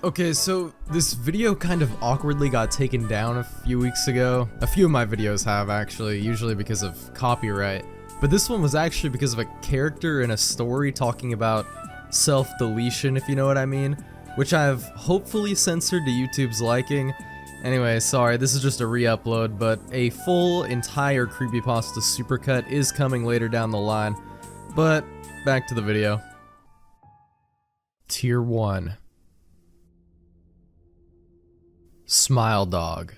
Okay, so this video kind of awkwardly got taken down a few weeks ago. A few of my videos have actually, usually because of copyright. But this one was actually because of a character in a story talking about self-deletion, if you know what I mean, which I've hopefully censored to YouTube's liking. Anyway, sorry, this is just a re-upload, but a full, entire Creepypasta supercut is coming later down the line. But, back to the video. Tier 1. Smile Dog.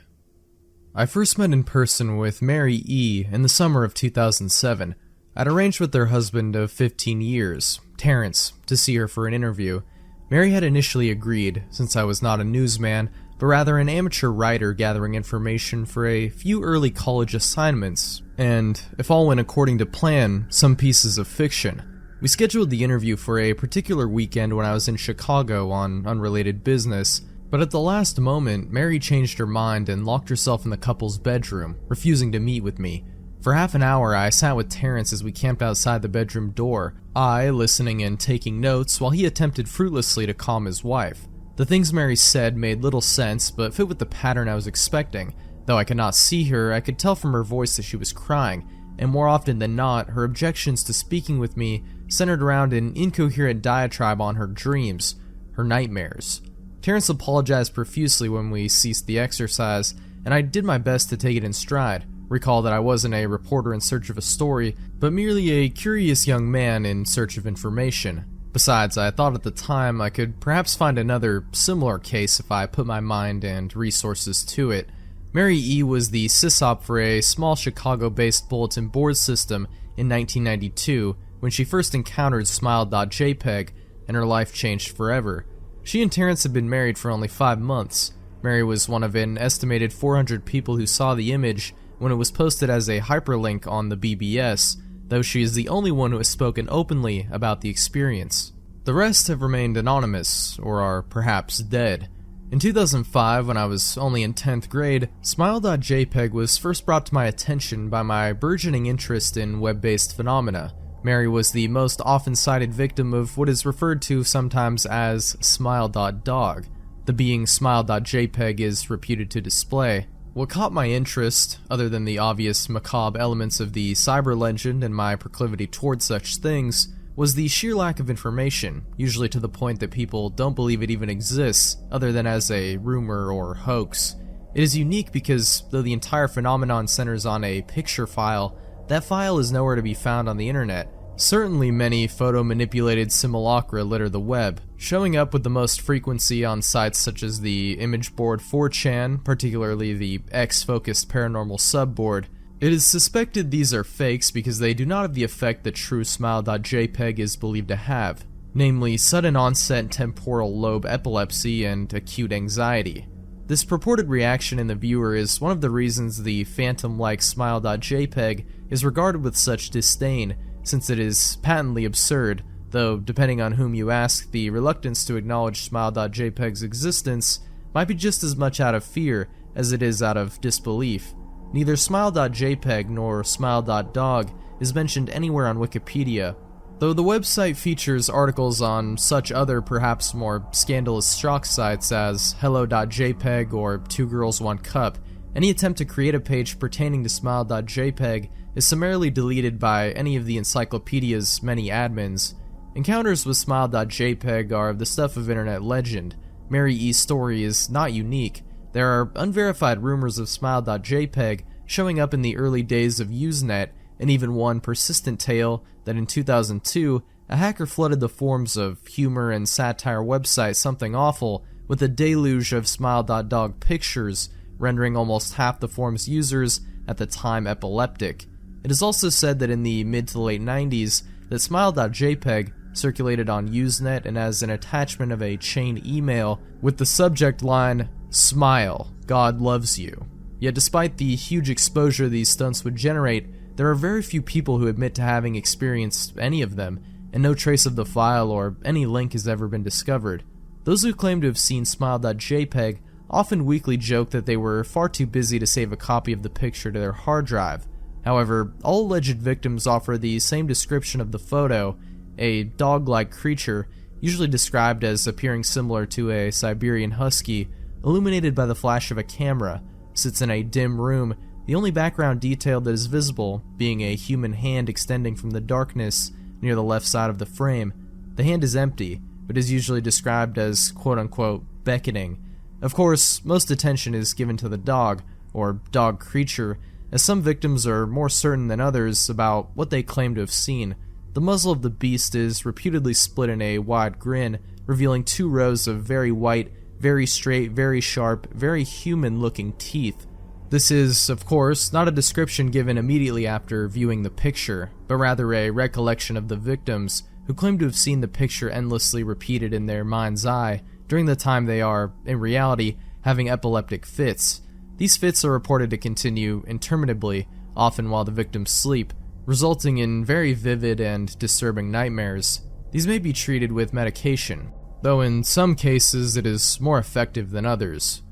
I first met in person with Mary E. in the summer of 2007. I'd arranged with her husband of 15 years, Terrence, to see her for an interview. Mary had initially agreed, since I was not a newsman, but rather an amateur writer gathering information for a few early college assignments, and, if all went according to plan, some pieces of fiction. We scheduled the interview for a particular weekend when I was in Chicago on unrelated business, but at the last moment, Mary changed her mind and locked herself in the couple's bedroom, refusing to meet with me. For half an hour, I sat with Terrence as we camped outside the bedroom door, I listening and taking notes while he attempted fruitlessly to calm his wife. The things Mary said made little sense, but fit with the pattern I was expecting. Though I could not see her, I could tell from her voice that she was crying, and more often than not, her objections to speaking with me centered around an incoherent diatribe on her dreams, her nightmares. Terrence apologized profusely when we ceased the exercise, and I did my best to take it in stride. Recall that I wasn't a reporter in search of a story, but merely a curious young man in search of information. Besides, I thought at the time I could perhaps find another similar case if I put my mind and resources to it. Mary E. was the sysop for a small Chicago-based bulletin board system in 1992 when she first encountered Smile.jpg, and her life changed forever. She and Terrence had been married for only 5 months. Mary was one of an estimated 400 people who saw the image when it was posted as a hyperlink on the BBS, though she is the only one who has spoken openly about the experience. The rest have remained anonymous, or are perhaps dead. In 2005, when I was only in 10th grade, Smile.jpg was first brought to my attention by my burgeoning interest in web-based phenomena. Mary was the most often cited victim of what is referred to sometimes as Smile.dog, the being Smile.jpg is reputed to display. What caught my interest, other than the obvious macabre elements of the cyber legend and my proclivity towards such things, was the sheer lack of information, usually to the point that people don't believe it even exists, other than as a rumor or hoax. It is unique because, though the entire phenomenon centers on a picture file, that file is nowhere to be found on the internet. Certainly many photo-manipulated simulacra litter the web, showing up with the most frequency on sites such as the image board 4chan, particularly the X-focused paranormal subboard. It is suspected these are fakes because they do not have the effect that true Smile.jpg is believed to have, namely sudden onset temporal lobe epilepsy and acute anxiety. This purported reaction in the viewer is one of the reasons the phantom-like Smile.jpg is regarded with such disdain, since it is patently absurd, though depending on whom you ask, the reluctance to acknowledge Smile.jpg's existence might be just as much out of fear as it is out of disbelief. Neither Smile.jpg nor Smile.dog is mentioned anywhere on Wikipedia, though the website features articles on such other perhaps more scandalous shock sites as Hello.jpg or Two Girls One Cup. Any attempt to create a page pertaining to Smile.jpg is summarily deleted by any of the encyclopedia's many admins. Encounters with Smile.jpg are the stuff of internet legend. Mary E.'s story is not unique. There are unverified rumors of Smile.jpg showing up in the early days of Usenet, and even one persistent tale that in 2002, a hacker flooded the forums of humor and satire website Something Awful with a deluge of Smile.dog pictures, rendering almost half the forum's users at the time epileptic. It is also said that in the mid to late 90s, that Smile.jpg circulated on Usenet and as an attachment of a chain email with the subject line, "Smile, God loves you." Yet despite the huge exposure these stunts would generate, there are very few people who admit to having experienced any of them, and no trace of the file or any link has ever been discovered. Those who claim to have seen Smile.jpg often weakly joke that they were far too busy to save a copy of the picture to their hard drive. However, all alleged victims offer the same description of the photo, a dog-like creature usually described as appearing similar to a Siberian husky, illuminated by the flash of a camera, sits in a dim room, the only background detail that is visible being a human hand extending from the darkness near the left side of the frame. The hand is empty, but is usually described as quote-unquote beckoning. Of course, most attention is given to the dog, or dog creature, as some victims are more certain than others about what they claim to have seen. The muzzle of the beast is reputedly split in a wide grin, revealing 2 rows of very white, very straight, very sharp, very human-looking teeth. This is, of course, not a description given immediately after viewing the picture, but rather a recollection of the victims, who claim to have seen the picture endlessly repeated in their mind's eye during the time they are, in reality, having epileptic fits. These fits are reported to continue interminably, often while the victims sleep, resulting in very vivid and disturbing nightmares. These may be treated with medication, though in some cases it is more effective than others.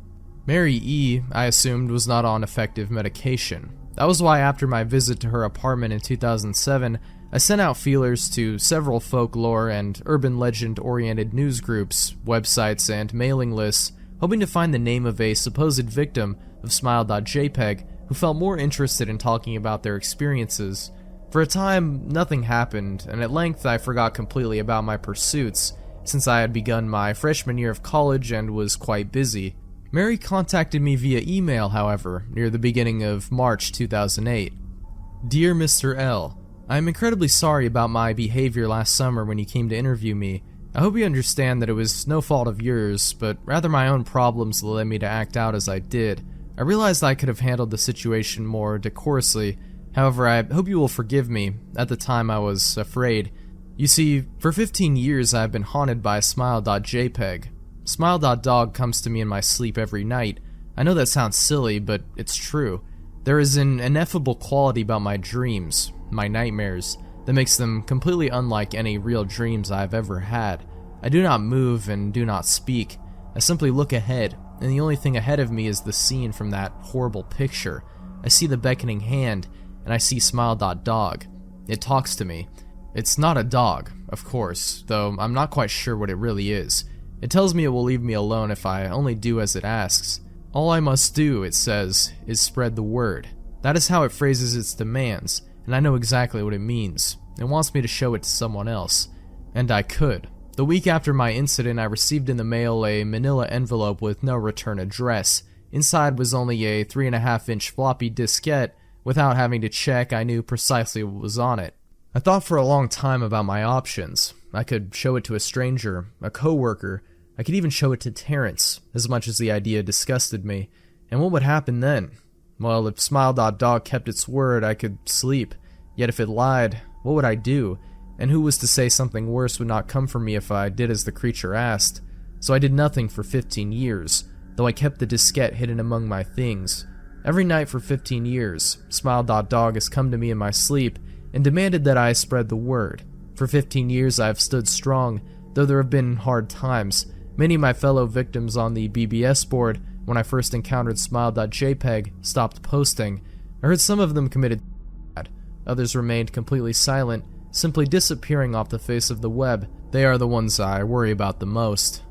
Mary E., I assumed, was not on effective medication. That was why after my visit to her apartment in 2007, I sent out feelers to several folklore and urban legend-oriented news groups, websites, and mailing lists, hoping to find the name of a supposed victim of Smile.jpg who felt more interested in talking about their experiences. For a time, nothing happened, and at length I forgot completely about my pursuits, since I had begun my freshman year of college and was quite busy. Mary contacted me via email, however, near the beginning of March 2008. Dear Mr. L., I am incredibly sorry about my behavior last summer when you came to interview me. I hope you understand that it was no fault of yours, but rather my own problems that led me to act out as I did. I realized I could have handled the situation more decorously. However, I hope you will forgive me. At the time, I was afraid. You see, for 15 years I have been haunted by Smile.jpg. Smile.dog comes to me in my sleep every night. I know that sounds silly, but it's true. There is an ineffable quality about my dreams, my nightmares, that makes them completely unlike any real dreams I have ever had. I do not move and do not speak. I simply look ahead, and the only thing ahead of me is the scene from that horrible picture. I see the beckoning hand, and I see Smile.dog. It talks to me. It's not a dog, of course, though I'm not quite sure what it really is. It tells me it will leave me alone if I only do as it asks. All I must do, it says, is spread the word. That is how it phrases its demands, and I know exactly what it means. It wants me to show it to someone else. And I could. The week after my incident, I received in the mail a manila envelope with no return address. Inside was only a 3.5-inch floppy diskette. Without having to check, I knew precisely what was on it. I thought for a long time about my options. I could show it to a stranger, a coworker. I could even show it to Terrence, as much as the idea disgusted me. And what would happen then? Well, if Smile.dog kept its word, I could sleep. Yet if it lied, what would I do? And who was to say something worse would not come for me if I did as the creature asked? So I did nothing for 15 years, though I kept the diskette hidden among my things. Every night for 15 years, Smile.dog has come to me in my sleep and demanded that I spread the word. For 15 years I have stood strong, though there have been hard times. Many of my fellow victims on the BBS board, when I first encountered Smile.jpg, stopped posting. I heard some of them committed suicide. Others remained completely silent, simply disappearing off the face of the web. They are the ones I worry about the most.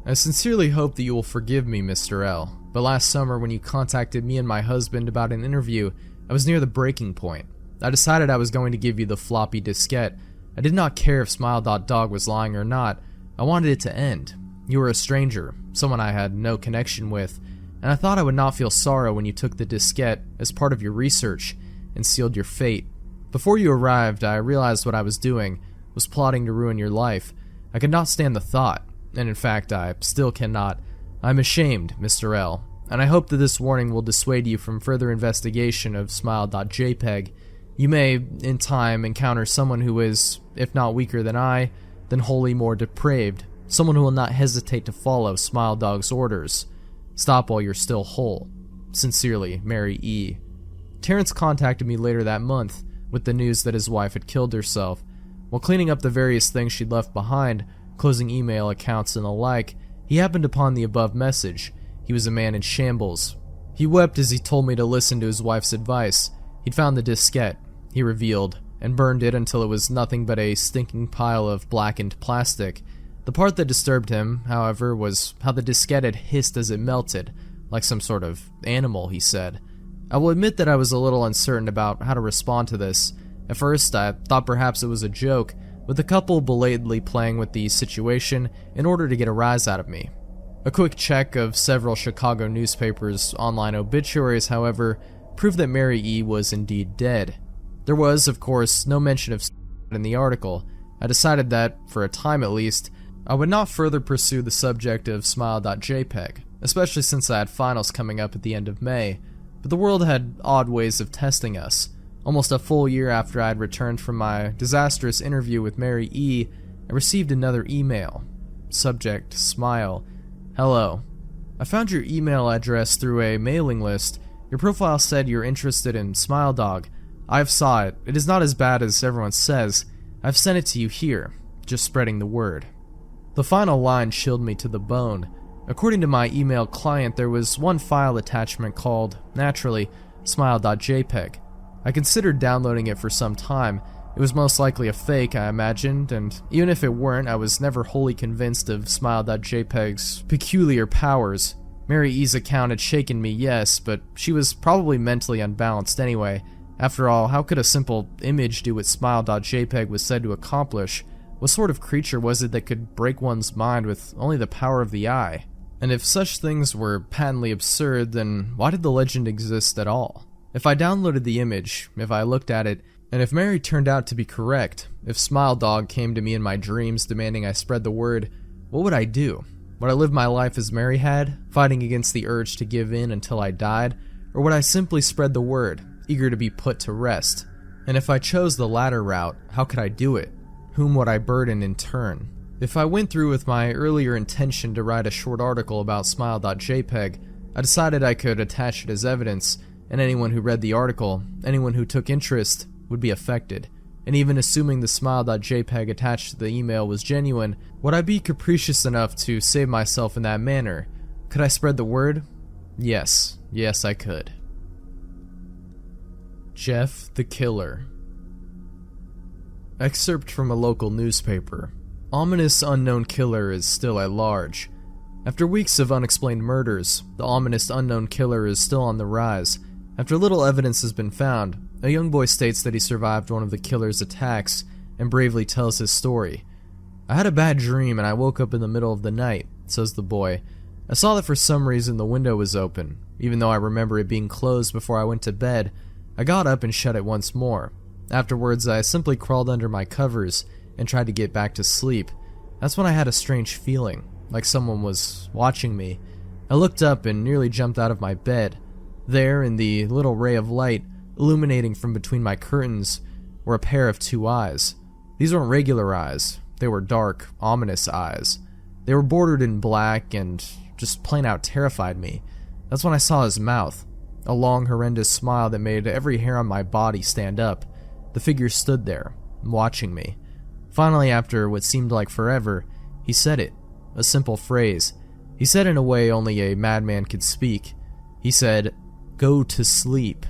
I sincerely hope that you will forgive me, Mr. L, but last summer when you contacted me and my husband about an interview, I was near the breaking point. I decided I was going to give you the floppy diskette. I did not care if Smile.dog was lying or not. I wanted it to end. You were a stranger, someone I had no connection with, and I thought I would not feel sorrow when you took the diskette as part of your research and sealed your fate. Before you arrived, I realized what I was doing was plotting to ruin your life. I could not stand the thought, and in fact, I still cannot. I'm ashamed, Mr. L, and I hope that this warning will dissuade you from further investigation of Smile.jpg. You may, in time, encounter someone who is, if not weaker than I, then wholly more depraved. Someone who will not hesitate to follow Smile.dog's orders. Stop while you're still whole. Sincerely, Mary E. Terrence contacted me later that month with the news that his wife had killed herself. While cleaning up the various things she'd left behind, closing email accounts and the like, he happened upon the above message. He was a man in shambles. He wept as he told me to listen to his wife's advice. He'd found the diskette, he revealed, and burned it until it was nothing but a stinking pile of blackened plastic. The part that disturbed him, however, was how the diskette had hissed as it melted, like some sort of animal, he said. I will admit that I was a little uncertain about how to respond to this. At first, I thought perhaps it was a joke, with the couple belatedly playing with the situation in order to get a rise out of me. A quick check of several Chicago newspapers' online obituaries, however, proved that Mary E. was indeed dead. There was, of course, no mention of in the article. I decided that, for a time at least, I would not further pursue the subject of smile.jpg, especially since I had finals coming up at the end of May, but the world had odd ways of testing us. Almost a full year after I had returned from my disastrous interview with Mary E., I received another email. Subject, smile. Hello. I found your email address through a mailing list. Your profile said you're interested in Smile Dog. I've saw it. It is not as bad as everyone says. I've sent it to you here, just spreading the word. The final line chilled me to the bone. According to my email client, there was one file attachment called, naturally, smile.jpg. I considered downloading it for some time. It was most likely a fake, I imagined, and even if it weren't, I was never wholly convinced of smile.jpg's peculiar powers. Mary E.'s account had shaken me, yes, but she was probably mentally unbalanced anyway. After all, how could a simple image do what smile.jpg was said to accomplish? What sort of creature was it that could break one's mind with only the power of the eye? And if such things were patently absurd, then why did the legend exist at all? If I downloaded the image, if I looked at it, and if Mary turned out to be correct, if Smile Dog came to me in my dreams demanding I spread the word, what would I do? Would I live my life as Mary had, fighting against the urge to give in until I died? Or would I simply spread the word, eager to be put to rest? And if I chose the latter route, how could I do it? Whom would I burden in turn? If I went through with my earlier intention to write a short article about smile.jpg, I decided I could attach it as evidence, and anyone who read the article, anyone who took interest, would be affected. And even assuming the smile.jpg attached to the email was genuine, would I be capricious enough to save myself in that manner? Could I spread the word? Yes, I could. Jeff the Killer. Excerpt from a local newspaper. Ominous unknown killer is still at large. After weeks of unexplained murders, the ominous unknown killer is still on the rise. After little evidence has been found, a young boy states that he survived one of the killer's attacks and bravely tells his story. I had a bad dream and I woke up in the middle of the night, says the boy. I saw that for some reason the window was open, even though I remember it being closed before I went to bed. I got up and shut it once more. Afterwards, I simply crawled under my covers and tried to get back to sleep. That's when I had a strange feeling, like someone was watching me. I looked up and nearly jumped out of my bed. There, in the little ray of light, illuminating from between my curtains, were a pair of two eyes. These weren't regular eyes. They were dark, ominous eyes. They were bordered in black and just plain out terrified me. That's when I saw his mouth. A long, horrendous smile that made every hair on my body stand up. The figure stood there, watching me. Finally, after what seemed like forever, he said it. A simple phrase. He said in a way only a madman could speak. He said, "Go to sleep."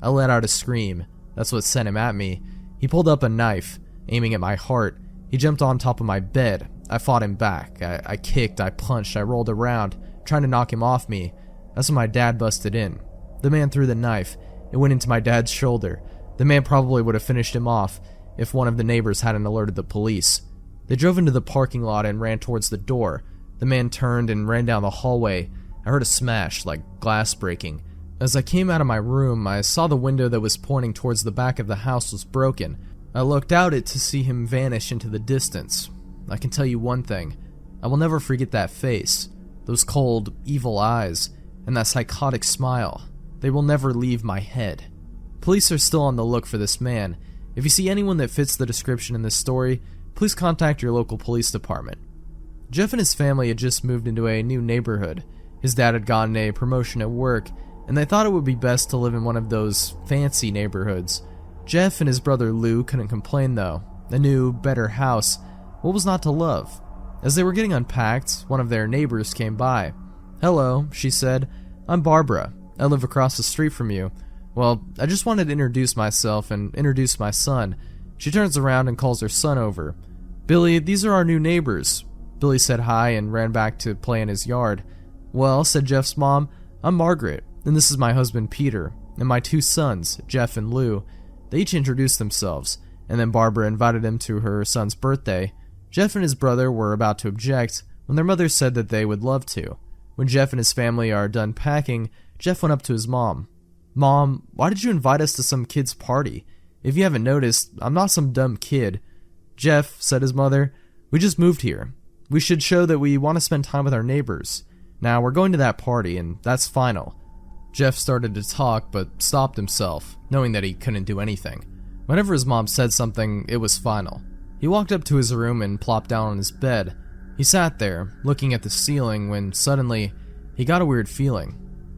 I let out a scream. That's what sent him at me. He pulled up a knife, aiming at my heart. He jumped on top of my bed. I fought him back. I kicked, I punched, I rolled around, trying to knock him off me. That's when my dad busted in. The man threw the knife. It went into my dad's shoulder. The man probably would have finished him off if one of the neighbors hadn't alerted the police. They drove into the parking lot and ran towards the door. The man turned and ran down the hallway. I heard a smash, like glass breaking. As I came out of my room, I saw the window that was pointing towards the back of the house was broken. I looked out it to see him vanish into the distance. I can tell you one thing. I will never forget that face, those cold, evil eyes, and that psychotic smile. They will never leave my head. Police are still on the look for this man. If you see anyone that fits the description in this story, please contact your local police department. Jeff and his family had just moved into a new neighborhood. His dad had gotten a promotion at work, and they thought it would be best to live in one of those fancy neighborhoods. Jeff and his brother Lou couldn't complain though. A new, better house. What was not to love? As they were getting unpacked, one of their neighbors came by. "Hello," she said. "I'm Barbara. I live across the street from you. Well, I just wanted to introduce myself and introduce my son." She turns around and calls her son over. "Billy, these are our new neighbors." Billy said hi and ran back to play in his yard. "Well," said Jeff's mom, "I'm Margaret, and this is my husband Peter, and my 2 sons, Jeff and Lou." They each introduced themselves, and then Barbara invited him to her son's birthday. Jeff and his brother were about to object when their mother said that they would love to. When Jeff and his family are done packing, Jeff went up to his mom. "Mom, why did you invite us to some kid's party? If you haven't noticed, I'm not some dumb kid." "Jeff," said his mother, "we just moved here. We should show that we want to spend time with our neighbors. Now, we're going to that party, and that's final." Jeff started to talk, but stopped himself, knowing that he couldn't do anything. Whenever his mom said something, it was final. He walked up to his room and plopped down on his bed. He sat there, looking at the ceiling, when suddenly, he got a weird feeling.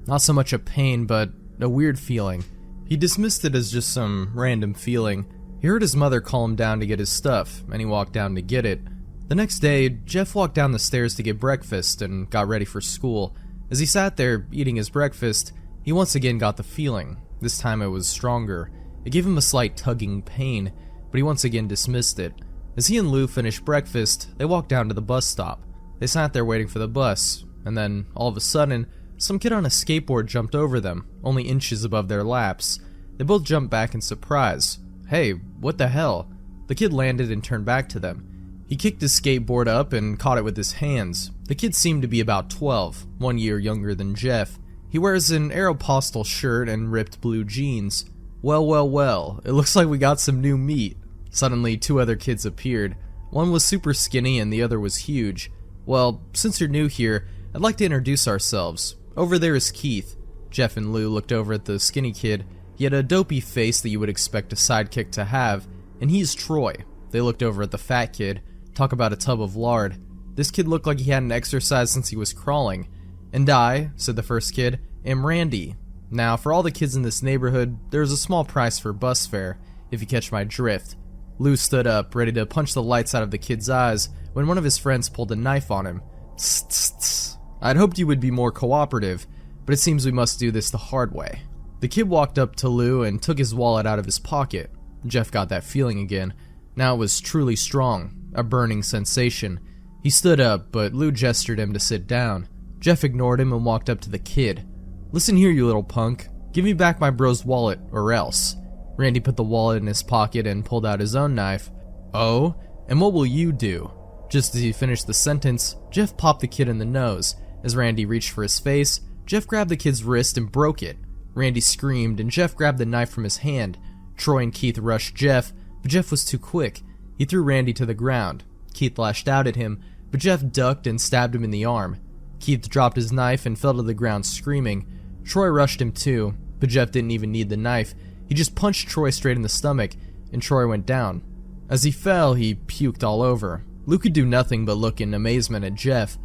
Not so much a pain, but a weird feeling. He dismissed it as just some random feeling. He heard his mother call him down to get his stuff, and he walked down to get it. The next day, Jeff walked down the stairs to get breakfast and got ready for school. As he sat there, eating his breakfast, he once again got the feeling. This time it was stronger. It gave him a slight tugging pain, but he once again dismissed it. As he and Lou finished breakfast, they walked down to the bus stop. They sat there waiting for the bus, and then, all of a sudden, some kid on a skateboard jumped over them, only inches above their laps. They both jumped back in surprise. "Hey, what the hell?" The kid landed and turned back to them. He kicked his skateboard up and caught it with his hands. The kid seemed to be about 12, 1 year younger than Jeff. He wears an Aeropostale shirt and ripped blue jeans. Well, it looks like we got some new meat." Suddenly, 2 other kids appeared. One was super skinny and the other was huge. "Well, since you're new here, I'd like to introduce ourselves. Over there is Keith." Jeff and Lou looked over at the skinny kid. He had a dopey face that you would expect a sidekick to have, and he's Troy. They looked over at the fat kid. Talk about a tub of lard. This kid looked like he hadn't exercised since he was crawling. "And I," said the first kid, "am Randy. Now, for all the kids in this neighborhood, there's a small price for bus fare, if you catch my drift." Lou stood up, ready to punch the lights out of the kid's eyes, when one of his friends pulled a knife on him. "Tss, tss, tss. I'd hoped you would be more cooperative, but it seems we must do this the hard way." The kid walked up to Lou and took his wallet out of his pocket. Jeff got that feeling again. Now it was truly strong, a burning sensation. He stood up, but Lou gestured him to sit down. Jeff ignored him and walked up to the kid. "Listen here, you little punk. Give me back my bro's wallet, or else." Randy put the wallet in his pocket and pulled out his own knife. "Oh? And what will you do?" Just as he finished the sentence, Jeff popped the kid in the nose. As Randy reached for his face, Jeff grabbed the kid's wrist and broke it. Randy screamed, and Jeff grabbed the knife from his hand. Troy and Keith rushed Jeff, but Jeff was too quick. He threw Randy to the ground. Keith lashed out at him, but Jeff ducked and stabbed him in the arm. Keith dropped his knife and fell to the ground screaming. Troy rushed him too, but Jeff didn't even need the knife. He just punched Troy straight in the stomach, and Troy went down. As he fell, he puked all over. Lou could do nothing but look in amazement at Jeff.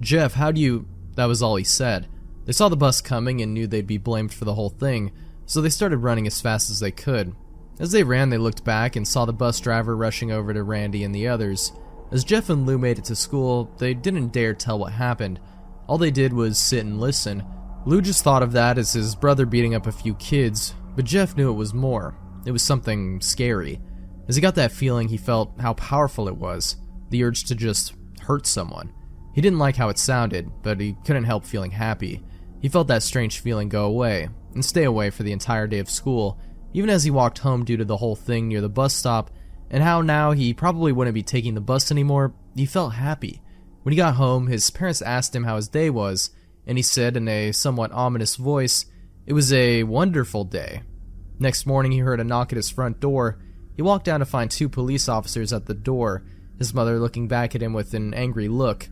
"Jeff, how do you—" That was all he said. They saw the bus coming and knew they'd be blamed for the whole thing, so they started running as fast as they could. As they ran, they looked back and saw the bus driver rushing over to Randy and the others. As Jeff and Lou made it to school, they didn't dare tell what happened. All they did was sit and listen. Lou just thought of that as his brother beating up a few kids, but Jeff knew it was more. It was something scary. As he got that feeling, he felt how powerful it was, the urge to just hurt someone. He didn't like how it sounded, but he couldn't help feeling happy. He felt that strange feeling go away, and stay away for the entire day of school, even as he walked home due to the whole thing near the bus stop, and how now he probably wouldn't be taking the bus anymore. He felt happy. When he got home, his parents asked him how his day was, and he said in a somewhat ominous voice, it was a wonderful day. Next morning, he heard a knock at his front door. He walked down to find 2 police officers at the door, his mother looking back at him with an angry look.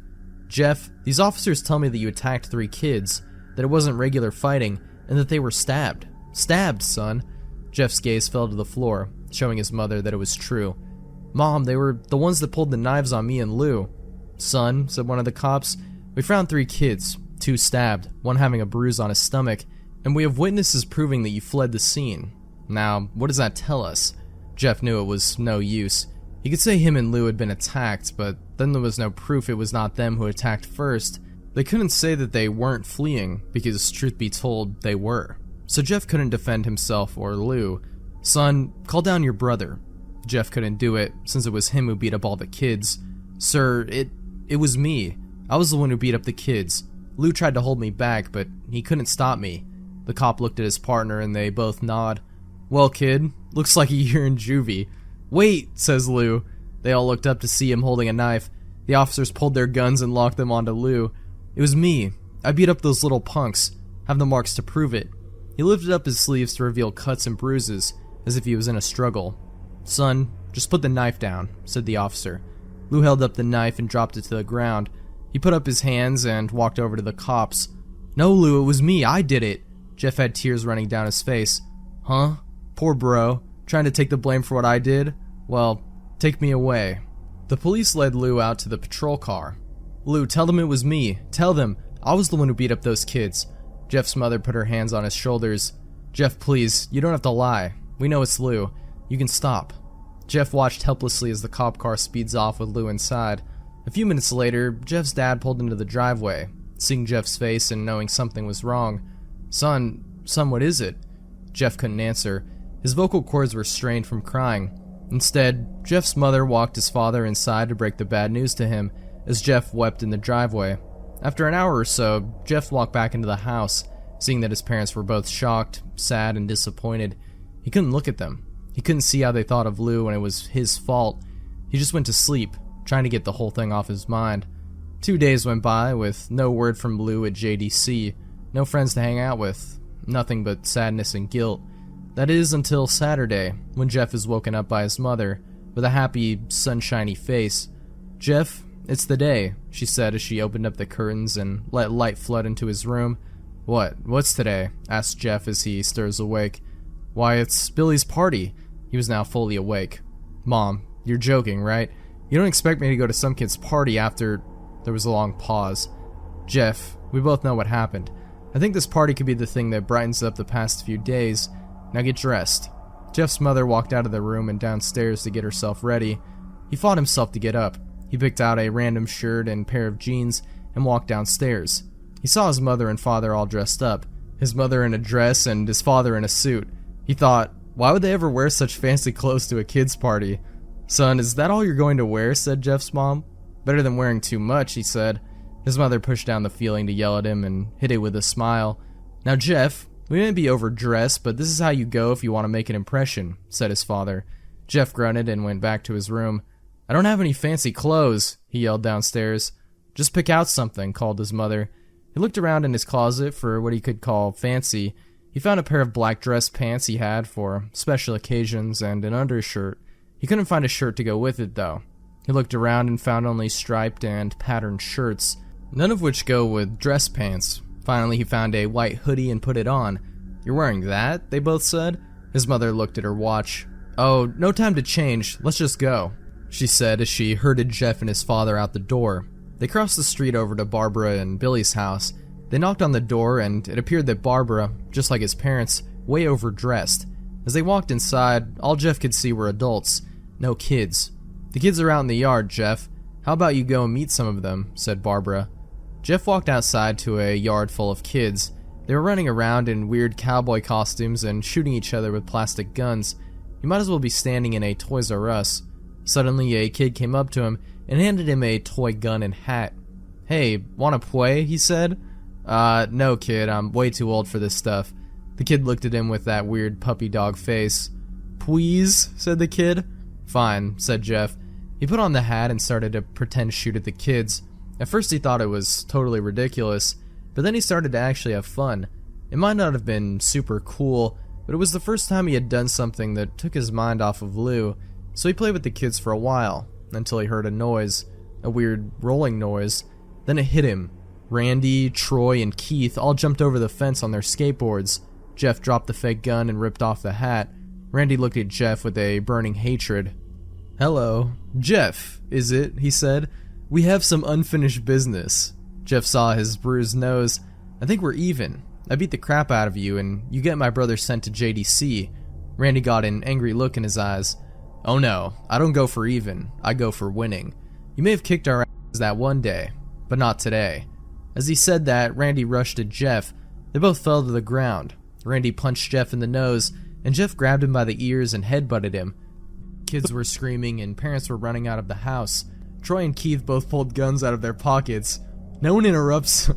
"Jeff, these officers tell me that you attacked 3 kids, that it wasn't regular fighting, and that they were stabbed. Stabbed, son." Jeff's gaze fell to the floor, showing his mother that it was true. "Mom, they were the ones that pulled the knives on me and Lou." "Son," said one of the cops, "we found 3 kids, 2 stabbed, 1 having a bruise on his stomach, and we have witnesses proving that you fled the scene. Now, what does that tell us?" Jeff knew it was no use. He could say him and Lou had been attacked, but then there was no proof it was not them who attacked first. They couldn't say that they weren't fleeing, because truth be told, they were. So Jeff couldn't defend himself or Lou. "Son, call down your brother." Jeff couldn't do it, since it was him who beat up all the kids. "Sir, it it was me. I was the one who beat up the kids. Lou tried to hold me back, but he couldn't stop me." The cop looked at his partner and they both nod. "Well, kid, looks like a year in juvie." "Wait," says Lou. They all looked up to see him holding a knife. The officers pulled their guns and locked them onto Lou. "It was me. I beat up those little punks. Have the marks to prove it." He lifted up his sleeves to reveal cuts and bruises, as if he was in a struggle. "Son, just put the knife down," said the officer. Lou held up the knife and dropped it to the ground. He put up his hands and walked over to the cops. "No, Lou, it was me. I did it." Jeff had tears running down his face. "Huh? Poor bro. Trying to take the blame for what I did? Well, take me away." The police led Lou out to the patrol car. "Lou, tell them it was me. Tell them. I was the one who beat up those kids." Jeff's mother put her hands on his shoulders. "Jeff, please, you don't have to lie. We know it's Lou. You can stop." Jeff watched helplessly as the cop car speeds off with Lou inside. A few minutes later, Jeff's dad pulled into the driveway. Seeing Jeff's face and knowing something was wrong. Son, what is it?" Jeff couldn't answer. His vocal cords were strained from crying. Instead, Jeff's mother walked his father inside to break the bad news to him, as Jeff wept in the driveway. After an hour or so, Jeff walked back into the house, seeing that his parents were both shocked, sad, and disappointed. He couldn't look at them. He couldn't see how they thought of Lou when it was his fault. He just went to sleep, trying to get the whole thing off his mind. 2 days went by with no word from Lou at JDC, no friends to hang out with, nothing but sadness and guilt. That is until Saturday, when Jeff is woken up by his mother, with a happy, sunshiny face. "Jeff, it's the day," she said as she opened up the curtains and let light flood into his room. What's today?" asked Jeff as he stirs awake. "Why, it's Billy's party." He was now fully awake. "Mom, you're joking, right? You don't expect me to go to some kid's party after—" There was a long pause. "Jeff, we both know what happened. I think this party could be the thing that brightens up the past few days. Now get dressed." Jeff's mother walked out of the room and downstairs to get herself ready. He fought himself to get up. He picked out a random shirt and pair of jeans and walked downstairs. He saw his mother and father all dressed up, his mother in a dress and his father in a suit. He thought, why would they ever wear such fancy clothes to a kid's party? "Son, is that all you're going to wear?" said Jeff's mom. "Better than wearing too much," he said. His mother pushed down the feeling to yell at him and hit it with a smile. "Now, Jeff, we may be overdressed, but this is how you go if you want to make an impression," said his father. Jeff grunted and went back to his room. "I don't have any fancy clothes," he yelled downstairs. "Just pick out something," called his mother. He looked around in his closet for what he could call fancy. He found a pair of black dress pants he had for special occasions and an undershirt. He couldn't find a shirt to go with it, though. He looked around and found only striped and patterned shirts, none of which go with dress pants. Finally, he found a white hoodie and put it on. "You're wearing that?" they both said. His mother looked at her watch. "Oh, no time to change. Let's just go," she said as she herded Jeff and his father out the door. They crossed the street over to Barbara and Billy's house. They knocked on the door, and it appeared that Barbara, just like his parents, way overdressed. As they walked inside, all Jeff could see were adults, no kids. "The kids are out in the yard, Jeff. How about you go and meet some of them?" said Barbara. Jeff walked outside to a yard full of kids. They were running around in weird cowboy costumes and shooting each other with plastic guns. He might as well be standing in a Toys R Us. Suddenly, a kid came up to him and handed him a toy gun and hat. "Hey, wanna play?" he said. No, kid, I'm way too old for this stuff." The kid looked at him with that weird puppy dog face. "Please?" said the kid. "Fine," said Jeff. He put on the hat and started to pretend shoot at the kids. At first he thought it was totally ridiculous, but then he started to actually have fun. It might not have been super cool, but it was the first time he had done something that took his mind off of Lou, so he played with the kids for a while, until he heard a noise, a weird rolling noise. Then it hit him. Randy, Troy, and Keith all jumped over the fence on their skateboards. Jeff dropped the fake gun and ripped off the hat. Randy looked at Jeff with a burning hatred. "Hello. Jeff, is it?" he said. "We have some unfinished business." Jeff saw his bruised nose. "I think we're even. I beat the crap out of you, and you get my brother sent to JDC. Randy got an angry look in his eyes. "Oh no, I don't go for even. I go for winning. You may have kicked our asses that one day, but not today." As he said that, Randy rushed at Jeff. They both fell to the ground. Randy punched Jeff in the nose, and Jeff grabbed him by the ears and headbutted him. Kids were screaming and parents were running out of the house. Troy and Keith both pulled guns out of their pockets. No one interrupts.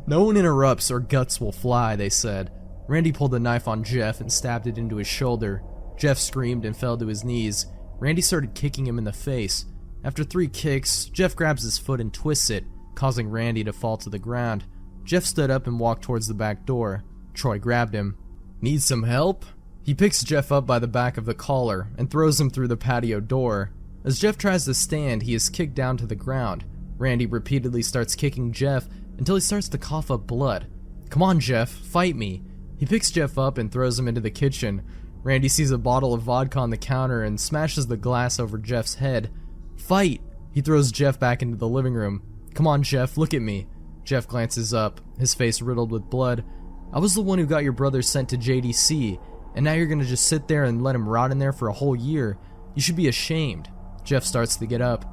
No one interrupts or guts will fly, they said. Randy pulled a knife on Jeff and stabbed it into his shoulder. Jeff screamed and fell to his knees. Randy started kicking him in the face. After 3 kicks, Jeff grabs his foot and twists it, causing Randy to fall to the ground. Jeff stood up and walked towards the back door. Troy grabbed him. Need some help? He picks Jeff up by the back of the collar and throws him through the patio door. As Jeff tries to stand, he is kicked down to the ground. Randy repeatedly starts kicking Jeff until he starts to cough up blood. Come on, Jeff, fight me. He picks Jeff up and throws him into the kitchen. Randy sees a bottle of vodka on the counter and smashes the glass over Jeff's head. Fight! He throws Jeff back into the living room. Come on, Jeff, look at me. Jeff glances up, his face riddled with blood. I was the one who got your brother sent to JDC, and now you're gonna just sit there and let him rot in there for a whole year. You should be ashamed. Jeff starts to get up.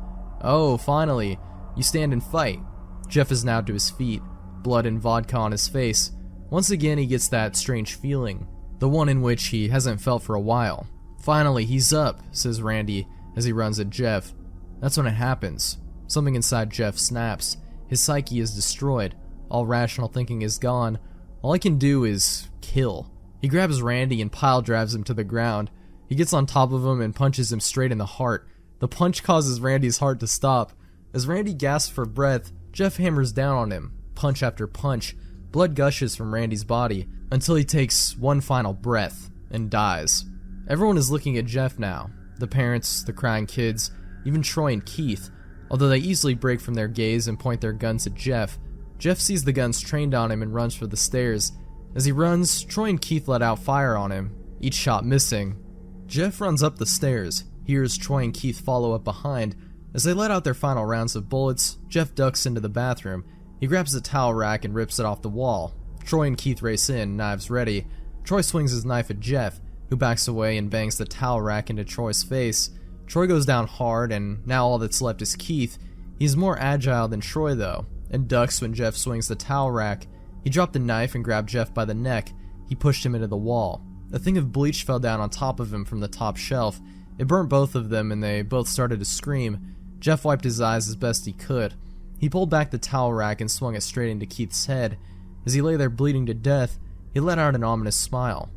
Oh, finally. You stand and fight. Jeff is now to his feet, blood and vodka on his face. Once again, he gets that strange feeling, the one in which he hasn't felt for a while. Finally, he's up, says Randy as he runs at Jeff. That's when it happens. Something inside Jeff snaps. His psyche is destroyed. All rational thinking is gone. All he can do is kill. He grabs Randy and pile drives him to the ground. He gets on top of him and punches him straight in the heart. The punch causes Randy's heart to stop. As Randy gasps for breath, Jeff hammers down on him, punch after punch. Blood gushes from Randy's body until he takes one final breath and dies. Everyone is looking at Jeff now. The parents, the crying kids, even Troy and Keith. Although they easily break from their gaze and point their guns at Jeff. Jeff sees the guns trained on him and runs for the stairs. As he runs, Troy and Keith let out fire on him, each shot missing. Jeff runs up the stairs. He hears Troy and Keith follow up behind. As they let out their final rounds of bullets, Jeff ducks into the bathroom. He grabs the towel rack and rips it off the wall. Troy and Keith race in, knives ready. Troy swings his knife at Jeff, who backs away and bangs the towel rack into Troy's face. Troy goes down hard, and now all that's left is Keith. He's more agile than Troy though, and ducks when Jeff swings the towel rack. He dropped the knife and grabbed Jeff by the neck. He pushed him into the wall. A thing of bleach fell down on top of him from the top shelf. It burnt both of them and they both started to scream. Jeff wiped his eyes as best he could. He pulled back the towel rack and swung it straight into Keith's head. As he lay there bleeding to death, he let out an ominous smile.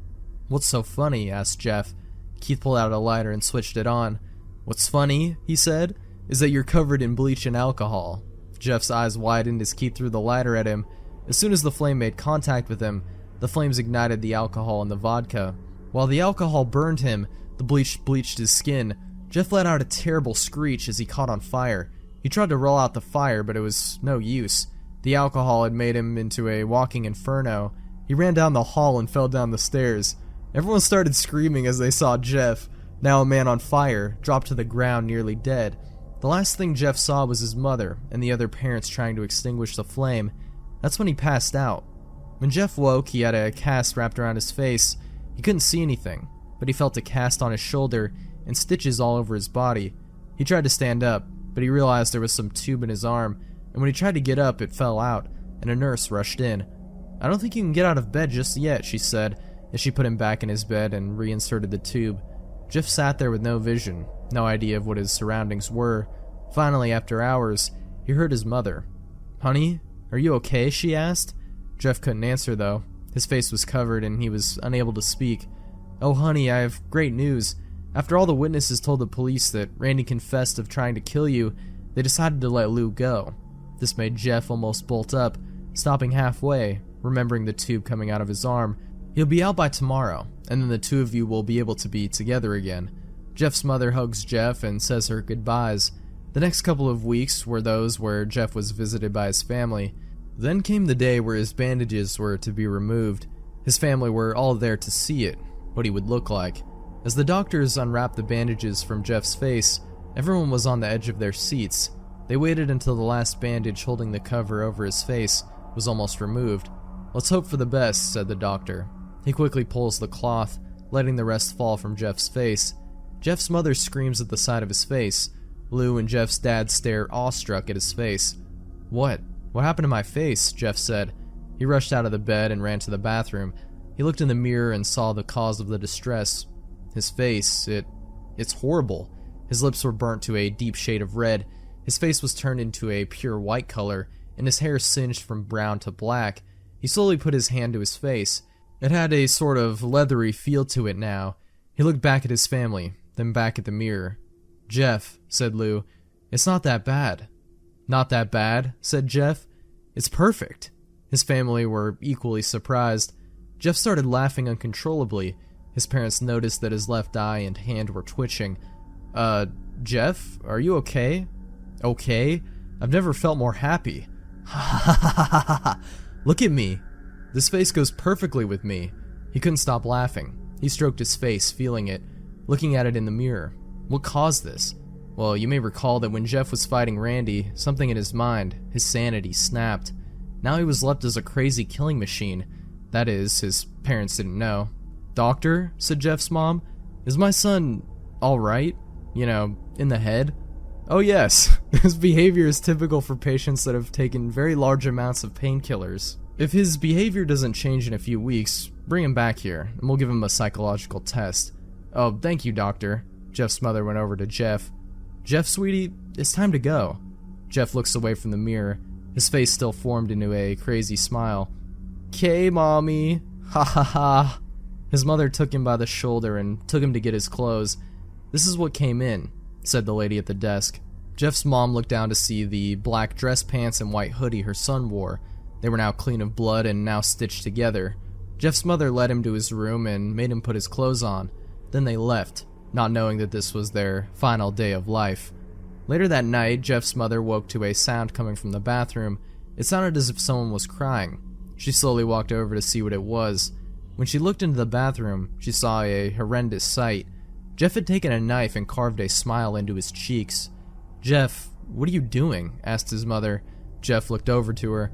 "What's so funny?" asked Jeff. Keith pulled out a lighter and switched it on. "What's funny," he said, "is that you're covered in bleach and alcohol." Jeff's eyes widened as Keith threw the lighter at him. As soon as the flame made contact with him, the flames ignited the alcohol and the vodka. While the alcohol burned him, the bleach bleached his skin. Jeff let out a terrible screech as he caught on fire. He tried to roll out the fire, but it was no use. The alcohol had made him into a walking inferno. He ran down the hall and fell down the stairs. Everyone started screaming as they saw Jeff, now a man on fire, drop to the ground nearly dead. The last thing Jeff saw was his mother and the other parents trying to extinguish the flame. That's when he passed out. When Jeff woke, he had a cast wrapped around his face. He couldn't see anything, but he felt a cast on his shoulder and stitches all over his body. He tried to stand up, but he realized there was some tube in his arm, and when he tried to get up, it fell out, and a nurse rushed in. "I don't think you can get out of bed just yet," she said, as she put him back in his bed and reinserted the tube. Jeff sat there with no vision, no idea of what his surroundings were. Finally, after hours, he heard his mother. "Honey, are you okay?" she asked. Jeff couldn't answer though. His face was covered and he was unable to speak. "Oh honey, I have great news. After all the witnesses told the police that Randy confessed of trying to kill you, they decided to let Lou go." This made Jeff almost bolt up, stopping halfway, remembering the tube coming out of his arm. "He'll be out by tomorrow, and then the two of you will be able to be together again." Jeff's mother hugs Jeff and says her goodbyes. The next couple of weeks were those where Jeff was visited by his family. Then came the day where his bandages were to be removed. His family were all there to see it, what he would look like. As the doctors unwrapped the bandages from Jeff's face, everyone was on the edge of their seats. They waited until the last bandage holding the cover over his face was almost removed. "Let's hope for the best," said the doctor. He quickly pulls the cloth, letting the rest fall from Jeff's face. Jeff's mother screams at the sight of his face. Lou and Jeff's dad stare awestruck at his face. What happened to my face?" Jeff said. He rushed out of the bed and ran to the bathroom. He looked in the mirror and saw the cause of the distress. His face, it's horrible. His lips were burnt to a deep shade of red, his face was turned into a pure white color, and his hair singed from brown to black. He slowly put his hand to his face. It had a sort of leathery feel to it now. He looked back at his family, then back at the mirror. "Jeff," said Lou, "it's not that bad." "Not that bad?" said Jeff. "It's perfect." His family were equally surprised. Jeff started laughing uncontrollably. His parents noticed that his left eye and hand were twitching. Jeff, are you okay?" "Okay? I've never felt more happy." "Ha ha ha ha ha ha! Look at me. This face goes perfectly with me." He couldn't stop laughing. He stroked his face, feeling it, looking at it in the mirror. What caused this? Well, you may recall that when Jeff was fighting Randy, something in his mind, his sanity, snapped. Now he was left as a crazy killing machine. That is, his parents didn't know. "Doctor," said Jeff's mom, "is my son alright? You know, in the head?" "Oh yes, his behavior is typical for patients that have taken very large amounts of painkillers. If his behavior doesn't change in a few weeks, bring him back here, and we'll give him a psychological test." "Oh, thank you, doctor." Jeff's mother went over to Jeff. "Jeff, sweetie, it's time to go." Jeff looks away from the mirror. His face still formed into a crazy smile. "'Kay, mommy. Ha ha ha." His mother took him by the shoulder and took him to get his clothes. "This is what came in," said the lady at the desk. Jeff's mom looked down to see the black dress pants and white hoodie her son wore. They were now clean of blood and now stitched together. Jeff's mother led him to his room and made him put his clothes on. Then they left, not knowing that this was their final day of life. Later that night, Jeff's mother woke to a sound coming from the bathroom. It sounded as if someone was crying. She slowly walked over to see what it was. When she looked into the bathroom, she saw a horrendous sight. Jeff had taken a knife and carved a smile into his cheeks. "Jeff, what are you doing?" asked his mother. Jeff looked over to her.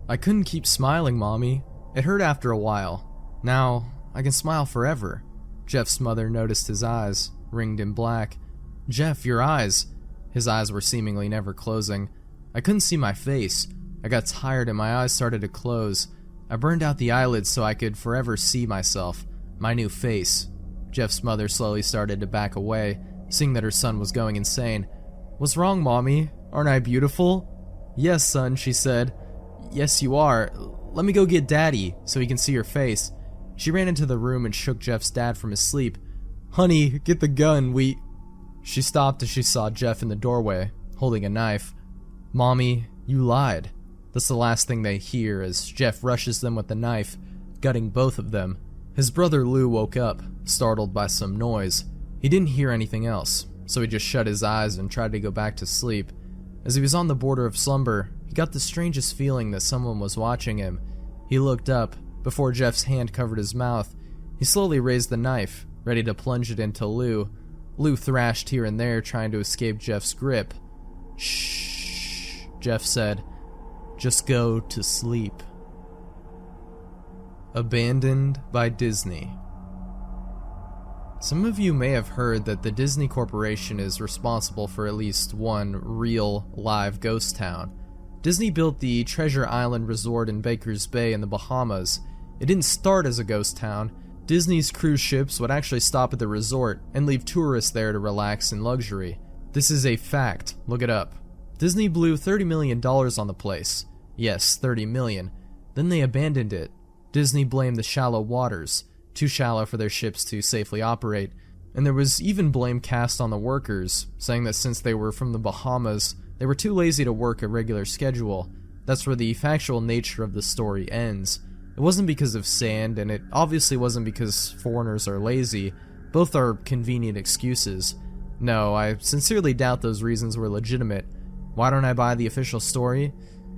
"I couldn't keep smiling, Mommy. It hurt after a while. Now, I can smile forever." Jeff's mother noticed his eyes, ringed in black. "Jeff, your eyes." His eyes were seemingly never closing. "I couldn't see my face. I got tired and my eyes started to close. I burned out the eyelids so I could forever see myself, my new face." Jeff's mother slowly started to back away, seeing that her son was going insane. "What's wrong, Mommy? Aren't I beautiful?" "Yes, son," she said. "Yes, you are. Let me go get Daddy, so he can see your face." She ran into the room and shook Jeff's dad from his sleep. "Honey, get the gun, She stopped as she saw Jeff in the doorway, holding a knife. "Mommy, you lied." That's the last thing they hear as Jeff rushes them with the knife, gutting both of them. His brother Lou woke up, startled by some noise. He didn't hear anything else, so he just shut his eyes and tried to go back to sleep. As he was on the border of slumber, he got the strangest feeling that someone was watching him. He looked up. Before Jeff's hand covered his mouth, he slowly raised the knife, ready to plunge it into Lou. Lou thrashed here and there, trying to escape Jeff's grip. "Shh," Jeff said. "Just go to sleep." Abandoned by Disney. Some of you may have heard that the Disney Corporation is responsible for at least one real, live ghost town. Disney built the Treasure Island Resort in Baker's Bay in the Bahamas. It didn't start as a ghost town. Disney's cruise ships would actually stop at the resort and leave tourists there to relax in luxury. This is a fact. Look it up. Disney blew $30 million on the place. Yes, $30 million. Then they abandoned it. Disney blamed the shallow waters, too shallow for their ships to safely operate. And there was even blame cast on the workers, saying that since they were from the Bahamas, they were too lazy to work a regular schedule. That's where the factual nature of the story ends. It wasn't because of sand, and it obviously wasn't because foreigners are lazy. Both are convenient excuses. No, I sincerely doubt those reasons were legitimate. Why don't I buy the official story?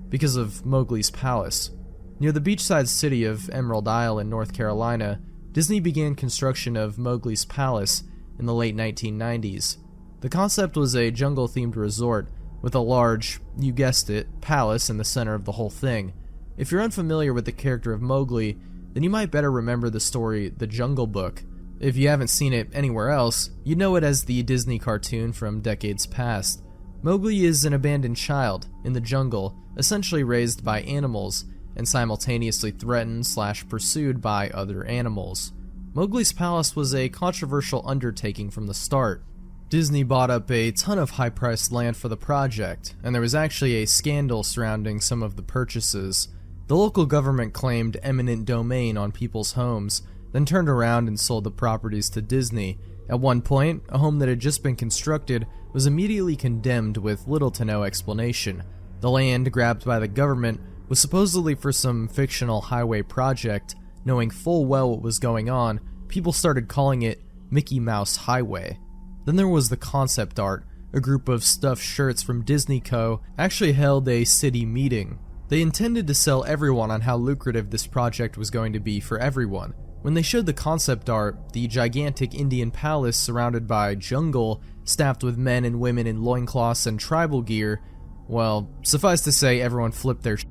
Because of Mowgli's Palace. Near the beachside city of Emerald Isle in North Carolina, Disney began construction of Mowgli's Palace in the late 1990s. The concept was a jungle-themed resort with a large, you guessed it, palace in the center of the whole thing. If you're unfamiliar with the character of Mowgli, then you might better remember the story The Jungle Book. If you haven't seen it anywhere else, you know it as the Disney cartoon from decades past. Mowgli is an abandoned child in the jungle, essentially raised by animals, and simultaneously threatened/pursued by other animals. Mowgli's Palace was a controversial undertaking from the start. Disney bought up a ton of high-priced land for the project, and there was actually a scandal surrounding some of the purchases. The local government claimed eminent domain on people's homes, then turned around and sold the properties to Disney. At one point, a home that had just been constructed was immediately condemned with little to no explanation. The land, grabbed by the government, was supposedly for some fictional highway project. Knowing full well what was going on, people started calling it Mickey Mouse Highway. Then there was the concept art. A group of stuffed shirts from Disney Co. actually held a city meeting. They intended to sell everyone on how lucrative this project was going to be for everyone. When they showed the concept art, the gigantic Indian palace surrounded by jungle, staffed with men and women in loincloths and tribal gear, well, suffice to say everyone flipped their shit.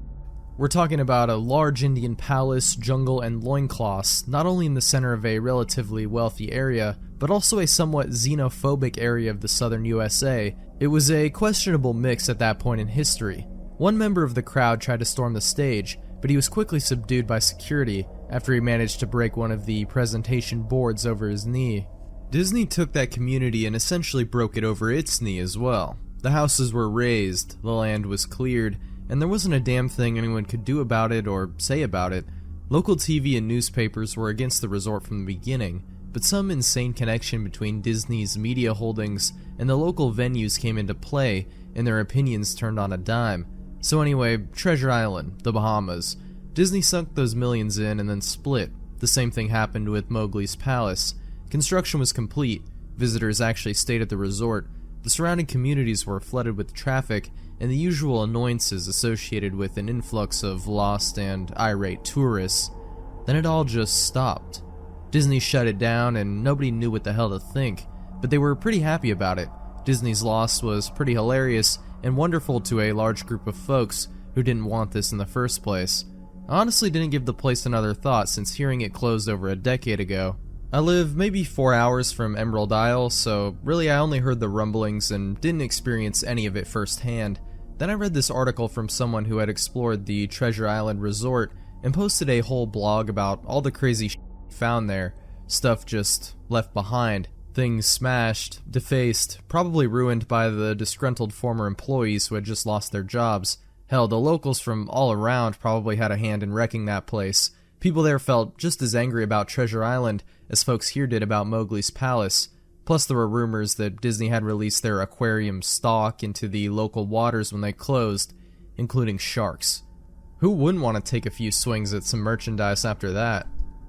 We're talking about a large Indian palace, jungle, and loincloths, not only in the center of a relatively wealthy area, but also a somewhat xenophobic area of the southern USA. It was a questionable mix at that point in history. One member of the crowd tried to storm the stage, but he was quickly subdued by security after he managed to break one of the presentation boards over his knee. Disney took that community and essentially broke it over its knee as well. The houses were razed, the land was cleared, and there wasn't a damn thing anyone could do about it or say about it. Local TV and newspapers were against the resort from the beginning, but some insane connection between Disney's media holdings and the local venues came into play, and their opinions turned on a dime. So anyway, Treasure Island, the Bahamas. Disney sunk those millions in and then split. The same thing happened with Mowgli's Palace. Construction was complete, visitors actually stayed at the resort, the surrounding communities were flooded with traffic, and the usual annoyances associated with an influx of lost and irate tourists. Then it all just stopped. Disney shut it down and nobody knew what the hell to think, but they were pretty happy about it. Disney's loss was pretty hilarious and wonderful to a large group of folks who didn't want this in the first place. I honestly didn't give the place another thought since hearing it closed over a decade ago. I live maybe 4 hours from Emerald Isle, so really I only heard the rumblings and didn't experience any of it firsthand. Then I read this article from someone who had explored the Treasure Island resort and posted a whole blog about all the crazy shit found there. Stuff just left behind. Things smashed, defaced, probably ruined by the disgruntled former employees who had just lost their jobs. Hell, the locals from all around probably had a hand in wrecking that place. People there felt just as angry about Treasure Island as folks here did about Mowgli's Palace. Plus there were rumors that Disney had released their aquarium stock into the local waters when they closed, including sharks. Who wouldn't want to take a few swings at some merchandise after that?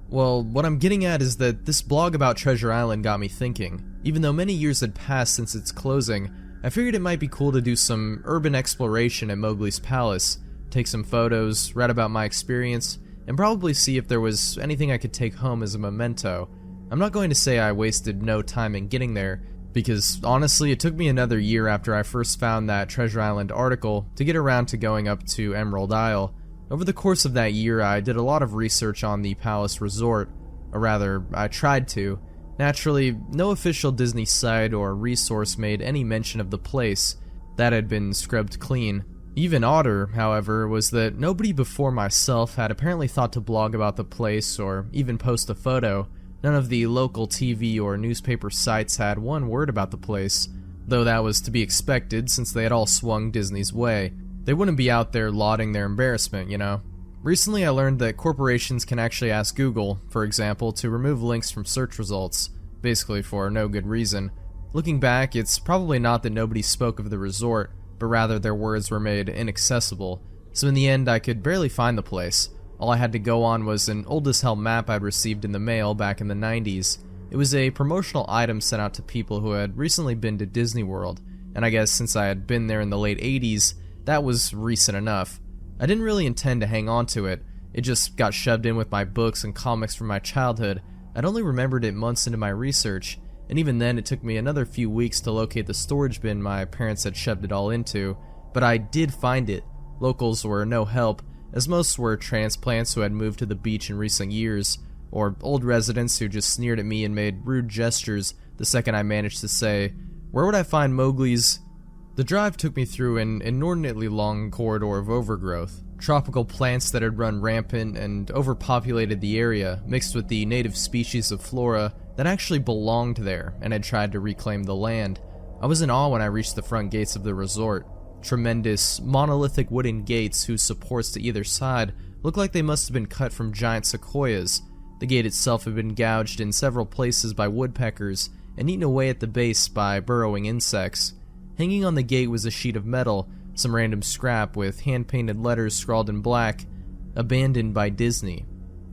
Well, what I'm getting at is that this blog about Treasure Island got me thinking. Even though many years had passed since its closing, I figured it might be cool to do some urban exploration at Mowgli's Palace, take some photos, read about my experience, and probably see if there was anything I could take home as a memento. I'm not going to say I wasted no time in getting there, because honestly it took me another year after I first found that Treasure Island article to get around to going up to Emerald Isle. Over the course of that year I did a lot of research on the Palace Resort, or rather, I tried to. Naturally, no official Disney site or resource made any mention of the place. That had been scrubbed clean. Even odder, however, was that nobody before myself had apparently thought to blog about the place or even post a photo. None of the local TV or newspaper sites had one word about the place, though that was to be expected since they had all swung Disney's way. They wouldn't be out there lauding their embarrassment, you know. Recently I learned that corporations can actually ask Google, for example, to remove links from search results, basically for no good reason. Looking back, it's probably not that nobody spoke of the resort, but rather their words were made inaccessible, so in the end I could barely find the place. All I had to go on was an old-as-hell map I'd received in the mail back in the 90s. It was a promotional item sent out to people who had recently been to Disney World, and I guess since I had been there in the late 80s, that was recent enough. I didn't really intend to hang on to it. It just got shoved in with my books and comics from my childhood. I'd only remembered it months into my research, and even then it took me another few weeks to locate the storage bin my parents had shoved it all into. But I did find it. Locals were no help, as most were transplants who had moved to the beach in recent years, or old residents who just sneered at me and made rude gestures the second I managed to say, "Where would I find Mowgli's?" The drive took me through an inordinately long corridor of overgrowth. Tropical plants that had run rampant and overpopulated the area, mixed with the native species of flora, that actually belonged there and had tried to reclaim the land. I was in awe when I reached the front gates of the resort. Tremendous, monolithic wooden gates whose supports to either side looked like they must have been cut from giant sequoias. The gate itself had been gouged in several places by woodpeckers and eaten away at the base by burrowing insects. Hanging on the gate was a sheet of metal, some random scrap with hand-painted letters scrawled in black, "Abandoned by Disney."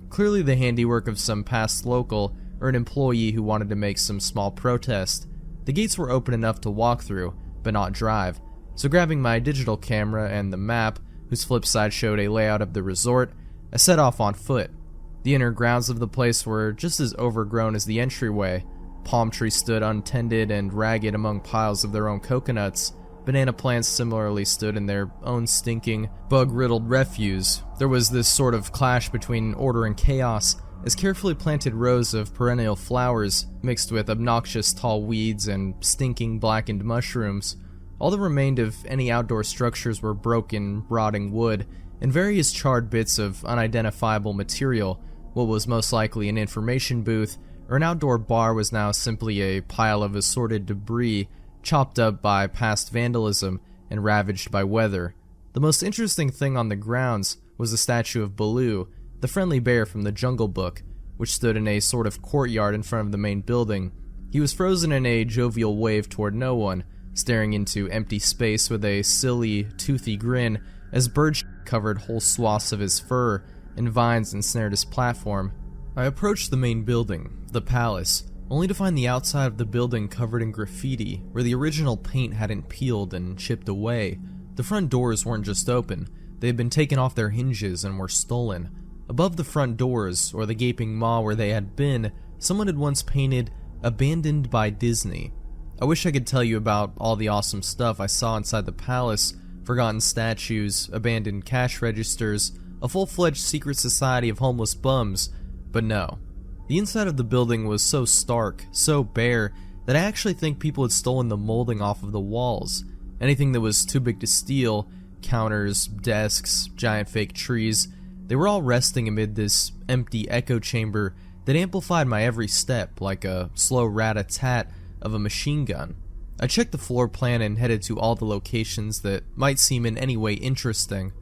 Clearly the handiwork of some past local or an employee who wanted to make some small protest. The gates were open enough to walk through, but not drive, so grabbing my digital camera and the map, whose flip side showed a layout of the resort, I set off on foot. The inner grounds of the place were just as overgrown as the entryway. Palm trees stood untended and ragged among piles of their own coconuts. Banana plants similarly stood in their own stinking, bug-riddled refuse. There was this sort of clash between order and chaos, as carefully planted rows of perennial flowers mixed with obnoxious tall weeds and stinking blackened mushrooms. All that remained of any outdoor structures were broken, rotting wood, and various charred bits of unidentifiable material. What was most likely an information booth or an outdoor bar was now simply a pile of assorted debris, chopped up by past vandalism and ravaged by weather. The most interesting thing on the grounds was the statue of Baloo, the friendly bear from the Jungle Book, which stood in a sort of courtyard in front of the main building. He was frozen in a jovial wave toward no one, staring into empty space with a silly, toothy grin as birds covered whole swaths of his fur and vines ensnared his platform. I approached the main building, the palace, only to find the outside of the building covered in graffiti where the original paint hadn't peeled and chipped away. The front doors weren't just open, they had been taken off their hinges and were stolen. Above the front doors, or the gaping maw where they had been, someone had once painted, "Abandoned by Disney." I wish I could tell you about all the awesome stuff I saw inside the palace, forgotten statues, abandoned cash registers, a full-fledged secret society of homeless bums, but no. The inside of the building was so stark, so bare, that I actually think people had stolen the molding off of the walls. Anything that was too big to steal, counters, desks, giant fake trees, they were all resting amid this empty echo chamber that amplified my every step like a slow rat-a-tat of a machine gun. I checked the floor plan and headed to all the locations that might seem in any way interesting.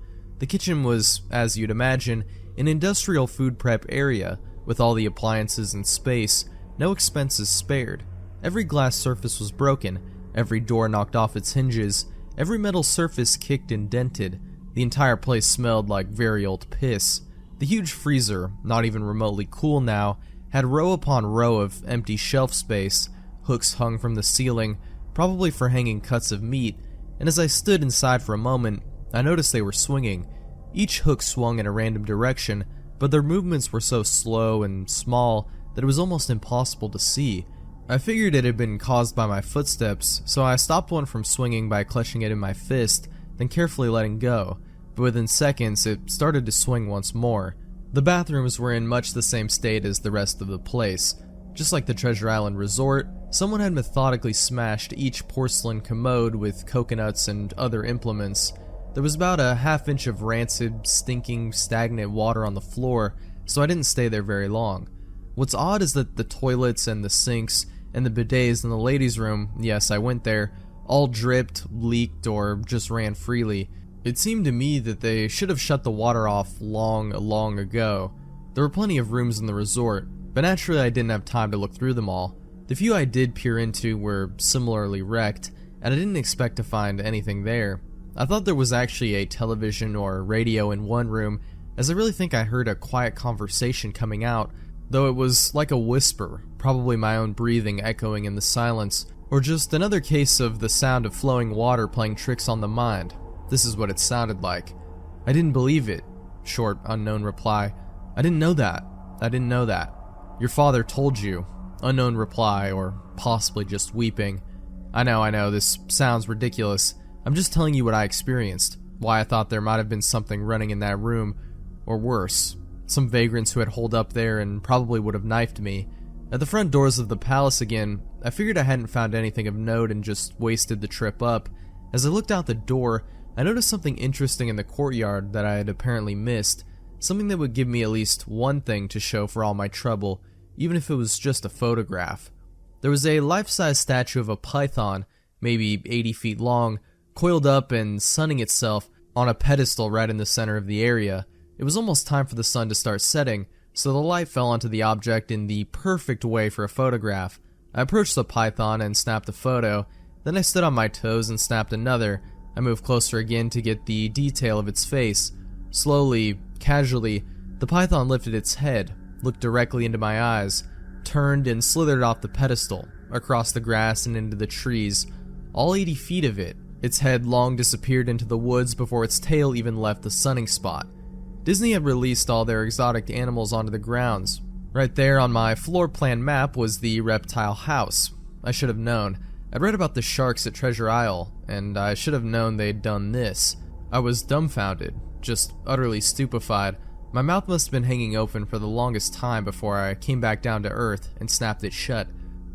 The kitchen was, as you'd imagine, an industrial food prep area, with all the appliances in space, no expenses spared. Every glass surface was broken, every door knocked off its hinges, every metal surface kicked and dented. The entire place smelled like very old piss. The huge freezer, not even remotely cool now, had row upon row of empty shelf space, hooks hung from the ceiling, probably for hanging cuts of meat, and as I stood inside for a moment, I noticed they were swinging. Each hook swung in a random direction, but their movements were so slow and small that it was almost impossible to see. I figured it had been caused by my footsteps, so I stopped one from swinging by clutching it in my fist, then carefully letting go, but within seconds it started to swing once more. The bathrooms were in much the same state as the rest of the place. Just like the Treasure Island Resort, someone had methodically smashed each porcelain commode with coconuts and other implements. There was about a half-inch of rancid, stinking, stagnant water on the floor, so I didn't stay there very long. What's odd is that the toilets and the sinks and the bidets in the ladies' room, yes, I went there, all dripped, leaked, or just ran freely. It seemed to me that they should have shut the water off long ago. There were plenty of rooms in the resort, but naturally I didn't have time to look through them all. The few I did peer into were similarly wrecked, and I didn't expect to find anything there. I thought there was actually a television or radio in one room, as I really think I heard a quiet conversation coming out, though it was like a whisper, probably my own breathing echoing in the silence, or just another case of the sound of flowing water playing tricks on the mind. This is what it sounded like. I didn't believe it. Short, unknown reply. I didn't know that. I didn't know that. Your father told you. Unknown reply, or possibly just weeping. I know, this sounds ridiculous. I'm just telling you what I experienced, why I thought there might have been something running in that room, or worse, some vagrants who had holed up there and probably would have knifed me. At the front doors of the palace again, I figured I hadn't found anything of note and just wasted the trip up. As I looked out the door, I noticed something interesting in the courtyard that I had apparently missed, something that would give me at least one thing to show for all my trouble. even if it was just a photograph. There was a life-size statue of a python, maybe 80 feet long, coiled up and sunning itself on a pedestal right in the center of the area. It was almost time for the sun to start setting, so the light fell onto the object in the perfect way for a photograph. I approached the python and snapped a photo, then I stood on my toes and snapped another. I moved closer again to get the detail of its face. Slowly, casually, the python lifted its head, looked directly into my eyes, turned and slithered off the pedestal, across the grass and into the trees, all 80 feet of it. Its head long disappeared into the woods before its tail even left the sunning spot. Disney had released all their exotic animals onto the grounds. Right there on my floor plan map was the reptile house. I should have known. I'd read about the sharks at Treasure Isle, and I should have known they'd done this. I was dumbfounded, just utterly stupefied. My mouth must have been hanging open for the longest time before I came back down to earth and snapped it shut.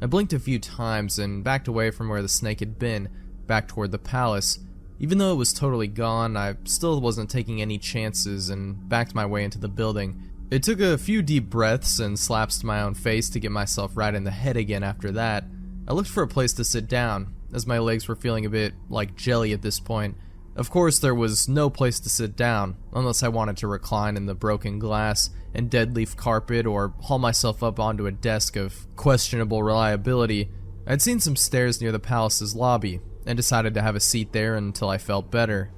I blinked a few times and backed away from where the snake had been, back toward the palace. Even though it was totally gone, I still wasn't taking any chances and backed my way into the building. It took a few deep breaths and slaps to my own face to get myself right in the head again after that. I looked for a place to sit down, as my legs were feeling a bit like jelly at this point. Of course, there was no place to sit down, unless I wanted to recline in the broken glass and dead leaf carpet or haul myself up onto a desk of questionable reliability. I'd seen some stairs near the palace's lobby, and decided to have a seat there until I felt better.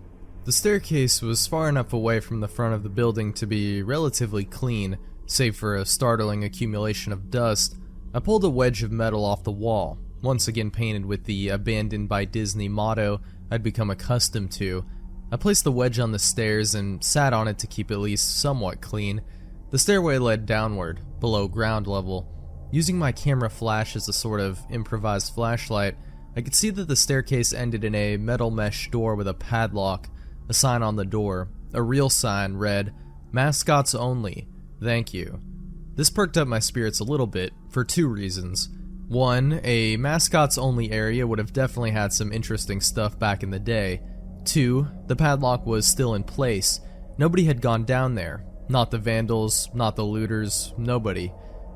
The staircase was far enough away from the front of the building to be relatively clean, save for a startling accumulation of dust. I pulled a wedge of metal off the wall, once again painted with the "Abandoned by Disney" motto I'd become accustomed to. I placed the wedge on the stairs and sat on it to keep at least somewhat clean. The stairway led downward, below ground level. Using my camera flash as a sort of improvised flashlight, I could see that the staircase ended in a metal mesh door with a padlock. A sign on the door, a real sign, read, "Mascots only. Thank you." This perked up my spirits a little bit, for two reasons. One, a mascots only area would have definitely had some interesting stuff back in the day. Two, the padlock was still in place. Nobody had gone down there. Not the vandals, not the looters, nobody.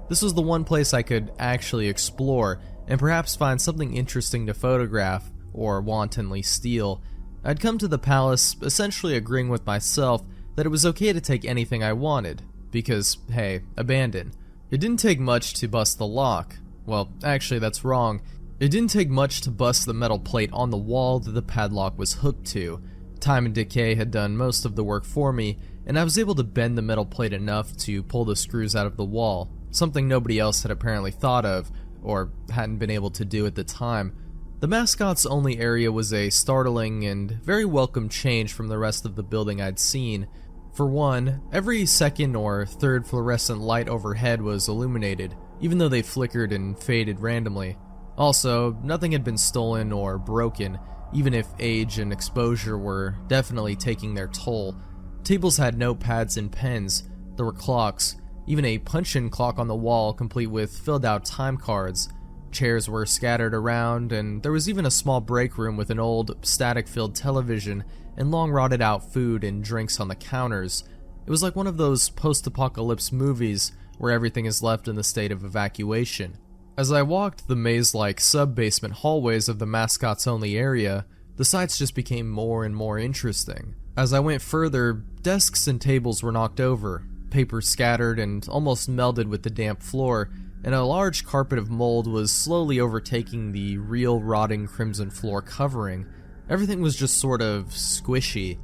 This was the one place I could actually explore, and perhaps find something interesting to photograph, or wantonly steal. I'd come to the palace essentially agreeing with myself that it was okay to take anything I wanted, because, hey, abandoned. It didn't take much to bust the lock. Well, actually that's wrong. It didn't take much to bust the metal plate on the wall that the padlock was hooked to. Time and decay had done most of the work for me, and I was able to bend the metal plate enough to pull the screws out of the wall, something nobody else had apparently thought of, or hadn't been able to do at the time. The mascots only area was a startling and very welcome change from the rest of the building I'd seen. For one, every second or third fluorescent light overhead was illuminated, even though they flickered and faded randomly. Also, nothing had been stolen or broken, even if age and exposure were definitely taking their toll. Tables had notepads and pens. There were clocks, even a punch-in clock on the wall complete with filled-out time cards. Chairs were scattered around, and there was even a small break room with an old, static-filled television and long rotted-out food and drinks on the counters. It was like one of those post-apocalypse movies where everything is left in the state of evacuation. As I walked the maze-like sub-basement hallways of the mascots-only area, the sights just became more and more interesting. As I went further, desks and tables were knocked over, paper scattered and almost melded with the damp floor, and a large carpet of mold was slowly overtaking the real rotting crimson floor covering. Everything was just sort of squishy.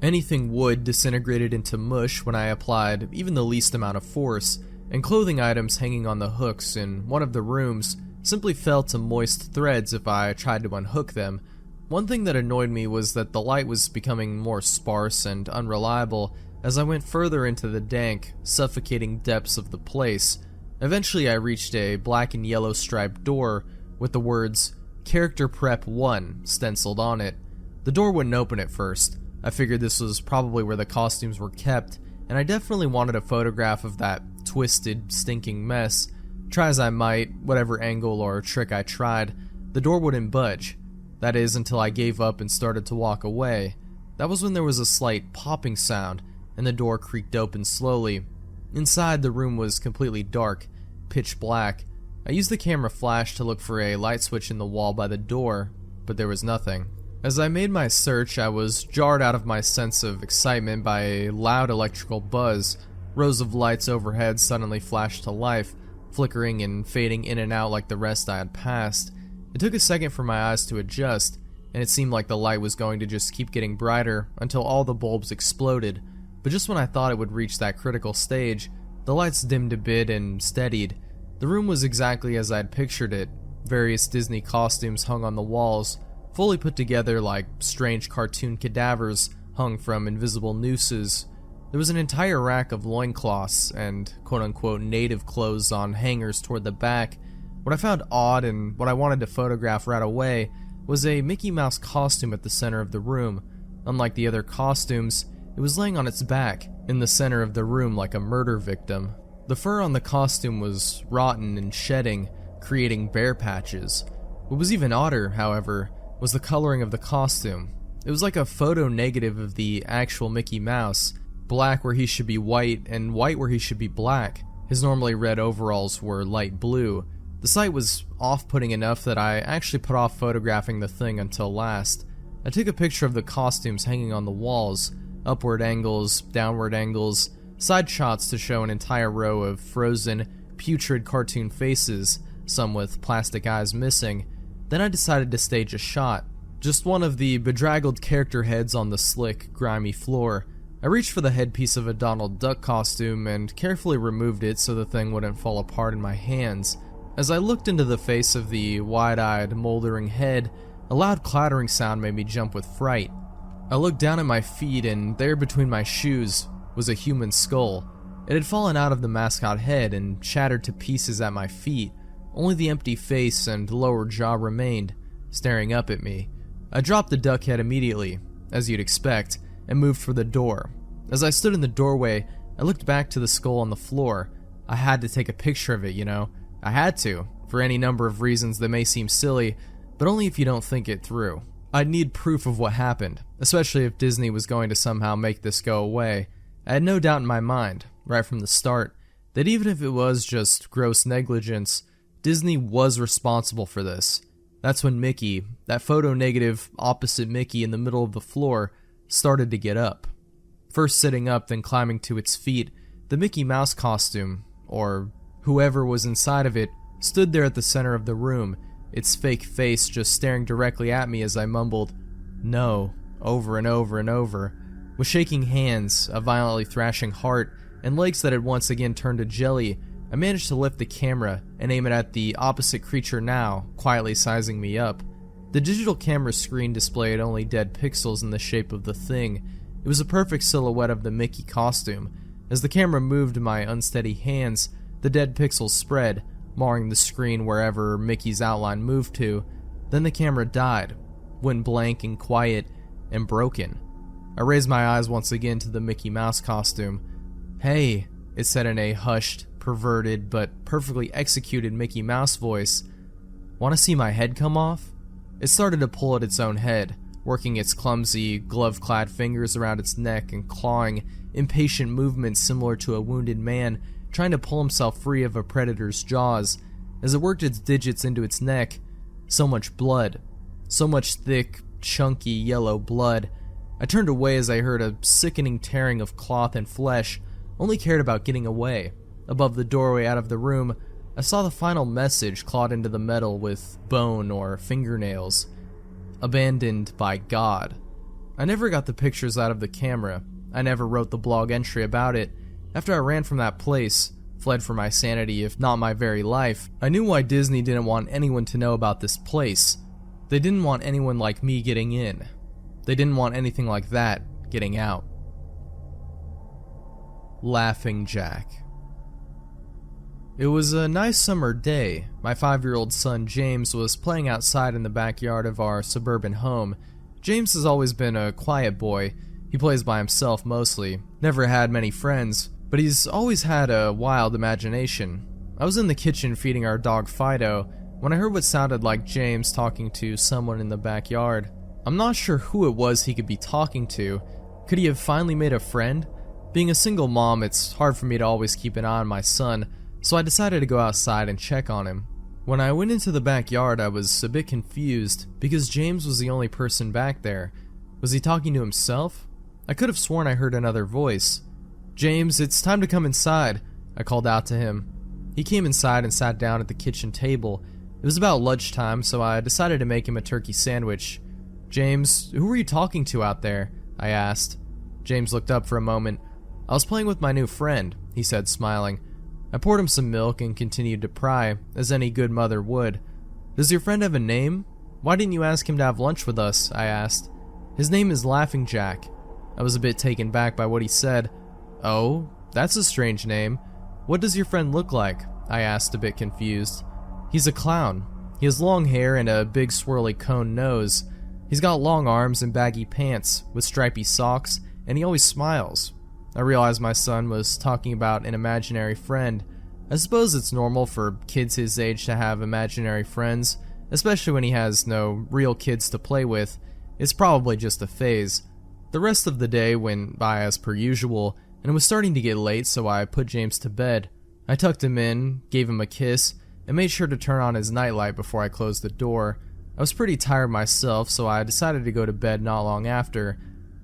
Anything wood disintegrated into mush when I applied even the least amount of force, and clothing items hanging on the hooks in one of the rooms simply fell to moist threads if I tried to unhook them. One thing that annoyed me was that the light was becoming more sparse and unreliable as I went further into the dank, suffocating depths of the place. Eventually I reached a black and yellow striped door with the words, "Character Prep 1" stenciled on it. The door wouldn't open at first. I figured this was probably where the costumes were kept, and I definitely wanted a photograph of that twisted, stinking mess. Try as I might, whatever angle or trick I tried, the door wouldn't budge. That is, until I gave up and started to walk away. That was when there was a slight popping sound, and the door creaked open slowly. Inside, the room was completely dark. pitch black. I used the camera flash to look for a light switch in the wall by the door, but there was nothing. As I made my search, I was jarred out of my sense of excitement by a loud electrical buzz. Rows of lights overhead suddenly flashed to life, flickering and fading in and out like the rest I had passed. It took a second for my eyes to adjust, and it seemed like the light was going to just keep getting brighter until all the bulbs exploded. But just when I thought it would reach that critical stage, the lights dimmed a bit and steadied. The room was exactly as I'd pictured it. Various Disney costumes hung on the walls, fully put together like strange cartoon cadavers hung from invisible nooses. There was an entire rack of loincloths and quote-unquote native clothes on hangers toward the back. What I found odd and what I wanted to photograph right away was a Mickey Mouse costume at the center of the room. Unlike the other costumes, it was laying on its back in the center of the room like a murder victim. The fur on the costume was rotten and shedding, creating bare patches. What was even odder, however, was the coloring of the costume. It was like a photo negative of the actual Mickey Mouse, black where he should be white and white where he should be black. His normally red overalls were light blue. The sight was off-putting enough that I actually put off photographing the thing until last. I took a picture of the costumes hanging on the walls, upward angles, downward angles, side shots to show an entire row of frozen, putrid cartoon faces, some with plastic eyes missing. Then I decided to stage a shot, just one of the bedraggled character heads on the slick, grimy floor. I reached for the headpiece of a Donald Duck costume and carefully removed it so the thing wouldn't fall apart in my hands. As I looked into the face of the wide-eyed, moldering head, a loud clattering sound made me jump with fright. I looked down at my feet, and there between my shoes was a human skull. It had fallen out of the mascot head and shattered to pieces at my feet. Only the empty face and lower jaw remained, staring up at me. I dropped the duck head immediately, as you'd expect, and moved for the door. As I stood in the doorway, I looked back to the skull on the floor. I had to take a picture of it, you know. I had to, for any number of reasons that may seem silly, but only if you don't think it through. I'd need proof of what happened, especially if Disney was going to somehow make this go away. I had no doubt in my mind, right from the start, that even if it was just gross negligence, Disney was responsible for this. That's when Mickey, that photo-negative opposite Mickey in the middle of the floor, started to get up. First sitting up, then climbing to its feet, the Mickey Mouse costume, or whoever was inside of it, stood there at the center of the room, its fake face just staring directly at me as I mumbled, "No," over and over and over. With shaking hands, a violently thrashing heart, and legs that had once again turned to jelly, I managed to lift the camera and aim it at the opposite creature now, quietly sizing me up. The digital camera screen displayed only dead pixels in the shape of the thing. It was a perfect silhouette of the Mickey costume. As the camera moved in my unsteady hands, the dead pixels spread, marring the screen wherever Mickey's outline moved to. Then the camera died, went blank and quiet, and broken. I raised my eyes once again to the Mickey Mouse costume. "Hey," it said in a hushed, perverted, but perfectly executed Mickey Mouse voice. "Want to see my head come off?" It started to pull at its own head, working its clumsy, glove-clad fingers around its neck and clawing impatient movements similar to a wounded man trying to pull himself free of a predator's jaws. As it worked its digits into its neck, so much blood. So much thick, chunky, yellow blood. I turned away as I heard a sickening tearing of cloth and flesh, only cared about getting away. Above the doorway out of the room, I saw the final message clawed into the metal with bone or fingernails. Abandoned by God. I never got the pictures out of the camera. I never wrote the blog entry about it. After I ran from that place, fled for my sanity if not my very life, I knew why Disney didn't want anyone to know about this place. They didn't want anyone like me getting in. They didn't want anything like that getting out. Laughing Jack. It was a nice summer day. My 5-year-old son James was playing outside in the backyard of our suburban home. James has always been a quiet boy. He plays by himself mostly, never had many friends, but he's always had a wild imagination. I was in the kitchen feeding our dog Fido when I heard what sounded like James talking to someone in the backyard. I'm not sure who it was he could be talking to. Could he have finally made a friend? Being a single mom, it's hard for me to always keep an eye on my son, so I decided to go outside and check on him. When I went into the backyard, I was a bit confused because James was the only person back there. Was he talking to himself? I could have sworn I heard another voice. "James, it's time to come inside," I called out to him. He came inside and sat down at the kitchen table. It was about lunchtime, so I decided to make him a turkey sandwich. "James, who were you talking to out there?" I asked. James looked up for a moment. "I was playing with my new friend," he said, smiling. I poured him some milk and continued to pry, as any good mother would. "Does your friend have a name? Why didn't you ask him to have lunch with us?" I asked. "His name is Laughing Jack." I was a bit taken back by what he said. "Oh, that's a strange name. What does your friend look like?" I asked, a bit confused. "He's a clown. He has long hair and a big swirly cone nose. He's got long arms and baggy pants with stripy socks, and he always smiles." I realized my son was talking about an imaginary friend. I suppose it's normal for kids his age to have imaginary friends, especially when he has no real kids to play with. It's probably just a phase. The rest of the day went by as per usual, and it was starting to get late, so I put James to bed. I tucked him in, gave him a kiss, and made sure to turn on his nightlight before I closed the door. I was pretty tired myself, so I decided to go to bed not long after.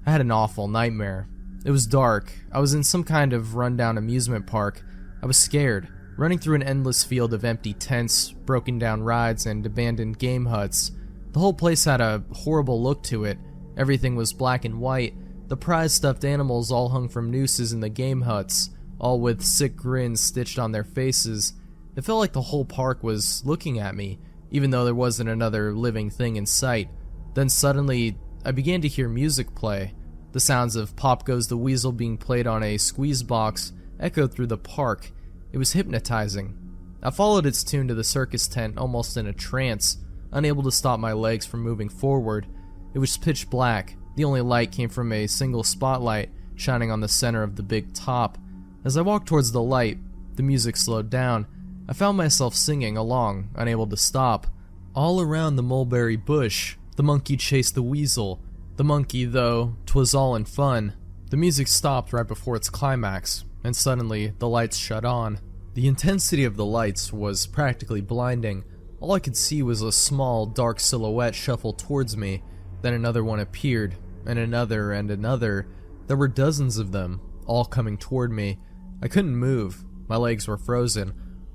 I had an awful nightmare. It was dark. I was in some kind of rundown amusement park. I was scared, running through an endless field of empty tents, broken down rides, and abandoned game huts. The whole place had a horrible look to it. Everything was black and white. The prized stuffed animals all hung from nooses in the game huts, all with sick grins stitched on their faces. It felt like the whole park was looking at me, even though there wasn't another living thing in sight. Then suddenly, I began to hear music play. The sounds of Pop Goes the Weasel being played on a squeeze box echoed through the park. It was hypnotizing. I followed its tune to the circus tent almost in a trance, unable to stop my legs from moving forward. It was pitch black. The only light came from a single spotlight shining on the center of the big top. As I walked towards the light, the music slowed down. I found myself singing along, unable to stop. All around the mulberry bush, the monkey chased the weasel. The monkey, though, 'twas all in fun. The music stopped right before its climax, and suddenly the lights shut on. The intensity of the lights was practically blinding. All I could see was a small, dark silhouette shuffle towards me. Then another one appeared, and another and another. There were dozens of them, all coming toward me. I couldn't move. My legs were frozen.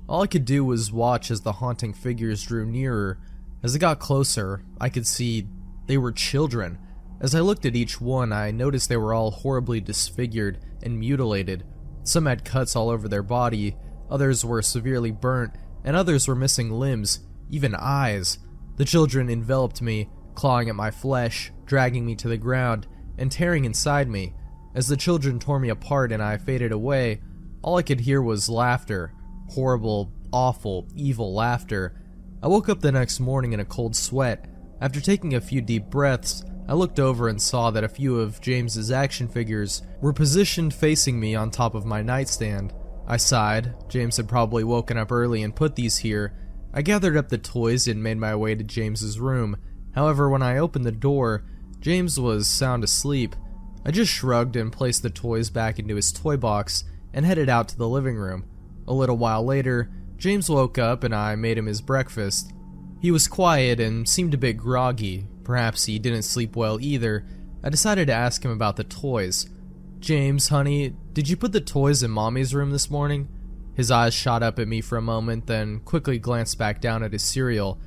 All I could do was watch as the haunting figures drew nearer. As it got closer, I could see they were children. As I looked at each one, I noticed they were all horribly disfigured and mutilated. Some had cuts all over their body, others were severely burnt, and others were missing limbs, even eyes. The children enveloped me, clawing at my flesh, dragging me to the ground, and tearing inside me. As the children tore me apart and I faded away, all I could hear was laughter. Horrible, awful, evil laughter. I woke up the next morning in a cold sweat. After taking a few deep breaths, I looked over and saw that a few of James's action figures were positioned facing me on top of my nightstand. I sighed. James had probably woken up early and put these here. I gathered up the toys and made my way to James's room. However, when I opened the door, James was sound asleep. I just shrugged and placed the toys back into his toy box and headed out to the living room. A little while later, James woke up and I made him his breakfast. He was quiet and seemed a bit groggy. Perhaps he didn't sleep well either. I decided to ask him about the toys. "James, honey, did you put the toys in Mommy's room this morning?" His eyes shot up at me for a moment, then quickly glanced back down at his cereal.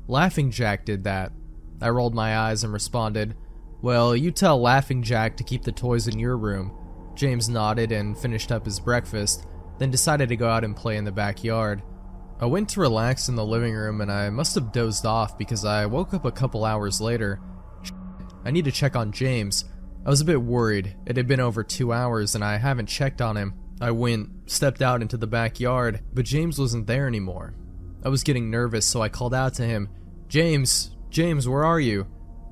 "Laughing Jack did that." I rolled my eyes and responded, "Well, you tell Laughing Jack to keep the toys in your room." James nodded and finished up his breakfast, then decided to go out and play in the backyard. I went to relax in the living room and I must have dozed off because I woke up a couple hours later. I need to check on James. I was a bit worried. It had been over 2 hours and I haven't checked on him. I stepped out into the backyard, but James wasn't there anymore. I was getting nervous, so I called out to him, James, where are you?"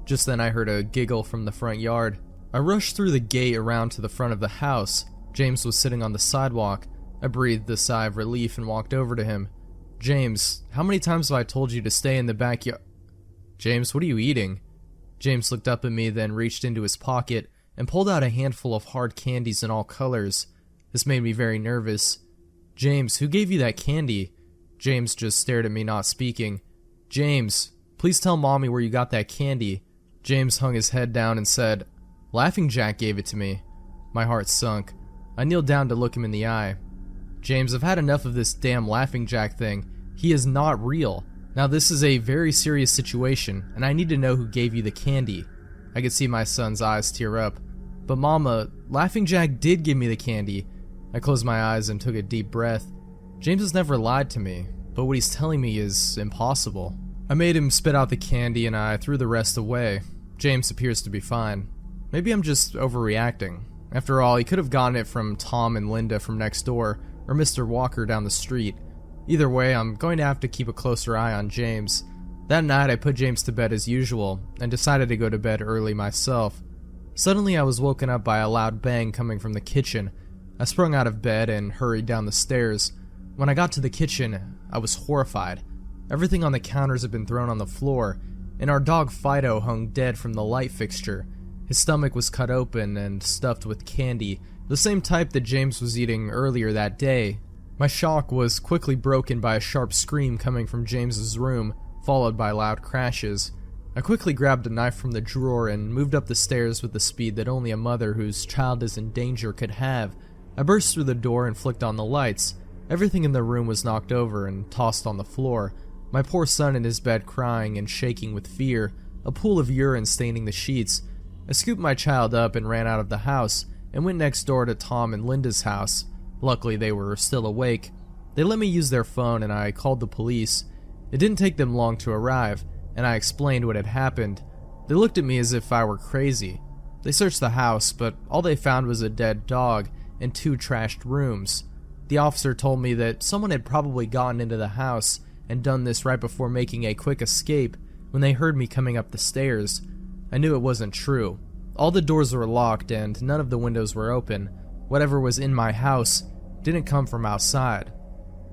Just then I heard a giggle from the front yard. I rushed through the gate around to the front of the house. James was sitting on the sidewalk. I breathed a sigh of relief and walked over to him. "James, how many times have I told you to stay in the backyard?" "James, what are you eating?" James looked up at me, then reached into his pocket and pulled out a handful of hard candies in all colors. This made me very nervous. "James, who gave you that candy?" James just stared at me, not speaking. "James, please tell Mommy where you got that candy." James hung his head down and said, "Laughing Jack gave it to me." My heart sunk. I kneeled down to look him in the eye. "James, I've had enough of this damn Laughing Jack thing. He is not real. Now this is a very serious situation, and I need to know who gave you the candy." I could see my son's eyes tear up. "But Mama, Laughing Jack did give me the candy." I closed my eyes and took a deep breath. James has never lied to me, but what he's telling me is impossible. I made him spit out the candy and I threw the rest away. James appears to be fine. Maybe I'm just overreacting. After all, he could have gotten it from Tom and Linda from next door, or Mr. Walker down the street. Either way, I'm going to have to keep a closer eye on James. That night I put James to bed as usual, and decided to go to bed early myself. Suddenly I was woken up by a loud bang coming from the kitchen. I sprung out of bed and hurried down the stairs. When I got to the kitchen, I was horrified. Everything on the counters had been thrown on the floor, and our dog Fido hung dead from the light fixture. His stomach was cut open and stuffed with candy, the same type that James was eating earlier that day. My shock was quickly broken by a sharp scream coming from James's room, followed by loud crashes. I quickly grabbed a knife from the drawer and moved up the stairs with the speed that only a mother whose child is in danger could have. I burst through the door and flicked on the lights. Everything in the room was knocked over and tossed on the floor. My poor son in his bed crying and shaking with fear, a pool of urine staining the sheets. I scooped my child up and ran out of the house, and went next door to Tom and Linda's house. Luckily they were still awake. They let me use their phone and I called the police. It didn't take them long to arrive, and I explained what had happened. They looked at me as if I were crazy. They searched the house, but all they found was a dead dog and 2 trashed rooms. The officer told me that someone had probably gotten into the house and done this right before making a quick escape when they heard me coming up the stairs. I knew it wasn't true. All the doors were locked and none of the windows were open. Whatever was in my house didn't come from outside.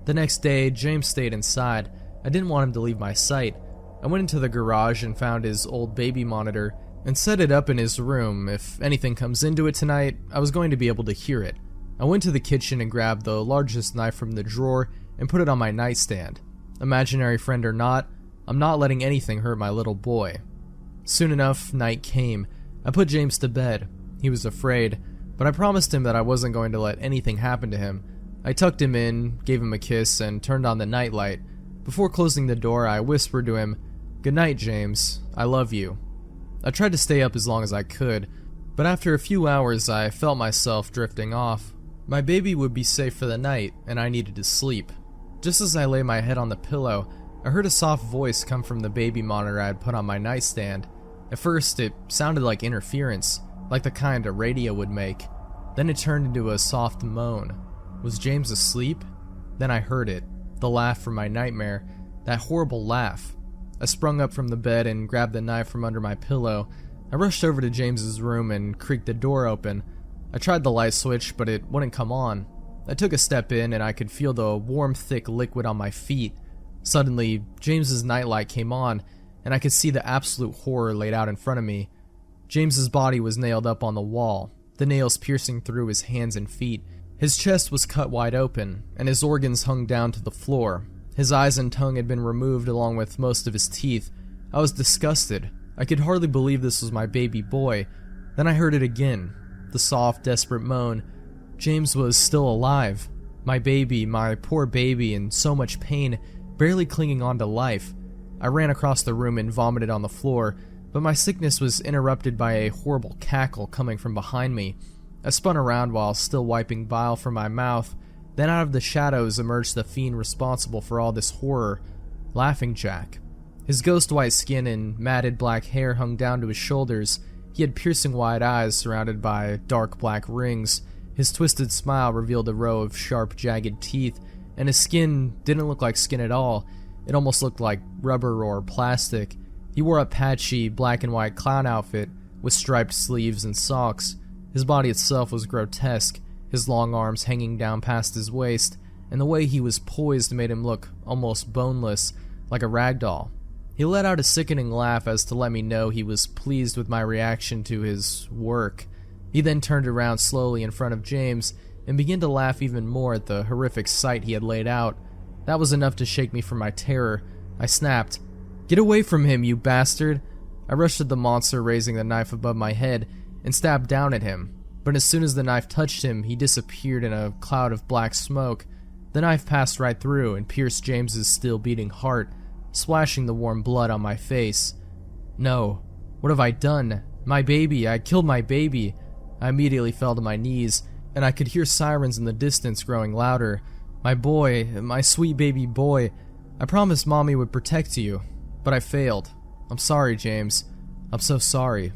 The next day, James stayed inside. I didn't want him to leave my sight. I went into the garage and found his old baby monitor and set it up in his room. If anything comes into it tonight, I was going to be able to hear it. I went to the kitchen and grabbed the largest knife from the drawer and put it on my nightstand. Imaginary friend or not, I'm not letting anything hurt my little boy. Soon enough, night came. I put James to bed. He was afraid, but I promised him that I wasn't going to let anything happen to him. I tucked him in, gave him a kiss, and turned on the nightlight. Before closing the door, I whispered to him, "Good night, James. I love you." I tried to stay up as long as I could, but after a few hours I felt myself drifting off. My baby would be safe for the night, and I needed to sleep. Just as I lay my head on the pillow, I heard a soft voice come from the baby monitor I had put on my nightstand. At first, it sounded like interference, like the kind a radio would make. Then it turned into a soft moan. Was James asleep? Then I heard it, the laugh from my nightmare, that horrible laugh. I sprung up from the bed and grabbed the knife from under my pillow. I rushed over to James's room and creaked the door open. I tried the light switch, but it wouldn't come on. I took a step in and I could feel the warm, thick liquid on my feet. Suddenly, James's nightlight came on, and I could see the absolute horror laid out in front of me. James's body was nailed up on the wall, the nails piercing through his hands and feet. His chest was cut wide open, and his organs hung down to the floor. His eyes and tongue had been removed along with most of his teeth. I was disgusted. I could hardly believe this was my baby boy. Then I heard it again, the soft, desperate moan. James was still alive. My baby, my poor baby, in so much pain, barely clinging on to life. I ran across the room and vomited on the floor, but my sickness was interrupted by a horrible cackle coming from behind me. I spun around while still wiping bile from my mouth. Then out of the shadows emerged the fiend responsible for all this horror, Laughing Jack. His ghost white skin and matted black hair hung down to his shoulders. He had piercing wide eyes surrounded by dark black rings. His twisted smile revealed a row of sharp, jagged teeth, and his skin didn't look like skin at all. It almost looked like rubber or plastic. He wore a patchy, black and white clown outfit with striped sleeves and socks. His body itself was grotesque, his long arms hanging down past his waist, and the way he was poised made him look almost boneless, like a rag doll. He let out a sickening laugh as to let me know he was pleased with my reaction to his work. He then turned around slowly in front of James and began to laugh even more at the horrific sight he had laid out. That was enough to shake me from my terror. I snapped, "Get away from him, you bastard!" I rushed at the monster, raising the knife above my head, and stabbed down at him. But as soon as the knife touched him, he disappeared in a cloud of black smoke. The knife passed right through and pierced James's still beating heart, splashing the warm blood on my face. No. What have I done? My baby. I killed my baby. I immediately fell to my knees, and I could hear sirens in the distance growing louder. My boy, my sweet baby boy. I promised Mommy would protect you, but I failed. I'm sorry, James. I'm so sorry.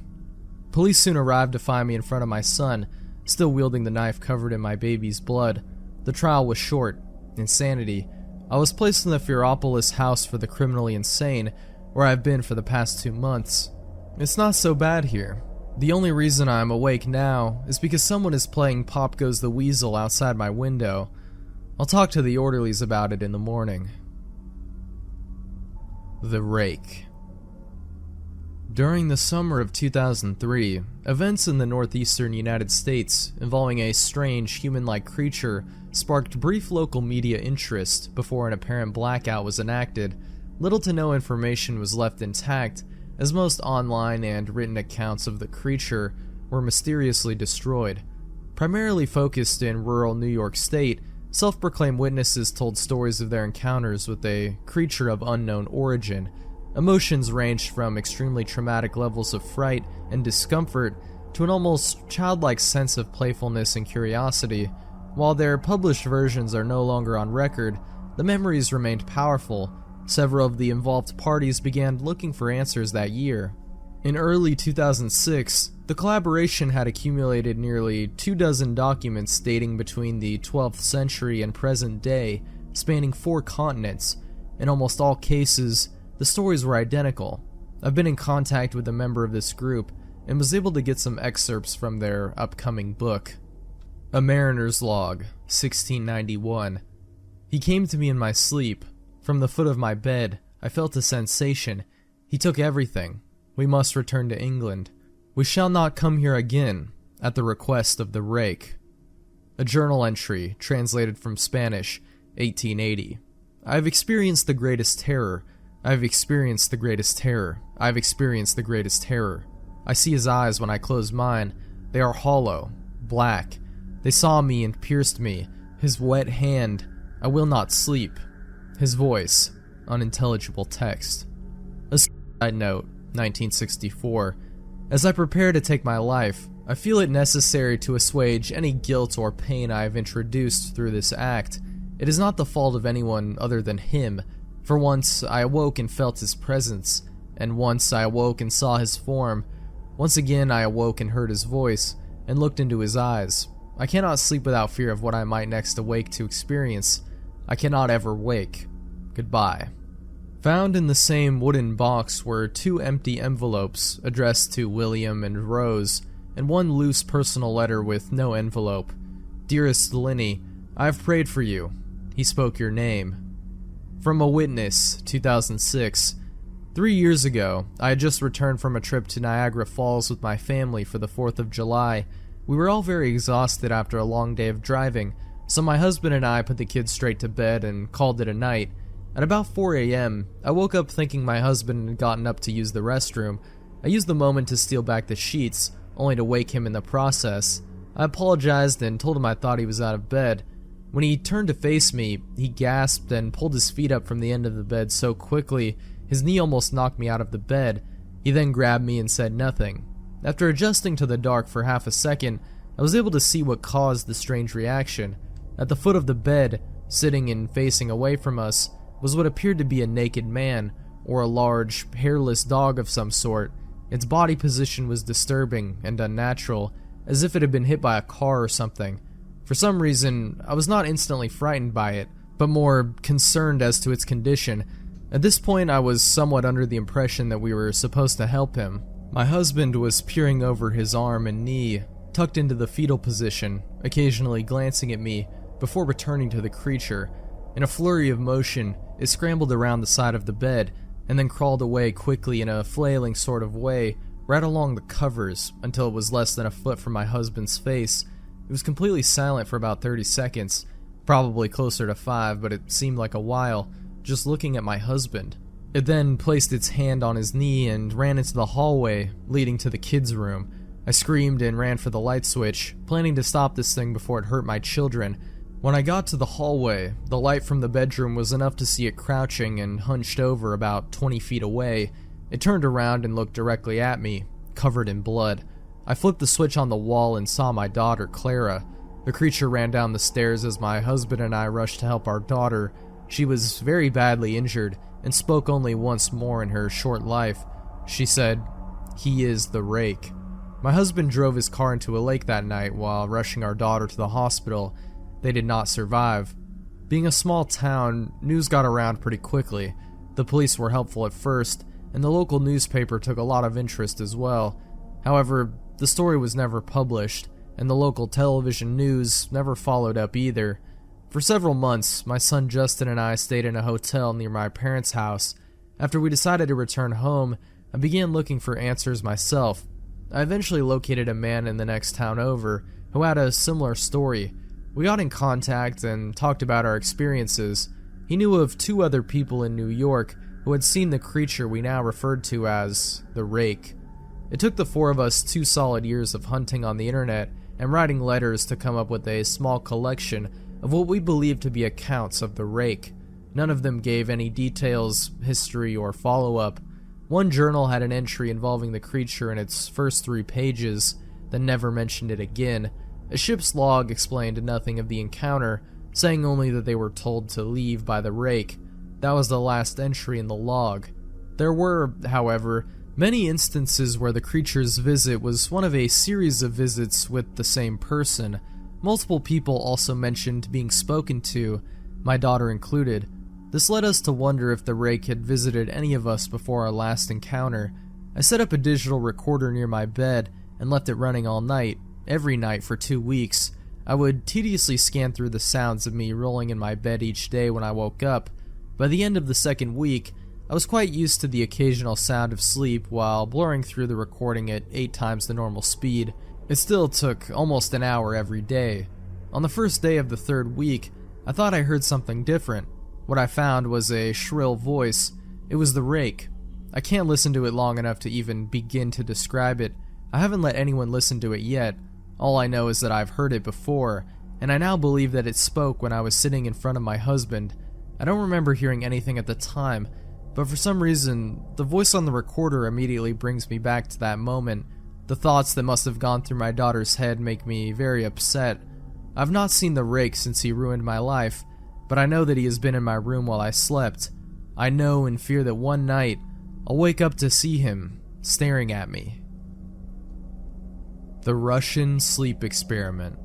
Police soon arrived to find me in front of my son, still wielding the knife covered in my baby's blood. The trial was short. Insanity. I was placed in the Fearopolis house for the criminally insane, where I've been for the past 2 months. It's not so bad here. The only reason I'm awake now is because someone is playing Pop Goes the Weasel outside my window. I'll talk to the orderlies about it in the morning. The Rake. During the summer of 2003, events in the northeastern United States involving a strange human-like creature sparked brief local media interest before an apparent blackout was enacted. Little to no information was left intact, as most online and written accounts of the creature were mysteriously destroyed. Primarily focused in rural New York State, self-proclaimed witnesses told stories of their encounters with a creature of unknown origin. Emotions ranged from extremely traumatic levels of fright and discomfort to an almost childlike sense of playfulness and curiosity. While their published versions are no longer on record, the memories remained powerful. Several of the involved parties began looking for answers that year. In early 2006, the collaboration had accumulated nearly 24 documents dating between the 12th century and present day, spanning 4 continents. In almost all cases, the stories were identical. I've been in contact with a member of this group and was able to get some excerpts from their upcoming book. A Mariner's Log, 1691. He came to me in my sleep. From the foot of my bed, I felt a sensation. He took everything. We must return to England. We shall not come here again, at the request of the Rake. A journal entry, translated from Spanish, 1880. I have experienced the greatest terror. I have experienced the greatest terror. I have experienced the greatest terror. I see his eyes when I close mine. They are hollow, black. They saw me and pierced me. His wet hand. I will not sleep. His voice. Unintelligible text. A side note, 1964. As I prepare to take my life, I feel it necessary to assuage any guilt or pain I have introduced through this act. It is not the fault of anyone other than him. For once, I awoke and felt his presence, and once I awoke and saw his form. Once again, I awoke and heard his voice, and looked into his eyes. I cannot sleep without fear of what I might next awake to experience. I cannot ever wake. Goodbye. Found in the same wooden box were 2 empty envelopes addressed to William and Rose, and 1 loose personal letter with no envelope. Dearest Linny, I have prayed for you. He spoke your name. From a witness, 2006. 3 years ago, I had just returned from a trip to Niagara Falls with my family for the 4th of July. We were all very exhausted after a long day of driving, so my husband and I put the kids straight to bed and called it a night. At about 4 a.m., I woke up thinking my husband had gotten up to use the restroom. I used the moment to steal back the sheets, only to wake him in the process. I apologized and told him I thought he was out of bed. When he turned to face me, he gasped and pulled his feet up from the end of the bed so quickly, his knee almost knocked me out of the bed. He then grabbed me and said nothing. After adjusting to the dark for half a second, I was able to see what caused the strange reaction. At the foot of the bed, sitting and facing away from us, was what appeared to be a naked man, or a large, hairless dog of some sort. Its body position was disturbing and unnatural, as if it had been hit by a car or something. For some reason, I was not instantly frightened by it, but more concerned as to its condition. At this point, I was somewhat under the impression that we were supposed to help him. My husband was peering over his arm and knee, tucked into the fetal position, occasionally glancing at me, before returning to the creature. In a flurry of motion, it scrambled around the side of the bed, and then crawled away quickly in a flailing sort of way, right along the covers, until it was less than a foot from my husband's face. It was completely silent for about 30 seconds, probably closer to 5, but it seemed like a while, just looking at my husband. It then placed its hand on his knee and ran into the hallway leading to the kids' room. I screamed and ran for the light switch, planning to stop this thing before it hurt my children. When I got to the hallway, the light from the bedroom was enough to see it crouching and hunched over about 20 feet away. It turned around and looked directly at me, covered in blood. I flipped the switch on the wall and saw my daughter, Clara. The creature ran down the stairs as my husband and I rushed to help our daughter. She was very badly injured and spoke only once more in her short life. She said, "He is the Rake." My husband drove his car into a lake that night while rushing our daughter to the hospital. They did not survive. Being a small town, news got around pretty quickly. The police were helpful at first, and the local newspaper took a lot of interest as well. However, the story was never published, and the local television news never followed up either. For several months, my son Justin and I stayed in a hotel near my parents' house. After we decided to return home, I began looking for answers myself. I eventually located a man in the next town over who had a similar story. We got in contact and talked about our experiences. He knew of 2 other people in New York who had seen the creature we now referred to as the Rake. It took the 4 of us 2 solid years of hunting on the internet and writing letters to come up with a small collection of what we believed to be accounts of the Rake. None of them gave any details, history, or follow-up. One journal had an entry involving the creature in its first 3 pages, then never mentioned it again. A ship's log explained nothing of the encounter, saying only that they were told to leave by the Rake. That was the last entry in the log. There were, however, many instances where the creature's visit was one of a series of visits with the same person. Multiple people also mentioned being spoken to, my daughter included. This led us to wonder if the Rake had visited any of us before our last encounter. I set up a digital recorder near my bed and left it running all night, every night for 2 weeks. I would tediously scan through the sounds of me rolling in my bed each day when I woke up. By the end of the 2nd week, I was quite used to the occasional sound of sleep while blurring through the recording at 8 times the normal speed. It still took almost an hour every day. On the first day of the 3rd week, I thought I heard something different. What I found was a shrill voice. It was the Rake. I can't listen to it long enough to even begin to describe it. I haven't let anyone listen to it yet. All I know is that I've heard it before, and I now believe that it spoke when I was sitting in front of my husband. I don't remember hearing anything at the time, but for some reason, the voice on the recorder immediately brings me back to that moment. The thoughts that must have gone through my daughter's head make me very upset. I've not seen the Rake since he ruined my life, but I know that he has been in my room while I slept. I know and fear that one night, I'll wake up to see him staring at me. The Russian Sleep Experiment.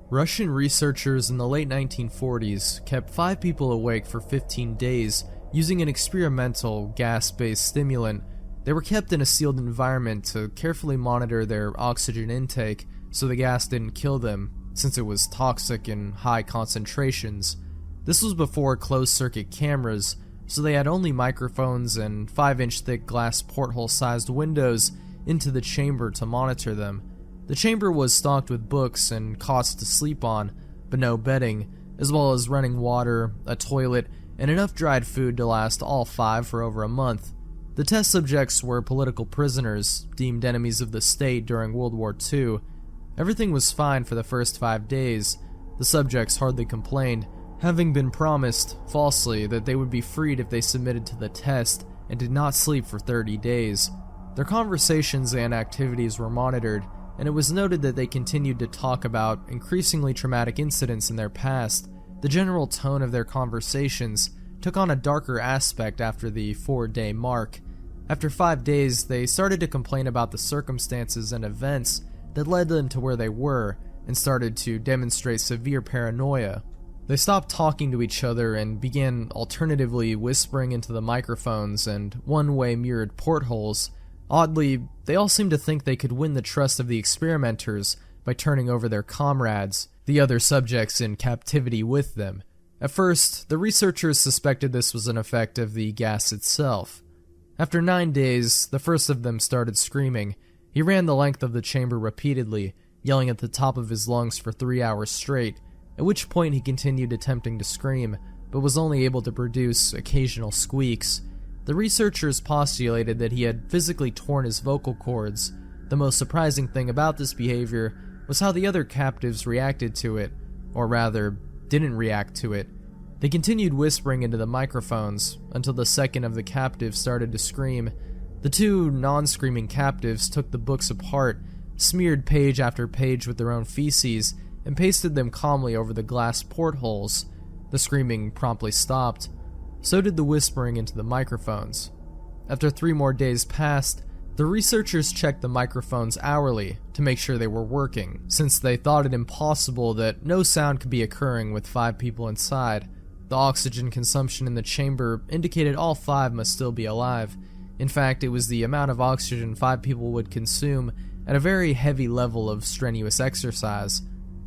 Russian researchers in the late 1940s kept 5 people awake for 15 days using an experimental gas-based stimulant. They were kept in a sealed environment to carefully monitor their oxygen intake so the gas didn't kill them, since it was toxic in high concentrations. This was before closed-circuit cameras, so they had only microphones and 5-inch thick glass porthole-sized windows into the chamber to monitor them. The chamber was stocked with books and cots to sleep on, but no bedding, as well as running water, a toilet, and enough dried food to last all 5 for over a month. The test subjects were political prisoners, deemed enemies of the state during World War II. Everything was fine for the first 5 days. The subjects hardly complained, having been promised, falsely, that they would be freed if they submitted to the test and did not sleep for 30 days. Their conversations and activities were monitored, and it was noted that they continued to talk about increasingly traumatic incidents in their past. The general tone of their conversations took on a darker aspect after the 4-day mark. After 5 days, they started to complain about the circumstances and events that led them to where they were, and started to demonstrate severe paranoia. They stopped talking to each other and began alternatively whispering into the microphones and one-way mirrored portholes. Oddly, they all seemed to think they could win the trust of the experimenters by turning over their comrades, the other subjects in captivity with them. At first, the researchers suspected this was an effect of the gas itself. After 9 days, the first of them started screaming. He ran the length of the chamber repeatedly, yelling at the top of his lungs for 3 hours straight, at which point he continued attempting to scream, but was only able to produce occasional squeaks. The researchers postulated that he had physically torn his vocal cords. The most surprising thing about this behavior was how the other captives reacted to it, or rather, didn't react to it. They continued whispering into the microphones until the second of the captives started to scream. The two non-screaming captives took the books apart, smeared page after page with their own feces, and pasted them calmly over the glass portholes. The screaming promptly stopped. So did the whispering into the microphones. After 3 more days passed, the researchers checked the microphones hourly to make sure they were working, since they thought it impossible that no sound could be occurring with 5 people inside. The oxygen consumption in the chamber indicated all 5 must still be alive. In fact, it was the amount of oxygen 5 people would consume at a very heavy level of strenuous exercise.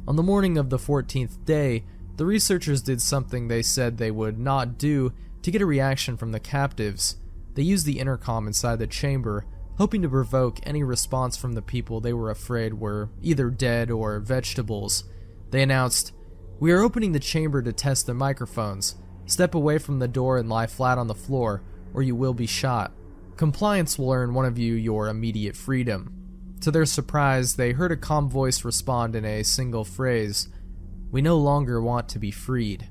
On the morning of the 14th day, the researchers did something they said they would not do to get a reaction from the captives. They used the intercom inside the chamber, hoping to provoke any response from the people they were afraid were either dead or vegetables. They announced, "We are opening the chamber to test the microphones. Step away from the door and lie flat on the floor, or you will be shot. Compliance will earn one of you your immediate freedom." To their surprise, they heard a calm voice respond in a single phrase, "We no longer want to be freed."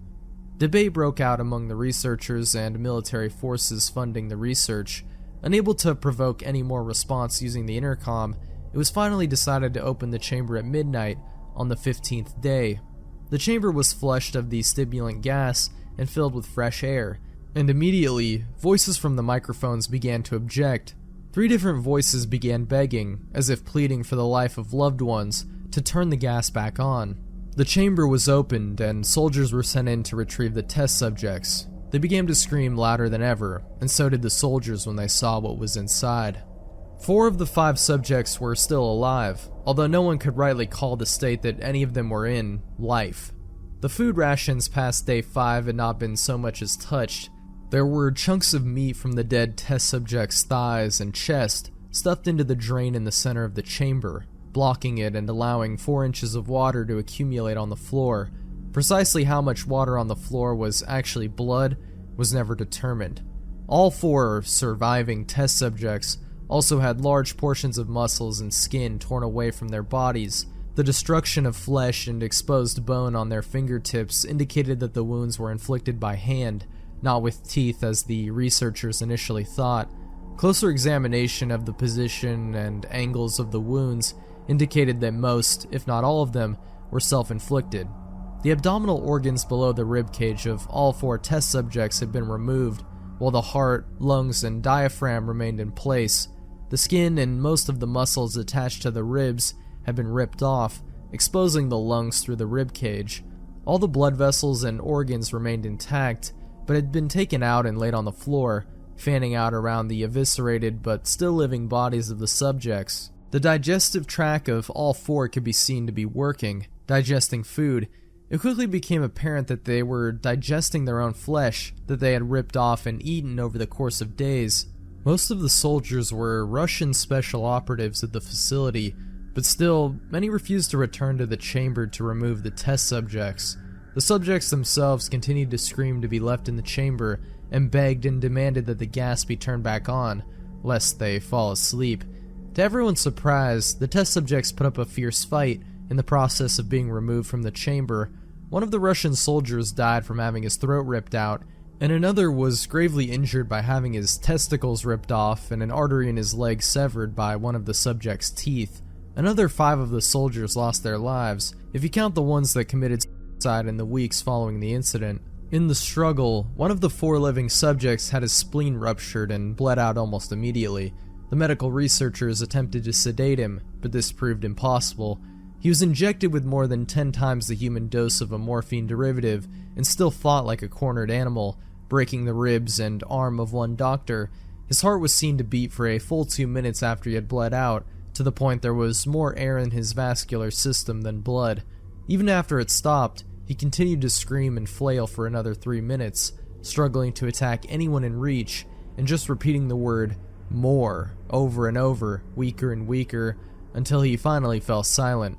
Debate broke out among the researchers and military forces funding the research. Unable to provoke any more response using the intercom, it was finally decided to open the chamber at midnight on the 15th day. The chamber was flushed of the stimulant gas and filled with fresh air, and immediately, voices from the microphones began to object. 3 different voices began begging, as if pleading for the life of loved ones, to turn the gas back on. The chamber was opened, and soldiers were sent in to retrieve the test subjects. They began to scream louder than ever, and so did the soldiers when they saw what was inside. 4 of the 5 subjects were still alive, although no one could rightly call the state that any of them were in life. The food rations past day 5 had not been so much as touched. There were chunks of meat from the dead test subject's thighs and chest stuffed into the drain in the center of the chamber, blocking it and allowing 4 inches of water to accumulate on the floor. Precisely how much water on the floor was actually blood was never determined. All 4 surviving test subjects also had large portions of muscles and skin torn away from their bodies. The destruction of flesh and exposed bone on their fingertips indicated that the wounds were inflicted by hand, not with teeth as the researchers initially thought. Closer examination of the position and angles of the wounds indicated that most, if not all of them, were self-inflicted. The abdominal organs below the ribcage of all 4 test subjects had been removed, while the heart, lungs, and diaphragm remained in place. The skin and most of the muscles attached to the ribs had been ripped off, exposing the lungs through the ribcage. All the blood vessels and organs remained intact, but had been taken out and laid on the floor, fanning out around the eviscerated but still living bodies of the subjects. The digestive tract of all 4 could be seen to be working, digesting food. It quickly became apparent that they were digesting their own flesh that they had ripped off and eaten over the course of days. Most of the soldiers were Russian special operatives at the facility, but still, many refused to return to the chamber to remove the test subjects. The subjects themselves continued to scream to be left in the chamber and begged and demanded that the gas be turned back on, lest they fall asleep. To everyone's surprise, the test subjects put up a fierce fight in the process of being removed from the chamber. One of the Russian soldiers died from having his throat ripped out, and another was gravely injured by having his testicles ripped off and an artery in his leg severed by one of the subject's teeth. Another 5 of the soldiers lost their lives, if you count the ones that committed suicide in the weeks following the incident. In the struggle, one of the 4 living subjects had his spleen ruptured and bled out almost immediately. The medical researchers attempted to sedate him, but this proved impossible. He was injected with more than 10 times the human dose of a morphine derivative and still fought like a cornered animal, breaking the ribs and arm of one doctor. His heart was seen to beat for a full 2 minutes after he had bled out, to the point there was more air in his vascular system than blood. Even after it stopped, he continued to scream and flail for another 3 minutes, struggling to attack anyone in reach, and just repeating the word "more" over and over, weaker and weaker, until he finally fell silent.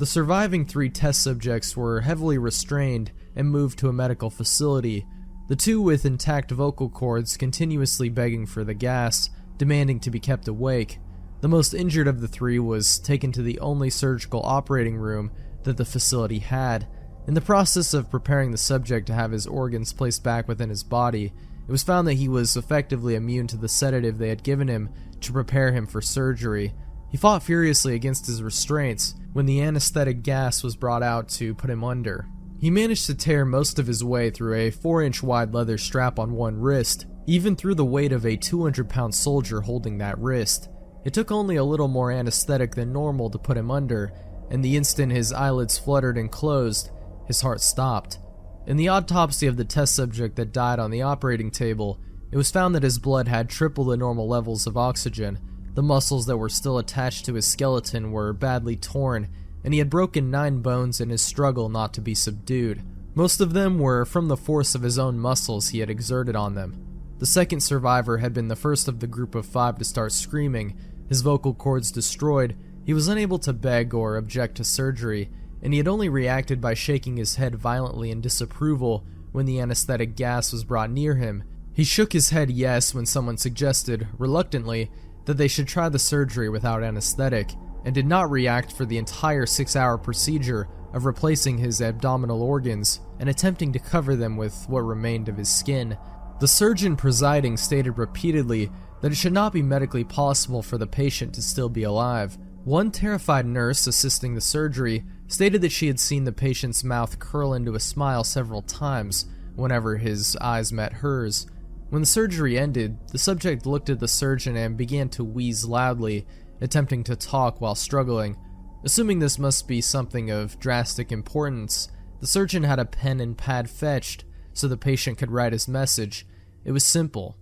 The surviving 3 test subjects were heavily restrained and moved to a medical facility, the 2 with intact vocal cords continuously begging for the gas, demanding to be kept awake. The most injured of the 3 was taken to the only surgical operating room that the facility had. In the process of preparing the subject to have his organs placed back within his body, it was found that he was effectively immune to the sedative they had given him to prepare him for surgery. He fought furiously against his restraints when the anesthetic gas was brought out to put him under. He managed to tear most of his way through a 4-inch wide leather strap on one wrist, even through the weight of a 200-pound soldier holding that wrist. It took only a little more anesthetic than normal to put him under, and the instant his eyelids fluttered and closed, his heart stopped. In the autopsy of the test subject that died on the operating table, it was found that his blood had triple the normal levels of oxygen. The muscles that were still attached to his skeleton were badly torn, and he had broken 9 bones in his struggle not to be subdued. Most of them were from the force of his own muscles he had exerted on them. The second survivor had been the first of the group of 5 to start screaming, his vocal cords destroyed. He was unable to beg or object to surgery, and he had only reacted by shaking his head violently in disapproval when the anesthetic gas was brought near him. He shook his head yes when someone suggested, reluctantly, that they should try the surgery without anesthetic, and did not react for the entire 6-hour procedure of replacing his abdominal organs and attempting to cover them with what remained of his skin. The surgeon presiding stated repeatedly that it should not be medically possible for the patient to still be alive. One terrified nurse assisting the surgery stated that she had seen the patient's mouth curl into a smile several times whenever his eyes met hers. When the surgery ended, the subject looked at the surgeon and began to wheeze loudly, attempting to talk while struggling. Assuming this must be something of drastic importance, the surgeon had a pen and pad fetched so the patient could write his message. It was simple: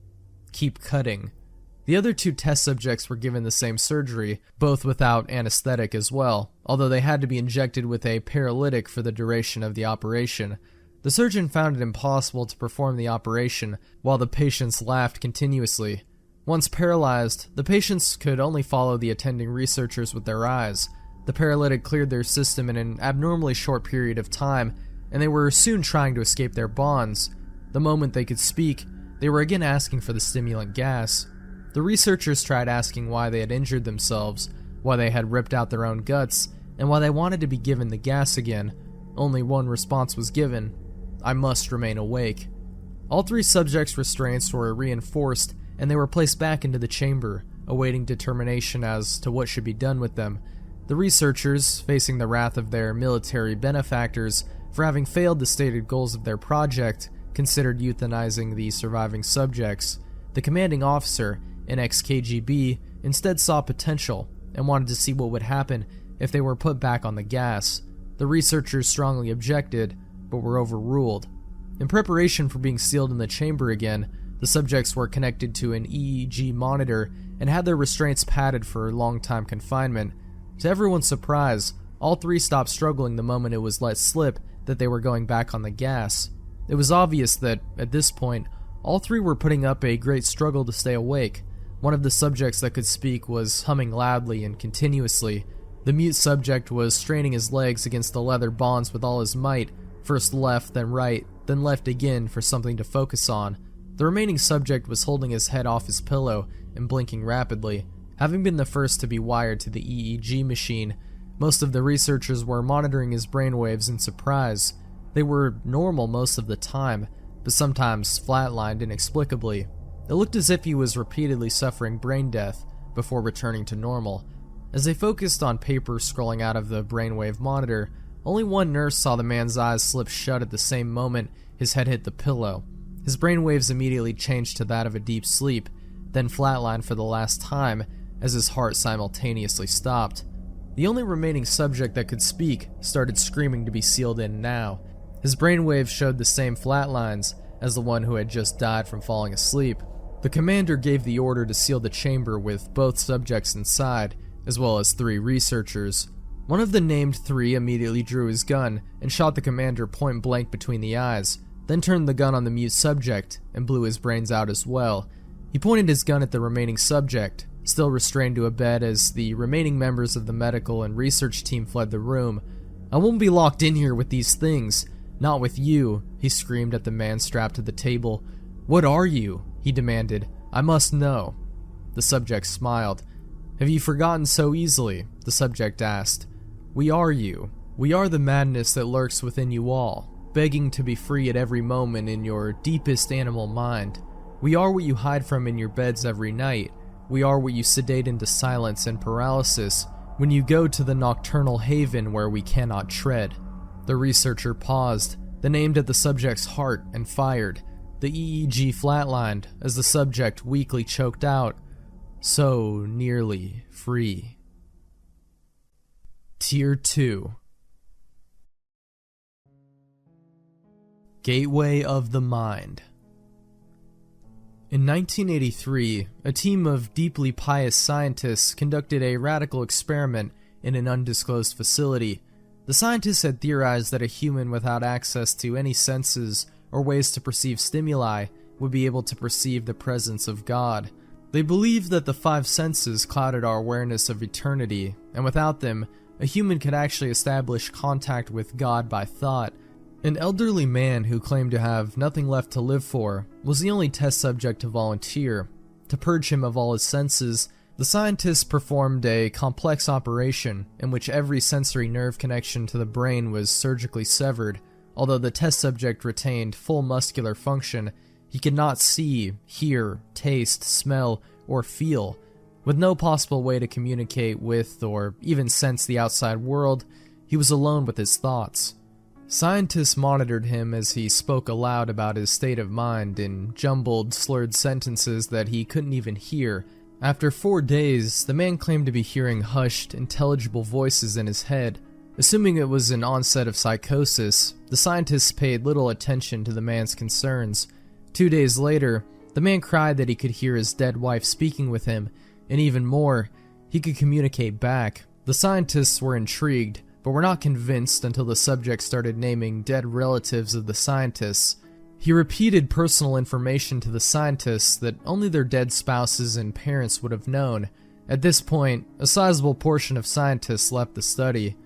keep cutting. The other 2 test subjects were given the same surgery, both without anesthetic as well, although they had to be injected with a paralytic for the duration of the operation. The surgeon found it impossible to perform the operation while the patients laughed continuously. Once paralyzed, the patients could only follow the attending researchers with their eyes. The paralytic cleared their system in an abnormally short period of time, and they were soon trying to escape their bonds. The moment they could speak, they were again asking for the stimulant gas. The researchers tried asking why they had injured themselves, why they had ripped out their own guts, and why they wanted to be given the gas again. Only one response was given: I must remain awake. All 3 subjects' restraints were reinforced, and they were placed back into the chamber, awaiting determination as to what should be done with them. The researchers, facing the wrath of their military benefactors for having failed the stated goals of their project, considered euthanizing the surviving subjects. The commanding officer, an ex-KGB, instead saw potential and wanted to see what would happen if they were put back on the gas. The researchers strongly objected, but were overruled. In preparation for being sealed in the chamber again, the subjects were connected to an EEG monitor and had their restraints padded for long-time confinement. To everyone's surprise, all 3 stopped struggling the moment it was let slip that they were going back on the gas. It was obvious that, at this point, all 3 were putting up a great struggle to stay awake. One of the subjects that could speak was humming loudly and continuously. The mute subject was straining his legs against the leather bonds with all his might, first left, then right, then left again for something to focus on. The remaining subject was holding his head off his pillow and blinking rapidly. Having been the first to be wired to the EEG machine, most of the researchers were monitoring his brainwaves in surprise. They were normal most of the time, but sometimes flatlined inexplicably. It looked as if he was repeatedly suffering brain death before returning to normal. As they focused on paper scrolling out of the brainwave monitor, only one nurse saw the man's eyes slip shut at the same moment his head hit the pillow. His brainwaves immediately changed to that of a deep sleep, then flatlined for the last time as his heart simultaneously stopped. The only remaining subject that could speak started screaming to be sealed in now. His brainwaves showed the same flatlines as the one who had just died from falling asleep. The commander gave the order to seal the chamber with both subjects inside, as well as 3 researchers. One of the named 3 immediately drew his gun and shot the commander point blank between the eyes, then turned the gun on the mute subject and blew his brains out as well. He pointed his gun at the remaining subject, still restrained to a bed as the remaining members of the medical and research team fled the room. "I won't be locked in here with these things. Not with you," he screamed at the man strapped to the table. "What are you?" he demanded. "I must know." The subject smiled. "Have you forgotten so easily?" the subject asked. "We are you. We are the madness that lurks within you all, begging to be free at every moment in your deepest animal mind. We are what you hide from in your beds every night. We are what you sedate into silence and paralysis when you go to the nocturnal haven where we cannot tread." The researcher paused, then aimed at the subject's heart and fired. The EEG flatlined as the subject weakly choked out, "So nearly free." Tier 2. Gateway of the Mind. In 1983, a team of deeply pious scientists conducted a radical experiment in an undisclosed facility. The scientists had theorized that a human without access to any senses or ways to perceive stimuli would be able to perceive the presence of God. They believed that the five senses clouded our awareness of eternity, and without them, a human could actually establish contact with God by thought. An elderly man who claimed to have nothing left to live for was the only test subject to volunteer. To purge him of all his senses, the scientists performed a complex operation in which every sensory nerve connection to the brain was surgically severed. Although the test subject retained full muscular function, he could not see, hear, taste, smell, or feel. With no possible way to communicate with or even sense the outside world, he was alone with his thoughts. Scientists monitored him as he spoke aloud about his state of mind in jumbled, slurred sentences that he couldn't even hear. After 4 days, the man claimed to be hearing hushed, intelligible voices in his head. Assuming it was an onset of psychosis, the scientists paid little attention to the man's concerns. 2 days later, the man cried that he could hear his dead wife speaking with him, and even more, he could communicate back. The scientists were intrigued, but were not convinced until the subject started naming dead relatives of the scientists. He repeated personal information to the scientists that only their dead spouses and parents would have known. At this point, a sizable portion of scientists left the study.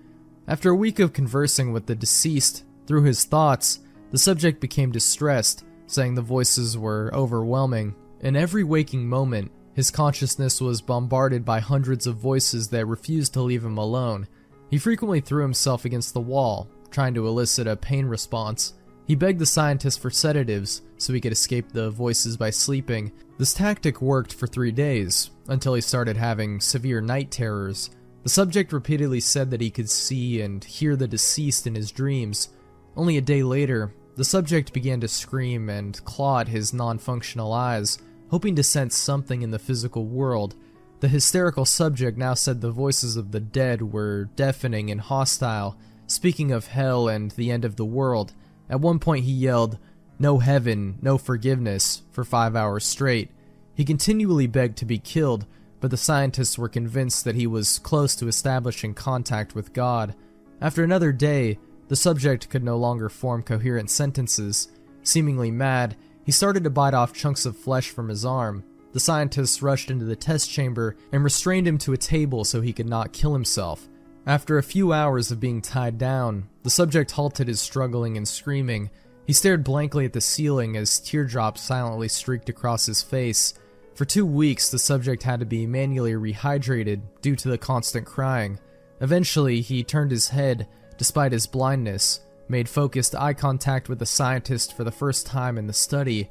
After a week of conversing with the deceased through his thoughts, the subject became distressed, saying the voices were overwhelming. In every waking moment, his consciousness was bombarded by hundreds of voices that refused to leave him alone. He frequently threw himself against the wall, trying to elicit a pain response. He begged the scientists for sedatives so he could escape the voices by sleeping. This tactic worked for 3 days, until he started having severe night terrors. The subject repeatedly said that he could see and hear the deceased in his dreams. Only a day later, the subject began to scream and claw at his non-functional eyes, hoping to sense something in the physical world. The hysterical subject now said the voices of the dead were deafening and hostile, speaking of hell and the end of the world. At one point he yelled, "No heaven, no forgiveness," for 5 hours straight. He continually begged to be killed, but the scientists were convinced that he was close to establishing contact with God. After another day, the subject could no longer form coherent sentences. Seemingly mad, he started to bite off chunks of flesh from his arm. The scientists rushed into the test chamber and restrained him to a table so he could not kill himself. After a few hours of being tied down, the subject halted his struggling and screaming. He stared blankly at the ceiling as teardrops silently streaked across his face. For 2 weeks, the subject had to be manually rehydrated due to the constant crying. Eventually, he turned his head, despite his blindness, made focused eye contact with the scientist for the first time in the study.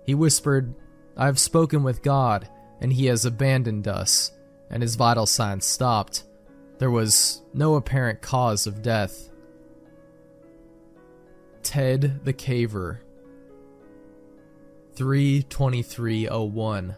He whispered, "I have spoken with God, and he has abandoned us," and his vital signs stopped. There was no apparent cause of death. Ted the Caver. 3/23/01.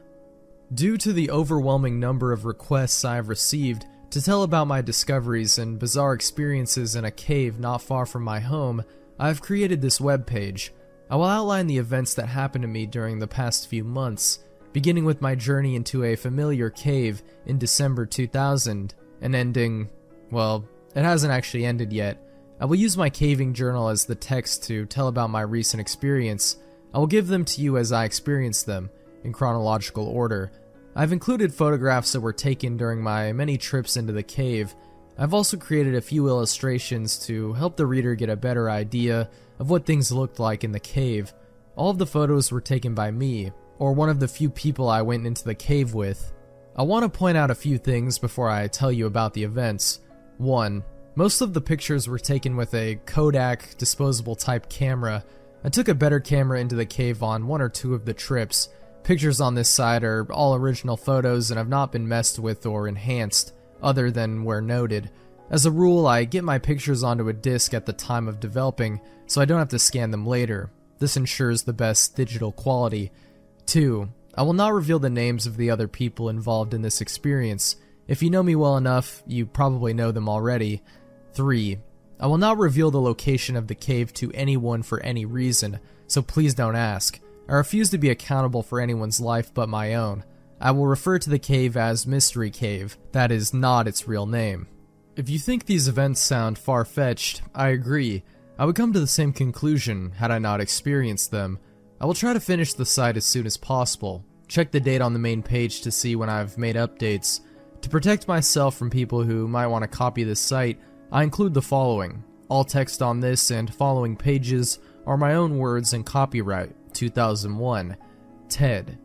Due to the overwhelming number of requests I have received to tell about my discoveries and bizarre experiences in a cave not far from my home, I have created this webpage. I will outline the events that happened to me during the past few months, beginning with my journey into a familiar cave in December 2000, and ending, well, it hasn't actually ended yet. I will use my caving journal as the text to tell about my recent experience. I will give them to you as I experience them, in chronological order. I've included photographs that were taken during my many trips into the cave. I've also created a few illustrations to help the reader get a better idea of what things looked like in the cave. All of the photos were taken by me, or one of the few people I went into the cave with. I want to point out a few things before I tell you about the events. 1. Most of the pictures were taken with a Kodak disposable type camera. I took a better camera into the cave on 1 or 2 of the trips. Pictures on this site are all original photos and have not been messed with or enhanced, other than where noted. As a rule, I get my pictures onto a disc at the time of developing, so I don't have to scan them later. This ensures the best digital quality. 2. I will not reveal the names of the other people involved in this experience. If you know me well enough, you probably know them already. 3. I will not reveal the location of the cave to anyone for any reason, so please don't ask. I refuse to be accountable for anyone's life but my own. I will refer to the cave as Mystery Cave. That is not its real name. If you think these events sound far-fetched, I agree. I would come to the same conclusion had I not experienced them. I will try to finish the site as soon as possible. Check the date on the main page to see when I've made updates. To protect myself from people who might want to copy this site, I include the following. All text on this and following pages are my own words and copyright, 2001. Ted.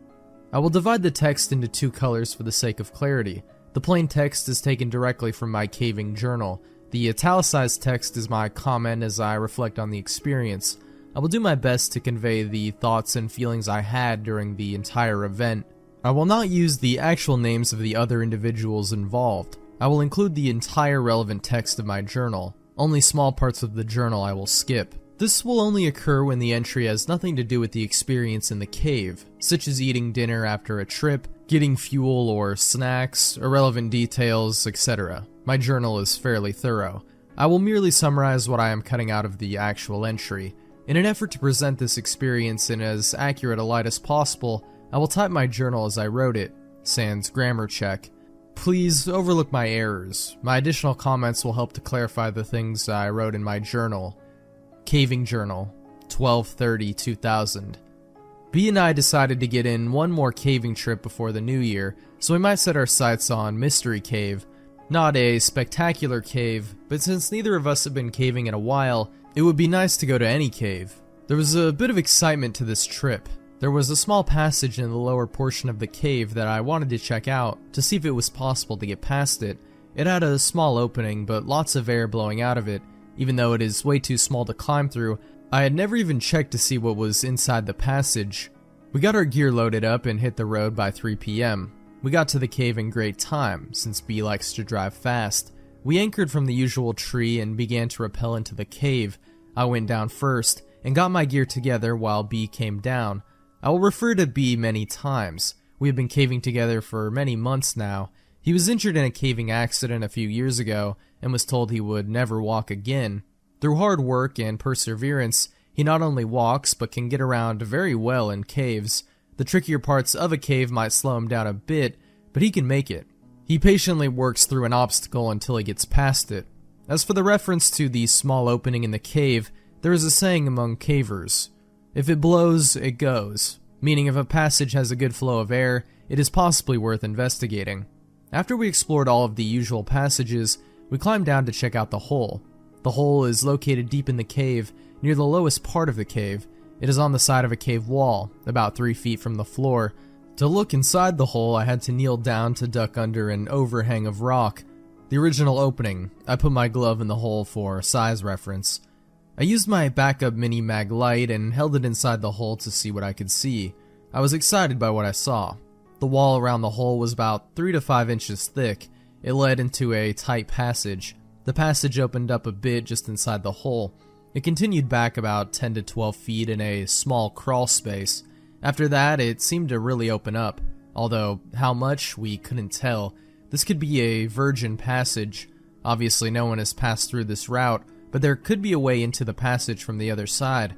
I will divide the text into 2 colors for the sake of clarity. The plain text is taken directly from my caving journal. The italicized text is my comment as I reflect on the experience. I will do my best to convey the thoughts and feelings I had during the entire event. I will not use the actual names of the other individuals involved. I will include the entire relevant text of my journal. Only small parts of the journal I will skip. This will only occur when the entry has nothing to do with the experience in the cave, such as eating dinner after a trip, getting fuel or snacks, irrelevant details, etc. My journal is fairly thorough. I will merely summarize what I am cutting out of the actual entry. In an effort to present this experience in as accurate a light as possible, I will type my journal as I wrote it, sans grammar check. Please overlook my errors. My additional comments will help to clarify the things I wrote in my journal. Caving Journal, 12/30/2000. B and I decided to get in one more caving trip before the new year, so we might set our sights on Mystery Cave. Not a spectacular cave, but since neither of us have been caving in a while, it would be nice to go to any cave. There was a bit of excitement to this trip. There was a small passage in the lower portion of the cave that I wanted to check out to see if it was possible to get past it. It had a small opening, but lots of air blowing out of it. Even though it is way too small to climb through, I had never even checked to see what was inside the passage. We got our gear loaded up and hit the road by 3 p.m. We got to the cave in great time, since B likes to drive fast. We anchored from the usual tree and began to rappel into the cave. I went down first, and got my gear together while B came down. I will refer to B many times. We have been caving together for many months now. He was injured in a caving accident a few years ago, and was told he would never walk again. Through hard work and perseverance, he not only walks, but can get around very well in caves. The trickier parts of a cave might slow him down a bit, but he can make it. He patiently works through an obstacle until he gets past it. As for the reference to the small opening in the cave, there is a saying among cavers. If it blows, it goes. Meaning if a passage has a good flow of air, it is possibly worth investigating. After we explored all of the usual passages, we climbed down to check out the hole. The hole is located deep in the cave, near the lowest part of the cave. It is on the side of a cave wall, about 3 feet from the floor. To look inside the hole, I had to kneel down to duck under an overhang of rock. The original opening, I put my glove in the hole for size reference. I used my backup mini-mag light and held it inside the hole to see what I could see. I was excited by what I saw. The wall around the hole was about 3 to 5 inches thick. It led into a tight passage. The passage opened up a bit just inside the hole. It continued back about 10 to 12 feet in a small crawl space. After that, it seemed to really open up, although how much, we couldn't tell. This could be a virgin passage. Obviously no one has passed through this route, but there could be a way into the passage from the other side.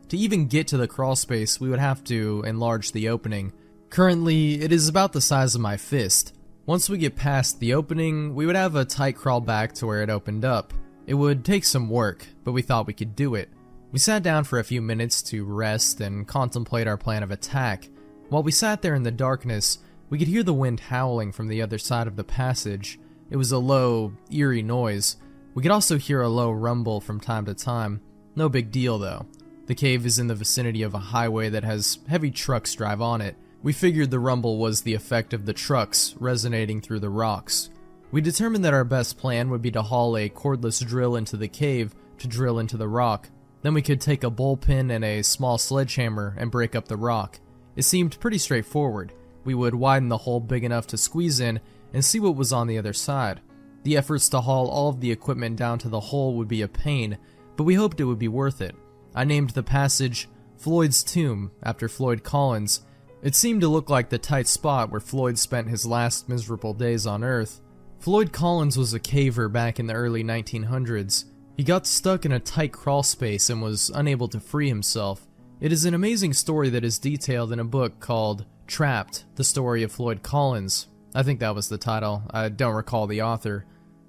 To even get to the crawl space, we would have to enlarge the opening. Currently, it is about the size of my fist. Once we get past the opening, we would have a tight crawl back to where it opened up. It would take some work, but we thought we could do it. We sat down for a few minutes to rest and contemplate our plan of attack. While we sat there in the darkness, We could hear the wind howling from the other side of the passage. It was a low, eerie noise. We could also hear a low rumble from time to time. No big deal though. The cave is in the vicinity of a highway that has heavy trucks drive on it. We figured the rumble was the effect of the trucks resonating through the rocks. We determined that our best plan would be to haul a cordless drill into the cave to drill into the rock. Then we could take a bullpen and a small sledgehammer and break up the rock. It seemed pretty straightforward. We would widen the hole big enough to squeeze in and see what was on the other side. The efforts to haul all of the equipment down to the hole would be a pain, but we hoped it would be worth it. I named the passage Floyd's Tomb after Floyd Collins. It seemed to look like the tight spot where Floyd spent his last miserable days on Earth. Floyd Collins was a caver back in the early 1900s. He got stuck in a tight crawl space and was unable to free himself. It is an amazing story that is detailed in a book called Trapped, the Story of Floyd Collins. I think that was the title. I don't recall the author.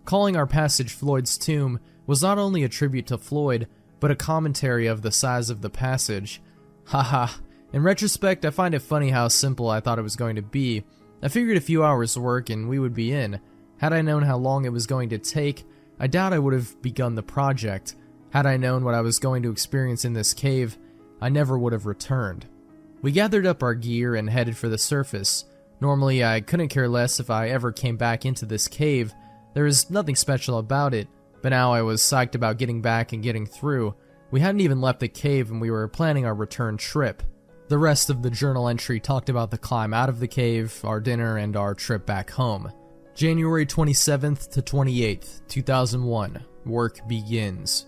Calling our passage Floyd's Tomb was not only a tribute to Floyd, but a commentary of the size of the passage. Haha. In retrospect, I find it funny how simple I thought it was going to be. I figured a few hours work and we would be in. Had I known how long it was going to take, I doubt I would have begun the project. Had I known what I was going to experience in this cave, I never would have returned. We gathered up our gear and headed for the surface. Normally, I couldn't care less if I ever came back into this cave. There is nothing special about it, but now I was psyched about getting back and getting through. We hadn't even left the cave and we were planning our return trip. The rest of the journal entry talked about the climb out of the cave, our dinner, and our trip back home. January 27th to 28th, 2001. Work begins.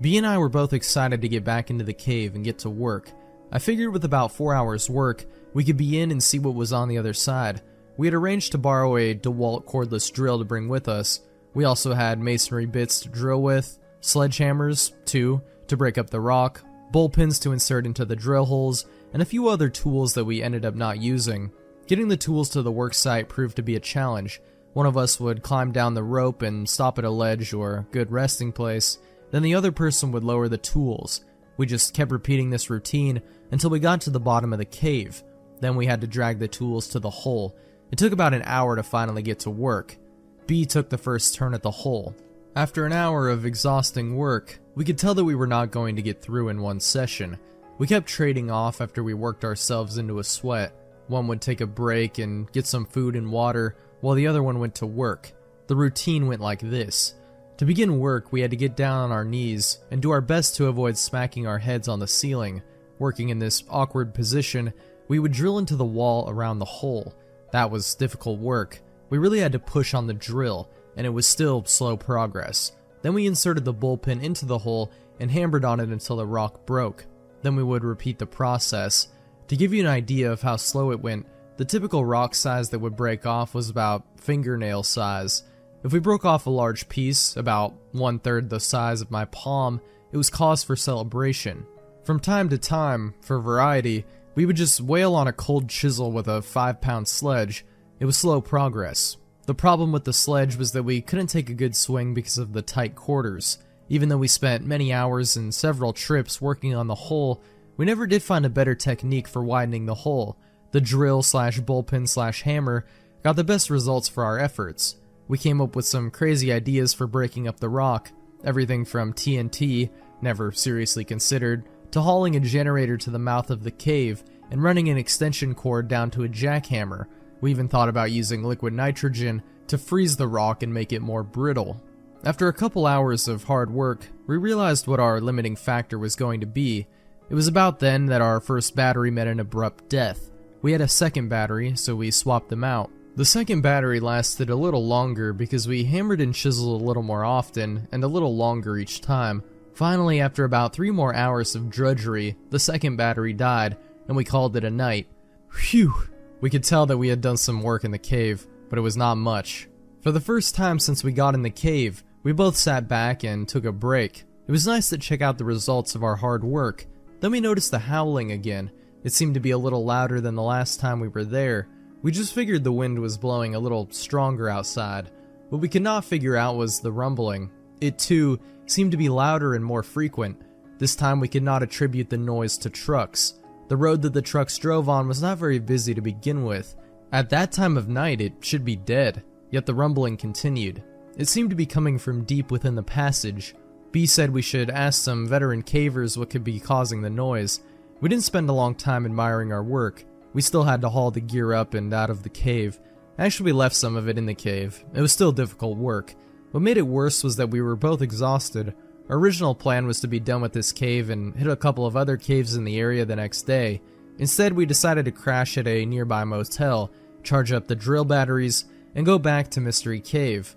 B and I were both excited to get back into the cave and get to work. I figured with about 4 hours work, we could be in and see what was on the other side. We had arranged to borrow a DeWalt cordless drill to bring with us. We also had masonry bits to drill with, sledgehammers, 2, to break up the rock, bullpens to insert into the drill holes, and a few other tools that we ended up not using. Getting the tools to the work site proved to be a challenge. One of us would climb down the rope and stop at a ledge or a good resting place, then the other person would lower the tools. We just kept repeating this routine until we got to the bottom of the cave. Then we had to drag the tools to the hole. It took about an hour to finally get to work. B took the first turn at the hole. After an hour of exhausting work, we could tell that we were not going to get through in one session. We kept trading off after we worked ourselves into a sweat. One would take a break and get some food and water, while the other one went to work. The routine went like this. To begin work, we had to get down on our knees and do our best to avoid smacking our heads on the ceiling. Working in this awkward position, we would drill into the wall around the hole. That was difficult work. We really had to push on the drill, and it was still slow progress. Then we inserted the bullpen into the hole and hammered on it until the rock broke. Then we would repeat the process. To give you an idea of how slow it went, the typical rock size that would break off was about fingernail size. If we broke off a large piece, about 1/3 the size of my palm, it was cause for celebration. From time to time, for variety, we would just wail on a cold chisel with a 5-pound sledge. It was slow progress. The problem with the sledge was that we couldn't take a good swing because of the tight quarters. Even though we spent many hours and several trips working on the hole, we never did find a better technique for widening the hole. The drill/bullpen/hammer got the best results for our efforts. We came up with some crazy ideas for breaking up the rock, everything from TNT, never seriously considered, to hauling a generator to the mouth of the cave and running an extension cord down to a jackhammer. We even thought about using liquid nitrogen to freeze the rock and make it more brittle. After a couple hours of hard work, we realized what our limiting factor was going to be. It was about then that our first battery met an abrupt death. We had a second battery, so we swapped them out. The second battery lasted a little longer because we hammered and chiseled a little more often and a little longer each time. Finally, after about 3 more hours of drudgery, the second battery died, and we called it a night. Phew! We could tell that we had done some work in the cave, but it was not much. For the first time since we got in the cave, we both sat back and took a break. It was nice to check out the results of our hard work. Then we noticed the howling again. It seemed to be a little louder than the last time we were there. We just figured the wind was blowing a little stronger outside. What we could not figure out was the rumbling. It too seemed to be louder and more frequent. This time we could not attribute the noise to trucks. The road that the trucks drove on was not very busy to begin with. At that time of night, it should be dead, yet the rumbling continued. It seemed to be coming from deep within the passage. B said we should ask some veteran cavers what could be causing the noise. We didn't spend a long time admiring our work. We still had to haul the gear up and out of the cave. Actually, we left some of it in the cave. It was still difficult work. What made it worse was that we were both exhausted. Our original plan was to be done with this cave and hit a couple of other caves in the area the next day. Instead, we decided to crash at a nearby motel, charge up the drill batteries, and go back to Mystery Cave.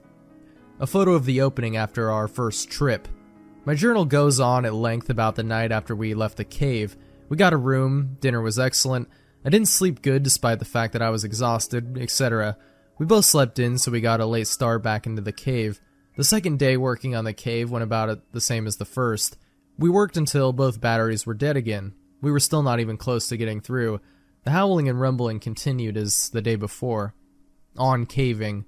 A photo of the opening after our first trip. My journal goes on at length about the night after we left the cave. We got a room, dinner was excellent, I didn't sleep good despite the fact that I was exhausted, etc. We both slept in, so we got a late start back into the cave. The second day working on the cave went about the same as the first. We worked until both batteries were dead again. We were still not even close to getting through. The howling and rumbling continued as the day before. On caving.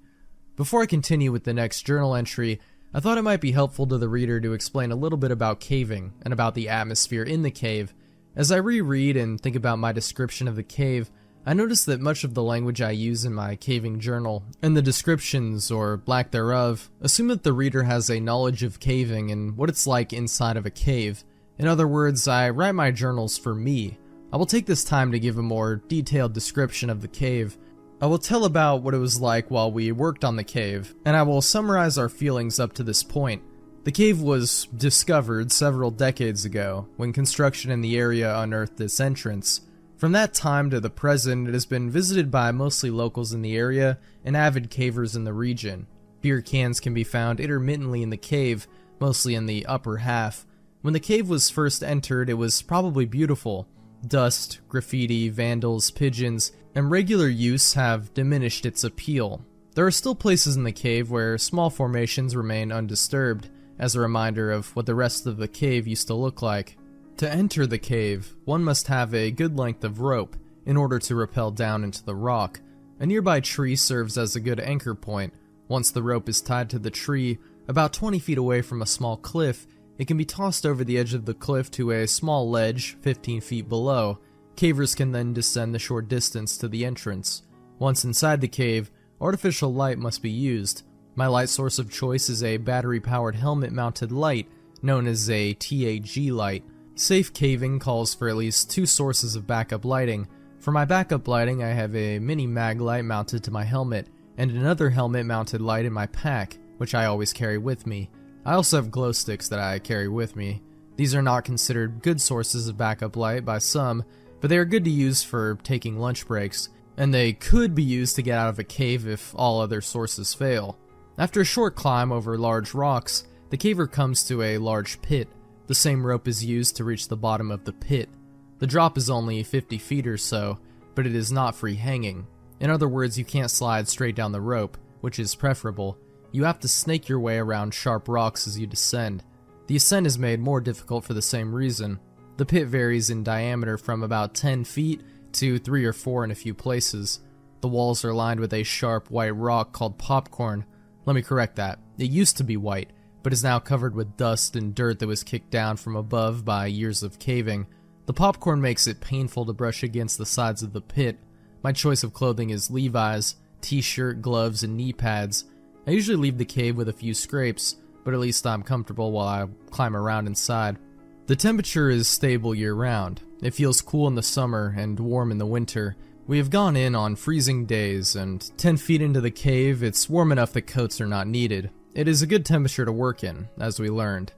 Before I continue with the next journal entry, I thought it might be helpful to the reader to explain a little bit about caving and about the atmosphere in the cave. As I reread and think about my description of the cave, I notice that much of the language I use in my caving journal, and the descriptions, or lack thereof, assume that the reader has a knowledge of caving and what it's like inside of a cave. In other words, I write my journals for me. I will take this time to give a more detailed description of the cave. I will tell about what it was like while we worked on the cave, and I will summarize our feelings up to this point. The cave was discovered several decades ago, when construction in the area unearthed its entrance. From that time to the present, it has been visited by mostly locals in the area and avid cavers in the region. Beer cans can be found intermittently in the cave, mostly in the upper half. When the cave was first entered, it was probably beautiful. Dust, graffiti, vandals, pigeons, and regular use have diminished its appeal. There are still places in the cave where small formations remain undisturbed, as a reminder of what the rest of the cave used to look like. To enter the cave, one must have a good length of rope in order to rappel down into the rock. A nearby tree serves as a good anchor point. Once the rope is tied to the tree, about 20 feet away from a small cliff, it can be tossed over the edge of the cliff to a small ledge 15 feet below. Cavers can then descend the short distance to the entrance. Once inside the cave, artificial light must be used. My light source of choice is a battery-powered helmet-mounted light, known as a TAG light. Safe caving calls for at least 2 sources of backup lighting. For my backup lighting, I have a mini mag light mounted to my helmet, and another helmet-mounted light in my pack, which I always carry with me. I also have glow sticks that I carry with me. These are not considered good sources of backup light by some, but they are good to use for taking lunch breaks, and they could be used to get out of a cave if all other sources fail. After a short climb over large rocks, the caver comes to a large pit. The same rope is used to reach the bottom of the pit. The drop is only 50 feet or so, but it is not free hanging. In other words, you can't slide straight down the rope, which is preferable. You have to snake your way around sharp rocks as you descend. The ascent is made more difficult for the same reason. The pit varies in diameter from about 10 feet to 3 or 4 in a few places. The walls are lined with a sharp white rock called popcorn. Let me correct that. It used to be white, but is now covered with dust and dirt that was kicked down from above by years of caving. The popcorn makes it painful to brush against the sides of the pit. My choice of clothing is Levi's, t-shirt, gloves, and knee pads. I usually leave the cave with a few scrapes, but at least I'm comfortable while I climb around inside. The temperature is stable year-round. It feels cool in the summer and warm in the winter. We have gone in on freezing days, and 10 feet into the cave, it's warm enough that coats are not needed. It is a good temperature to work in, as we learned.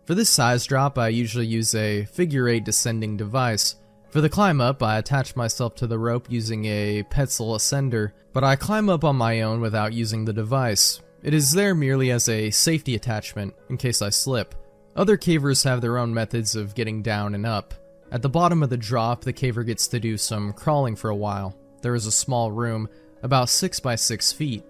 For this size drop, I usually use a figure-8 descending device. For the climb up, I attach myself to the rope using a Petzl ascender, but I climb up on my own without using the device. It is there merely as a safety attachment, in case I slip. Other cavers have their own methods of getting down and up. At the bottom of the drop, the caver gets to do some crawling for a while. There is a small room, about 6 by 6 feet.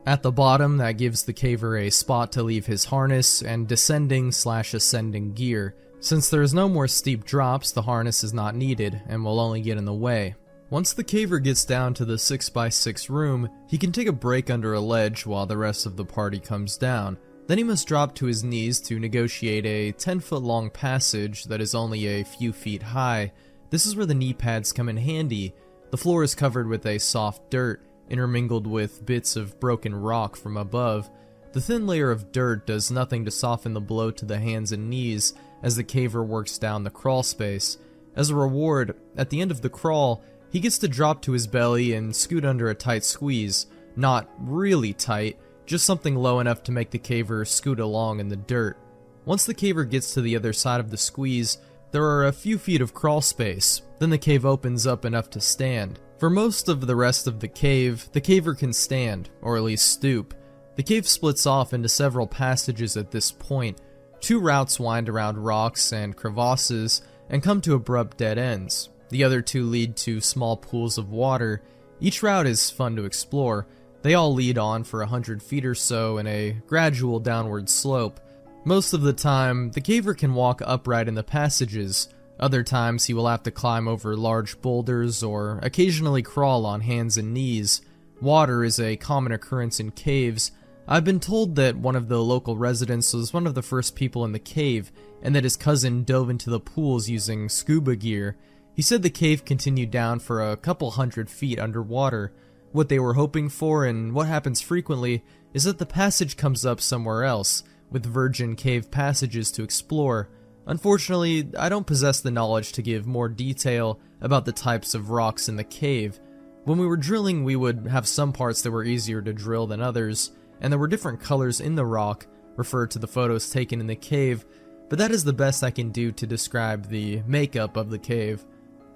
At the bottom, that gives the caver a spot to leave his harness and descending/ascending gear. Since there is no more steep drops, the harness is not needed and will only get in the way. Once the caver gets down to the 6 by 6 room, he can take a break under a ledge while the rest of the party comes down. Then he must drop to his knees to negotiate a 10-foot long passage that is only a few feet high. This is where the knee pads come in handy. The floor is covered with a soft dirt, intermingled with bits of broken rock from above. The thin layer of dirt does nothing to soften the blow to the hands and knees as the caver works down the crawl space. As a reward, at the end of the crawl, he gets to drop to his belly and scoot under a tight squeeze. Not really tight, just something low enough to make the caver scoot along in the dirt. Once the caver gets to the other side of the squeeze, there are a few feet of crawl space, then the cave opens up enough to stand. For most of the rest of the caver can stand, or at least stoop. The cave splits off into several passages at this point. 2 routes wind around rocks and crevasses and come to abrupt dead ends. The other 2 lead to small pools of water. Each route is fun to explore. They all lead on for 100 feet or so in a gradual downward slope. Most of the time, the caver can walk upright in the passages. Other times he will have to climb over large boulders or occasionally crawl on hands and knees. Water is a common occurrence in caves. I've been told that one of the local residents was one of the first people in the cave, and that his cousin dove into the pools using scuba gear. He said the cave continued down for a couple 100 feet underwater. What they were hoping for, and what happens frequently, is that the passage comes up somewhere else, with virgin cave passages to explore. Unfortunately, I don't possess the knowledge to give more detail about the types of rocks in the cave. When we were drilling, we would have some parts that were easier to drill than others, and there were different colors in the rock, referred to the photos taken in the cave, but that is the best I can do to describe the makeup of the cave.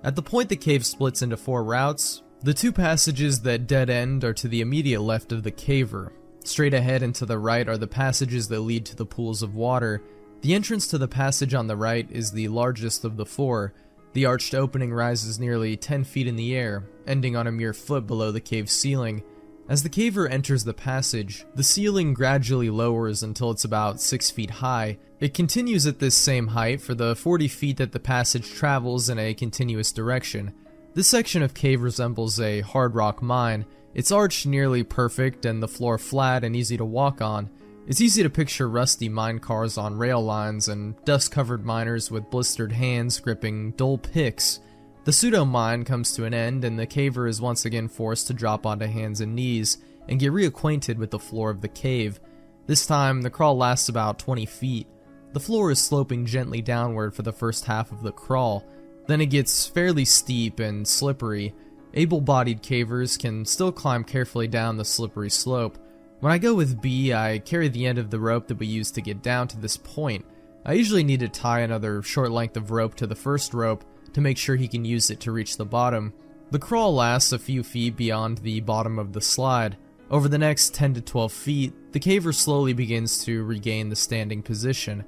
At the point the cave splits into 4 routes, the 2 passages that dead end are to the immediate left of the caver. Straight ahead and to the right are the passages that lead to the pools of water. The entrance to the passage on the right is the largest of the 4. The arched opening rises nearly 10 feet in the air, ending on a mere foot below the cave's ceiling. As the caver enters the passage, the ceiling gradually lowers until it's about 6 feet high. It continues at this same height for the 40 feet that the passage travels in a continuous direction. This section of cave resembles a hard rock mine. It's arched nearly perfect and the floor flat and easy to walk on. It's easy to picture rusty mine cars on rail lines and dust-covered miners with blistered hands gripping dull picks. The pseudo-mine comes to an end and the caver is once again forced to drop onto hands and knees and get reacquainted with the floor of the cave. This time, the crawl lasts about 20 feet. The floor is sloping gently downward for the first half of the crawl. Then it gets fairly steep and slippery. Able-bodied cavers can still climb carefully down the slippery slope. When I go with B, I carry the end of the rope that we used to get down to this point. I usually need to tie another short length of rope to the first rope to make sure he can use it to reach the bottom. The crawl lasts a few feet beyond the bottom of the slide. Over the next 10 to 12 feet, the caver slowly begins to regain the standing position.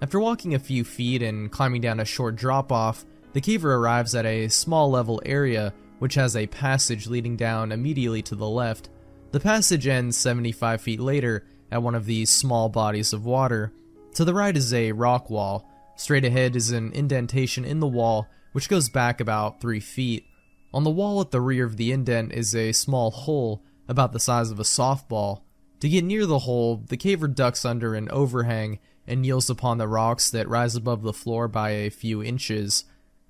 After walking a few feet and climbing down a short drop-off, the caver arrives at a small level area which has a passage leading down immediately to the left. The passage ends 75 feet later at one of these small bodies of water. To the right is a rock wall. Straight ahead is an indentation in the wall which goes back about 3 feet. On the wall at the rear of the indent is a small hole about the size of a softball. To get near the hole, the caver ducks under an overhang and kneels upon the rocks that rise above the floor by a few inches.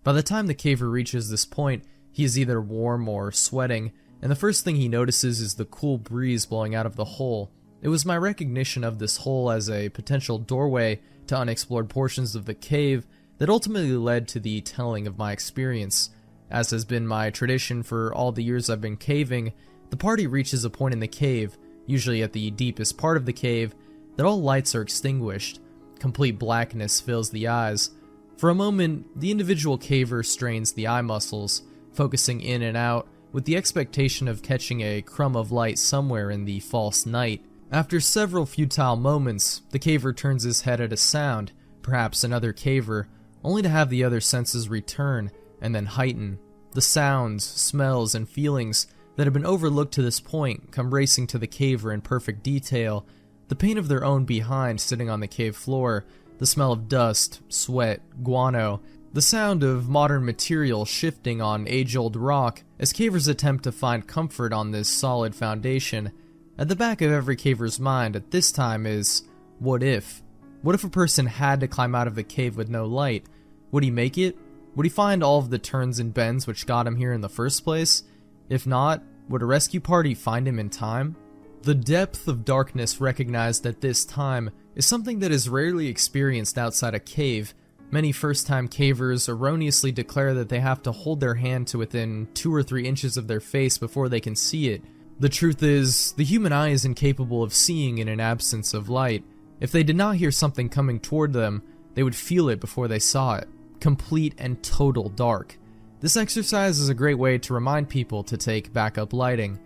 By the time the caver reaches this point, he is either warm or sweating, and the first thing he notices is the cool breeze blowing out of the hole. It was my recognition of this hole as a potential doorway to unexplored portions of the cave that ultimately led to the telling of my experience. As has been my tradition for all the years I've been caving, the party reaches a point in the cave, usually at the deepest part of the cave, that all lights are extinguished. Complete blackness fills the eyes. For a moment, the individual caver strains the eye muscles, focusing in and out, with the expectation of catching a crumb of light somewhere in the false night. After several futile moments, the caver turns his head at a sound, perhaps another caver, only to have the other senses return and then heighten. The sounds, smells, and feelings that have been overlooked to this point come racing to the caver in perfect detail. The pain of their own behind sitting on the cave floor, the smell of dust, sweat, guano, the sound of modern material shifting on age-old rock as cavers attempt to find comfort on this solid foundation. At the back of every caver's mind at this time is, what if? What if a person had to climb out of the cave with no light? Would he make it? Would he find all of the turns and bends which got him here in the first place? If not, would a rescue party find him in time? The depth of darkness recognized at this time is something that is rarely experienced outside a cave. Many first-time cavers erroneously declare that they have to hold their hand to within 2 or 3 inches of their face before they can see it. The truth is, the human eye is incapable of seeing in an absence of light. If they did not hear something coming toward them, they would feel it before they saw it. Complete and total dark. This exercise is a great way to remind people to take backup lighting.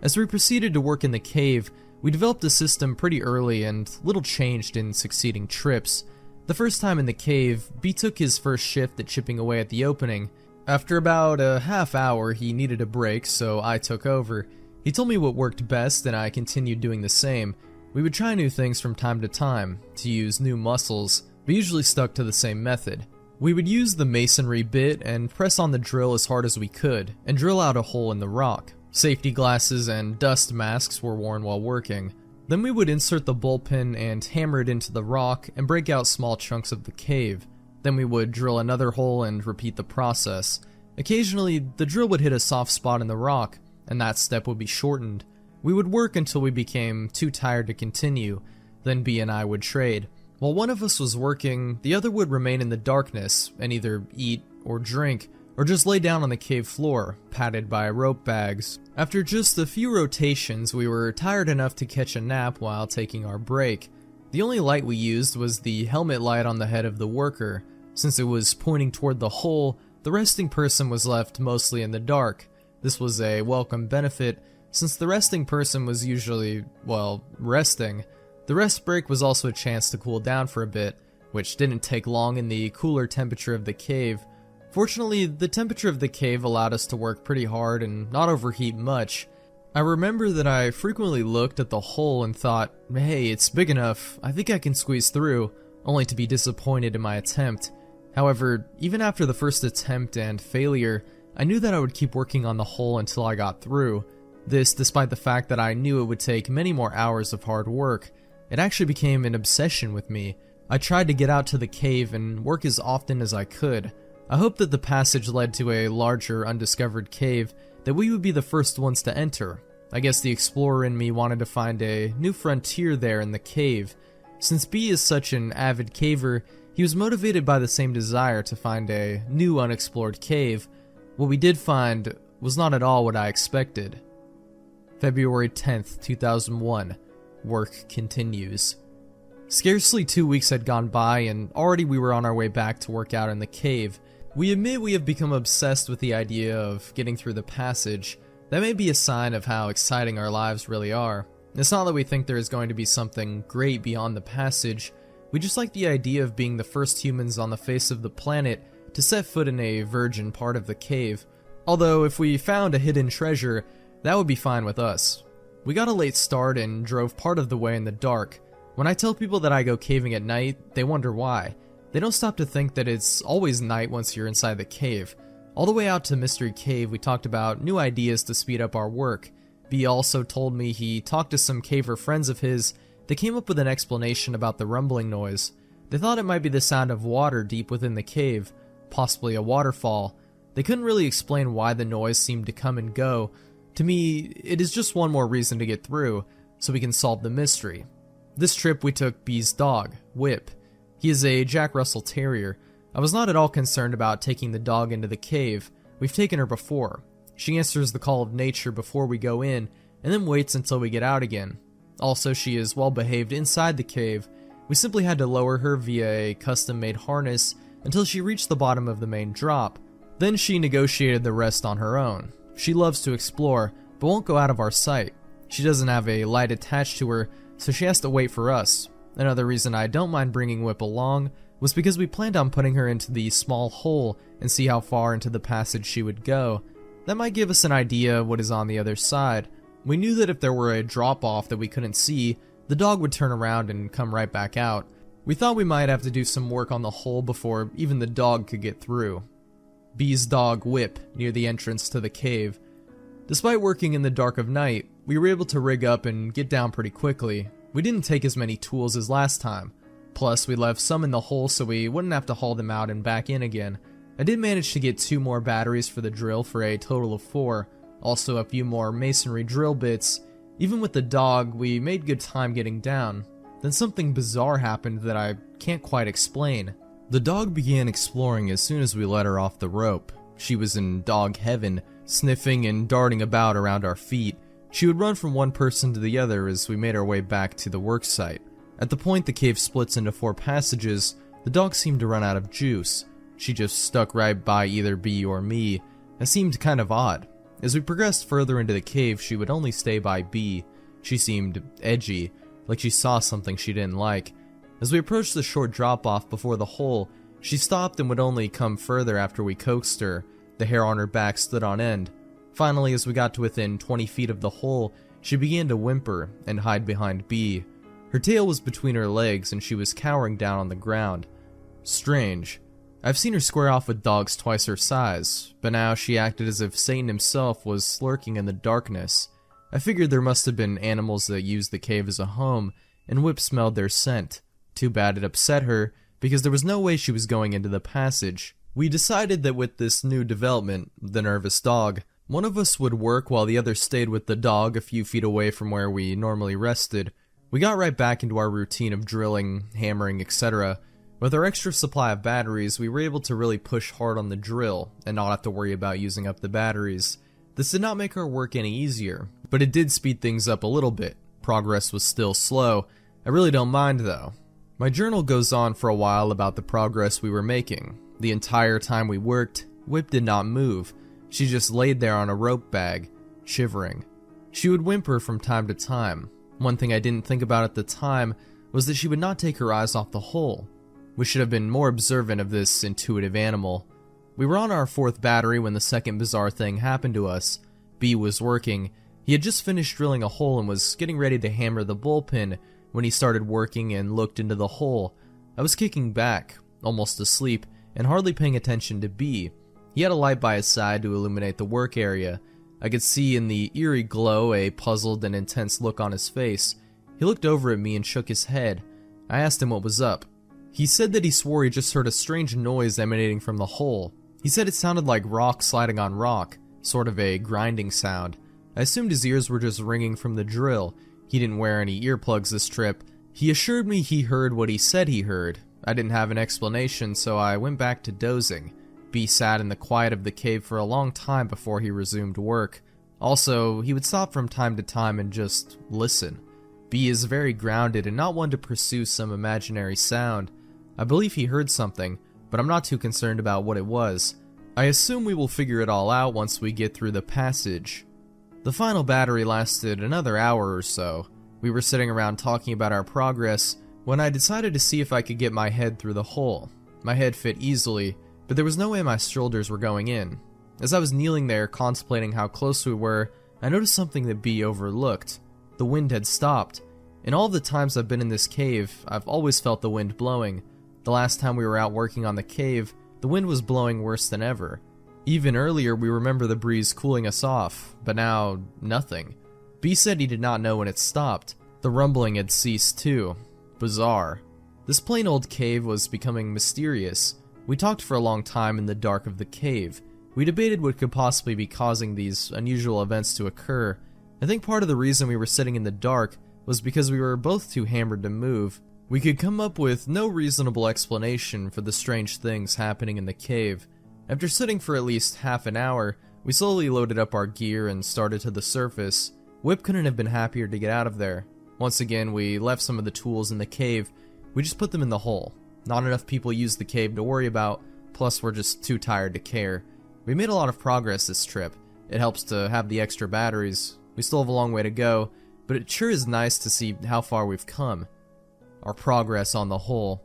As we proceeded to work in the cave, we developed a system pretty early and little changed in succeeding trips. The first time in the cave, B took his first shift at chipping away at the opening. After about a half hour, he needed a break, so I took over. He told me what worked best, and I continued doing the same. We would try new things from time to time, to use new muscles, but usually stuck to the same method. We would use the masonry bit and press on the drill as hard as we could, and drill out a hole in the rock. Safety glasses and dust masks were worn while working. Then we would insert the bullpen and hammer it into the rock and break out small chunks of the cave. Then we would drill another hole and repeat the process. Occasionally, the drill would hit a soft spot in the rock, and that step would be shortened. We would work until we became too tired to continue, then B and I would trade. While one of us was working, the other would remain in the darkness and either eat or drink, or just lay down on the cave floor, padded by rope bags. After just a few rotations, we were tired enough to catch a nap while taking our break. The only light we used was the helmet light on the head of the worker. Since it was pointing toward the hole, the resting person was left mostly in the dark. This was a welcome benefit, since the resting person was usually, well, resting. The rest break was also a chance to cool down for a bit, which didn't take long in the cooler temperature of the cave. Fortunately, the temperature of the cave allowed us to work pretty hard and not overheat much. I remember that I frequently looked at the hole and thought, hey, it's big enough, I think I can squeeze through, only to be disappointed in my attempt. However, even after the first attempt and failure, I knew that I would keep working on the hole until I got through. This despite the fact that I knew it would take many more hours of hard work. It actually became an obsession with me. I tried to get out to the cave and work as often as I could. I hoped that the passage led to a larger, undiscovered cave that we would be the first ones to enter. I guess the explorer in me wanted to find a new frontier there in the cave. Since B is such an avid caver, he was motivated by the same desire to find a new unexplored cave. What we did find was not at all what I expected. February 10th, 2001. Work continues. Scarcely 2 weeks had gone by and already we were on our way back to work out in the cave. We admit we have become obsessed with the idea of getting through the passage. That may be a sign of how exciting our lives really are. It's not that we think there is going to be something great beyond the passage. We just like the idea of being the first humans on the face of the planet to set foot in a virgin part of the cave. Although if we found a hidden treasure, that would be fine with us. We got a late start and drove part of the way in the dark. When I tell people that I go caving at night, they wonder why. They don't stop to think that it's always night once you're inside the cave. All the way out to Mystery Cave, we talked about new ideas to speed up our work. B also told me he talked to some caver friends of his that came up with an explanation about the rumbling noise. They thought it might be the sound of water deep within the cave, possibly a waterfall. They couldn't really explain why the noise seemed to come and go. To me, it is just one more reason to get through, so we can solve the mystery. This trip we took B's dog, Whip. He is a Jack Russell Terrier. I was not at all concerned about taking the dog into the cave. We've taken her before. She answers the call of nature before we go in, and then waits until we get out again. Also, she is well behaved inside the cave. We simply had to lower her via a custom-made harness until she reached the bottom of the main drop. Then she negotiated the rest on her own. She loves to explore, but won't go out of our sight. She doesn't have a light attached to her, so she has to wait for us. Another reason I don't mind bringing Whip along was because we planned on putting her into the small hole and see how far into the passage she would go. That might give us an idea of what is on the other side. We knew that if there were a drop-off that we couldn't see, the dog would turn around and come right back out. We thought we might have to do some work on the hole before even the dog could get through. B's dog Whip near the entrance to the cave. Despite working in the dark of night, we were able to rig up and get down pretty quickly. We didn't take as many tools as last time. Plus, we left some in the hole so we wouldn't have to haul them out and back in again. I did manage to get 2 more batteries for the drill for a total of 4, also a few more masonry drill bits. Even with the dog, we made good time getting down. Then something bizarre happened that I can't quite explain. The dog began exploring as soon as we let her off the rope. She was in dog heaven, sniffing and darting about around our feet. She would run from one person to the other as we made our way back to the work site. At the point the cave splits into 4 passages, the dog seemed to run out of juice. She just stuck right by either B or me. It seemed kind of odd. As we progressed further into the cave, she would only stay by B. She seemed edgy, like she saw something she didn't like. As we approached the short drop-off before the hole, she stopped and would only come further after we coaxed her. The hair on her back stood on end. Finally, as we got to within 20 feet of the hole, she began to whimper and hide behind B. Her tail was between her legs and she was cowering down on the ground. Strange. I've seen her square off with dogs twice her size, but now she acted as if Satan himself was lurking in the darkness. I figured there must have been animals that used the cave as a home, and Whip smelled their scent. Too bad it upset her, because there was no way she was going into the passage. We decided that with this new development, the nervous dog, one of us would work while the other stayed with the dog a few feet away from where we normally rested. We got right back into our routine of drilling, hammering, etc. With our extra supply of batteries, we were able to really push hard on the drill and not have to worry about using up the batteries. This did not make our work any easier, but it did speed things up a little bit. Progress was still slow. I really don't mind though. My journal goes on for a while about the progress we were making. The entire time we worked, Whip did not move. She just laid there on a rope bag, shivering. She would whimper from time to time. One thing I didn't think about at the time was that she would not take her eyes off the hole. We should have been more observant of this intuitive animal. We were on our 4th battery when the second bizarre thing happened to us. B was working. He had just finished drilling a hole and was getting ready to hammer the bullpen when he started working and looked into the hole. I was kicking back, almost asleep, and hardly paying attention to B. He had a light by his side to illuminate the work area. I could see in the eerie glow a puzzled and intense look on his face. He looked over at me and shook his head. I asked him what was up. He said that he swore he just heard a strange noise emanating from the hole. He said it sounded like rock sliding on rock, sort of a grinding sound. I assumed his ears were just ringing from the drill. He didn't wear any earplugs this trip. He assured me he heard what he said he heard. I didn't have an explanation, so I went back to dozing. B sat in the quiet of the cave for a long time before he resumed work. Also, he would stop from time to time and just listen. B is very grounded and not one to pursue some imaginary sound. I believe he heard something, but I'm not too concerned about what it was. I assume we will figure it all out once we get through the passage. The final battery lasted another hour or so. We were sitting around talking about our progress when I decided to see if I could get my head through the hole. My head fit easily, but there was no way my shoulders were going in. As I was kneeling there contemplating how close we were, I noticed something that B overlooked. The wind had stopped. In all of the times I've been in this cave, I've always felt the wind blowing. The last time we were out working on the cave, the wind was blowing worse than ever. Even earlier we remember the breeze cooling us off, but now, nothing. B said he did not know when it stopped. The rumbling had ceased too. Bizarre. This plain old cave was becoming mysterious. We talked for a long time in the dark of the cave. We debated what could possibly be causing these unusual events to occur. I think part of the reason we were sitting in the dark was because we were both too hammered to move. We could come up with no reasonable explanation for the strange things happening in the cave. After sitting for at least half an hour, we slowly loaded up our gear and started to the surface. Whip couldn't have been happier to get out of there. Once again, we left some of the tools in the cave. We just put them in the hole. Not enough people used the cave to worry about, plus we're just too tired to care. We made a lot of progress this trip. It helps to have the extra batteries. We still have a long way to go, but it sure is nice to see how far we've come. Our progress on the whole.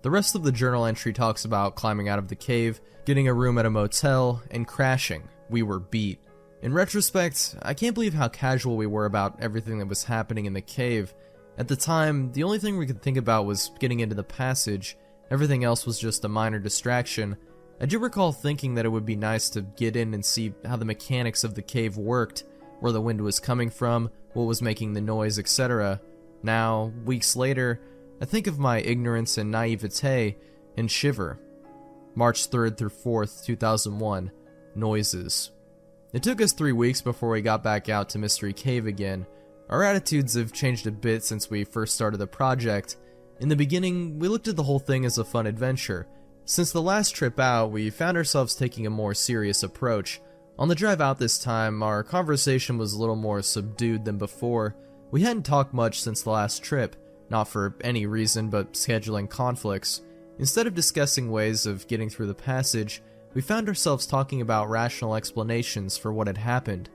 The rest of the journal entry talks about climbing out of the cave, getting a room at a motel, and crashing. We were beat. In retrospect, I can't believe how casual we were about everything that was happening in the cave. At the time, the only thing we could think about was getting into the passage. Everything else was just a minor distraction. I do recall thinking that it would be nice to get in and see how the mechanics of the cave worked, where the wind was coming from, what was making the noise, etc. Now, weeks later, I think of my ignorance and naivete and shiver. March 3rd through 4th, 2001. Noises. It took us 3 weeks before we got back out to Mystery Cave again. Our attitudes have changed a bit since we first started the project. In the beginning, we looked at the whole thing as a fun adventure. Since the last trip out, we found ourselves taking a more serious approach. On the drive out this time, our conversation was a little more subdued than before. We hadn't talked much since the last trip, not for any reason but scheduling conflicts. Instead of discussing ways of getting through the passage, we found ourselves talking about rational explanations for what had happened.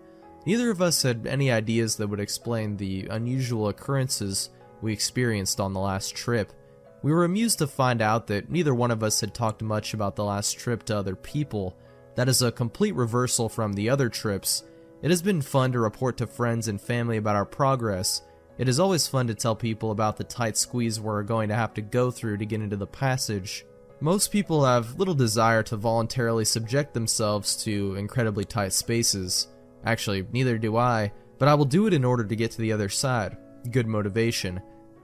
Neither of us had any ideas that would explain the unusual occurrences we experienced on the last trip. We were amused to find out that neither one of us had talked much about the last trip to other people. That is a complete reversal from the other trips. It has been fun to report to friends and family about our progress. It is always fun to tell people about the tight squeeze we're going to have to go through to get into the passage. Most people have little desire to voluntarily subject themselves to incredibly tight spaces. Actually, neither do I, but I will do it in order to get to the other side. Good motivation.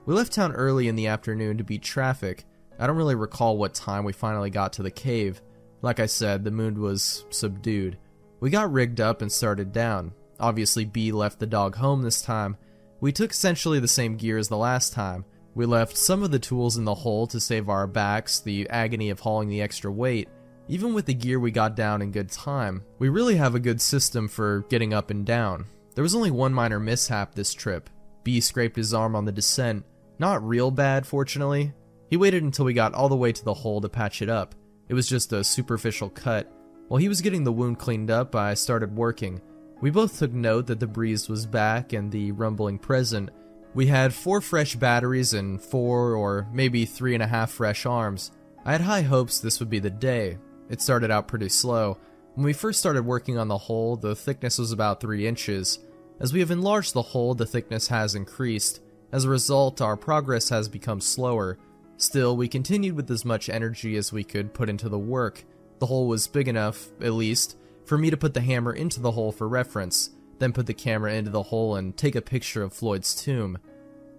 We left town early in the afternoon to beat traffic. I don't really recall what time we finally got to the cave. Like I said, the mood was subdued. We got rigged up and started down. Obviously, B left the dog home this time. We took essentially the same gear as the last time. We left some of the tools in the hole to save our backs the agony of hauling the extra weight. Even with the gear, we got down in good time. We really have a good system for getting up and down. There was only one minor mishap this trip. B scraped his arm on the descent. Not real bad, fortunately. He waited until we got all the way to the hole to patch it up. It was just a superficial cut. While he was getting the wound cleaned up, I started working. We both took note that the breeze was back and the rumbling present. We had 4 fresh batteries and 4 or maybe 3.5 fresh arms. I had high hopes this would be the day. It started out pretty slow. When we first started working on the hole, the thickness was about 3 inches. As we have enlarged the hole, the thickness has increased. As a result, our progress has become slower. Still, we continued with as much energy as we could put into the work. The hole was big enough, at least, for me to put the hammer into the hole for reference, then put the camera into the hole and take a picture of Floyd's tomb.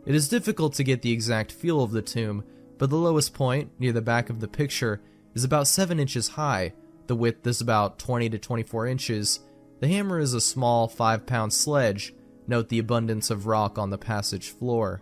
It is difficult to get the exact feel of the tomb, but the lowest point, near the back of the picture, is about 7 inches high. The width is about 20 to 24 inches. The hammer is a small 5-pound sledge. Note the abundance of rock on the passage floor.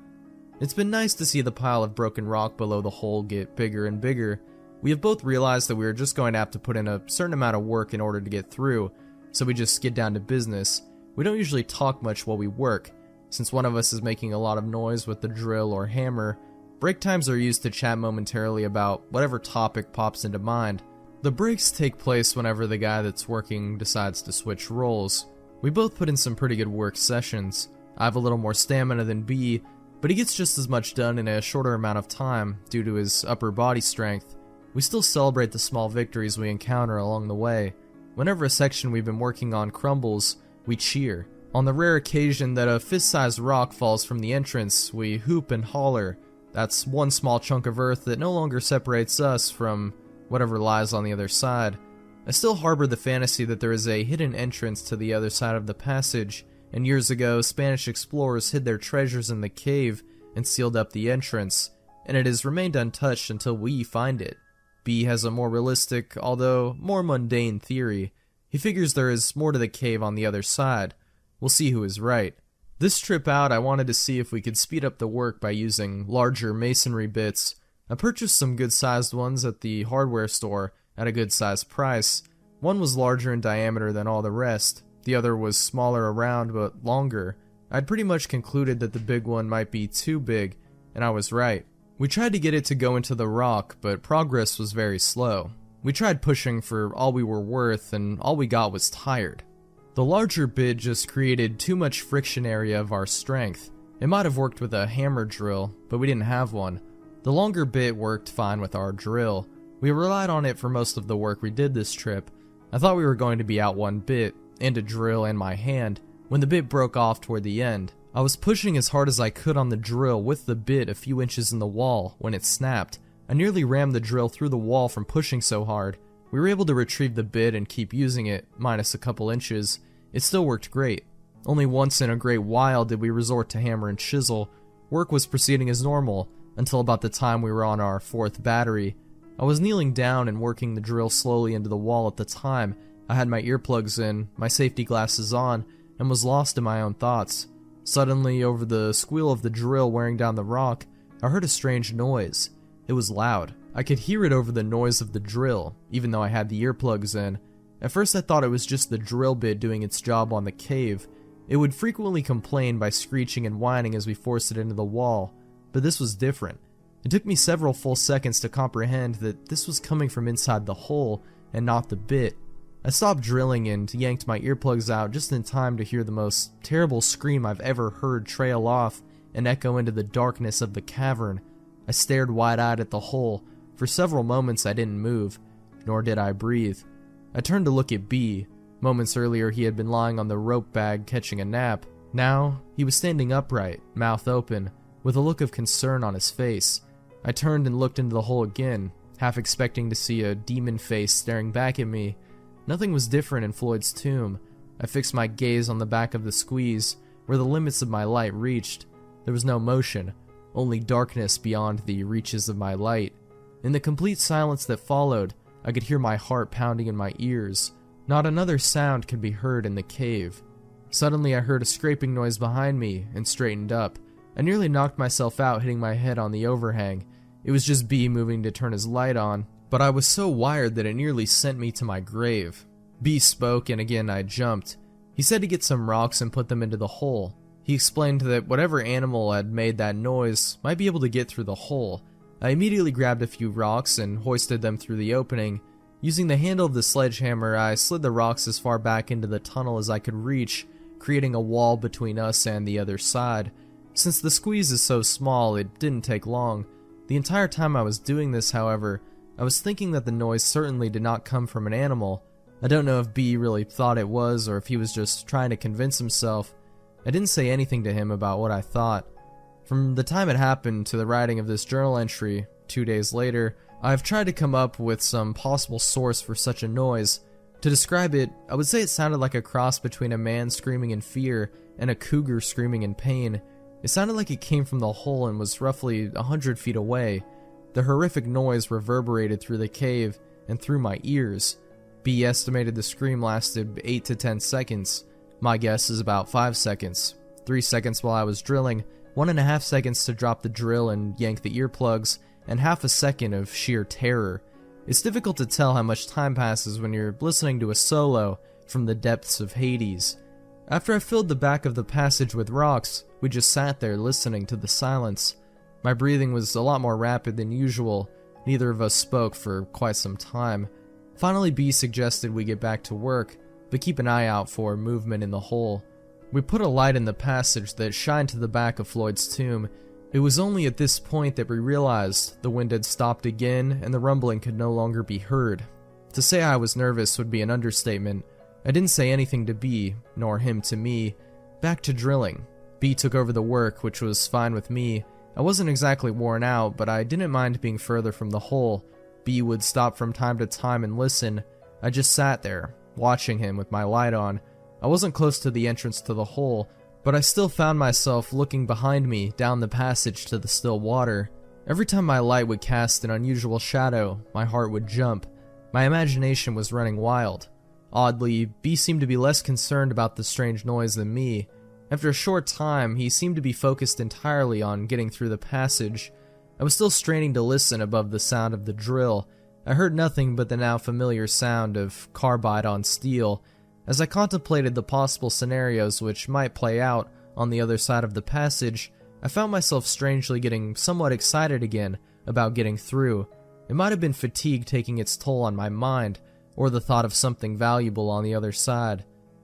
It's been nice to see the pile of broken rock below the hole get bigger and bigger. We have both realized that we are just going to have to put in a certain amount of work in order to get through, so we just get down to business. We don't usually talk much while we work. Since one of us is making a lot of noise with the drill or hammer, break times are used to chat momentarily about whatever topic pops into mind. The breaks take place whenever the guy that's working decides to switch roles. We both put in some pretty good work sessions. I have a little more stamina than B, but he gets just as much done in a shorter amount of time due to his upper body strength. We still celebrate the small victories we encounter along the way. Whenever a section we've been working on crumbles, we cheer. On the rare occasion that a fist-sized rock falls from the entrance, we hoop and holler. That's one small chunk of earth that no longer separates us from whatever lies on the other side. I still harbor the fantasy that there is a hidden entrance to the other side of the passage, and years ago Spanish explorers hid their treasures in the cave and sealed up the entrance, and it has remained untouched until we find it. B has a more realistic, although more mundane theory. He figures there is more to the cave on the other side. We'll see who is right. This trip out, I wanted to see if we could speed up the work by using larger masonry bits. I purchased some good-sized ones at the hardware store at a good-sized price. One was larger in diameter than all the rest. The other was smaller around but longer. I'd pretty much concluded that the big one might be too big, and I was right. We tried to get it to go into the rock, but progress was very slow. We tried pushing for all we were worth, and all we got was tired. The larger bit just created too much friction area of our strength. It might have worked with a hammer drill, but we didn't have one. The longer bit worked fine with our drill. We relied on it for most of the work we did this trip. I thought we were going to be out one bit, and a drill and my hand, when the bit broke off toward the end. I was pushing as hard as I could on the drill with the bit a few inches in the wall when it snapped. I nearly rammed the drill through the wall from pushing so hard. We were able to retrieve the bit and keep using it, minus a couple inches. It still worked great. Only once in a great while did we resort to hammer and chisel. Work was proceeding as normal, until about the time we were on our 4th battery. I was kneeling down and working the drill slowly into the wall at the time. I had my earplugs in, my safety glasses on, and was lost in my own thoughts. Suddenly, over the squeal of the drill wearing down the rock, I heard a strange noise. It was loud. I could hear it over the noise of the drill, even though I had the earplugs in. At first I thought it was just the drill bit doing its job on the cave. It would frequently complain by screeching and whining as we forced it into the wall, but this was different. It took me several full seconds to comprehend that this was coming from inside the hole and not the bit. I stopped drilling and yanked my earplugs out just in time to hear the most terrible scream I've ever heard trail off and echo into the darkness of the cavern. I stared wide-eyed at the hole. For several moments I didn't move, nor did I breathe. I turned to look at B. Moments earlier he had been lying on the rope bag catching a nap. Now, he was standing upright, mouth open, with a look of concern on his face. I turned and looked into the hole again, half expecting to see a demon face staring back at me. Nothing was different in Floyd's tomb. I fixed my gaze on the back of the squeeze, where the limits of my light reached. There was no motion, only darkness beyond the reaches of my light. In the complete silence that followed, I could hear my heart pounding in my ears. Not another sound could be heard in the cave. Suddenly I heard a scraping noise behind me and straightened up. I nearly knocked myself out hitting my head on the overhang. It was just B moving to turn his light on, but I was so wired that it nearly sent me to my grave. B spoke and again I jumped. He said to get some rocks and put them into the hole. He explained that whatever animal had made that noise might be able to get through the hole. I immediately grabbed a few rocks and hoisted them through the opening. Using the handle of the sledgehammer, I slid the rocks as far back into the tunnel as I could reach, creating a wall between us and the other side. Since the squeeze is so small, it didn't take long. The entire time I was doing this, however, I was thinking that the noise certainly did not come from an animal. I don't know if B really thought it was or if he was just trying to convince himself. I didn't say anything to him about what I thought. From the time it happened to the writing of this journal entry, 2 days later, I've tried to come up with some possible source for such a noise. To describe it, I would say it sounded like a cross between a man screaming in fear and a cougar screaming in pain. It sounded like it came from the hole and was roughly 100 feet away. The horrific noise reverberated through the cave and through my ears. B estimated the scream lasted 8 to 10 seconds. My guess is about 5 seconds. 3 seconds while I was drilling, 1.5 seconds to drop the drill and yank the earplugs, and half a second of sheer terror. It's difficult to tell how much time passes when you're listening to a solo from the depths of Hades. After I filled the back of the passage with rocks, we just sat there listening to the silence. My breathing was a lot more rapid than usual. Neither of us spoke for quite some time. Finally, B suggested we get back to work, but keep an eye out for movement in the hole. We put a light in the passage that shined to the back of Floyd's tomb. It was only at this point that we realized the wind had stopped again and the rumbling could no longer be heard. To say I was nervous would be an understatement. I didn't say anything to B, nor him to me. Back to drilling. B took over the work, which was fine with me. I wasn't exactly worn out, but I didn't mind being further from the hole. B would stop from time to time and listen. I just sat there, watching him with my light on. I wasn't close to the entrance to the hole, but I still found myself looking behind me down the passage to the still water. Every time my light would cast an unusual shadow, my heart would jump. My imagination was running wild. Oddly, B seemed to be less concerned about the strange noise than me. After a short time, he seemed to be focused entirely on getting through the passage. I was still straining to listen above the sound of the drill. I heard nothing but the now familiar sound of carbide on steel. As I contemplated the possible scenarios which might play out on the other side of the passage, I found myself strangely getting somewhat excited again about getting through. It might have been fatigue taking its toll on my mind, or the thought of something valuable on the other side.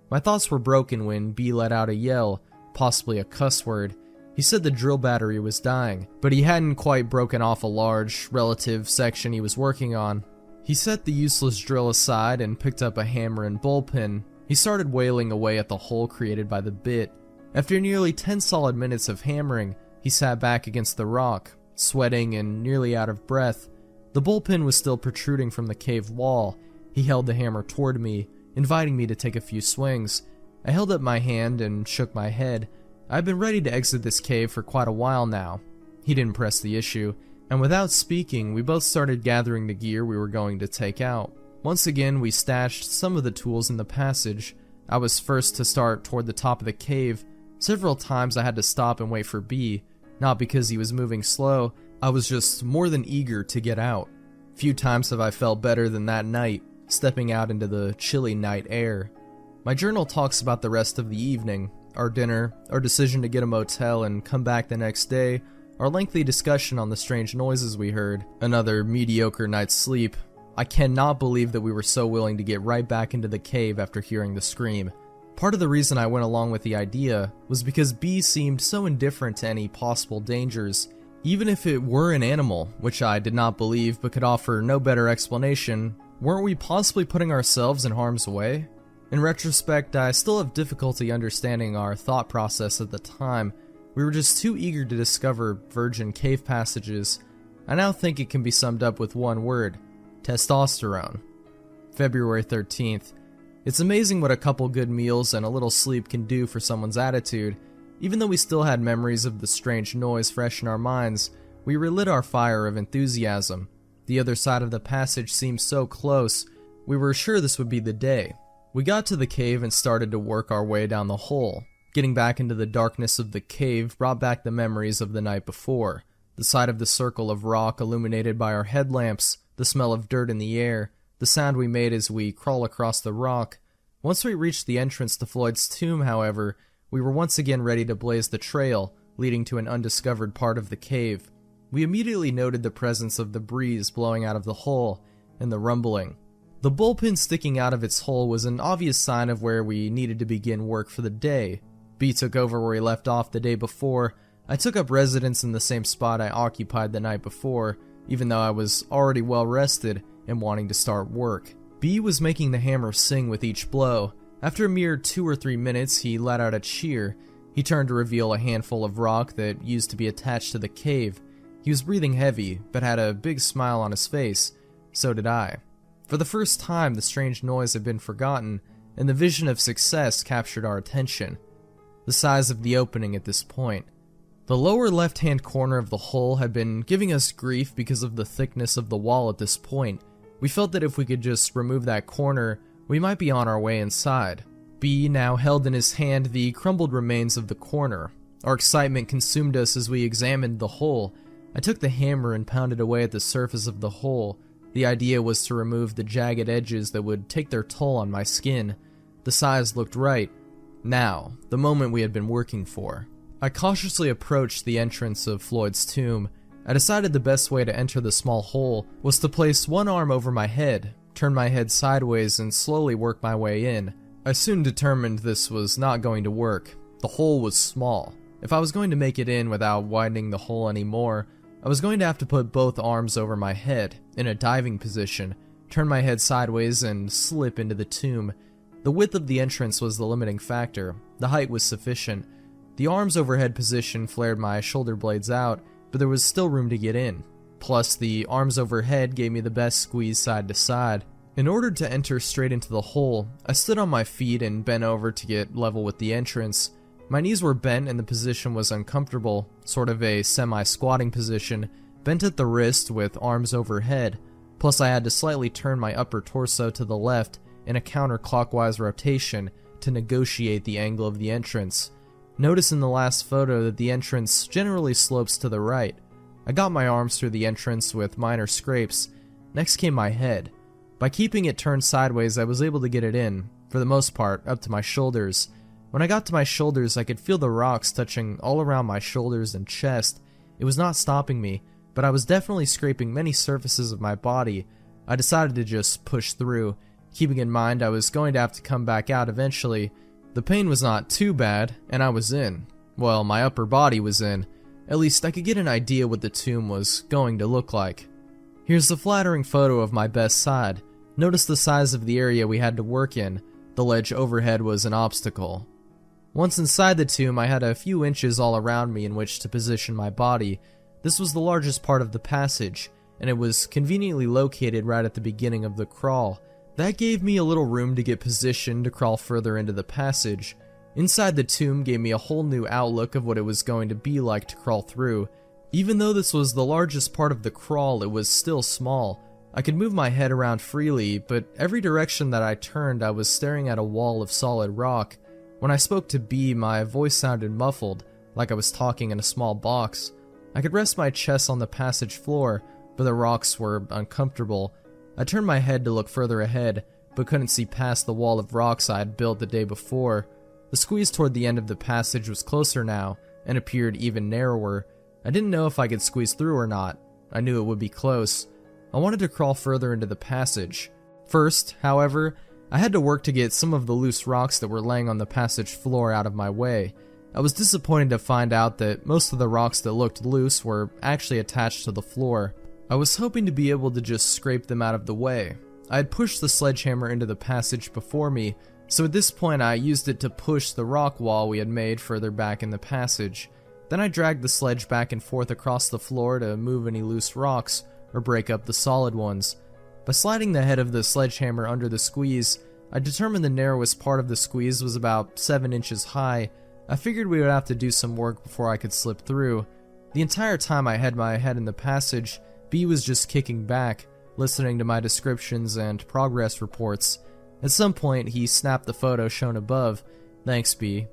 My thoughts were broken when B let out a yell, possibly a cuss word. He said the drill battery was dying, but he hadn't quite broken off a large, relative section he was working on. He set the useless drill aside and picked up a hammer and bullpen. He started wailing away at the hole created by the bit. After nearly 10 solid minutes of hammering, he sat back against the rock, sweating and nearly out of breath. The bullpen was still protruding from the cave wall. He held the hammer toward me, inviting me to take a few swings. I held up my hand and shook my head. I'd been ready to exit this cave for quite a while now. He didn't press the issue. and without speaking, we both started gathering the gear we were going to take out. Once again, we stashed some of the tools in the passage. I was first to start toward the top of the cave. Several times I had to stop and wait for B, not because he was moving slow, I was just more than eager to get out. Few times have I felt better than that night, stepping out into the chilly night air. My journal talks about the rest of the evening, our dinner, our decision to get a motel and come back the next day, our lengthy discussion on the strange noises we heard, another mediocre night's sleep. I cannot believe that we were so willing to get right back into the cave after hearing the scream. Part of the reason I went along with the idea was because B seemed so indifferent to any possible dangers. Even if it were an animal, which I did not believe but could offer no better explanation, weren't we possibly putting ourselves in harm's way? In retrospect, I still have difficulty understanding our thought process at the time. We were just too eager to discover virgin cave passages. I now think it can be summed up with one word: testosterone. February 13th. It's amazing what a couple good meals and a little sleep can do for someone's attitude. Even though we still had memories of the strange noise fresh in our minds, we relit our fire of enthusiasm. The other side of the passage seemed so close, we were sure this would be the day. We got to the cave and started to work our way down the hole. Getting back into the darkness of the cave brought back the memories of the night before. The sight of the circle of rock illuminated by our headlamps, the smell of dirt in the air, the sound we made as we crawl across the rock. Once we reached the entrance to Floyd's tomb, however, we were once again ready to blaze the trail, leading to an undiscovered part of the cave. We immediately noted the presence of the breeze blowing out of the hole, and the rumbling. The bullpen sticking out of its hole was an obvious sign of where we needed to begin work for the day. B took over where he left off the day before. I took up residence in the same spot I occupied the night before, even though I was already well rested and wanting to start work. B was making the hammer sing with each blow. After a mere 2 or 3 minutes, he let out a cheer. He turned to reveal a handful of rock that used to be attached to the cave. He was breathing heavy, but had a big smile on his face. So did I. For the first time, the strange noise had been forgotten, and the vision of success captured our attention. The size of the opening at this point. The lower left-hand corner of the hole had been giving us grief because of the thickness of the wall at this point. We felt that if we could just remove that corner, we might be on our way inside. B now held in his hand the crumbled remains of the corner. Our excitement consumed us as we examined the hole. I took the hammer and pounded away at the surface of the hole. The idea was to remove the jagged edges that would take their toll on my skin. The size looked right. Now, the moment we had been working for. I cautiously approached the entrance of Floyd's tomb. I decided the best way to enter the small hole was to place one arm over my head, turn my head sideways, and slowly work my way in. I soon determined this was not going to work. The hole was small. If I was going to make it in without widening the hole anymore, I was going to have to put both arms over my head, in a diving position, turn my head sideways, and slip into the tomb. The width of the entrance was the limiting factor. The height was sufficient. The arms overhead position flared my shoulder blades out, but there was still room to get in. Plus, the arms overhead gave me the best squeeze side to side. In order to enter straight into the hole, I stood on my feet and bent over to get level with the entrance. My knees were bent and the position was uncomfortable, sort of a semi-squatting position, bent at the wrist with arms overhead. Plus, I had to slightly turn my upper torso to the left in a counterclockwise rotation to negotiate the angle of the entrance. Notice in the last photo that the entrance generally slopes to the right. I got my arms through the entrance with minor scrapes. Next came my head. By keeping it turned sideways, I was able to get it in, for the most part, up to my shoulders. When I got to my shoulders, I could feel the rocks touching all around my shoulders and chest. It was not stopping me, but I was definitely scraping many surfaces of my body. I decided to just push through, keeping in mind I was going to have to come back out eventually. The pain was not too bad, and I was in. Well, my upper body was in. At least I could get an idea what the tomb was going to look like. Here's the flattering photo of my best side. Notice the size of the area we had to work in. The ledge overhead was an obstacle. Once inside the tomb, I had a few inches all around me in which to position my body. This was the largest part of the passage, and it was conveniently located right at the beginning of the crawl. That gave me a little room to get positioned to crawl further into the passage. Inside the tomb gave me a whole new outlook of what it was going to be like to crawl through. Even though this was the largest part of the crawl, it was still small. I could move my head around freely, but every direction that I turned, I was staring at a wall of solid rock. When I spoke to B, my voice sounded muffled, like I was talking in a small box. I could rest my chest on the passage floor, but the rocks were uncomfortable. I turned my head to look further ahead, but couldn't see past the wall of rocks I had built the day before. The squeeze toward the end of the passage was closer now, and appeared even narrower. I didn't know if I could squeeze through or not. I knew it would be close. I wanted to crawl further into the passage. First, however, I had to work to get some of the loose rocks that were laying on the passage floor out of my way. I was disappointed to find out that most of the rocks that looked loose were actually attached to the floor. I was hoping to be able to just scrape them out of the way. I had pushed the sledgehammer into the passage before me, so at this point I used it to push the rock wall we had made further back in the passage. Then I dragged the sledge back and forth across the floor to move any loose rocks, or break up the solid ones. By sliding the head of the sledgehammer under the squeeze, I determined the narrowest part of the squeeze was about 7 inches high. I figured we would have to do some work before I could slip through. The entire time I had my head in the passage, B was just kicking back, listening to my descriptions and progress reports. At some point, he snapped the photo shown above. Thanks, B.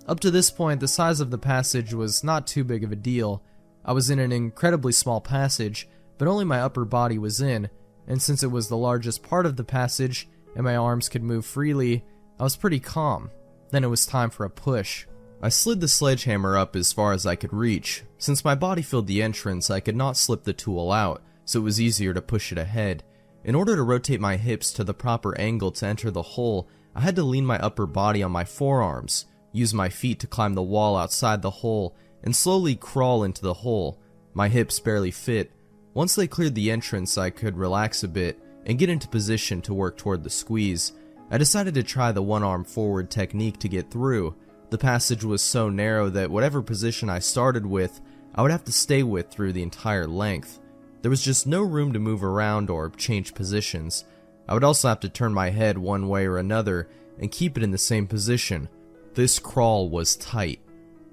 Up to this point, the size of the passage was not too big of a deal. I was in an incredibly small passage, but only my upper body was in, and since it was the largest part of the passage, and my arms could move freely, I was pretty calm. Then it was time for a push. I slid the sledgehammer up as far as I could reach. Since my body filled the entrance, I could not slip the tool out, so it was easier to push it ahead. In order to rotate my hips to the proper angle to enter the hole, I had to lean my upper body on my forearms, use my feet to climb the wall outside the hole, and slowly crawl into the hole. My hips barely fit. Once they cleared the entrance, I could relax a bit and get into position to work toward the squeeze. I decided to try the one-arm forward technique to get through. The passage was so narrow that whatever position I started with, I would have to stay with through the entire length. There was just no room to move around or change positions. I would also have to turn my head one way or another and keep it in the same position. This crawl was tight.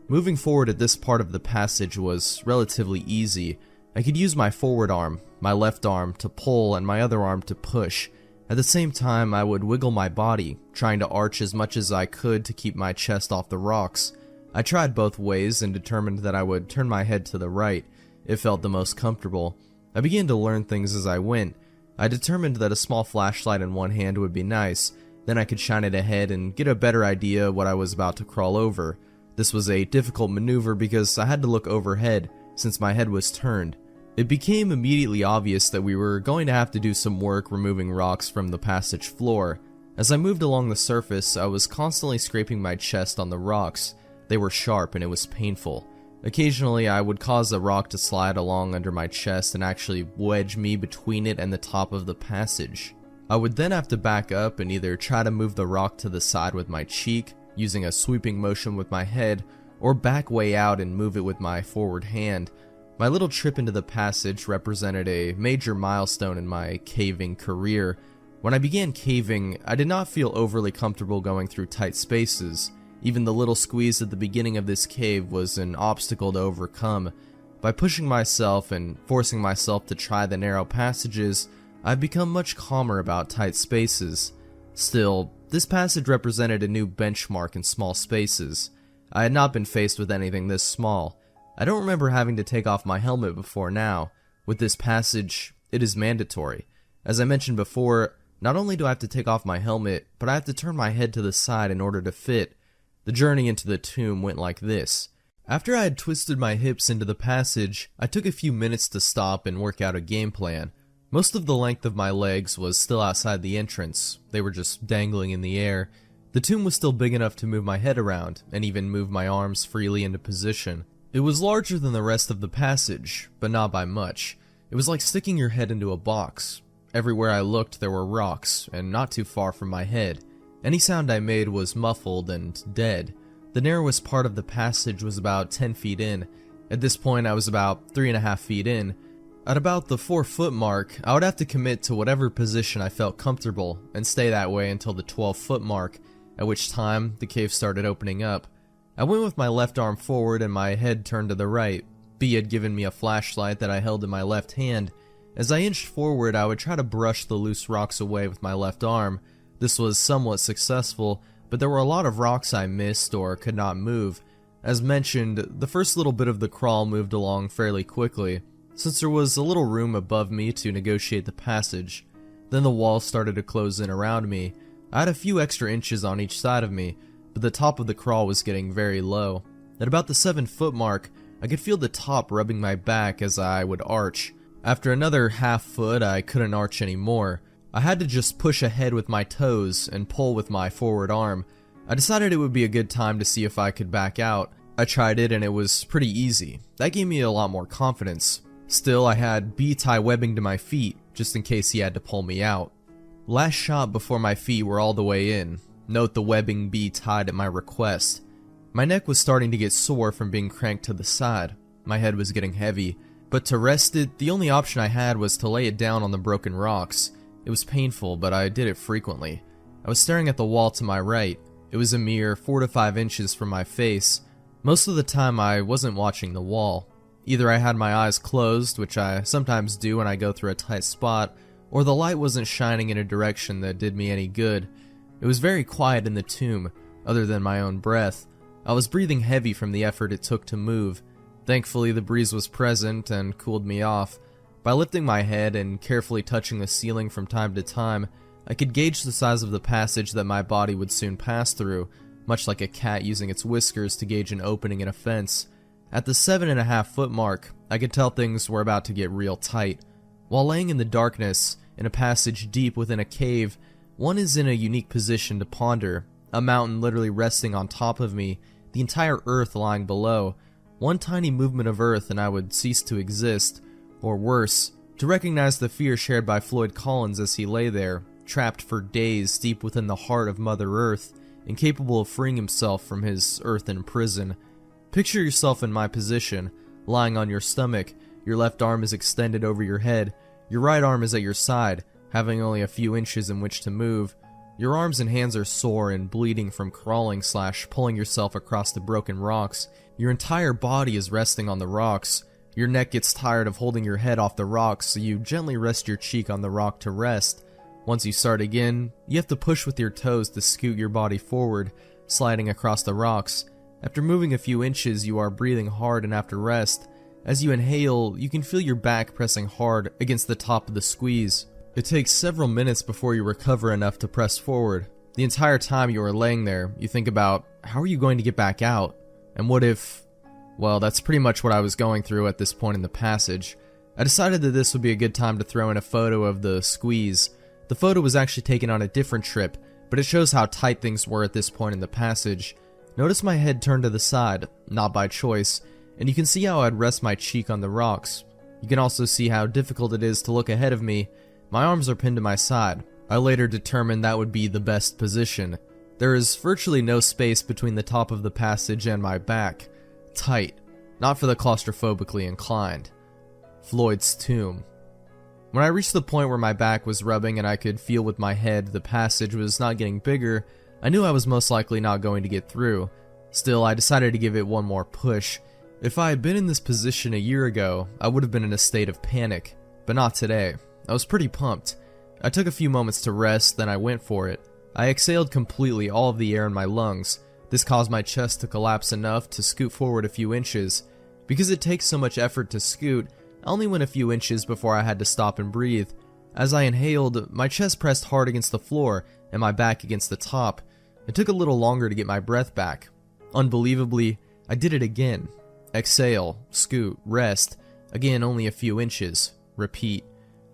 Moving forward at this part of the passage was relatively easy. I could use my forward arm, my left arm to pull and my other arm to push. At the same time, I would wiggle my body, trying to arch as much as I could to keep my chest off the rocks. I tried both ways and determined that I would turn my head to the right. It felt the most comfortable. I began to learn things as I went. I determined that a small flashlight in one hand would be nice, then I could shine it ahead and get a better idea of what I was about to crawl over. This was a difficult maneuver because I had to look overhead, since my head was turned. It became immediately obvious that we were going to have to do some work removing rocks from the passage floor. As I moved along the surface, I was constantly scraping my chest on the rocks. They were sharp and it was painful. Occasionally, I would cause a rock to slide along under my chest and actually wedge me between it and the top of the passage. I would then have to back up and either try to move the rock to the side with my cheek, using a sweeping motion with my head, or back way out and move it with my forward hand. My little trip into the passage represented a major milestone in my caving career. When I began caving, I did not feel overly comfortable going through tight spaces. Even the little squeeze at the beginning of this cave was an obstacle to overcome. By pushing myself and forcing myself to try the narrow passages, I've become much calmer about tight spaces. Still, this passage represented a new benchmark in small spaces. I had not been faced with anything this small. I don't remember having to take off my helmet before now. With this passage, it is mandatory. As I mentioned before, not only do I have to take off my helmet, but I have to turn my head to the side in order to fit. The journey into the tomb went like this. After I had twisted my hips into the passage, I took a few minutes to stop and work out a game plan. Most of the length of my legs was still outside the entrance. They were just dangling in the air. The tomb was still big enough to move my head around, and even move my arms freely into position. It was larger than the rest of the passage, but not by much. It was like sticking your head into a box. Everywhere I looked there were rocks, and not too far from my head. Any sound I made was muffled and dead. The narrowest part of the passage was about 10 feet in. At this point I was about 3.5 feet in. At about the 4-foot mark, I would have to commit to whatever position I felt comfortable, and stay that way until the 12-foot mark, at which time the cave started opening up. I went with my left arm forward and my head turned to the right. B had given me a flashlight that I held in my left hand. As I inched forward, I would try to brush the loose rocks away with my left arm. This was somewhat successful, but there were a lot of rocks I missed or could not move. As mentioned, the first little bit of the crawl moved along fairly quickly, since there was a little room above me to negotiate the passage. Then the wall started to close in around me. I had a few extra inches on each side of me, but the top of the crawl was getting very low. At about the 7-foot mark, I could feel the top rubbing my back as I would arch. After another half foot, I couldn't arch anymore. I had to just push ahead with my toes and pull with my forward arm. I decided it would be a good time to see if I could back out. I tried it and it was pretty easy. That gave me a lot more confidence. Still, I had B tie webbing to my feet, just in case he had to pull me out. Last shot before my feet were all the way in. Note the webbing B tied at my request. My neck was starting to get sore from being cranked to the side. My head was getting heavy, but to rest it, the only option I had was to lay it down on the broken rocks. It was painful, but I did it frequently. I was staring at the wall to my right. It was a mere 4 to 5 inches from my face. Most of the time I wasn't watching the wall. Either I had my eyes closed, which I sometimes do when I go through a tight spot, or the light wasn't shining in a direction that did me any good. It was very quiet in the tomb, other than my own breath. I was breathing heavy from the effort it took to move. Thankfully, the breeze was present and cooled me off. By lifting my head and carefully touching the ceiling from time to time, I could gauge the size of the passage that my body would soon pass through, much like a cat using its whiskers to gauge an opening in a fence. At the 7.5-foot mark, I could tell things were about to get real tight. While laying in the darkness, in a passage deep within a cave, one is in a unique position to ponder, a mountain literally resting on top of me, the entire earth lying below. One tiny movement of earth and I would cease to exist, or worse, to recognize the fear shared by Floyd Collins as he lay there, trapped for days deep within the heart of Mother Earth, incapable of freeing himself from his earthen prison. Picture yourself in my position, lying on your stomach, your left arm is extended over your head, your right arm is at your side, having only a few inches in which to move. Your arms and hands are sore and bleeding from crawling/pulling yourself across the broken rocks. Your entire body is resting on the rocks. Your neck gets tired of holding your head off the rocks, so you gently rest your cheek on the rock to rest. Once you start again, you have to push with your toes to scoot your body forward, sliding across the rocks. After moving a few inches, you are breathing hard and after rest. As you inhale, you can feel your back pressing hard against the top of the squeeze. It takes several minutes before you recover enough to press forward. The entire time you are laying there, you think about, how are you going to get back out? And what if... Well, that's pretty much what I was going through at this point in the passage. I decided that this would be a good time to throw in a photo of the squeeze. The photo was actually taken on a different trip, but it shows how tight things were at this point in the passage. Notice my head turned to the side, not by choice, and you can see how I'd rest my cheek on the rocks. You can also see how difficult it is to look ahead of me. My arms are pinned to my side. I later determined that would be the best position. There is virtually no space between the top of the passage and my back. Tight. Not for the claustrophobically inclined. Floyd's tomb. When I reached the point where my back was rubbing and I could feel with my head the passage was not getting bigger, I knew I was most likely not going to get through. Still, I decided to give it one more push. If I had been in this position a year ago, I would have been in a state of panic, but not today. I was pretty pumped. I took a few moments to rest, then I went for it. I exhaled completely all of the air in my lungs. This caused my chest to collapse enough to scoot forward a few inches. Because it takes so much effort to scoot, I only went a few inches before I had to stop and breathe. As I inhaled, my chest pressed hard against the floor and my back against the top. It took a little longer to get my breath back. Unbelievably, I did it again. Exhale, scoot, rest. Again, only a few inches. Repeat.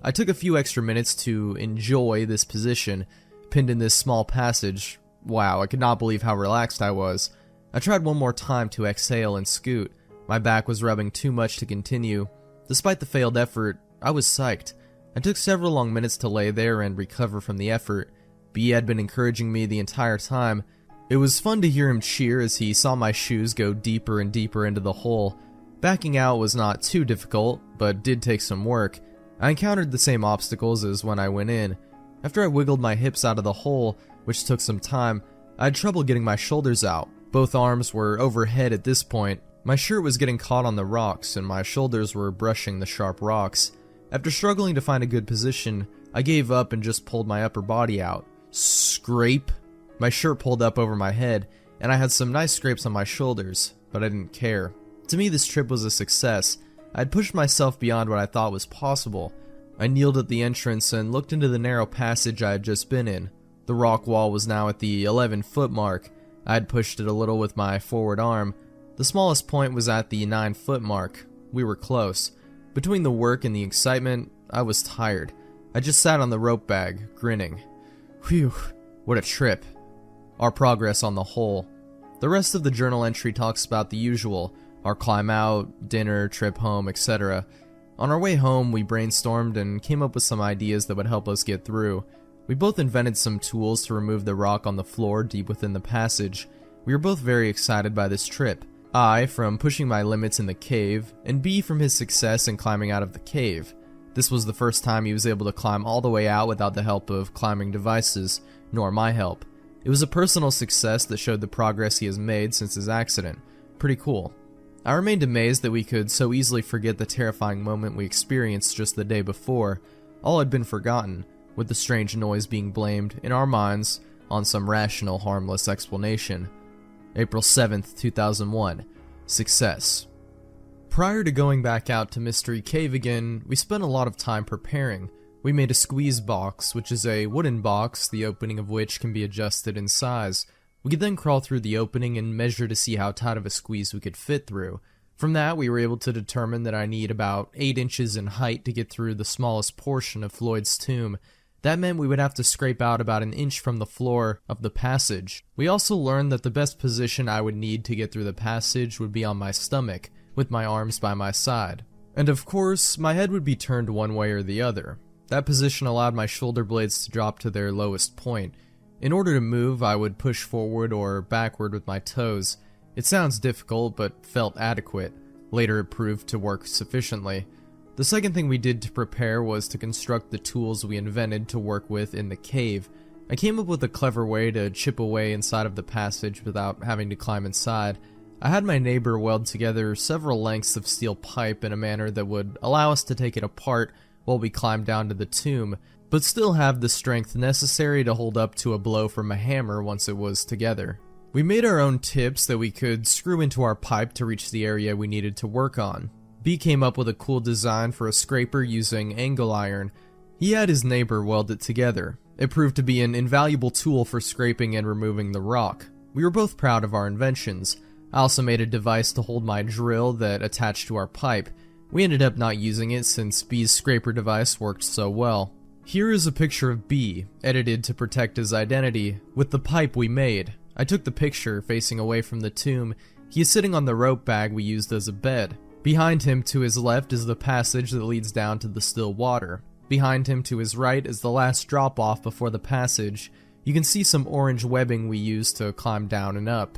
I took a few extra minutes to enjoy this position, pinned in this small passage. Wow, I could not believe how relaxed I was. I tried one more time to exhale and scoot. My back was rubbing too much to continue. Despite the failed effort, I was psyched. I took several long minutes to lay there and recover from the effort. B had been encouraging me the entire time. It was fun to hear him cheer as he saw my shoes go deeper and deeper into the hole. Backing out was not too difficult, but did take some work. I encountered the same obstacles as when I went in. After I wiggled my hips out of the hole, which took some time, I had trouble getting my shoulders out. Both arms were overhead at this point. My shirt was getting caught on the rocks and my shoulders were brushing the sharp rocks. After struggling to find a good position, I gave up and just pulled my upper body out. Scrape! My shirt pulled up over my head, and I had some nice scrapes on my shoulders, but I didn't care. To me, this trip was a success. I had pushed myself beyond what I thought was possible. I kneeled at the entrance and looked into the narrow passage I had just been in. The rock wall was now at the 11-foot mark. I had pushed it a little with my forward arm. The smallest point was at the 9-foot mark. We were close. Between the work and the excitement, I was tired. I just sat on the rope bag, grinning. Whew, what a trip. Our progress on the whole. The rest of the journal entry talks about the usual, our climb out, dinner, trip home, etc. On our way home, we brainstormed and came up with some ideas that would help us get through. We both invented some tools to remove the rock on the floor deep within the passage. We were both very excited by this trip. I, from pushing my limits in the cave, and B, from his success in climbing out of the cave. This was the first time he was able to climb all the way out without the help of climbing devices, nor my help. It was a personal success that showed the progress he has made since his accident. Pretty cool. I remained amazed that we could so easily forget the terrifying moment we experienced just the day before. All had been forgotten, with the strange noise being blamed, in our minds, on some rational, harmless explanation. April 7th, 2001. Success. Prior to going back out to Mystery Cave again, we spent a lot of time preparing. We made a squeeze box, which is a wooden box, the opening of which can be adjusted in size. We could then crawl through the opening and measure to see how tight of a squeeze we could fit through. From that, we were able to determine that I need about 8 inches in height to get through the smallest portion of Floyd's tomb. That meant we would have to scrape out about an inch from the floor of the passage. We also learned that the best position I would need to get through the passage would be on my stomach, with my arms by my side. And of course, my head would be turned one way or the other. That position allowed my shoulder blades to drop to their lowest point. In order to move, I would push forward or backward with my toes. It sounds difficult, but felt adequate. Later it proved to work sufficiently. The second thing we did to prepare was to construct the tools we invented to work with in the cave. I came up with a clever way to chip away inside of the passage without having to climb inside. I had my neighbor weld together several lengths of steel pipe in a manner that would allow us to take it apart while we climbed down to the tomb, but still have the strength necessary to hold up to a blow from a hammer once it was together. We made our own tips that we could screw into our pipe to reach the area we needed to work on. B came up with a cool design for a scraper using angle iron. He had his neighbor weld it together. It proved to be an invaluable tool for scraping and removing the rock. We were both proud of our inventions. I also made a device to hold my drill that attached to our pipe. We ended up not using it since B's scraper device worked so well. Here is a picture of B, edited to protect his identity, with the pipe we made. I took the picture facing away from the tomb. He is sitting on the rope bag we used as a bed. Behind him to his left is the passage that leads down to the still water. Behind him to his right is the last drop-off before the passage. You can see some orange webbing we used to climb down and up.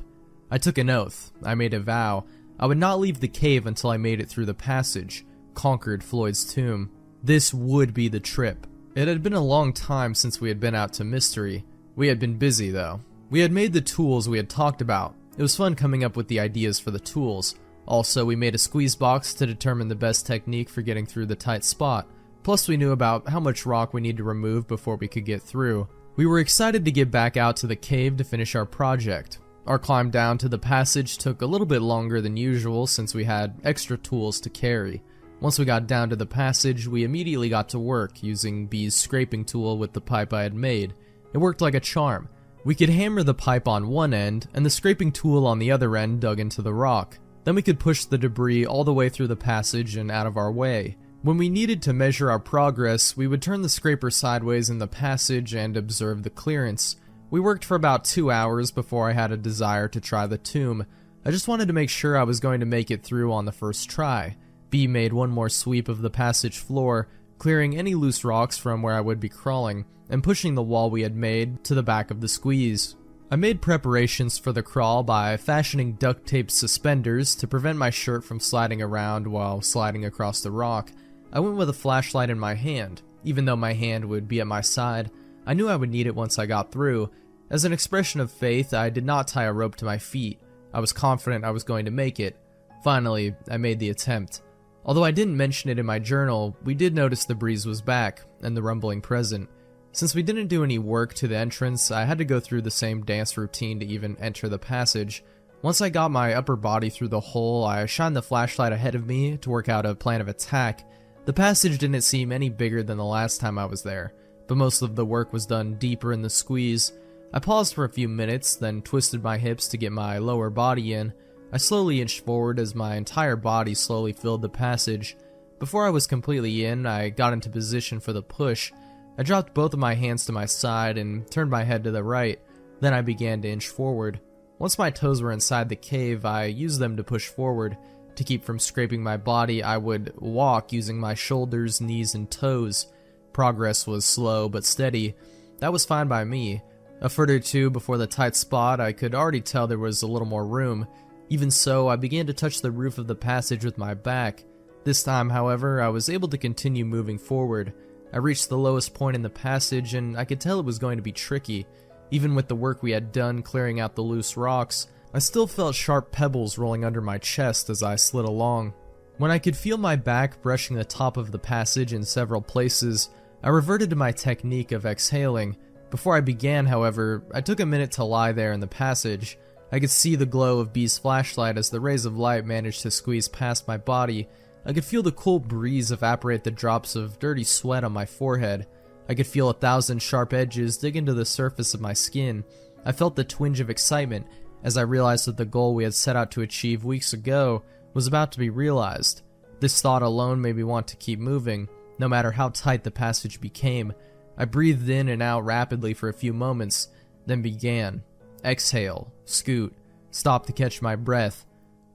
I took an oath. I made a vow. I would not leave the cave until I made it through the passage, conquered Floyd's tomb. This would be the trip. It had been a long time since we had been out to Mystery. We had been busy, though. We had made the tools we had talked about. It was fun coming up with the ideas for the tools. Also, we made a squeeze box to determine the best technique for getting through the tight spot. Plus, we knew about how much rock we needed to remove before we could get through. We were excited to get back out to the cave to finish our project. Our climb down to the passage took a little bit longer than usual since we had extra tools to carry. Once we got down to the passage, we immediately got to work using B's scraping tool with the pipe I had made. It worked like a charm. We could hammer the pipe on one end, and the scraping tool on the other end dug into the rock. Then we could push the debris all the way through the passage and out of our way. When we needed to measure our progress, we would turn the scraper sideways in the passage and observe the clearance. We worked for about 2 hours before I had a desire to try the tomb. I just wanted to make sure I was going to make it through on the first try. B made one more sweep of the passage floor, clearing any loose rocks from where I would be crawling, and pushing the wall we had made to the back of the squeeze. I made preparations for the crawl by fashioning duct tape suspenders to prevent my shirt from sliding around while sliding across the rock. I went with a flashlight in my hand. Even though my hand would be at my side, I knew I would need it once I got through. As an expression of faith, I did not tie a rope to my feet. I was confident I was going to make it. Finally, I made the attempt. Although I didn't mention it in my journal, we did notice the breeze was back, and the rumbling present. Since we didn't do any work to the entrance, I had to go through the same dance routine to even enter the passage. Once I got my upper body through the hole, I shined the flashlight ahead of me to work out a plan of attack. The passage didn't seem any bigger than the last time I was there, but most of the work was done deeper in the squeeze. I paused for a few minutes, then twisted my hips to get my lower body in. I slowly inched forward as my entire body slowly filled the passage. Before I was completely in, I got into position for the push. I dropped both of my hands to my side and turned my head to the right. Then I began to inch forward. Once my toes were inside the cave, I used them to push forward. To keep from scraping my body, I would walk using my shoulders, knees, and toes. Progress was slow but steady. That was fine by me. A foot or two before the tight spot, I could already tell there was a little more room. Even so, I began to touch the roof of the passage with my back. This time, however, I was able to continue moving forward. I reached the lowest point in the passage, and I could tell it was going to be tricky. Even with the work we had done clearing out the loose rocks, I still felt sharp pebbles rolling under my chest as I slid along. When I could feel my back brushing the top of the passage in several places, I reverted to my technique of exhaling. Before I began, however, I took a minute to lie there in the passage. I could see the glow of B's flashlight as the rays of light managed to squeeze past my body. I could feel the cool breeze evaporate the drops of dirty sweat on my forehead. I could feel 1,000 sharp edges dig into the surface of my skin. I felt the twinge of excitement as I realized that the goal we had set out to achieve weeks ago was about to be realized. This thought alone made me want to keep moving, no matter how tight the passage became. I breathed in and out rapidly for a few moments, then began. Exhale, scoot, stop to catch my breath,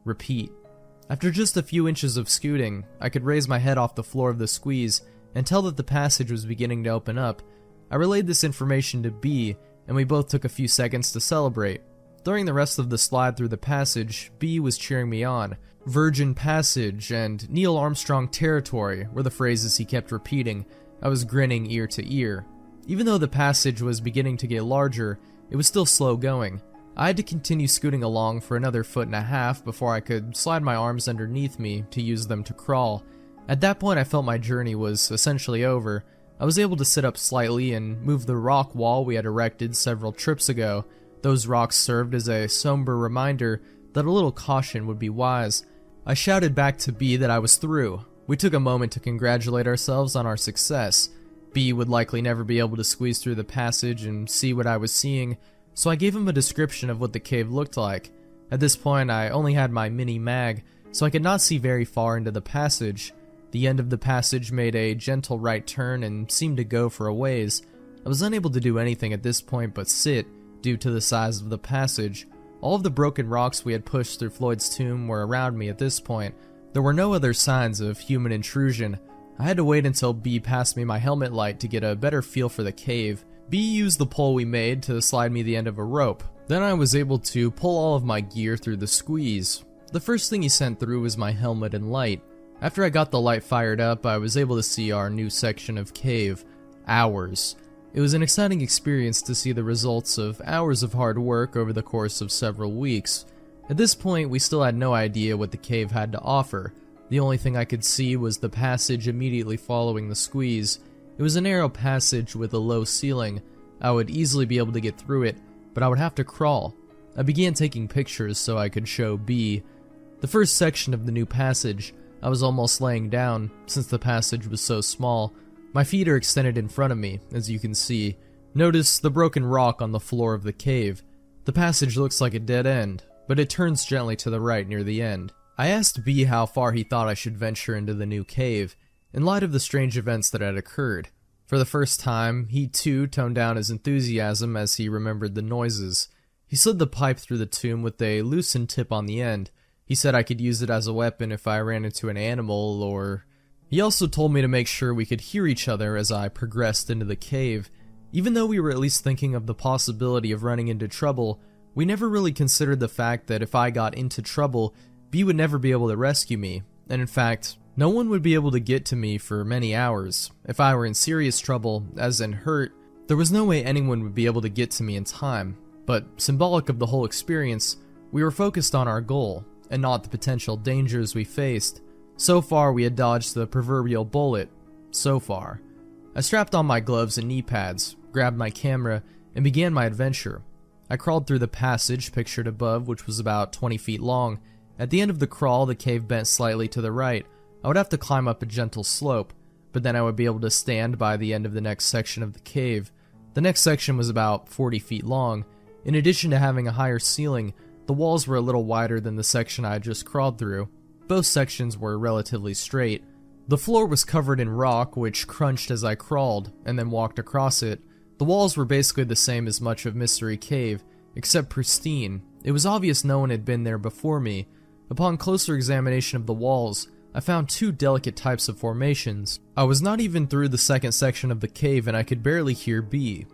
repeat. After just a few inches of scooting, I could raise my head off the floor of the squeeze and tell that the passage was beginning to open up. I relayed this information to B, and we both took a few seconds to celebrate. During the rest of the slide through the passage, B was cheering me on. Virgin Passage and Neil Armstrong Territory were the phrases he kept repeating. I was grinning ear to ear. Even though the passage was beginning to get larger, it was still slow going. I had to continue scooting along for another 1.5 feet before I could slide my arms underneath me to use them to crawl. At that point, I felt my journey was essentially over. I was able to sit up slightly and move the rock wall we had erected several trips ago. Those rocks served as a somber reminder that a little caution would be wise. I shouted back to B that I was through. We took a moment to congratulate ourselves on our success. B would likely never be able to squeeze through the passage and see what I was seeing, so I gave him a description of what the cave looked like. At this point, I only had my mini mag, so I could not see very far into the passage. The end of the passage made a gentle right turn and seemed to go for a ways. I was unable to do anything at this point but sit, due to the size of the passage. All of the broken rocks we had pushed through Floyd's tomb were around me at this point. There were no other signs of human intrusion. I had to wait until B passed me my helmet light to get a better feel for the cave. B used the pole we made to slide me the end of a rope. Then I was able to pull all of my gear through the squeeze. The first thing he sent through was my helmet and light. After I got the light fired up, I was able to see our new section of cave. Ours. It was an exciting experience to see the results of hours of hard work over the course of several weeks. At this point, we still had no idea what the cave had to offer. The only thing I could see was the passage immediately following the squeeze. It was a narrow passage with a low ceiling. I would easily be able to get through it, but I would have to crawl. I began taking pictures so I could show B. The first section of the new passage, I was almost laying down, since the passage was so small. My feet are extended in front of me, as you can see. Notice the broken rock on the floor of the cave. The passage looks like a dead end, but it turns gently to the right near the end. I asked B how far he thought I should venture into the new cave, in light of the strange events that had occurred. For the first time, he too toned down his enthusiasm as he remembered the noises. He slid the pipe through the tomb with a loosened tip on the end. He said I could use it as a weapon if I ran into an animal or... He also told me to make sure we could hear each other as I progressed into the cave. Even though we were at least thinking of the possibility of running into trouble, we never really considered the fact that if I got into trouble, B would never be able to rescue me, and in fact, no one would be able to get to me for many hours. If I were in serious trouble, as in hurt, there was no way anyone would be able to get to me in time. But symbolic of the whole experience, we were focused on our goal, and not the potential dangers we faced. So far, we had dodged the proverbial bullet. So far. I strapped on my gloves and knee pads, grabbed my camera, and began my adventure. I crawled through the passage pictured above, which was about 20 feet long. At the end of the crawl, the cave bent slightly to the right. I would have to climb up a gentle slope, but then I would be able to stand by the end of the next section of the cave. The next section was about 40 feet long. In addition to having a higher ceiling, the walls were a little wider than the section I had just crawled through. Both sections were relatively straight. The floor was covered in rock, which crunched as I crawled, and then walked across it. The walls were basically the same as much of Mystery Cave, except pristine. It was obvious no one had been there before me. Upon closer examination of the walls, I found two delicate types of formations. I was not even through the second section of the cave and I could barely hear B.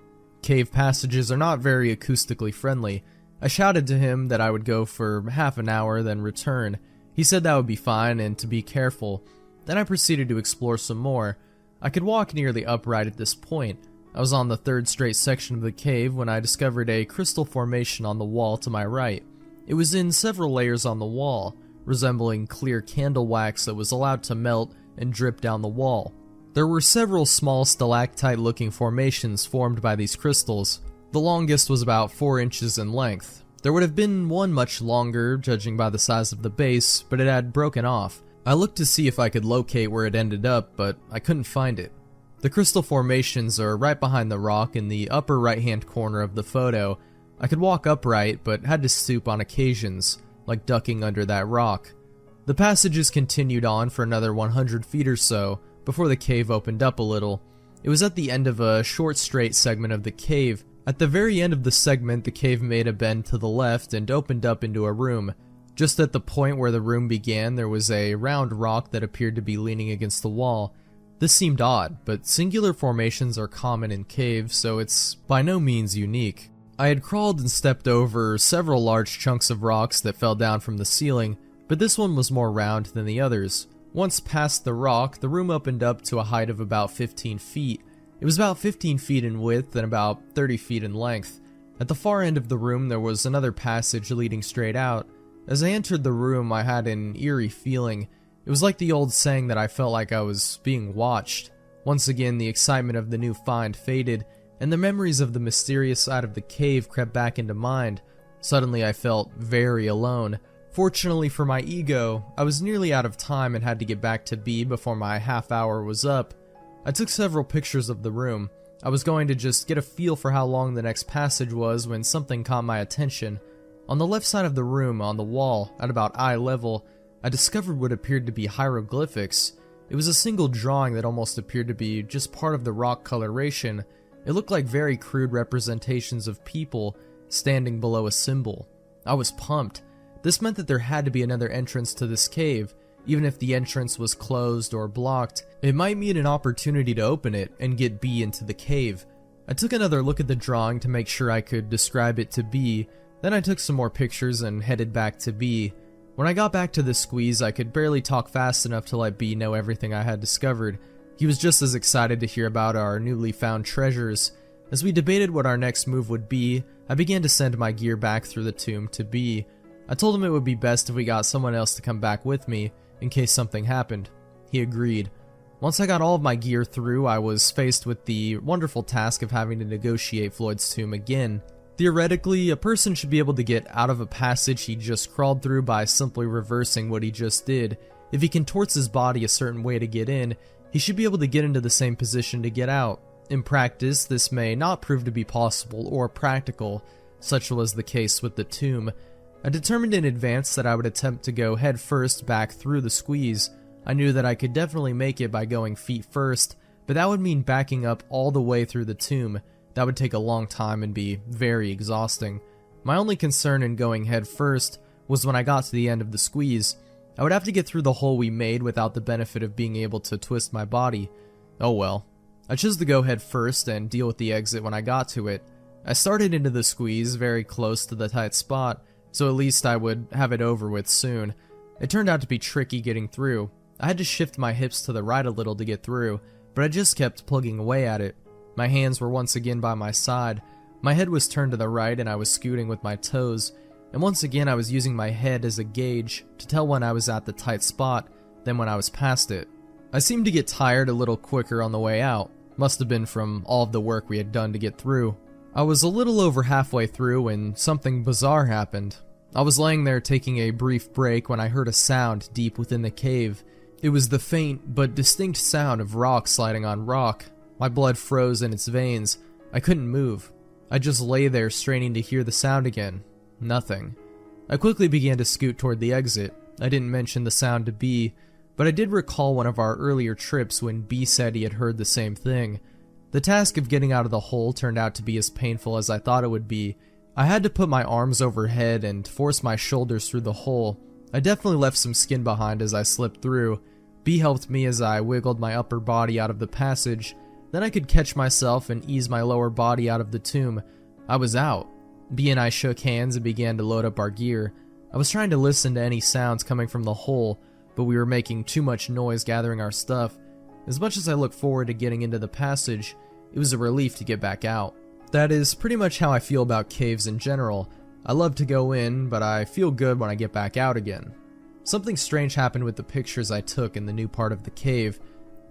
Cave passages are not very acoustically friendly. I shouted to him that I would go for half an hour, then return. He said that would be fine and to be careful. Then I proceeded to explore some more. I could walk nearly upright at this point. I was on the third straight section of the cave when I discovered a crystal formation on the wall to my right. It was in several layers on the wall, resembling clear candle wax that was allowed to melt and drip down the wall. There were several small stalactite-looking formations formed by these crystals. The longest was about 4 inches in length. There would have been one much longer, judging by the size of the base, but it had broken off. I looked to see if I could locate where it ended up, but I couldn't find it. The crystal formations are right behind the rock in the upper right-hand corner of the photo. I could walk upright, but had to stoop on occasions, like ducking under that rock. The passages continued on for another 100 feet or so, before the cave opened up a little. It was at the end of a short straight segment of the cave. At the very end of the segment, the cave made a bend to the left and opened up into a room. Just at the point where the room began, there was a round rock that appeared to be leaning against the wall. This seemed odd, but singular formations are common in caves, so it's by no means unique. I had crawled and stepped over several large chunks of rocks that fell down from the ceiling, but this one was more round than the others. Once past the rock, the room opened up to a height of about 15 feet. It was about 15 feet in width and about 30 feet in length. At the far end of the room there was another passage leading straight out. As I entered the room, I had an eerie feeling. It was like the old saying that I felt like I was being watched. Once again, the excitement of the new find faded, and the memories of the mysterious side of the cave crept back into mind. Suddenly I felt very alone. Fortunately for my ego, I was nearly out of time and had to get back to B before my half hour was up. I took several pictures of the room. I was going to just get a feel for how long the next passage was when something caught my attention. On the left side of the room, on the wall, at about eye level, I discovered what appeared to be hieroglyphics. It was a single drawing that almost appeared to be just part of the rock coloration. It looked like very crude representations of people standing below a symbol. I was pumped. This meant that there had to be another entrance to this cave. Even if the entrance was closed or blocked, it might mean an opportunity to open it and get B into the cave. I took another look at the drawing to make sure I could describe it to B. Then I took some more pictures and headed back to B. When I got back to the squeeze, I could barely talk fast enough to let B know everything I had discovered. He was just as excited to hear about our newly found treasures. As we debated what our next move would be, I began to send my gear back through the tomb to B. I told him it would be best if we got someone else to come back with me, in case something happened. He agreed. Once I got all of my gear through, I was faced with the wonderful task of having to negotiate Floyd's tomb again. Theoretically, a person should be able to get out of a passage he just crawled through by simply reversing what he just did. If he contorts his body a certain way to get in, he should be able to get into the same position to get out. In practice, this may not prove to be possible or practical. Such was the case with the tomb. I determined in advance that I would attempt to go head first back through the squeeze. I knew that I could definitely make it by going feet first, but that would mean backing up all the way through the tomb. That would take a long time and be very exhausting. My only concern in going head first was when I got to the end of the squeeze. I would have to get through the hole we made without the benefit of being able to twist my body. Oh well. I chose to go head first and deal with the exit when I got to it. I started into the squeeze very close to the tight spot, so at least I would have it over with soon. It turned out to be tricky getting through. I had to shift my hips to the right a little to get through, but I just kept plugging away at it. My hands were once again by my side. My head was turned to the right and I was scooting with my toes. and once again I was using my head as a gauge to tell when I was at the tight spot than when I was past it. I seemed to get tired a little quicker on the way out. Must have been from all of the work we had done to get through. I was a little over halfway through when something bizarre happened. I was laying there taking a brief break when I heard a sound deep within the cave. It was the faint but distinct sound of rock sliding on rock. My blood froze in its veins. I couldn't move. I just lay there straining to hear the sound again. Nothing. I quickly began to scoot toward the exit. I didn't mention the sound to B, but I did recall one of our earlier trips when B said he had heard the same thing. The task of getting out of the hole turned out to be as painful as I thought it would be. I had to put my arms overhead and force my shoulders through the hole. I definitely left some skin behind as I slipped through. B helped me as I wiggled my upper body out of the passage. Then I could catch myself and ease my lower body out of the tomb. I was out. B and I shook hands and began to load up our gear. I was trying to listen to any sounds coming from the hole, but we were making too much noise gathering our stuff. As much as I looked forward to getting into the passage, it was a relief to get back out. That is pretty much how I feel about caves in general. I love to go in, but I feel good when I get back out again. Something strange happened with the pictures I took in the new part of the cave.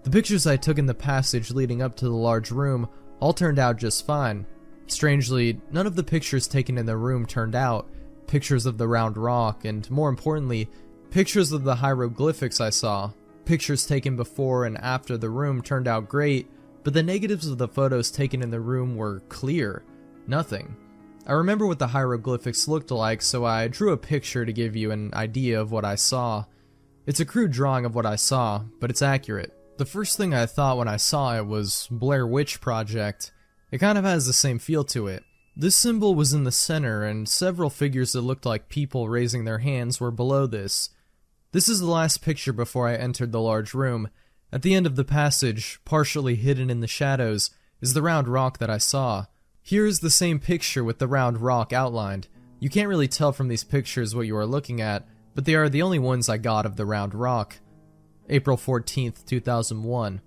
The pictures I took in the passage leading up to the large room all turned out just fine. Strangely, none of the pictures taken in the room turned out. Pictures of the round rock, and more importantly, pictures of the hieroglyphics I saw. Pictures taken before and after the room turned out great, but the negatives of the photos taken in the room were clear. Nothing. I remember what the hieroglyphics looked like, so I drew a picture to give you an idea of what I saw. It's a crude drawing of what I saw, but it's accurate. The first thing I thought when I saw it was Blair Witch Project. It kind of has the same feel to it. This symbol was in the center, and several figures that looked like people raising their hands were below this. This is the last picture before I entered the large room. At the end of the passage, partially hidden in the shadows, is the round rock that I saw. Here is the same picture with the round rock outlined. You can't really tell from these pictures what you are looking at, but they are the only ones I got of the round rock. April 14th, 2001.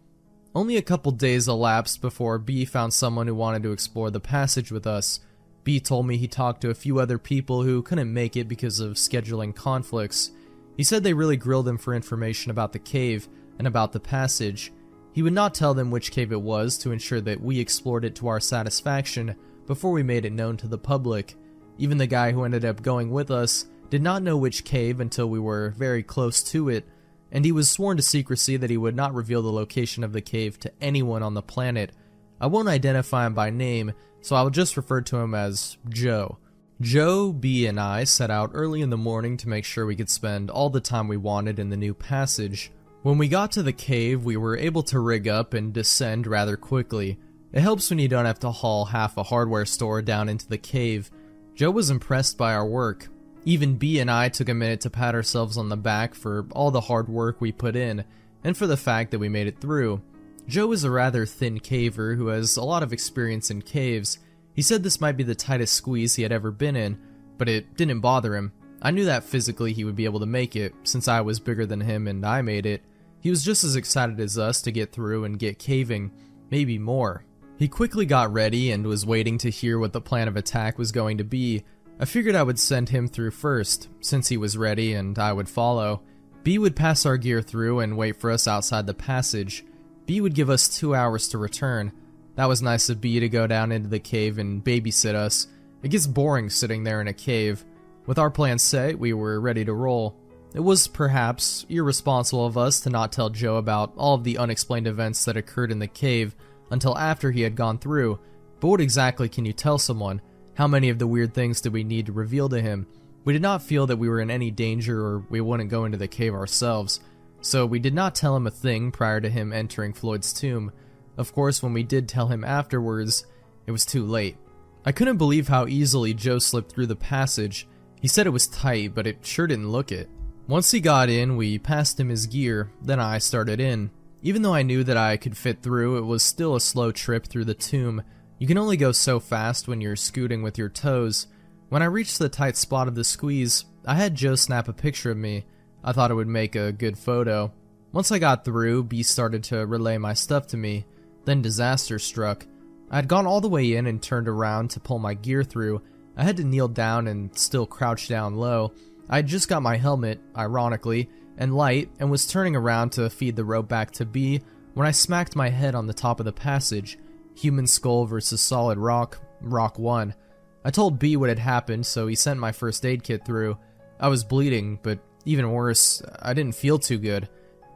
Only a couple days elapsed before B found someone who wanted to explore the passage with us. B told me he talked to a few other people who couldn't make it because of scheduling conflicts. He said they really grilled him for information about the cave and about the passage. He would not tell them which cave it was to ensure that we explored it to our satisfaction before we made it known to the public. Even the guy who ended up going with us did not know which cave until we were very close to it, and he was sworn to secrecy that he would not reveal the location of the cave to anyone on the planet. I won't identify him by name, so I will just refer to him as Joe. Joe, B, and I set out early in the morning to make sure we could spend all the time we wanted in the new passage. When we got to the cave, we were able to rig up and descend rather quickly. It helps when you don't have to haul half a hardware store down into the cave. Joe was impressed by our work. Even B and I took a minute to pat ourselves on the back for all the hard work we put in, and for the fact that we made it through. Joe is a rather thin caver who has a lot of experience in caves. He said this might be the tightest squeeze he had ever been in, but it didn't bother him. I knew that physically he would be able to make it, since I was bigger than him and I made it. He was just as excited as us to get through and get caving, maybe more. He quickly got ready and was waiting to hear what the plan of attack was going to be. I figured I would send him through first, since he was ready and I would follow. B would pass our gear through and wait for us outside the passage. B would give us 2 hours to return. That was nice of B to go down into the cave and babysit us. It gets boring sitting there in a cave. With our plan set, we were ready to roll. It was perhaps irresponsible of us to not tell Joe about all of the unexplained events that occurred in the cave until after he had gone through, but what exactly can you tell someone? How many of the weird things did we need to reveal to him? We did not feel that we were in any danger or we wouldn't go into the cave ourselves, so we did not tell him a thing prior to him entering Floyd's tomb. Of course, when we did tell him afterwards, it was too late. I couldn't believe how easily Joe slipped through the passage. He said it was tight, but it sure didn't look it. Once he got in, we passed him his gear, then I started in. Even though I knew that I could fit through, it was still a slow trip through the tomb. You can only go so fast when you're scooting with your toes. When I reached the tight spot of the squeeze, I had Joe snap a picture of me. I thought it would make a good photo. Once I got through, B started to relay my stuff to me. Then disaster struck. I had gone all the way in and turned around to pull my gear through, I had to kneel down and still crouch down low. I had just got my helmet, ironically, and light, and was turning around to feed the rope back to B when I smacked my head on the top of the passage. Human skull versus solid rock, rock won. I told B what had happened, so he sent my first aid kit through. I was bleeding, but even worse, I didn't feel too good.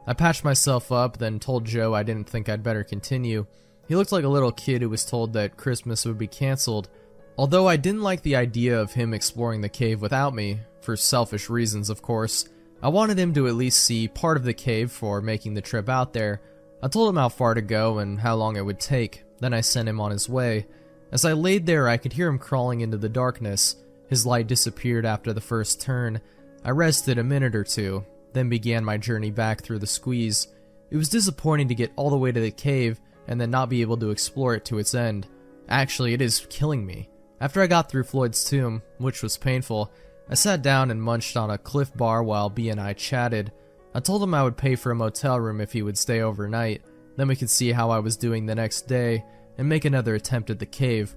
I patched myself up, then told Joe I didn't think I'd better continue. He looked like a little kid who was told that Christmas would be cancelled. Although I didn't like the idea of him exploring the cave without me, for selfish reasons of course, I wanted him to at least see part of the cave for making the trip out there. I told him how far to go and how long it would take, then I sent him on his way. As I laid there, I could hear him crawling into the darkness. His light disappeared after the first turn. I rested a minute or two, then began my journey back through the squeeze. It was disappointing to get all the way to the cave and then not be able to explore it to its end. Actually, it is killing me. After I got through Floyd's tomb, which was painful, I sat down and munched on a Cliff Bar while B and I chatted. I told him I would pay for a motel room if he would stay overnight, then we could see how I was doing the next day and make another attempt at the cave.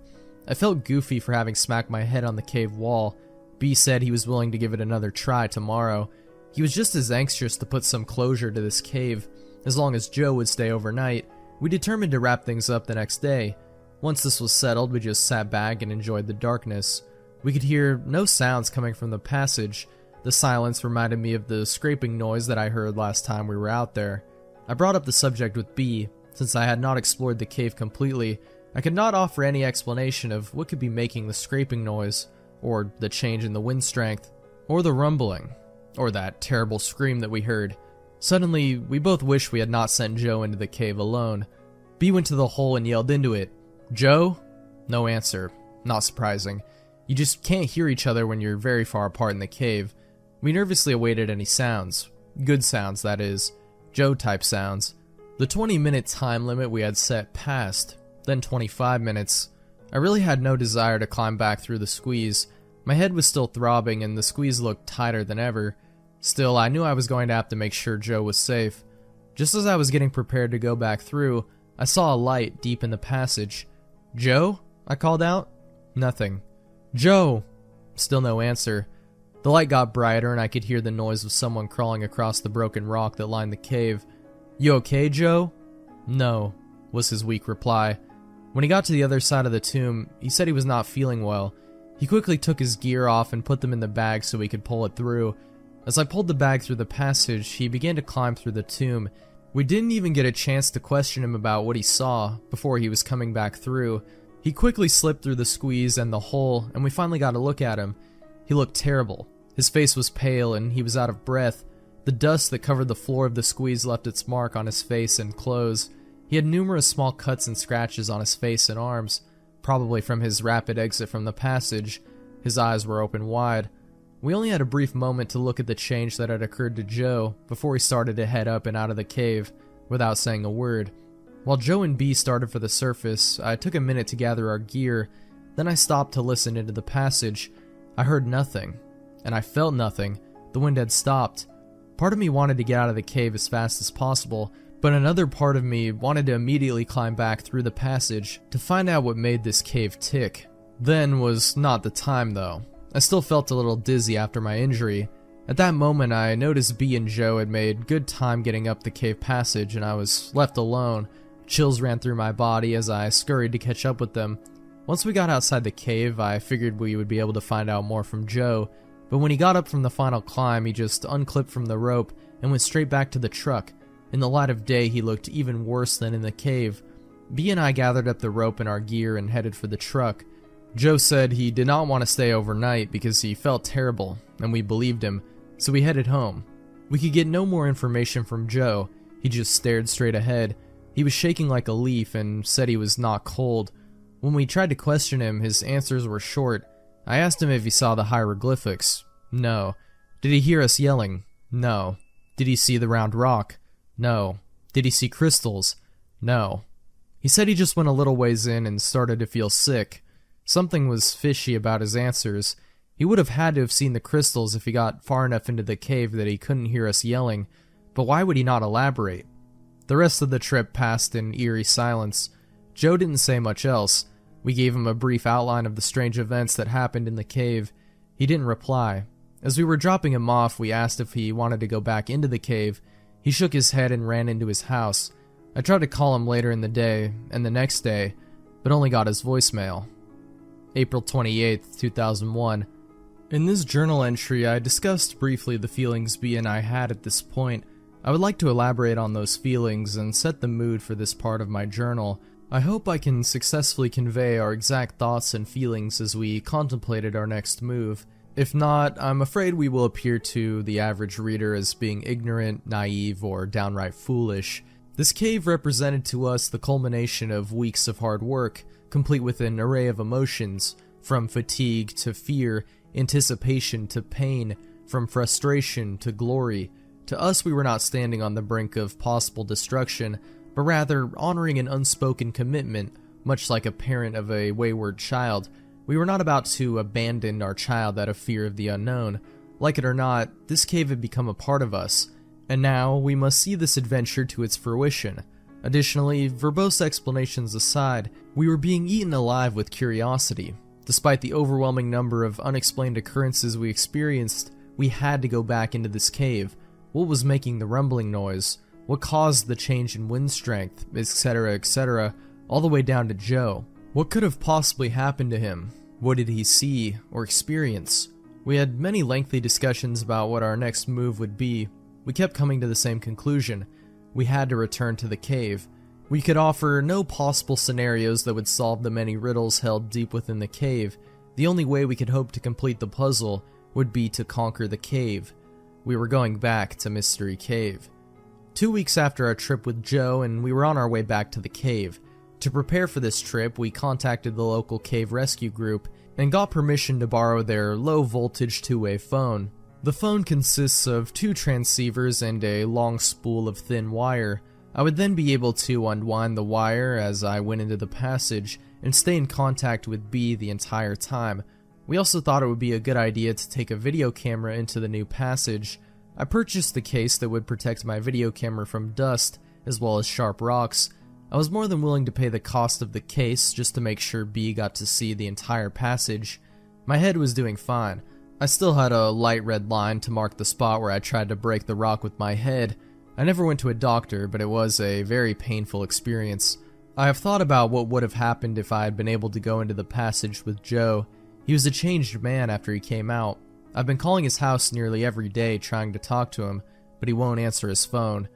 I felt goofy for having smacked my head on the cave wall. B said he was willing to give it another try tomorrow. He was just as anxious to put some closure to this cave. As long as Joe would stay overnight, we determined to wrap things up the next day. Once this was settled, we just sat back and enjoyed the darkness. We could hear no sounds coming from the passage. The silence reminded me of the scraping noise that I heard last time we were out there. I brought up the subject with B. Since I had not explored the cave completely, I could not offer any explanation of what could be making the scraping noise, or the change in the wind strength, or the rumbling, or that terrible scream that we heard. Suddenly, we both wished we had not sent Joe into the cave alone. B went to the hole and yelled into it, "Joe?" No answer. Not surprising. You just can't hear each other when you're very far apart in the cave. We nervously awaited any sounds. Good sounds, that is. Joe-type sounds. The 20-minute time limit we had set passed, then 25 minutes. I really had no desire to climb back through the squeeze. My head was still throbbing and the squeeze looked tighter than ever. Still, I knew I was going to have to make sure Joe was safe. Just as I was getting prepared to go back through, I saw a light deep in the passage. "Joe?" I called out. Nothing. "Joe!" Still no answer. The light got brighter and I could hear the noise of someone crawling across the broken rock that lined the cave. "You okay, Joe?" "No," was his weak reply. When he got to the other side of the tomb, he said he was not feeling well. He quickly took his gear off and put them in the bag so we could pull it through. As I pulled the bag through the passage, he began to climb through the tomb. We didn't even get a chance to question him about what he saw before he was coming back through. He quickly slipped through the squeeze and the hole, and we finally got a look at him. He looked terrible. His face was pale and he was out of breath. The dust that covered the floor of the squeeze left its mark on his face and clothes. He had numerous small cuts and scratches on his face and arms, probably from his rapid exit from the passage. His eyes were open wide. We only had a brief moment to look at the change that had occurred to Joe before he started to head up and out of the cave, without saying a word. While Joe and B started for the surface, I took a minute to gather our gear, then I stopped to listen into the passage. I heard nothing, and I felt nothing. The wind had stopped. Part of me wanted to get out of the cave as fast as possible, but another part of me wanted to immediately climb back through the passage to find out what made this cave tick. Then was not the time though. I still felt a little dizzy after my injury. At that moment I noticed B and Joe had made good time getting up the cave passage and I was left alone. Chills ran through my body as I scurried to catch up with them. Once we got outside the cave, I figured we would be able to find out more from Joe, but when he got up from the final climb, he just unclipped from the rope and went straight back to the truck. In the light of day, he looked even worse than in the cave. B and I gathered up the rope and our gear and headed for the truck. Joe said he did not want to stay overnight because he felt terrible, and we believed him, so we headed home. We could get no more information from Joe. He just stared straight ahead. He was shaking like a leaf and said he was not cold. When we tried to question him, his answers were short. I asked him if he saw the hieroglyphics. No. Did he hear us yelling? No. Did he see the round rock? No. Did he see crystals? No. He said he just went a little ways in and started to feel sick. Something was fishy about his answers. He would have had to have seen the crystals if he got far enough into the cave that he couldn't hear us yelling, but why would he not elaborate? The rest of the trip passed in eerie silence. Joe didn't say much else. We gave him a brief outline of the strange events that happened in the cave. He didn't reply. As we were dropping him off, we asked if he wanted to go back into the cave. He shook his head and ran into his house. I tried to call him later in the day, and the next day, but only got his voicemail. April 28th, 2001. In this journal entry, I discussed briefly the feelings B and I had at this point. I would like to elaborate on those feelings and set the mood for this part of my journal. I hope I can successfully convey our exact thoughts and feelings as we contemplated our next move. If not, I'm afraid we will appear to the average reader as being ignorant, naive, or downright foolish. This cave represented to us the culmination of weeks of hard work, complete with an array of emotions, from fatigue to fear, anticipation to pain, from frustration to glory. To us, we were not standing on the brink of possible destruction, but rather honoring an unspoken commitment, much like a parent of a wayward child. We were not about to abandon our child out of fear of the unknown. Like it or not, this cave had become a part of us, and now we must see this adventure to its fruition. Additionally, verbose explanations aside, we were being eaten alive with curiosity. Despite the overwhelming number of unexplained occurrences we experienced, we had to go back into this cave. What was making the rumbling noise? What caused the change in wind strength, etc., all the way down to Joe? What could have possibly happened to him? What did he see or experience? We had many lengthy discussions about what our next move would be. We kept coming to the same conclusion. We had to return to the cave. We could offer no possible scenarios that would solve the many riddles held deep within the cave. The only way we could hope to complete the puzzle would be to conquer the cave. We were going back to Mystery Cave. 2 weeks after our trip with Joe, and we were on our way back to the cave. To prepare for this trip, we contacted the local cave rescue group and got permission to borrow their low-voltage two-way phone. The phone consists of 2 transceivers and a long spool of thin wire. I would then be able to unwind the wire as I went into the passage and stay in contact with B the entire time. We also thought it would be a good idea to take a video camera into the new passage. I purchased the case that would protect my video camera from dust as well as sharp rocks. I was more than willing to pay the cost of the case just to make sure B got to see the entire passage. My head was doing fine. I still had a light red line to mark the spot where I tried to break the rock with my head. I never went to a doctor, but it was a very painful experience. I have thought about what would have happened if I had been able to go into the passage with Joe. He was a changed man after he came out. I've been calling his house nearly every day trying to talk to him, but he won't answer his phone.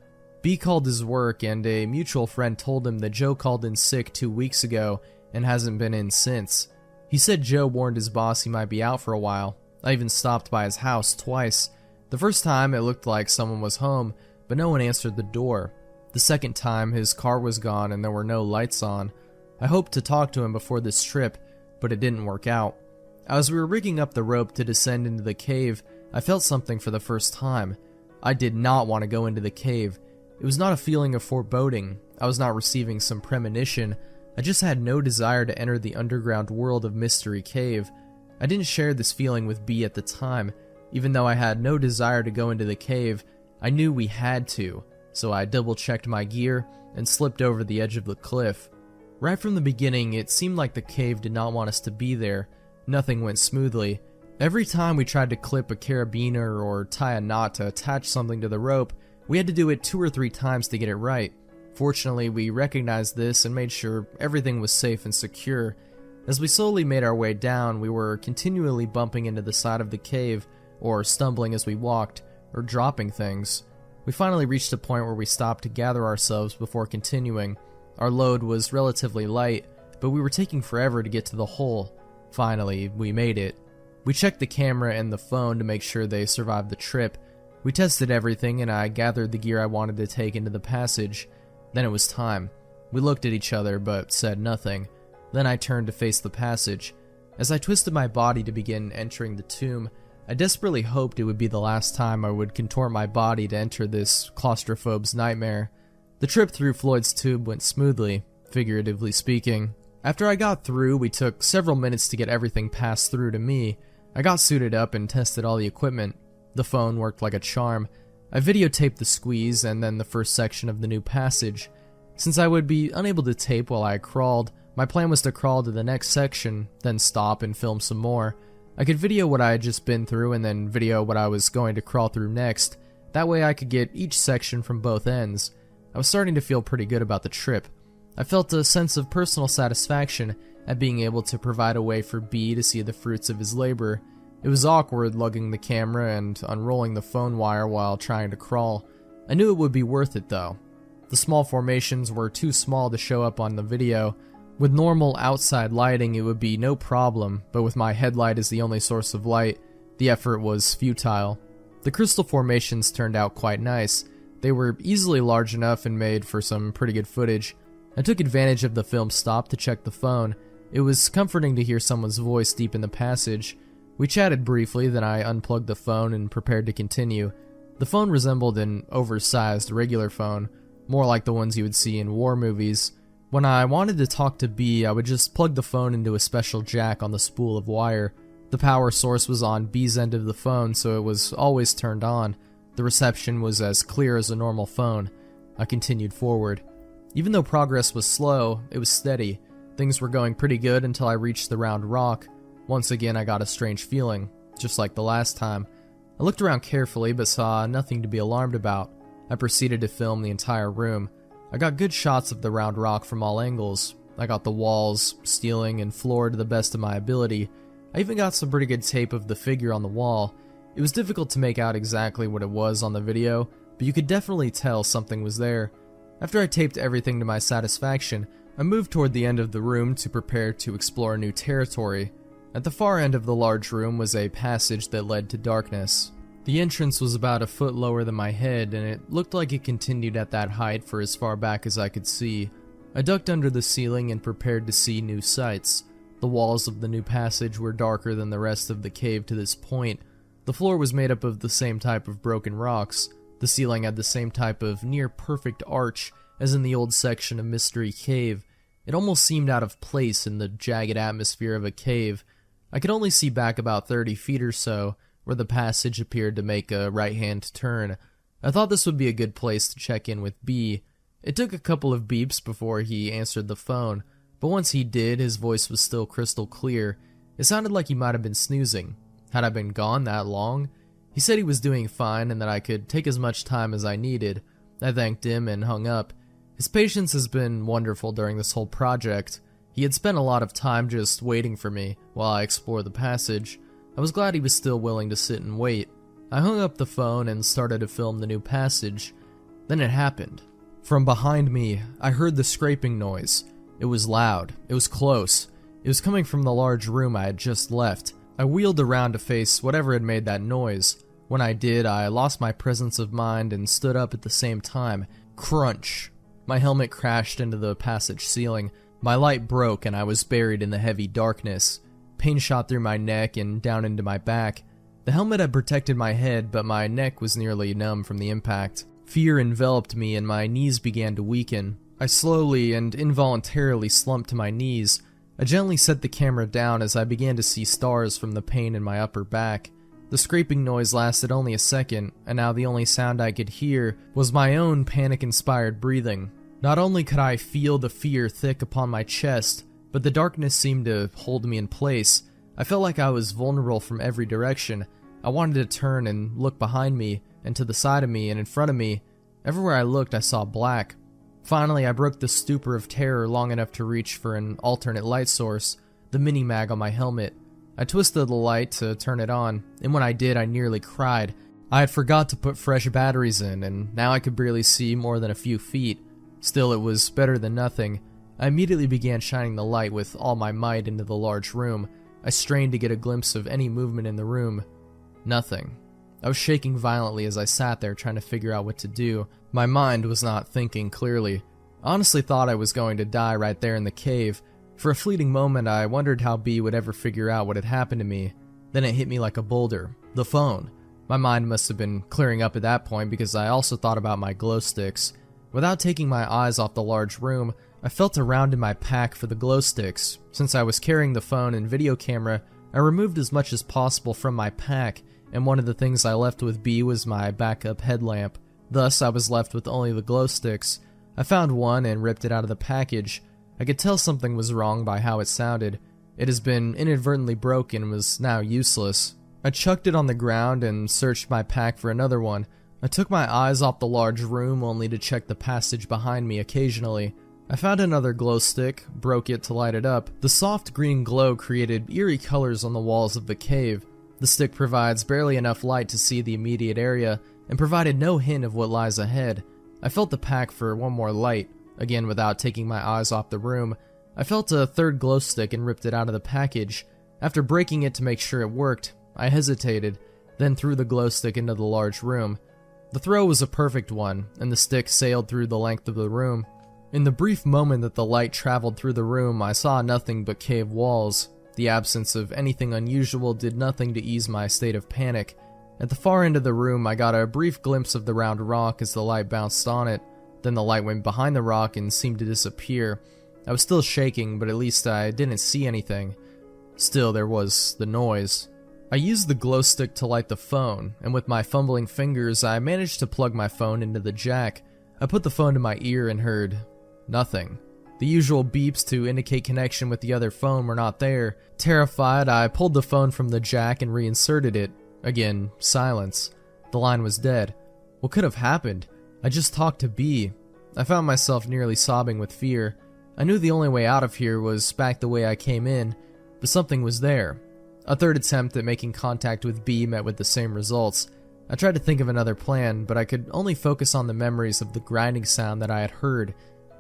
B called his work, and a mutual friend told him that Joe called in sick 2 weeks ago and hasn't been in since. He said Joe warned his boss he might be out for a while. I even stopped by his house twice. The first time it looked like someone was home, but no one answered the door. The second time his car was gone and there were no lights on. I hoped to talk to him before this trip, but it didn't work out. As we were rigging up the rope to descend into the cave, I felt something for the first time. I did not want to go into the cave. It was not a feeling of foreboding. I was not receiving some premonition. I just had no desire to enter the underground world of Mystery Cave. I didn't share this feeling with B at the time. Even though I had no desire to go into the cave, I knew we had to, so I double-checked my gear and slipped over the edge of the cliff. Right from the beginning, it seemed like the cave did not want us to be there. Nothing went smoothly. Every time we tried to clip a carabiner or tie a knot to attach something to the rope, we had to do it 2 or 3 times to get it right. Fortunately, we recognized this and made sure everything was safe and secure. As we slowly made our way down, we were continually bumping into the side of the cave, or stumbling as we walked, or dropping things. We finally reached a point where we stopped to gather ourselves before continuing. Our load was relatively light, but we were taking forever to get to the hole. Finally, we made it. We checked the camera and the phone to make sure they survived the trip. We tested everything and I gathered the gear I wanted to take into the passage. Then it was time. We looked at each other but said nothing. Then I turned to face the passage. As I twisted my body to begin entering the tomb, I desperately hoped it would be the last time I would contort my body to enter this claustrophobe's nightmare. The trip through Floyd's tube went smoothly, figuratively speaking. After I got through, we took several minutes to get everything passed through to me. I got suited up and tested all the equipment. The phone worked like a charm. I videotaped the squeeze and then the first section of the new passage. Since I would be unable to tape while I crawled, My plan was to crawl to the next section, then stop and film some more. I could video what I had just been through and then video what I was going to crawl through next. That way I could get each section from both ends. I was starting to feel pretty good about the trip. I felt a sense of personal satisfaction at being able to provide a way for B to see the fruits of his labor. It was awkward lugging the camera and unrolling the phone wire while trying to crawl. I knew it would be worth it though. The small formations were too small to show up on the video. With normal outside lighting it would be no problem, but with my headlight as the only source of light, the effort was futile. The crystal formations turned out quite nice. They were easily large enough and made for some pretty good footage. I took advantage of the film stop to check the phone. It was comforting to hear someone's voice deep in the passage. We chatted briefly, then I unplugged the phone and prepared to continue. The phone resembled an oversized regular phone, more like the ones you would see in war movies. When I wanted to talk to B, I would just plug the phone into a special jack on the spool of wire. The power source was on B's end of the phone, so it was always turned on. The reception was as clear as a normal phone. I continued forward. Even though progress was slow, it was steady. Things were going pretty good until I reached the round rock. Once again, I got a strange feeling, just like the last time. I looked around carefully, but saw nothing to be alarmed about. I proceeded to film the entire room. I got good shots of the round rock from all angles. I got the walls, ceiling, and floor to the best of my ability. I even got some pretty good tape of the figure on the wall. It was difficult to make out exactly what it was on the video, but you could definitely tell something was there. After I taped everything to my satisfaction, I moved toward the end of the room to prepare to explore new territory. At the far end of the large room was a passage that led to darkness. The entrance was about a foot lower than my head, and it looked like it continued at that height for as far back as I could see. I ducked under the ceiling and prepared to see new sights. The walls of the new passage were darker than the rest of the cave to this point. The floor was made up of the same type of broken rocks. The ceiling had the same type of near-perfect arch as in the old section of Mystery Cave. It almost seemed out of place in the jagged atmosphere of a cave. I could only see back about 30 feet or so, where the passage appeared to make a right-hand turn. I thought this would be a good place to check in with B. It took a couple of beeps before he answered the phone, but once he did, his voice was still crystal clear. It sounded like he might have been snoozing. Had I been gone that long? He said he was doing fine and that I could take as much time as I needed. I thanked him and hung up. His patience has been wonderful during this whole project. He had spent a lot of time just waiting for me while I explored the passage. I was glad he was still willing to sit and wait. I hung up the phone and started to film the new passage. Then it happened. From behind me, I heard the scraping noise. It was loud. It was close. It was coming from the large room I had just left. I wheeled around to face whatever had made that noise. When I did, I lost my presence of mind and stood up at the same time. Crunch! My helmet crashed into the passage ceiling. My light broke and I was buried in the heavy darkness. Pain shot through my neck and down into my back. The helmet had protected my head, but my neck was nearly numb from the impact. Fear enveloped me and my knees began to weaken. I slowly and involuntarily slumped to my knees. I gently set the camera down as I began to see stars from the pain in my upper back. The scraping noise lasted only a second, and now the only sound I could hear was my own panic-inspired breathing. Not only could I feel the fear thick upon my chest, but the darkness seemed to hold me in place. I felt like I was vulnerable from every direction. I wanted to turn and look behind me, and to the side of me, and in front of me. Everywhere I looked, I saw black. Finally, I broke the stupor of terror long enough to reach for an alternate light source, the mini-mag on my helmet. I twisted the light to turn it on, and when I did, I nearly cried. I had forgot to put fresh batteries in, and now I could barely see more than a few feet. Still, it was better than nothing. I immediately began shining the light with all my might into the large room. I strained to get a glimpse of any movement in the room. Nothing. I was shaking violently as I sat there trying to figure out what to do. My mind was not thinking clearly. I honestly thought I was going to die right there in the cave. For a fleeting moment, I wondered how B would ever figure out what had happened to me. Then it hit me like a boulder. The phone. My mind must have been clearing up at that point because I also thought about my glow sticks. Without taking my eyes off the large room, I felt around in my pack for the glow sticks. Since I was carrying the phone and video camera, I removed as much as possible from my pack, and one of the things I left with B was my backup headlamp. Thus, I was left with only the glow sticks. I found one and ripped it out of the package. I could tell something was wrong by how it sounded. It has been inadvertently broken and was now useless. I chucked it on the ground and searched my pack for another one. I took my eyes off the large room only to check the passage behind me occasionally. I found another glow stick, broke it to light it up. The soft green glow created eerie colors on the walls of the cave. The stick provides barely enough light to see the immediate area and provided no hint of what lies ahead. I felt the pack for one more light. Again, without taking my eyes off the room, I felt a third glow stick and ripped it out of the package. After breaking it to make sure it worked, I hesitated, then threw the glow stick into the large room. The throw was a perfect one, and the stick sailed through the length of the room. In the brief moment that the light traveled through the room, I saw nothing but cave walls. The absence of anything unusual did nothing to ease my state of panic. At the far end of the room, I got a brief glimpse of the round rock as the light bounced on it. Then the light went behind the rock and seemed to disappear. I was still shaking, but at least I didn't see anything. Still, there was the noise. I used the glow stick to light the phone, and with my fumbling fingers, I managed to plug my phone into the jack. I put the phone to my ear and heard nothing. The usual beeps to indicate connection with the other phone were not there. Terrified, I pulled the phone from the jack and reinserted it. Again, silence. The line was dead. What could have happened? I just talked to B. I found myself nearly sobbing with fear. I knew the only way out of here was back the way I came in, but something was there. A third attempt at making contact with B met with the same results. I tried to think of another plan, but I could only focus on the memories of the grinding sound that I had heard.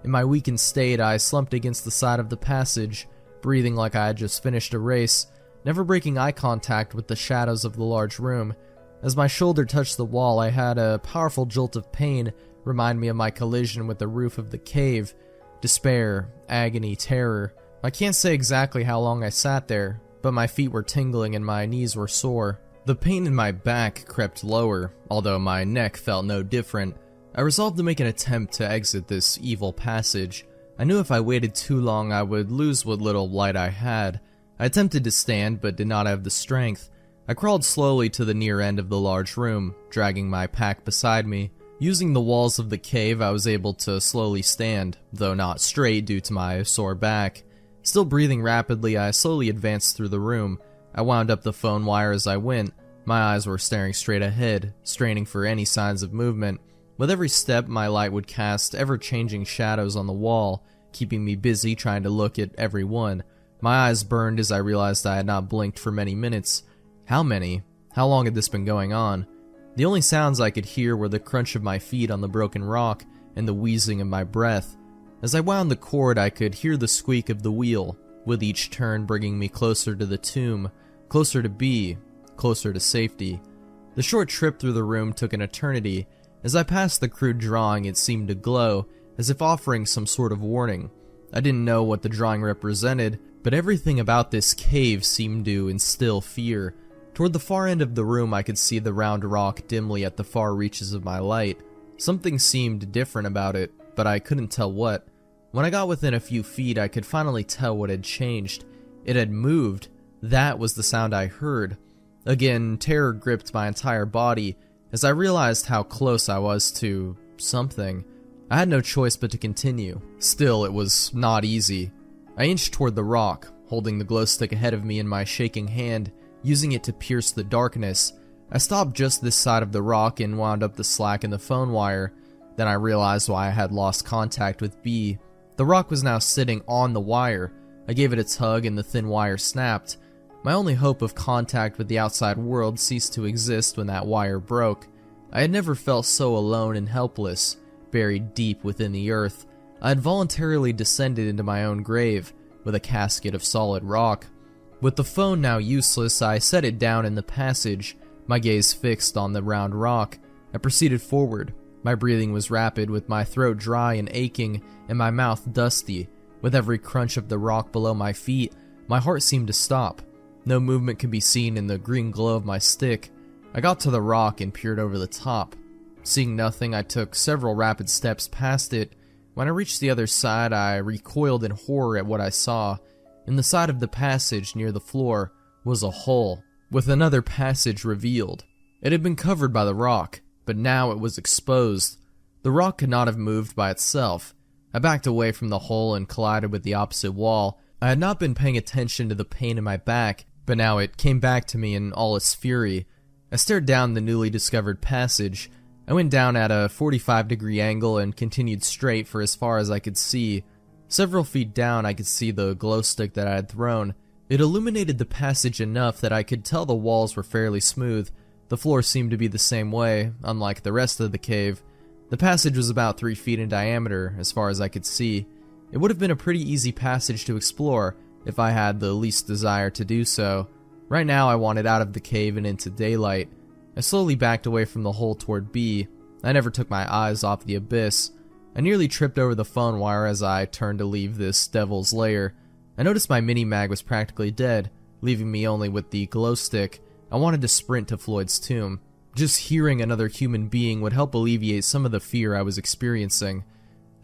In my weakened state, I slumped against the side of the passage, breathing like I had just finished a race, never breaking eye contact with the shadows of the large room. As my shoulder touched the wall, I had a powerful jolt of pain remind me of my collision with the roof of the cave. Despair, agony, terror. I can't say exactly how long I sat there, but my feet were tingling and my knees were sore. The pain in my back crept lower, although my neck felt no different. I resolved to make an attempt to exit this evil passage. I knew if I waited too long I would lose what little light I had. I attempted to stand, but did not have the strength. I crawled slowly to the near end of the large room, dragging my pack beside me. Using the walls of the cave, I was able to slowly stand, though not straight due to my sore back. Still breathing rapidly, I slowly advanced through the room. I wound up the phone wire as I went. My eyes were staring straight ahead, straining for any signs of movement. With every step, my light would cast ever-changing shadows on the wall, keeping me busy trying to look at every one. My eyes burned as I realized I had not blinked for many minutes. How many? How long had this been going on? The only sounds I could hear were the crunch of my feet on the broken rock and the wheezing of my breath. As I wound the cord, I could hear the squeak of the wheel, with each turn bringing me closer to the tomb, closer to B, closer to safety. The short trip through the room took an eternity. As I passed the crude drawing, it seemed to glow, as if offering some sort of warning. I didn't know what the drawing represented, but everything about this cave seemed to instill fear. Toward the far end of the room, I could see the round rock dimly at the far reaches of my light. Something seemed different about it, but I couldn't tell what. When I got within a few feet, I could finally tell what had changed. It had moved. That was the sound I heard. Again, terror gripped my entire body as I realized how close I was to something. I had no choice but to continue. Still, it was not easy. I inched toward the rock, holding the glow stick ahead of me in my shaking hand, using it to pierce the darkness. I stopped just this side of the rock and wound up the slack in the phone wire. Then I realized why I had lost contact with B. The rock was now sitting on the wire. I gave it a tug and the thin wire snapped. My only hope of contact with the outside world ceased to exist when that wire broke. I had never felt so alone and helpless, buried deep within the earth. I had voluntarily descended into my own grave, with a casket of solid rock. With the phone now useless, I set it down in the passage, my gaze fixed on the round rock. I proceeded forward. My breathing was rapid, with my throat dry and aching, and my mouth dusty. With every crunch of the rock below my feet, my heart seemed to stop. No movement could be seen in the green glow of my stick. I got to the rock and peered over the top. Seeing nothing, I took several rapid steps past it. When I reached the other side, I recoiled in horror at what I saw. In the side of the passage near the floor was a hole, with another passage revealed. It had been covered by the rock, but now it was exposed. The rock could not have moved by itself. I backed away from the hole and collided with the opposite wall. I had not been paying attention to the pain in my back, but now it came back to me in all its fury. I stared down the newly discovered passage. I went down at a 45-degree angle and continued straight for as far as I could see. Several feet down, I could see the glow stick that I had thrown. It illuminated the passage enough that I could tell the walls were fairly smooth. The floor seemed to be the same way, unlike the rest of the cave. The passage was about 3 feet in diameter, as far as I could see. It would have been a pretty easy passage to explore if I had the least desire to do so. Right now, I wanted out of the cave and into daylight. I slowly backed away from the hole toward B. I never took my eyes off the abyss. I nearly tripped over the phone wire as I turned to leave this devil's lair. I noticed my mini-mag was practically dead, leaving me only with the glow stick. I wanted to sprint to Floyd's tomb. Just hearing another human being would help alleviate some of the fear I was experiencing.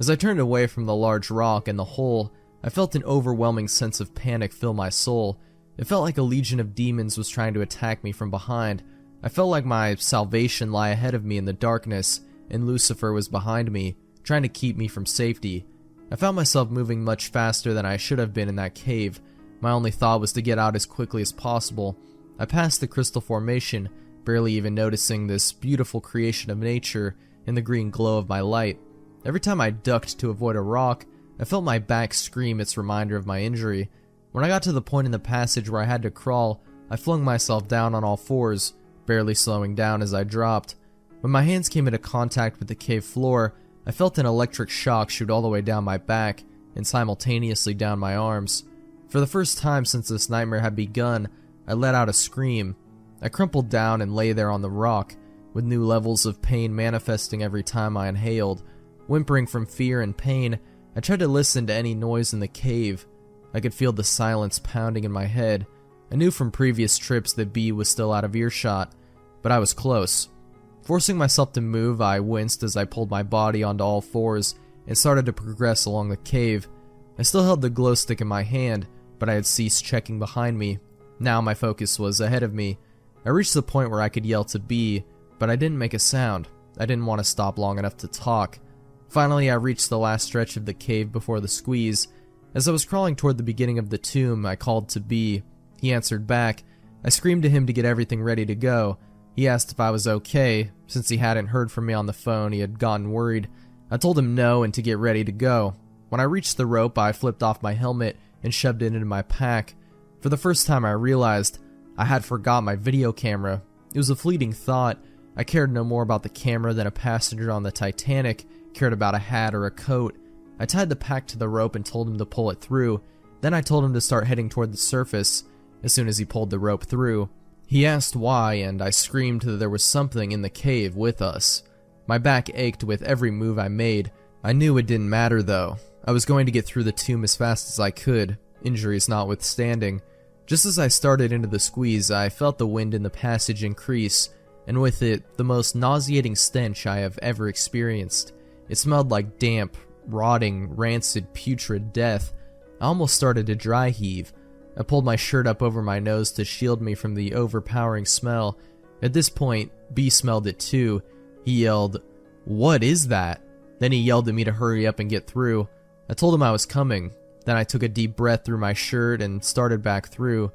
As I turned away from the large rock and the hole, I felt an overwhelming sense of panic fill my soul. It felt like a legion of demons was trying to attack me from behind. I felt like my salvation lay ahead of me in the darkness, and Lucifer was behind me, trying to keep me from safety. I found myself moving much faster than I should have been in that cave. My only thought was to get out as quickly as possible. I passed the crystal formation, barely even noticing this beautiful creation of nature in the green glow of my light. Every time I ducked to avoid a rock, I felt my back scream its reminder of my injury. When I got to the point in the passage where I had to crawl, I flung myself down on all fours, barely slowing down as I dropped. When my hands came into contact with the cave floor, I felt an electric shock shoot all the way down my back and simultaneously down my arms. For the first time since this nightmare had begun, I let out a scream. I crumpled down and lay there on the rock, with new levels of pain manifesting every time I inhaled. Whimpering from fear and pain, I tried to listen to any noise in the cave. I could feel the silence pounding in my head. I knew from previous trips that B was still out of earshot, but I was close. Forcing myself to move, I winced as I pulled my body onto all fours and started to progress along the cave. I still held the glow stick in my hand, but I had ceased checking behind me. Now my focus was ahead of me. I reached the point where I could yell to B, but I didn't make a sound. I didn't want to stop long enough to talk. Finally, I reached the last stretch of the cave before the squeeze. As I was crawling toward the beginning of the tomb, I called to B. He answered back. I screamed to him to get everything ready to go. He asked if I was okay. Since he hadn't heard from me on the phone, he had gotten worried. I told him no and to get ready to go. When I reached the rope, I flipped off my helmet and shoved it into my pack. For the first time, I realized I had forgot my video camera. It was a fleeting thought. I cared no more about the camera than a passenger on the Titanic cared about a hat or a coat. I tied the pack to the rope and told him to pull it through. Then I told him to start heading toward the surface. As soon as he pulled the rope through, he asked why, and I screamed that there was something in the cave with us. My back ached with every move I made. I knew it didn't matter though. I was going to get through the tomb as fast as I could, injuries notwithstanding. Just as I started into the squeeze, I felt the wind in the passage increase, and with it, the most nauseating stench I have ever experienced. It smelled like damp, rotting, rancid, putrid death. I almost started to dry heave. I pulled my shirt up over my nose to shield me from the overpowering smell. At this point, B smelled it too. He yelled, "What is that?" Then he yelled at me to hurry up and get through. I told him I was coming. Then I took a deep breath through my shirt and started back through.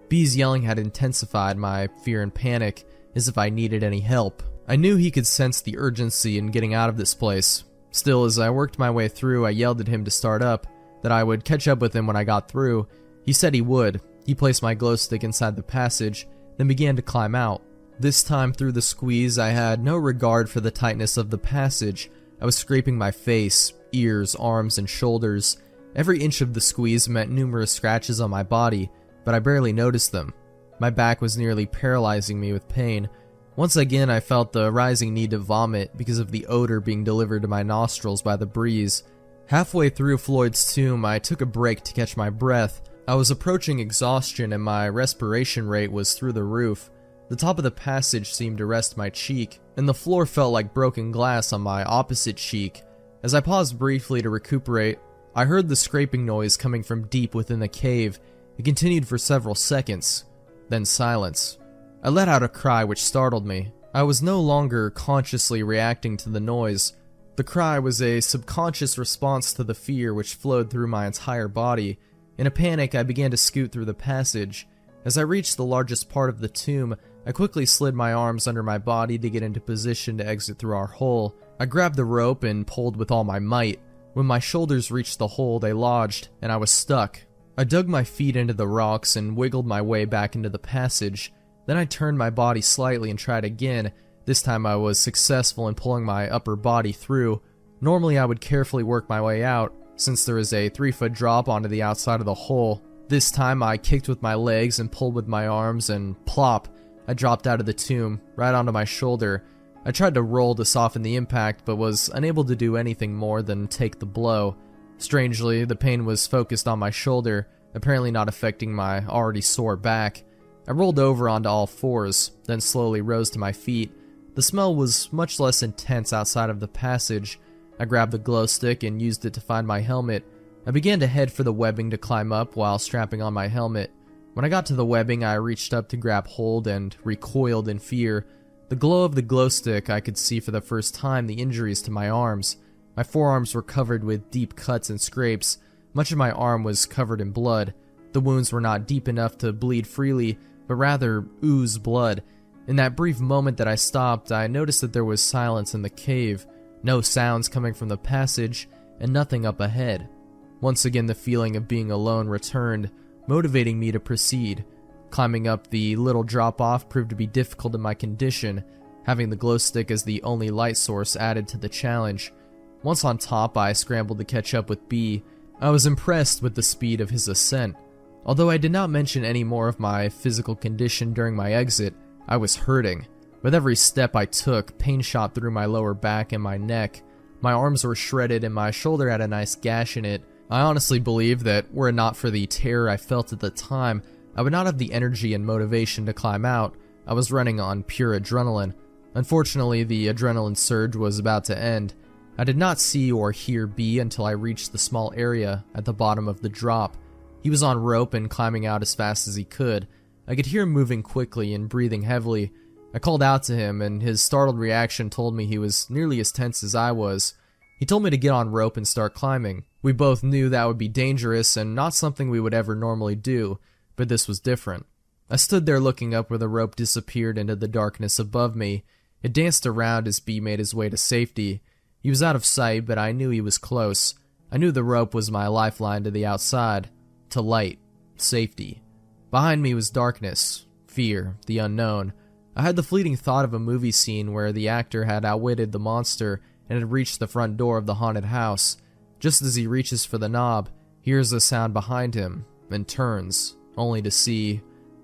B's yelling had intensified my fear and panic, as if I needed any help. I knew he could sense the urgency in getting out of this place. Still, as I worked my way through, I yelled at him to start up, that I would catch up with him when I got through. He said he would. He placed my glow stick inside the passage, then began to climb out. This time through the squeeze, I had no regard for the tightness of the passage. I was scraping my face, ears, arms, and shoulders. Every inch of the squeeze meant numerous scratches on my body, but I barely noticed them. My back was nearly paralyzing me with pain. Once again, I felt the rising need to vomit because of the odor being delivered to my nostrils by the breeze. Halfway through Floyd's tomb, I took a break to catch my breath. I was approaching exhaustion and my respiration rate was through the roof. The top of the passage seemed to rest my cheek, and the floor felt like broken glass on my opposite cheek. As I paused briefly to recuperate, I heard the scraping noise coming from deep within the cave. It continued for several seconds, then silence. I let out a cry which startled me. I was no longer consciously reacting to the noise, The cry was a subconscious response to the fear which flowed through my entire body. In a panic, I began to scoot through the passage. As I reached the largest part of the tomb, I quickly slid my arms under my body to get into position to exit through our hole. I grabbed the rope and pulled with all my might. When my shoulders reached the hole, they lodged, and I was stuck. I dug my feet into the rocks and wiggled my way back into the passage. Then I turned my body slightly and tried again. This time I was successful in pulling my upper body through. Normally I would carefully work my way out, since there is a 3-foot drop onto the outside of the hole. This time I kicked with my legs and pulled with my arms, and plop, I dropped out of the tomb, right onto my shoulder. I tried to roll to soften the impact, but was unable to do anything more than take the blow. Strangely, the pain was focused on my shoulder, apparently not affecting my already sore back. I rolled over onto all fours, then slowly rose to my feet. The smell was much less intense outside of the passage. I grabbed the glow stick and used it to find my helmet. I began to head for the webbing to climb up while strapping on my helmet. When I got to the webbing, I reached up to grab hold and recoiled in fear. The glow of the glow stick, I could see for the first time the injuries to my arms. My forearms were covered with deep cuts and scrapes. Much of my arm was covered in blood. The wounds were not deep enough to bleed freely, but rather ooze blood. In that brief moment that I stopped, I noticed that there was silence in the cave, no sounds coming from the passage, and nothing up ahead. Once again, the feeling of being alone returned, motivating me to proceed. Climbing up the little drop-off proved to be difficult in my condition. Having the glow stick as the only light source added to the challenge. Once on top, I scrambled to catch up with B. I was impressed with the speed of his ascent. Although I did not mention any more of my physical condition during my exit, I was hurting. With every step I took, pain shot through my lower back and my neck. My arms were shredded and my shoulder had a nice gash in it. I honestly believe that were it not for the terror I felt at the time, I would not have the energy and motivation to climb out. I was running on pure adrenaline. Unfortunately, the adrenaline surge was about to end. I did not see or hear B until I reached the small area at the bottom of the drop. He was on rope and climbing out as fast as he could. I could hear him moving quickly and breathing heavily. I called out to him, and his startled reaction told me he was nearly as tense as I was. He told me to get on rope and start climbing. We both knew that would be dangerous and not something we would ever normally do, but this was different. I stood there looking up where the rope disappeared into the darkness above me. It danced around as B made his way to safety. He was out of sight, but I knew he was close. I knew the rope was my lifeline to the outside, to light, safety. Behind me was darkness, fear, the unknown. I had the fleeting thought of a movie scene where the actor had outwitted the monster and had reached the front door of the haunted house. Just as he reaches for the knob, he hears a sound behind him, and turns, only to see...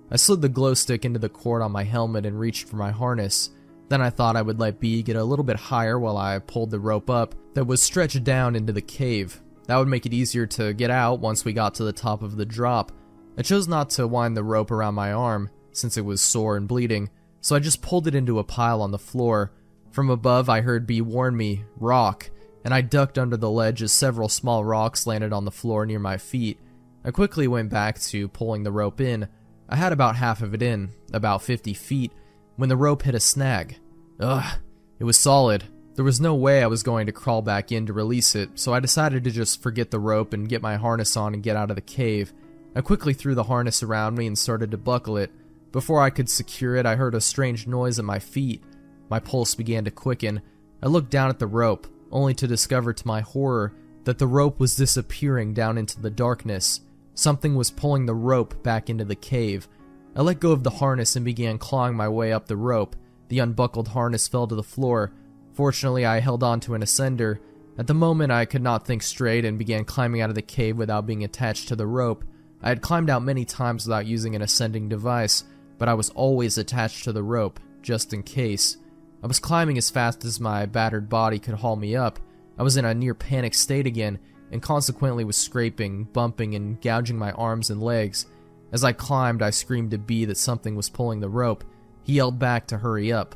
I slid the glow stick into the cord on my helmet and reached for my harness. Then I thought I would let B get a little bit higher while I pulled the rope up that was stretched down into the cave. That would make it easier to get out once we got to the top of the drop. I chose not to wind the rope around my arm, since it was sore and bleeding, so I just pulled it into a pile on the floor. From above, I heard B warn me, "Rock," and I ducked under the ledge as several small rocks landed on the floor near my feet. I quickly went back to pulling the rope in. I had about half of it in, about 50 feet, when the rope hit a snag. Ugh, it was solid. There was no way I was going to crawl back in to release it, so I decided to just forget the rope and get my harness on and get out of the cave. I quickly threw the harness around me and started to buckle it. Before I could secure it, I heard a strange noise at my feet. My pulse began to quicken. I looked down at the rope, only to discover to my horror that the rope was disappearing down into the darkness. Something was pulling the rope back into the cave. I let go of the harness and began clawing my way up the rope. The unbuckled harness fell to the floor. Fortunately, I held on to an ascender. At the moment, I could not think straight and began climbing out of the cave without being attached to the rope. I had climbed out many times without using an ascending device, but I was always attached to the rope, just in case. I was climbing as fast as my battered body could haul me up. I was in a near panic state again, and consequently was scraping, bumping, and gouging my arms and legs. As I climbed, I screamed to B that something was pulling the rope. He yelled back to hurry up.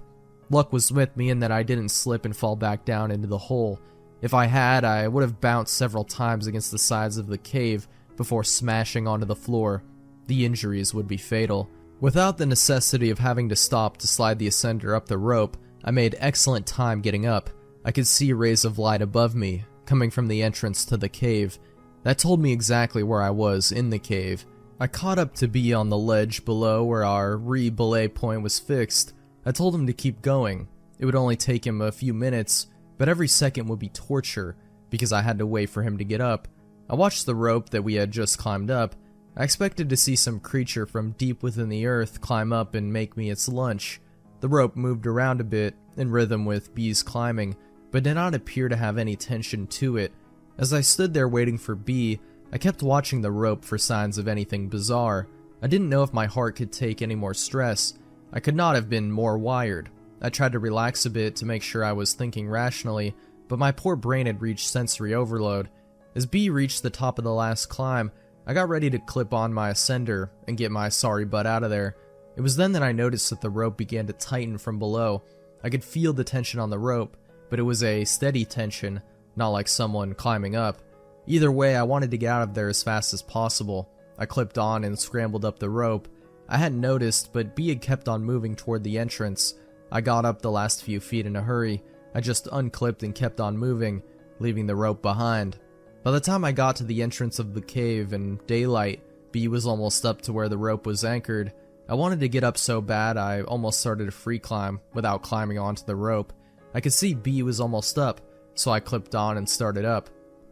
Luck was with me in that I didn't slip and fall back down into the hole. If I had, I would have bounced several times against the sides of the cave before smashing onto the floor. The injuries would be fatal. Without the necessity of having to stop to slide the ascender up the rope, I made excellent time getting up. I could see rays of light above me, coming from the entrance to the cave. That told me exactly where I was in the cave. I caught up to B on the ledge below where our re-belay point was fixed. I told him to keep going. It would only take him a few minutes, but every second would be torture, because I had to wait for him to get up. I watched the rope that we had just climbed up. I expected to see some creature from deep within the earth climb up and make me its lunch. The rope moved around a bit, in rhythm with B's climbing, but did not appear to have any tension to it. As I stood there waiting for B, I kept watching the rope for signs of anything bizarre. I didn't know if my heart could take any more stress. I could not have been more wired. I tried to relax a bit to make sure I was thinking rationally, but my poor brain had reached sensory overload. As B reached the top of the last climb, I got ready to clip on my ascender and get my sorry butt out of there. It was then that I noticed that the rope began to tighten from below. I could feel the tension on the rope, but it was a steady tension, not like someone climbing up. Either way, I wanted to get out of there as fast as possible. I clipped on and scrambled up the rope. I hadn't noticed, but B had kept on moving toward the entrance. I got up the last few feet in a hurry. I just unclipped and kept on moving, leaving the rope behind. By the time I got to the entrance of the cave in daylight, B was almost up to where the rope was anchored. I wanted to get up so bad I almost started a free climb without climbing onto the rope. I could see B was almost up, so I clipped on and started up.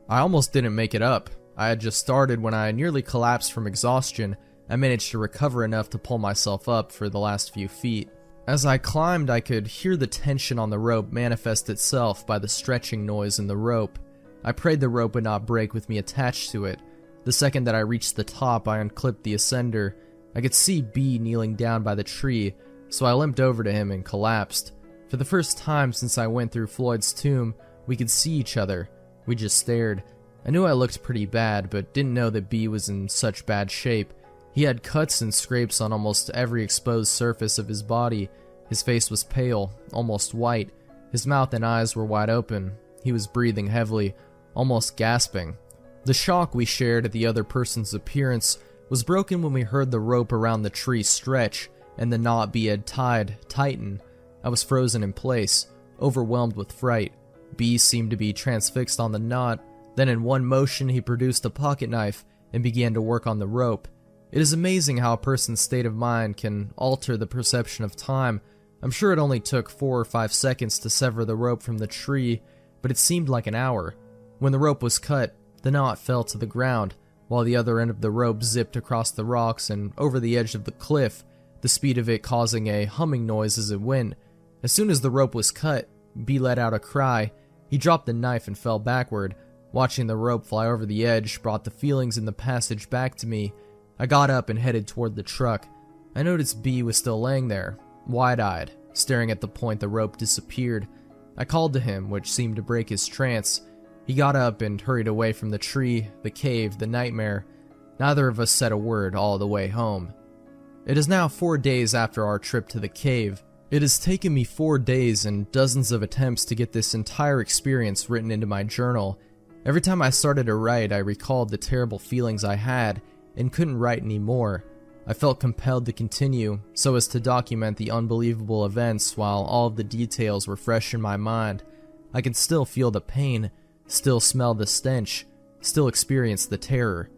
I almost didn't make it up. I had just started when I nearly collapsed from exhaustion. I managed to recover enough to pull myself up for the last few feet. As I climbed, I could hear the tension on the rope manifest itself by the stretching noise in the rope. I prayed the rope would not break with me attached to it. The second that I reached the top, I unclipped the ascender. I could see B kneeling down by the tree, so I limped over to him and collapsed. For the first time since I went through Floyd's tomb, we could see each other. We just stared. I knew I looked pretty bad, but didn't know that B was in such bad shape. He had cuts and scrapes on almost every exposed surface of his body. His face was pale, almost white. His mouth and eyes were wide open. He was breathing heavily, almost gasping. The shock we shared at the other person's appearance was broken when we heard the rope around the tree stretch and the knot B had tied tighten. I was frozen in place, overwhelmed with fright. B seemed to be transfixed on the knot. Then in one motion he produced a pocket knife and began to work on the rope. It is amazing how a person's state of mind can alter the perception of time. I'm sure it only took 4 or 5 seconds to sever the rope from the tree, but it seemed like an hour. When the rope was cut, the knot fell to the ground, while the other end of the rope zipped across the rocks and over the edge of the cliff, the speed of it causing a humming noise as it went. As soon as the rope was cut, B let out a cry. He dropped the knife and fell backward. Watching the rope fly over the edge brought the feelings in the passage back to me. I got up and headed toward the truck. I noticed B was still laying there, wide-eyed, staring at the point the rope disappeared. I called to him, which seemed to break his trance. He got up and hurried away from the tree, the cave, the nightmare. Neither of us said a word all the way home. It is now 4 days after our trip to the cave. It has taken me 4 days and dozens of attempts to get this entire experience written into my journal. Every time I started to write, I recalled the terrible feelings I had and couldn't write anymore. I felt compelled to continue so as to document the unbelievable events while all of the details were fresh in my mind. I could still feel the pain, still smell the stench, still experience the terror.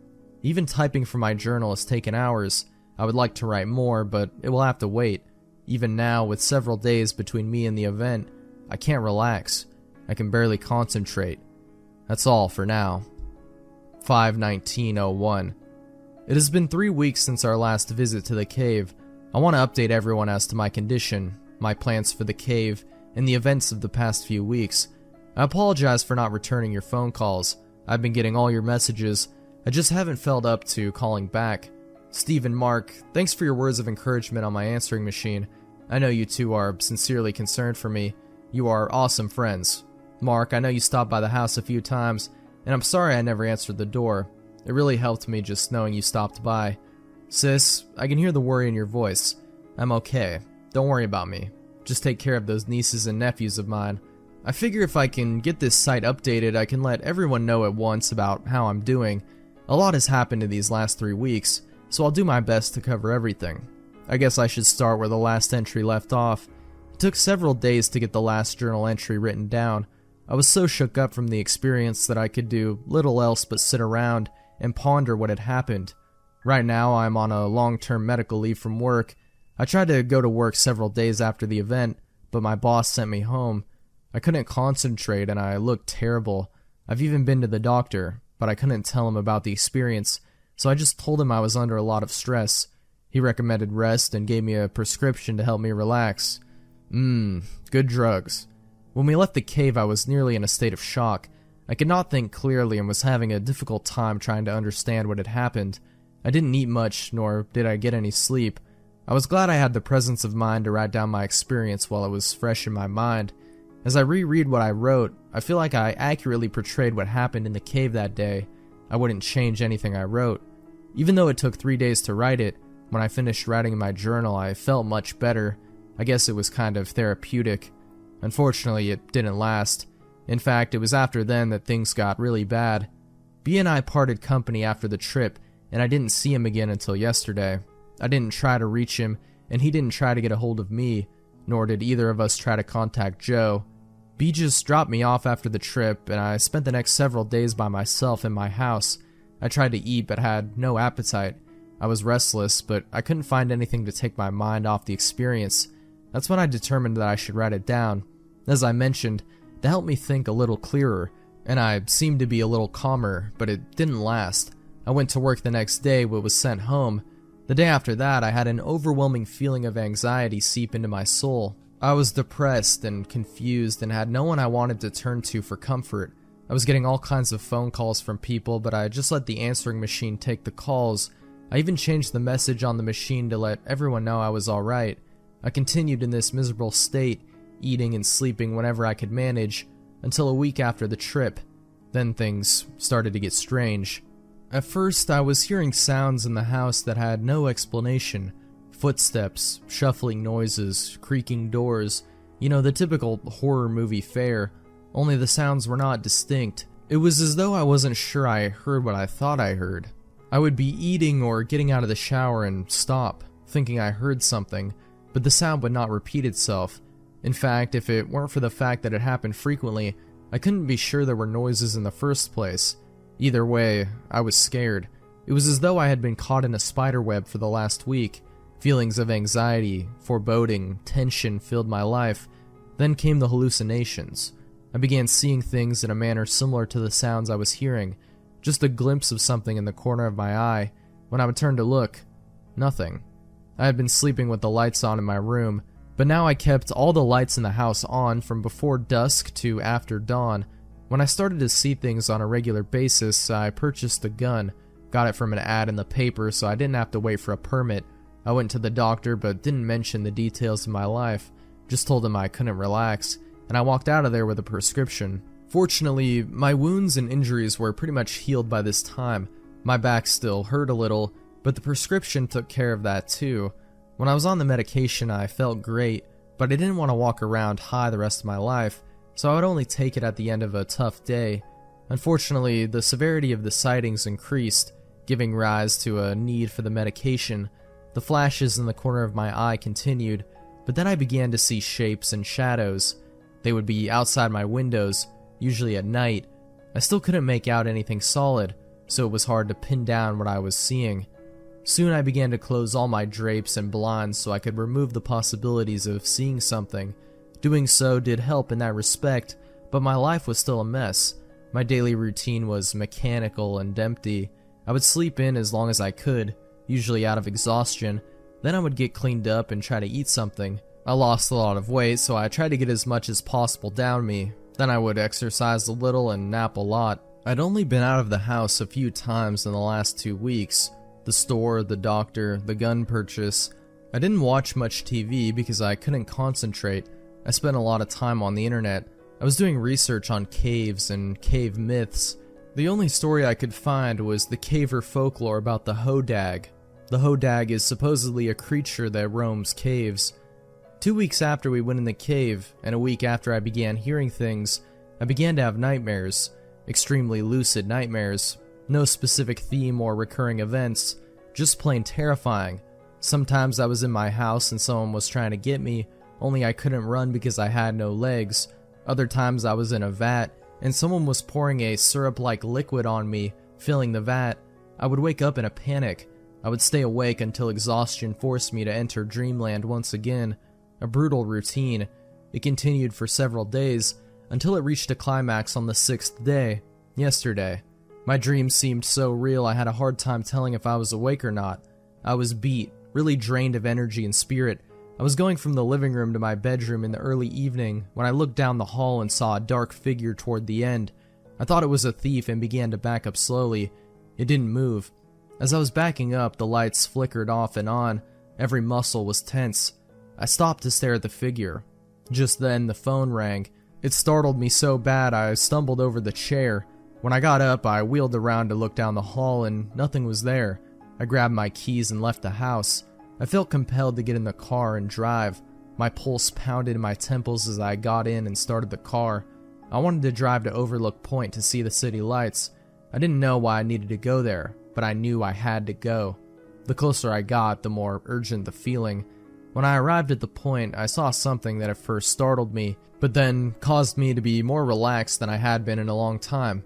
Even typing for my journal has taken hours. I would like to write more, but it will have to wait. Even now, with several days between me and the event, I can't relax. I can barely concentrate. That's all for now. 5/19/01. It has been 3 weeks since our last visit to the cave. I want to update everyone as to my condition, my plans for the cave, and the events of the past few weeks. I apologize for not returning your phone calls. I've been getting all your messages. I just haven't felt up to calling back. Steve and Mark, thanks for your words of encouragement on my answering machine. I know you two are sincerely concerned for me. You are awesome friends. Mark, I know you stopped by the house a few times, and I'm sorry I never answered the door. It really helped me just knowing you stopped by. Sis, I can hear the worry in your voice. I'm okay. Don't worry about me. Just take care of those nieces and nephews of mine. I figure if I can get this site updated, I can let everyone know at once about how I'm doing. A lot has happened in these last 3 weeks, so I'll do my best to cover everything. I guess I should start where the last entry left off. It took several days to get the last journal entry written down. I was so shook up from the experience that I could do little else but sit around and ponder what had happened. Right now, I'm on a long-term medical leave from work. I tried to go to work several days after the event, but my boss sent me home. I couldn't concentrate and I looked terrible. I've even been to the doctor, but I couldn't tell him about the experience, so I just told him I was under a lot of stress. He recommended rest and gave me a prescription to help me relax. Good drugs. When we left the cave, I was nearly in a state of shock. I could not think clearly and was having a difficult time trying to understand what had happened. I didn't eat much, nor did I get any sleep. I was glad I had the presence of mind to write down my experience while it was fresh in my mind. As I reread what I wrote, I feel like I accurately portrayed what happened in the cave that day. I wouldn't change anything I wrote. Even though it took 3 days to write it, when I finished writing in my journal, I felt much better. I guess it was kind of therapeutic. Unfortunately, it didn't last. In fact, it was after then that things got really bad. B and I parted company after the trip, and I didn't see him again until yesterday. I didn't try to reach him, and he didn't try to get a hold of me, nor did either of us try to contact Joe. B just dropped me off after the trip, and I spent the next several days by myself in my house. I tried to eat but had no appetite. I was restless, but I couldn't find anything to take my mind off the experience. That's when I determined that I should write it down. As I mentioned, to help me think a little clearer, and I seemed to be a little calmer, but it didn't last. I went to work the next day but was sent home. The day after that, I had an overwhelming feeling of anxiety seep into my soul. I was depressed and confused and had no one I wanted to turn to for comfort. I was getting all kinds of phone calls from people, but I just let the answering machine take the calls. I even changed the message on the machine to let everyone know I was alright. I continued in this miserable state, eating and sleeping whenever I could manage, until a week after the trip. Then things started to get strange. At first, I was hearing sounds in the house that had no explanation. Footsteps, shuffling noises, creaking doors. You know, the typical horror movie fare, only the sounds were not distinct. It was as though I wasn't sure I heard what I thought I heard. I would be eating or getting out of the shower and stop, thinking I heard something, but the sound would not repeat itself. In fact, if it weren't for the fact that it happened frequently, I couldn't be sure there were noises in the first place. Either way, I was scared. It was as though I had been caught in a spider web for the last week. Feelings of anxiety, foreboding, tension filled my life. Then came the hallucinations. I began seeing things in a manner similar to the sounds I was hearing. Just a glimpse of something in the corner of my eye. When I would turn to look, nothing. I had been sleeping with the lights on in my room, but now I kept all the lights in the house on from before dusk to after dawn. When I started to see things on a regular basis, I purchased a gun. Got it from an ad in the paper, so I didn't have to wait for a permit. I went to the doctor but didn't mention the details of my life, just told him I couldn't relax, and I walked out of there with a prescription. Fortunately, my wounds and injuries were pretty much healed by this time. My back still hurt a little, but the prescription took care of that too. When I was on the medication, I felt great, but I didn't want to walk around high the rest of my life, so I would only take it at the end of a tough day. Unfortunately, the severity of the sightings increased, giving rise to a need for the medication. The flashes in the corner of my eye continued, but then I began to see shapes and shadows. They would be outside my windows, usually at night. I still couldn't make out anything solid, so it was hard to pin down what I was seeing. Soon I began to close all my drapes and blinds so I could remove the possibilities of seeing something. Doing so did help in that respect, but my life was still a mess. My daily routine was mechanical and empty. I would sleep in as long as I could, usually out of exhaustion. Then I would get cleaned up and try to eat something. I lost a lot of weight, so I tried to get as much as possible down me. Then I would exercise a little and nap a lot. I'd only been out of the house a few times in the last 2 weeks. The store, the doctor, the gun purchase. I didn't watch much TV because I couldn't concentrate. I spent a lot of time on the internet. I was doing research on caves and cave myths. The only story I could find was the caver folklore about the hodag. The hodag is supposedly a creature that roams caves. 2 weeks after we went in the cave, and a week after I began hearing things, I began to have nightmares. Extremely lucid nightmares. No specific theme or recurring events, just plain terrifying. Sometimes I was in my house and someone was trying to get me, only I couldn't run because I had no legs. Other times I was in a vat, and someone was pouring a syrup-like liquid on me, filling the vat. I would wake up in a panic. I would stay awake until exhaustion forced me to enter dreamland once again. A brutal routine. It continued for several days, until it reached a climax on the 6th day, yesterday. My dreams seemed so real I had a hard time telling if I was awake or not. I was beat, really drained of energy and spirit. I was going from the living room to my bedroom in the early evening when I looked down the hall and saw a dark figure toward the end. I thought it was a thief and began to back up slowly. It didn't move. As I was backing up, the lights flickered off and on. Every muscle was tense. I stopped to stare at the figure. Just then, the phone rang. It startled me so bad I stumbled over the chair. When I got up, I wheeled around to look down the hall and nothing was there. I grabbed my keys and left the house. I felt compelled to get in the car and drive. My pulse pounded in my temples as I got in and started the car. I wanted to drive to Overlook Point to see the city lights. I didn't know why I needed to go there, but I knew I had to go. The closer I got, the more urgent the feeling. When I arrived at the point, I saw something that at first startled me, but then caused me to be more relaxed than I had been in a long time.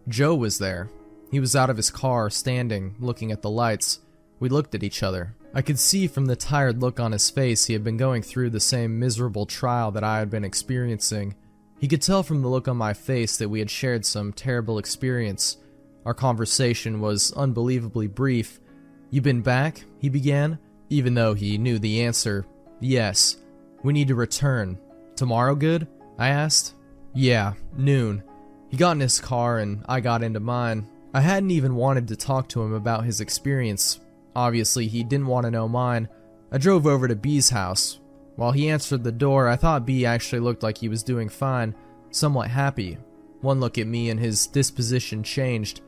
Joe was there. He was out of his car, standing, looking at the lights. We looked at each other. I could see from the tired look on his face he had been going through the same miserable trial that I had been experiencing. He could tell from the look on my face that we had shared some terrible experience. Our conversation was unbelievably brief. "You been back?" he began, even though he knew the answer. "Yes. We need to return. Tomorrow good?" I asked. "Yeah, noon." He got in his car and I got into mine. I hadn't even wanted to talk to him about his experience. Obviously, he didn't want to know mine. I drove over to B's house. While he answered the door, I thought B actually looked like he was doing fine, somewhat happy. One look at me and his disposition changed.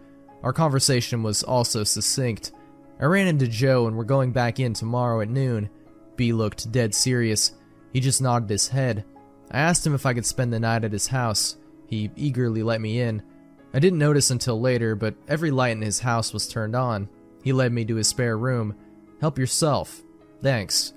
Our conversation was also succinct. I ran into Joe and we're going back in tomorrow at noon. B looked dead serious. He just nodded his head. I asked him if I could spend the night at his house. He eagerly let me in. I didn't notice until later, but every light in his house was turned on. He led me to his spare room. "Help yourself." "Thanks."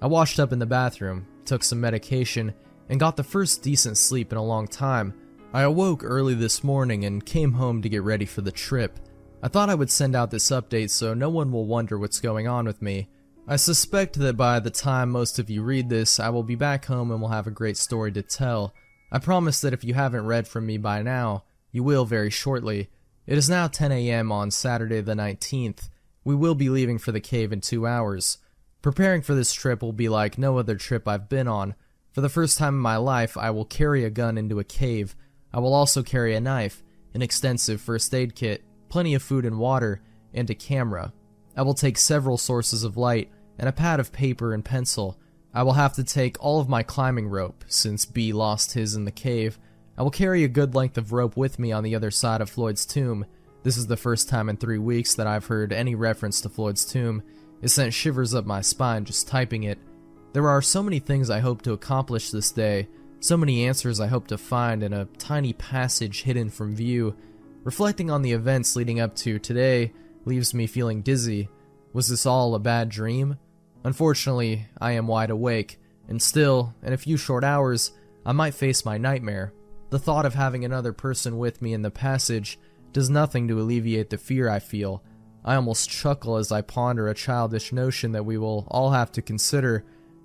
I washed up in the bathroom, took some medication, and got the first decent sleep in a long time. I awoke early this morning and came home to get ready for the trip. I thought I would send out this update so no one will wonder what's going on with me. I suspect that by the time most of you read this, I will be back home and will have a great story to tell. I promise that if you haven't read from me by now, you will very shortly. It is now 10 a.m. on Saturday the 19th. We will be leaving for the cave in 2 hours. Preparing for this trip will be like no other trip I've been on. For the first time in my life, I will carry a gun into a cave. I will also carry a knife, an extensive first aid kit, plenty of food and water, and a camera. I will take several sources of light, and a pad of paper and pencil. I will have to take all of my climbing rope, since B lost his in the cave. I will carry a good length of rope with me on the other side of Floyd's tomb. This is the first time in 3 weeks that I've heard any reference to Floyd's tomb. It sent shivers up my spine just typing it. There are so many things I hope to accomplish this day, so many answers I hope to find in a tiny passage hidden from view. Reflecting on the events leading up to today leaves me feeling dizzy. Was this all a bad dream? Unfortunately, I am wide awake, and still, in a few short hours, I might face my nightmare. The thought of having another person with me in the passage does nothing to alleviate the fear I feel. I almost chuckle as I ponder a childish notion that we will all have to consider.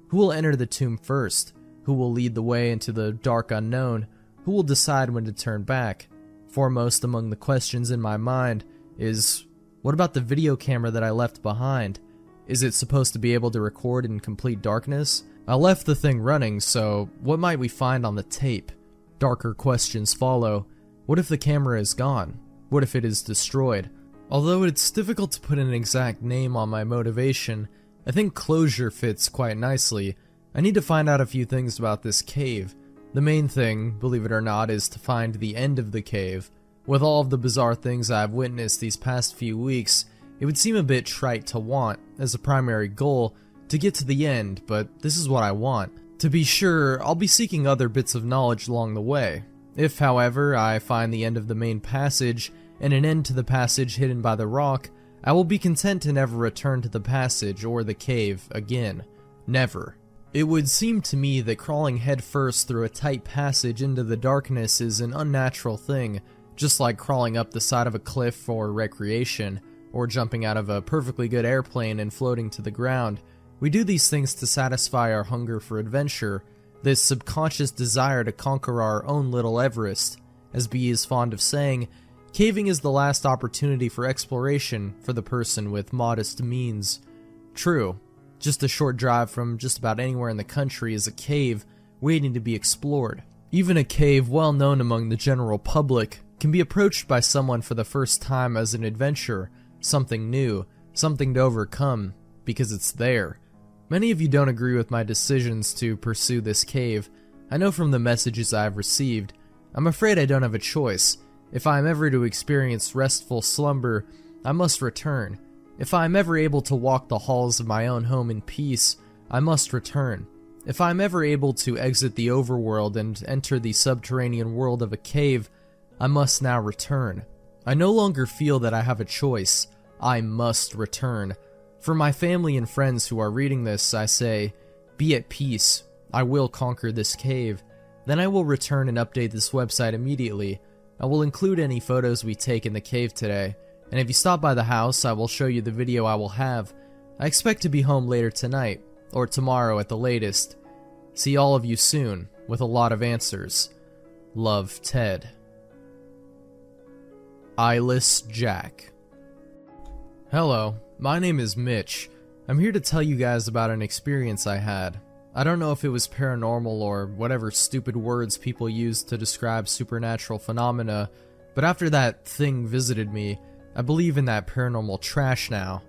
Who will enter the tomb first? Who will lead the way into the dark unknown? Who will decide when to turn back? Foremost among the questions in my mind is, what about the video camera that I left behind? Is it supposed to be able to record in complete darkness? I left the thing running, so what might we find on the tape? Darker questions follow. What if the camera is gone? What if it is destroyed? Although it's difficult to put an exact name on my motivation, I think closure fits quite nicely. I need to find out a few things about this cave. The main thing, believe it or not, is to find the end of the cave. With all of the bizarre things I've witnessed these past few weeks, it would seem a bit trite to want, as a primary goal, to get to the end, but this is what I want. To be sure, I'll be seeking other bits of knowledge along the way. If, however, I find the end of the main passage, and an end to the passage hidden by the rock, I will be content to never return to the passage or the cave again. Never. It would seem to me that crawling headfirst through a tight passage into the darkness is an unnatural thing, just like crawling up the side of a cliff for recreation, or jumping out of a perfectly good airplane and floating to the ground. We do these things to satisfy our hunger for adventure, this subconscious desire to conquer our own little Everest. As B is fond of saying, caving is the last opportunity for exploration for the person with modest means. True. Just a short drive from just about anywhere in the country is a cave waiting to be explored. Even a cave well known among the general public can be approached by someone for the first time as an adventure, something new, something to overcome, because it's there. Many of you don't agree with my decisions to pursue this cave. I know from the messages I have received. I'm afraid I don't have a choice. If I am ever to experience restful slumber, I must return. If I am ever able to walk the halls of my own home in peace, I must return. If I am ever able to exit the overworld and enter the subterranean world of a cave, I must now return. I no longer feel that I have a choice. I must return. For my family and friends who are reading this, I say, be at peace. I will conquer this cave. Then I will return and update this website immediately. I will include any photos we take in the cave today. And if you stop by the house, I will show you the video I will have. I expect to be home later tonight, or tomorrow at the latest. See all of you soon, with a lot of answers. Love, Ted. Eyeless Jack. Hello, my name is Mitch. I'm here to tell you guys about an experience I had. I don't know if it was paranormal or whatever stupid words people use to describe supernatural phenomena, but after that thing visited me, I believe in that paranormal trash now.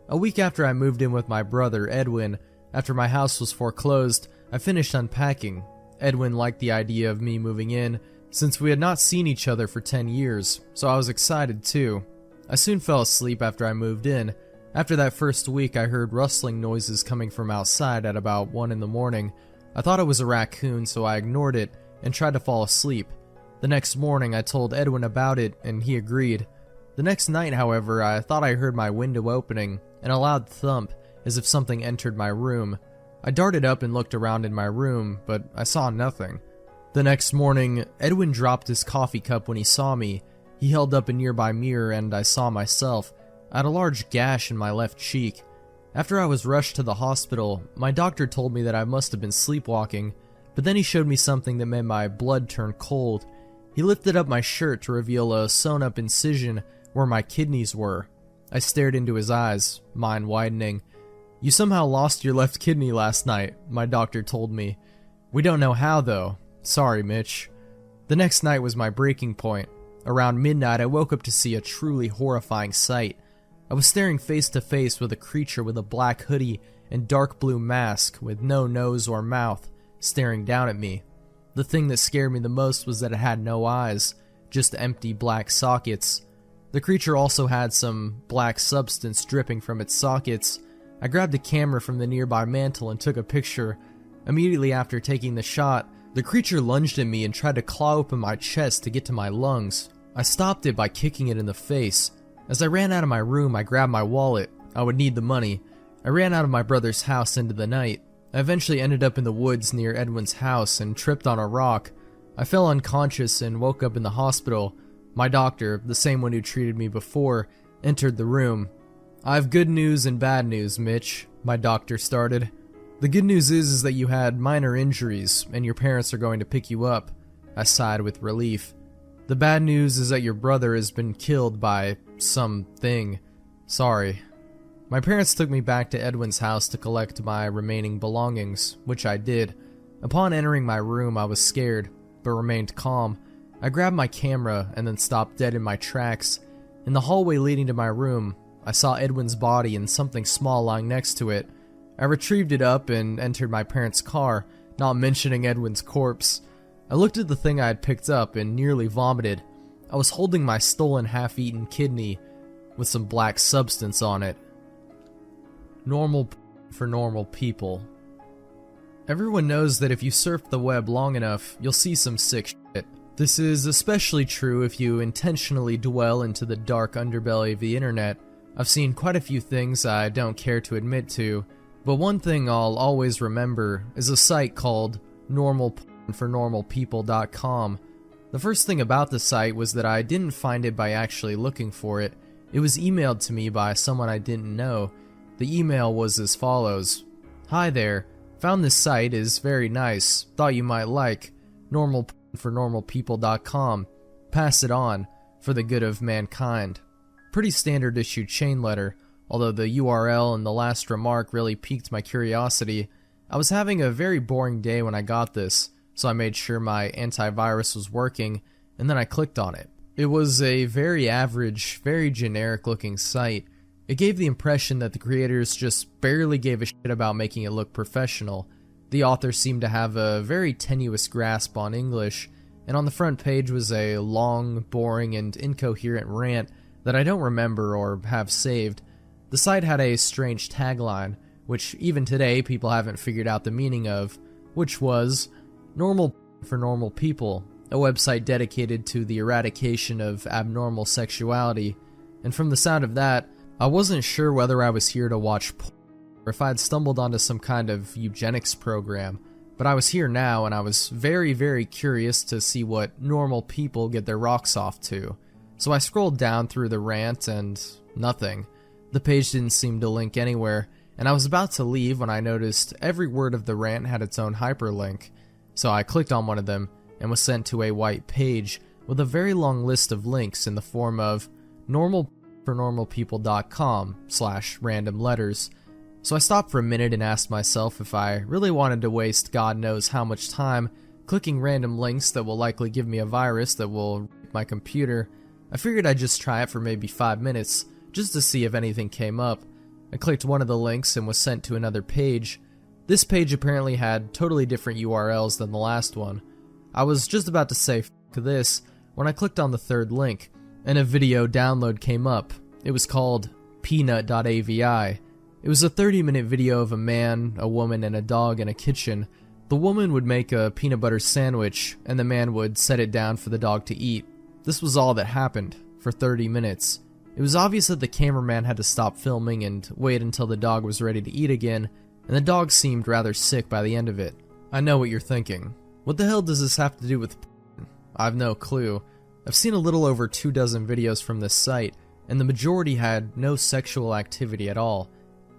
A week after I moved in with my brother, Edwin, after my house was foreclosed, I finished unpacking. Edwin liked the idea of me moving in, since we had not seen each other for 10 years, so I was excited too. I soon fell asleep after I moved in. After that first week, I heard rustling noises coming from outside at about 1 in the morning. I thought it was a raccoon, so I ignored it and tried to fall asleep. The next morning, I told Edwin about it, and he agreed. The next night, however, I thought I heard my window opening and a loud thump as if something entered my room. I darted up and looked around in my room, but I saw nothing. The next morning, Edwin dropped his coffee cup when he saw me. He held up a nearby mirror and I saw myself. I had a large gash in my left cheek. After I was rushed to the hospital, my doctor told me that I must have been sleepwalking, but then he showed me something that made my blood turn cold. He lifted up my shirt to reveal a sewn-up incision where my kidneys were. I stared into his eyes, mine widening. You somehow lost your left kidney last night, my doctor told me. We don't know how though. Sorry, Mitch. The next night was my breaking point. Around midnight, I woke up to see a truly horrifying sight. I was staring face to face with a creature with a black hoodie and dark blue mask with no nose or mouth, staring down at me. The thing that scared me the most was that it had no eyes, just empty black sockets. The creature also had some black substance dripping from its sockets. I grabbed a camera from the nearby mantel and took a picture. Immediately after taking the shot, the creature lunged at me and tried to claw open my chest to get to my lungs. I stopped it by kicking it in the face. As I ran out of my room, I grabbed my wallet. I would need the money. I ran out of my brother's house into the night. I eventually ended up in the woods near Edwin's house and tripped on a rock. I fell unconscious and woke up in the hospital. My doctor, the same one who treated me before, entered the room. I have good news and bad news, Mitch, my doctor started. The good news is that you had minor injuries and your parents are going to pick you up. I sighed with relief. The bad news is that your brother has been killed by something. Sorry. My parents took me back to Edwin's house to collect my remaining belongings, which I did. Upon entering my room, I was scared, but remained calm. I grabbed my camera and then stopped dead in my tracks. In the hallway leading to my room, I saw Edwin's body and something small lying next to it. I retrieved it up and entered my parents' car, not mentioning Edwin's corpse. I looked at the thing I had picked up and nearly vomited. I was holding my stolen half-eaten kidney with some black substance on it. Normal for normal people. Everyone knows that if you surf the web long enough, you'll see some sick shit. This is especially true if you intentionally dwell into the dark underbelly of the internet. I've seen quite a few things I don't care to admit to, But one thing I'll always remember is a site called normalpornfornormalpeople.com. The first thing about the site was that I didn't find it by actually looking for it. It was emailed to me by someone I didn't know. The email was as follows: "Hi there, found this site is very nice, thought you might like, normalpornfornormalpeople.com. Pass it on, for the good of mankind." Pretty standard issue chain letter, although the URL and the last remark really piqued my curiosity. I was having a very boring day when I got this, so I made sure my antivirus was working, and then I clicked on it. It was a very average, very generic looking site. It gave the impression that the creators just barely gave a shit about making it look professional. The author seemed to have a very tenuous grasp on English, and on the front page was a long, boring, and incoherent rant that I don't remember or have saved. The site had a strange tagline, which even today people haven't figured out the meaning of, which was "Normal for Normal People, a website dedicated to the eradication of abnormal sexuality." And from the sound of that, I wasn't sure whether I was here to watch porn or if I had stumbled onto some kind of eugenics program. But I was here now, and I was very, very curious to see what normal people get their rocks off to. So I scrolled down through the rant and nothing. The page didn't seem to link anywhere, and I was about to leave when I noticed every word of the rant had its own hyperlink. So I clicked on one of them and was sent to a white page with a very long list of links in the form of normalfornormalpeople.com/random letters. So I stopped for a minute and asked myself if I really wanted to waste God knows how much time clicking random links that will likely give me a virus that will rape my computer. I figured I'd just try it for maybe 5 minutes, just to see if anything came up. I clicked one of the links and was sent to another page. This page apparently had totally different URLs than the last one. I was just about to say "f*** this" when I clicked on the third link, and a video download came up. It was called Peanut.avi. It was a 30-minute video of a man, a woman, and a dog in a kitchen. The woman would make a peanut butter sandwich, and the man would set it down for the dog to eat. This was all that happened, for 30 minutes. It was obvious that the cameraman had to stop filming and wait until the dog was ready to eat again, and the dog seemed rather sick by the end of it. I know what you're thinking. What the hell does this have to do with porn? I've no clue. I've seen a little over 24 videos from this site, and the majority had no sexual activity at all.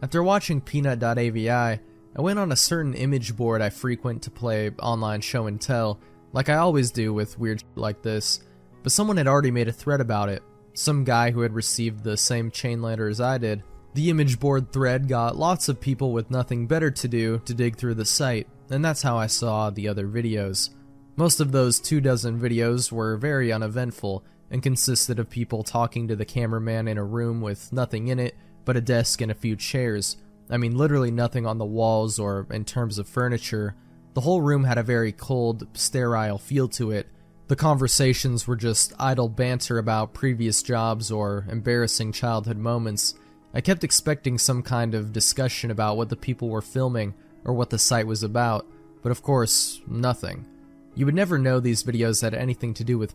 After watching Peanut.avi, I went on a certain image board I frequent to play online show and tell, like I always do with weird shit like this, but someone had already made a thread about it. Some guy who had received the same chain letter as I did. The image board thread got lots of people with nothing better to do to dig through the site, and that's how I saw the other videos. Most of those 24 videos were very uneventful and consisted of people talking to the cameraman in a room with nothing in it but a desk and a few chairs. I mean, literally nothing on the walls or in terms of furniture. The whole room had a very cold, sterile feel to it. The conversations were just idle banter about previous jobs or embarrassing childhood moments. I kept expecting some kind of discussion about what the people were filming or what the site was about, but of course, nothing. You would never know these videos had anything to do with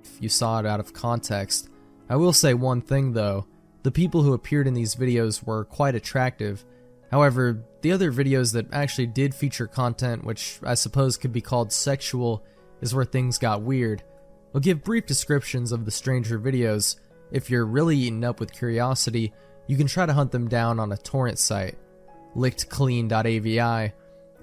if you saw it out of context. I will say one thing though, the people who appeared in these videos were quite attractive. However, the other videos that actually did feature content which I suppose could be called sexual is where things got weird. I'll give brief descriptions of the stranger videos. If you're really eaten up with curiosity, you can try to hunt them down on a torrent site. LickedClean.avi, a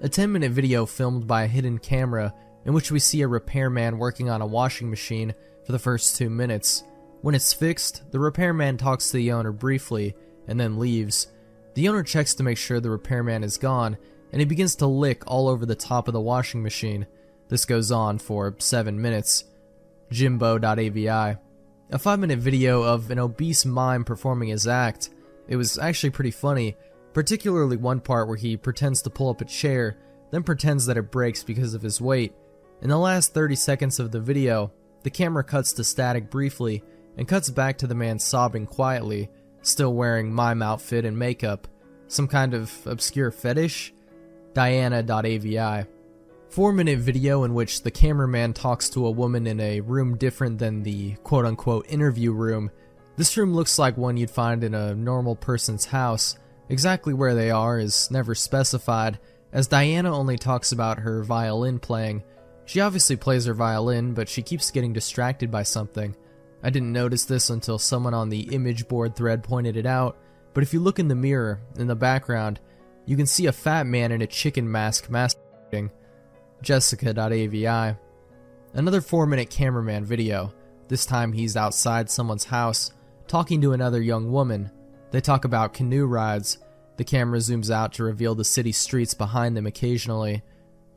10-minute video filmed by a hidden camera in which we see a repairman working on a washing machine for the first 2 minutes. When it's fixed, the repairman talks to the owner briefly and then leaves. The owner checks to make sure the repairman is gone, and he begins to lick all over the top of the washing machine. This goes on for 7 minutes. Jimbo.avi, a 5-minute video of an obese mime performing his act. It was actually pretty funny, particularly one part where he pretends to pull up a chair, then pretends that it breaks because of his weight. In the last 30 seconds of the video, the camera cuts to static briefly, and cuts back to the man sobbing quietly, still wearing mime outfit and makeup. Some kind of obscure fetish? Diana.avi, 4-minute video in which the cameraman talks to a woman in a room different than the quote-unquote interview room. This room looks like one you'd find in a normal person's house, Exactly where they are is never specified, as Diana only talks about her violin playing. She obviously plays her violin, but she keeps getting distracted by something. I didn't notice this until someone on the image board thread pointed it out, but if you look in the mirror, in the background, you can see a fat man in a chicken mask masturbating. Jessica.avi. Another 4-minute cameraman video. This time he's outside someone's house, talking to another young woman. They talk about canoe rides. The camera zooms out to reveal the city streets behind them occasionally.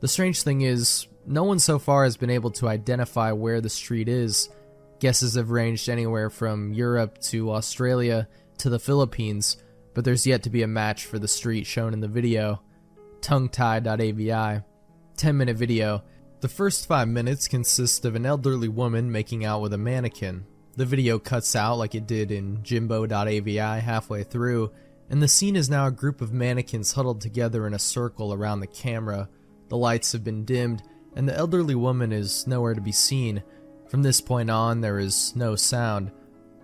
The strange thing is, no one so far has been able to identify where the street is. Guesses have ranged anywhere from Europe to Australia to the Philippines, but there's yet to be a match for the street shown in the video. Tonguetie.avi. 10-minute video. The first 5 minutes consist of an elderly woman making out with a mannequin. The video cuts out like it did in Jimbo.avi halfway through, and the scene is now a group of mannequins huddled together in a circle around the camera. The lights have been dimmed, and the elderly woman is nowhere to be seen. From this point on, there is no sound.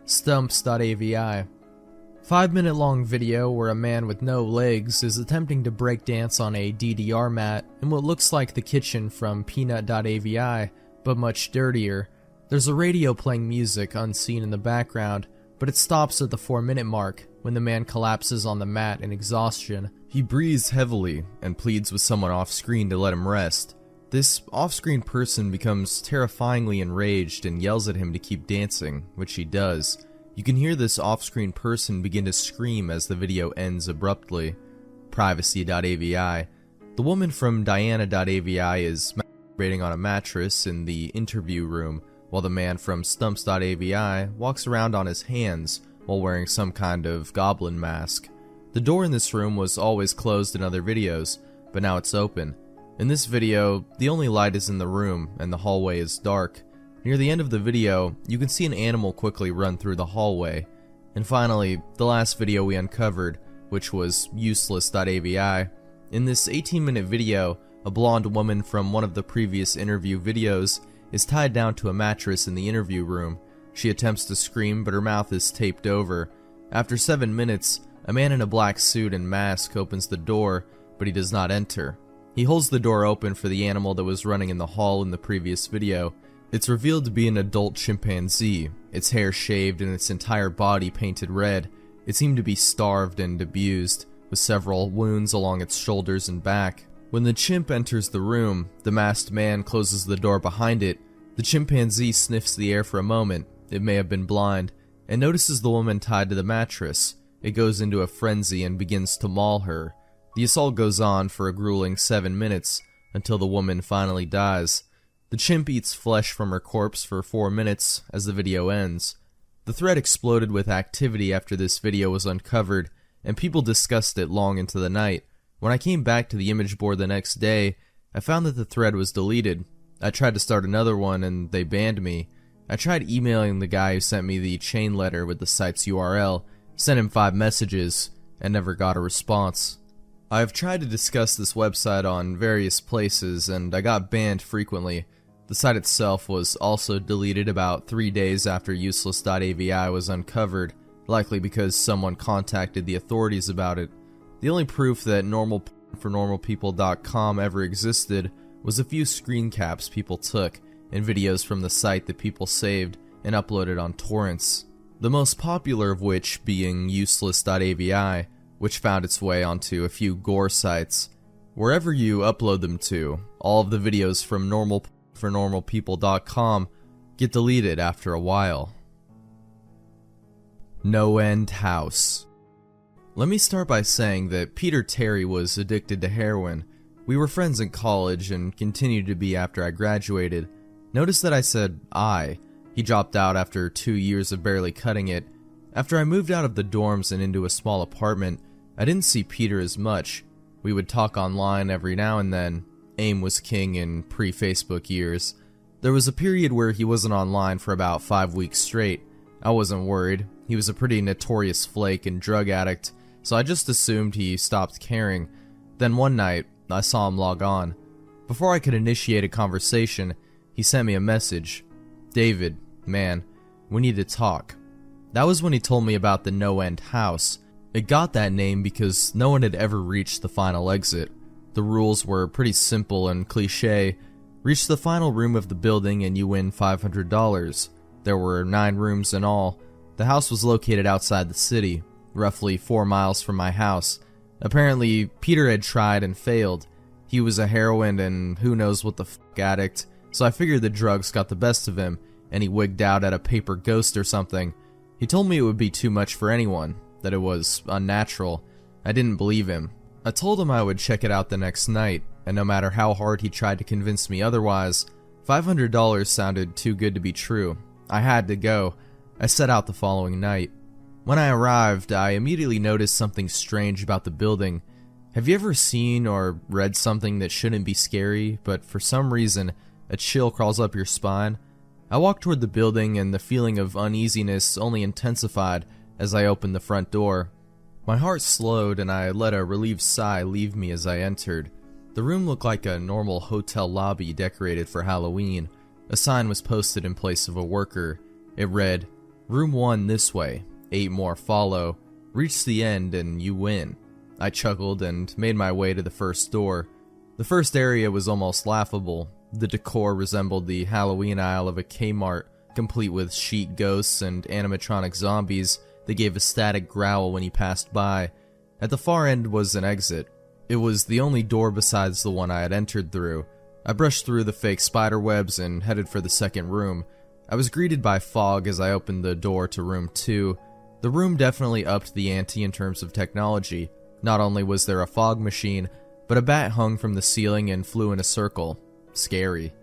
Stumps.avi. 5-minute long video where a man with no legs is attempting to break dance on a DDR mat in what looks like the kitchen from Peanut.avi, but much dirtier. There's a radio playing music unseen in the background, but it stops at the 4-minute mark when the man collapses on the mat in exhaustion. He breathes heavily and pleads with someone off-screen to let him rest. This off-screen person becomes terrifyingly enraged and yells at him to keep dancing, which he does. You can hear this off-screen person begin to scream as the video ends abruptly. Privacy.avi. The woman from Diana.avi is masturbating on a mattress in the interview room, while the man from Stumps.avi walks around on his hands while wearing some kind of goblin mask. The door in this room was always closed in other videos, but now it's open. In this video, the only light is in the room and the hallway is dark. Near the end of the video, you can see an animal quickly run through the hallway. And finally, the last video we uncovered, which was Useless.avi. In this 18-minute video, a blonde woman from one of the previous interview videos is tied down to a mattress in the interview room. She attempts to scream, but her mouth is taped over. After 7 minutes, a man in a black suit and mask opens the door, but he does not enter. He holds the door open for the animal that was running in the hall in the previous video. It's revealed to be an adult chimpanzee, its hair shaved and its entire body painted red. It seemed to be starved and abused, with several wounds along its shoulders and back. When the chimp enters the room, the masked man closes the door behind it. The chimpanzee sniffs the air for a moment, it may have been blind, and notices the woman tied to the mattress. It goes into a frenzy and begins to maul her. The assault goes on for a grueling 7 minutes, until the woman finally dies. The chimp eats flesh from her corpse for 4 minutes as the video ends. The thread exploded with activity after this video was uncovered, and people discussed it long into the night. When I came back to the image board the next day, I found that the thread was deleted. I tried to start another one and they banned me. I tried emailing the guy who sent me the chain letter with the site's URL, sent him 5 messages, and never got a response. I have tried to discuss this website on various places, and I got banned frequently. The site itself was also deleted about 3 days after Useless.avi was uncovered, likely because someone contacted the authorities about it. The only proof that normalpeople.com ever existed was a few screen caps people took and videos from the site that people saved and uploaded on torrents. The most popular of which being Useless.avi, which found its way onto a few gore sites. Wherever you upload them to, all of the videos from normalpeople.com get deleted after a while. No End House. Let me start by saying that Peter Terry was addicted to heroin. We were friends in college and continued to be after I graduated. Notice that I said I. He dropped out after 2 years of barely cutting it. After I moved out of the dorms and into a small apartment, I didn't see Peter as much. We would talk online every now and then. AIM was king in pre-Facebook years. There was a period where he wasn't online for about 5 weeks straight. I wasn't worried. He was a pretty notorious flake and drug addict, so I just assumed he stopped caring. Then one night, I saw him log on. Before I could initiate a conversation, he sent me a message. "David, man, we need to talk." That was when he told me about the No End House. It got that name because no one had ever reached the final exit. The rules were pretty simple and cliche. Reach the final room of the building and you win $500. There were 9 rooms in all. The house was located outside the city, roughly 4 miles from my house. Apparently, Peter had tried and failed. He was a heroin and who knows what the addict, so I figured the drugs got the best of him, and he wigged out at a paper ghost or something. He told me it would be too much for anyone, that it was unnatural. I didn't believe him. I told him I would check it out the next night, and no matter how hard he tried to convince me otherwise, $500 sounded too good to be true. I had to go. I set out the following night. When I arrived, I immediately noticed something strange about the building. Have you ever seen or read something that shouldn't be scary, but for some reason, a chill crawls up your spine? I walked toward the building and the feeling of uneasiness only intensified as I opened the front door. My heart slowed and I let a relieved sigh leave me as I entered. The room looked like a normal hotel lobby decorated for Halloween. A sign was posted in place of a worker. It read, "Room 1 this way, 8 more follow. Reach the end and you win." I chuckled and made my way to the first door. The first area was almost laughable. The decor resembled the Halloween aisle of a Kmart, complete with sheet ghosts and animatronic zombies that gave a static growl when you passed by. At the far end was an exit. It was the only door besides the one I had entered through. I brushed through the fake spider webs and headed for the second room. I was greeted by fog as I opened the door to room 2. The room definitely upped the ante in terms of technology. Not only was there a fog machine, but a bat hung from the ceiling and flew in a circle. Scary.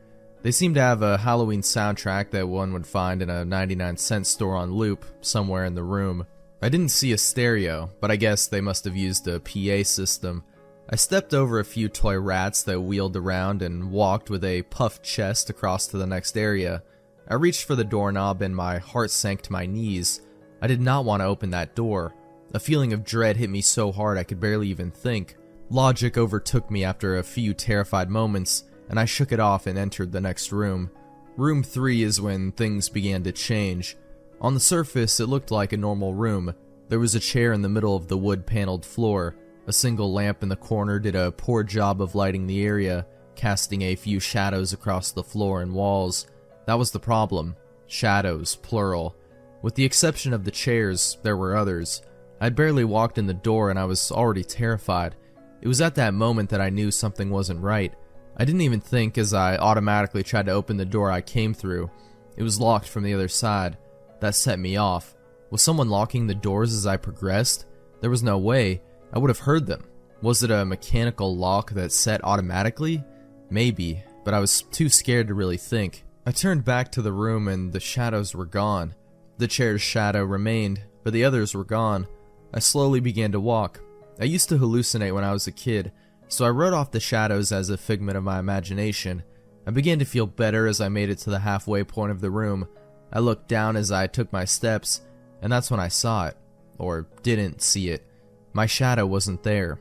They seemed to have a Halloween soundtrack that one would find in a 99-cent store on loop somewhere in the room. I didn't see a stereo, but I guess they must have used a PA system. I stepped over a few toy rats that wheeled around and walked with a puffed chest across to the next area. I reached for the doorknob and my heart sank to my knees. I did not want to open that door. A feeling of dread hit me so hard I could barely even think. Logic overtook me after a few terrified moments, and I shook it off and entered the next room. Room 3 is when things began to change. On the surface, it looked like a normal room. There was a chair in the middle of the wood-paneled floor. A single lamp in the corner did a poor job of lighting the area, casting a few shadows across the floor and walls. That was the problem. Shadows, plural. With the exception of the chairs, there were others. I'd barely walked in the door and I was already terrified. It was at that moment that I knew something wasn't right. I didn't even think as I automatically tried to open the door I came through. It was locked from the other side. That set me off. Was someone locking the doors as I progressed? There was no way. I would have heard them. Was it a mechanical lock that set automatically? Maybe, but I was too scared to really think. I turned back to the room and the shadows were gone. The chair's shadow remained, but the others were gone. I slowly began to walk. I used to hallucinate when I was a kid, so I wrote off the shadows as a figment of my imagination. I began to feel better as I made it to the halfway point of the room. I looked down as I took my steps, and that's when I saw it. Or didn't see it. My shadow wasn't there.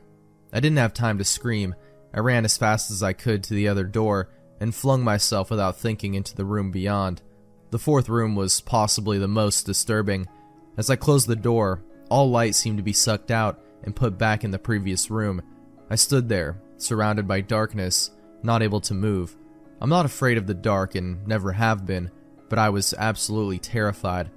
I didn't have time to scream. I ran as fast as I could to the other door, and flung myself without thinking into the room beyond. The fourth room was possibly the most disturbing. As I closed the door, all light seemed to be sucked out and put back in the previous room. I stood there, surrounded by darkness, not able to move. I'm not afraid of the dark and never have been, but I was absolutely terrified.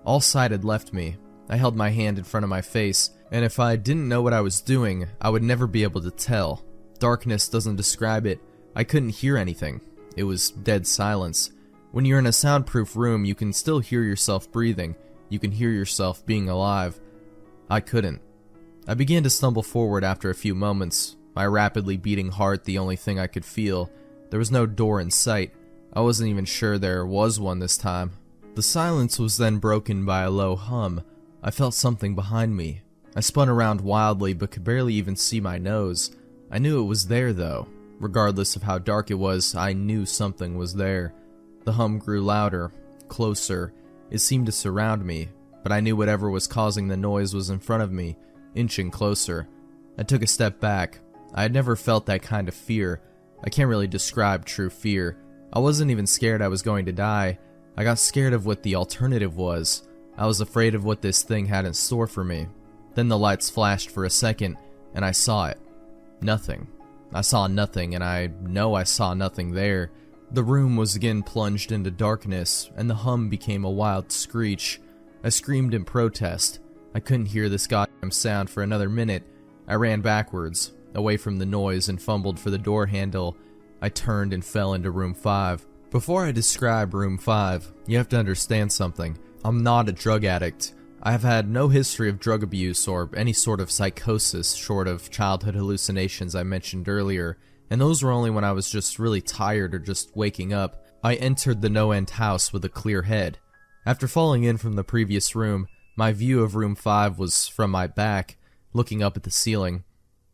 All sight had left me. I held my hand in front of my face, and if I didn't know what I was doing, I would never be able to tell. Darkness doesn't describe it. I couldn't hear anything. It was dead silence. When you're in a soundproof room, you can still hear yourself breathing. You can hear yourself being alive. I couldn't. I began to stumble forward after a few moments, my rapidly beating heart the only thing I could feel. There was no door in sight. I wasn't even sure there was one this time. The silence was then broken by a low hum. I felt something behind me. I spun around wildly but could barely even see my nose. I knew it was there though. Regardless of how dark it was, I knew something was there. The hum grew louder, closer. It seemed to surround me, but I knew whatever was causing the noise was in front of me, inching closer. I took a step back. I had never felt that kind of fear. I can't really describe true fear. I wasn't even scared I was going to die. I got scared of what the alternative was. I was afraid of what this thing had in store for me. Then the lights flashed for a second, and I saw it. Nothing. I saw nothing, and I know I saw nothing there. The room was again plunged into darkness, and the hum became a wild screech. I screamed in protest. I couldn't hear this goddamn sound for another minute. I ran backwards, away from the noise, and fumbled for the door handle. I turned and fell into room 5. Before I describe room 5, you have to understand something. I'm not a drug addict. I have had no history of drug abuse or any sort of psychosis short of childhood hallucinations I mentioned earlier, and those were only when I was just really tired or just waking up. I entered the no-end house with a clear head. After falling in from the previous room, my view of room 5 was from my back, looking up at the ceiling.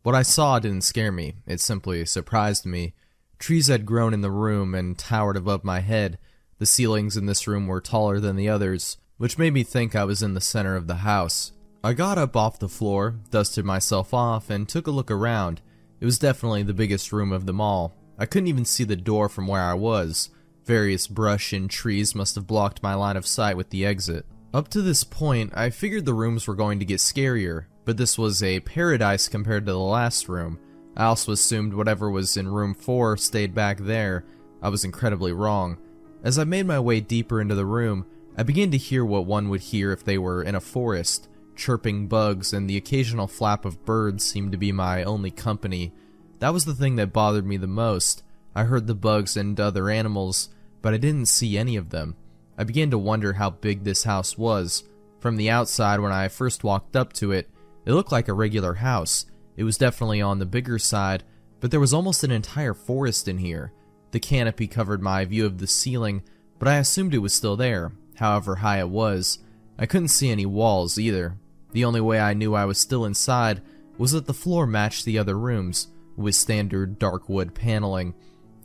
What I saw didn't scare me, it simply surprised me. Trees had grown in the room and towered above my head. The ceilings in this room were taller than the others, which made me think I was in the center of the house. I got up off the floor, dusted myself off, and took a look around. It was definitely the biggest room of them all. I couldn't even see the door from where I was. Various brush and trees must have blocked my line of sight with the exit. Up to this point, I figured the rooms were going to get scarier, but this was a paradise compared to the last room. I also assumed whatever was in room 4 stayed back there. I was incredibly wrong. As I made my way deeper into the room, I began to hear what one would hear if they were in a forest. Chirping bugs and the occasional flap of birds seemed to be my only company. That was the thing that bothered me the most. I heard the bugs and other animals, but I didn't see any of them. I began to wonder how big this house was. From the outside, when I first walked up to it, it looked like a regular house. It was definitely on the bigger side, but there was almost an entire forest in here. The canopy covered my view of the ceiling, but I assumed it was still there, however high it was. I couldn't see any walls either. The only way I knew I was still inside was that the floor matched the other rooms, with standard dark wood paneling.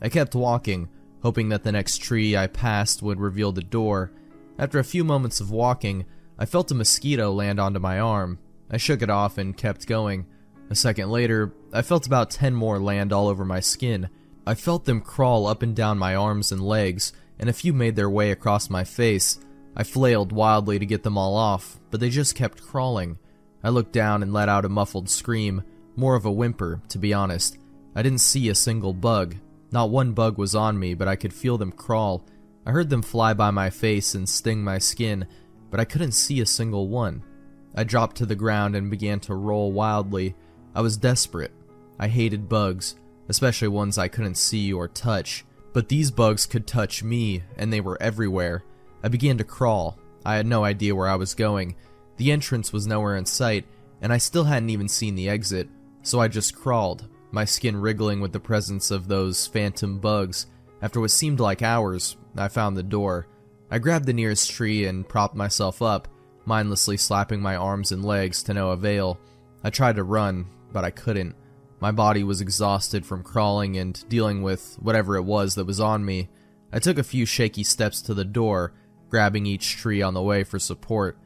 I kept walking, hoping that the next tree I passed would reveal the door. After a few moments of walking, I felt a mosquito land onto my arm. I shook it off and kept going. A second later, I felt about 10 more land all over my skin. I felt them crawl up and down my arms and legs, and a few made their way across my face. I flailed wildly to get them all off, but they just kept crawling. I looked down and let out a muffled scream, more of a whimper, to be honest. I didn't see a single bug. Not one bug was on me, but I could feel them crawl. I heard them fly by my face and sting my skin, but I couldn't see a single one. I dropped to the ground and began to roll wildly. I was desperate. I hated bugs, especially ones I couldn't see or touch. But these bugs could touch me, and they were everywhere. I began to crawl. I had no idea where I was going. The entrance was nowhere in sight, and I still hadn't even seen the exit, so I just crawled, my skin wriggling with the presence of those phantom bugs. After what seemed like hours, I found the door. I grabbed the nearest tree and propped myself up, mindlessly slapping my arms and legs to no avail. I tried to run, but I couldn't. My body was exhausted from crawling and dealing with whatever it was that was on me. I took a few shaky steps to the door, grabbing each tree on the way for support.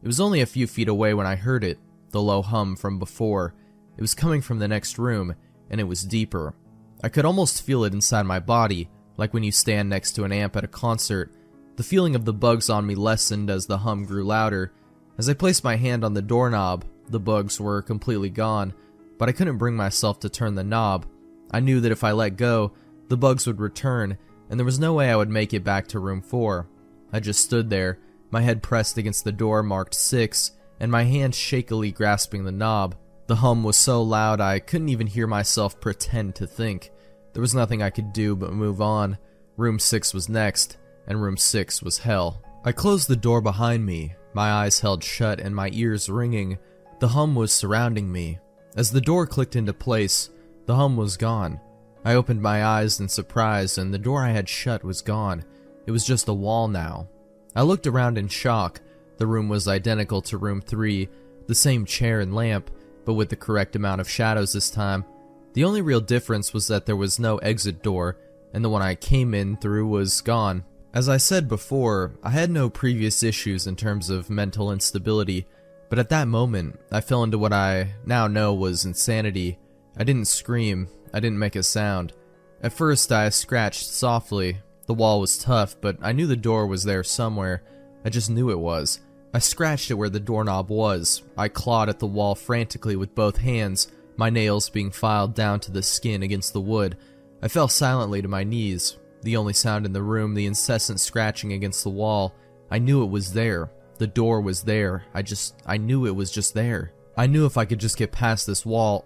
It was only a few feet away when I heard it, the low hum from before. It was coming from the next room, and it was deeper. I could almost feel it inside my body, like when you stand next to an amp at a concert. The feeling of the bugs on me lessened as the hum grew louder. As I placed my hand on the doorknob, the bugs were completely gone, but I couldn't bring myself to turn the knob. I knew that if I let go, the bugs would return, and there was no way I would make it back to room 4. I just stood there, my head pressed against the door marked 6, and my hand shakily grasping the knob. The hum was so loud I couldn't even hear myself pretend to think. There was nothing I could do but move on. Room 6 was next, and room 6 was hell. I closed the door behind me, my eyes held shut and my ears ringing. The hum was surrounding me. As the door clicked into place, the hum was gone. I opened my eyes in surprise, and the door I had shut was gone. It was just a wall now. I looked around in shock. The room was identical to room 3, the same chair and lamp, but with the correct amount of shadows this time. The only real difference was that there was no exit door, and the one I came in through was gone. As I said before, I had no previous issues in terms of mental instability, but at that moment, I fell into what I now know was insanity. I didn't scream, I didn't make a sound. At first, I scratched softly. The wall was tough, but I knew the door was there somewhere. I just knew it was. I scratched at where the doorknob was. I clawed at the wall frantically with both hands, my nails being filed down to the skin against the wood. I fell silently to my knees. The only sound in the room, the incessant scratching against the wall. I knew it was there. The door was there. I knew it was just there. I knew if I could just get past this wall.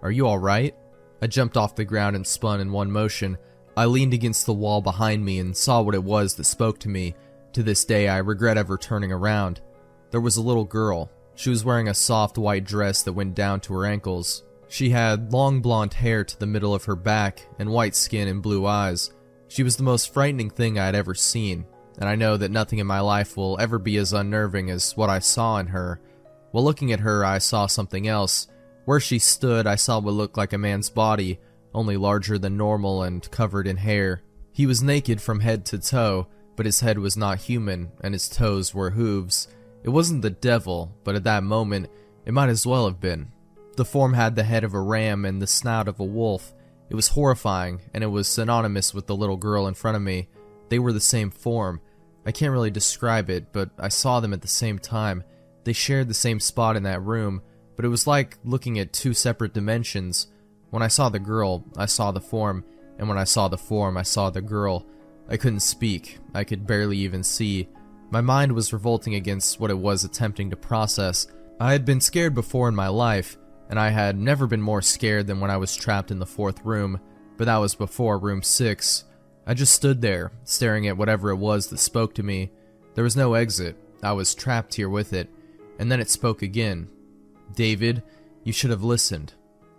Are you alright? I jumped off the ground and spun in one motion. I leaned against the wall behind me and saw what it was that spoke to me. To this day, I regret ever turning around. There was a little girl. She was wearing a soft white dress that went down to her ankles. She had long blonde hair to the middle of her back and white skin and blue eyes. She was the most frightening thing I had ever seen, and I know that nothing in my life will ever be as unnerving as what I saw in her. While looking at her, I saw something else. Where she stood, I saw what looked like a man's body, only larger than normal and covered in hair. He was naked from head to toe, but his head was not human, and his toes were hooves. It wasn't the devil, but at that moment, it might as well have been. The form had the head of a ram and the snout of a wolf. It was horrifying, and it was synonymous with the little girl in front of me. They were the same form. I can't really describe it, but I saw them at the same time. They shared the same spot in that room, but it was like looking at two separate dimensions. When I saw the girl, I saw the form, and when I saw the form, I saw the girl. I couldn't speak. I could barely even see. My mind was revolting against what it was attempting to process. I had been scared before in my life, and I had never been more scared than when I was trapped in the fourth room, but that was before room 6. I just stood there, staring at whatever it was that spoke to me. There was no exit. I was trapped here with it. And then it spoke again. "David, you should have listened."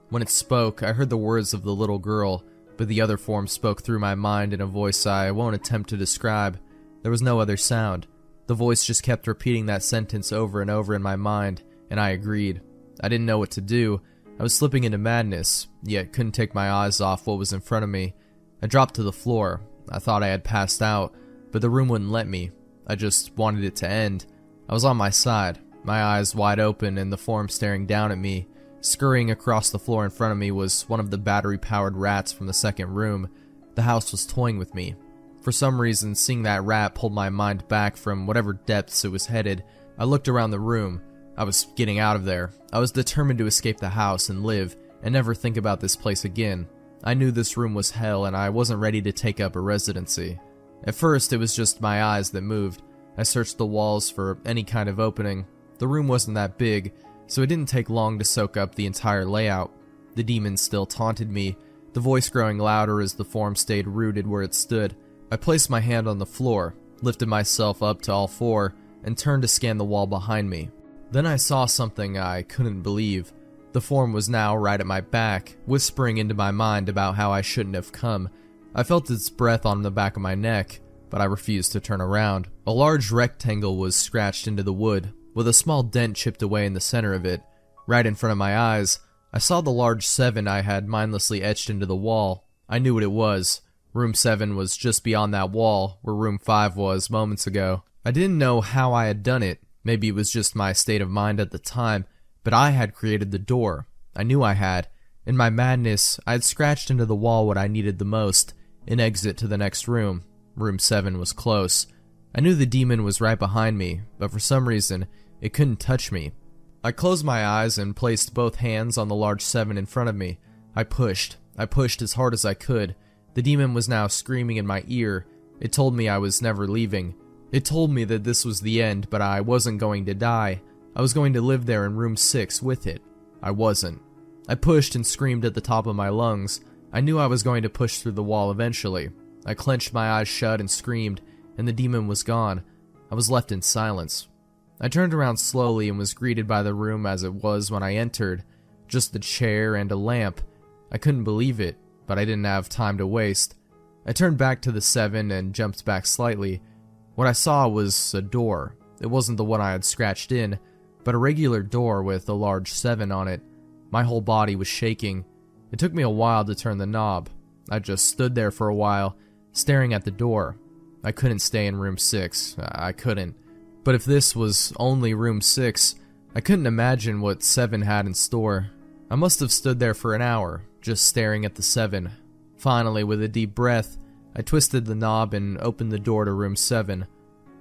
When it spoke, I heard the words of the little girl, but the other form spoke through my mind in a voice I won't attempt to describe. There was no other sound. The voice just kept repeating that sentence over and over in my mind, and I agreed. I didn't know what to do. I was slipping into madness, yet couldn't take my eyes off what was in front of me. I dropped to the floor. I thought I had passed out, but the room wouldn't let me. I just wanted it to end. I was on my side, my eyes wide open and the form staring down at me. Scurrying across the floor in front of me was one of the battery-powered rats from the second room. The house was toying with me. For some reason, seeing that rat pulled my mind back from whatever depths it was headed. I looked around the room. I was getting out of there. I was determined to escape the house and live, and never think about this place again. I knew this room was hell, and I wasn't ready to take up a residency. At first, it was just my eyes that moved. I searched the walls for any kind of opening. The room wasn't that big, so it didn't take long to soak up the entire layout. The demon still taunted me, the voice growing louder as the form stayed rooted where it stood. I placed my hand on the floor, lifted myself up to all four, and turned to scan the wall behind me. Then I saw something I couldn't believe. The form was now right at my back, whispering into my mind about how I shouldn't have come. I felt its breath on the back of my neck, but I refused to turn around. A large rectangle was scratched into the wood, with a small dent chipped away in the center of it. Right in front of my eyes, I saw the large 7 I had mindlessly etched into the wall. I knew what it was. Room 7 was just beyond that wall, where room 5 was moments ago. I didn't know how I had done it. Maybe it was just my state of mind at the time, but I had created the door. I knew I had. In my madness, I had scratched into the wall what I needed the most, an exit to the next room. Room 7 was close. I knew the demon was right behind me, but for some reason, it couldn't touch me. I closed my eyes and placed both hands on the large 7 in front of me. I pushed as hard as I could. The demon was now screaming in my ear. It told me I was never leaving. It told me that this was the end, but I wasn't going to die. I was going to live there in room 6 with it. I wasn't. I pushed and screamed at the top of my lungs. I knew I was going to push through the wall eventually. I clenched my eyes shut and screamed, and the demon was gone. I was left in silence. I turned around slowly and was greeted by the room as it was when I entered. Just the chair and a lamp. I couldn't believe it, but I didn't have time to waste. I turned back to the 7 and jumped back slightly. What I saw was a door. It wasn't the one I had scratched in, but a regular door with a large 7 on it. My whole body was shaking. It took me a while to turn the knob. I just stood there for a while, staring at the door. I couldn't stay in room 6. I couldn't. But if this was only room 6, I couldn't imagine what 7 had in store. I must have stood there for an hour, just staring at the 7. Finally, with a deep breath, I twisted the knob and opened the door to room 7.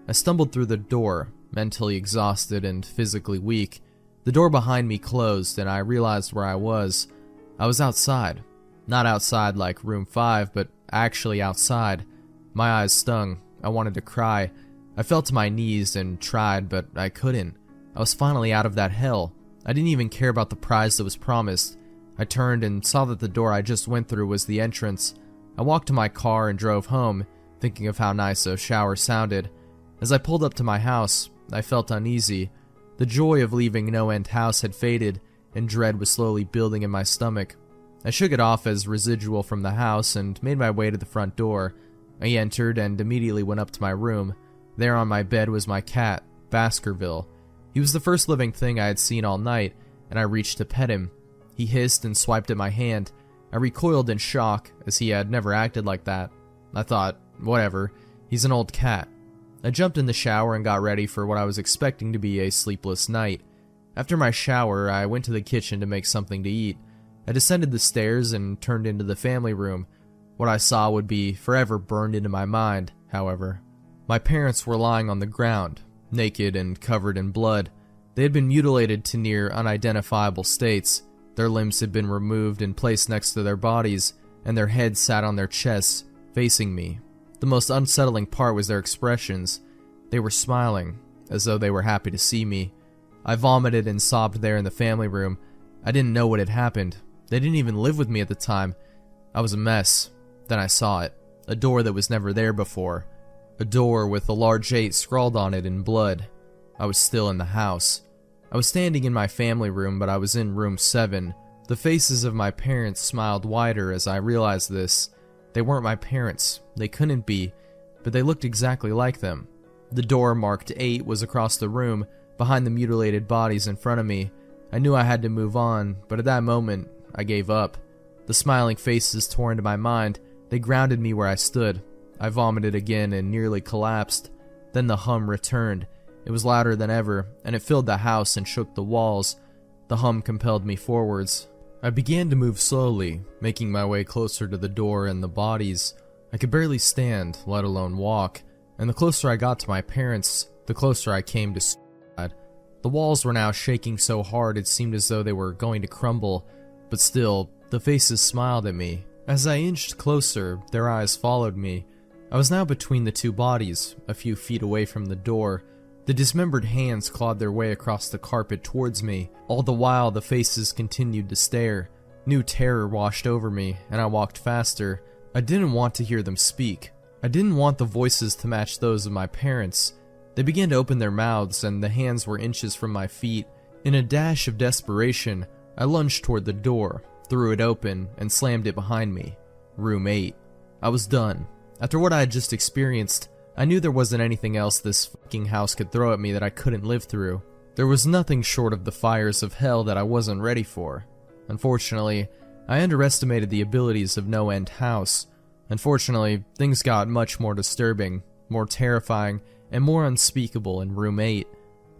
I stumbled through the door. mentally exhausted and physically weak. The door behind me closed and I realized where I was. I was outside. Not outside like room 5, but actually outside. My eyes stung. I wanted to cry. I fell to my knees and tried, but I couldn't. I was finally out of that hell. I didn't even care about the prize that was promised. I turned and saw that the door I just went through was the entrance. I walked to my car and drove home, thinking of how nice a shower sounded. As I pulled up to my house, I felt uneasy. The joy of leaving No End House had faded, and dread was slowly building in my stomach. I shook it off as residual from the house and made my way to the front door. I entered and immediately went up to my room. There on my bed was my cat, Baskerville. He was the first living thing I had seen all night, and I reached to pet him. He hissed and swiped at my hand. I recoiled in shock, as he had never acted like that. I thought, whatever, he's an old cat. I jumped in the shower and got ready for what I was expecting to be a sleepless night. After my shower, I went to the kitchen to make something to eat. I descended the stairs and turned into the family room. What I saw would be forever burned into my mind, however. My parents were lying on the ground, naked and covered in blood. They had been mutilated to near unidentifiable states. Their limbs had been removed and placed next to their bodies, and their heads sat on their chests, facing me. The most unsettling part was their expressions. They were smiling, as though they were happy to see me. I vomited and sobbed there in the family room. I didn't know what had happened. They didn't even live with me at the time. I was a mess. Then I saw it. A door that was never there before. A door with a large 8 scrawled on it in blood. I was still in the house. I was standing in my family room, but I was in room 7. The faces of my parents smiled wider as I realized this. They weren't my parents. They couldn't be, but they looked exactly like them. The door marked 8 was across the room, behind the mutilated bodies in front of me. I knew I had to move on, but at that moment, I gave up. The smiling faces tore into my mind. They grounded me where I stood. I vomited again and nearly collapsed. Then the hum returned. It was louder than ever, and it filled the house and shook the walls. The hum compelled me forwards. I began to move slowly, making my way closer to the door and the bodies. I could barely stand, let alone walk, and the closer I got to my parents, the closer I came to suicide. The walls were now shaking so hard it seemed as though they were going to crumble, but still, the faces smiled at me. As I inched closer, their eyes followed me. I was now between the two bodies, a few feet away from the door. The dismembered hands clawed their way across the carpet towards me. All the while, the faces continued to stare. New terror washed over me, and I walked faster. I didn't want to hear them speak. I didn't want the voices to match those of my parents. They began to open their mouths, and the hands were inches from my feet. In a dash of desperation, I lunged toward the door, threw it open, and slammed it behind me. Room 8. I was done. After what I had just experienced, I knew there wasn't anything else this fucking house could throw at me that I couldn't live through. There was nothing short of the fires of hell that I wasn't ready for. Unfortunately, I underestimated the abilities of No End House. Unfortunately, things got much more disturbing, more terrifying, and more unspeakable in Room 8.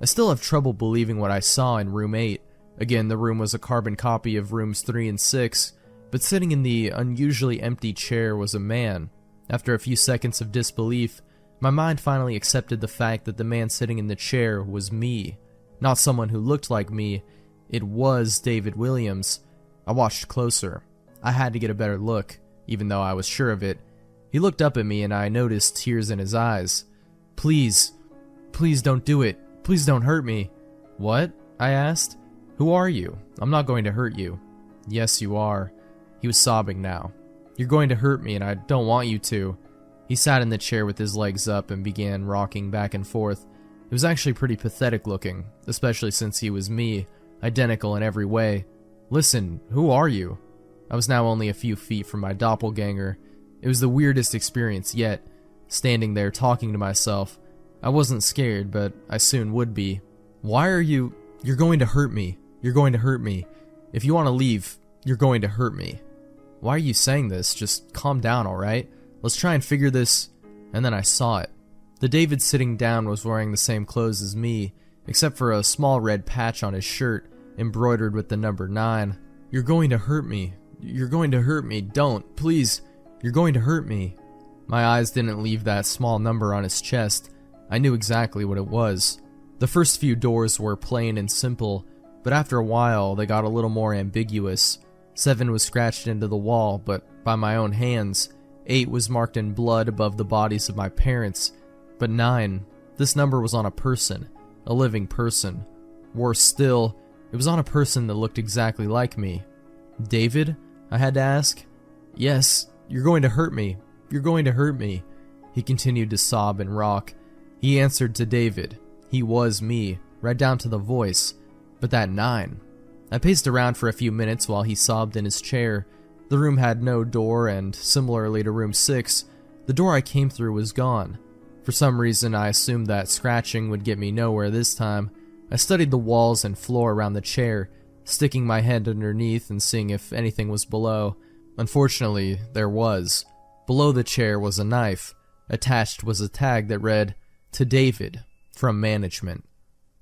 I still have trouble believing what I saw in Room 8. Again, the room was a carbon copy of Rooms 3 and 6, but sitting in the unusually empty chair was a man. After a few seconds of disbelief, my mind finally accepted the fact that the man sitting in the chair was me. Not someone who looked like me, it was David Williams. I watched closer. I had to get a better look, even though I was sure of it. He looked up at me and I noticed tears in his eyes. Please don't do it. Please don't hurt me. What? I asked. Who are you? I'm not going to hurt you. Yes, you are. He was sobbing now. You're going to hurt me and I don't want you to. He sat in the chair with his legs up and began rocking back and forth. It was actually pretty pathetic looking, especially since he was me, identical in every way. Listen, who are you? I was now only a few feet from my doppelganger. It was the weirdest experience yet, standing there talking to myself. I wasn't scared, but I soon would be. Why are you... You're going to hurt me. You're going to hurt me. If you want to leave, you're going to hurt me. Why are you saying this? Just calm down, alright? Let's try and figure this... And then I saw it. The David sitting down was wearing the same clothes as me, except for a small red patch on his shirt, embroidered with the number 9. You're going to hurt me. You're going to hurt me. Don't. Please. You're going to hurt me. My eyes didn't leave that small number on his chest. I knew exactly what it was. The first few doors were plain and simple, but after a while they got a little more ambiguous. 7 was scratched into the wall, but by my own hands. 8 was marked in blood above the bodies of my parents. But 9, this number was on a person, a living person. Worse still, it was on a person that looked exactly like me. David? I had to ask. Yes, you're going to hurt me. You're going to hurt me. He continued to sob and rock. He answered to David. He was me, right down to the voice. But that 9. I paced around for a few minutes while he sobbed in his chair. The room had no door, and similarly to room 6, the door I came through was gone. For some reason, I assumed that scratching would get me nowhere this time. I studied the walls and floor around the chair, sticking my head underneath and seeing if anything was below. Unfortunately, there was. Below the chair was a knife. Attached was a tag that read, "To David, from management."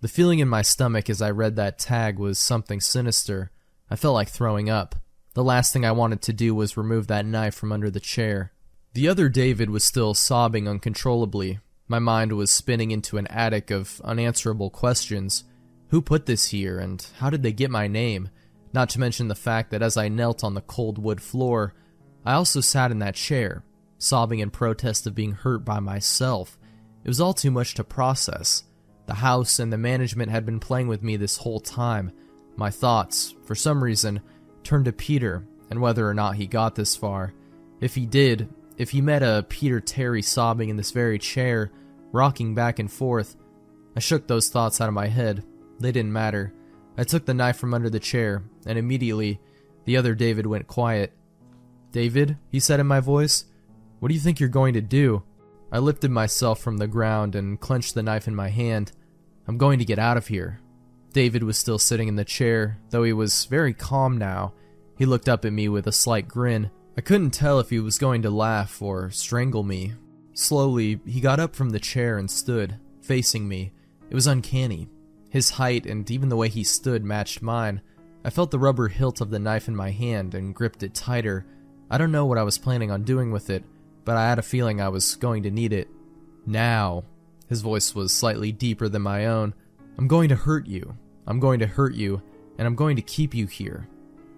The feeling in my stomach as I read that tag was something sinister. I felt like throwing up. The last thing I wanted to do was remove that knife from under the chair. The other David was still sobbing uncontrollably. My mind was spinning into an attic of unanswerable questions. Who put this here, and how did they get my name? Not to mention the fact that as I knelt on the cold wood floor, I also sat in that chair, sobbing in protest of being hurt by myself. It was all too much to process. The house and the management had been playing with me this whole time. My thoughts, for some reason, turned to Peter and whether or not he got this far. If he did, if he met a Peter Terry sobbing in this very chair, rocking back and forth, I shook those thoughts out of my head. They didn't matter. I took the knife from under the chair, and immediately, the other David went quiet. "David," he said in my voice, "what do you think you're going to do?" I lifted myself from the ground and clenched the knife in my hand. "I'm going to get out of here." David was still sitting in the chair, though he was very calm now. He looked up at me with a slight grin. I couldn't tell if he was going to laugh or strangle me. Slowly, he got up from the chair and stood, facing me. It was uncanny. His height and even the way he stood matched mine. I felt the rubber hilt of the knife in my hand and gripped it tighter. I don't know what I was planning on doing with it, but I had a feeling I was going to need it. "Now," his voice was slightly deeper than my own, "I'm going to hurt you. I'm going to hurt you, and I'm going to keep you here."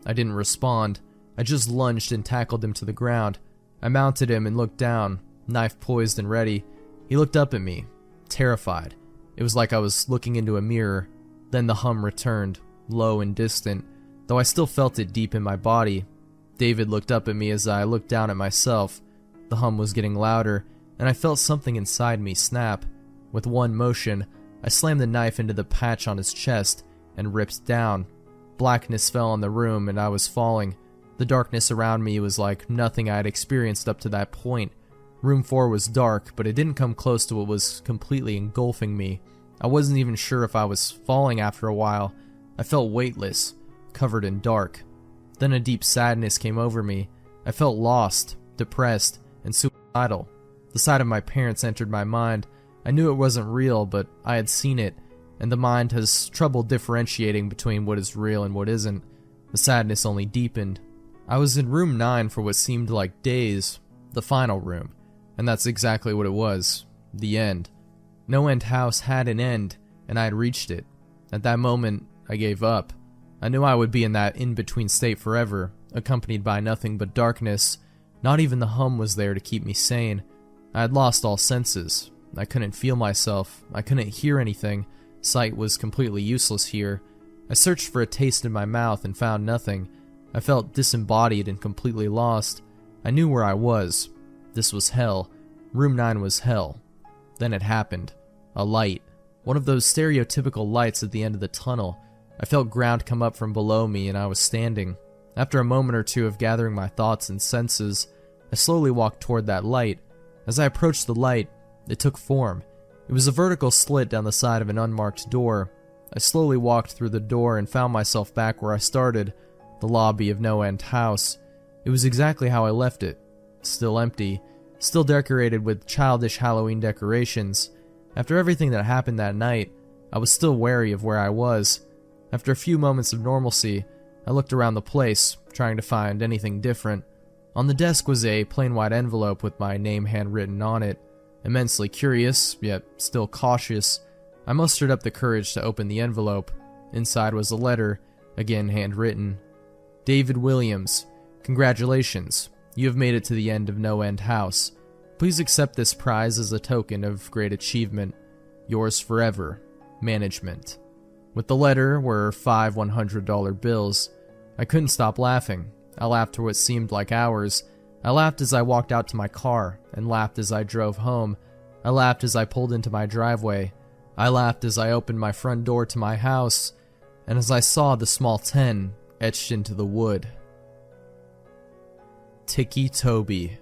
I didn't respond. I just lunged and tackled him to the ground. I mounted him and looked down, knife poised and ready. He looked up at me, terrified. It was like I was looking into a mirror. Then the hum returned, low and distant, though I still felt it deep in my body. David looked up at me as I looked down at myself. The hum was getting louder, and I felt something inside me snap. With one motion, I slammed the knife into the patch on his chest and ripped down. Blackness fell on the room, and I was falling. The darkness around me was like nothing I had experienced up to that point. Room 4 was dark, but it didn't come close to what was completely engulfing me. I wasn't even sure if I was falling after a while. I felt weightless, covered in dark. Then a deep sadness came over me. I felt lost, depressed, and suicidal. The sight of my parents entered my mind. I knew it wasn't real, but I had seen it, and the mind has trouble differentiating between what is real and what isn't. The sadness only deepened. I was in room 9 for what seemed like days, the final room, and that's exactly what it was, the end. No End House had an end, and I had reached it. At that moment, I gave up. I knew I would be in that in-between state forever, accompanied by nothing but darkness. Not even the hum was there to keep me sane. I had lost all senses. I couldn't feel myself. I couldn't hear anything. Sight was completely useless here. I searched for a taste in my mouth and found nothing. I felt disembodied and completely lost. I knew where I was. This was hell. Room 9 was hell. Then it happened. A light. One of those stereotypical lights at the end of the tunnel. I felt ground come up from below me and I was standing. After a moment or two of gathering my thoughts and senses, I slowly walked toward that light. As I approached the light, it took form. It was a vertical slit down the side of an unmarked door. I slowly walked through the door and found myself back where I started, the lobby of No End House. It was exactly how I left it. Still empty, still decorated with childish Halloween decorations. After everything that happened that night, I was still wary of where I was. After a few moments of normalcy, I looked around the place, trying to find anything different. On the desk was a plain white envelope with my name handwritten on it. Immensely curious, yet still cautious, I mustered up the courage to open the envelope. Inside was a letter, again handwritten. David Williams, congratulations. You have made it to the end of No End House. Please accept this prize as a token of great achievement. Yours forever, Management. With the letter were 5 $100 bills. I couldn't stop laughing. I laughed for what seemed like hours. I laughed as I walked out to my car, and laughed as I drove home. I laughed as I pulled into my driveway. I laughed as I opened my front door to my house, and as I saw the small 10 etched into the wood. Ticci-Toby.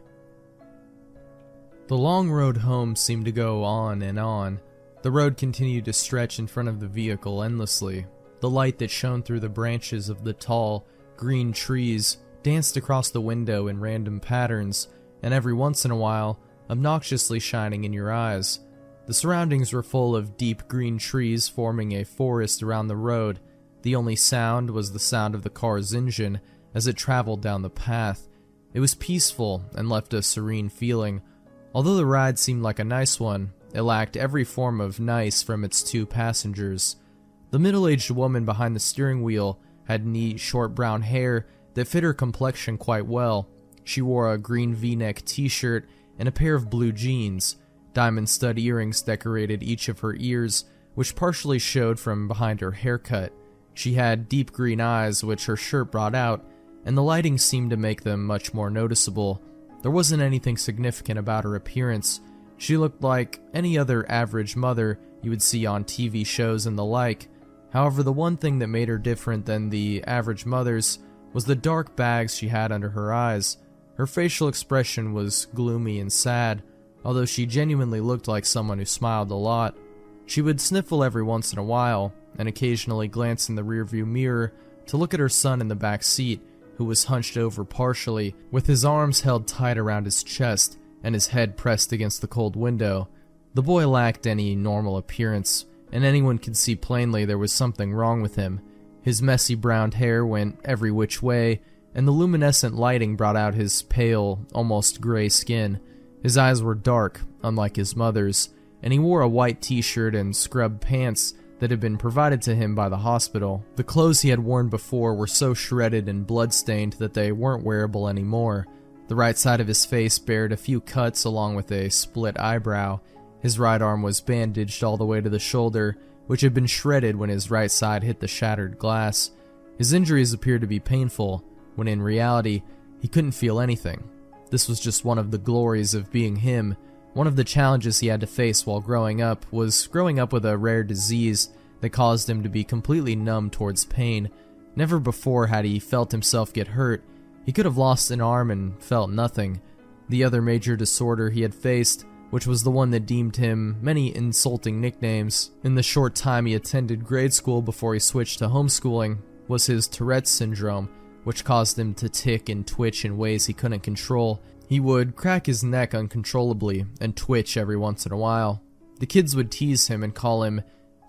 The long road home seemed to go on and on. The road continued to stretch in front of the vehicle endlessly. The light that shone through the branches of the tall, green trees danced across the window in random patterns, and every once in a while, obnoxiously shining in your eyes. The surroundings were full of deep green trees forming a forest around the road. The only sound was the sound of the car's engine as it traveled down the path. It was peaceful and left a serene feeling. Although the ride seemed like a nice one, it lacked every form of nice from its 2 passengers. The middle-aged woman behind the steering wheel had neat, short brown hair that fit her complexion quite well. She wore a green V-neck t-shirt and a pair of blue jeans. Diamond stud earrings decorated each of her ears, which partially showed from behind her haircut. She had deep green eyes, which her shirt brought out, and the lighting seemed to make them much more noticeable. There wasn't anything significant about her appearance. She looked like any other average mother you would see on TV shows and the like. However, the one thing that made her different than the average mothers was the dark bags she had under her eyes. Her facial expression was gloomy and sad, although she genuinely looked like someone who smiled a lot. She would sniffle every once in a while, and occasionally glance in the rearview mirror to look at her son in the back seat, who was hunched over partially, with his arms held tight around his chest and his head pressed against the cold window. The boy lacked any normal appearance, and anyone could see plainly there was something wrong with him. His messy brown hair went every which way, and the luminescent lighting brought out his pale, almost gray skin. His eyes were dark, unlike his mother's, and he wore a white t-shirt and scrubbed pants that had been provided to him by the hospital. The clothes he had worn before were so shredded and blood-stained that they weren't wearable anymore. The right side of his face bared a few cuts along with a split eyebrow. His right arm was bandaged all the way to the shoulder, which had been shredded when his right side hit the shattered glass. His injuries appeared to be painful, when in reality, he couldn't feel anything. This was just one of the glories of being him. One of the challenges he had to face while growing up was growing up with a rare disease that caused him to be completely numb towards pain. Never before had he felt himself get hurt. He could have lost an arm and felt nothing. The other major disorder he had faced, which was the one that deemed him many insulting nicknames in the short time he attended grade school before he switched to homeschooling, was his Tourette's syndrome, which caused him to tick and twitch in ways he couldn't control. He would crack his neck uncontrollably and twitch every once in a while. The kids would tease him and call him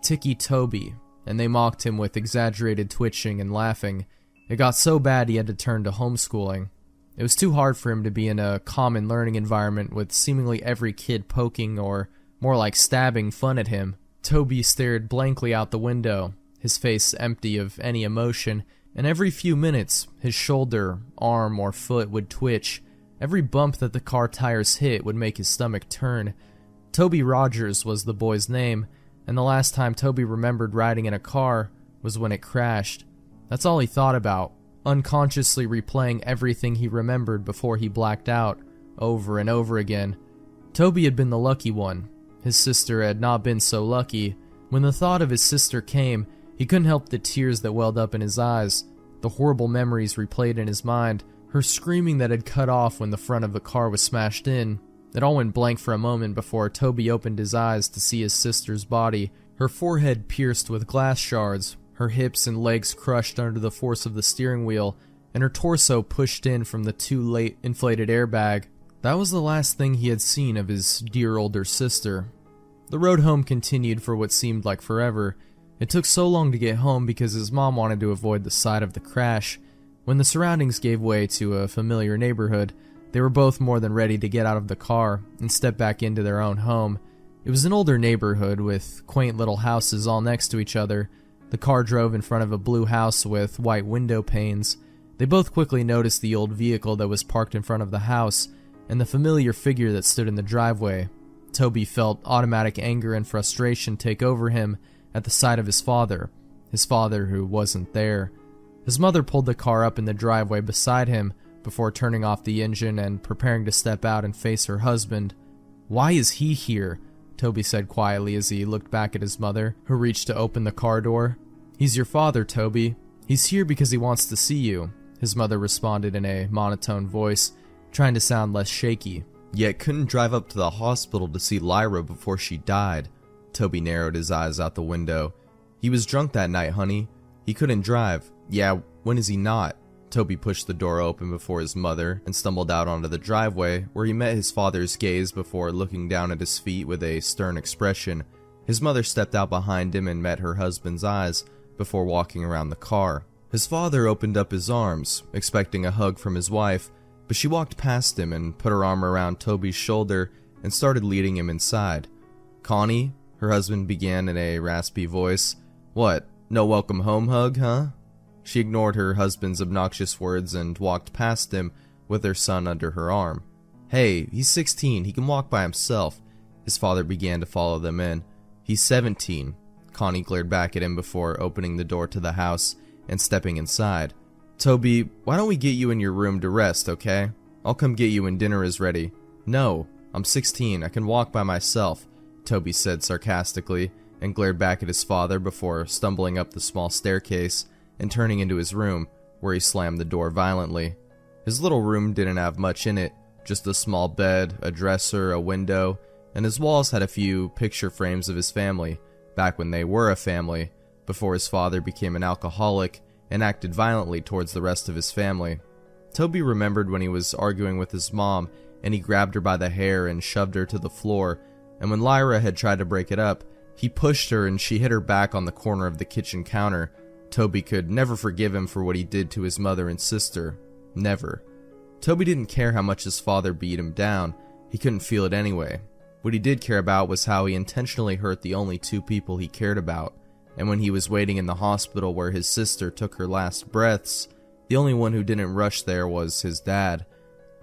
Ticci-Toby, and they mocked him with exaggerated twitching and laughing. It got so bad he had to turn to homeschooling. It was too hard for him to be in a common learning environment with seemingly every kid poking or, more like stabbing, fun at him. Toby stared blankly out the window, his face empty of any emotion, and every few minutes his shoulder, arm, or foot would twitch. Every bump that the car tires hit would make his stomach turn. Toby Rogers was the boy's name, and the last time Toby remembered riding in a car was when it crashed. That's all he thought about, unconsciously replaying everything he remembered before he blacked out, over and over again. Toby had been the lucky one. His sister had not been so lucky. When the thought of his sister came, he couldn't help the tears that welled up in his eyes. The horrible memories replayed in his mind, her screaming that had cut off when the front of the car was smashed in. It all went blank for a moment before Toby opened his eyes to see his sister's body, her forehead pierced with glass shards, her hips and legs crushed under the force of the steering wheel, and her torso pushed in from the too late inflated airbag. That was the last thing he had seen of his dear older sister. The road home continued for what seemed like forever. It took so long to get home because his mom wanted to avoid the site of the crash. When the surroundings gave way to a familiar neighborhood, they were both more than ready to get out of the car and step back into their own home. It was an older neighborhood with quaint little houses all next to each other. The car drove in front of a blue house with white window panes. They both quickly noticed the old vehicle that was parked in front of the house and the familiar figure that stood in the driveway. Toby felt automatic anger and frustration take over him at the sight of his father who wasn't there. His mother pulled the car up in the driveway beside him before turning off the engine and preparing to step out and face her husband. "Why is he here?" Toby said quietly as he looked back at his mother, who reached to open the car door. "He's your father, Toby. He's here because he wants to see you," his mother responded in a monotone voice, trying to sound less shaky. Yet couldn't drive up to the hospital to see Lyra before she died. Toby narrowed his eyes out the window. "He was drunk that night, honey. He couldn't drive." "Yeah, when is he not?" Toby pushed the door open before his mother and stumbled out onto the driveway, where he met his father's gaze before looking down at his feet with a stern expression. His mother stepped out behind him and met her husband's eyes before walking around the car. His father opened up his arms, expecting a hug from his wife, but she walked past him and put her arm around Toby's shoulder and started leading him inside. "Connie," her husband began in a raspy voice. "What, no welcome home hug, huh?" She ignored her husband's obnoxious words and walked past him with her son under her arm. "Hey, he's 16, he can walk by himself." His father began to follow them in. "He's 17. Connie glared back at him before opening the door to the house and stepping inside. "Toby, why don't we get you in your room to rest, okay? I'll come get you when dinner is ready." "No, I'm 16, I can walk by myself," Toby said sarcastically, and glared back at his father before stumbling up the small staircase and turning into his room, where he slammed the door violently. His little room didn't have much in it, just a small bed, a dresser, a window, and his walls had a few picture frames of his family, back when they were a family, before his father became an alcoholic and acted violently towards the rest of his family. Toby remembered when he was arguing with his mom and he grabbed her by the hair and shoved her to the floor, and when Lyra had tried to break it up, he pushed her and she hit her back on the corner of the kitchen counter. Toby could never forgive him for what he did to his mother and sister. Never. Toby didn't care how much his father beat him down. He couldn't feel it anyway. What he did care about was how he intentionally hurt the only two people he cared about. And when he was waiting in the hospital where his sister took her last breaths, the only one who didn't rush there was his dad.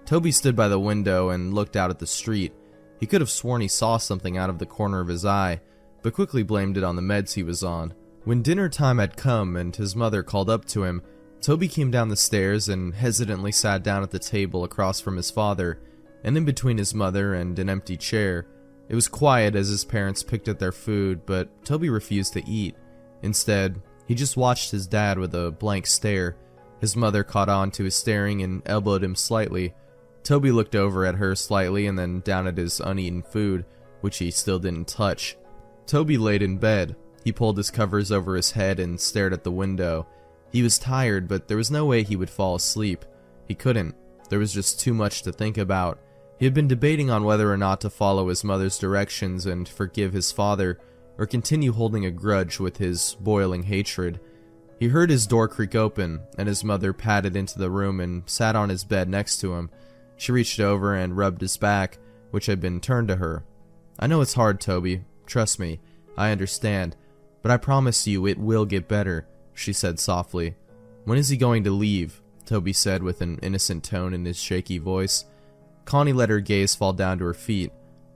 Toby stood by the window and looked out at the street. He could have sworn he saw something out of the corner of his eye, but quickly blamed it on the meds he was on. When dinner time had come and his mother called up to him, Toby came down the stairs and hesitantly sat down at the table across from his father, and in between his mother and an empty chair. It was quiet as his parents picked at their food, but Toby refused to eat. Instead, he just watched his dad with a blank stare. His mother caught on to his staring and elbowed him slightly. Toby looked over at her slightly and then down at his uneaten food, which he still didn't touch. Toby laid in bed. He pulled his covers over his head and stared at the window. He was tired, but there was no way he would fall asleep. He couldn't. There was just too much to think about. He had been debating on whether or not to follow his mother's directions and forgive his father, or continue holding a grudge with his boiling hatred. He heard his door creak open, and his mother padded into the room and sat on his bed next to him. She reached over and rubbed his back, which had been turned to her. "I know it's hard, Toby. Trust me. I understand. But I promise you it will get better," she said softly. "When is he going to leave?" Toby said with an innocent tone in his shaky voice. Connie let her gaze fall down to her feet.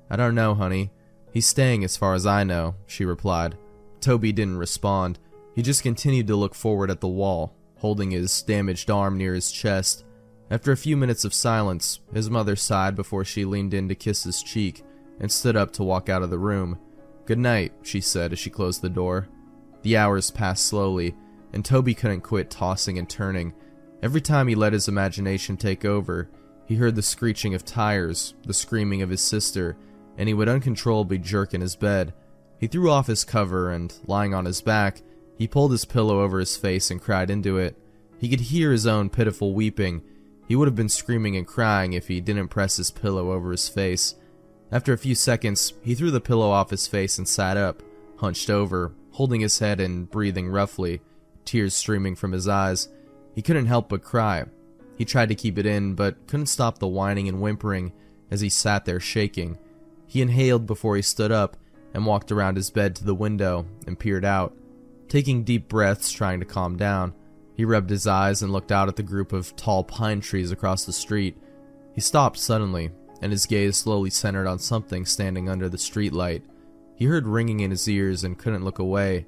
"I don't know, honey. He's staying as far as I know," she replied. Toby didn't respond. He just continued to look forward at the wall, holding his damaged arm near his chest. After a few minutes of silence, his mother sighed before she leaned in to kiss his cheek and stood up to walk out of the room. "Good night," she said as she closed the door. The hours passed slowly, and Toby couldn't quit tossing and turning. Every time he let his imagination take over, he heard the screeching of tires, the screaming of his sister, and he would uncontrollably jerk in his bed. He threw off his cover and, lying on his back, he pulled his pillow over his face and cried into it. He could hear his own pitiful weeping. He would have been screaming and crying if he didn't press his pillow over his face. After a few seconds, he threw the pillow off his face and sat up, hunched over, holding his head and breathing roughly, tears streaming from his eyes. He couldn't help but cry. He tried to keep it in, but couldn't stop the whining and whimpering as he sat there shaking. He inhaled before he stood up and walked around his bed to the window and peered out. Taking deep breaths, trying to calm down, he rubbed his eyes and looked out at the group of tall pine trees across the street. He stopped suddenly, and his gaze slowly centered on something standing under the streetlight. He heard ringing in his ears and couldn't look away.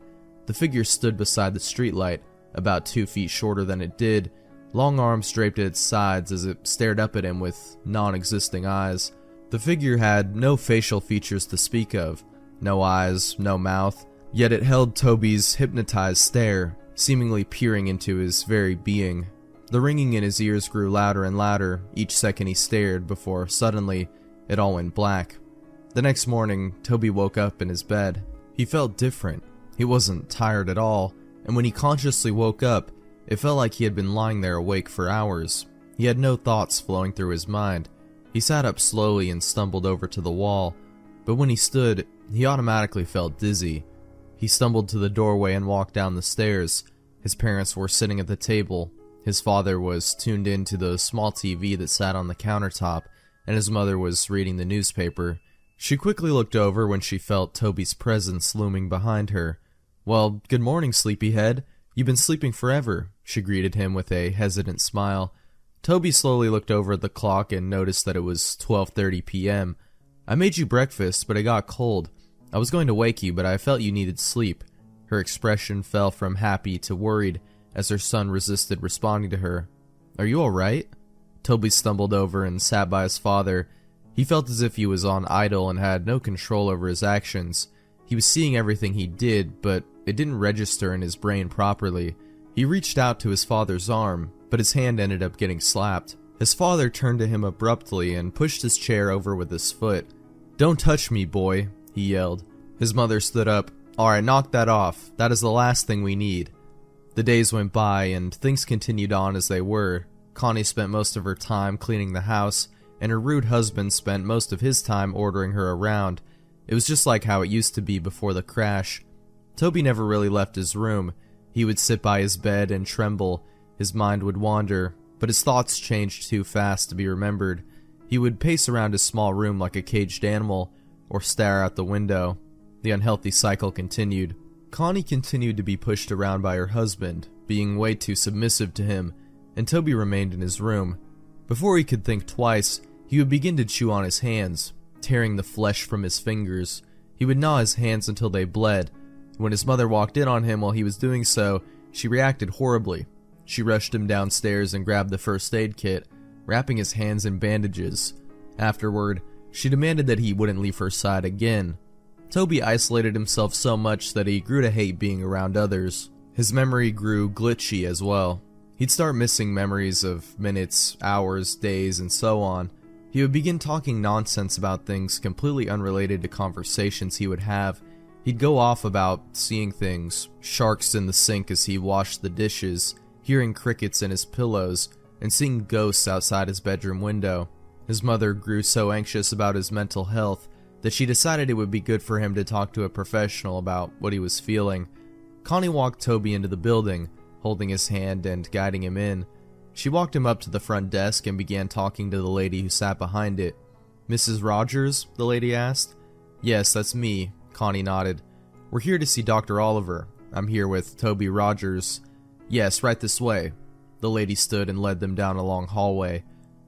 The figure stood beside the streetlight, about 2 feet shorter than it did, long arms draped at its sides as it stared up at him with non-existing eyes. The figure had no facial features to speak of, no eyes, no mouth, yet it held Toby's hypnotized stare, seemingly peering into his very being. The ringing in his ears grew louder and louder each second he stared before suddenly it all went black. The next morning, Toby woke up in his bed. He felt different. He wasn't tired at all, and when he consciously woke up, it felt like he had been lying there awake for hours. He had no thoughts flowing through his mind. He sat up slowly and stumbled over to the wall, but when he stood, he automatically felt dizzy. He stumbled to the doorway and walked down the stairs. His parents were sitting at the table. His father was tuned into the small TV that sat on the countertop, and his mother was reading the newspaper. She quickly looked over when she felt Toby's presence looming behind her. "Well, good morning, sleepyhead. You've been sleeping forever," she greeted him with a hesitant smile. Toby slowly looked over at the clock and noticed that it was 12:30 p.m. "I made you breakfast, but it got cold. I was going to wake you, but I felt you needed sleep." Her expression fell from happy to worried as her son resisted responding to her. "Are you alright?" Toby stumbled over and sat by his father. He felt as if he was on idle and had no control over his actions. He was seeing everything he did, but it didn't register in his brain properly. He reached out to his father's arm, but his hand ended up getting slapped. His father turned to him abruptly and pushed his chair over with his foot. "Don't touch me, boy," he yelled. His mother stood up. "Alright, knock that off. That is the last thing we need." The days went by, and things continued on as they were. Connie spent most of her time cleaning the house, and her rude husband spent most of his time ordering her around. It was just like how it used to be before the crash. Toby never really left his room. He would sit by his bed and tremble. His mind would wander, but his thoughts changed too fast to be remembered. He would pace around his small room like a caged animal, or stare out the window. The unhealthy cycle continued. Connie continued to be pushed around by her husband, being way too submissive to him, and Toby remained in his room. Before he could think twice, he would begin to chew on his hands, tearing the flesh from his fingers. He would gnaw his hands until they bled. When his mother walked in on him while he was doing so, she reacted horribly. She rushed him downstairs and grabbed the first aid kit, wrapping his hands in bandages. Afterward, she demanded that he wouldn't leave her side again. Toby isolated himself so much that he grew to hate being around others. His memory grew glitchy as well. He'd start missing memories of minutes, hours, days, and so on. He would begin talking nonsense about things completely unrelated to conversations he would have. He'd go off about seeing things, sharks in the sink as he washed the dishes, hearing crickets in his pillows, and seeing ghosts outside his bedroom window. His mother grew so anxious about his mental health that she decided it would be good for him to talk to a professional about what he was feeling. Connie walked Toby into the building, holding his hand and guiding him in. She walked him up to the front desk and began talking to the lady who sat behind it. "Mrs. Rogers?" the lady asked. "Yes, that's me," Connie nodded. "We're here to see Dr. Oliver. I'm here with Toby Rogers." "Yes, right this way." The lady stood and led them down a long hallway.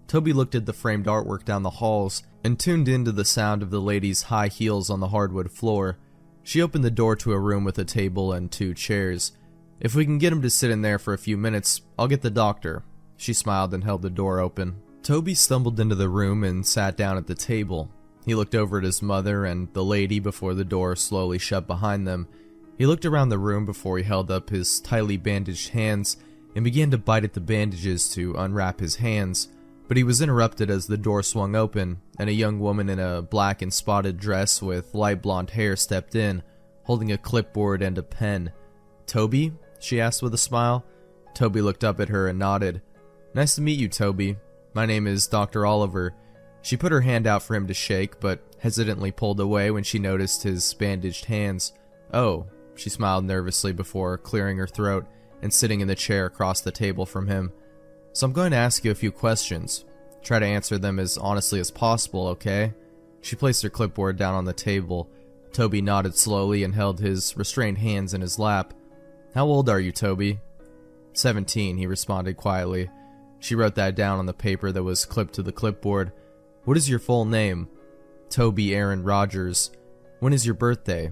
Toby looked at the framed artwork down the halls and tuned into the sound of the lady's high heels on the hardwood floor. She opened the door to a room with a table and 2 chairs. "If we can get him to sit in there for a few minutes, I'll get the doctor." She smiled and held the door open. Toby stumbled into the room and sat down at the table. He looked over at his mother and the lady before the door slowly shut behind them. He looked around the room before he held up his tightly bandaged hands and began to bite at the bandages to unwrap his hands. But he was interrupted as the door swung open, and a young woman in a black and spotted dress with light blonde hair stepped in, holding a clipboard and a pen. "Toby?" she asked with a smile. Toby looked up at her and nodded. "Nice to meet you, Toby. My name is Dr. Oliver." She put her hand out for him to shake, but hesitantly pulled away when she noticed his bandaged hands. "Oh," she smiled nervously before clearing her throat and sitting in the chair across the table from him. "So I'm going to ask you a few questions. Try to answer them as honestly as possible, okay?" She placed her clipboard down on the table. Toby nodded slowly and held his restrained hands in his lap. "How old are you, Toby?" 17, he responded quietly. She wrote that down on the paper that was clipped to the clipboard. "What is your full name?" "Toby Aaron Rogers." "When is your birthday?"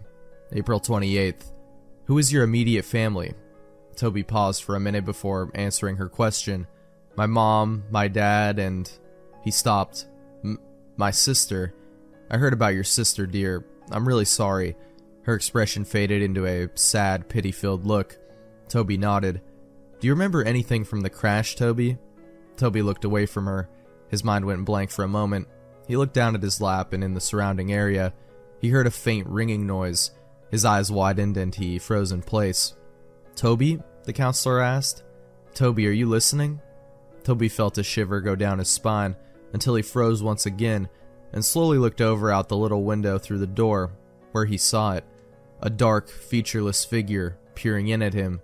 "April 28th. "Who is your immediate family?" Toby paused for a minute before answering her question. "My mom, my dad, and..." He stopped. My sister. I heard about your sister, dear. I'm really sorry." Her expression faded into a sad, pity-filled look. Toby nodded. "Do you remember anything from the crash, Toby?" Toby looked away from her. His mind went blank for a moment. He looked down at his lap and in the surrounding area. He heard a faint ringing noise. His eyes widened and he froze in place. "Toby?" the counselor asked. "Toby, are you listening?" Toby felt a shiver go down his spine until he froze once again and slowly looked over out the little window through the door, where he saw it. A dark, featureless figure peering in at him.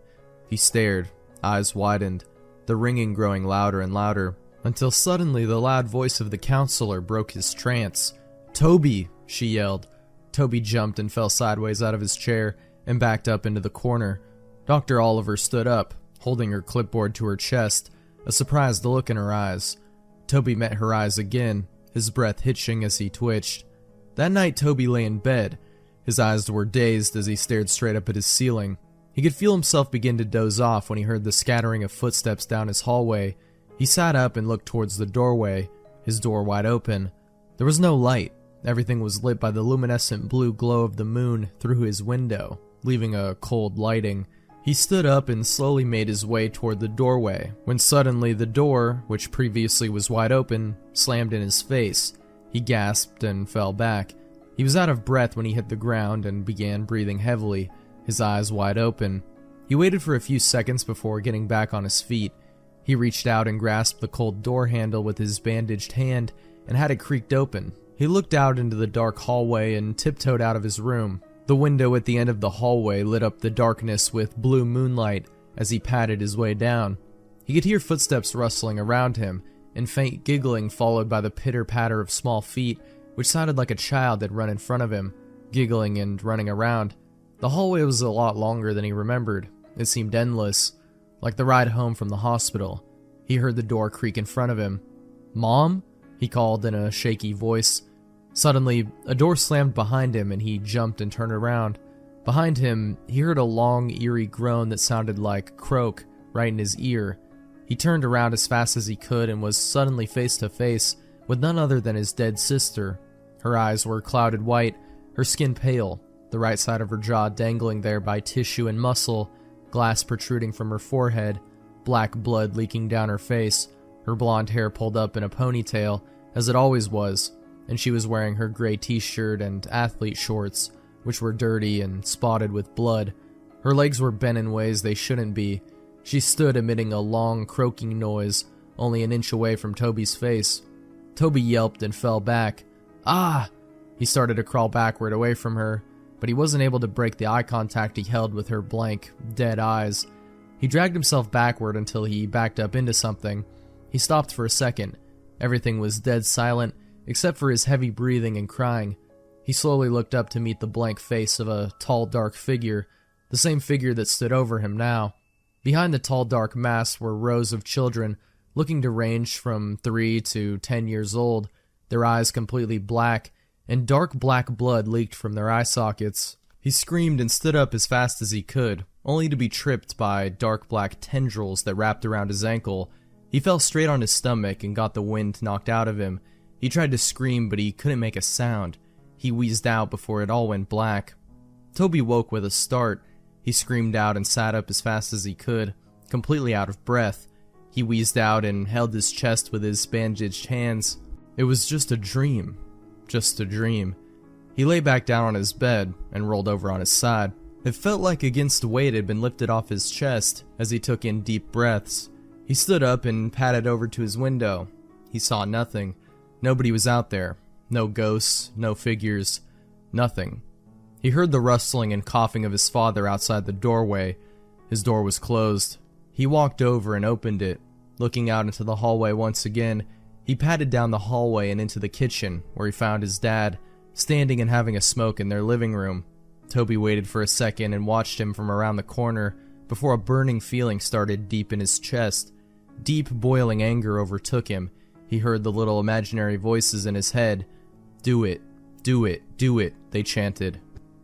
He stared, eyes widened, the ringing growing louder and louder, until suddenly the loud voice of the counselor broke his trance. "Toby!" she yelled. Toby jumped and fell sideways out of his chair and backed up into the corner. Dr. Oliver stood up, holding her clipboard to her chest, a surprised look in her eyes. Toby met her eyes again, his breath hitching as he twitched. That night Toby lay in bed. His eyes were dazed as he stared straight up at his ceiling. He could feel himself begin to doze off when he heard the scattering of footsteps down his hallway. He sat up and looked towards the doorway, his door wide open. There was no light. Everything was lit by the luminescent blue glow of the moon through his window, leaving a cold lighting. He stood up and slowly made his way toward the doorway, when suddenly the door, which previously was wide open, slammed in his face. He gasped and fell back. He was out of breath when he hit the ground and began breathing heavily, his eyes wide open. He waited for a few seconds before getting back on his feet. He reached out and grasped the cold door handle with his bandaged hand and had it creaked open. He looked out into the dark hallway and tiptoed out of his room. The window at the end of the hallway lit up the darkness with blue moonlight as he padded his way down. He could hear footsteps rustling around him, and faint giggling followed by the pitter-patter of small feet, which sounded like a child had run in front of him, giggling and running around. The hallway was a lot longer than he remembered. It seemed endless, like the ride home from the hospital. He heard the door creak in front of him. "Mom?" he called in a shaky voice. Suddenly, a door slammed behind him and he jumped and turned around. Behind him, he heard a long, eerie groan that sounded like croak right in his ear. He turned around as fast as he could and was suddenly face to face with none other than his dead sister. Her eyes were clouded white, her skin pale, the right side of her jaw dangling there by tissue and muscle, glass protruding from her forehead, black blood leaking down her face, her blonde hair pulled up in a ponytail, as it always was, and she was wearing her gray t-shirt and athlete shorts, which were dirty and spotted with blood. Her legs were bent in ways they shouldn't be. She stood emitting a long, croaking noise, only an inch away from Toby's face. Toby yelped and fell back. "Ah!" He started to crawl backward away from her, but he wasn't able to break the eye contact he held with her blank, dead eyes. He dragged himself backward until he backed up into something. He stopped for a second. Everything was dead silent, except for his heavy breathing and crying. He slowly looked up to meet the blank face of a tall, dark figure, the same figure that stood over him now. Behind the tall, dark mask were rows of children, looking to range from 3 to 10 years old, their eyes completely black, and dark black blood leaked from their eye sockets. He screamed and stood up as fast as he could, only to be tripped by dark black tendrils that wrapped around his ankle. He fell straight on his stomach and got the wind knocked out of him. He tried to scream, but he couldn't make a sound. He wheezed out before it all went black. Toby woke with a start. He screamed out and sat up as fast as he could, completely out of breath. He wheezed out and held his chest with his bandaged hands. It was just a dream. Just a dream. He lay back down on his bed and rolled over on his side. It felt like against weight had been lifted off his chest as he took in deep breaths. He stood up and padded over to his window. He saw nothing. Nobody was out there. No ghosts, no figures, nothing. He heard the rustling and coughing of his father outside the doorway. His door was closed. He walked over and opened it. Looking out into the hallway once again, He padded down the hallway and into the kitchen, where he found his dad, standing and having a smoke in their living room. Toby waited for a second and watched him from around the corner before a burning feeling started deep in his chest. Deep, boiling anger overtook him. He heard the little imaginary voices in his head. "Do it, do it, do it," they chanted.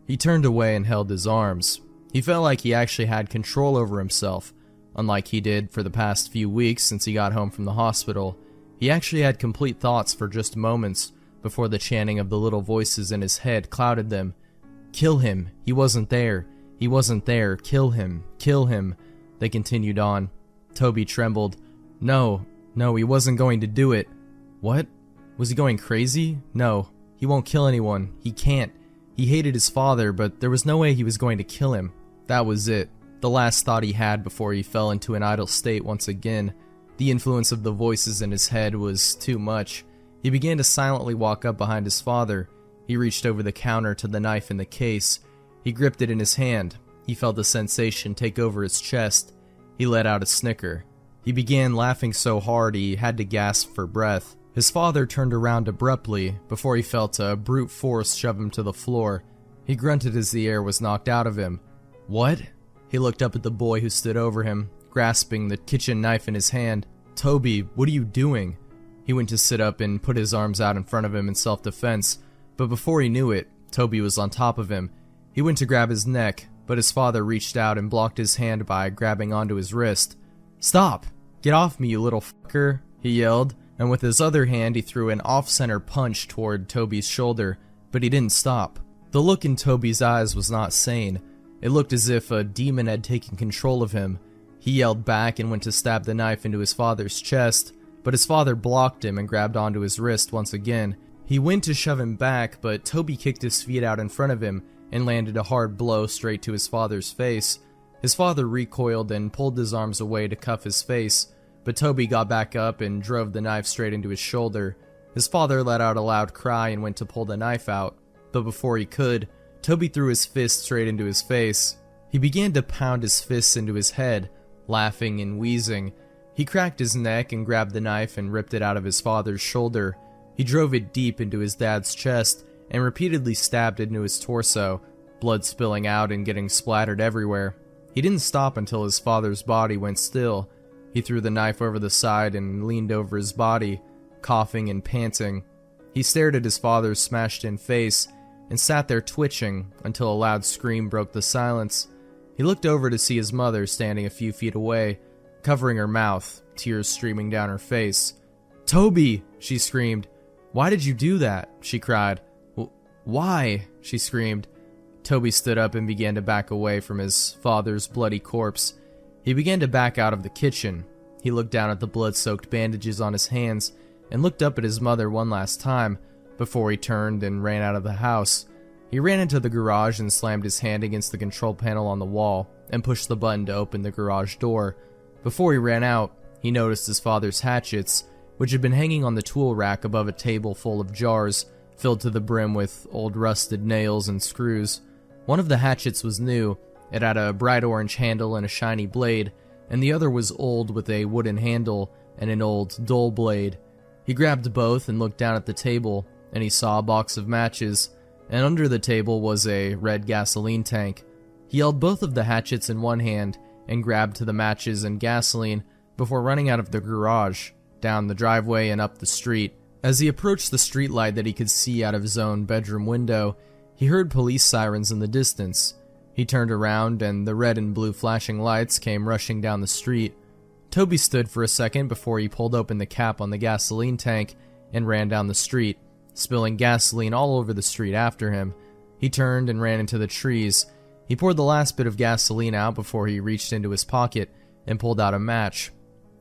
He turned away and held his arms. He felt like he actually had control over himself. Unlike he did for the past few weeks since he got home from the hospital, he actually had complete thoughts for just moments before the chanting of the little voices in his head clouded them. "Kill him, he wasn't there, he wasn't there, kill him, they continued on. Toby trembled. No, he wasn't going to do it. What? Was he going crazy? No, he won't kill anyone, he can't. He hated his father, but there was no way he was going to kill him. That was it. The last thought he had before he fell into an idle state once again. The influence of the voices in his head was too much. He began to silently walk up behind his father. He reached over the counter to the knife in the case. He gripped it in his hand. He felt the sensation take over his chest. He let out a snicker. He began laughing so hard he had to gasp for breath. His father turned around abruptly before he felt a brute force shove him to the floor. He grunted as the air was knocked out of him. "What?" He looked up at the boy who stood over him, grasping the kitchen knife in his hand. "Toby, what are you doing?" He went to sit up and put his arms out in front of him in self-defense, but before he knew it, Toby was on top of him. He went to grab his neck, but his father reached out and blocked his hand by grabbing onto his wrist. "Stop! Get off me, you little fucker!" he yelled, and with his other hand he threw an off-center punch toward Toby's shoulder, but he didn't stop. The look in Toby's eyes was not sane. It looked as if a demon had taken control of him. He yelled back and went to stab the knife into his father's chest, but his father blocked him and grabbed onto his wrist once again. He went to shove him back, but Toby kicked his feet out in front of him and landed a hard blow straight to his father's face. His father recoiled and pulled his arms away to cuff his face, but Toby got back up and drove the knife straight into his shoulder. His father let out a loud cry and went to pull the knife out, but before he could, Toby threw his fist straight into his face. He began to pound his fists into his head, laughing and wheezing. He cracked his neck and grabbed the knife and ripped it out of his father's shoulder. He drove it deep into his dad's chest and repeatedly stabbed into his torso, blood spilling out and getting splattered everywhere. He didn't stop until his father's body went still. He threw the knife over the side and leaned over his body, coughing and panting. He stared at his father's smashed-in face and sat there twitching until a loud scream broke the silence. He looked over to see his mother standing a few feet away, covering her mouth, tears streaming down her face. "Toby!" she screamed. "Why did you do that?" she cried. "Why?" she screamed. Toby stood up and began to back away from his father's bloody corpse. He began to back out of the kitchen. He looked down at the blood-soaked bandages on his hands and looked up at his mother one last time before he turned and ran out of the house. He ran into the garage and slammed his hand against the control panel on the wall and pushed the button to open the garage door. Before he ran out, he noticed his father's hatchets, which had been hanging on the tool rack above a table full of jars filled to the brim with old rusted nails and screws. One of the hatchets was new. It had a bright orange handle and a shiny blade, and the other was old with a wooden handle and an old, dull blade. He grabbed both and looked down at the table, and he saw a box of matches, and under the table was a red gasoline tank. He held both of the hatchets in one hand and grabbed to the matches and gasoline before running out of the garage, down the driveway and up the street. As he approached the streetlight that he could see out of his own bedroom window, he heard police sirens in the distance. He turned around and the red and blue flashing lights came rushing down the street. Toby stood for a second before he pulled open the cap on the gasoline tank and ran down the street, spilling gasoline all over the street after him. He turned and ran into the trees. He poured the last bit of gasoline out before he reached into his pocket and pulled out a match.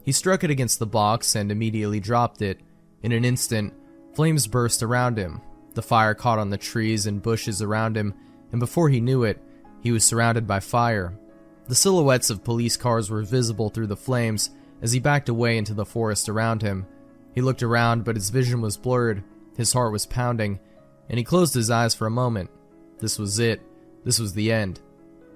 He struck it against the box and immediately dropped it. In an instant, flames burst around him. The fire caught on the trees and bushes around him, and before he knew it, he was surrounded by fire. The silhouettes of police cars were visible through the flames as he backed away into the forest around him. He looked around, but his vision was blurred. His heart was pounding, and he closed his eyes for a moment. This was it. This was the end.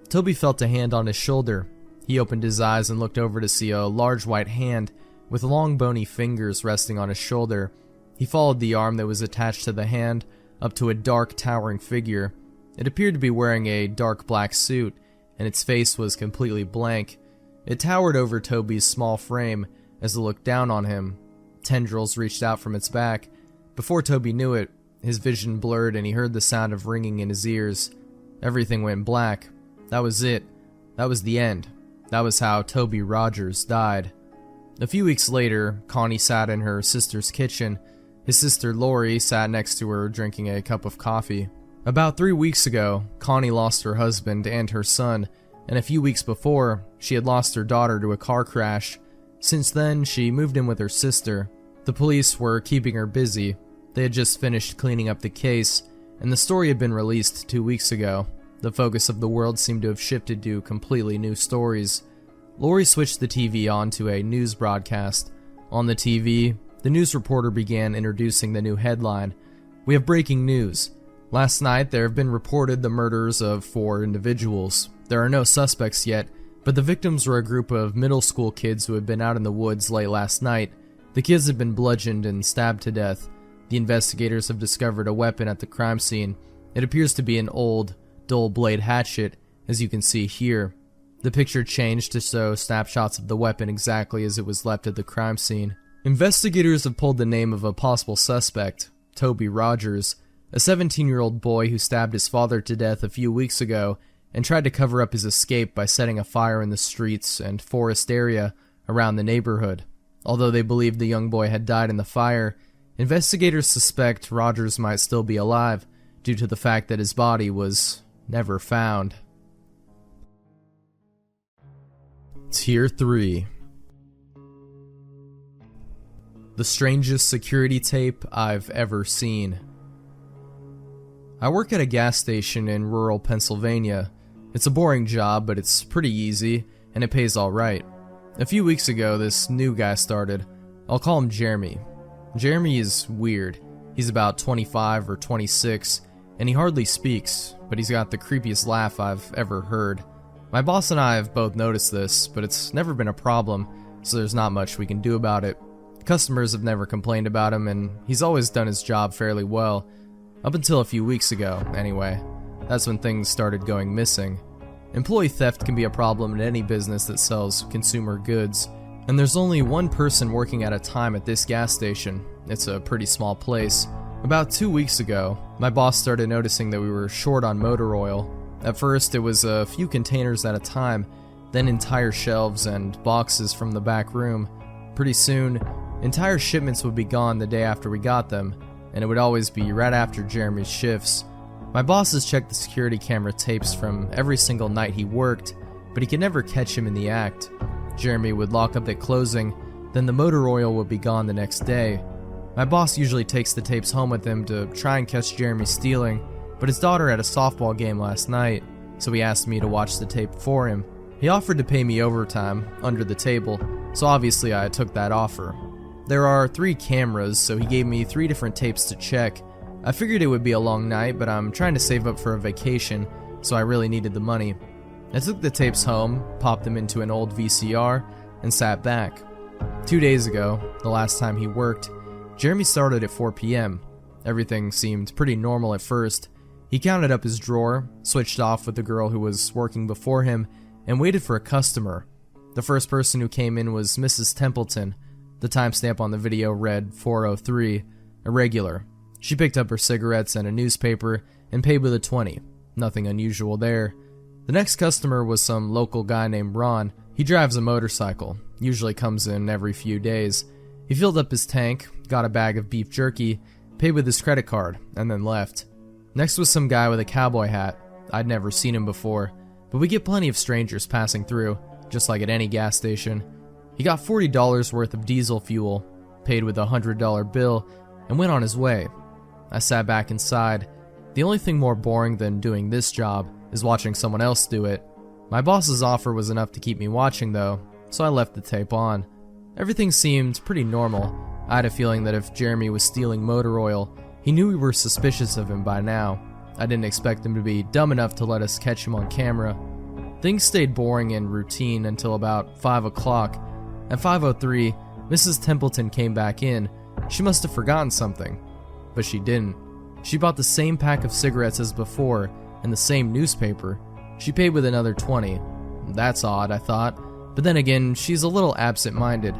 Toby felt a hand on his shoulder. He opened his eyes and looked over to see a large white hand with long bony fingers resting on his shoulder. He followed the arm that was attached to the hand up to a dark, towering figure. It appeared to be wearing a dark black suit, and its face was completely blank. It towered over Toby's small frame as it looked down on him. Tendrils reached out from its back. Before Toby knew it, his vision blurred and he heard the sound of ringing in his ears. Everything went black. That was it. That was the end. That was how Toby Rogers died. A few weeks later, Connie sat in her sister's kitchen. His sister Lori sat next to her drinking a cup of coffee. About 3 weeks ago, Connie lost her husband and her son, and a few weeks before, she had lost her daughter to a car crash. Since then, she moved in with her sister. The police were keeping her busy. They had just finished cleaning up the case, and the story had been released 2 weeks ago. The focus of the world seemed to have shifted to completely new stories. Lori switched the TV on to a news broadcast. On the TV, the news reporter began introducing the new headline. "We have breaking news. Last night there have been reported the murders of 4 individuals. There are no suspects yet, but the victims were a group of middle school kids who had been out in the woods late last night. The kids had been bludgeoned and stabbed to death. The investigators have discovered a weapon at the crime scene. It appears to be an old, dull blade hatchet, as you can see here." The picture changed to show snapshots of the weapon exactly as it was left at the crime scene. Investigators have pulled the name of a possible suspect, Toby Rogers, a 17-year-old boy who stabbed his father to death a few weeks ago and tried to cover up his escape by setting a fire in the streets and forest area around the neighborhood. Although they believed the young boy had died in the fire, investigators suspect Rogers might still be alive due to the fact that his body was never found. Tier 3. The strangest security tape I've ever seen. I work at a gas station in rural Pennsylvania. It's a boring job, but it's pretty easy, and it pays alright. A few weeks ago, this new guy started. I'll call him Jeremy. Jeremy is weird. He's about 25 or 26, and he hardly speaks, but he's got the creepiest laugh I've ever heard. My boss and I have both noticed this, but it's never been a problem, so there's not much we can do about it. Customers have never complained about him, and he's always done his job fairly well. Up until a few weeks ago, anyway. That's when things started going missing. Employee theft can be a problem in any business that sells consumer goods, and there's only one person working at a time at this gas station. It's a pretty small place. About 2 weeks ago, my boss started noticing that we were short on motor oil. At first, it was a few containers at a time, then entire shelves and boxes from the back room. Pretty soon, entire shipments would be gone the day after we got them, and it would always be right after Jeremy's shifts. My boss has checked the security camera tapes from every single night he worked, but he could never catch him in the act. Jeremy would lock up at closing, then the motor oil would be gone the next day. My boss usually takes the tapes home with him to try and catch Jeremy stealing, but his daughter had a softball game last night, so he asked me to watch the tape for him. He offered to pay me overtime, under the table, so obviously I took that offer. There are 3 cameras, so he gave me 3 different tapes to check. I figured it would be a long night, but I'm trying to save up for a vacation, so I really needed the money. I took the tapes home, popped them into an old VCR, and sat back. 2 days ago, the last time he worked, Jeremy started at 4 p.m. Everything seemed pretty normal at first. He counted up his drawer, switched off with the girl who was working before him, and waited for a customer. The first person who came in was Mrs. Templeton. The timestamp on the video read 4:03, a regular. She picked up her cigarettes and a newspaper and paid with a 20. Nothing unusual there. The next customer was some local guy named Ron. He drives a motorcycle, usually comes in every few days. He filled up his tank, got a bag of beef jerky, paid with his credit card, and then left. Next was some guy with a cowboy hat. I'd never seen him before, but we get plenty of strangers passing through, just like at any gas station. He got $40 worth of diesel fuel, paid with a $100 bill, and went on his way. I sat back inside. The only thing more boring than doing this job is watching someone else do it. My boss's offer was enough to keep me watching though, so I left the tape on. Everything seemed pretty normal. I had a feeling that if Jeremy was stealing motor oil, he knew we were suspicious of him by now. I didn't expect him to be dumb enough to let us catch him on camera. Things stayed boring and routine until about 5 o'clock. At 5:03, Mrs. Templeton came back in. She must have forgotten something. But she didn't. She bought the same pack of cigarettes as before, and the same newspaper. She paid with another 20. That's odd, I thought. But then again, she's a little absent-minded.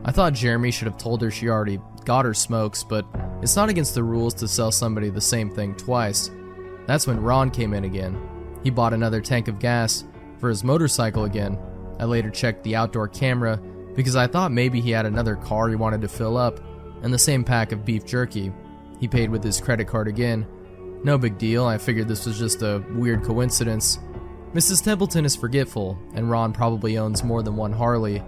I thought Jeremy should have told her she already got her smokes, but it's not against the rules to sell somebody the same thing twice. That's when Ron came in again. He bought another tank of gas for his motorcycle again. I later checked the outdoor camera because I thought maybe he had another car he wanted to fill up, and the same pack of beef jerky. He paid with his credit card again. No big deal, I figured this was just a weird coincidence. Mrs. Templeton is forgetful, and Ron probably owns more than one Harley.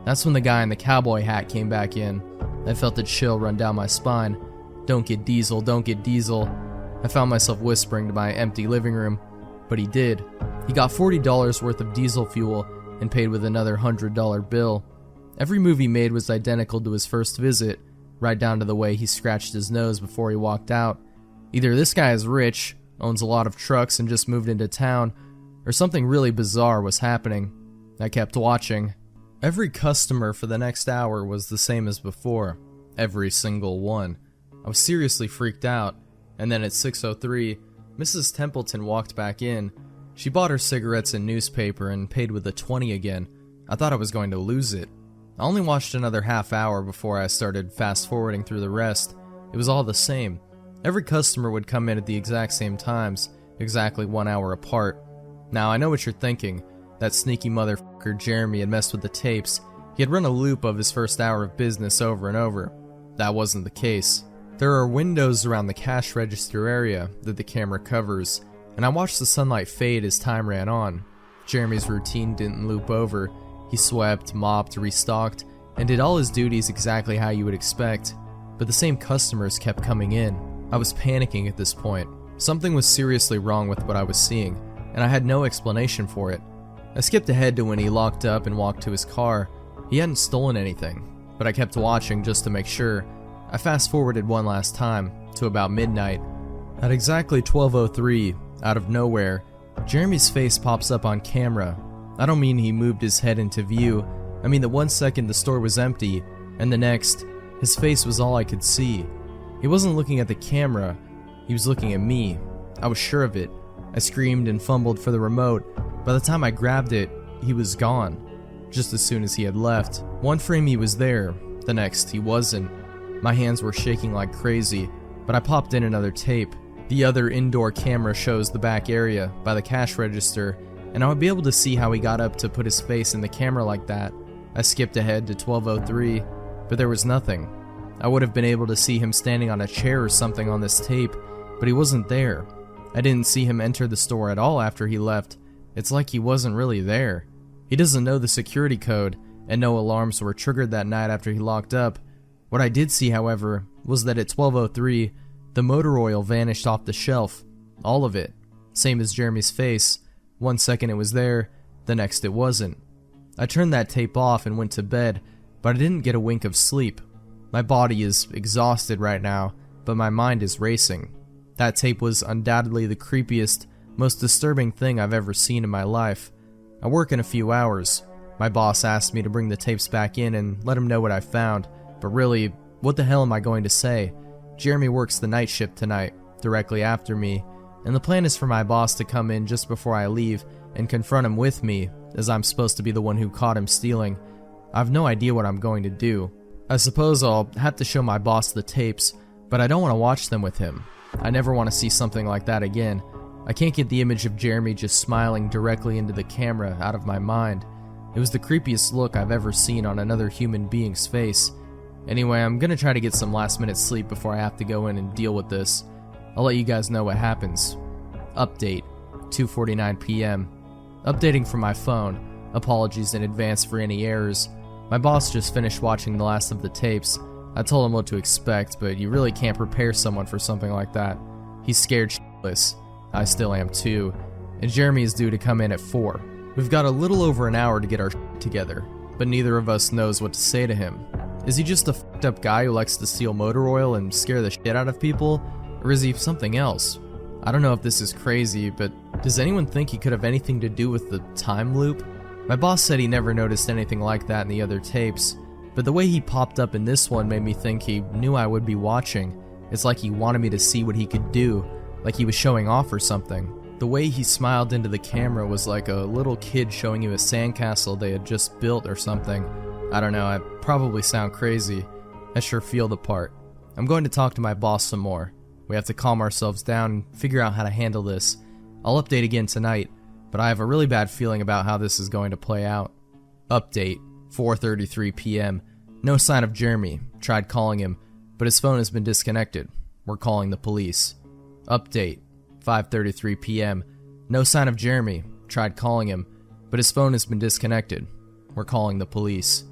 That's when the guy in the cowboy hat came back in. I felt a chill run down my spine. Don't get diesel, don't get diesel. I found myself whispering to my empty living room, but he did. He got $40 worth of diesel fuel and paid with another $100 bill. Every move he made was identical to his first visit, right down to the way he scratched his nose before he walked out. Either this guy is rich, owns a lot of trucks, and just moved into town, or something really bizarre was happening. I kept watching. Every customer for the next hour was the same as before. Every single one. I was seriously freaked out, and then at 6:03, Mrs. Templeton walked back in. She bought her cigarettes and newspaper and paid with a 20 again. I thought I was going to lose it. I only watched another half hour before I started fast-forwarding through the rest. It was all the same. Every customer would come in at the exact same times, exactly 1 hour apart. Now, I know what you're thinking. That sneaky motherfucker Jeremy had messed with the tapes. He had run a loop of his first hour of business over and over. That wasn't the case. There are windows around the cash register area that the camera covers, and I watched the sunlight fade as time ran on. Jeremy's routine didn't loop over. He swept, mopped, restocked, and did all his duties exactly how you would expect. But the same customers kept coming in. I was panicking at this point. Something was seriously wrong with what I was seeing, and I had no explanation for it. I skipped ahead to when he locked up and walked to his car. He hadn't stolen anything, but I kept watching just to make sure. I fast-forwarded one last time, to about midnight. At exactly 12:03, out of nowhere, Jeremy's face pops up on camera. I don't mean he moved his head into view. I mean that 1 second the store was empty, and the next, his face was all I could see. He wasn't looking at the camera, he was looking at me. I was sure of it. I screamed and fumbled for the remote. By the time I grabbed it, he was gone. Just as soon as he had left. One frame he was there, the next he wasn't. My hands were shaking like crazy, but I popped in another tape. The other indoor camera shows the back area by the cash register, and I would be able to see how he got up to put his face in the camera like that. I skipped ahead to 12:03, but there was nothing. I would have been able to see him standing on a chair or something on this tape, but he wasn't there. I didn't see him enter the store at all after he left. It's like he wasn't really there. He doesn't know the security code, and no alarms were triggered that night after he locked up. What I did see, however, was that at 12:03, the motor oil vanished off the shelf. All of it. Same as Jeremy's face. 1 second it was there, the next it wasn't. I turned that tape off and went to bed, but I didn't get a wink of sleep. My body is exhausted right now, but my mind is racing. That tape was undoubtedly the creepiest, most disturbing thing I've ever seen in my life. I work in a few hours. My boss asked me to bring the tapes back in and let him know what I found, but really, what the hell am I going to say? Jeremy works the night shift tonight, directly after me, and the plan is for my boss to come in just before I leave and confront him with me, as I'm supposed to be the one who caught him stealing. I have no idea what I'm going to do. I suppose I'll have to show my boss the tapes, but I don't want to watch them with him. I never want to see something like that again. I can't get the image of Jeremy just smiling directly into the camera out of my mind. It was the creepiest look I've ever seen on another human being's face. Anyway, I'm gonna try to get some last-minute sleep before I have to go in and deal with this. I'll let you guys know what happens. Update, 2:49 p.m. Updating from my phone. Apologies in advance for any errors. My boss just finished watching the last of the tapes. I told him what to expect, but you really can't prepare someone for something like that. He's scared shitless. I still am too. And Jeremy is due to come in at 4. We've got a little over an hour to get our shit together, but neither of us knows what to say to him. Is he just a fucked up guy who likes to steal motor oil and scare the shit out of people? Or is he something else? I don't know if this is crazy, but does anyone think he could have anything to do with the time loop? My boss said he never noticed anything like that in the other tapes. but the way he popped up in this one made me think he knew I would be watching. It's like he wanted me to see what he could do, like he was showing off or something. The way he smiled into the camera was like a little kid showing you a sandcastle they had just built or something. I don't know, I probably sound crazy. I sure feel the part. I'm going to talk to my boss some more. We have to calm ourselves down and figure out how to handle this. I'll update again tonight, but I have a really bad feeling about how this is going to play out. Update, 4:33 p.m. No sign of Jeremy. Tried calling him, but his phone has been disconnected. We're calling the police. Update, 5:33 p.m. No sign of Jeremy. Tried calling him, but his phone has been disconnected. We're calling the police.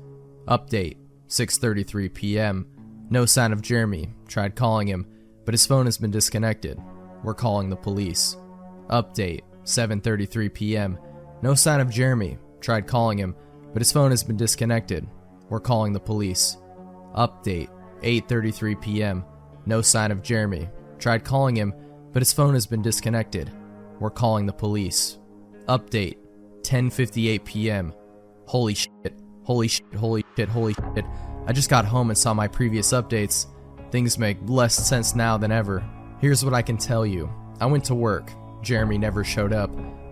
Update, 6:33 p.m. No sign of Jeremy. Tried calling him, but his phone has been disconnected. We're calling the police. Update, 7:33 p.m. No sign of Jeremy. Tried calling him, but his phone has been disconnected. We're calling the police. Update, 8:33 p.m. No sign of Jeremy. Tried calling him, but his phone has been disconnected. We're calling the police. Update, 10:58 p.m. Holy shit, holy shit, holy shit, holy shit. I just got home and saw my previous updates. Things make less sense now than ever. Here's what I can tell you. I went to work. Jeremy never showed up.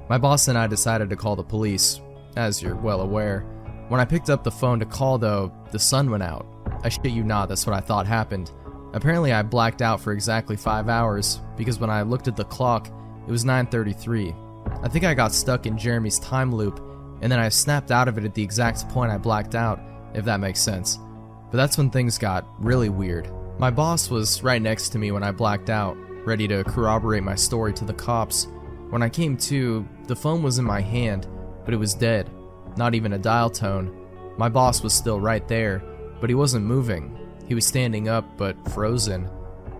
My boss and I decided to call the police, as you're well aware. When I picked up the phone to call though, the sun went out. I shit you not, that's what I thought happened. Apparently I blacked out for exactly 5 hours, because when I looked at the clock, it was 9:33. I think I got stuck in Jeremy's time loop, and then I snapped out of it at the exact point I blacked out, if that makes sense. But that's when things got really weird. My boss was right next to me when I blacked out, ready to corroborate my story to the cops. When I came to, the phone was in my hand, but it was dead. Not even a dial tone. My boss was still right there, but he wasn't moving. He was standing up, but frozen.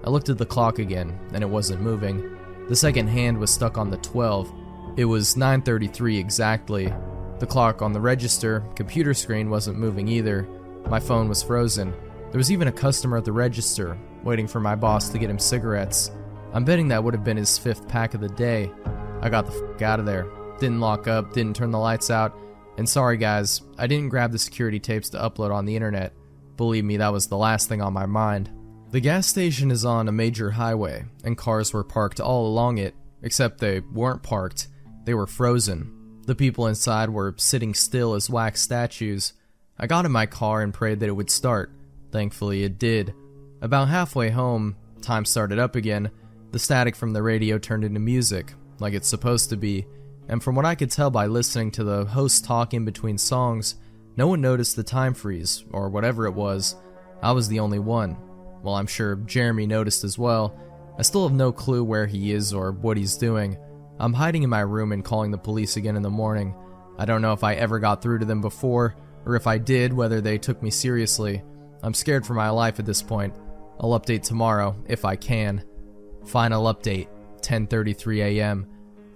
I looked at the clock again, and it wasn't moving. The second hand was stuck on the 12. It was 9:33 exactly. The clock on the register, computer screen wasn't moving either. My phone was frozen. There was even a customer at the register, waiting for my boss to get him cigarettes. I'm betting that would have been his 5th pack of the day. I got the fuck out of there. Didn't lock up, didn't turn the lights out, and sorry guys, I didn't grab the security tapes to upload on the internet. Believe me, that was the last thing on my mind. The gas station is on a major highway, and cars were parked all along it, except they weren't parked. They were frozen. The people inside were sitting still as wax statues. I got in my car and prayed that it would start. Thankfully it did. About halfway home, time started up again. The static from the radio turned into music, like it's supposed to be, and from what I could tell by listening to the host talk in between songs, no one noticed the time freeze, or whatever it was. I was the only one. Well, I'm sure Jeremy noticed as well. I still have no clue where he is or what he's doing. I'm hiding in my room and calling the police again in the morning. I don't know if I ever got through to them before, or if I did, whether they took me seriously. I'm scared for my life at this point. I'll update tomorrow, if I can. Final update, 10:33 a.m.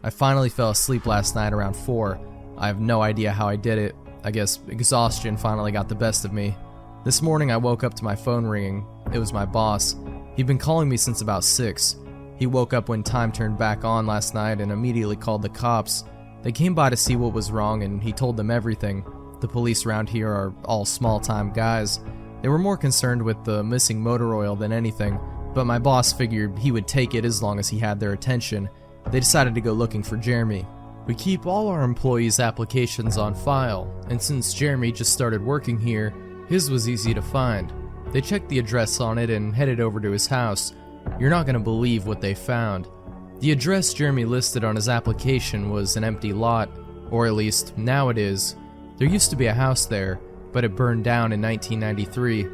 I finally fell asleep last night around 4. I have no idea how I did it. I guess exhaustion finally got the best of me. This morning I woke up to my phone ringing. It was my boss. He'd been calling me since about 6. He woke up when time turned back on last night and immediately called the cops. They came by to see what was wrong and he told them everything. The police around here are all small-time guys. They were more concerned with the missing motor oil than anything, but my boss figured he would take it as long as he had their attention. They decided to go looking for Jeremy. We keep all our employees' applications on file, and since Jeremy just started working here, his was easy to find. They checked the address on it and headed over to his house. You're not going to believe what they found. The address Jeremy listed on his application was an empty lot, or at least now it is. There used to be a house there, but it burned down in 1993.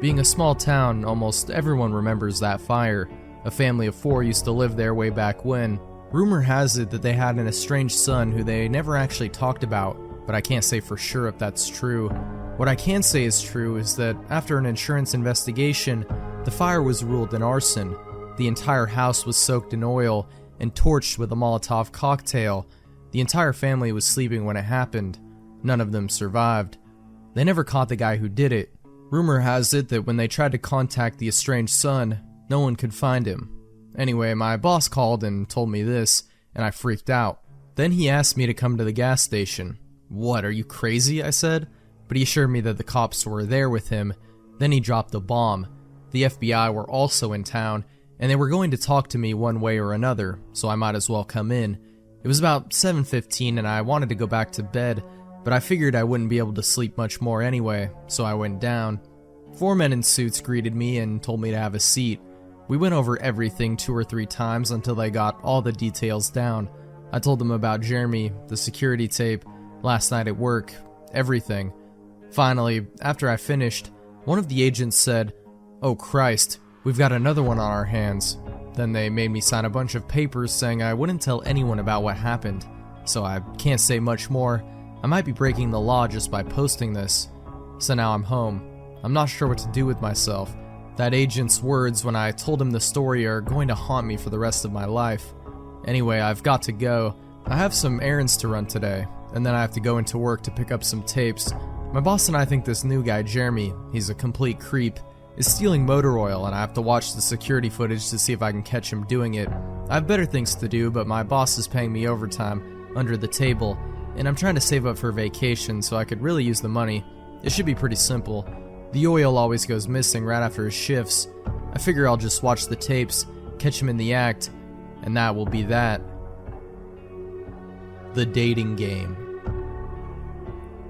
Being a small town, almost everyone remembers that fire. A family of 4 used to live there way back when. Rumor has it that they had an estranged son who they never actually talked about, but I can't say for sure if that's true. What I can say is true is that after an insurance investigation, the fire was ruled an arson. The entire house was soaked in oil and torched with a Molotov cocktail. The entire family was sleeping when it happened. None of them survived. They never caught the guy who did it. Rumor has it that when they tried to contact the estranged son, no one could find him. Anyway, my boss called and told me this, and I freaked out. Then he asked me to come to the gas station. What, are you crazy? I said. but he assured me that the cops were there with him. Then he dropped the bomb. The FBI were also in town, and they were going to talk to me one way or another, so I might as well come in. It was about 7:15 and I wanted to go back to bed, but I figured I wouldn't be able to sleep much more anyway, so I went down. 4 men in suits greeted me and told me to have a seat. We went over everything 2 or 3 times until they got all the details down. I told them about Jeremy, the security tape, last night at work, everything. Finally, after I finished, one of the agents said, "Oh Christ, we've got another one on our hands." Then they made me sign a bunch of papers saying I wouldn't tell anyone about what happened. So I can't say much more. I might be breaking the law just by posting this. So now I'm home. I'm not sure what to do with myself. That agent's words when I told him the story are going to haunt me for the rest of my life. Anyway, I've got to go. I have some errands to run today, and then I have to go into work to pick up some tapes. My boss and I think this new guy, Jeremy, he's a complete creep, is stealing motor oil, and I have to watch the security footage to see if I can catch him doing it. I have better things to do, but my boss is paying me overtime under the table, and I'm trying to save up for vacation so I could really use the money. It should be pretty simple. The oil always goes missing right after his shifts. I figure I'll just watch the tapes, catch him in the act, and that will be that. The dating game.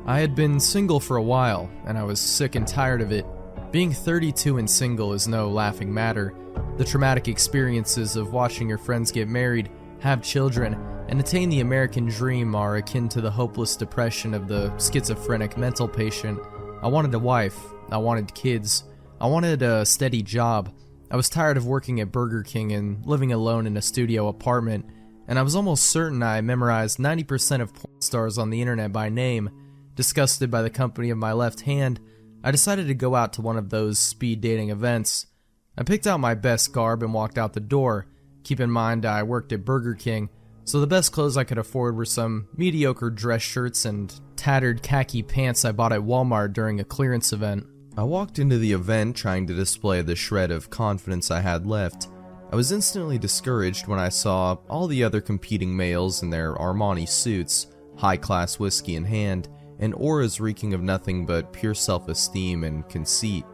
I had been single for a while, and I was sick and tired of it. Being 32 and single is no laughing matter. The traumatic experiences of watching your friends get married, have children, and attain the American dream are akin to the hopeless depression of the schizophrenic mental patient. I wanted a wife. I wanted kids. I wanted a steady job. I was tired of working at Burger King and living alone in a studio apartment, and I was almost certain I memorized 90% of porn stars on the internet by name. Disgusted by the company of my left hand, I decided to go out to one of those speed dating events. I picked out my best garb and walked out the door. Keep in mind I worked at Burger King, so the best clothes I could afford were some mediocre dress shirts and tattered khaki pants I bought at Walmart during a clearance event. I walked into the event trying to display the shred of confidence I had left. I was instantly discouraged when I saw all the other competing males in their Armani suits, high-class whiskey in hand, and auras reeking of nothing but pure self-esteem and conceit.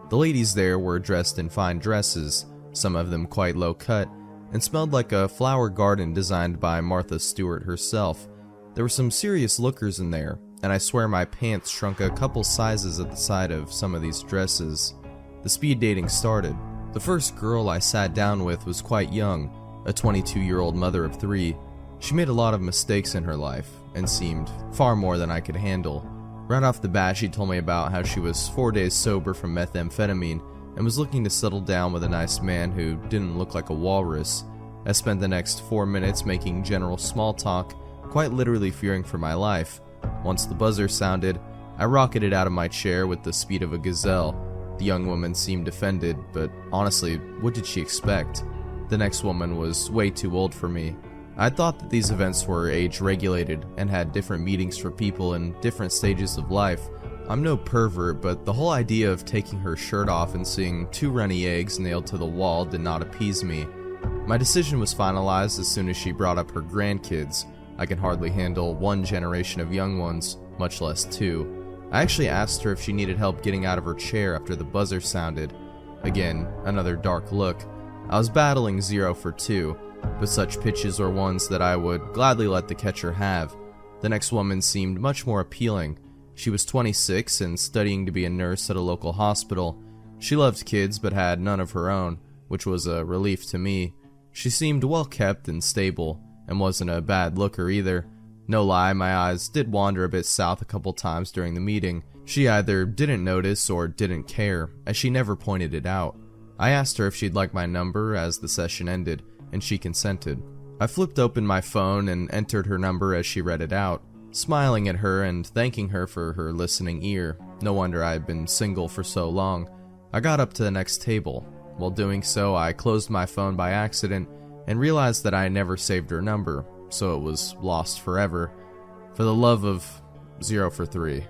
The ladies there were dressed in fine dresses, some of them quite low-cut, and smelled like a flower garden designed by Martha Stewart herself. There were some serious lookers in there, and I swear my pants shrunk a couple sizes at the sight of some of these dresses. The speed dating started. The first girl I sat down with was quite young, a 22-year-old mother of 3. She made a lot of mistakes in her life, and seemed far more than I could handle. Right off the bat, she told me about how she was 4 days sober from methamphetamine, and was looking to settle down with a nice man who didn't look like a walrus. I spent the next 4 minutes making general small talk, quite literally fearing for my life. Once the buzzer sounded, I rocketed out of my chair with the speed of a gazelle. The young woman seemed offended, but honestly, what did she expect? The next woman was way too old for me. I thought that these events were age-regulated and had different meetings for people in different stages of life. I'm no pervert, but the whole idea of taking her shirt off and seeing 2 runny eggs nailed to the wall did not appease me. My decision was finalized as soon as she brought up her grandkids. I can hardly handle 1 generation of young ones, much less 2. I actually asked her if she needed help getting out of her chair after the buzzer sounded. Again, another dark look. I was battling 0 for 2. But such pitches were ones that I would gladly let the catcher have. The next woman seemed much more appealing. She was 26 and studying to be a nurse at a local hospital. She loved kids but had none of her own, which was a relief to me. She seemed well kept and stable, and wasn't a bad looker either. No lie, my eyes did wander a bit south a couple times during the meeting. She either didn't notice or didn't care, as she never pointed it out. I asked her if she'd like my number as the session ended, and she consented. I flipped open my phone and entered her number as she read it out, smiling at her and thanking her for her listening ear. No wonder I had been single for so long. I got up to the next table. While doing so, I closed my phone by accident and realized that I never saved her number, so it was lost forever. For the love of 0 for 3.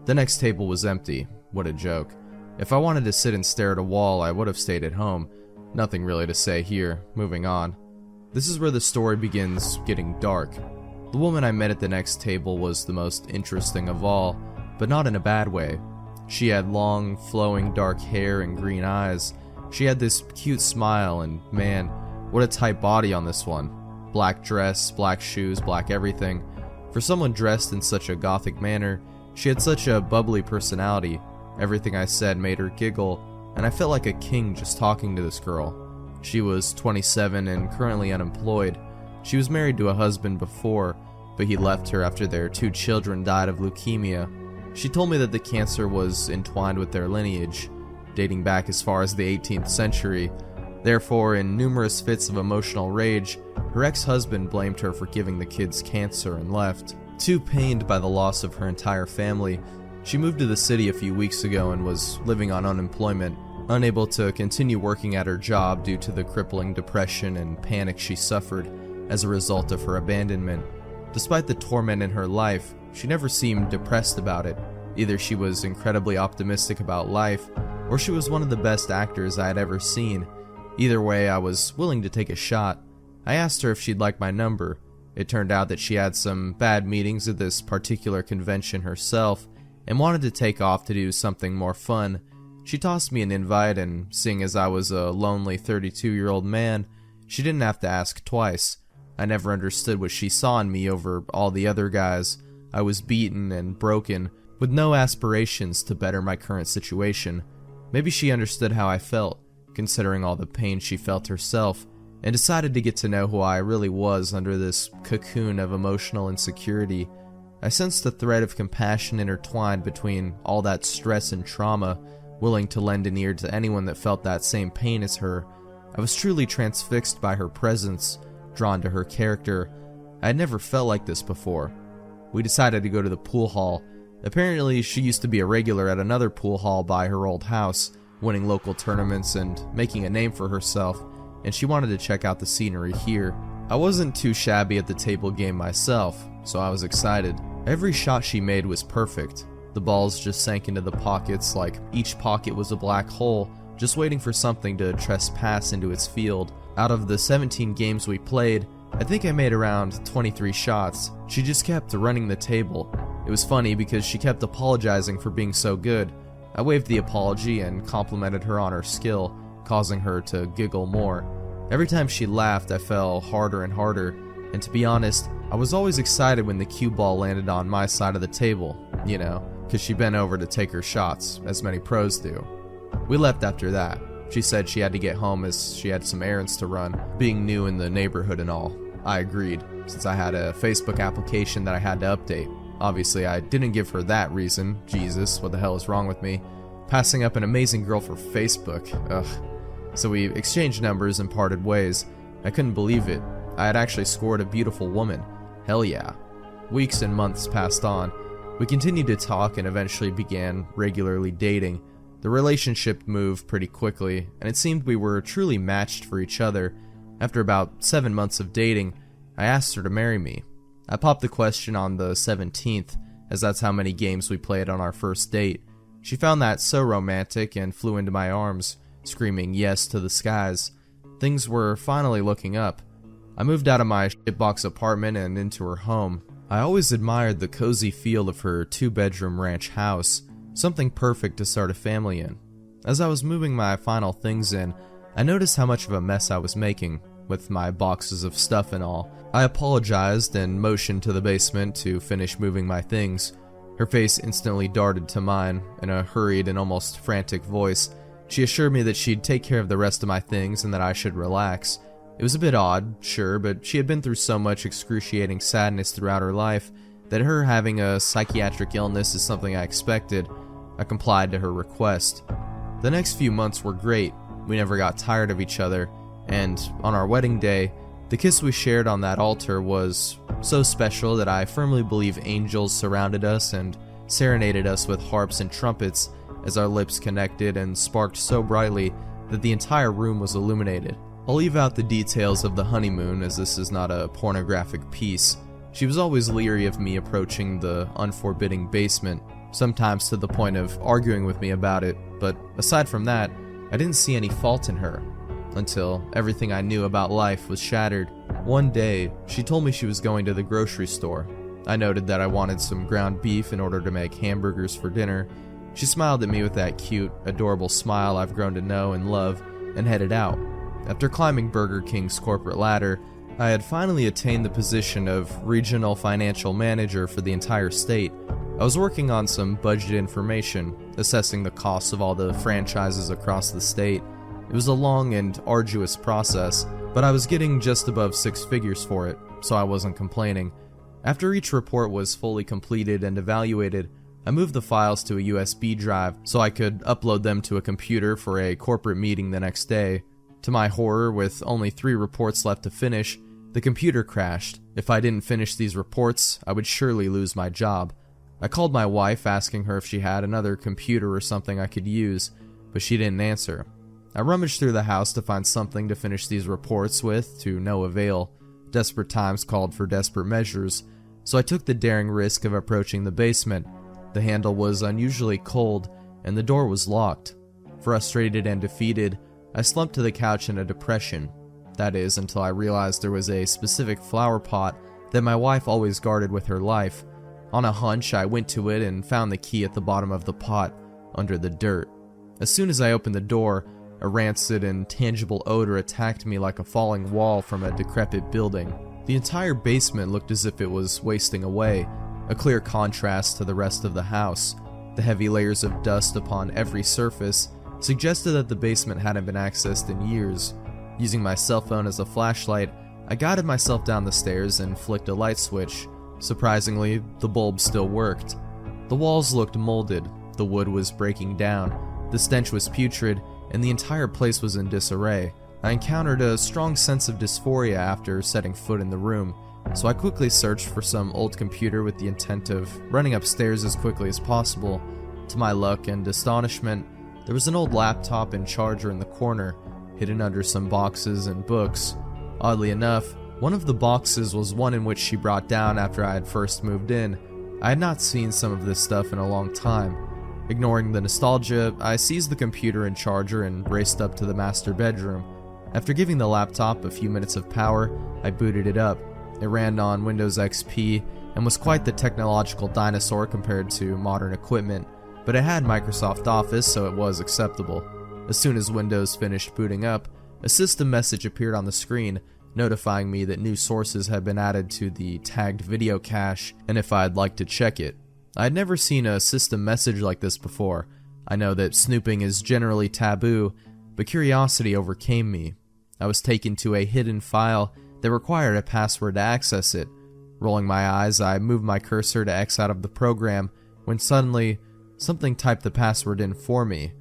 The next table was empty. What a joke. If I wanted to sit and stare at a wall, I would have stayed at home. Nothing really to say here. Moving on. This is where the story begins getting dark. The woman I met at the next table was the most interesting of all, but not in a bad way. She had long, flowing dark hair and green eyes. She had this cute smile, and man, what a tight body on this one. Black dress, black shoes, black everything. For someone dressed in such a gothic manner, she had such a bubbly personality. Everything I said made her giggle, and I felt like a king just talking to this girl. She was 27 and currently unemployed. She was married to a husband before, but he left her after their 2 children died of leukemia. She told me that the cancer was entwined with their lineage, dating back as far as the 18th century. Therefore, in numerous fits of emotional rage, her ex-husband blamed her for giving the kids cancer and left. Too pained by the loss of her entire family, she moved to the city a few weeks ago and was living on unemployment, unable to continue working at her job due to the crippling depression and panic she suffered as a result of her abandonment. Despite the torment in her life, she never seemed depressed about it. Either she was incredibly optimistic about life, or she was one of the best actors I had ever seen. Either way, I was willing to take a shot. I asked her if she'd like my number. It turned out that she had some bad meetings at this particular convention herself, and wanted to take off to do something more fun. She tossed me an invite, and seeing as I was a lonely 32-year-old man, she didn't have to ask twice. I never understood what she saw in me over all the other guys. I was beaten and broken, with no aspirations to better my current situation. Maybe she understood how I felt, considering all the pain she felt herself, and decided to get to know who I really was under this cocoon of emotional insecurity. I sensed a thread of compassion intertwined between all that stress and trauma, willing to lend an ear to anyone that felt that same pain as her. I was truly transfixed by her presence, drawn to her character. I had never felt like this before. We decided to go to the pool hall. Apparently, she used to be a regular at another pool hall by her old house, winning local tournaments and making a name for herself, and she wanted to check out the scenery here. I wasn't too shabby at the table game myself, so I was excited. Every shot she made was perfect. The balls just sank into the pockets like each pocket was a black hole, just waiting for something to trespass into its field. Out of the 17 games we played, I think I made around 23 shots. She just kept running the table. It was funny because she kept apologizing for being so good. I waved the apology and complimented her on her skill, causing her to giggle more. Every time she laughed, I fell harder and harder, and to be honest, I was always excited when the cue ball landed on my side of the table, you know, because she bent over to take her shots, as many pros do. We left after that. She said she had to get home as she had some errands to run, being new in the neighborhood and all. I agreed, since I had a Facebook application that I had to update. Obviously, I didn't give her that reason. Jesus, what the hell is wrong with me? Passing up an amazing girl for Facebook, ugh. So we exchanged numbers and parted ways. I couldn't believe it. I had actually scored a beautiful woman. Hell yeah. Weeks and months passed on. We continued to talk and eventually began regularly dating. The relationship moved pretty quickly, and it seemed we were truly matched for each other. After about 7 months of dating, I asked her to marry me. I popped the question on the 17th, as that's how many games we played on our first date. She found that so romantic and flew into my arms, screaming yes to the skies. Things were finally looking up. I moved out of my shitbox apartment and into her home. I always admired the cozy feel of her 2-bedroom ranch house, something perfect to start a family in. As I was moving my final things in, I noticed how much of a mess I was making, with my boxes of stuff and all. I apologized and motioned to the basement to finish moving my things. Her face instantly darted to mine. In a hurried and almost frantic voice, she assured me that she'd take care of the rest of my things and that I should relax. It was a bit odd, sure, but she had been through so much excruciating sadness throughout her life that her having a psychiatric illness is something I expected. I complied to her request. The next few months were great. We never got tired of each other, and on our wedding day, the kiss we shared on that altar was so special that I firmly believe angels surrounded us and serenaded us with harps and trumpets as our lips connected and sparked so brightly that the entire room was illuminated. I'll leave out the details of the honeymoon as this is not a pornographic piece. She was always leery of me approaching the unforbidding basement, sometimes to the point of arguing with me about it, but aside from that, I didn't see any fault in her. Until everything I knew about life was shattered. One day, she told me she was going to the grocery store. I noted that I wanted some ground beef in order to make hamburgers for dinner. She smiled at me with that cute, adorable smile I've grown to know and love, and headed out. After climbing Burger King's corporate ladder, I had finally attained the position of regional financial manager for the entire state. I was working on some budget information, assessing the costs of all the franchises across the state. It was a long and arduous process, but I was getting just above 6 figures for it, so I wasn't complaining. After each report was fully completed and evaluated, I moved the files to a USB drive so I could upload them to a computer for a corporate meeting the next day. To my horror, with only 3 reports left to finish, the computer crashed. If I didn't finish these reports, I would surely lose my job. I called my wife asking her if she had another computer or something I could use, but she didn't answer. I rummaged through the house to find something to finish these reports with, to no avail. Desperate times called for desperate measures, so I took the daring risk of approaching the basement. The handle was unusually cold, and the door was locked. Frustrated and defeated, I slumped to the couch in a depression. That is, until I realized there was a specific flower pot that my wife always guarded with her life. On a hunch, I went to it and found the key at the bottom of the pot, under the dirt. As soon as I opened the door, a rancid and tangible odor attacked me like a falling wall from a decrepit building. The entire basement looked as if it was wasting away, a clear contrast to the rest of the house. The heavy layers of dust upon every surface suggested that the basement hadn't been accessed in years. Using my cell phone as a flashlight, I guided myself down the stairs and flicked a light switch. Surprisingly, the bulb still worked. The walls looked molded, the wood was breaking down, the stench was putrid, and the entire place was in disarray. I encountered a strong sense of dysphoria after setting foot in the room, so I quickly searched for some old computer with the intent of running upstairs as quickly as possible. To my luck and astonishment, there was an old laptop and charger in the corner, hidden under some boxes and books. Oddly enough, one of the boxes was one in which she brought down after I had first moved in. I had not seen some of this stuff in a long time. Ignoring the nostalgia, I seized the computer and charger and raced up to the master bedroom. After giving the laptop a few minutes of power, I booted it up. It ran on Windows XP and was quite the technological dinosaur compared to modern equipment, but it had Microsoft Office, so it was acceptable. As soon as Windows finished booting up, a system message appeared on the screen, notifying me that new sources had been added to the tagged video cache, and if I'd like to check it. I had never seen a system message like this before. I know that snooping is generally taboo, but curiosity overcame me. I was taken to a hidden file that required a password to access it. Rolling my eyes, I moved my cursor to X out of the program, when suddenly, something typed the password in for me.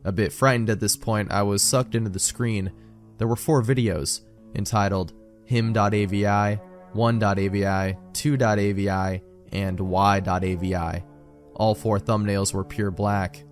A bit frightened at this point, I was sucked into the screen. There were 4 videos, entitled him.avi, 1.avi, 2.avi, and y.avi. All 4 thumbnails were pure black.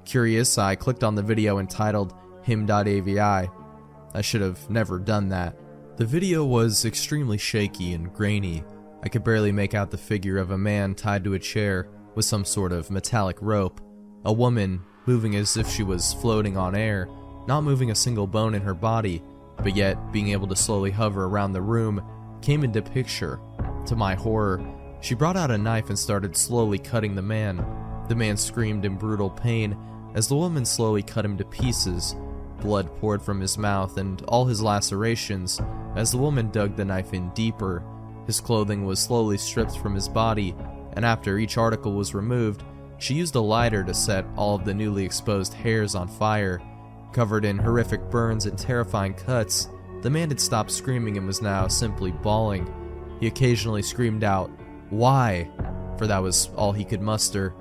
Curious, I clicked on the video entitled him.avi. I should have never done that. The video was extremely shaky and grainy. I could barely make out the figure of a man tied to a chair with some sort of metallic rope. A woman moving as if she was floating on air, not moving a single bone in her body, but yet being able to slowly hover around the room, came into picture. To my horror, she brought out a knife and started slowly cutting the man. The man screamed in brutal pain as the woman slowly cut him to pieces. Blood poured from his mouth and all his lacerations as the woman dug the knife in deeper. His clothing was slowly stripped from his body, and after each article was removed, she used a lighter to set all of the newly exposed hairs on fire. Covered in horrific burns and terrifying cuts, the man had stopped screaming and was now simply bawling. He occasionally screamed out, "Why?" for that was all he could muster.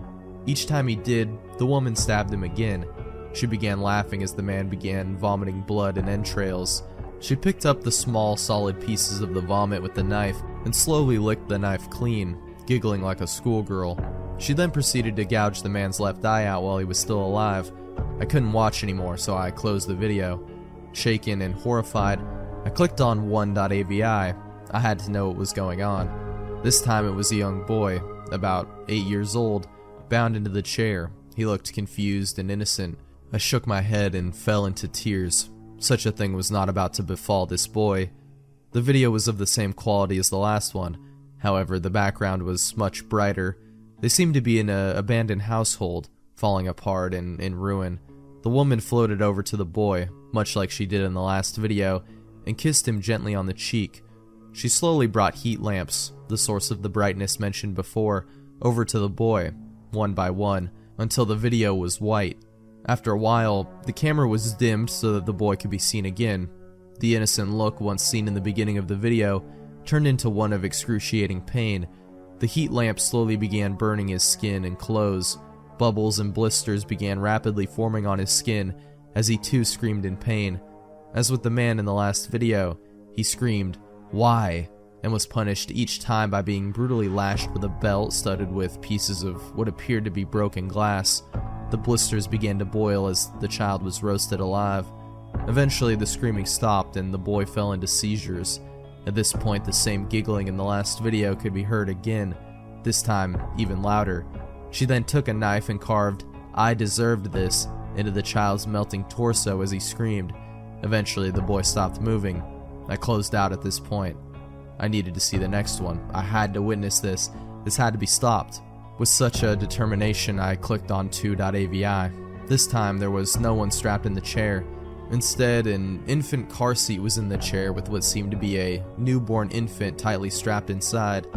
Each time he did, the woman stabbed him again. She began laughing as the man began vomiting blood and entrails. She picked up the small, solid pieces of the vomit with the knife and slowly licked the knife clean, giggling like a schoolgirl. She then proceeded to gouge the man's left eye out while he was still alive. I couldn't watch anymore, so I closed the video. Shaken and horrified, I clicked on 1.avi. I had to know what was going on. This time it was a young boy, about 8 years old, bound into the chair. He looked confused and innocent. I shook my head and fell into tears. Such a thing was not about to befall this boy. The video was of the same quality as the last one. However, the background was much brighter. They seemed to be in an abandoned household, falling apart and in ruin. The woman floated over to the boy, much like she did in the last video, and kissed him gently on the cheek. She slowly brought heat lamps, the source of the brightness mentioned before, over to the boy, one by one, until the video was white. After a while, the camera was dimmed so that the boy could be seen again. The innocent look once seen in the beginning of the video turned into one of excruciating pain. The heat lamp slowly began burning his skin and clothes. Bubbles and blisters began rapidly forming on his skin as he too screamed in pain. As with the man in the last video, he screamed, "Why?" and was punished each time by being brutally lashed with a belt studded with pieces of what appeared to be broken glass. The blisters began to boil as the child was roasted alive. Eventually, the screaming stopped and the boy fell into seizures. At this point, the same giggling in the last video could be heard again, this time even louder. She then took a knife and carved, "I deserved this," into the child's melting torso as he screamed. Eventually, the boy stopped moving. I closed out at this point. I needed to see the next one. I had to witness this. This had to be stopped. With such a determination, I clicked on 2.avi. This time, there was no one strapped in the chair. Instead, an infant car seat was in the chair with what seemed to be a newborn infant tightly strapped inside.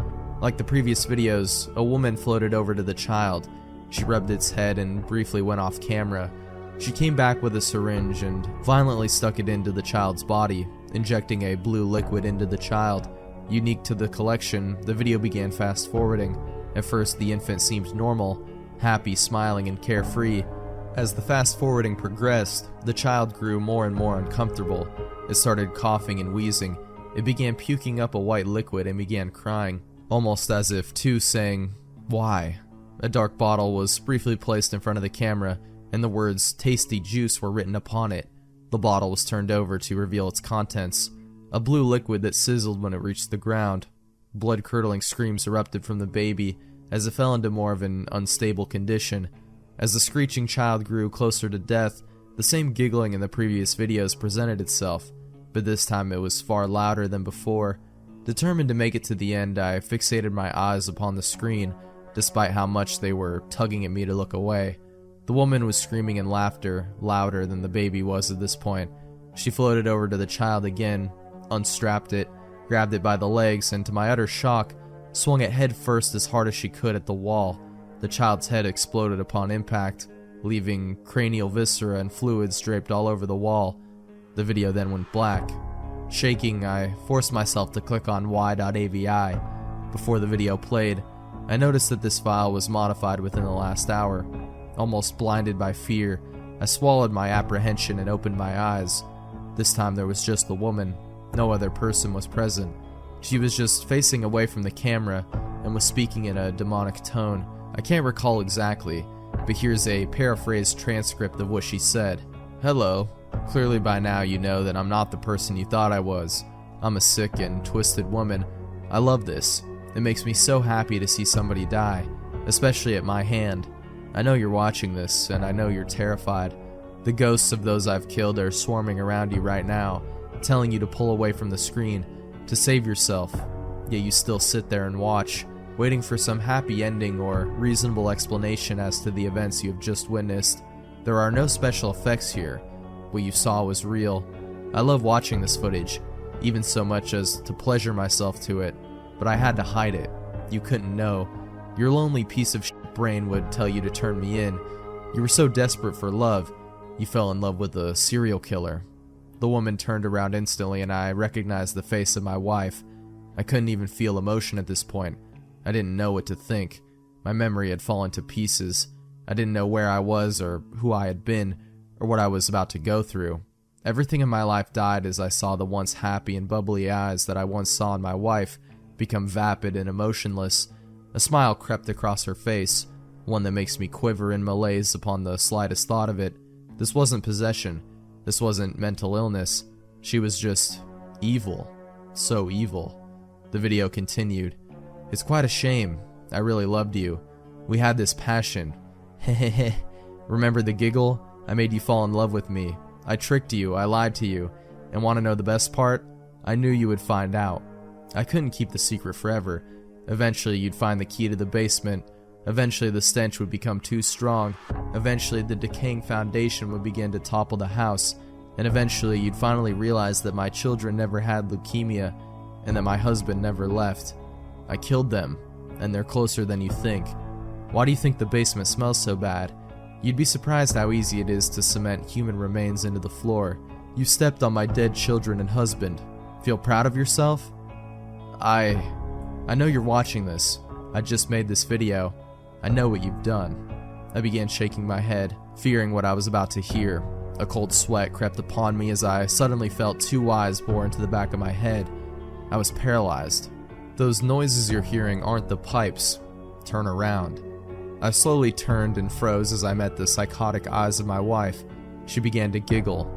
Like the previous videos, a woman floated over to the child. She rubbed its head and briefly went off camera. She came back with a syringe and violently stuck it into the child's body, injecting a blue liquid into the child. Unique to the collection, the video began fast forwarding. At first, the infant seemed normal, happy, smiling, and carefree. As the fast forwarding progressed, the child grew more and more uncomfortable. It started coughing and wheezing. It began puking up a white liquid and began crying, almost as if too saying, "Why?" A dark bottle was briefly placed in front of the camera, and the words "tasty juice" were written upon it. The bottle was turned over to reveal its contents, a blue liquid that sizzled when it reached the ground. Blood-curdling screams erupted from the baby as it fell into more of an unstable condition. As the screeching child grew closer to death, the same giggling in the previous videos presented itself, but this time it was far louder than before. Determined to make it to the end, I fixated my eyes upon the screen, despite how much they were tugging at me to look away. The woman was screaming in laughter, louder than the baby was at this point. She floated over to the child again, unstrapped it, grabbed it by the legs, and to my utter shock, swung it head first as hard as she could at the wall. The child's head exploded upon impact, leaving cranial viscera and fluids draped all over the wall. The video then went black. Shaking, I forced myself to click on Y.avi. Before the video played, I noticed that this file was modified within the last hour. Almost blinded by fear, I swallowed my apprehension and opened my eyes. This time there was just the woman. No other person was present. She was just facing away from the camera and was speaking in a demonic tone. I can't recall exactly, but here's a paraphrased transcript of what she said. "Hello. Clearly by now you know that I'm not the person you thought I was. I'm a sick and twisted woman. I love this. It makes me so happy to see somebody die, especially at my hand. I know you're watching this, and I know you're terrified. The ghosts of those I've killed are swarming around you right now, telling you to pull away from the screen, to save yourself. Yet you still sit there and watch, waiting for some happy ending or reasonable explanation as to the events you have just witnessed. There are no special effects here. What you saw was real. I love watching this footage, even so much as to pleasure myself to it, but I had to hide it. You couldn't know. Your lonely piece of shit brain would tell you to turn me in. You were so desperate for love, you fell in love with a serial killer." The woman turned around instantly and I recognized the face of my wife. I couldn't even feel emotion at this point. I didn't know what to think. My memory had fallen to pieces. I didn't know where I was or who I had been or what I was about to go through. Everything in my life died as I saw the once happy and bubbly eyes that I once saw in my wife become vapid and emotionless. A smile crept across her face, one that makes me quiver in malaise upon the slightest thought of it. This wasn't possession. This wasn't mental illness. She was just evil. So evil. The video continued. "It's quite a shame. I really loved you. We had this passion. Hehehe. Remember the giggle? I made you fall in love with me. I tricked you, I lied to you. And want to know the best part? I knew you would find out. I couldn't keep the secret forever. Eventually you'd find the key to the basement. Eventually the stench would become too strong. Eventually the decaying foundation would begin to topple the house. And eventually you'd finally realize that my children never had leukemia and that my husband never left. I killed them, and they're closer than you think. Why do you think the basement smells so bad? You'd be surprised how easy it is to cement human remains into the floor. You stepped on my dead children and husband. Feel proud of yourself? I know you're watching this. I just made this video. I know what you've done. I began shaking my head, fearing what I was about to hear. A cold sweat crept upon me as I suddenly felt two eyes bore into the back of my head. I was paralyzed. Those noises you're hearing aren't the pipes. Turn around. I slowly turned and froze as I met the psychotic eyes of my wife. She began to giggle.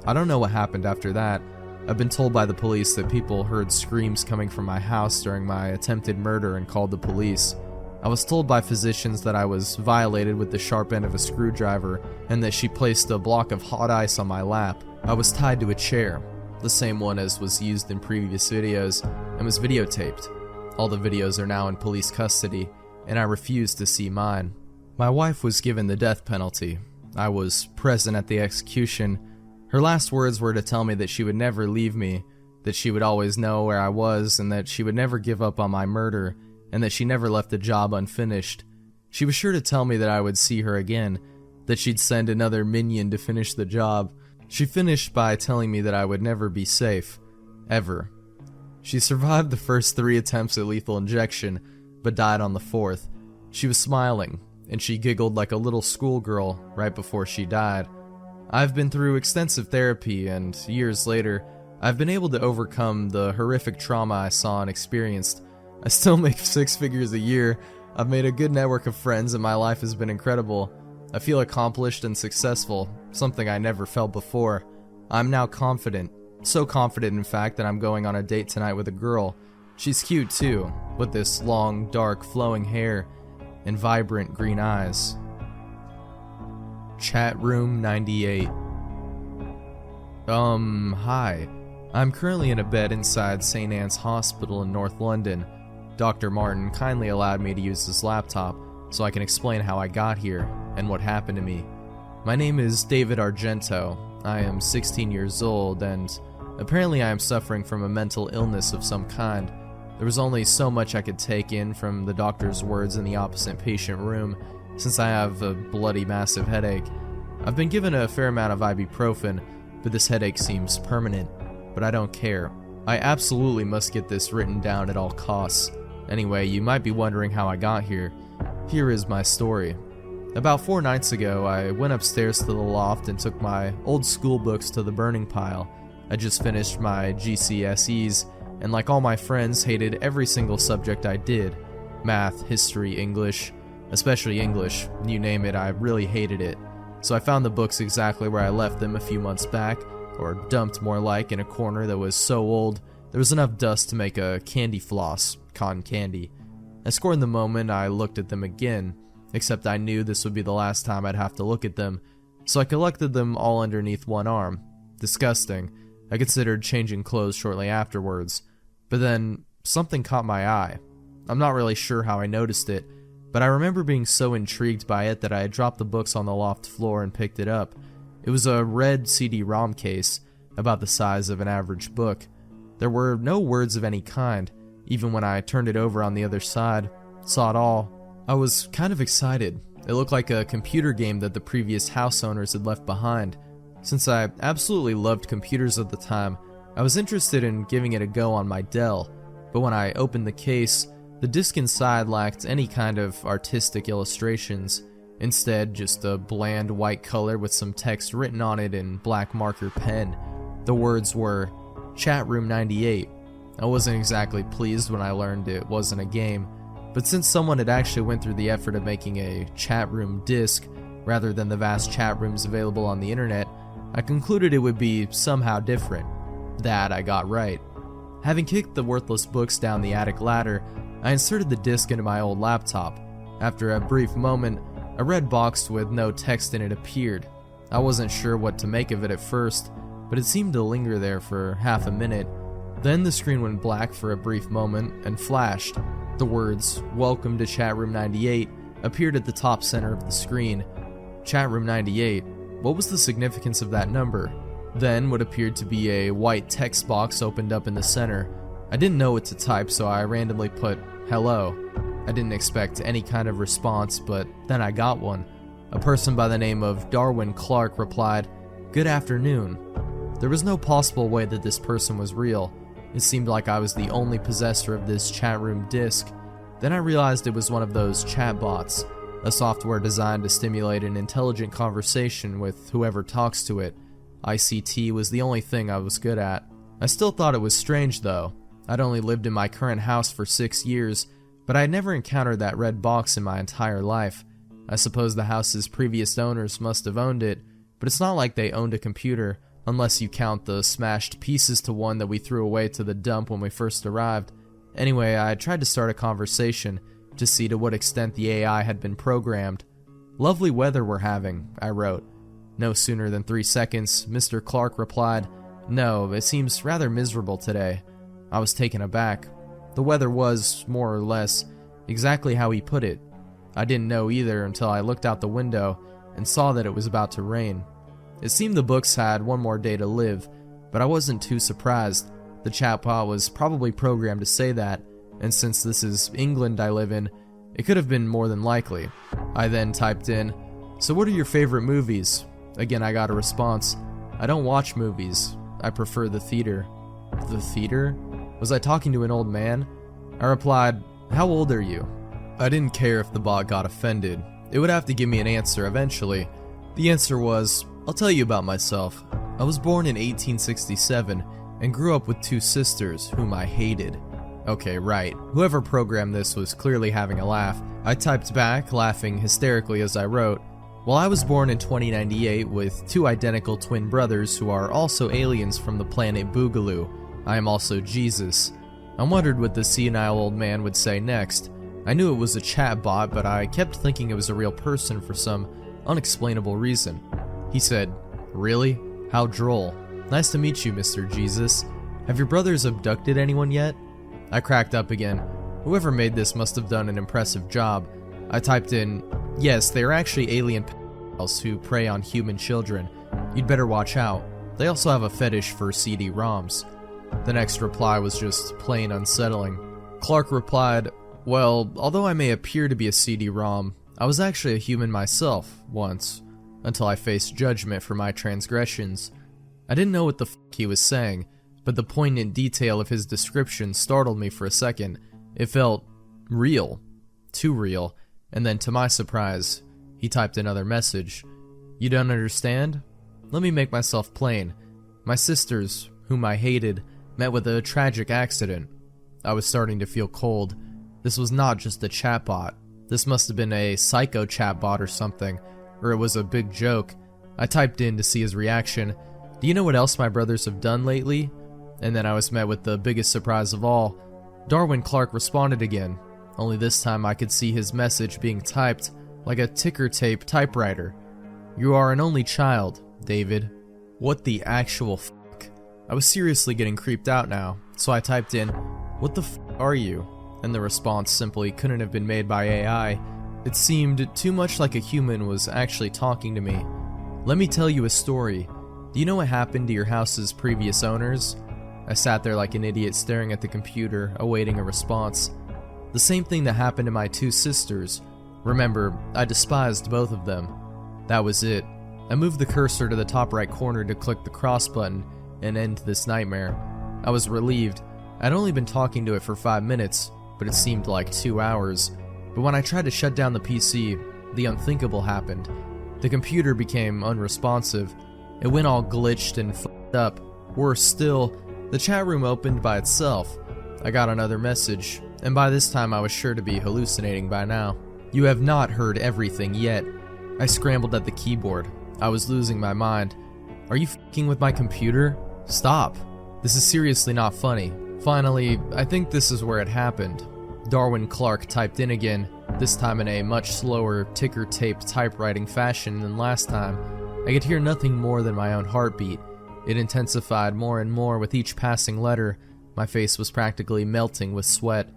I don't know what happened after that. I've been told by the police that people heard screams coming from my house during my attempted murder and called the police. I was told by physicians that I was violated with the sharp end of a screwdriver and that she placed a block of hot ice on my lap. I was tied to a chair, the same one as was used in previous videos, and was videotaped. All the videos are now in police custody, and I refuse to see mine. My wife was given the death penalty. I was present at the execution. Her last words were to tell me that she would never leave me, that she would always know where I was, and that she would never give up on my murder, and that she never left the job unfinished. She was sure to tell me that I would see her again, that she'd send another minion to finish the job. She finished by telling me that I would never be safe. Ever. She survived the first 3 attempts at lethal injection, but died on the 4th. She was smiling, and she giggled like a little schoolgirl right before she died. I've been through extensive therapy, and years later, I've been able to overcome the horrific trauma I saw and experienced. I still make 6 figures a year. I've made a good network of friends, and my life has been incredible. I feel accomplished and successful, something I never felt before. I'm now confident. So confident, in fact, that I'm going on a date tonight with a girl. She's cute too, with this long, dark, flowing hair and vibrant green eyes. Chatroom 98. Hi. I'm currently in a bed inside St. Anne's Hospital in North London. Dr. Martin kindly allowed me to use his laptop so I can explain how I got here and what happened to me. My name is David Argento. I am 16 years old, and apparently I am suffering from a mental illness of some kind. There was only so much I could take in from the doctor's words in the opposite patient room, since I have a bloody massive headache. I've been given a fair amount of ibuprofen, but this headache seems permanent. But I don't care. I absolutely must get this written down at all costs. Anyway, you might be wondering how I got here. Here is my story. About 4 nights ago, I went upstairs to the loft and took my old school books to the burning pile. I just finished my GCSEs, and like all my friends, hated every single subject I did. Math, history, English, especially English, you name it, I really hated it. So I found the books exactly where I left them a few months back, or dumped more like, in a corner that was so old there was enough dust to make a candy floss, cotton candy. I scorned the moment I looked at them again, except I knew this would be the last time I'd have to look at them, so I collected them all underneath one arm. Disgusting. I considered changing clothes shortly afterwards, but then something caught my eye. I'm not really sure how I noticed it, but I remember being so intrigued by it that I had dropped the books on the loft floor and picked it up. It was a red CD-ROM case, about the size of an average book. There were no words of any kind. Even when I turned it over on the other side, saw it all. I was kind of excited. It looked like a computer game that the previous house owners had left behind. Since I absolutely loved computers at the time, I was interested in giving it a go on my Dell, but when I opened the case, the disc inside lacked any kind of artistic illustrations. Instead, just a bland white color with some text written on it in black marker pen. The words were, Chatroom 98. I wasn't exactly pleased when I learned it wasn't a game, but since someone had actually went through the effort of making a chatroom disc, rather than the vast chat rooms available on the internet, I concluded it would be somehow different. That I got right. Having kicked the worthless books down the attic ladder, I inserted the disc into my old laptop. After a brief moment, a red box with no text in it appeared. I wasn't sure what to make of it at first, but it seemed to linger there for half a minute. Then the screen went black for a brief moment and flashed. The words, "Welcome to Chatroom 98, appeared at the top center of the screen. Chatroom 98, what was the significance of that number? Then what appeared to be a white text box opened up in the center. I didn't know what to type, so I randomly put, "Hello." I didn't expect any kind of response, but then I got one. A person by the name of Darwin Clark replied, "Good afternoon." There was no possible way that this person was real. It seemed like I was the only possessor of this chat room disc. Then I realized it was one of those chatbots, a software designed to stimulate an intelligent conversation with whoever talks to it. ICT was the only thing I was good at. I still thought it was strange though. I'd only lived in my current house for 6 years, but I had never encountered that red box in my entire life. I suppose the house's previous owners must have owned it, but it's not like they owned a computer, unless you count the smashed pieces to one that we threw away to the dump when we first arrived. Anyway, I tried to start a conversation to see to what extent the AI had been programmed. "Lovely weather we're having," I wrote. No sooner than 3 seconds, Mr. Clark replied, "No, it seems rather miserable today." I was taken aback. The weather was, more or less, exactly how he put it. I didn't know either until I looked out the window and saw that it was about to rain. It seemed the books had one more day to live, but I wasn't too surprised. The chatbot was probably programmed to say that, and since this is England I live in, it could have been more than likely. I then typed in, "So what are your favorite movies?" Again I got a response, "I don't watch movies. I prefer the theater." The theater? Was I talking to an old man? I replied, "How old are you?" I didn't care if the bot got offended. It would have to give me an answer eventually. The answer was, "I'll tell you about myself. I was born in 1867 and grew up with 2 sisters whom I hated." Okay, right. Whoever programmed this was clearly having a laugh. I typed back, laughing hysterically as I wrote, "Well, I was born in 2098 with 2 identical twin brothers who are also aliens from the planet Boogaloo. I am also Jesus." I wondered what the senile old man would say next. I knew it was a chat bot, but I kept thinking it was a real person for some unexplainable reason. He said, "Really? How droll. Nice to meet you, Mr. Jesus. Have your brothers abducted anyone yet?" I cracked up again. Whoever made this must have done an impressive job. I typed in, "Yes, they are actually alien pedophiles who prey on human children. You'd better watch out. They also have a fetish for CD-ROMs." The next reply was just plain unsettling. Clark replied, "Well, although I may appear to be a CD-ROM, I was actually a human myself, once, until I faced judgment for my transgressions." I didn't know what the f*** he was saying, but the poignant detail of his description startled me for a second. It felt real. Too real. And then, to my surprise, he typed another message. "You don't understand? Let me make myself plain. My sisters, whom I hated, met with a tragic accident." I was starting to feel cold. This was not just a chatbot. This must have been a psycho chatbot or something, or it was a big joke. I typed in to see his reaction. "Do you know what else my brothers have done lately?" And then I was met with the biggest surprise of all. Darwin Clark responded again, only this time I could see his message being typed like a ticker tape typewriter. "You are an only child, David." What the actual f***? I was seriously getting creeped out now, so I typed in, "What the f*** are you?" And the response simply couldn't have been made by AI. It seemed too much like a human was actually talking to me. "Let me tell you a story. Do you know what happened to your house's previous owners?" I sat there like an idiot staring at the computer, awaiting a response. "The same thing that happened to my 2 sisters. Remember, I despised both of them." That was it. I moved the cursor to the top right corner to click the cross button and end this nightmare. I was relieved. I'd only been talking to it for 5 minutes, but it seemed like 2 hours. But when I tried to shut down the PC, the unthinkable happened. The computer became unresponsive. It went all glitched and f***ed up. Worse still, the chat room opened by itself. I got another message, and by this time I was sure to be hallucinating by now. "You have not heard everything yet." I scrambled at the keyboard. I was losing my mind. "Are you f***ing with my computer? Stop. This is seriously not funny." Finally, I think this is where it happened. Darwin Clark typed in again, this time in a much slower ticker tape typewriting fashion than last time. I could hear nothing more than my own heartbeat. It intensified more and more with each passing letter. My face was practically melting with sweat.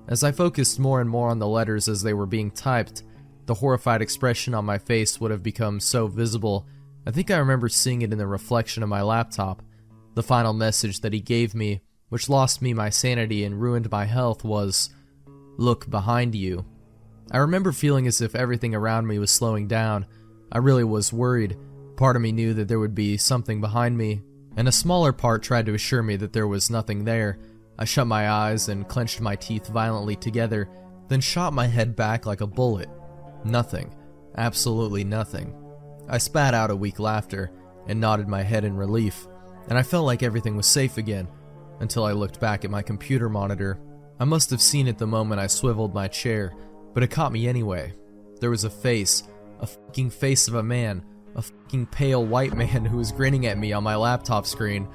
As I focused more and more on the letters as they were being typed, the horrified expression on my face would have become so visible. I think I remember seeing it in the reflection of my laptop. The final message that he gave me, which lost me my sanity and ruined my health, was, "Look behind you." I remember feeling as if everything around me was slowing down. I really was worried. Part of me knew that there would be something behind me, and a smaller part tried to assure me that there was nothing there. I shut my eyes and clenched my teeth violently together, then shot my head back like a bullet. Nothing. Absolutely nothing. I spat out a weak laughter and nodded my head in relief, and I felt like everything was safe again, until I looked back at my computer monitor. I must have seen it the moment I swiveled my chair, but it caught me anyway. There was a face, a fucking face of a man, a fucking pale white man who was grinning at me on my laptop screen.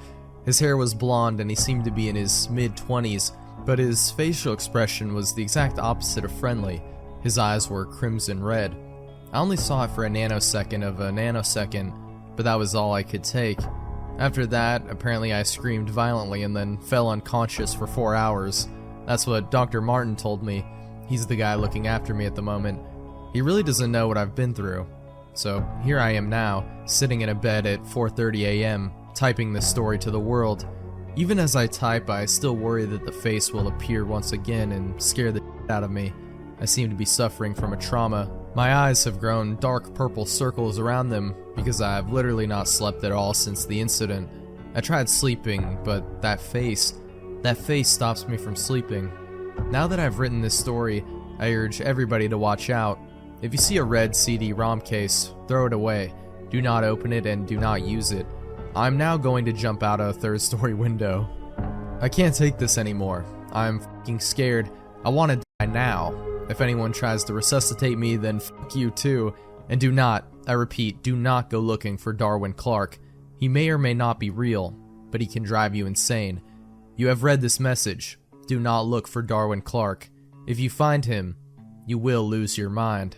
His hair was blonde and he seemed to be in his mid-20s, but his facial expression was the exact opposite of friendly. His eyes were crimson red. I only saw it for a nanosecond of a nanosecond, but that was all I could take. After that, apparently I screamed violently and then fell unconscious for 4 hours. That's what Dr. Martin told me. He's the guy looking after me at the moment. He really doesn't know what I've been through. So here I am now, sitting in a bed at 4:30 a.m., typing this story to the world. Even as I type, I still worry that the face will appear once again and scare the shit out of me. I seem to be suffering from a trauma. My eyes have grown dark purple circles around them because I've literally not slept at all since the incident. I tried sleeping, but that face stops me from sleeping. Now that I've written this story, I urge everybody to watch out. If you see a red CD-ROM case, throw it away. Do not open it and do not use it. I'm now going to jump out a third-story window. I can't take this anymore. I'm fucking scared. I want to die now. If anyone tries to resuscitate me, then fuck you too. And do not, I repeat, do not go looking for Darwin Clark. He may or may not be real, but he can drive you insane. You have read this message. Do not look for Darwin Clark. If you find him, you will lose your mind.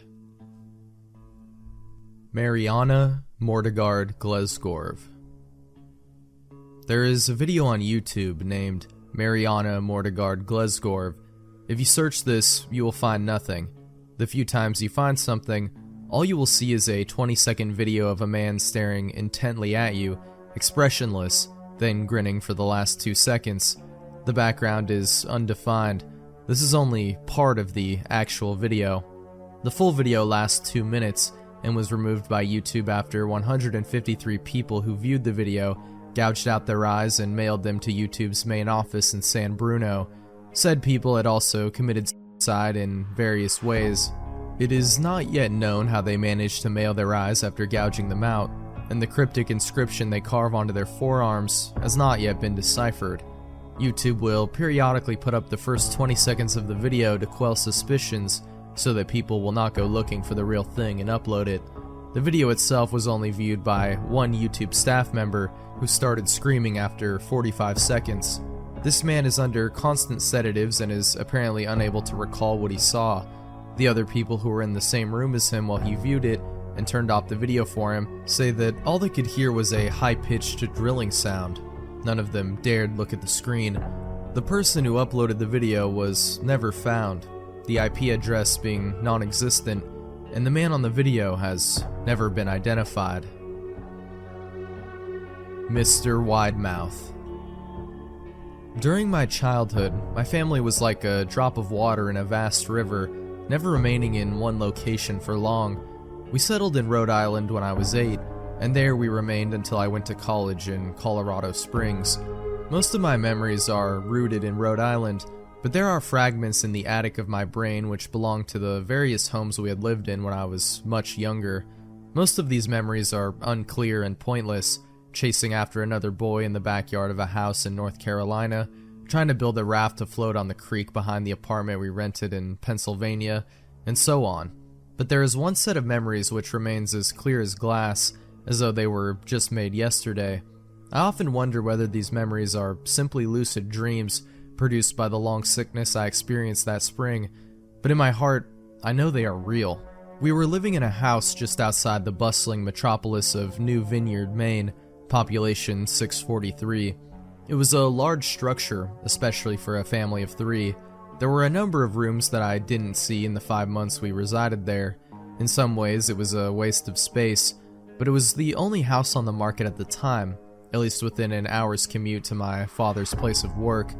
Mereana, Mordegard, Glesgorv. There is a video on YouTube named Mereana, Mordegard, Glesgorv. If you search this, you will find nothing. The few times you find something, all you will see is a 20-second video of a man staring intently at you, expressionless, then grinning for the last 2 seconds. The background is undefined. This is only part of the actual video. The full video lasts 2 minutes and was removed by YouTube after 153 people who viewed the video gouged out their eyes and mailed them to YouTube's main office in San Bruno. Said people had also committed suicide in various ways. It is not yet known how they managed to mail their eyes after gouging them out, and the cryptic inscription they carve onto their forearms has not yet been deciphered. YouTube will periodically put up the first 20 seconds of the video to quell suspicions so that people will not go looking for the real thing and upload it. The video itself was only viewed by one YouTube staff member who started screaming after 45 seconds. This man is under constant sedatives and is apparently unable to recall what he saw. The other people who were in the same room as him while he viewed it and turned off the video for him say that all they could hear was a high-pitched drilling sound. None of them dared look at the screen. The person who uploaded the video was never found, the IP address being non-existent, and the man on the video has never been identified. Mr. Widemouth. During my childhood, my family was like a drop of water in a vast river, never remaining in one location for long. We settled in Rhode Island when I was 8, and there we remained until I went to college in Colorado Springs. Most of my memories are rooted in Rhode Island, but there are fragments in the attic of my brain which belong to the various homes we had lived in when I was much younger. Most of these memories are unclear and pointless, chasing after another boy in the backyard of a house in North Carolina, trying to build a raft to float on the creek behind the apartment we rented in Pennsylvania, and so on. But there is one set of memories which remains as clear as glass, as though they were just made yesterday. I often wonder whether these memories are simply lucid dreams produced by the long sickness I experienced that spring, but in my heart, I know they are real. We were living in a house just outside the bustling metropolis of New Vineyard, Maine, population 643. It was a large structure, especially for a family of 3. There were a number of rooms that I didn't see in the 5 months we resided there. In some ways, it was a waste of space, but it was the only house on the market at the time, at least within an hour's commute to my father's place of work.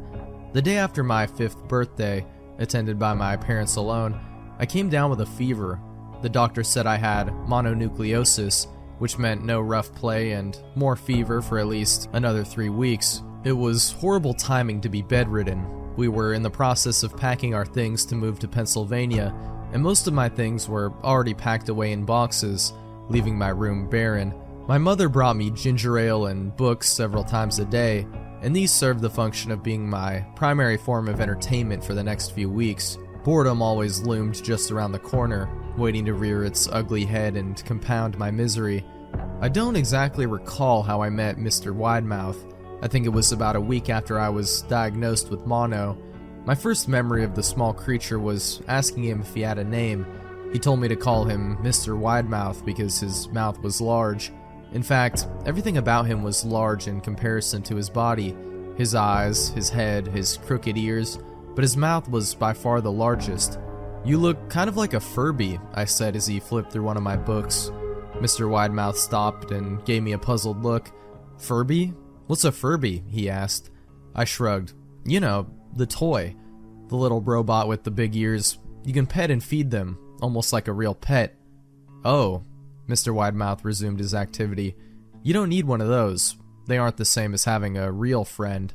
The day after my 5th birthday, attended by my parents alone, I came down with a fever. The doctor said I had mononucleosis, which meant no rough play and more fever for at least another 3 weeks. It was horrible timing to be bedridden. We were in the process of packing our things to move to Pennsylvania, and most of my things were already packed away in boxes, leaving my room barren. My mother brought me ginger ale and books several times a day, and these served the function of being my primary form of entertainment for the next few weeks. Boredom always loomed just around the corner, waiting to rear its ugly head and compound my misery. I don't exactly recall how I met Mr. Widemouth. I think it was about a week after I was diagnosed with mono. My first memory of the small creature was asking him if he had a name. He told me to call him Mr. Widemouth because his mouth was large. In fact, everything about him was large in comparison to his body. His eyes, his head, his crooked ears, but his mouth was by far the largest. "You look kind of like a Furby," I said as he flipped through one of my books. Mr. Widemouth stopped and gave me a puzzled look. "Furby? What's a Furby?" he asked. I shrugged. "You know, the toy. The little robot with the big ears. You can pet and feed them, almost like a real pet." "Oh," Mr. Widemouth resumed his activity. "You don't need one of those. They aren't the same as having a real friend."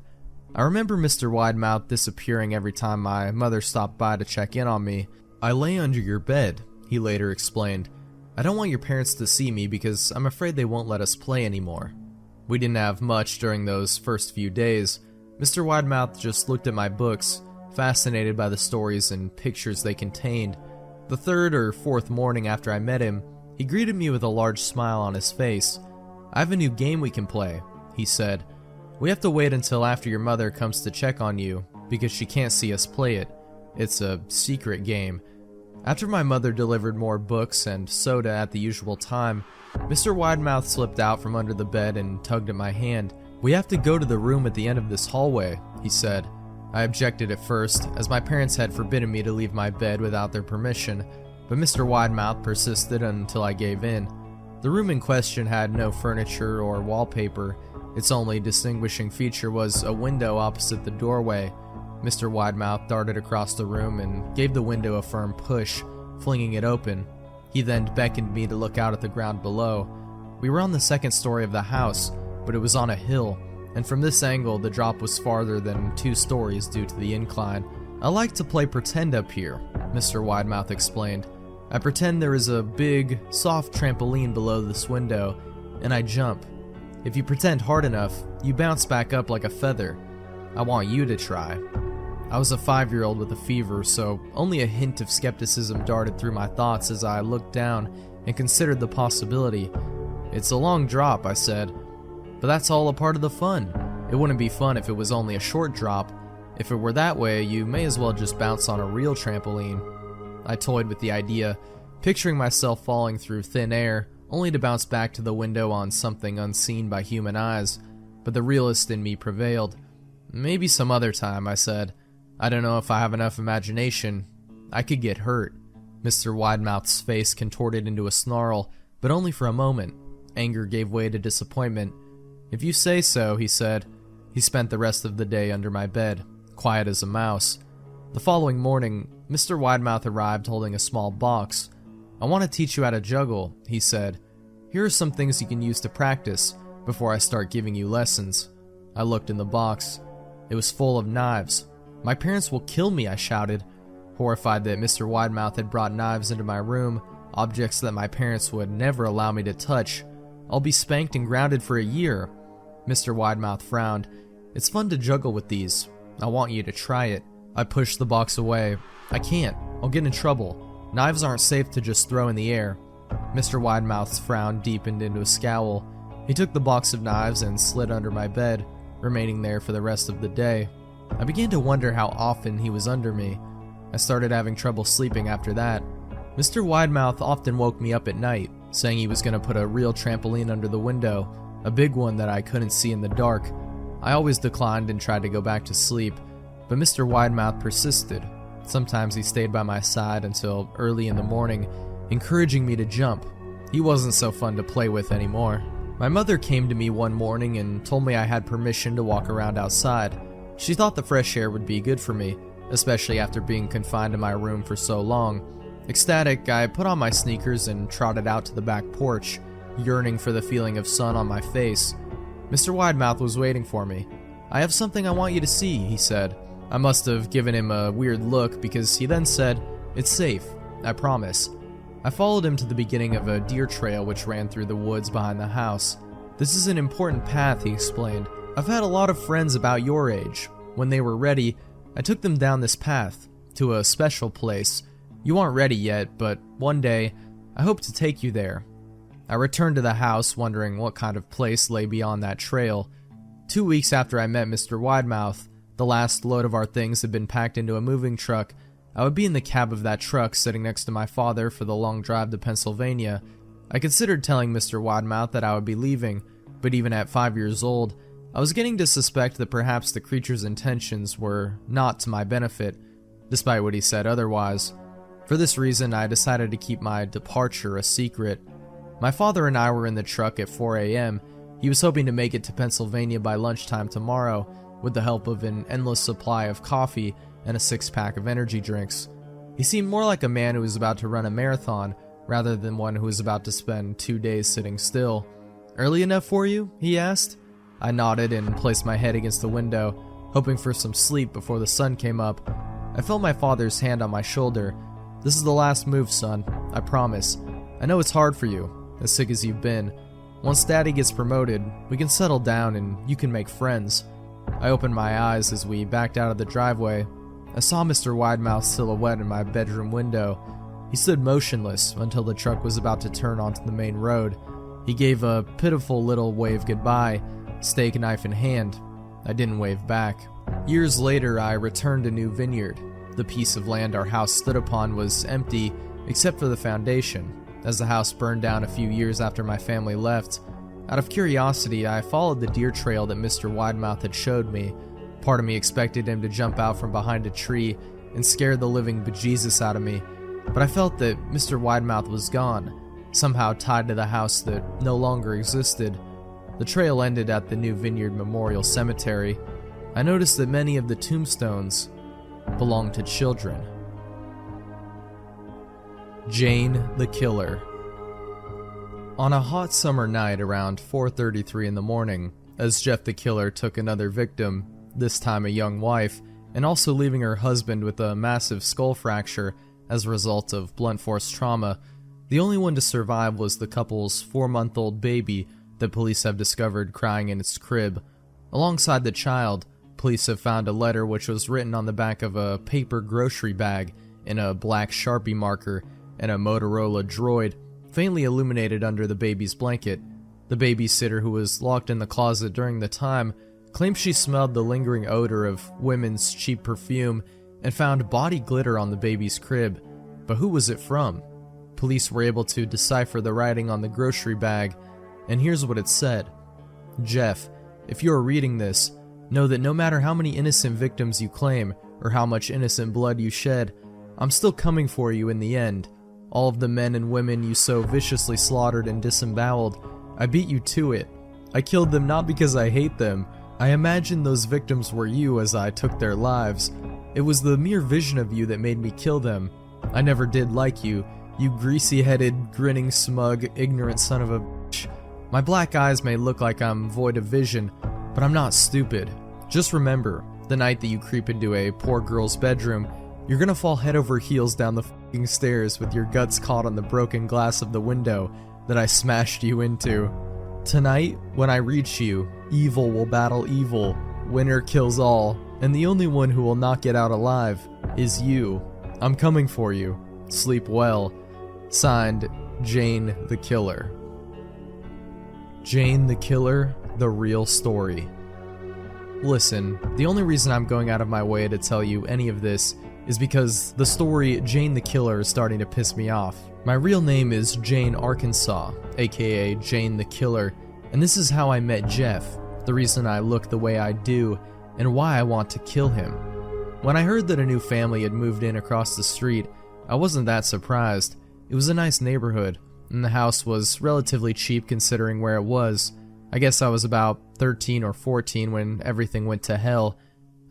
I remember Mr. Widemouth disappearing every time my mother stopped by to check in on me. "I lay under your bed," he later explained. "I don't want your parents to see me because I'm afraid they won't let us play anymore." We didn't have much during those first few days. Mr. Widemouth just looked at my books, fascinated by the stories and pictures they contained. The 3rd or 4th morning after I met him, he greeted me with a large smile on his face. "I have a new game we can play," he said. "We have to wait until after your mother comes to check on you, because she can't see us play it. It's a secret game." After my mother delivered more books and soda at the usual time, Mr. Widemouth slipped out from under the bed and tugged at my hand. "We have to go to the room at the end of this hallway," he said. I objected at first, as my parents had forbidden me to leave my bed without their permission, but Mr. Widemouth persisted until I gave in. The room in question had no furniture or wallpaper. Its only distinguishing feature was a window opposite the doorway. Mr. Widemouth darted across the room and gave the window a firm push, flinging it open. He then beckoned me to look out at the ground below. We were on the 2nd story of the house, but it was on a hill, and from this angle the drop was farther than 2 stories due to the incline. "I like to play pretend up here," Mr. Widemouth explained. "I pretend there is a big, soft trampoline below this window, and I jump. If you pretend hard enough, you bounce back up like a feather. I want you to try." I was a 5-year-old with a fever, so only a hint of skepticism darted through my thoughts as I looked down and considered the possibility. "It's a long drop," I said, "but that's all a part of the fun. It wouldn't be fun if it was only a short drop. If it were that way, you may as well just bounce on a real trampoline." I toyed with the idea, picturing myself falling through thin air, only to bounce back to the window on something unseen by human eyes, but the realist in me prevailed. "Maybe some other time," I said. "I don't know if I have enough imagination. I could get hurt." Mr. Widemouth's face contorted into a snarl, but only for a moment. Anger gave way to disappointment. "If you say so," he said. He spent the rest of the day under my bed, quiet as a mouse. The following morning, Mr. Widemouth arrived holding a small box. "I want to teach you how to juggle," he said. "Here are some things you can use to practice before I start giving you lessons." I looked in the box. It was full of knives. "My parents will kill me," I shouted, horrified that Mr. Widemouth had brought knives into my room, objects that my parents would never allow me to touch. "I'll be spanked and grounded for a year." Mr. Widemouth frowned. "It's fun to juggle with these. I want you to try it." I pushed the box away. "I can't. I'll get in trouble. Knives aren't safe to just throw in the air." Mr. Widemouth's frown deepened into a scowl. He took the box of knives and slid under my bed, remaining there for the rest of the day. I began to wonder how often he was under me. I started having trouble sleeping after that. Mr. Widemouth often woke me up at night, saying he was going to put a real trampoline under the window, a big one that I couldn't see in the dark. I always declined and tried to go back to sleep, but Mr. Widemouth persisted, Sometimes he stayed by my side until early in the morning, encouraging me to jump. He wasn't so fun to play with anymore. My mother came to me one morning and told me I had permission to walk around outside. She thought the fresh air would be good for me, especially after being confined in my room for so long. Ecstatic, I put on my sneakers and trotted out to the back porch, yearning for the feeling of sun on my face. Mr. Widemouth was waiting for me. "I have something I want you to see," he said. I must have given him a weird look because he then said, "It's safe, I promise." I followed him to the beginning of a deer trail which ran through the woods behind the house. "This is an important path," he explained. "I've had a lot of friends about your age. When they were ready, I took them down this path, to a special place. You aren't ready yet, but one day, I hope to take you there." I returned to the house wondering what kind of place lay beyond that trail. 2 weeks after I met Mr. Widemouth, the last load of our things had been packed into a moving truck. I would be in the cab of that truck sitting next to my father for the long drive to Pennsylvania. I considered telling Mr. Widemouth that I would be leaving, but even at 5 years old, I was getting to suspect that perhaps the creature's intentions were not to my benefit, despite what he said otherwise. For this reason, I decided to keep my departure a secret. My father and I were in the truck at 4 a.m. He was hoping to make it to Pennsylvania by lunchtime tomorrow, with the help of an endless supply of coffee and a 6-pack of energy drinks. He seemed more like a man who was about to run a marathon, rather than one who was about to spend 2 days sitting still. "Early enough for you?" he asked. I nodded and placed my head against the window, hoping for some sleep before the sun came up. I felt my father's hand on my shoulder. "This is the last move, son. I promise. I know it's hard for you, as sick as you've been. Once Daddy gets promoted, we can settle down and you can make friends." I opened my eyes as we backed out of the driveway. I saw Mr. Widemouth's silhouette in my bedroom window. He stood motionless until the truck was about to turn onto the main road. He gave a pitiful little wave goodbye, steak knife in hand. I didn't wave back. Years later, I returned to New Vineyard. The piece of land our house stood upon was empty except for the foundation, as the house burned down a few years after my family left. Out of curiosity, I followed the deer trail that Mr. Widemouth had showed me. Part of me expected him to jump out from behind a tree and scare the living bejesus out of me, but I felt that Mr. Widemouth was gone, somehow tied to the house that no longer existed. The trail ended at the New Vineyard Memorial Cemetery. I noticed that many of the tombstones belonged to children. Jane the Killer. On a hot summer night around 4:33 in the morning, as Jeff the Killer took another victim, this time a young wife, and also leaving her husband with a massive skull fracture as a result of blunt force trauma, the only one to survive was the couple's 4-month-old baby that police have discovered crying in its crib. Alongside the child, police have found a letter which was written on the back of a paper grocery bag in a black Sharpie marker and a Motorola Droid, faintly illuminated under the baby's blanket. The babysitter, who was locked in the closet during the time, claimed she smelled the lingering odor of women's cheap perfume and found body glitter on the baby's crib. But who was it from? Police were able to decipher the writing on the grocery bag, and here's what it said. "Jeff, if you are reading this, know that no matter how many innocent victims you claim, or how much innocent blood you shed, I'm still coming for you in the end. All of the men and women you so viciously slaughtered and disemboweled, I beat you to it. I killed them not because I hate them. I imagined those victims were you as I took their lives. It was the mere vision of you that made me kill them. I never did like you, you greasy-headed, grinning, smug, ignorant son of a bitch. My black eyes may look like I'm void of vision, but I'm not stupid. Just remember, the night that you creep into a poor girl's bedroom, you're gonna fall head over heels down the f***ing stairs with your guts caught on the broken glass of the window that I smashed you into. Tonight, when I reach you, evil will battle evil, winner kills all, and the only one who will not get out alive is you. I'm coming for you. Sleep well." Signed, Jane the Killer. Jane the Killer, the real story. Listen, the only reason I'm going out of my way to tell you any of this is because the story Jane the Killer is starting to piss me off. My real name is Jane Arkansas, aka Jane the Killer, and this is how I met Jeff, the reason I look the way I do, and why I want to kill him. When I heard that a new family had moved in across the street, I wasn't that surprised. It was a nice neighborhood, and the house was relatively cheap considering where it was. I guess I was about 13 or 14 when everything went to hell.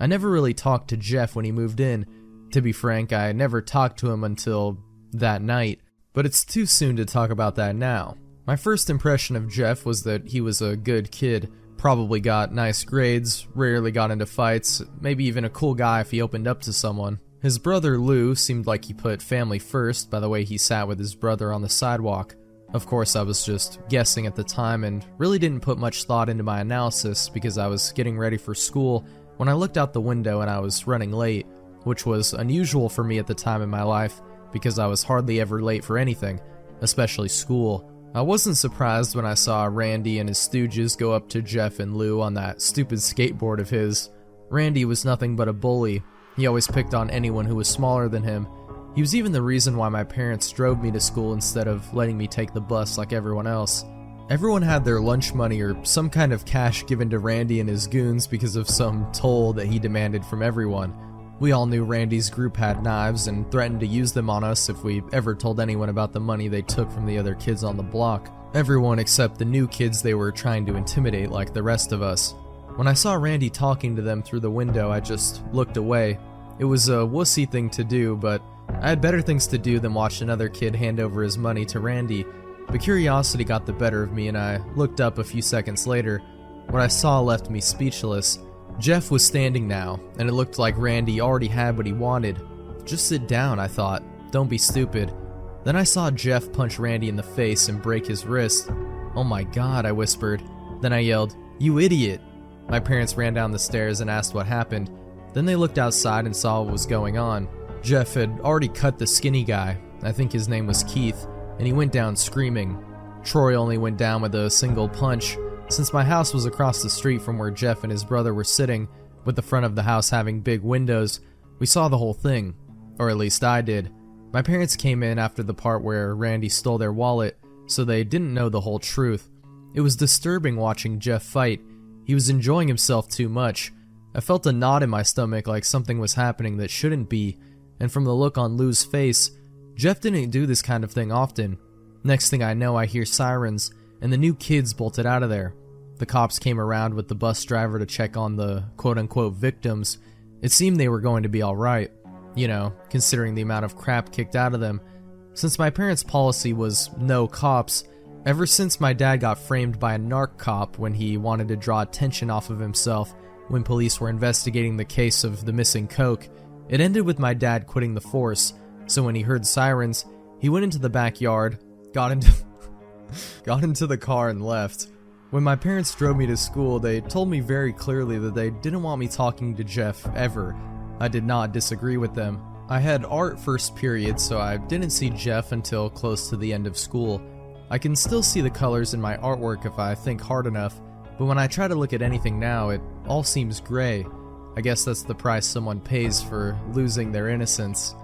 I never really talked to Jeff when he moved in. To be frank, I never talked to him until that night, but it's too soon to talk about that now. My first impression of Jeff was that he was a good kid, probably got nice grades, rarely got into fights, maybe even a cool guy if he opened up to someone. His brother Lou seemed like he put family first by the way he sat with his brother on the sidewalk. Of course, I was just guessing at the time and really didn't put much thought into my analysis because I was getting ready for school when I looked out the window and I was running late, which was unusual for me at the time in my life because I was hardly ever late for anything, especially school. I wasn't surprised when I saw Randy and his stooges go up to Jeff and Lou on that stupid skateboard of his. Randy was nothing but a bully. He always picked on anyone who was smaller than him. He was even the reason why my parents drove me to school instead of letting me take the bus like everyone else. Everyone had their lunch money or some kind of cash given to Randy and his goons because of some toll that he demanded from everyone. We all knew Randy's group had knives and threatened to use them on us if we ever told anyone about the money they took from the other kids on the block. Everyone except the new kids they were trying to intimidate like the rest of us. When I saw Randy talking to them through the window, I just looked away. It was a wussy thing to do, but I had better things to do than watch another kid hand over his money to Randy. But curiosity got the better of me and I looked up a few seconds later. What I saw left me speechless. Jeff was standing now, and it looked like Randy already had what he wanted. Just sit down, I thought. Don't be stupid. Then I saw Jeff punch Randy in the face and break his wrist. Oh my god, I whispered. Then I yelled, "You idiot!" My parents ran down the stairs and asked what happened. Then they looked outside and saw what was going on. Jeff had already cut the skinny guy, I think his name was Keith, and he went down screaming. Troy only went down with a single punch. Since my house was across the street from where Jeff and his brother were sitting, with the front of the house having big windows, we saw the whole thing. Or at least I did. My parents came in after the part where Randy stole their wallet, so they didn't know the whole truth. It was disturbing watching Jeff fight. He was enjoying himself too much. I felt a knot in my stomach like something was happening that shouldn't be, and from the look on Lou's face, Jeff didn't do this kind of thing often. Next thing I know, I hear sirens, and the new kids bolted out of there. The cops came around with the bus driver to check on the quote-unquote victims. It seemed they were going to be alright, you know, considering the amount of crap kicked out of them. Since my parents' policy was no cops, ever since my dad got framed by a narc cop when he wanted to draw attention off of himself when police were investigating the case of the missing coke, it ended with my dad quitting the force. So when he heard sirens, he went into the backyard, got into the car and left. When my parents drove me to school, they told me very clearly that they didn't want me talking to Jeff ever. I did not disagree with them. I had art first period, so I didn't see Jeff until close to the end of school. I can still see the colors in my artwork if I think hard enough, but when I try to look at anything now, it all seems gray. I guess that's the price someone pays for losing their innocence.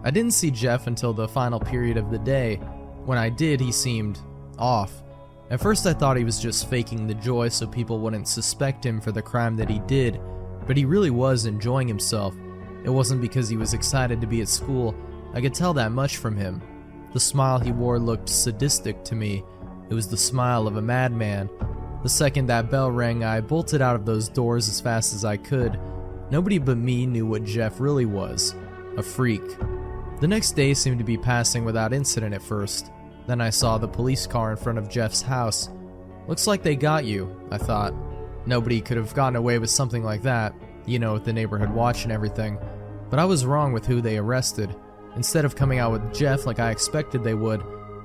I didn't see Jeff until the final period of the day. When I did, he seemed off. At first I thought he was just faking the joy so people wouldn't suspect him for the crime that he did, but he really was enjoying himself. It wasn't because he was excited to be at school. I could tell that much from him. The smile he wore looked sadistic to me. It was the smile of a madman. The second that bell rang, I bolted out of those doors as fast as I could. Nobody but me knew what Jeff really was. A freak. The next day seemed to be passing without incident at first. Then I saw the police car in front of Jeff's house. Looks like they got you, I thought. Nobody could have gotten away with something like that, you know, with the neighborhood watch and everything. But I was wrong with who they arrested. Instead of coming out with Jeff like I expected they would,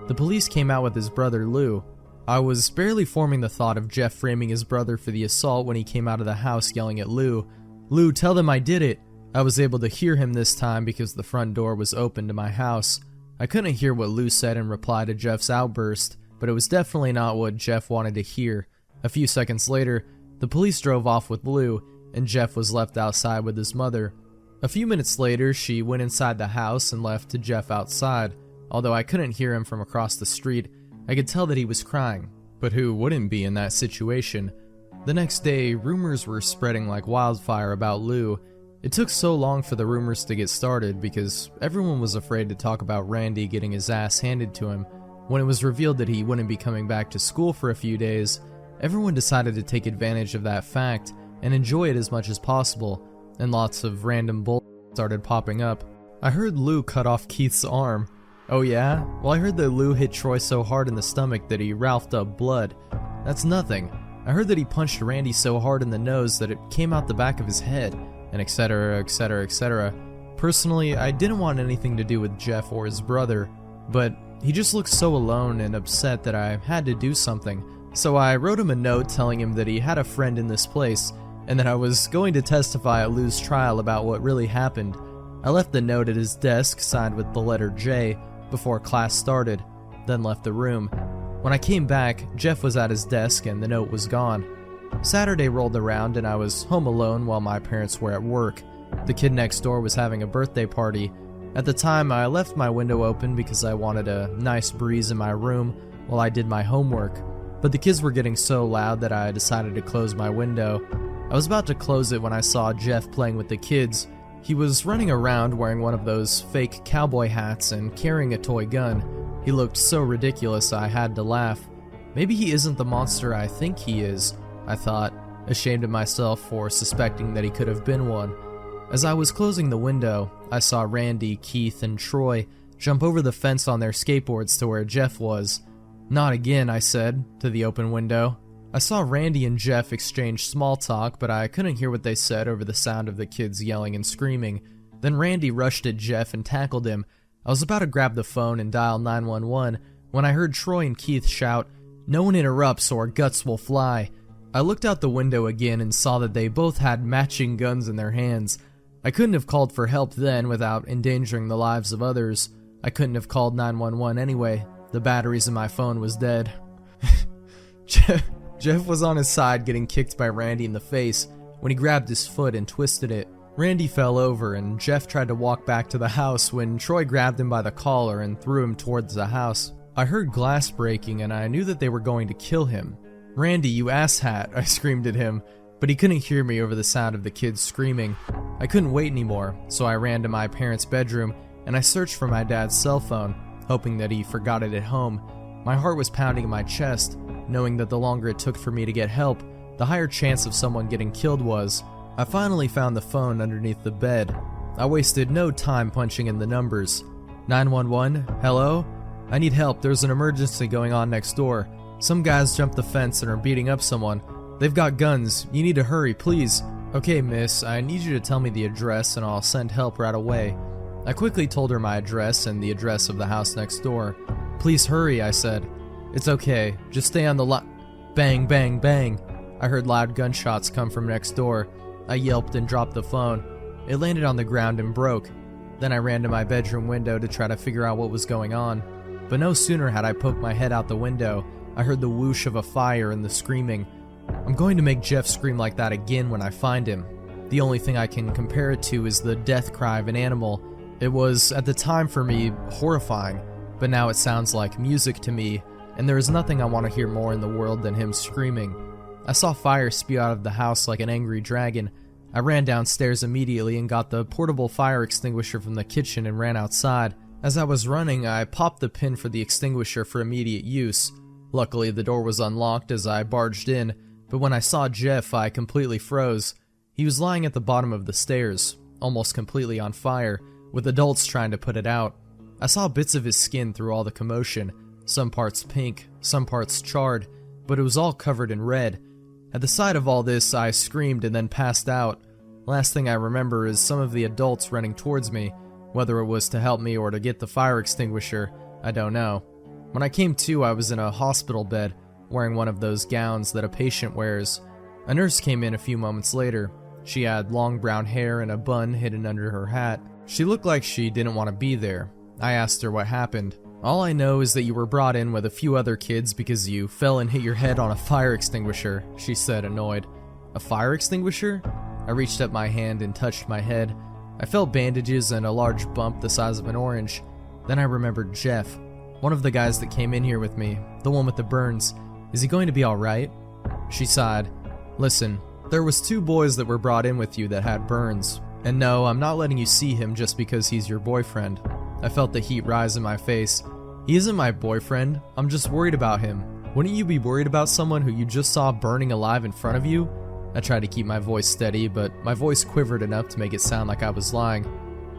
the police came out with his brother Lou. I was barely forming the thought of Jeff framing his brother for the assault when he came out of the house yelling at Lou, "Lou, tell them I did it!" I was able to hear him this time because the front door was open to my house. I couldn't hear what Lou said in reply to Jeff's outburst, but it was definitely not what Jeff wanted to hear. A few seconds later, the police drove off with Lou, and Jeff was left outside with his mother. A few minutes later, she went inside the house and left Jeff outside. Although I couldn't hear him from across the street, I could tell that he was crying. But who wouldn't be in that situation? The next day, rumors were spreading like wildfire about Lou. It took so long for the rumors to get started because everyone was afraid to talk about Randy getting his ass handed to him. When it was revealed that he wouldn't be coming back to school for a few days, everyone decided to take advantage of that fact and enjoy it as much as possible, and lots of random bull started popping up. I heard Lou cut off Keith's arm. Oh yeah? Well, I heard that Lou hit Troy so hard in the stomach that he ralphed up blood. That's nothing. I heard that he punched Randy so hard in the nose that it came out the back of his head, and etc, etc, etc. Personally, I didn't want anything to do with Jeff or his brother, but he just looked so alone and upset that I had to do something. So I wrote him a note telling him that he had a friend in this place, and that I was going to testify at Lou's trial about what really happened. I left the note at his desk, signed with the letter J, before class started, then left the room. When I came back, Jeff was at his desk and the note was gone. Saturday rolled around and I was home alone while my parents were at work. The kid next door was having a birthday party. At the time, I left my window open because I wanted a nice breeze in my room while I did my homework, but the kids were getting so loud that I decided to close my window. I was about to close it when I saw Jeff playing with the kids. He was running around wearing one of those fake cowboy hats and carrying a toy gun. He looked so ridiculous I had to laugh. Maybe he isn't the monster I think he is, I thought, ashamed of myself for suspecting that he could have been one. As I was closing the window, I saw Randy, Keith, and Troy jump over the fence on their skateboards to where Jeff was. Not again, I said, to the open window. I saw Randy and Jeff exchange small talk, but I couldn't hear what they said over the sound of the kids yelling and screaming. Then Randy rushed at Jeff and tackled him. I was about to grab the phone and dial 911 when I heard Troy and Keith shout, "No one interrupts or guts will fly." I looked out the window again and saw that they both had matching guns in their hands. I couldn't have called for help then without endangering the lives of others. I couldn't have called 911 anyway. The batteries in my phone was dead. Jeff was on his side getting kicked by Randy in the face when he grabbed his foot and twisted it. Randy fell over and Jeff tried to walk back to the house when Troy grabbed him by the collar and threw him towards the house. I heard glass breaking and I knew that they were going to kill him. "Randy, you asshat," I screamed at him, but he couldn't hear me over the sound of the kids screaming. I couldn't wait anymore, so I ran to my parents' bedroom and I searched for my dad's cell phone, hoping that he forgot it at home. My heart was pounding in my chest, knowing that the longer it took for me to get help, the higher chance of someone getting killed was. I finally found the phone underneath the bed. I wasted no time punching in the numbers. 911, hello? I need help, there's an emergency going on next door. Some guys jumped the fence and are beating up someone. They've got guns, you need to hurry, please. Okay, miss, I need you to tell me the address and I'll send help right away. I quickly told her my address and the address of the house next door. Please hurry, I said. It's okay, just stay on the lot. Bang, bang, bang. I heard loud gunshots come from next door. I yelped and dropped the phone. It landed on the ground and broke. Then I ran to my bedroom window to try to figure out what was going on. But no sooner had I poked my head out the window, I heard the whoosh of a fire and the screaming. I'm going to make Jeff scream like that again when I find him. The only thing I can compare it to is the death cry of an animal. It was, at the time for me, horrifying, but now it sounds like music to me, and there is nothing I want to hear more in the world than him screaming. I saw fire spew out of the house like an angry dragon. I ran downstairs immediately and got the portable fire extinguisher from the kitchen and ran outside. As I was running, I popped the pin for the extinguisher for immediate use. Luckily, the door was unlocked as I barged in, but when I saw Jeff, I completely froze. He was lying at the bottom of the stairs, almost completely on fire, with adults trying to put it out. I saw bits of his skin through all the commotion, some parts pink, some parts charred, but it was all covered in red. At the sight of all this, I screamed and then passed out. Last thing I remember is some of the adults running towards me. Whether it was to help me or to get the fire extinguisher, I don't know. When I came to, I was in a hospital bed, wearing one of those gowns that a patient wears. A nurse came in a few moments later. She had long brown hair and a bun hidden under her hat. She looked like she didn't want to be there. I asked her what happened. All I know is that you were brought in with a few other kids because you fell and hit your head on a fire extinguisher, she said, annoyed. A fire extinguisher? I reached up my hand and touched my head. I felt bandages and a large bump the size of an orange. Then I remembered Jeff, one of the guys that came in here with me, the one with the burns. Is he going to be alright? She sighed. Listen, there was 2 boys that were brought in with you that had burns, And no, I'm not letting you see him just because he's your boyfriend. I felt the heat rise in my face. He isn't my boyfriend. I'm just worried about him. Wouldn't you be worried about someone who you just saw burning alive in front of you? I tried to keep my voice steady, but my voice quivered enough to make it sound like I was lying.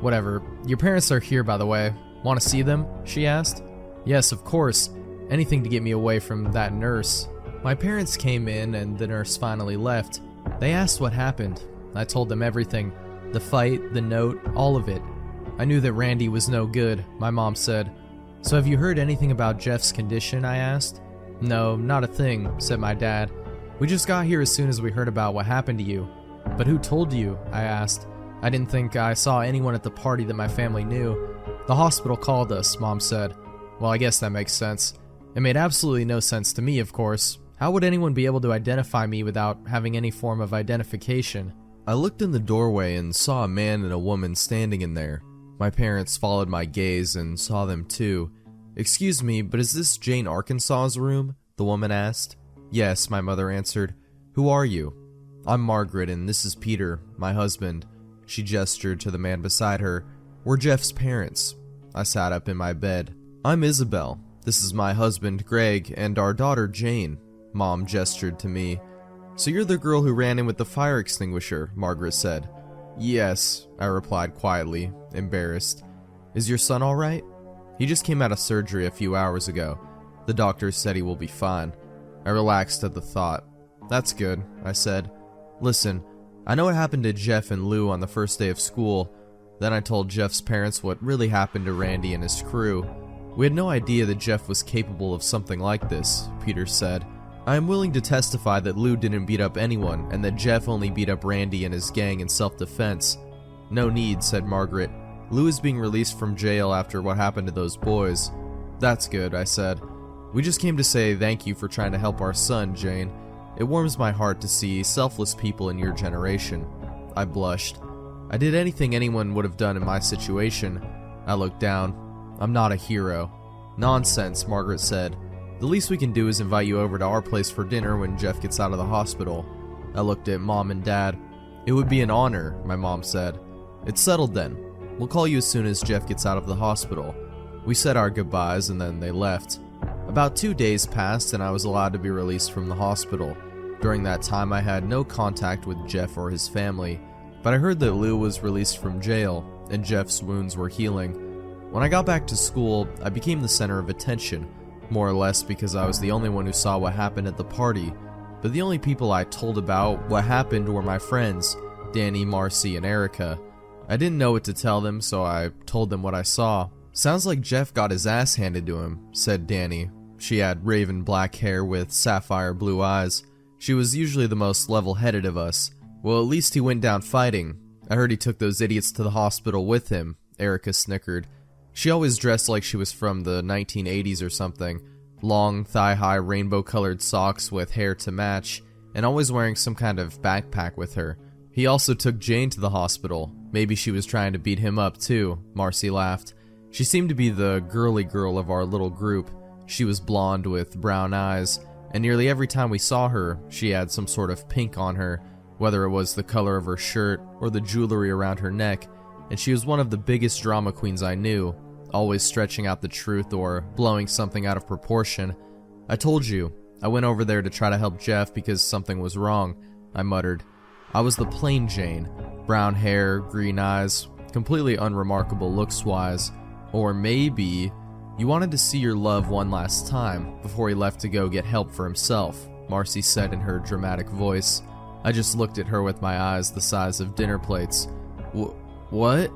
Whatever. Your parents are here, by the way. Want to see them? She asked. Yes, of course. Anything to get me away from that nurse. My parents came in and the nurse finally left. They asked what happened. I told them everything. The fight, the note, all of it. I knew that Randy was no good, my mom said. So have you heard anything about Jeff's condition? I asked. No, not a thing, said my dad. We just got here as soon as we heard about what happened to you. But who told you? I asked. I didn't think I saw anyone at the party that my family knew. The hospital called us, Mom said. Well, I guess that makes sense. It made absolutely no sense to me, of course. How would anyone be able to identify me without having any form of identification? I looked in the doorway and saw a man and a woman standing in there. My parents followed my gaze and saw them too. Excuse me, but is this Jane Arkansas's room? The woman asked. Yes, my mother answered. Who are you? I'm Margaret and this is Peter, my husband. She gestured to the man beside her. We're Jeff's parents. I sat up in my bed. I'm Isabel. This is my husband, Greg, and our daughter, Jane. Mom gestured to me. So you're the girl who ran in with the fire extinguisher, Margaret said. Yes, I replied quietly, embarrassed. Is your son all right? He just came out of surgery a few hours ago. The doctor said he will be fine. I relaxed at the thought. That's good, I said. Listen, I know what happened to Jeff and Lou on the first day of school. Then I told Jeff's parents what really happened to Randy and his crew. We had no idea that Jeff was capable of something like this, Peter said. I am willing to testify that Lou didn't beat up anyone and that Jeff only beat up Randy and his gang in self-defense. No need, said Margaret. Lou is being released from jail after what happened to those boys. That's good, I said. We just came to say thank you for trying to help our son, Jane. It warms my heart to see selfless people in your generation. I blushed. I did anything anyone would have done in my situation. I looked down. I'm not a hero. Nonsense, Margaret said. The least we can do is invite you over to our place for dinner when Jeff gets out of the hospital. I looked at Mom and Dad. It would be an honor, my mom said. It's settled then. We'll call you as soon as Jeff gets out of the hospital. We said our goodbyes and then they left. About 2 days passed and I was allowed to be released from the hospital. During that time I had no contact with Jeff or his family, but I heard that Lou was released from jail and Jeff's wounds were healing. When I got back to school, I became the center of attention, more or less because I was the only one who saw what happened at the party, but the only people I told about what happened were my friends, Danny, Marcy, and Erica. I didn't know what to tell them, so I told them what I saw. Sounds like Jeff got his ass handed to him, said Danny. She had raven black hair with sapphire blue eyes. She was usually the most level-headed of us. Well, at least he went down fighting. I heard he took those idiots to the hospital with him, Erica snickered. She always dressed like she was from the 1980s or something. Long, thigh-high, rainbow-colored socks with hair to match, and always wearing some kind of backpack with her. He also took Jane to the hospital. Maybe she was trying to beat him up too, Marcy laughed. She seemed to be the girly girl of our little group. She was blonde with brown eyes, and nearly every time we saw her, she had some sort of pink on her, whether it was the color of her shirt or the jewelry around her neck, and she was one of the biggest drama queens I knew, always stretching out the truth or blowing something out of proportion. I told you, I went over there to try to help Jeff because something was wrong, I muttered. I was the plain Jane, brown hair, green eyes, completely unremarkable looks-wise. Or maybe you wanted to see your love one last time before he left to go get help for himself, Marcy said in her dramatic voice. I just looked at her with my eyes the size of dinner plates. What?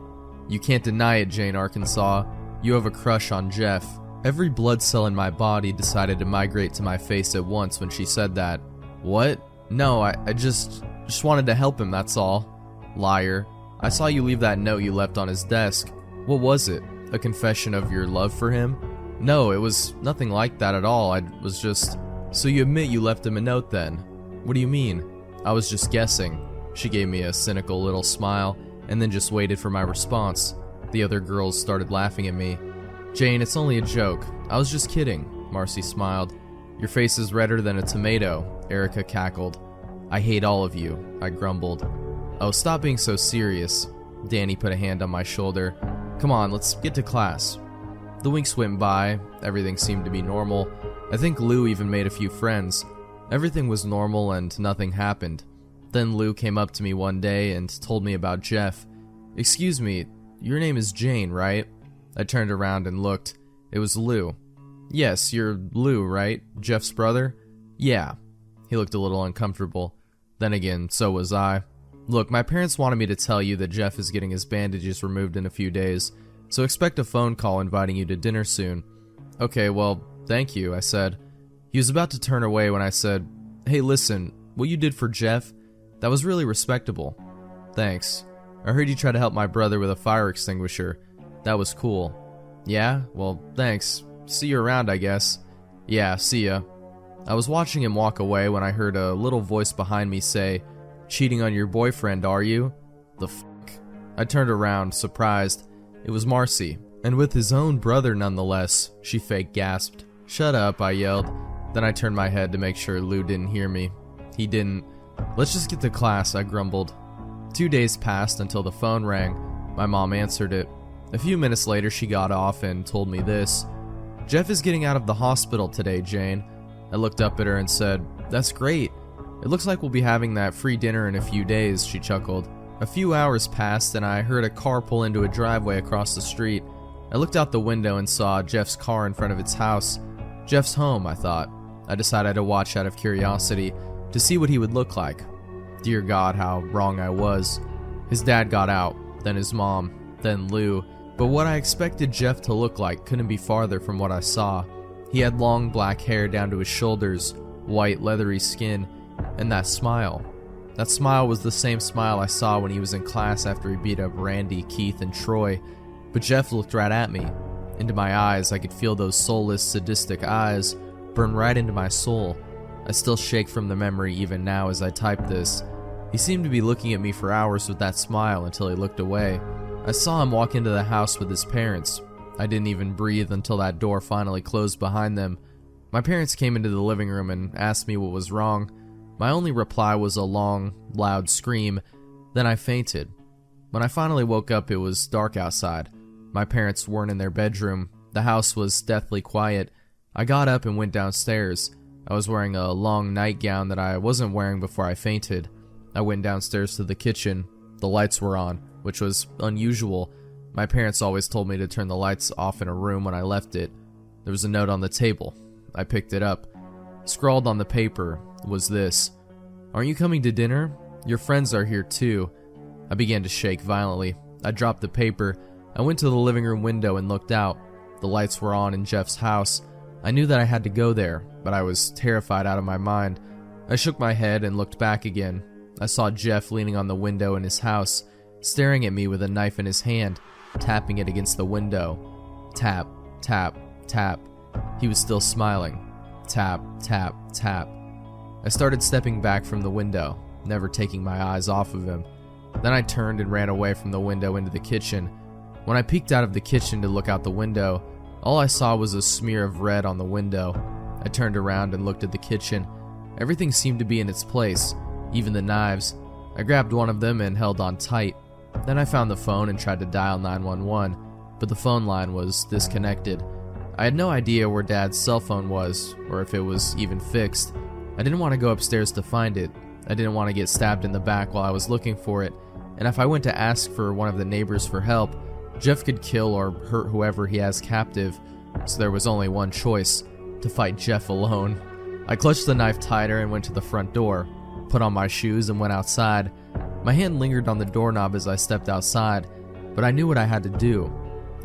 You can't deny it, Jane Arkansas. You have a crush on Jeff. Every blood cell in my body decided to migrate to my face at once when she said that. What? No, I just wanted to help him, that's all. Liar. I saw you leave that note you left on his desk. What was it? A confession of your love for him? No, it was nothing like that at all. I was just... So you admit you left him a note then? What do you mean? I was just guessing. She gave me a cynical little smile and then just waited for my response. The other girls started laughing at me. Jane, it's only a joke. I was just kidding, Marcy smiled. Your face is redder than a tomato, Erica cackled. I hate all of you, I grumbled. Oh, stop being so serious. Danny put a hand on my shoulder. Come on, let's get to class. The weeks went by, everything seemed to be normal. I think Lou even made a few friends. Everything was normal and nothing happened. Then Lou came up to me one day and told me about Jeff. Excuse me, your name is Jane, right? I turned around and looked. It was Lou. Yes, you're Lou, right? Jeff's brother? Yeah. He looked a little uncomfortable. Then again, so was I. Look, my parents wanted me to tell you that Jeff is getting his bandages removed in a few days, so expect a phone call inviting you to dinner soon. Okay, well, thank you, I said. He was about to turn away when I said, Hey, listen, what you did for Jeff, that was really respectable. Thanks. I heard you try to help my brother with a fire extinguisher. That was cool. Yeah? Well, thanks. See you around, I guess. Yeah, see ya. I was watching him walk away when I heard a little voice behind me say, Cheating on your boyfriend, are you? The f***? I turned around, surprised. It was Marcy, and with his own brother nonetheless, she fake gasped. Shut up, I yelled. Then I turned my head to make sure Lou didn't hear me. He didn't. Let's just get to class, I grumbled. 2 days passed until the phone rang. My mom answered it. A few minutes later, she got off and told me this. Jeff is getting out of the hospital today, Jane. I looked up at her and said, That's great. It looks like we'll be having that free dinner in a few days, she chuckled. A few hours passed and I heard a car pull into a driveway across the street. I looked out the window and saw Jeff's car in front of its house. Jeff's home, I thought. I decided to watch out of curiosity to see what he would look like. Dear God, how wrong I was. His dad got out, then his mom, then Lou, but what I expected Jeff to look like couldn't be farther from what I saw. He had long black hair down to his shoulders, white leathery skin, and that smile. That smile was the same smile I saw when he was in class after he beat up Randy, Keith, and Troy. But Jeff looked right at me. Into my eyes, I could feel those soulless, sadistic eyes burn right into my soul. I still shake from the memory even now as I type this. He seemed to be looking at me for hours with that smile until he looked away. I saw him walk into the house with his parents. I didn't even breathe until that door finally closed behind them. My parents came into the living room and asked me what was wrong. My only reply was a long, loud scream. Then I fainted. When I finally woke up, it was dark outside. My parents weren't in their bedroom. The house was deathly quiet. I got up and went downstairs. I was wearing a long nightgown that I wasn't wearing before I fainted. I went downstairs to the kitchen. The lights were on, which was unusual. My parents always told me to turn the lights off in a room when I left it. There was a note on the table. I picked it up. Scrawled on the paper was this: Aren't you coming to dinner? Your friends are here too. I began to shake violently. I dropped the paper. I went to the living room window and looked out. The lights were on in Jeff's house. I knew that I had to go there, but I was terrified out of my mind. I shook my head and looked back again. I saw Jeff leaning on the window in his house, staring at me with a knife in his hand, tapping it against the window. Tap, tap, tap. He was still smiling. Tap, tap, tap. I started stepping back from the window, never taking my eyes off of him. Then I turned and ran away from the window into the kitchen. When I peeked out of the kitchen to look out the window, all I saw was a smear of red on the window. I turned around and looked at the kitchen. Everything seemed to be in its place, even the knives. I grabbed one of them and held on tight. Then I found the phone and tried to dial 911, but the phone line was disconnected. I had no idea where Dad's cell phone was, or if it was even fixed. I didn't want to go upstairs to find it. I didn't want to get stabbed in the back while I was looking for it, and if I went to ask for one of the neighbors for help, Jeff could kill or hurt whoever he has captive, so there was only one choice: to fight Jeff alone. I clutched the knife tighter and went to the front door, put on my shoes and went outside. My hand lingered on the doorknob as I stepped outside, but I knew what I had to do.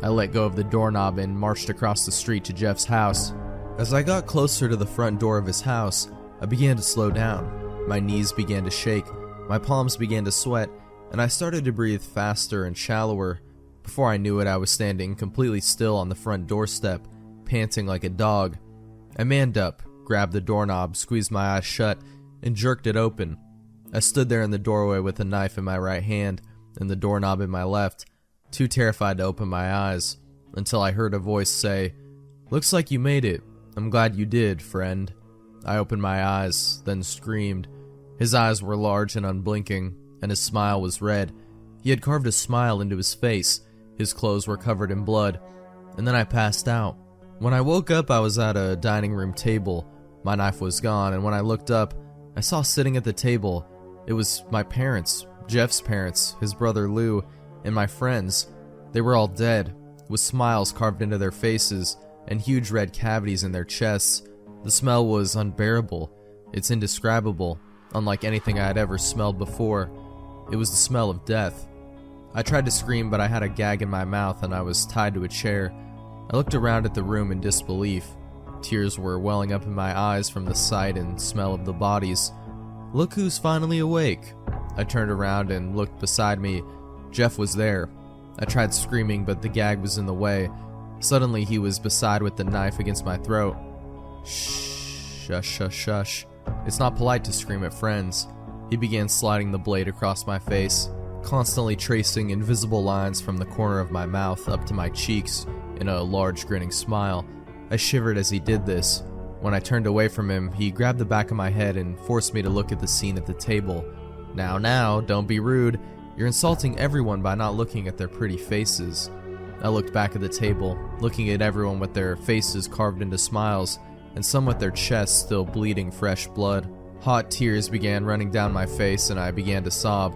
I let go of the doorknob and marched across the street to Jeff's house. As I got closer to the front door of his house, I began to slow down. My knees began to shake, my palms began to sweat, and I started to breathe faster and shallower. Before I knew it, I was standing completely still on the front doorstep, panting like a dog. I manned up, grabbed the doorknob, squeezed my eyes shut, and jerked it open. I stood there in the doorway with a knife in my right hand and the doorknob in my left, too terrified to open my eyes, until I heard a voice say, "Looks like you made it. I'm glad you did, friend." I opened my eyes, then screamed. His eyes were large and unblinking, and his smile was red. He He had carved a smile into his face. His clothes were covered in blood. And then I passed out. When I woke up, I was at a dining room table. My knife was gone, and when I looked up, I saw sitting at the table, it was my parents, Jeff's parents, his brother Lou, and my friends. They were all dead, with smiles carved into their faces and huge red cavities in their chests. The smell was unbearable. It's indescribable, unlike anything I had ever smelled before. It was the smell of death. I tried to scream, but I had a gag in my mouth and I was tied to a chair. I looked around at the room in disbelief. Tears were welling up in my eyes from the sight and smell of the bodies. Look who's finally awake. I turned around and looked beside me. Jeff was there. I tried screaming, but the gag was in the way. Suddenly he was beside with the knife against my throat. Shh, shush, shush, shush. It's not polite to scream at friends. He began sliding the blade across my face, constantly tracing invisible lines from the corner of my mouth up to my cheeks in a large grinning smile. I shivered as he did this. When I turned away from him, he grabbed the back of my head and forced me to look at the scene at the table. Now, don't be rude. You're insulting everyone by not looking at their pretty faces. I looked back at the table, looking at everyone with their faces carved into smiles, and some with their chests still bleeding fresh blood. Hot tears began running down my face and I began to sob.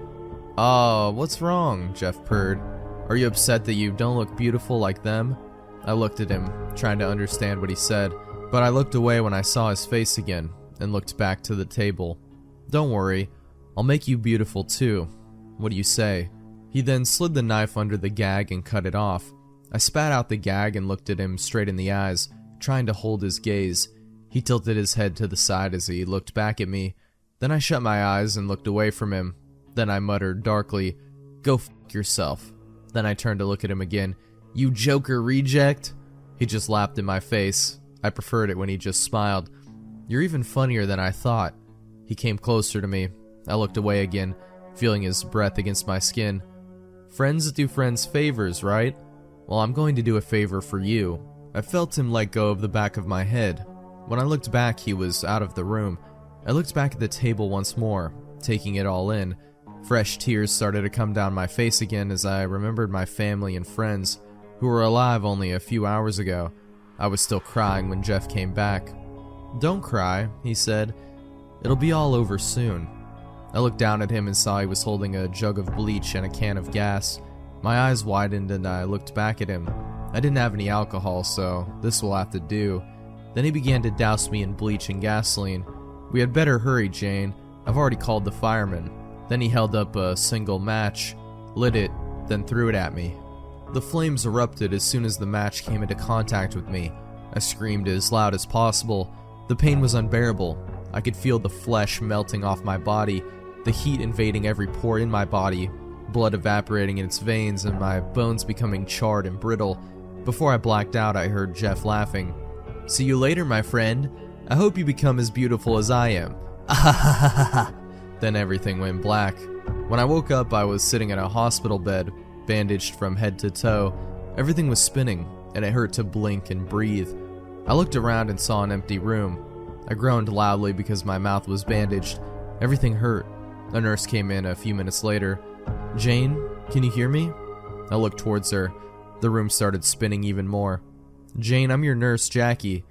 "Oh, what's wrong?" Jeff purred. "Are you upset that you don't look beautiful like them?" I looked at him, trying to understand what he said, but I looked away when I saw his face again, and looked back to the table. "Don't worry, I'll make you beautiful too. What do you say?" He then slid the knife under the gag and cut it off. I spat out the gag and looked at him straight in the eyes, trying to hold his gaze. He tilted his head to the side as he looked back at me. Then I shut my eyes and looked away from him. Then I muttered darkly, "Go f*** yourself." Then I turned to look at him again. "You Joker reject?" He just laughed in my face. I preferred it when he just smiled. "You're even funnier than I thought." He came closer to me. I looked away again, feeling his breath against my skin. "Friends do friends favors, right? Well, I'm going to do a favor for you." I felt him let go of the back of my head. When I looked back, he was out of the room. I looked back at the table once more, taking it all in. Fresh tears started to come down my face again as I remembered my family and friends who were alive only a few hours ago. I was still crying when Jeff came back. "Don't cry," he said. "It'll be all over soon." I looked down at him and saw he was holding a jug of bleach and a can of gas. My eyes widened and I looked back at him. I didn't have any alcohol, so this will have to do. Then he began to douse me in bleach and gasoline. "We had better hurry, Jane. I've already called the firemen." Then he held up a single match, lit it, then threw it at me. The flames erupted as soon as the match came into contact with me. I screamed as loud as possible. The pain was unbearable. I could feel the flesh melting off my body, the heat invading every pore in my body, blood evaporating in its veins, and my bones becoming charred and brittle. Before I blacked out, I heard Jeff laughing. "See you later, my friend. I hope you become as beautiful as I am." Then everything went black. When I woke up, I was sitting in a hospital bed, bandaged from head to toe. Everything was spinning, and it hurt to blink and breathe. I looked around and saw an empty room. I groaned loudly because my mouth was bandaged. Everything hurt. A nurse came in a few minutes later. "Jane, can you hear me?" I looked towards her. The room started spinning even more. "Jane, I'm your nurse, Jackie.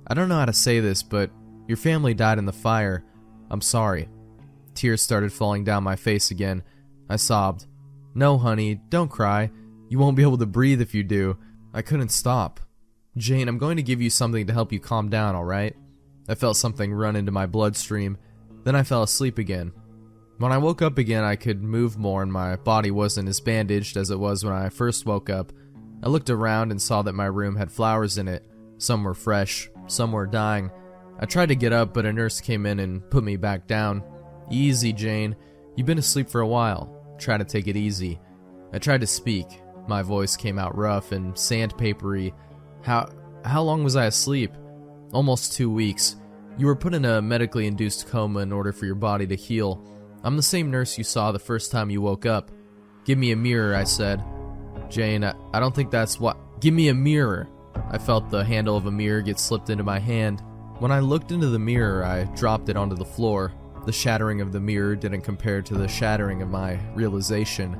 I don't know how to say this, but your family died in the fire. I'm sorry." Tears started falling down my face again. I sobbed. "No, honey, don't cry. You won't be able to breathe if you do." I couldn't stop. "Jane, I'm going to give you something to help you calm down, alright?" I felt something run into my bloodstream. Then I fell asleep again. When I woke up again, I could move more and my body wasn't as bandaged as it was when I first woke up. I looked around and saw that my room had flowers in it. Some were fresh, some were dying. I tried to get up, but a nurse came in and put me back down. "Easy, Jane. You've been asleep for a while. Try to take it easy." I tried to speak. My voice came out rough and sandpapery. How long was I asleep?" "Almost 2 weeks. You were put in a medically induced coma in order for your body to heal. I'm the same nurse you saw the first time you woke up." "Give me a mirror," I said. "Jane, I don't think that's what—" "Give me a mirror." I felt the handle of a mirror get slipped into my hand. When I looked into the mirror, I dropped it onto the floor. The shattering of the mirror didn't compare to the shattering of my realization.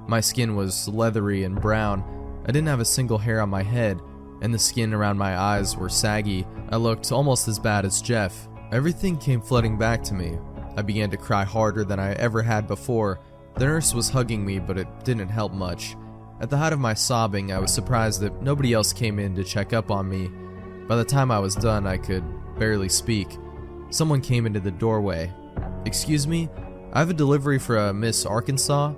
My skin was leathery and brown. I didn't have a single hair on my head, and the skin around my eyes were saggy. I looked almost as bad as Jeff. Everything came flooding back to me. I began to cry harder than I ever had before. The nurse was hugging me, but it didn't help much. At the height of my sobbing, I was surprised that nobody else came in to check up on me. By the time I was done, I could barely speak. Someone came into the doorway. "Excuse me, I have a delivery for a Miss Arkansas."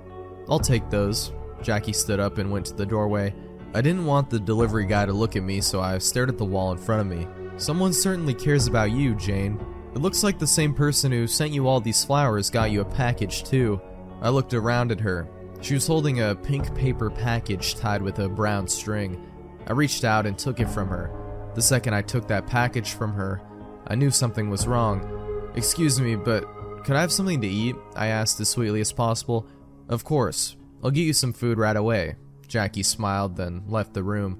"I'll take those." Jackie stood up and went to the doorway. I didn't want the delivery guy to look at me, so I stared at the wall in front of me. "Someone certainly cares about you, Jane. It looks like the same person who sent you all these flowers got you a package too." I looked around at her. She was holding a pink paper package tied with a brown string. I reached out and took it from her. The second I took that package from her, I knew something was wrong. "Excuse me, but could I have something to eat?" I asked as sweetly as possible. "Of course. I'll get you some food right away." Jackie smiled, then left the room.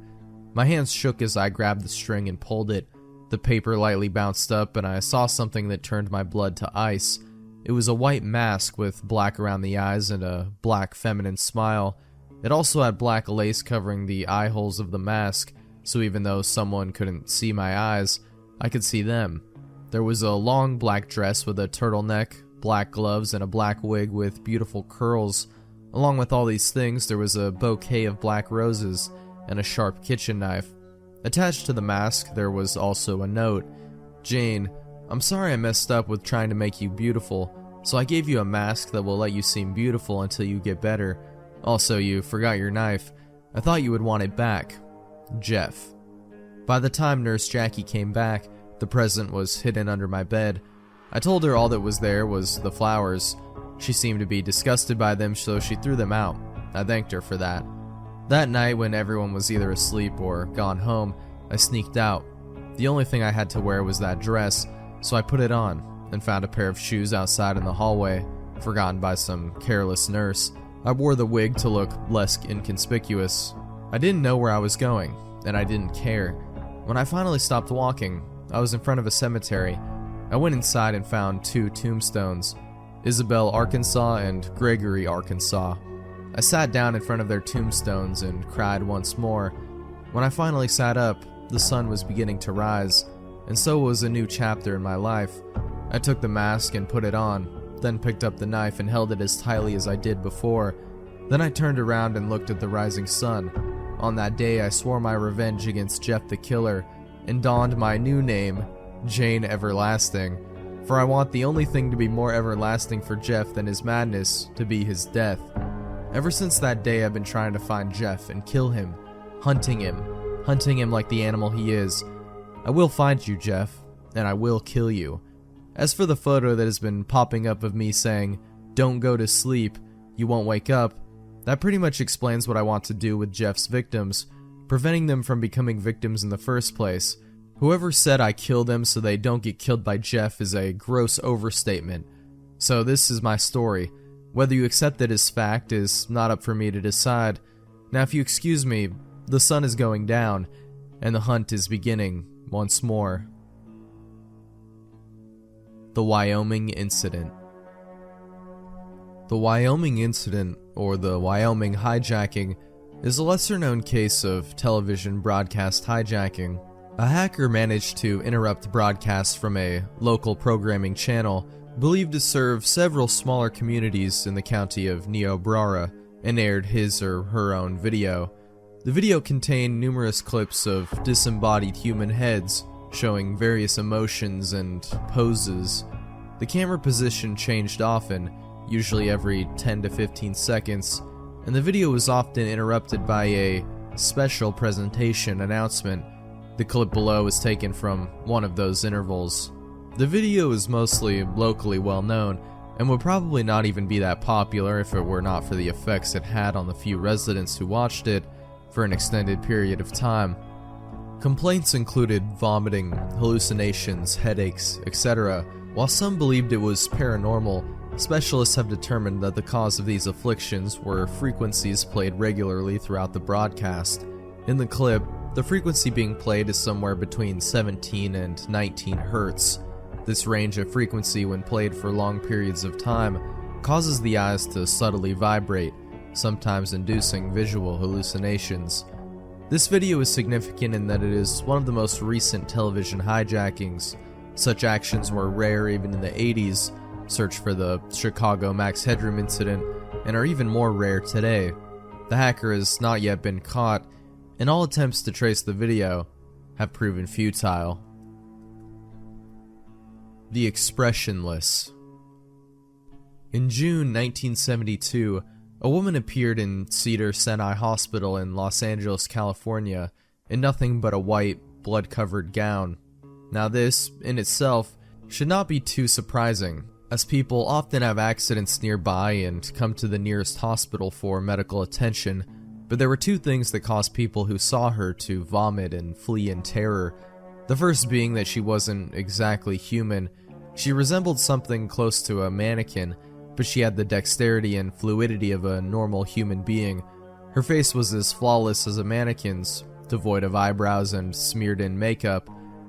My hands shook as I grabbed the string and pulled it. The paper lightly bounced up, and I saw something that turned my blood to ice. It was a white mask with black around the eyes and a black feminine smile. It also had black lace covering the eye holes of the mask, so even though someone couldn't see my eyes, I could see them. There was a long black dress with a turtleneck, black gloves, and a black wig with beautiful curls. Along with all these things, there was a bouquet of black roses and a sharp kitchen knife. Attached to the mask, there was also a note. "Jane, I'm sorry I messed up with trying to make you beautiful, so I gave you a mask that will let you seem beautiful until you get better. Also, you forgot your knife. I thought you would want it back. Jeff." By the time Nurse Jackie came back, the present was hidden under my bed. I told her all that was there was the flowers. She seemed to be disgusted by them, so she threw them out. I thanked her for that. That night, when everyone was either asleep or gone home, I sneaked out. The only thing I had to wear was that dress, so I put it on and found a pair of shoes outside in the hallway, forgotten by some careless nurse. I wore the wig to look less inconspicuous. I didn't know where I was going, and I didn't care. When I finally stopped walking, I was in front of a cemetery. I went inside and found 2 tombstones, Isabel, Arkansas, and Gregory, Arkansas. I sat down in front of their tombstones and cried once more. When I finally sat up, the sun was beginning to rise, and so was a new chapter in my life. I took the mask and put it on, then picked up the knife and held it as tightly as I did before. Then I turned around and looked at the rising sun. On that day, I swore my revenge against Jeff the Killer and donned my new name, Jane Everlasting, for I want the only thing to be more everlasting for Jeff than his madness to be his death. Ever since that day, I've been trying to find Jeff and kill him, hunting him like the animal he is. I will find you, Jeff, and I will kill you. As for the photo that has been popping up of me saying, "Don't go to sleep, you won't wake up," that pretty much explains what I want to do with Jeff's victims, preventing them from becoming victims in the first place. Whoever said I kill them so they don't get killed by Jeff is a gross overstatement. So this is my story. Whether you accept it as fact is not up for me to decide. Now if you excuse me, the sun is going down, and the hunt is beginning once more. The Wyoming Incident. The Wyoming Incident, or the Wyoming hijacking, is a lesser-known case of television broadcast hijacking. A hacker managed to interrupt broadcasts from a local programming channel believed to serve several smaller communities in the county of Niobrara and aired his or her own video. The video contained numerous clips of disembodied human heads showing various emotions and poses. The camera position changed often, usually every 10 to 15 seconds, and the video was often interrupted by a special presentation announcement. The clip below is taken from one of those intervals. The video is mostly locally well known, and would probably not even be that popular if it were not for the effects it had on the few residents who watched it for an extended period of time. Complaints included vomiting, hallucinations, headaches, etc. While some believed it was paranormal, specialists have determined that the cause of these afflictions were frequencies played regularly throughout the broadcast. In the clip, the frequency being played is somewhere between 17 and 19 hertz. This range of frequency, when played for long periods of time, causes the eyes to subtly vibrate, sometimes inducing visual hallucinations. This video is significant in that it is one of the most recent television hijackings. Such actions were rare even in the 80s, search for the Chicago Max Headroom incident, and are even more rare today. The hacker has not yet been caught, and all attempts to trace the video have proven futile. The Expressionless. In June 1972, a woman appeared in Cedars-Sinai Hospital in Los Angeles, California, in nothing but a white, blood-covered gown. Now this, in itself, should not be too surprising, as people often have accidents nearby and come to the nearest hospital for medical attention, but there were two things that caused people who saw her to vomit and flee in terror. The first being that she wasn't exactly human. She resembled something close to a mannequin, but she had the dexterity and fluidity of a normal human being. Her face was as flawless as a mannequin's, devoid of eyebrows and smeared in makeup.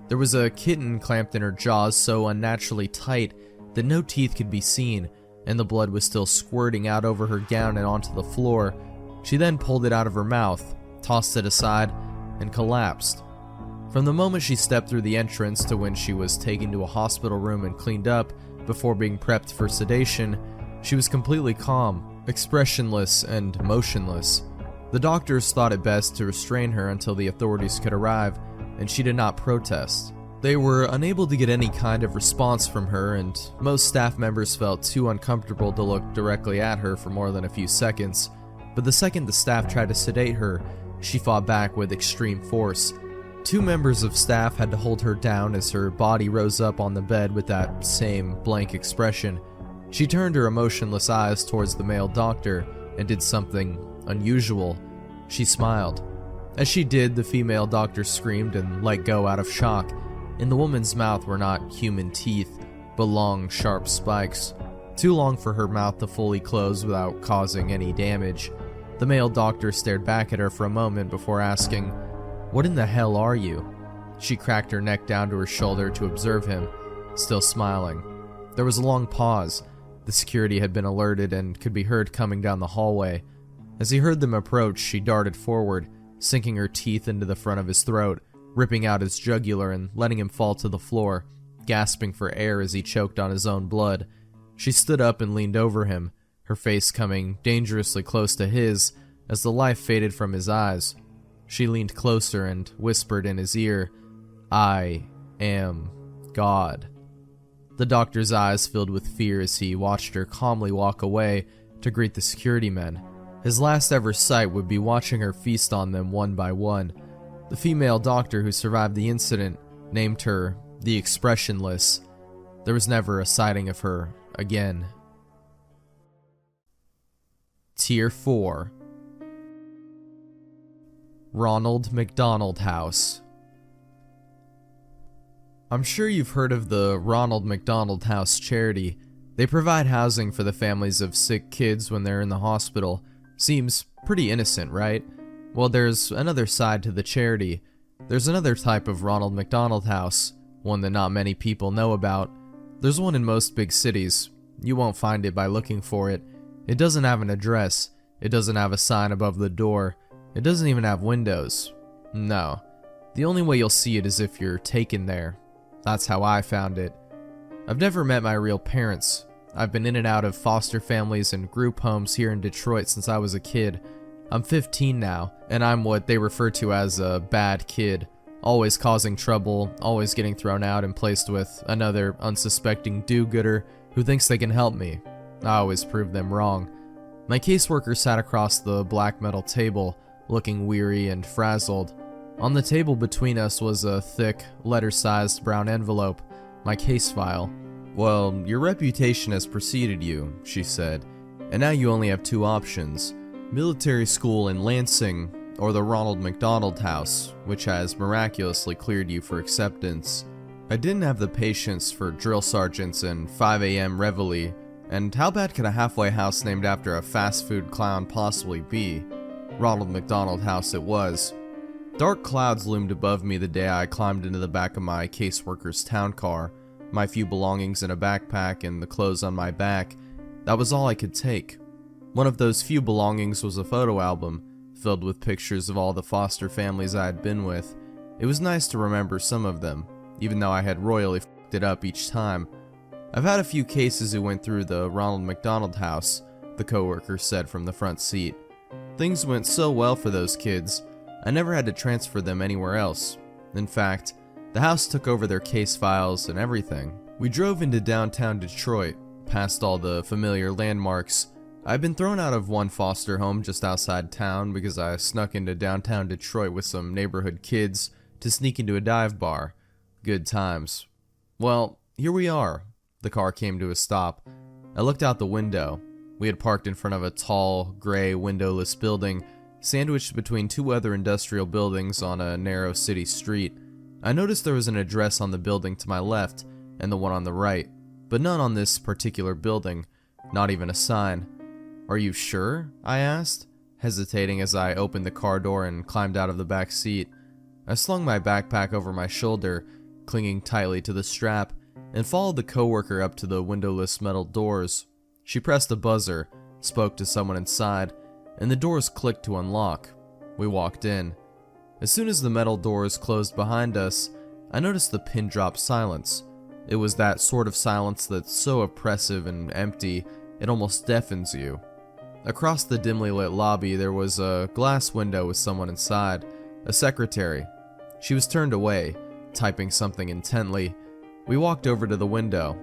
There was a kitten clamped in her jaws so unnaturally tight that no teeth could be seen, and the blood was still squirting out over her gown and onto the floor. She then pulled it out of her mouth, tossed it aside, and collapsed. From the moment she stepped through the entrance to when she was taken to a hospital room and cleaned up before being prepped for sedation, she was completely calm, expressionless, and motionless. The doctors thought it best to restrain her until the authorities could arrive, and she did not protest. They were unable to get any kind of response from her, and most staff members felt too uncomfortable to look directly at her for more than a few seconds. But the second the staff tried to sedate her, she fought back with extreme force. Two members of staff had to hold her down as her body rose up on the bed with that same blank expression. She turned her emotionless eyes towards the male doctor and did something unusual. She smiled. As she did, the female doctor screamed and let go out of shock. In the woman's mouth were not human teeth, but long, sharp spikes. Too long for her mouth to fully close without causing any damage. The male doctor stared back at her for a moment before asking, "What in the hell are you?" She cracked her neck down to her shoulder to observe him, still smiling. There was a long pause. The security had been alerted and could be heard coming down the hallway. As he heard them approach, she darted forward, sinking her teeth into the front of his throat, ripping out his jugular and letting him fall to the floor, gasping for air as he choked on his own blood. She stood up and leaned over him, her face coming dangerously close to his as the life faded from his eyes. She leaned closer and whispered in his ear, "I am God." The doctor's eyes filled with fear as he watched her calmly walk away to greet the security men. His last ever sight would be watching her feast on them one by one. The female doctor who survived the incident named her the Expressionless. There was never a sighting of her again. Tier 4. Ronald McDonald House. I'm sure you've heard of the Ronald McDonald House charity. They provide housing for the families of sick kids when they're in the hospital. Seems pretty innocent, right? Well, there's another side to the charity. There's another type of Ronald McDonald House, one that not many people know about. There's one in most big cities. You won't find it by looking for it. It doesn't have an address. It doesn't have a sign above the door. It doesn't even have windows. No. The only way you'll see it is if you're taken there. That's how I found it. I've never met my real parents. I've been in and out of foster families and group homes here in Detroit since I was a kid. I'm 15 now, and I'm what they refer to as a bad kid. Always causing trouble, always getting thrown out and placed with another unsuspecting do-gooder who thinks they can help me. I always prove them wrong. My caseworker sat across the black metal table, looking weary and frazzled. On the table between us was a thick, letter-sized brown envelope, my case file. "Well, your reputation has preceded you," she said, "and now you only have two options. Military school in Lansing, or the Ronald McDonald House, which has miraculously cleared you for acceptance." I didn't have the patience for drill sergeants and 5 a.m. reveille, and how bad could a halfway house named after a fast food clown possibly be? Ronald McDonald House it was. Dark clouds loomed above me the day I climbed into the back of my caseworker's town car, my few belongings in a backpack and the clothes on my back. That was all I could take. One of those few belongings was a photo album, filled with pictures of all the foster families I had been with. It was nice to remember some of them, even though I had royally f***ed it up each time. I've had a few cases who went through the Ronald McDonald house, the coworker said from the front seat. Things went so well for those kids, I never had to transfer them anywhere else. In fact, the house took over their case files and everything. We drove into downtown Detroit, past all the familiar landmarks. I'd been thrown out of one foster home just outside town because I snuck into downtown Detroit with some neighborhood kids to sneak into a dive bar. Good times. Well, here we are. The car came to a stop. I looked out the window. We had parked in front of a tall, gray, windowless building, sandwiched between two other industrial buildings on a narrow city street. I noticed there was an address on the building to my left and the one on the right, but none on this particular building, not even a sign. "Are you sure?" I asked, hesitating as I opened the car door and climbed out of the back seat. I slung my backpack over my shoulder, clinging tightly to the strap, and followed the coworker up to the windowless metal doors. She pressed a buzzer, spoke to someone inside, and the doors clicked to unlock. We walked in. As soon as the metal doors closed behind us, I noticed the pin-drop silence. It was that sort of silence that's so oppressive and empty, it almost deafens you. Across the dimly lit lobby, there was a glass window with someone inside, a secretary. She was turned away, typing something intently. We walked over to the window.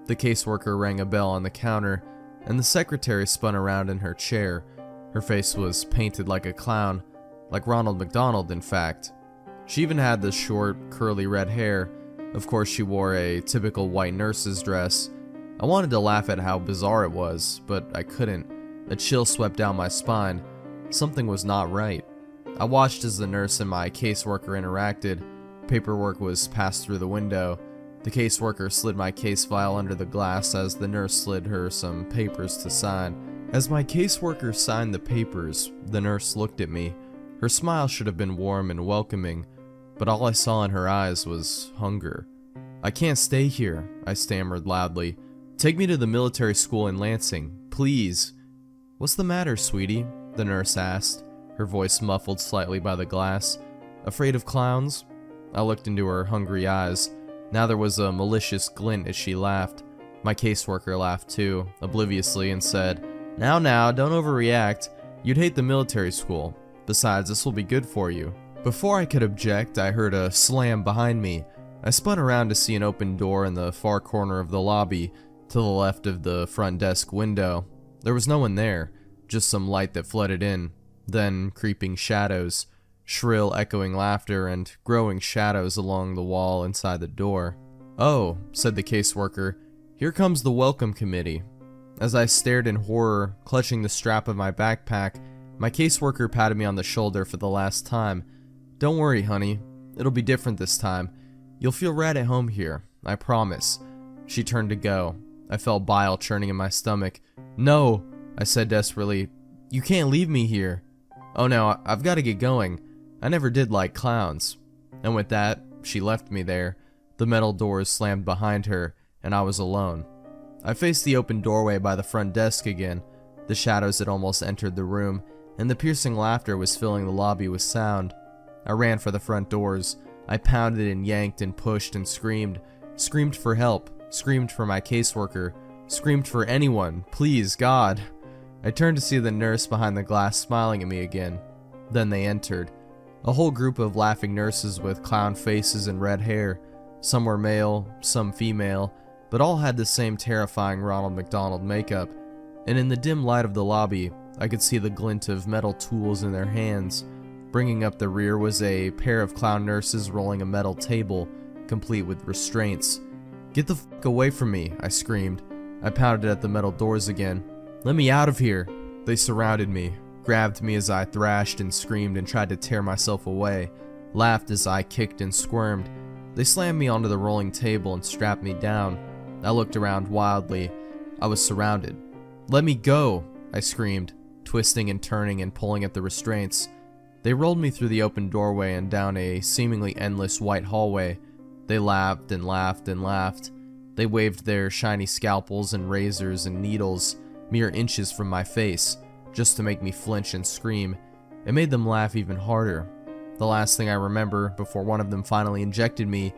The caseworker rang a bell on the counter, and the secretary spun around in her chair. Her face was painted like a clown, like Ronald McDonald, in fact. She even had the short, curly red hair. Of course, she wore a typical white nurse's dress. I wanted to laugh at how bizarre it was, but I couldn't. A chill swept down my spine. Something was not right. I watched as the nurse and my caseworker interacted. Paperwork was passed through the window. The caseworker slid my case file under the glass as the nurse slid her some papers to sign. As my caseworker signed the papers, the nurse looked at me. Her smile should have been warm and welcoming, but all I saw in her eyes was hunger. "I can't stay here," I stammered loudly. "Take me to the military school in Lansing, please." "What's the matter, sweetie?" the nurse asked, her voice muffled slightly by the glass. "Afraid of clowns?" I looked into her hungry eyes. Now there was a malicious glint as she laughed. My caseworker laughed too, obliviously, and said, Now, don't overreact. You'd hate the military school. Besides, this will be good for you." Before I could object, I heard a slam behind me. I spun around to see an open door in the far corner of the lobby, to the left of the front desk window. There was no one there, just some light that flooded in, then creeping shadows, shrill echoing laughter, and growing shadows along the wall inside the door. "Oh," said the caseworker, "here comes the welcome committee." As I stared in horror, clutching the strap of my backpack, my caseworker patted me on the shoulder for the last time. "Don't worry, honey. It'll be different this time. You'll feel right at home here, I promise." She turned to go. I felt bile churning in my stomach. "No," I said desperately. "You can't leave me here." "Oh no, I've got to get going. I never did like clowns." And with that, she left me there. The metal doors slammed behind her, and I was alone. I faced the open doorway by the front desk again. The shadows had almost entered the room, and the piercing laughter was filling the lobby with sound. I ran for the front doors. I pounded and yanked and pushed and screamed. Screamed for help. Screamed for my caseworker. Screamed for anyone. Please, God. I turned to see the nurse behind the glass smiling at me again. Then they entered. A whole group of laughing nurses with clown faces and red hair. Some were male, some female, but all had the same terrifying Ronald McDonald makeup. And in the dim light of the lobby, I could see the glint of metal tools in their hands. Bringing up the rear was a pair of clown nurses rolling a metal table, complete with restraints. "Get the fuck away from me," I screamed. I pounded at the metal doors again. "Let me out of here." They surrounded me, grabbed me as I thrashed and screamed and tried to tear myself away, laughed as I kicked and squirmed. They slammed me onto the rolling table and strapped me down. I looked around wildly. I was surrounded. "Let me go," I screamed, twisting and turning and pulling at the restraints. They rolled me through the open doorway and down a seemingly endless white hallway. They laughed and laughed and laughed. They waved their shiny scalpels and razors and needles. mere inches from my face, just to make me flinch and scream. It made them laugh even harder. The last thing I remember before one of them finally injected me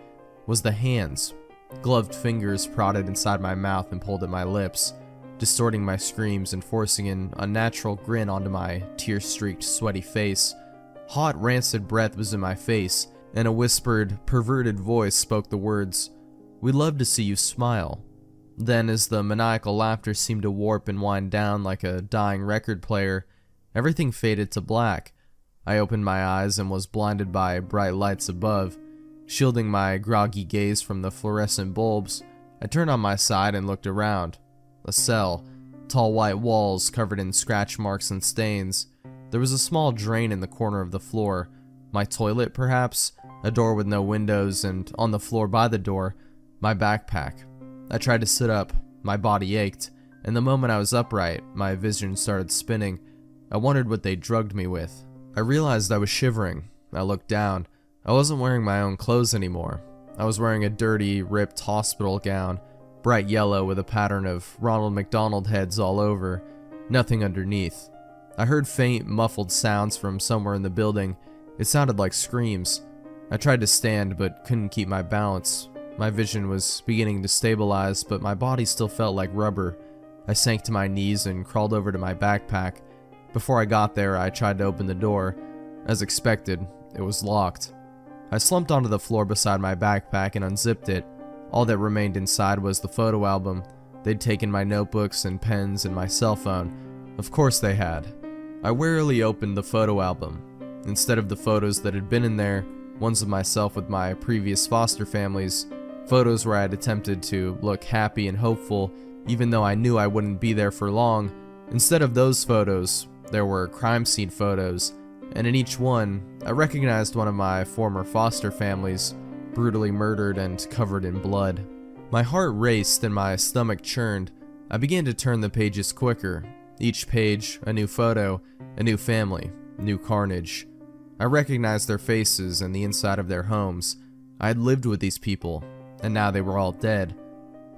was the hands. Gloved fingers prodded inside my mouth and pulled at my lips, distorting my screams and forcing an unnatural grin onto my tear-streaked, sweaty face. Hot, rancid breath was in my face, and a whispered, perverted voice spoke the words, "We'd love to see you smile." Then, as the maniacal laughter seemed to warp and wind down like a dying record player, everything faded to black. I opened my eyes and was blinded by bright lights above. Shielding my groggy gaze from the fluorescent bulbs, I turned on my side and looked around. A cell, tall white walls covered in scratch marks and stains. There was a small drain in the corner of the floor. My toilet, perhaps? A door with no windows, and on the floor by the door, my backpack. I tried to sit up. My body ached, and the moment I was upright, my vision started spinning. I wondered what they drugged me with. I realized I was shivering. I looked down. I wasn't wearing my own clothes anymore. I was wearing a dirty, ripped hospital gown, bright yellow with a pattern of Ronald McDonald heads all over, nothing underneath. I heard faint, muffled sounds from somewhere in the building. It sounded like screams. I tried to stand, but couldn't keep my balance. My vision was beginning to stabilize, but my body still felt like rubber. I sank to my knees and crawled over to my backpack. Before I got there, I tried to open the door. As expected, it was locked. I slumped onto the floor beside my backpack and unzipped it. All that remained inside was the photo album. They'd taken my notebooks and pens and my cell phone. Of course they had. I warily opened the photo album. Instead of the photos that had been in there, ones of myself with my previous foster families, photos where I had attempted to look happy and hopeful, even though I knew I wouldn't be there for long. Instead of those photos, there were crime scene photos, and in each one, I recognized one of my former foster families, brutally murdered and covered in blood. My heart raced and my stomach churned. I began to turn the pages quicker. Each page, a new photo, a new family, new carnage. I recognized their faces and the inside of their homes. I had lived with these people, and now they were all dead.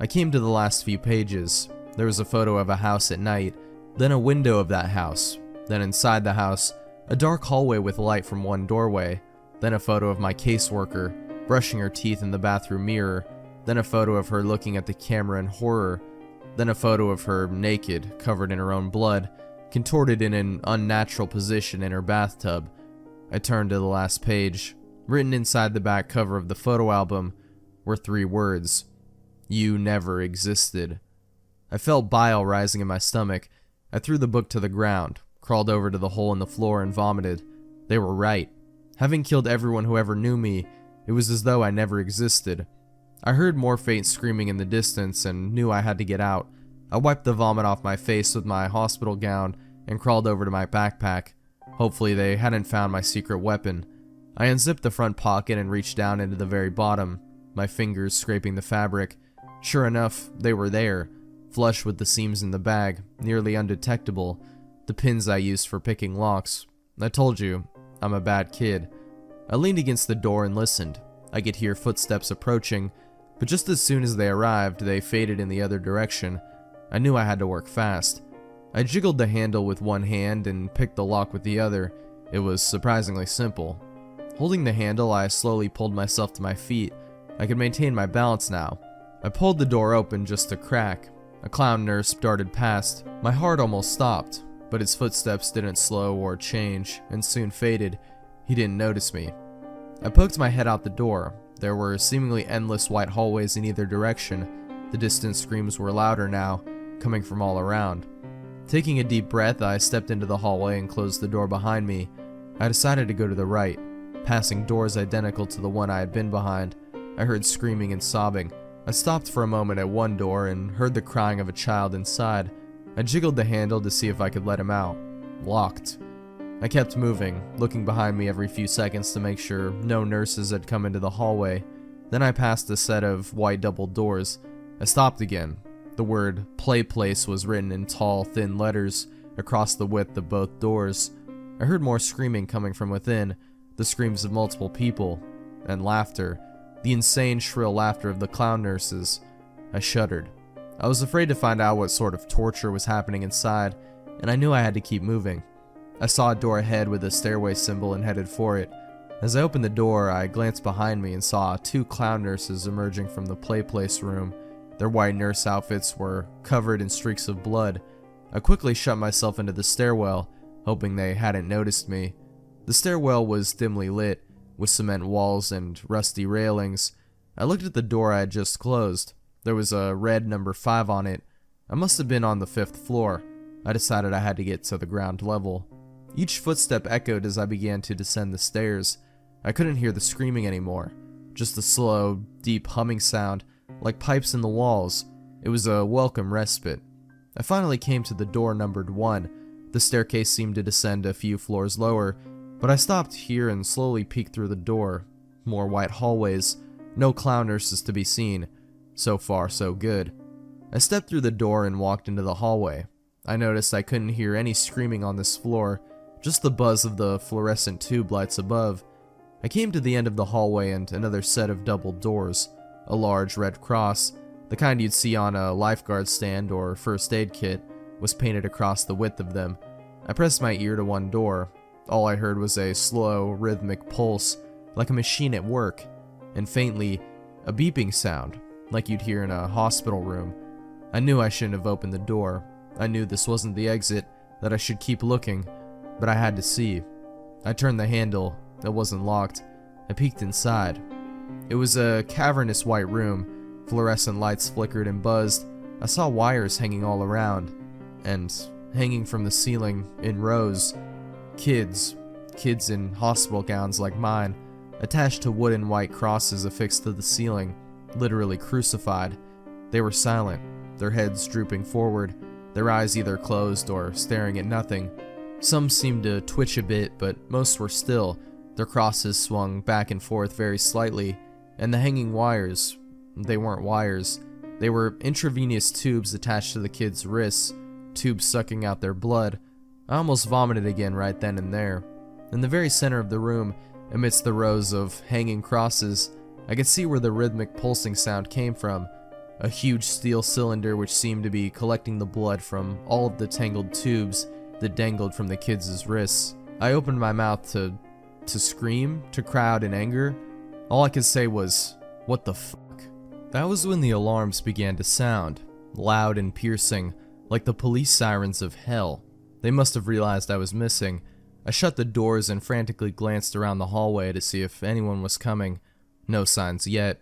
I came to the last few pages. There was a photo of a house at night, then a window of that house, then inside the house, a dark hallway with light from one doorway, then a photo of my caseworker, brushing her teeth in the bathroom mirror, then a photo of her looking at the camera in horror, then a photo of her naked, covered in her own blood, contorted in an unnatural position in her bathtub. I turned to the last page. Written inside the back cover of the photo album were 3 words: "You never existed." I felt bile rising in my stomach. I threw the book to the ground, crawled over to the hole in the floor and vomited. They were right. Having killed everyone who ever knew me, it was as though I never existed. I heard more faint screaming in the distance and knew I had to get out. I wiped the vomit off my face with my hospital gown and crawled over to my backpack. Hopefully they hadn't found my secret weapon. I unzipped the front pocket and reached down into the very bottom, my fingers scraping the fabric. Sure enough, they were there, flush with the seams in the bag, nearly undetectable, the pins I used for picking locks. I told you, I'm a bad kid. I leaned against the door and listened. I could hear footsteps approaching, but just as soon as they arrived, they faded in the other direction. I knew I had to work fast. I jiggled the handle with one hand and picked the lock with the other. It was surprisingly simple. Holding the handle, I slowly pulled myself to my feet. I could maintain my balance now. I pulled the door open just a crack. A clown nurse darted past. My heart almost stopped, but his footsteps didn't slow or change, and soon faded. He didn't notice me. I poked my head out the door. There were seemingly endless white hallways in either direction. The distant screams were louder now, coming from all around. Taking a deep breath, I stepped into the hallway and closed the door behind me. I decided to go to the right, passing doors identical to the one I had been behind. I heard screaming and sobbing. I stopped for a moment at one door and heard the crying of a child inside. I jiggled the handle to see if I could let him out. Locked. I kept moving, looking behind me every few seconds to make sure no nurses had come into the hallway. Then I passed a set of white double doors. I stopped again. The word "Play Place" was written in tall, thin letters across the width of both doors. I heard more screaming coming from within, the screams of multiple people, and laughter, the insane, shrill laughter of the clown nurses. I shuddered. I was afraid to find out what sort of torture was happening inside, and I knew I had to keep moving. I saw a door ahead with a stairway symbol and headed for it. As I opened the door, I glanced behind me and saw 2 clown nurses emerging from the play place room. Their white nurse outfits were covered in streaks of blood. I quickly shut myself into the stairwell, hoping they hadn't noticed me. The stairwell was dimly lit, with cement walls and rusty railings. I looked at the door I had just closed. There was a red number 5 on it. I must have been on the 5th floor. I decided I had to get to the ground level. Each footstep echoed as I began to descend the stairs. I couldn't hear the screaming anymore, just the slow, deep humming sound, like pipes in the walls. It was a welcome respite. I finally came to the door numbered 1. The staircase seemed to descend a few floors lower, but I stopped here and slowly peeked through the door. More white hallways, no clown nurses to be seen. So far, so good. I stepped through the door and walked into the hallway. I noticed I couldn't hear any screaming on this floor, just the buzz of the fluorescent tube lights above. I came to the end of the hallway and another set of double doors. A large red cross, the kind you'd see on a lifeguard stand or first aid kit, was painted across the width of them. I pressed my ear to one door. All I heard was a slow, rhythmic pulse, like a machine at work, and faintly, a beeping sound, like you'd hear in a hospital room. I knew I shouldn't have opened the door. I knew this wasn't the exit, that I should keep looking, but I had to see. I turned the handle. It wasn't locked. I peeked inside. It was a cavernous white room. Fluorescent lights flickered and buzzed. I saw wires hanging all around, and hanging from the ceiling in rows, kids in hospital gowns like mine, attached to wooden white crosses affixed to the ceiling, literally crucified. They were silent, their heads drooping forward, their eyes either closed or staring at nothing. Some seemed to twitch a bit, but most were still. Their crosses swung back and forth very slightly, and the hanging wires, they weren't wires. They were intravenous tubes attached to the kids' wrists, tubes sucking out their blood. I almost vomited again right then and there. In the very center of the room, amidst the rows of hanging crosses, I could see where the rhythmic pulsing sound came from. A huge steel cylinder which seemed to be collecting the blood from all of the tangled tubes that dangled from the kids' wrists. I opened my mouth to scream, to cry out in anger. All I could say was, "What the fuck?" That was when the alarms began to sound, loud and piercing, like the police sirens of hell. They must have realized I was missing. I shut the doors and frantically glanced around the hallway to see if anyone was coming. No signs yet.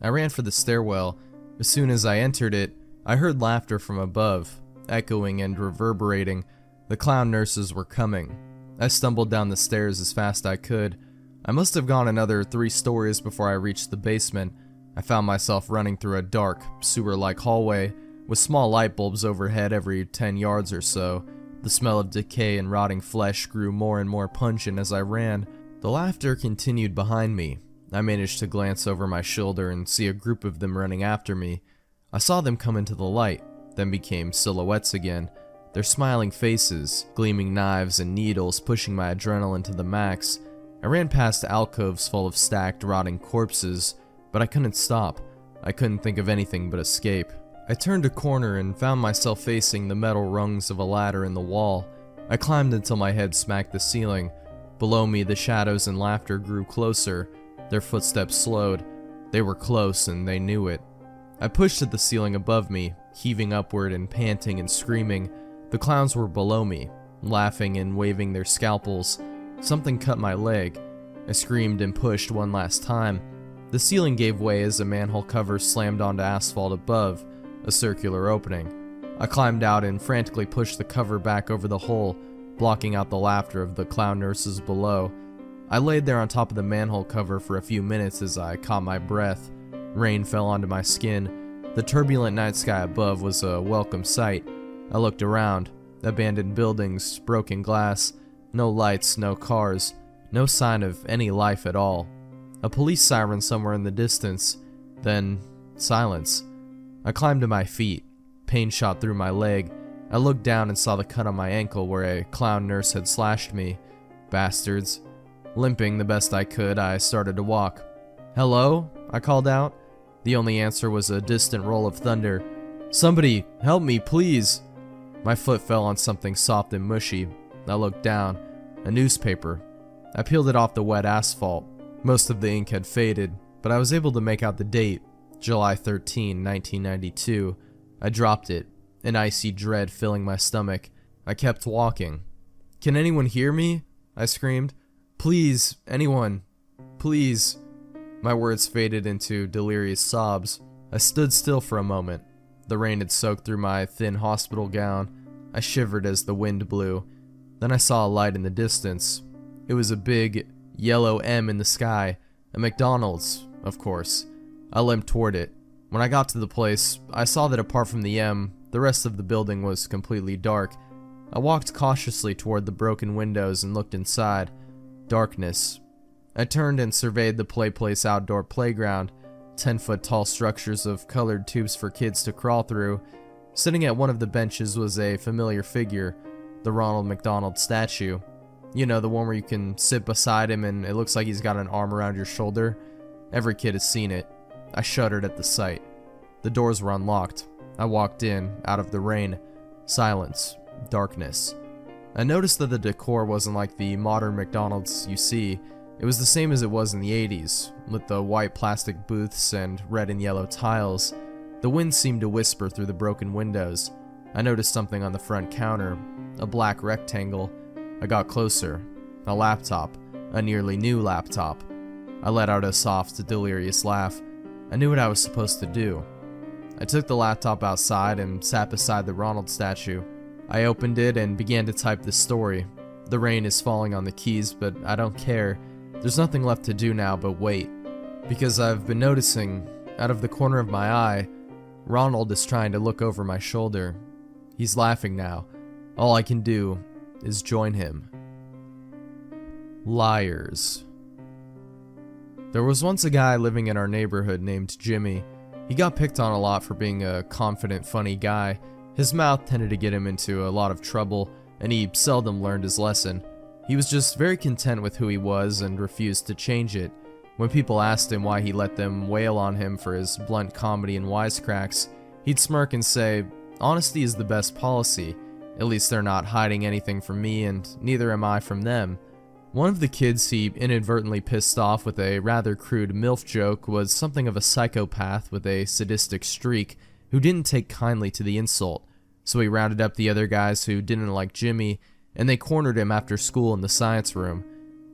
I ran for the stairwell. As soon as I entered it, I heard laughter from above, echoing and reverberating. The clown nurses were coming. I stumbled down the stairs as fast as I could. I must have gone another 3 stories before I reached the basement. I found myself running through a dark, sewer-like hallway, with small light bulbs overhead every 10 yards or so. The smell of decay and rotting flesh grew more and more pungent as I ran. The laughter continued behind me. I managed to glance over my shoulder and see a group of them running after me. I saw them come into the light, then became silhouettes again. Their smiling faces, gleaming knives and needles pushing my adrenaline to the max. I ran past alcoves full of stacked, rotting corpses, but I couldn't stop. I couldn't think of anything but escape. I turned a corner and found myself facing the metal rungs of a ladder in the wall. I climbed until my head smacked the ceiling. Below me, the shadows and laughter grew closer. Their footsteps slowed. They were close and they knew it. I pushed at the ceiling above me, heaving upward and panting and screaming. The clowns were below me, laughing and waving their scalpels. Something cut my leg. I screamed and pushed one last time. The ceiling gave way as a manhole cover slammed onto asphalt above, a circular opening. I climbed out and frantically pushed the cover back over the hole, blocking out the laughter of the clown nurses below. I laid there on top of the manhole cover for a few minutes as I caught my breath. Rain fell onto my skin. The turbulent night sky above was a welcome sight. I looked around. Abandoned buildings, broken glass, no lights, no cars, no sign of any life at all. A police siren somewhere in the distance, then silence. I climbed to my feet. Pain shot through my leg. I looked down and saw the cut on my ankle where a clown nurse had slashed me. Bastards. Limping the best I could, I started to walk. "Hello?" I called out. The only answer was a distant roll of thunder. Somebody, help me, please. My foot fell on something soft and mushy. I looked down. A newspaper. I peeled it off the wet asphalt. Most of the ink had faded, but I was able to make out the date, July 13, 1992. I dropped it, an icy dread filling my stomach. I kept walking. Can anyone hear me? I screamed. Please, anyone. Please. My words faded into delirious sobs. I stood still for a moment. The rain had soaked through my thin hospital gown. I shivered as the wind blew. Then I saw a light in the distance. It was a big, yellow M in the sky. A McDonald's, of course. I limped toward it. When I got to the place, I saw that apart from the M, the rest of the building was completely dark. I walked cautiously toward the broken windows and looked inside. Darkness. I turned and surveyed the place outdoor playground. 10-foot-tall structures of colored tubes for kids to crawl through. Sitting at one of the benches was a familiar figure, the Ronald McDonald statue. You know, the one where you can sit beside him and it looks like he's got an arm around your shoulder. Every kid has seen it. I shuddered at the sight. The doors were unlocked. I walked in, out of the rain. Silence. Darkness. I noticed that the decor wasn't like the modern McDonald's you see. It was the same as it was in the 80s, with the white plastic booths and red and yellow tiles. The wind seemed to whisper through the broken windows. I noticed something on the front counter, a black rectangle. I got closer. A laptop, a nearly new laptop. I let out a soft, delirious laugh. I knew what I was supposed to do. I took the laptop outside and sat beside the Ronald statue. I opened it and began to type the story. The rain is falling on the keys, but I don't care. There's nothing left to do now but wait. Because I've been noticing, out of the corner of my eye, Ronald is trying to look over my shoulder. He's laughing now. All I can do is join him. Liars. There was once a guy living in our neighborhood named Jimmy. He got picked on a lot for being a confident, funny guy. His mouth tended to get him into a lot of trouble, and he seldom learned his lesson. He was just very content with who he was and refused to change it. When people asked him why he let them wail on him for his blunt comedy and wisecracks, he'd smirk and say, "Honesty is the best policy. At least they're not hiding anything from me, and neither am I from them." One of the kids he inadvertently pissed off with a rather crude MILF joke was something of a psychopath with a sadistic streak who didn't take kindly to the insult, so he rounded up the other guys who didn't like Jimmy, and they cornered him after school in the science room.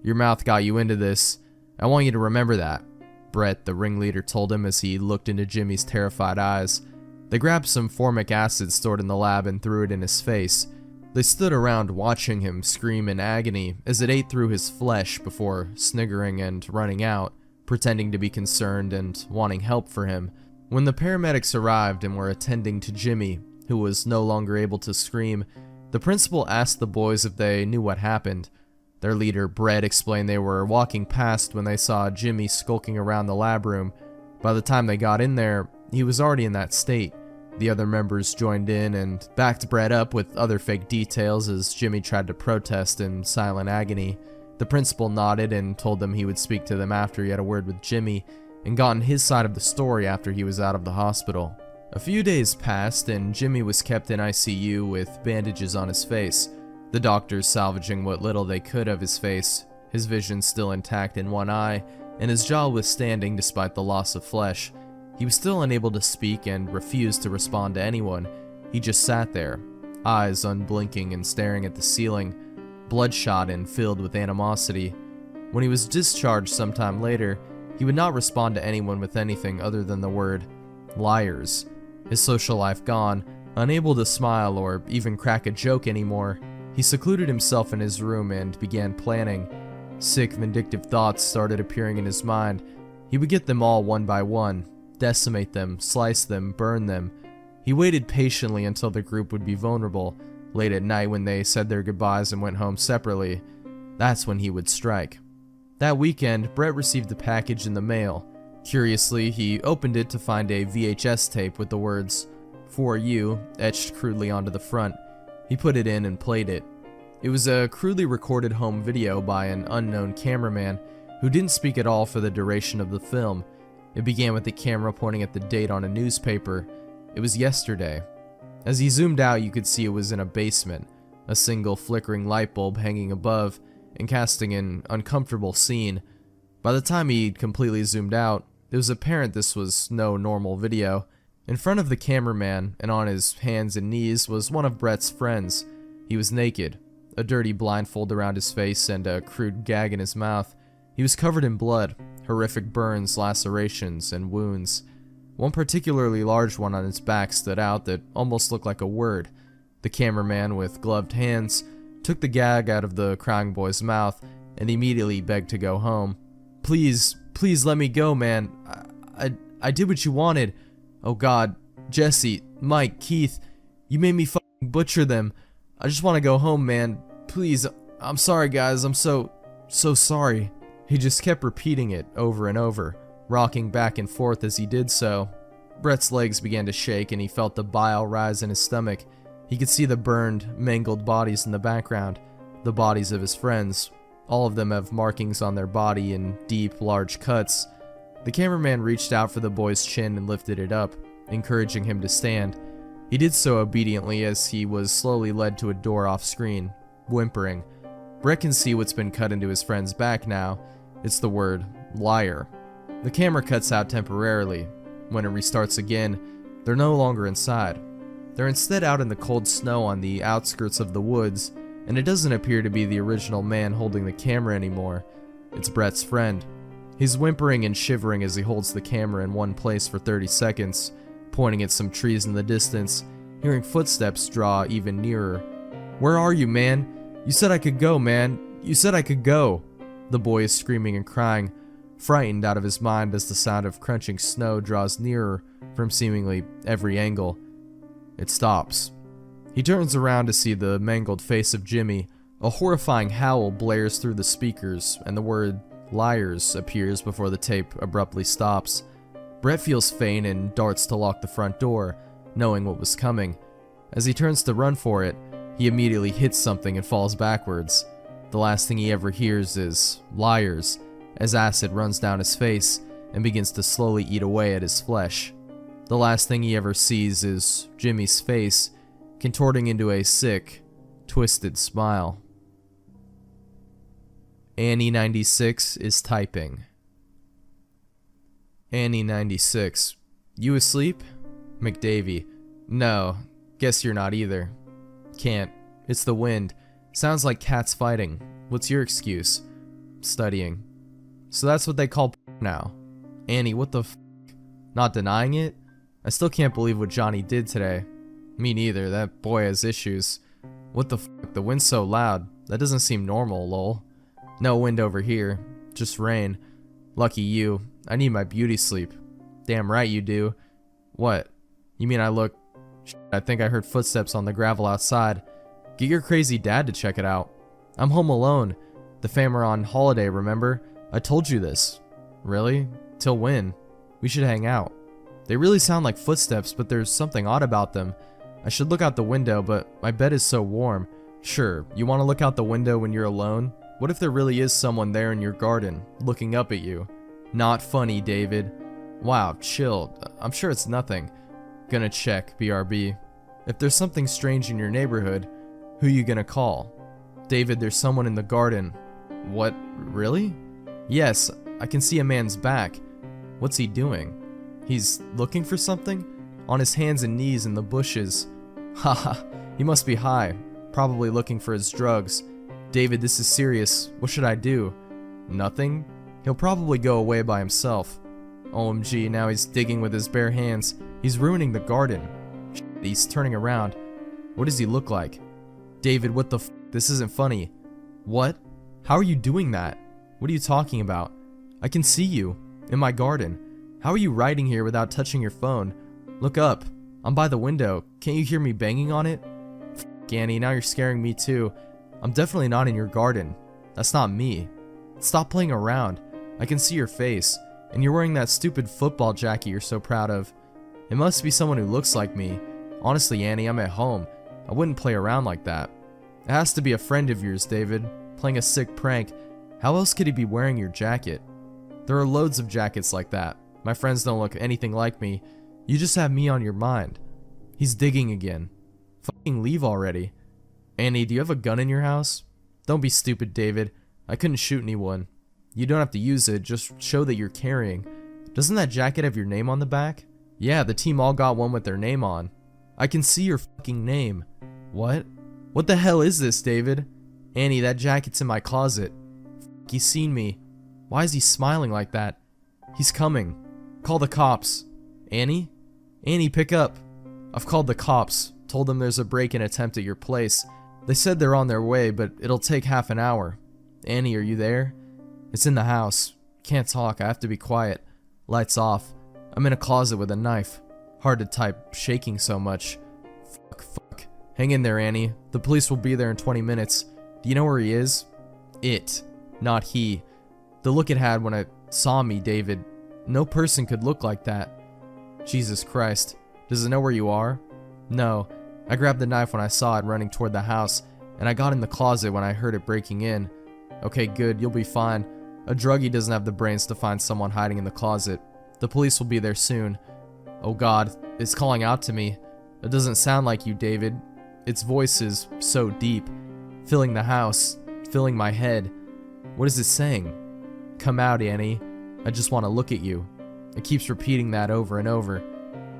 "Your mouth got you into this. I want you to remember that," Brett, the ringleader, told him as he looked into Jimmy's terrified eyes. They grabbed some formic acid stored in the lab and threw it in his face. They stood around watching him scream in agony as it ate through his flesh before sniggering and running out, pretending to be concerned and wanting help for him. When the paramedics arrived and were attending to Jimmy, who was no longer able to scream, the principal asked the boys if they knew what happened. Their leader, Brett, explained they were walking past when they saw Jimmy skulking around the lab room. By the time they got in there, he was already in that state. The other members joined in and backed Brett up with other fake details as Jimmy tried to protest in silent agony. The principal nodded and told them he would speak to them after he had a word with Jimmy and gotten his side of the story after he was out of the hospital. A few days passed and Jimmy was kept in ICU with bandages on his face, the doctors salvaging what little they could of his face, his vision still intact in one eye, and his jaw withstanding despite the loss of flesh. He was still unable to speak and refused to respond to anyone. He just sat there, eyes unblinking and staring at the ceiling, bloodshot and filled with animosity. When he was discharged sometime later, he would not respond to anyone with anything other than the word liars. His social life gone, unable to smile or even crack a joke anymore, he secluded himself in his room and began planning. Sick, vindictive thoughts started appearing in his mind. He would get them all one by one, decimate them, slice them, burn them. He waited patiently until the group would be vulnerable. Late at night when they said their goodbyes and went home separately, that's when he would strike. That weekend, Brett received a package in the mail. Curiously, he opened it to find a VHS tape with the words, "For You," etched crudely onto the front. He put it in and played it. It was a crudely recorded home video by an unknown cameraman who didn't speak at all for the duration of the film. It began with the camera pointing at the date on a newspaper. It was yesterday. As he zoomed out, you could see it was in a basement, a single flickering light bulb hanging above and casting an uncomfortable scene. By the time he completely zoomed out, it was apparent this was no normal video. In front of the cameraman and on his hands and knees was one of Brett's friends. He was naked, a dirty blindfold around his face and a crude gag in his mouth. He was covered in blood, horrific burns, lacerations, and wounds. One particularly large one on his back stood out that almost looked like a word. The cameraman, with gloved hands, took the gag out of the crying boy's mouth and immediately begged to go home. Please let me go, man. I did what you wanted. Oh God, Jesse, Mike, Keith, you made me fucking butcher them. I just want to go home, man. Please, I'm sorry, guys. I'm so sorry. He just kept repeating it over and over, rocking back and forth as he did so. Brett's legs began to shake and he felt the bile rise in his stomach. He could see the burned, mangled bodies in the background, the bodies of his friends. All of them have markings on their body in deep, large cuts. The cameraman reached out for the boy's chin and lifted it up, encouraging him to stand. He did so obediently as he was slowly led to a door off screen, whimpering. Brett can see what's been cut into his friend's back now. It's the word, liar. The camera cuts out temporarily. When it restarts again, they're no longer inside. They're instead out in the cold snow on the outskirts of the woods, and it doesn't appear to be the original man holding the camera anymore. It's Brett's friend. He's whimpering and shivering as he holds the camera in one place for 30 seconds, pointing at some trees in the distance, hearing footsteps draw even nearer. Where are you, man? You said I could go, man. You said I could go. The boy is screaming and crying, frightened out of his mind as the sound of crunching snow draws nearer from seemingly every angle. It stops. He turns around to see the mangled face of Jimmy. A horrifying howl blares through the speakers, and the word liars appears before the tape abruptly stops. Brett feels faint and darts to lock the front door, knowing what was coming. As he turns to run for it, he immediately hits something and falls backwards. The last thing he ever hears is liars, as acid runs down his face and begins to slowly eat away at his flesh. The last thing he ever sees is Jimmy's face, contorting into a sick, twisted smile. Annie96 is typing. Annie96, you asleep? McDavi, no, guess you're not either. Can't, it's the wind. Sounds like cats fighting. What's your excuse? Studying. So that's what they call now. Annie, what the f? Not denying it? I still can't believe what Johnny did today. Me neither, that boy has issues. What the f? The wind's so loud. That doesn't seem normal, lol. No wind over here. Just rain. Lucky you. I need my beauty sleep. Damn right you do. What? You mean I look... I think I heard footsteps on the gravel outside. Get your crazy dad to check it out. I'm home alone. The fam are on holiday, remember? I told you this. Really? Till when? We should hang out. They really sound like footsteps, but there's something odd about them. I should look out the window, but my bed is so warm. Sure, you want to look out the window when you're alone? What if there really is someone there in your garden, looking up at you? Not funny, David. Wow, chill. I'm sure it's nothing. Gonna check, BRB. If there's something strange in your neighborhood, who you gonna call? David, there's someone in the garden. What? Really? Yes, I can see a man's back. What's he doing? He's looking for something? On his hands and knees in the bushes. Haha, he must be high. Probably looking for his drugs. David, this is serious. What should I do? Nothing? He'll probably go away by himself. OMG, now he's digging with his bare hands. He's ruining the garden. Shit, he's turning around. What does he look like? David, what the f? This isn't funny. What? How are you doing that? What are you talking about? I can see you. In my garden. How are you riding here without touching your phone? Look up. I'm by the window. Can't you hear me banging on it? F***, Annie, now you're scaring me too. I'm definitely not in your garden. That's not me. Stop playing around. I can see your face. And you're wearing that stupid football jacket you're so proud of. It must be someone who looks like me. Honestly, Annie, I'm at home. I wouldn't play around like that. It has to be a friend of yours, David. Playing a sick prank. How else could he be wearing your jacket? There are loads of jackets like that. My friends don't look anything like me. You just have me on your mind. He's digging again. Fucking leave already. Annie, do you have a gun in your house? Don't be stupid, David. I couldn't shoot anyone. You don't have to use it, just show that you're carrying. Doesn't that jacket have your name on the back? Yeah, the team all got one with their name on. I can see your fucking name. What? What the hell is this, David? Annie, that jacket's in my closet. He's seen me. Why is he smiling like that? He's coming. Call the cops. Annie? Annie, pick up. I've called the cops. Told them there's a break-in attempt at your place. They said they're on their way, but it'll take half an hour. Annie, are you there? It's in the house. Can't talk, I have to be quiet. Lights off. I'm in a closet with a knife. Hard to type, shaking so much. Fuck. Hang in there, Annie. The police will be there in 20 minutes. Do you know where he is? It, not he. The look it had when it saw me, David. No person could look like that. Jesus Christ. Does it know where you are? No. I grabbed the knife when I saw it running toward the house, and I got in the closet when I heard it breaking in. Okay, good, you'll be fine. A druggie doesn't have the brains to find someone hiding in the closet. The police will be there soon. Oh God, it's calling out to me. It doesn't sound like you, David. Its voice is so deep, filling the house, filling my head. What is it saying? Come out, Annie. I just want to look at you. It keeps repeating that over and over.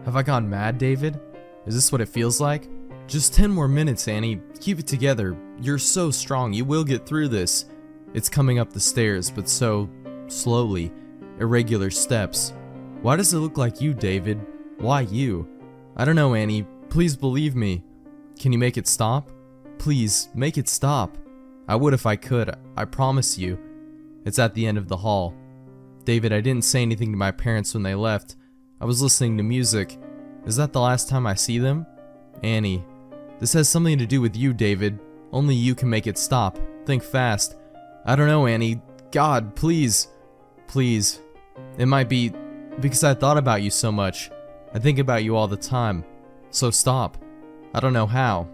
Have I gone mad, David? Is this what it feels like? Just 10 more minutes, Annie. Keep it together. You're so strong. You will get through this. It's coming up the stairs, but so slowly. Irregular steps. Why does it look like you, David? Why you? I don't know, Annie. Please believe me. Can you make it stop? Please, make it stop. I would if I could. I promise you. It's at the end of the hall. David, I didn't say anything to my parents when they left. I was listening to music. Is that the last time I see them? Annie. This has something to do with you, David. Only you can make it stop. Think fast. I don't know, Annie. God, please. Please. It might be because I thought about you so much. I think about you all the time. So stop. I don't know how.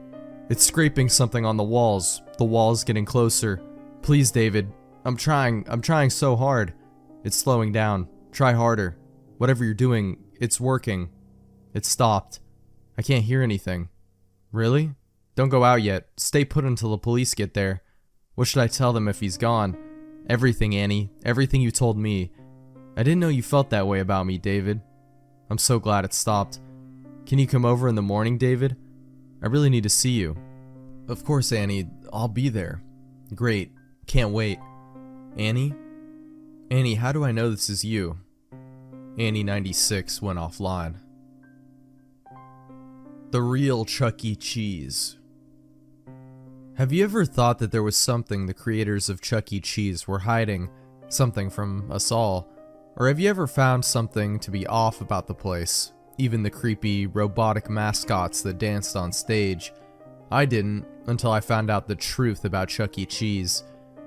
It's scraping something on the walls. The walls getting closer. Please, David. I'm trying so hard. It's slowing down. Try harder. Whatever you're doing, it's working. It stopped. I can't hear anything. Really? Don't go out yet. Stay put until the police get there. What should I tell them if he's gone? Everything, Annie. Everything you told me. I didn't know you felt that way about me, David. I'm so glad it stopped. Can you come over in the morning, David? I really need to see you. Of course, Annie. I'll be there. Great. Can't wait. Annie? Annie, how do I know this is you? Annie 96 went offline. The real Chuck E. Cheese. Have you ever thought that there was something the creators of Chuck E. Cheese were hiding, something from us all? Or have you ever found something to be off about the place, even the creepy, robotic mascots that danced on stage? I didn't, until I found out the truth about Chuck E. Cheese.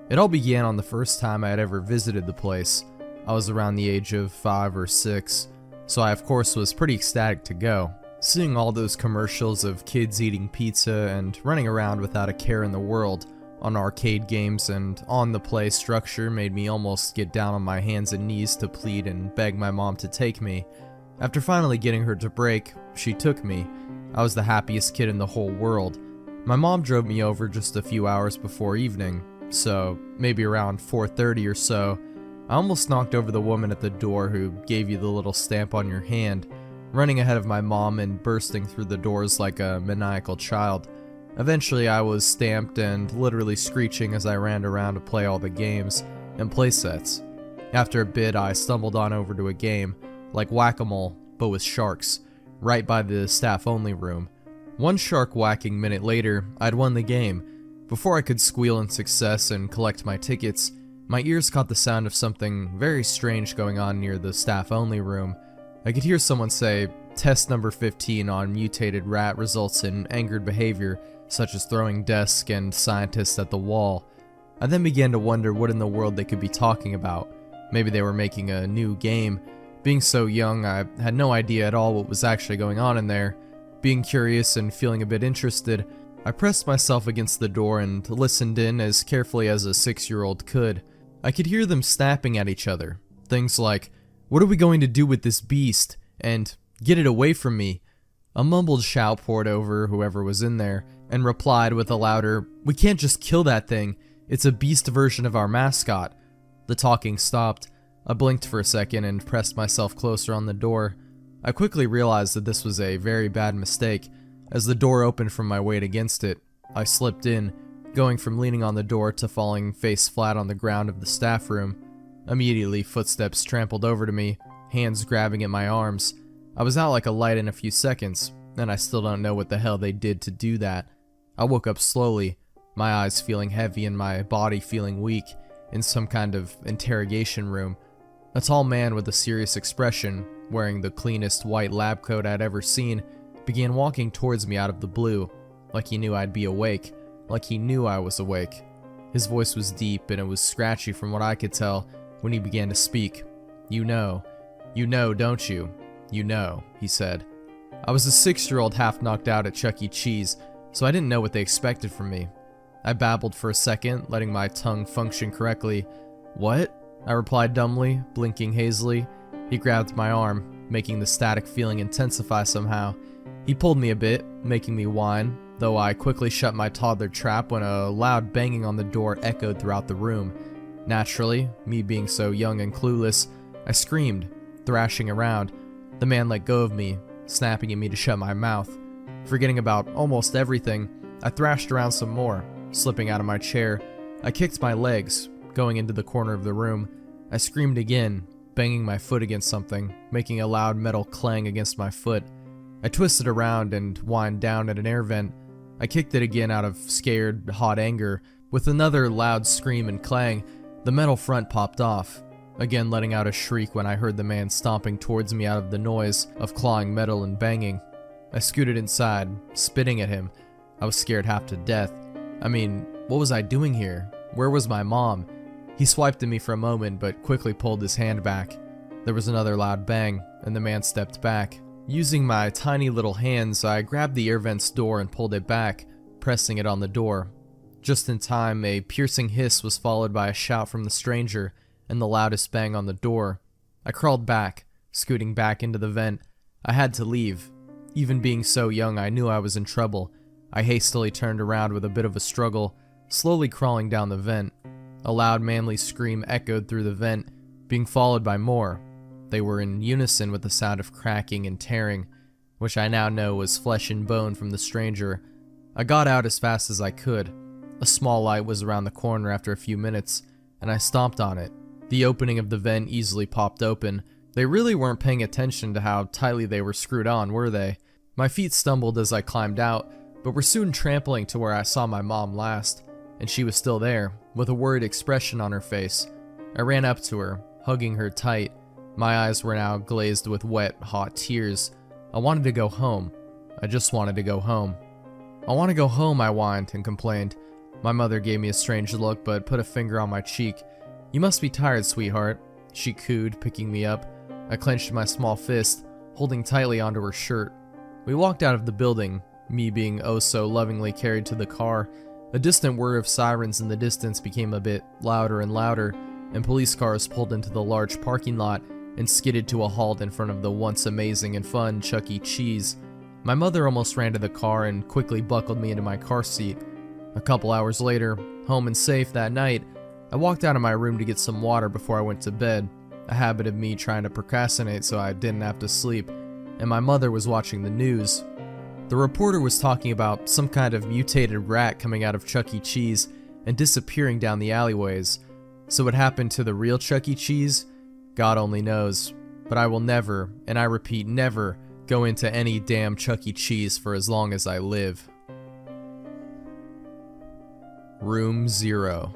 It all began on the first time I had ever visited the place. I was around the age of 5 or 6, so I of course was pretty ecstatic to go. Seeing all those commercials of kids eating pizza and running around without a care in the world on arcade games and on the play structure made me almost get down on my hands and knees to plead and beg my mom to take me. After finally getting her to break, she took me. I was the happiest kid in the whole world. My mom drove me over just a few hours before evening, so maybe around 4:30 or so. I almost knocked over the woman at the door who gave you the little stamp on your hand, running ahead of my mom and bursting through the doors like a maniacal child. Eventually I was stamped and literally screeching as I ran around to play all the games and playsets. After a bit I stumbled on over to a game, like whack-a-mole, but with sharks, right by the staff-only room. One shark whacking minute later, I'd won the game. Before I could squeal in success and collect my tickets, my ears caught the sound of something very strange going on near the staff-only room. I could hear someone say, "Test number 15 on mutated rat results in angered behavior, such as throwing desk and scientists at the wall." I then began to wonder what in the world they could be talking about. Maybe they were making a new game. Being so young, I had no idea at all what was actually going on in there. Being curious and feeling a bit interested, I pressed myself against the door and listened in as carefully as a 6-year-old could. I could hear them snapping at each other. Things like, "What are we going to do with this beast?" and Get it away from me. A mumbled shout poured over whoever was in there, and replied with a louder, "We can't just kill that thing. It's a beast version of our mascot." The talking stopped. I blinked for a second and pressed myself closer on the door. I quickly realized that this was a very bad mistake. As the door opened from my weight against it, I slipped in, going from leaning on the door to falling face flat on the ground of the staff room. Immediately, footsteps trampled over to me, hands grabbing at my arms. I was out like a light in a few seconds, and I still don't know what the hell they did to do that. I woke up slowly, my eyes feeling heavy and my body feeling weak, in some kind of interrogation room. A tall man with a serious expression, wearing the cleanest white lab coat I'd ever seen, began walking towards me out of the blue, like he knew I'd be awake, like he knew I was awake. His voice was deep and it was scratchy from what I could tell when he began to speak. You know, don't you? You know," he said. I was a 6-year-old half knocked out at Chuck E. Cheese, so I didn't know what they expected from me. I babbled for a second, letting my tongue function correctly. "What?" I replied dumbly, blinking hazily. He grabbed my arm, making the static feeling intensify somehow. He pulled me a bit, making me whine, though I quickly shut my toddler trap when a loud banging on the door echoed throughout the room. Naturally, me being so young and clueless, I screamed, thrashing around. The man let go of me, snapping at me to shut my mouth. Forgetting about almost everything, I thrashed around some more, slipping out of my chair. I kicked my legs, going into the corner of the room. I screamed again, banging my foot against something, making a loud metal clang against my foot. I twisted around and whined down at an air vent. I kicked it again out of scared, hot anger. With another loud scream and clang, the metal front popped off, again letting out a shriek when I heard the man stomping towards me out of the noise of clawing metal and banging. I scooted inside, spitting at him. I was scared half to death. I mean, what was I doing here? Where was my mom? He swiped at me for a moment, but quickly pulled his hand back. There was another loud bang, and the man stepped back. Using my tiny little hands, I grabbed the air vent's door and pulled it back, pressing it on the door. Just in time, a piercing hiss was followed by a shout from the stranger, and the loudest bang on the door. I crawled back, scooting back into the vent. I had to leave. Even being so young, I knew I was in trouble. I hastily turned around with a bit of a struggle, slowly crawling down the vent. A loud manly scream echoed through the vent, being followed by more. They were in unison with the sound of cracking and tearing, which I now know was flesh and bone from the stranger. I got out as fast as I could. A small light was around the corner after a few minutes, and I stomped on it. The opening of the vent easily popped open. They really weren't paying attention to how tightly they were screwed on, were they? My feet stumbled as I climbed out, but were soon trampling to where I saw my mom last, and she was still there, with a worried expression on her face. I ran up to her, hugging her tight. My eyes were now glazed with wet, hot tears. I wanted to go home. I just wanted to go home. "I want to go home," I whined and complained. My mother gave me a strange look, but put a finger on my cheek. "You must be tired, sweetheart," she cooed, picking me up. I clenched my small fist, holding tightly onto her shirt. We walked out of the building, me being oh so lovingly carried to the car. A distant whir of sirens in the distance became a bit louder and louder, and police cars pulled into the large parking lot and skidded to a halt in front of the once amazing and fun Chuck E. Cheese. My mother almost ran to the car and quickly buckled me into my car seat. A couple hours later, home and safe that night, I walked out of my room to get some water before I went to bed, a habit of me trying to procrastinate so I didn't have to sleep, and my mother was watching the news. The reporter was talking about some kind of mutated rat coming out of Chuck E. Cheese and disappearing down the alleyways. So what happened to the real Chuck E. Cheese? God only knows. But I will never, and I repeat never, go into any damn Chuck E. Cheese for as long as I live. Room 0.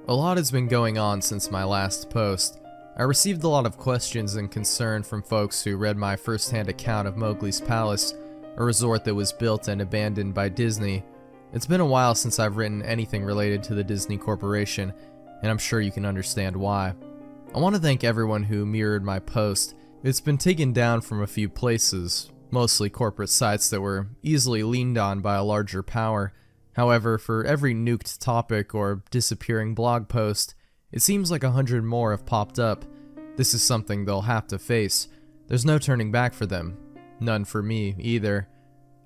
A lot has been going on since my last post. I received a lot of questions and concern from folks who read my first-hand account of Mowgli's Palace, a resort that was built and abandoned by Disney. It's been a while since I've written anything related to the Disney Corporation, and I'm sure you can understand why. I want to thank everyone who mirrored my post. It's been taken down from a few places, mostly corporate sites that were easily leaned on by a larger power. However, for every nuked topic or disappearing blog post, it seems like 100 more have popped up. This is something they'll have to face. There's no turning back for them. None for me, either.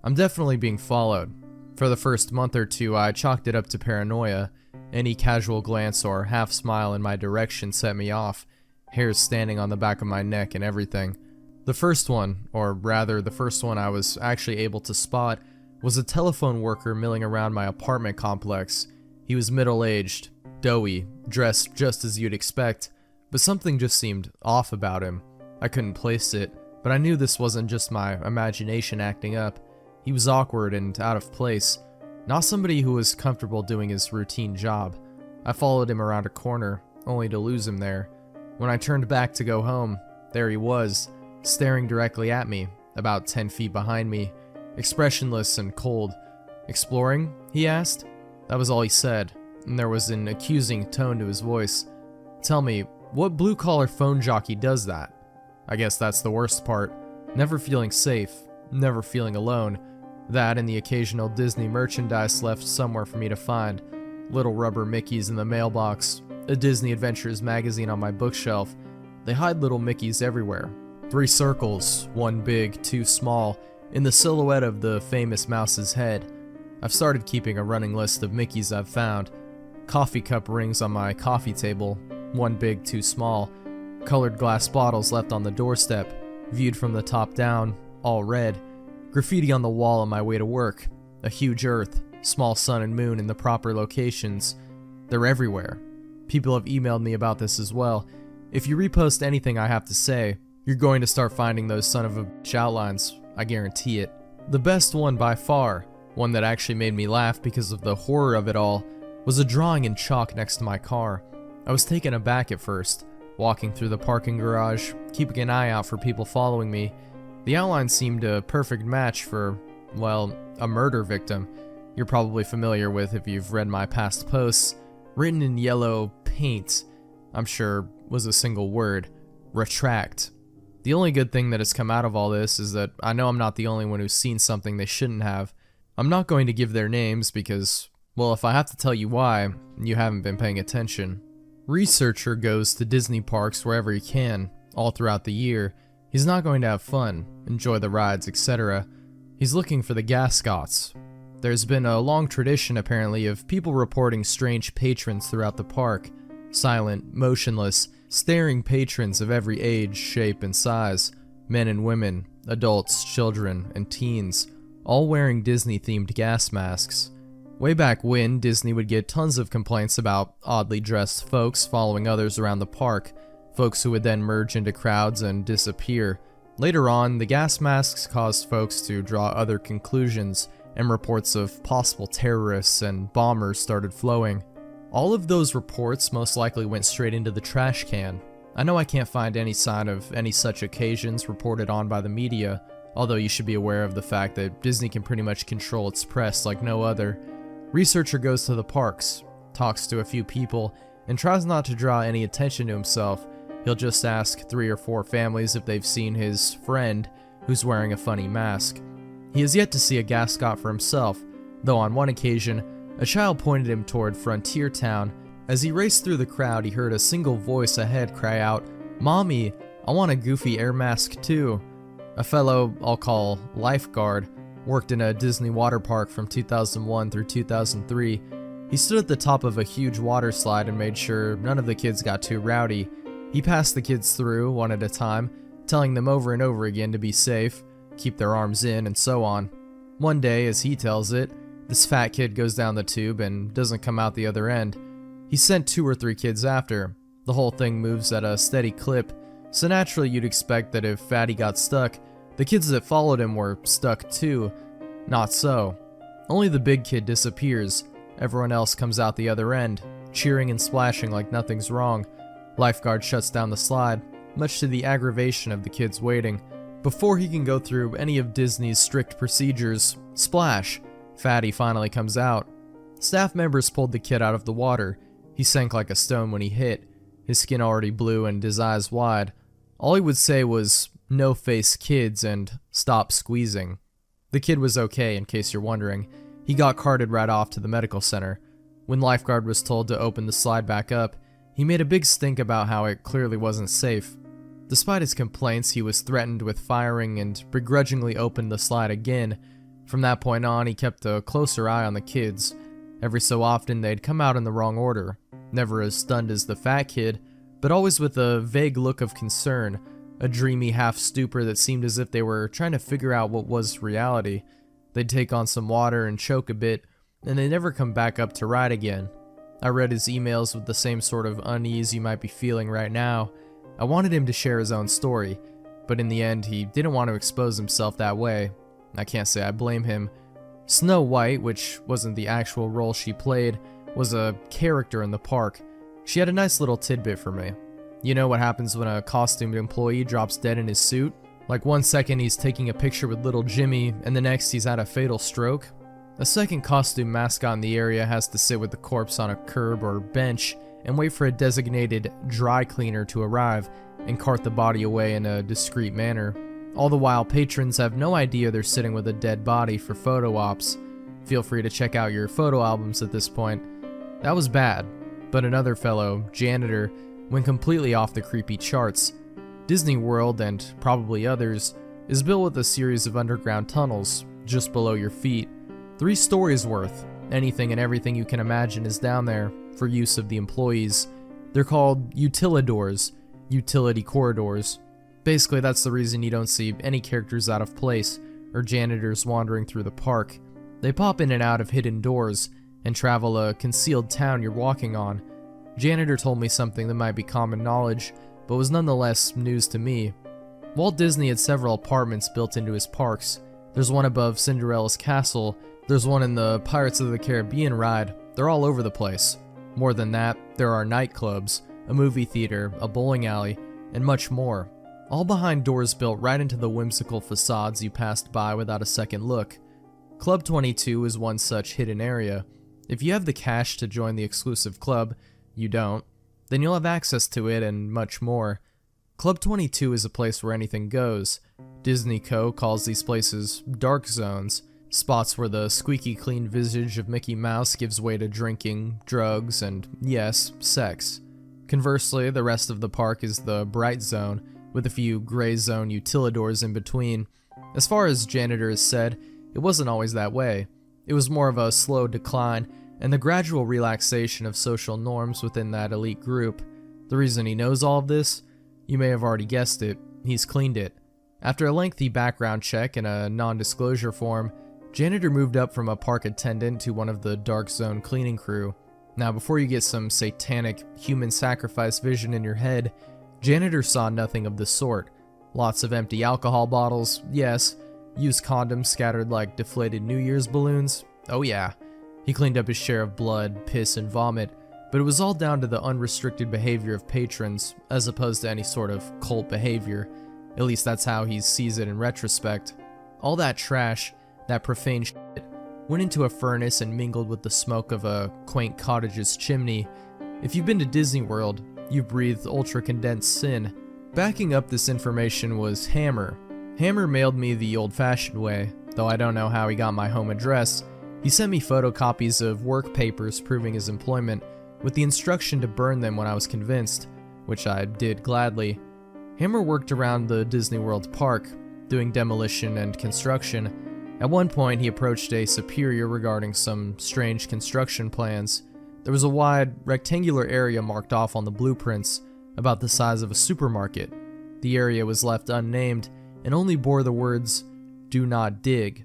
I'm definitely being followed. For the first month or two, I chalked it up to paranoia. Any casual glance or half smile in my direction set me off, hairs standing on the back of my neck and everything. The first one, or rather the first one I was actually able to spot, was a telephone worker milling around my apartment complex. He was middle-aged, doughy, dressed just as you'd expect, but something just seemed off about him. I couldn't place it, but I knew this wasn't just my imagination acting up. He was awkward and out of place, not somebody who was comfortable doing his routine job. I followed him around a corner, only to lose him there. When I turned back to go home, there he was, staring directly at me, about 10 feet behind me, expressionless and cold. "Exploring?" he asked. That was all he said, and there was an accusing tone to his voice. Tell me, what blue-collar phone jockey does that? I guess that's the worst part. Never feeling safe, never feeling alone. That and the occasional Disney merchandise left somewhere for me to find. Little rubber Mickeys in the mailbox, a Disney Adventures magazine on my bookshelf. They hide little Mickeys everywhere. 3 circles, 1 big, 2 small, in the silhouette of the famous mouse's head. I've started keeping a running list of Mickeys I've found. Coffee cup rings on my coffee table, 1 big, 2 small. Colored glass bottles left on the doorstep, viewed from the top down, all red. Graffiti on the wall on my way to work. A huge earth, small sun and moon in the proper locations. They're everywhere. People have emailed me about this as well. If you repost anything I have to say, you're going to start finding those son of a bitch outlines, I guarantee it. The best one by far, one that actually made me laugh because of the horror of it all, was a drawing in chalk next to my car. I was taken aback at first, walking through the parking garage, keeping an eye out for people following me. The outline seemed a perfect match for, well, a murder victim you're probably familiar with if you've read my past posts. Written in yellow paint, I'm sure was a single word: retract. The only good thing that has come out of all this is that I know I'm not the only one who's seen something they shouldn't have. I'm not going to give their names because, well, if I have to tell you why, you haven't been paying attention. Researcher goes to Disney parks wherever he can, all throughout the year. He's not going to have fun, enjoy the rides, etc. He's looking for the Gascots. There's been a long tradition, apparently, of people reporting strange patrons throughout the park. Silent, motionless, staring patrons of every age, shape, and size. Men and women, adults, children, and teens, all wearing Disney-themed gas masks. Way back when, Disney would get tons of complaints about oddly dressed folks following others around the park, folks who would then merge into crowds and disappear. Later on, the gas masks caused folks to draw other conclusions, and reports of possible terrorists and bombers started flowing. All of those reports most likely went straight into the trash can. I know I can't find any sign of any such occasions reported on by the media, although you should be aware of the fact that Disney can pretty much control its press like no other. Researcher goes to the parks, talks to a few people, and tries not to draw any attention to himself. He'll just ask 3 or 4 families if they've seen his friend, who's wearing a funny mask. He has yet to see a Gascot for himself, though on one occasion, a child pointed him toward Frontier Town. As he raced through the crowd, he heard a single voice ahead cry out, "Mommy, I want a goofy air mask too." A fellow I'll call lifeguard worked in a Disney water park from 2001 through 2003. He stood at the top of a huge water slide and made sure none of the kids got too rowdy. He passed the kids through one at a time, telling them over and over again to be safe, keep their arms in, and so on. One day, as he tells it, this fat kid goes down the tube and doesn't come out the other end. He sent 2 or 3 kids after. The whole thing moves at a steady clip, so naturally you'd expect that if Fatty got stuck, the kids that followed him were stuck too. Not so. Only the big kid disappears. Everyone else comes out the other end, cheering and splashing like nothing's wrong. Lifeguard shuts down the slide, much to the aggravation of the kids waiting. Before he can go through any of Disney's strict procedures, splash! Fatty finally comes out. Staff members pulled the kid out of the water. He sank like a stone when he hit, his skin already blue and his eyes wide. All he would say was, "No face kids," and "Stop squeezing." The kid was okay, in case you're wondering. He got carted right off to the medical center. When Lifeguard was told to open the slide back up, he made a big stink about how it clearly wasn't safe. Despite his complaints, he was threatened with firing and begrudgingly opened the slide again. From that point on, he kept a closer eye on the kids. Every so often, they'd come out in the wrong order, never as stunned as the fat kid, but always with a vague look of concern, a dreamy half-stupor that seemed as if they were trying to figure out what was reality. They'd take on some water and choke a bit, and they'd never come back up to ride again. I read his emails with the same sort of unease you might be feeling right now. I wanted him to share his own story, but in the end, he didn't want to expose himself that way. I can't say I blame him. Snow White, which wasn't the actual role she played, was a character in the park. She had a nice little tidbit for me. You know what happens when a costumed employee drops dead in his suit? Like 1 second he's taking a picture with little Jimmy, and the next he's had a fatal stroke? A second costume mascot in the area has to sit with the corpse on a curb or bench and wait for a designated dry cleaner to arrive and cart the body away in a discreet manner. All the while, patrons have no idea they're sitting with a dead body for photo ops. Feel free to check out your photo albums at this point. That was bad, but another fellow, Janitor, went completely off the creepy charts. Disney World, and probably others, is built with a series of underground tunnels just below your feet. 3 stories worth. Anything and everything you can imagine is down there for use of the employees. They're called utilidors, utility corridors. Basically, that's the reason you don't see any characters out of place or janitors wandering through the park. They pop in and out of hidden doors and travel a concealed town you're walking on. Janitor told me something that might be common knowledge, but was nonetheless news to me. Walt Disney had several apartments built into his parks. There's one above Cinderella's castle, there's one in the Pirates of the Caribbean ride. They're all over the place. More than that, there are nightclubs, a movie theater, a bowling alley, and much more. All behind doors built right into the whimsical facades you passed by without a second look. Club 22 is one such hidden area. If you have the cash to join the exclusive club, you don't, then you'll have access to it and much more. Club 22 is a place where anything goes. Disney Co. calls these places dark zones, spots where the squeaky clean visage of Mickey Mouse gives way to drinking, drugs, and, yes, sex. Conversely, the rest of the park is the bright zone, with a few gray zone utilidors in between. As far as Janitor has said, it wasn't always that way. It was more of a slow decline, and the gradual relaxation of social norms within that elite group. The reason he knows all of this? You may have already guessed it. He's cleaned it. After a lengthy background check and a non-disclosure form, Janitor moved up from a park attendant to one of the dark zone cleaning crew. Now, before you get some satanic human sacrifice vision in your head, Janitor saw nothing of the sort. Lots of empty alcohol bottles, yes. Used condoms scattered like deflated New Year's balloons, oh yeah. He cleaned up his share of blood, piss, and vomit, but it was all down to the unrestricted behavior of patrons, as opposed to any sort of cult behavior. At least that's how he sees it in retrospect. All that trash, that profane shit, went into a furnace and mingled with the smoke of a quaint cottage's chimney. If you've been to Disney World, you've breathed ultra-condensed sin. Backing up this information was Hammer. Hammer mailed me the old-fashioned way, though I don't know how he got my home address. He sent me photocopies of work papers proving his employment, with the instruction to burn them when I was convinced, which I did gladly. Hammer worked around the Disney World park, doing demolition and construction. At one point, he approached a superior regarding some strange construction plans. There was a wide, rectangular area marked off on the blueprints, about the size of a supermarket. The area was left unnamed, and only bore the words, "Do not dig."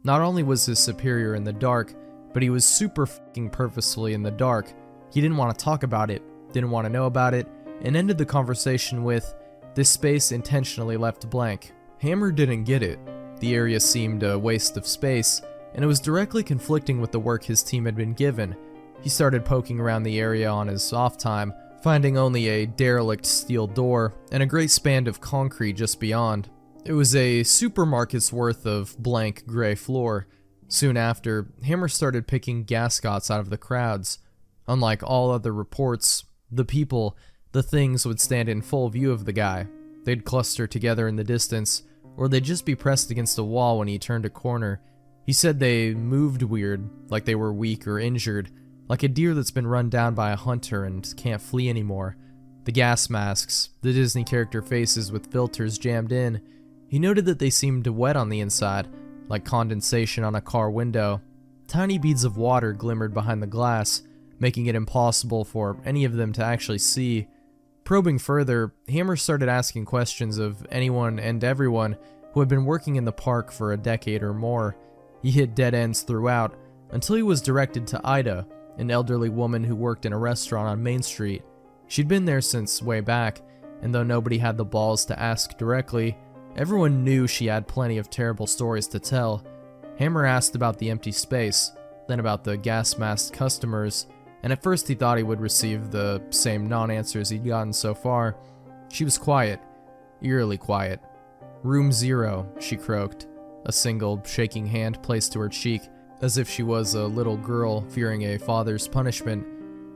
Not only was his superior in the dark, but he was super fucking purposefully in the dark. He didn't want to talk about it, didn't want to know about it, and ended the conversation with, "This space intentionally left blank." Hammer didn't get it. The area seemed a waste of space, and it was directly conflicting with the work his team had been given. He started poking around the area on his off time, finding only a derelict steel door and a great span of concrete just beyond. It was a supermarket's worth of blank gray floor. Soon after, Hammer started picking gascots out of the crowds. Unlike all other reports, the people, the things would stand in full view of the guy. They'd cluster together in the distance, or they'd just be pressed against a wall when he turned a corner. He said they moved weird, like they were weak or injured, like a deer that's been run down by a hunter and can't flee anymore. The gas masks, the Disney character faces with filters jammed in, he noted that they seemed wet on the inside, like condensation on a car window. Tiny beads of water glimmered behind the glass, making it impossible for any of them to actually see. Probing further, Hammer started asking questions of anyone and everyone who had been working in the park for a decade or more. He hit dead ends throughout, until he was directed to Ida, an elderly woman who worked in a restaurant on Main Street. She'd been there since way back, and though nobody had the balls to ask directly, everyone knew she had plenty of terrible stories to tell. Hammer asked about the empty space, then about the gas-masked customers, and at first he thought he would receive the same non-answers he'd gotten so far. She was quiet, eerily quiet. "Room 0, she croaked, a single, shaking hand placed to her cheek, as if she was a little girl fearing a father's punishment.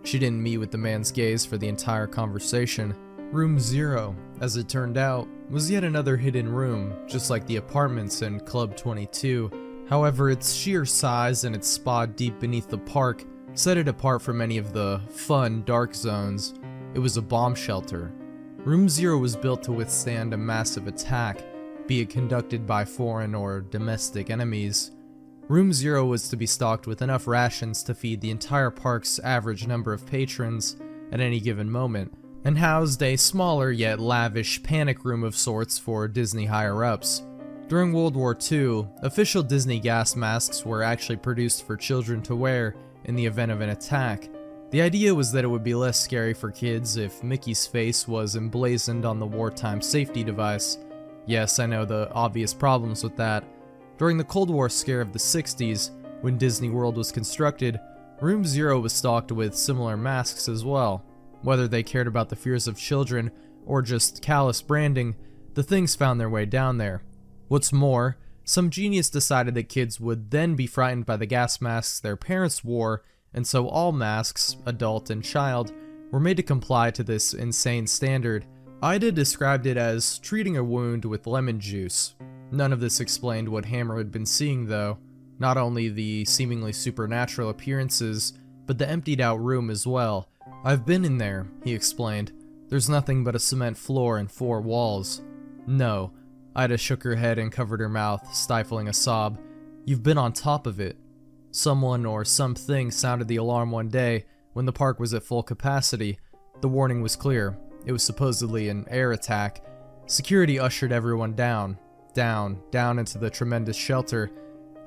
She didn't meet with the man's gaze for the entire conversation. Room 0, as it turned out, was yet another hidden room, just like the apartments in Club 22. However, its sheer size and its spot deep beneath the park set it apart from any of the fun, dark zones. It was a bomb shelter. Room 0 was built to withstand a massive attack, be it conducted by foreign or domestic enemies. Room 0 was to be stocked with enough rations to feed the entire park's average number of patrons at any given moment, and housed a smaller yet lavish panic room of sorts for Disney higher-ups. During World War II, official Disney gas masks were actually produced for children to wear in the event of an attack. The idea was that it would be less scary for kids if Mickey's face was emblazoned on the wartime safety device. Yes, I know the obvious problems with that. During the Cold War scare of the 60s, when Disney World was constructed, Room 0 was stocked with similar masks as well. Whether they cared about the fears of children or just callous branding, the things found their way down there. What's more, some genius decided that kids would then be frightened by the gas masks their parents wore, and so all masks, adult and child, were made to comply to this insane standard. Ida described it as treating a wound with lemon juice. None of this explained what Hammer had been seeing though, not only the seemingly supernatural appearances, but the emptied out room as well. "I've been in there," he explained. "There's nothing but a cement floor and 4 walls. "No." Ida shook her head and covered her mouth, stifling a sob. "You've been on top of it." Someone or something sounded the alarm one day when the park was at full capacity. The warning was clear. It was supposedly an air attack. Security ushered everyone down into the tremendous shelter.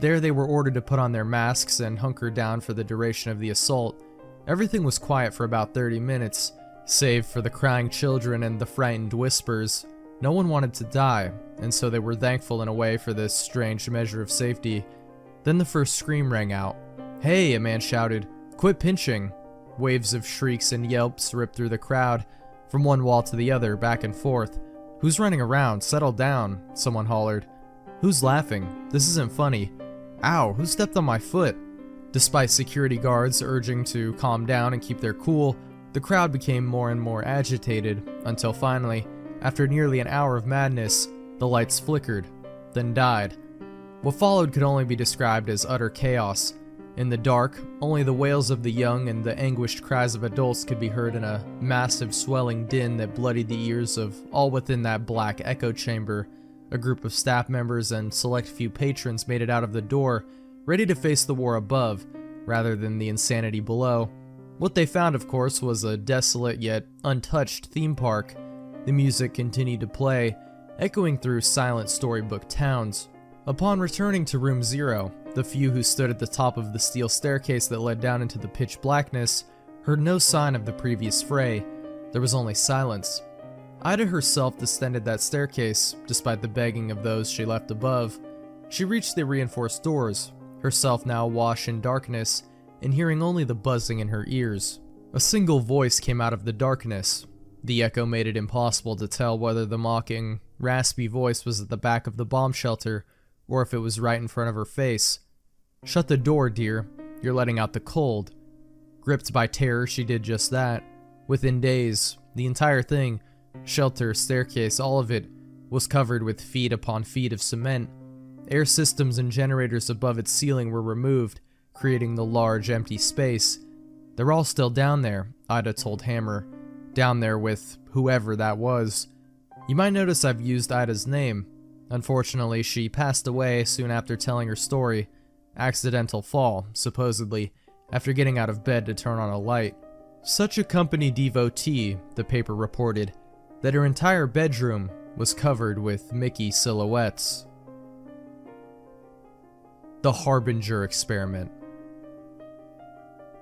There they were ordered to put on their masks and hunker down for the duration of the assault. Everything was quiet for about 30 minutes, save for the crying children and the frightened whispers. No one wanted to die, and so they were thankful in a way for this strange measure of safety. Then the first scream rang out. "Hey," a man shouted. "Quit pinching." Waves of shrieks and yelps ripped through the crowd, from one wall to the other, back and forth. "Who's running around? Settle down," someone hollered. "Who's laughing? This isn't funny." "Ow, who stepped on my foot?" Despite security guards urging to calm down and keep their cool, the crowd became more and more agitated, until finally, after nearly an hour of madness, the lights flickered, then died. What followed could only be described as utter chaos. In the dark, only the wails of the young and the anguished cries of adults could be heard in a massive swelling din that bloodied the ears of all within that black echo chamber. A group of staff members and select few patrons made it out of the door, ready to face the war above, rather than the insanity below. What they found, of course, was a desolate yet untouched theme park. The music continued to play, echoing through silent storybook towns. Upon returning to Room 0, the few who stood at the top of the steel staircase that led down into the pitch blackness heard no sign of the previous fray. There was only silence. Ida herself descended that staircase, despite the begging of those she left above. She reached the reinforced doors, herself now awash in darkness, and hearing only the buzzing in her ears. A single voice came out of the darkness. The echo made it impossible to tell whether the mocking, raspy voice was at the back of the bomb shelter, or if it was right in front of her face. "Shut the door, dear. You're letting out the cold." Gripped by terror, she did just that. Within days, the entire thing, shelter, staircase, all of it, was covered with feet upon feet of cement. Air systems and generators above its ceiling were removed, creating the large, empty space. "They're all still down there," Ida told Hammer. down there with whoever that was. You might notice I've used Ida's name. Unfortunately, she passed away soon after telling her story. Accidental fall, supposedly, after getting out of bed to turn on a light. Such a company devotee, the paper reported, that her entire bedroom was covered with Mickey silhouettes. The Harbinger Experiment.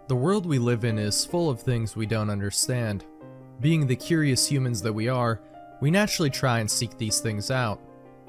The world we live in is full of things we don't understand. Being the curious humans that we are, we naturally try and seek these things out.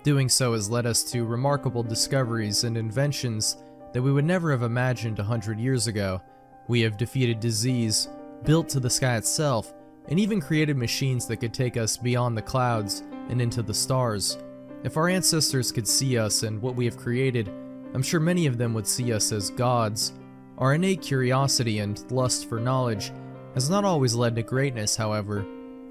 Doing so has led us to remarkable discoveries and inventions that we would never have imagined 100 years ago. We have defeated disease, built to the sky itself, and even created machines that could take us beyond the clouds and into the stars. If our ancestors could see us and what we have created, I'm sure many of them would see us as gods. Our innate curiosity and lust for knowledge has not always led to greatness, however.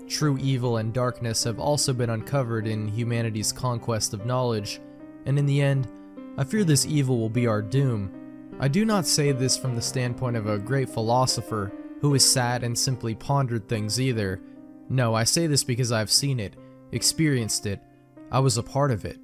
True evil and darkness have also been uncovered in humanity's conquest of knowledge, and in the end, I fear this evil will be our doom. I do not say this from the standpoint of a great philosopher who has sat and simply pondered things either. No, I say this because I've seen it, experienced it, I was a part of it.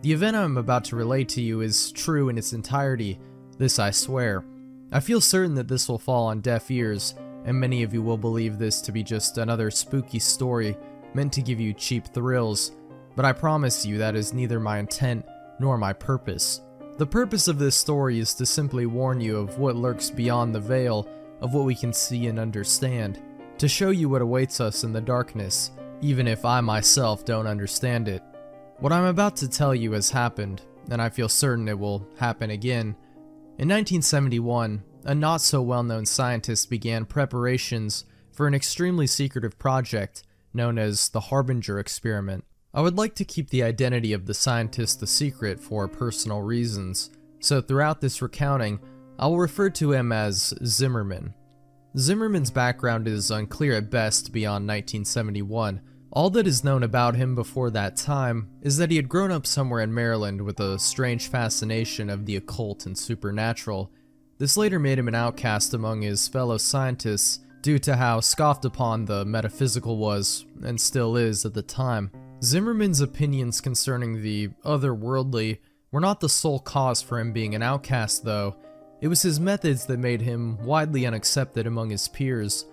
The event I'm about to relate to you is true in its entirety, this I swear. I feel certain that this will fall on deaf ears, and many of you will believe this to be just another spooky story meant to give you cheap thrills, but I promise you that is neither my intent nor my purpose. The purpose of this story is to simply warn you of what lurks beyond the veil of what we can see and understand, to show you what awaits us in the darkness, even if I myself don't understand it. What I'm about to tell you has happened, and I feel certain it will happen again. In 1971, a not-so-well-known scientist began preparations for an extremely secretive project known as the Harbinger Experiment. I would like to keep the identity of the scientist a secret for personal reasons, so throughout this recounting, I will refer to him as Zimmerman. Zimmerman's background is unclear at best beyond 1971. All that is known about him before that time is that he had grown up somewhere in Maryland with a strange fascination of the occult and supernatural. This later made him an outcast among his fellow scientists due to how scoffed upon the metaphysical was, and still is at the time. Zimmerman's opinions concerning the otherworldly were not the sole cause for him being an outcast, though. It was his methods that made him widely unaccepted among his peers.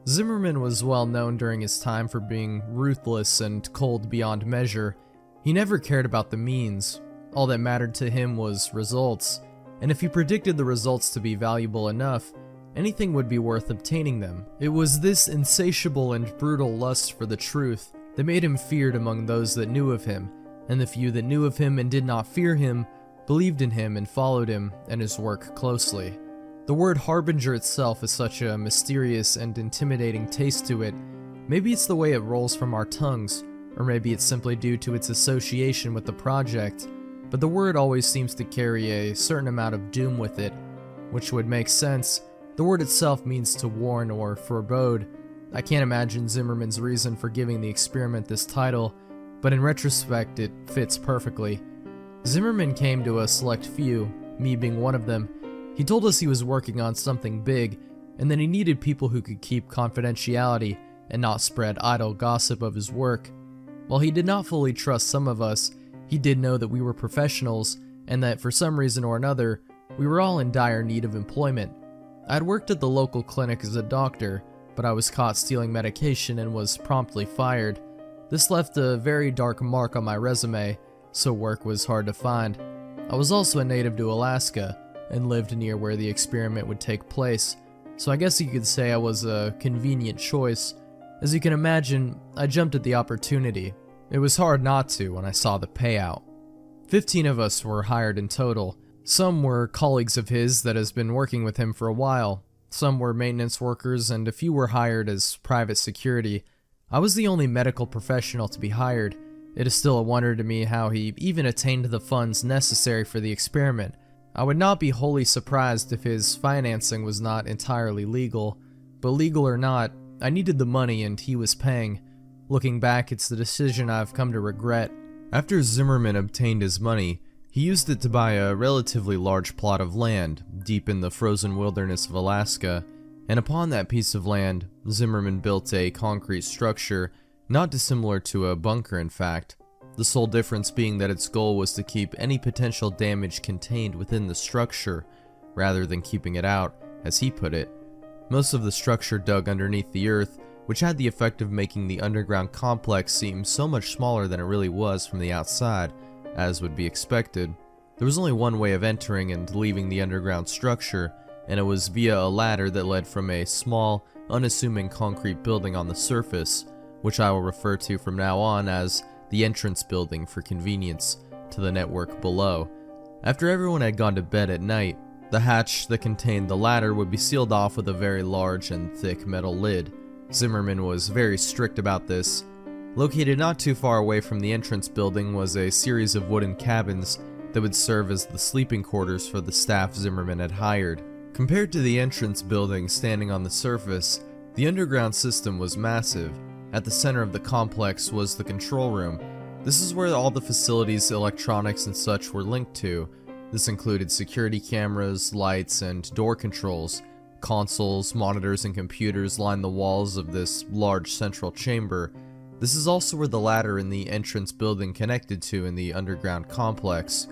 Zimmerman was well known during his time for being ruthless and cold beyond measure. He never cared about the means. All that mattered to him was results, and if he predicted the results to be valuable enough, anything would be worth obtaining them. It was this insatiable and brutal lust for the truth that made him feared among those that knew of him, and the few that knew of him and did not fear him believed in him and followed him and his work closely. The word Harbinger itself has such a mysterious and intimidating taste to it. Maybe it's the way it rolls from our tongues, or maybe it's simply due to its association with the project, but the word always seems to carry a certain amount of doom with it, which would make sense. The word itself means to warn or forebode. I can't imagine Zimmerman's reason for giving the experiment this title, but in retrospect it fits perfectly. Zimmerman came to a select few, me being one of them. He told us he was working on something big, and that he needed people who could keep confidentiality and not spread idle gossip of his work. While he did not fully trust some of us, he did know that we were professionals, and that for some reason or another, we were all in dire need of employment. I had worked at the local clinic as a doctor, but I was caught stealing medication and was promptly fired. This left a very dark mark on my resume, so work was hard to find. I was also a native to Alaska, and lived near where the experiment would take place, so I guess you could say I was a convenient choice. As you can imagine, I jumped at the opportunity. It was hard not to when I saw the payout. 15 of us were hired in total. Some were colleagues of his that has been working with him for a while. Some were maintenance workers, and a few were hired as private security. I was the only medical professional to be hired. It is still a wonder to me how he even attained the funds necessary for the experiment. I would not be wholly surprised if his financing was not entirely legal, but legal or not, I needed the money and he was paying. Looking back, it's the decision I've come to regret. After Zimmerman obtained his money, he used it to buy a relatively large plot of land deep in the frozen wilderness of Alaska, and upon that piece of land, Zimmerman built a concrete structure, not dissimilar to a bunker in fact, the sole difference being that its goal was to keep any potential damage contained within the structure, rather than keeping it out, as he put it. Most of the structure dug underneath the earth, which had the effect of making the underground complex seem so much smaller than it really was from the outside, as would be expected. There was only one way of entering and leaving the underground structure, and it was via a ladder that led from a small, unassuming concrete building on the surface, which I will refer to from now on as the entrance building for convenience, to the network below. After everyone had gone to bed at night, the hatch that contained the ladder would be sealed off with a very large and thick metal lid. Zimmerman was very strict about this. Located not too far away from the entrance building was a series of wooden cabins that would serve as the sleeping quarters for the staff Zimmerman had hired. Compared to the entrance building standing on the surface, the underground system was massive. At the center of the complex was the control room. This is where all the facilities, electronics, and such were linked to. This included security cameras, lights, and door controls. Consoles, monitors, and computers lined the walls of this large central chamber. This is also where the ladder in the entrance building connected to in the underground complex.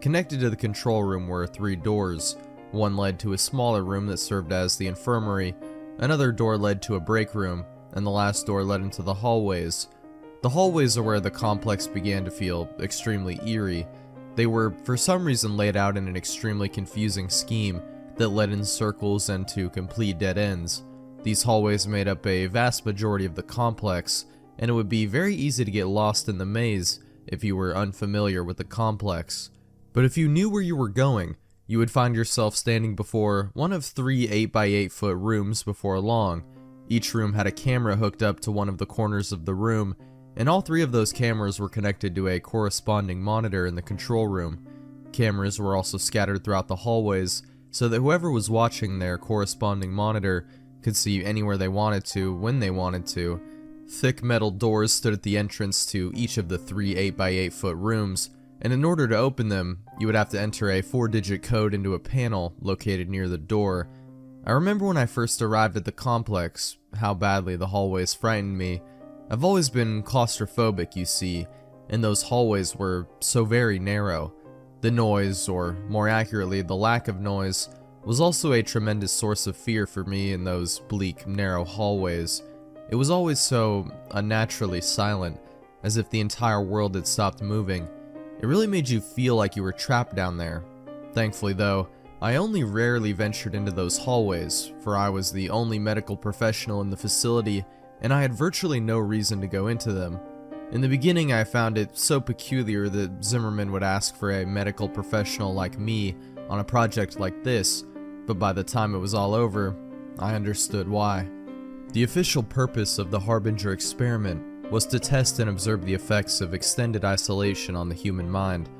Connected to the control room were 3 doors. One led to a smaller room that served as the infirmary, another door led to a break room, and the last door led into the hallways. The hallways are where the complex began to feel extremely eerie. They were, for some reason, laid out in an extremely confusing scheme that led in circles and to complete dead ends. These hallways made up a vast majority of the complex, and it would be very easy to get lost in the maze if you were unfamiliar with the complex. But if you knew where you were going, you would find yourself standing before one of 3 8x8 foot rooms before long. Each room had a camera hooked up to one of the corners of the room, and all 3 of those cameras were connected to a corresponding monitor in the control room. Cameras were also scattered throughout the hallways, so that whoever was watching their corresponding monitor could see anywhere they wanted to, when they wanted to. Thick metal doors stood at the entrance to each of the 3 8x8 foot rooms, and in order to open them, you would have to enter a 4-digit code into a panel located near the door. I remember when I first arrived at the complex, how badly the hallways frightened me. I've always been claustrophobic, you see, and those hallways were so very narrow. The noise, or more accurately, the lack of noise, was also a tremendous source of fear for me in those bleak, narrow hallways. It was always so unnaturally silent, as if the entire world had stopped moving. It really made you feel like you were trapped down there. Thankfully, though, I only rarely ventured into those hallways, for I was the only medical professional in the facility, and I had virtually no reason to go into them. In the beginning, I found it so peculiar that Zimmerman would ask for a medical professional like me on a project like this, but by the time it was all over, I understood why. The official purpose of the Harbinger Experiment was to test and observe the effects of extended isolation on the human mind.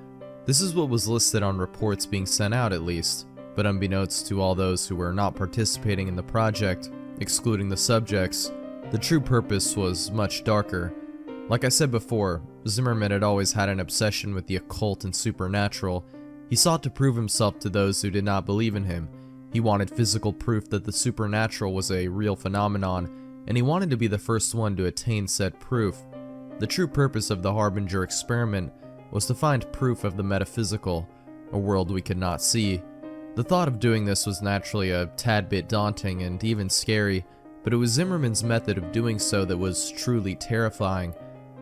This is what was listed on reports being sent out at least, but unbeknownst to all those who were not participating in the project, excluding the subjects, the true purpose was much darker. Like I said before, Zimmerman had always had an obsession with the occult and supernatural. He sought to prove himself to those who did not believe in him. He wanted physical proof that the supernatural was a real phenomenon, and he wanted to be the first one to attain said proof. The true purpose of the Harbinger Experiment was to find proof of the metaphysical, a world we could not see. The thought of doing this was naturally a tad bit daunting and even scary, but it was Zimmerman's method of doing so that was truly terrifying.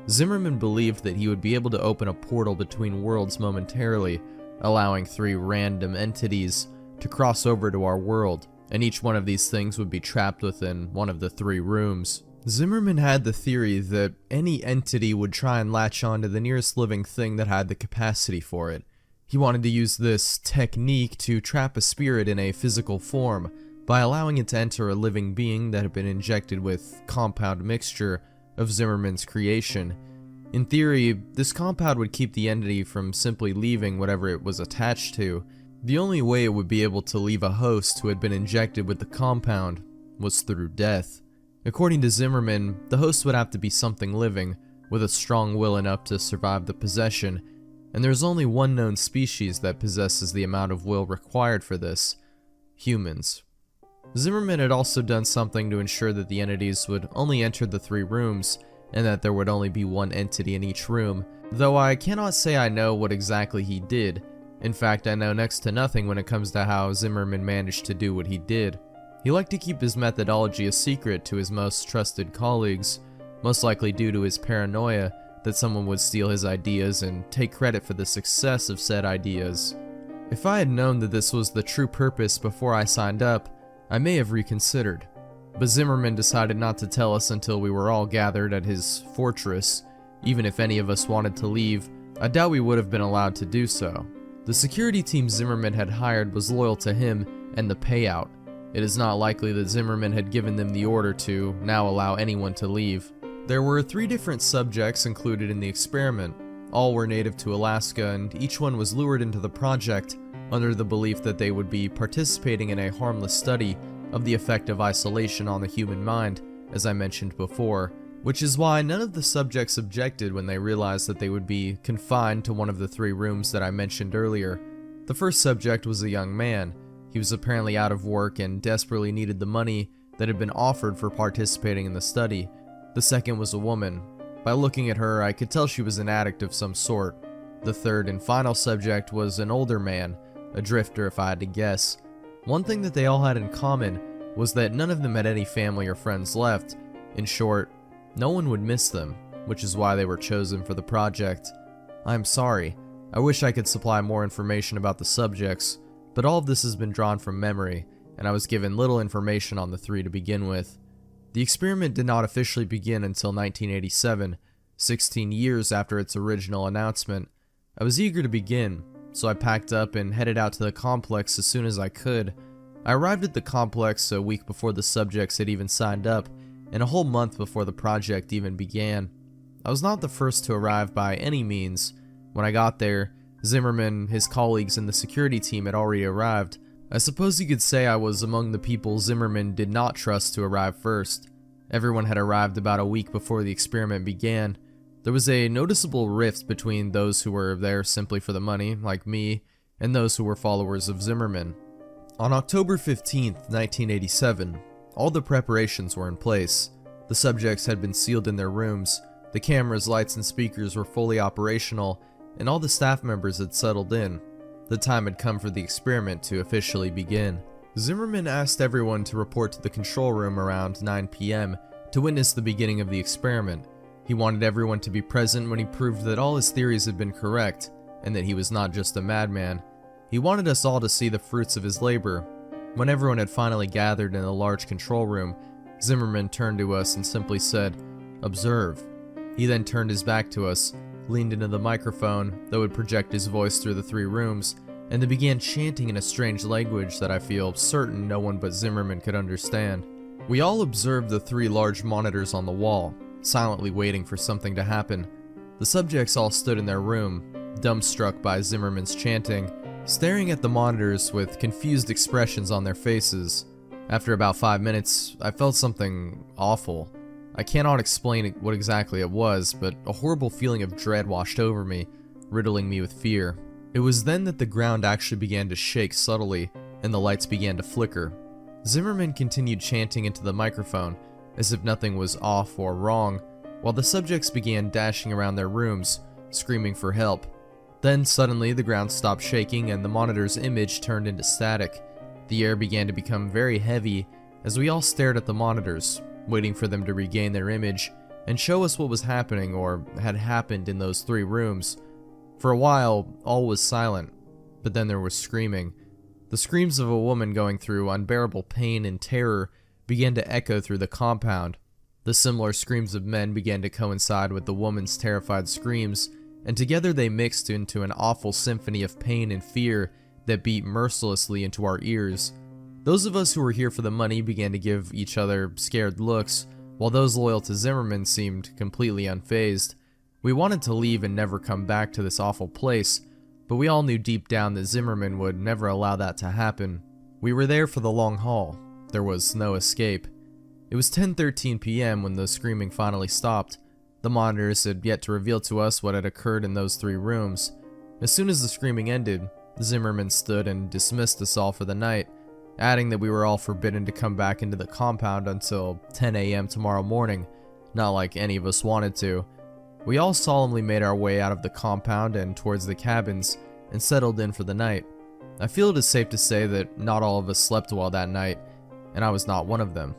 Zimmerman believed that he would be able to open a portal between worlds momentarily, allowing 3 random entities to cross over to our world, and each one of these things would be trapped within one of the 3 rooms. Zimmerman had the theory that any entity would try and latch on to the nearest living thing that had the capacity for it. He wanted to use this technique to trap a spirit in a physical form by allowing it to enter a living being that had been injected with compound mixture of Zimmerman's creation. In theory, this compound would keep the entity from simply leaving whatever it was attached to. The only way it would be able to leave a host who had been injected with the compound was through death. According to Zimmerman, the host would have to be something living, with a strong will enough to survive the possession, and there's only one known species that possesses the amount of will required for this: humans. Zimmerman had also done something to ensure that the entities would only enter the 3 rooms, and that there would only be one entity in each room, though I cannot say I know what exactly he did. In fact, I know next to nothing when it comes to how Zimmerman managed to do what he did. He liked to keep his methodology a secret to his most trusted colleagues, most likely due to his paranoia that someone would steal his ideas and take credit for the success of said ideas. If I had known that this was the true purpose before I signed up, I may have reconsidered. But Zimmerman decided not to tell us until we were all gathered at his fortress. Even if any of us wanted to leave, I doubt we would have been allowed to do so. The security team Zimmerman had hired was loyal to him and the payout. It is not likely that Zimmerman had given them the order to now allow anyone to leave. There were 3 different subjects included in the experiment. All were native to Alaska, and each one was lured into the project under the belief that they would be participating in a harmless study of the effect of isolation on the human mind, as I mentioned before, which is why none of the subjects objected when they realized that they would be confined to one of the 3 rooms that I mentioned earlier. The first subject was a young man. He was apparently out of work and desperately needed the money that had been offered for participating in the study. The second was a woman. By looking at her, I could tell she was an addict of some sort. The third and final subject was an older man, a drifter if I had to guess. One thing that they all had in common was that none of them had any family or friends left. In short, no one would miss them, which is why they were chosen for the project. I'm sorry, I wish I could supply more information about the subjects, but all of this has been drawn from memory, and I was given little information on the 3 to begin with. The experiment did not officially begin until 1987, 16 years after its original announcement. I was eager to begin, so I packed up and headed out to the complex as soon as I could. I arrived at the complex a week before the subjects had even signed up, and a whole month before the project even began. I was not the first to arrive by any means. When I got there, Zimmerman, his colleagues, and the security team had already arrived. I suppose you could say I was among the people Zimmerman did not trust to arrive first. Everyone had arrived about a week before the experiment began. There was a noticeable rift between those who were there simply for the money, like me, and those who were followers of Zimmerman. On October 15th, 1987, all the preparations were in place. The subjects had been sealed in their rooms, the cameras, lights, and speakers were fully operational, and all the staff members had settled in. The time had come for the experiment to officially begin. Zimmerman asked everyone to report to the control room around 9 p.m. to witness the beginning of the experiment. He wanted everyone to be present when he proved that all his theories had been correct, and that he was not just a madman. He wanted us all to see the fruits of his labor. When everyone had finally gathered in the large control room, Zimmerman turned to us and simply said, "Observe." He then turned his back to us, leaned into the microphone that would project his voice through the 3 rooms, and then began chanting in a strange language that I feel certain no one but Zimmerman could understand. We all observed the 3 large monitors on the wall, silently waiting for something to happen. The subjects all stood in their room, dumbstruck by Zimmerman's chanting, staring at the monitors with confused expressions on their faces. After about 5 minutes, I felt something awful. I cannot explain what exactly it was, but a horrible feeling of dread washed over me, riddling me with fear. It was then that the ground actually began to shake subtly, and the lights began to flicker. Zimmerman continued chanting into the microphone, as if nothing was off or wrong, while the subjects began dashing around their rooms, screaming for help. Then suddenly the ground stopped shaking and the monitor's image turned into static. The air began to become very heavy as we all stared at the monitors, waiting for them to regain their image and show us what was happening or had happened in those 3 rooms. For a while, all was silent, but then there was screaming. The screams of a woman going through unbearable pain and terror began to echo through the compound. The similar screams of men began to coincide with the woman's terrified screams, and together they mixed into an awful symphony of pain and fear that beat mercilessly into our ears. Those of us who were here for the money began to give each other scared looks, while those loyal to Zimmerman seemed completely unfazed. We wanted to leave and never come back to this awful place, but we all knew deep down that Zimmerman would never allow that to happen. We were there for the long haul. There was no escape. It was 10:13 p.m. when the screaming finally stopped. The monitors had yet to reveal to us what had occurred in those 3 rooms. As soon as the screaming ended, Zimmerman stood and dismissed us all for the night. adding that we were all forbidden to come back into the compound until 10 a.m. tomorrow morning, not like any of us wanted to. We all solemnly made our way out of the compound and towards the cabins, and settled in for the night. I feel it is safe to say that not all of us slept well that night, and I was not one of them.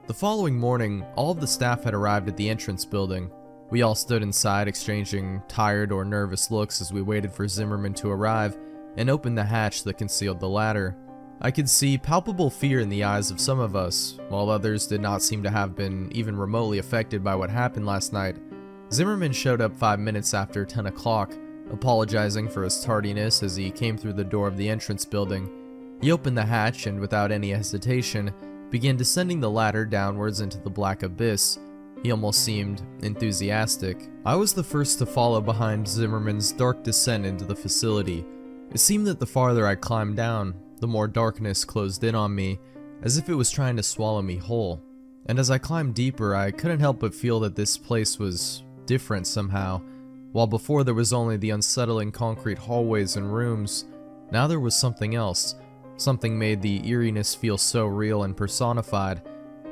The following morning, all of the staff had arrived at the entrance building. We all stood inside exchanging tired or nervous looks as we waited for Zimmerman to arrive and open the hatch that concealed the ladder. I could see palpable fear in the eyes of some of us, while others did not seem to have been even remotely affected by what happened last night. Zimmerman showed up 5 minutes after 10 o'clock, apologizing for his tardiness as he came through the door of the entrance building. He opened the hatch and, without any hesitation, began descending the ladder downwards into the black abyss. He almost seemed enthusiastic. I was the first to follow behind Zimmerman's dark descent into the facility. It seemed that the farther I climbed down, the more darkness closed in on me, as if it was trying to swallow me whole. And as I climbed deeper, I couldn't help but feel that this place was different somehow. While before there was only the unsettling concrete hallways and rooms, now there was something else. Something made the eeriness feel so real and personified.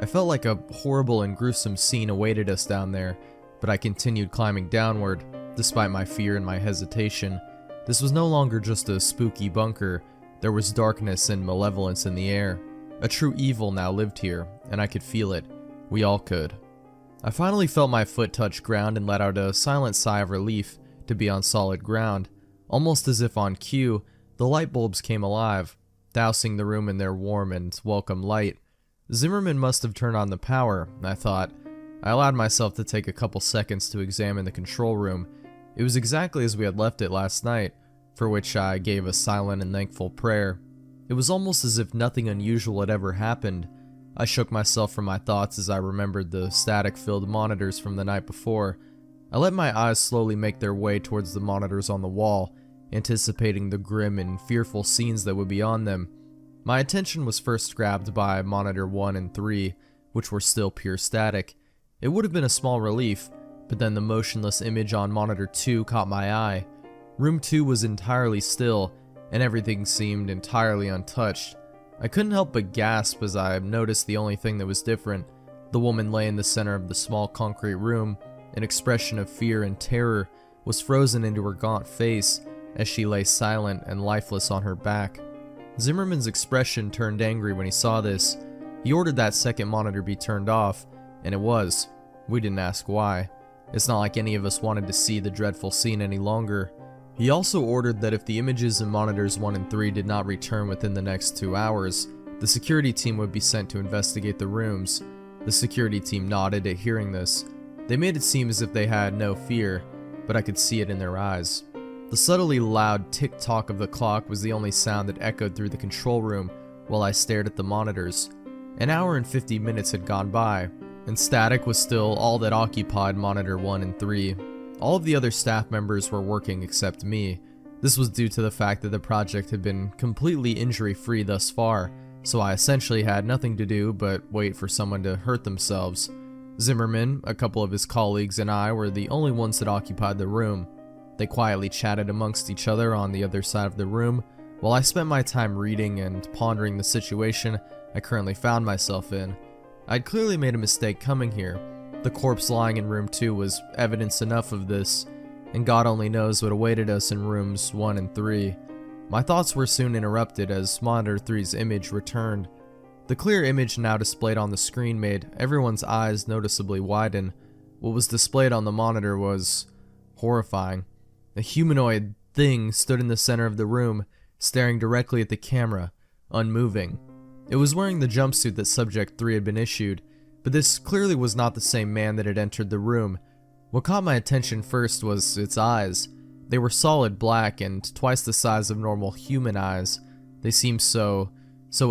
I felt like a horrible and gruesome scene awaited us down there, but I continued climbing downward, despite my fear and my hesitation. This was no longer just a spooky bunker. There was darkness and malevolence in the air. A true evil now lived here, and I could feel it. We all could. I finally felt my foot touch ground and let out a silent sigh of relief to be on solid ground. Almost as if on cue, the light bulbs came alive, dousing the room in their warm and welcome light. Zimmerman must have turned on the power, I thought. I allowed myself to take a couple seconds to examine the control room. It was exactly as we had left it last night, for which I gave a silent and thankful prayer. It was almost as if nothing unusual had ever happened. I shook myself from my thoughts as I remembered the static-filled monitors from the night before. I let my eyes slowly make their way towards the monitors on the wall, anticipating the grim and fearful scenes that would be on them. My attention was first grabbed by Monitor 1 and 3, which were still pure static. It would have been a small relief, but then the motionless image on Monitor 2 caught my eye. Room 2 was entirely still, and everything seemed entirely untouched. I couldn't help but gasp as I noticed the only thing that was different. The woman lay in the center of the small concrete room. An expression of fear and terror was frozen into her gaunt face as she lay silent and lifeless on her back. Zimmerman's expression turned angry when he saw this. He ordered that second monitor be turned off, and it was. We didn't ask why. It's not like any of us wanted to see the dreadful scene any longer. He also ordered that if the images in monitors 1 and 3 did not return within the next 2 hours, the security team would be sent to investigate the rooms. The security team nodded at hearing this. They made it seem as if they had no fear, but I could see it in their eyes. The subtly loud tick-tock of the clock was the only sound that echoed through the control room while I stared at the monitors. An hour and 50 minutes had gone by, and static was still all that occupied Monitor 1 and 3. All of the other staff members were working except me. This was due to the fact that the project had been completely injury-free thus far, so I essentially had nothing to do but wait for someone to hurt themselves. Zimmerman, a couple of his colleagues, and I were the only ones that occupied the room. They quietly chatted amongst each other on the other side of the room, while I spent my time reading and pondering the situation I currently found myself in. I'd clearly made a mistake coming here. The corpse lying in room 2 was evidence enough of this, and God only knows what awaited us in rooms 1 and 3. My thoughts were soon interrupted as Monitor 3's image returned. The clear image now displayed on the screen made everyone's eyes noticeably widen. What was displayed on the monitor was horrifying. A humanoid thing stood in the center of the room, staring directly at the camera, unmoving. It was wearing the jumpsuit that Subject 3 had been issued, but this clearly was not the same man that had entered the room. What caught my attention first was its eyes. They were solid black and twice the size of normal human eyes. They seemed so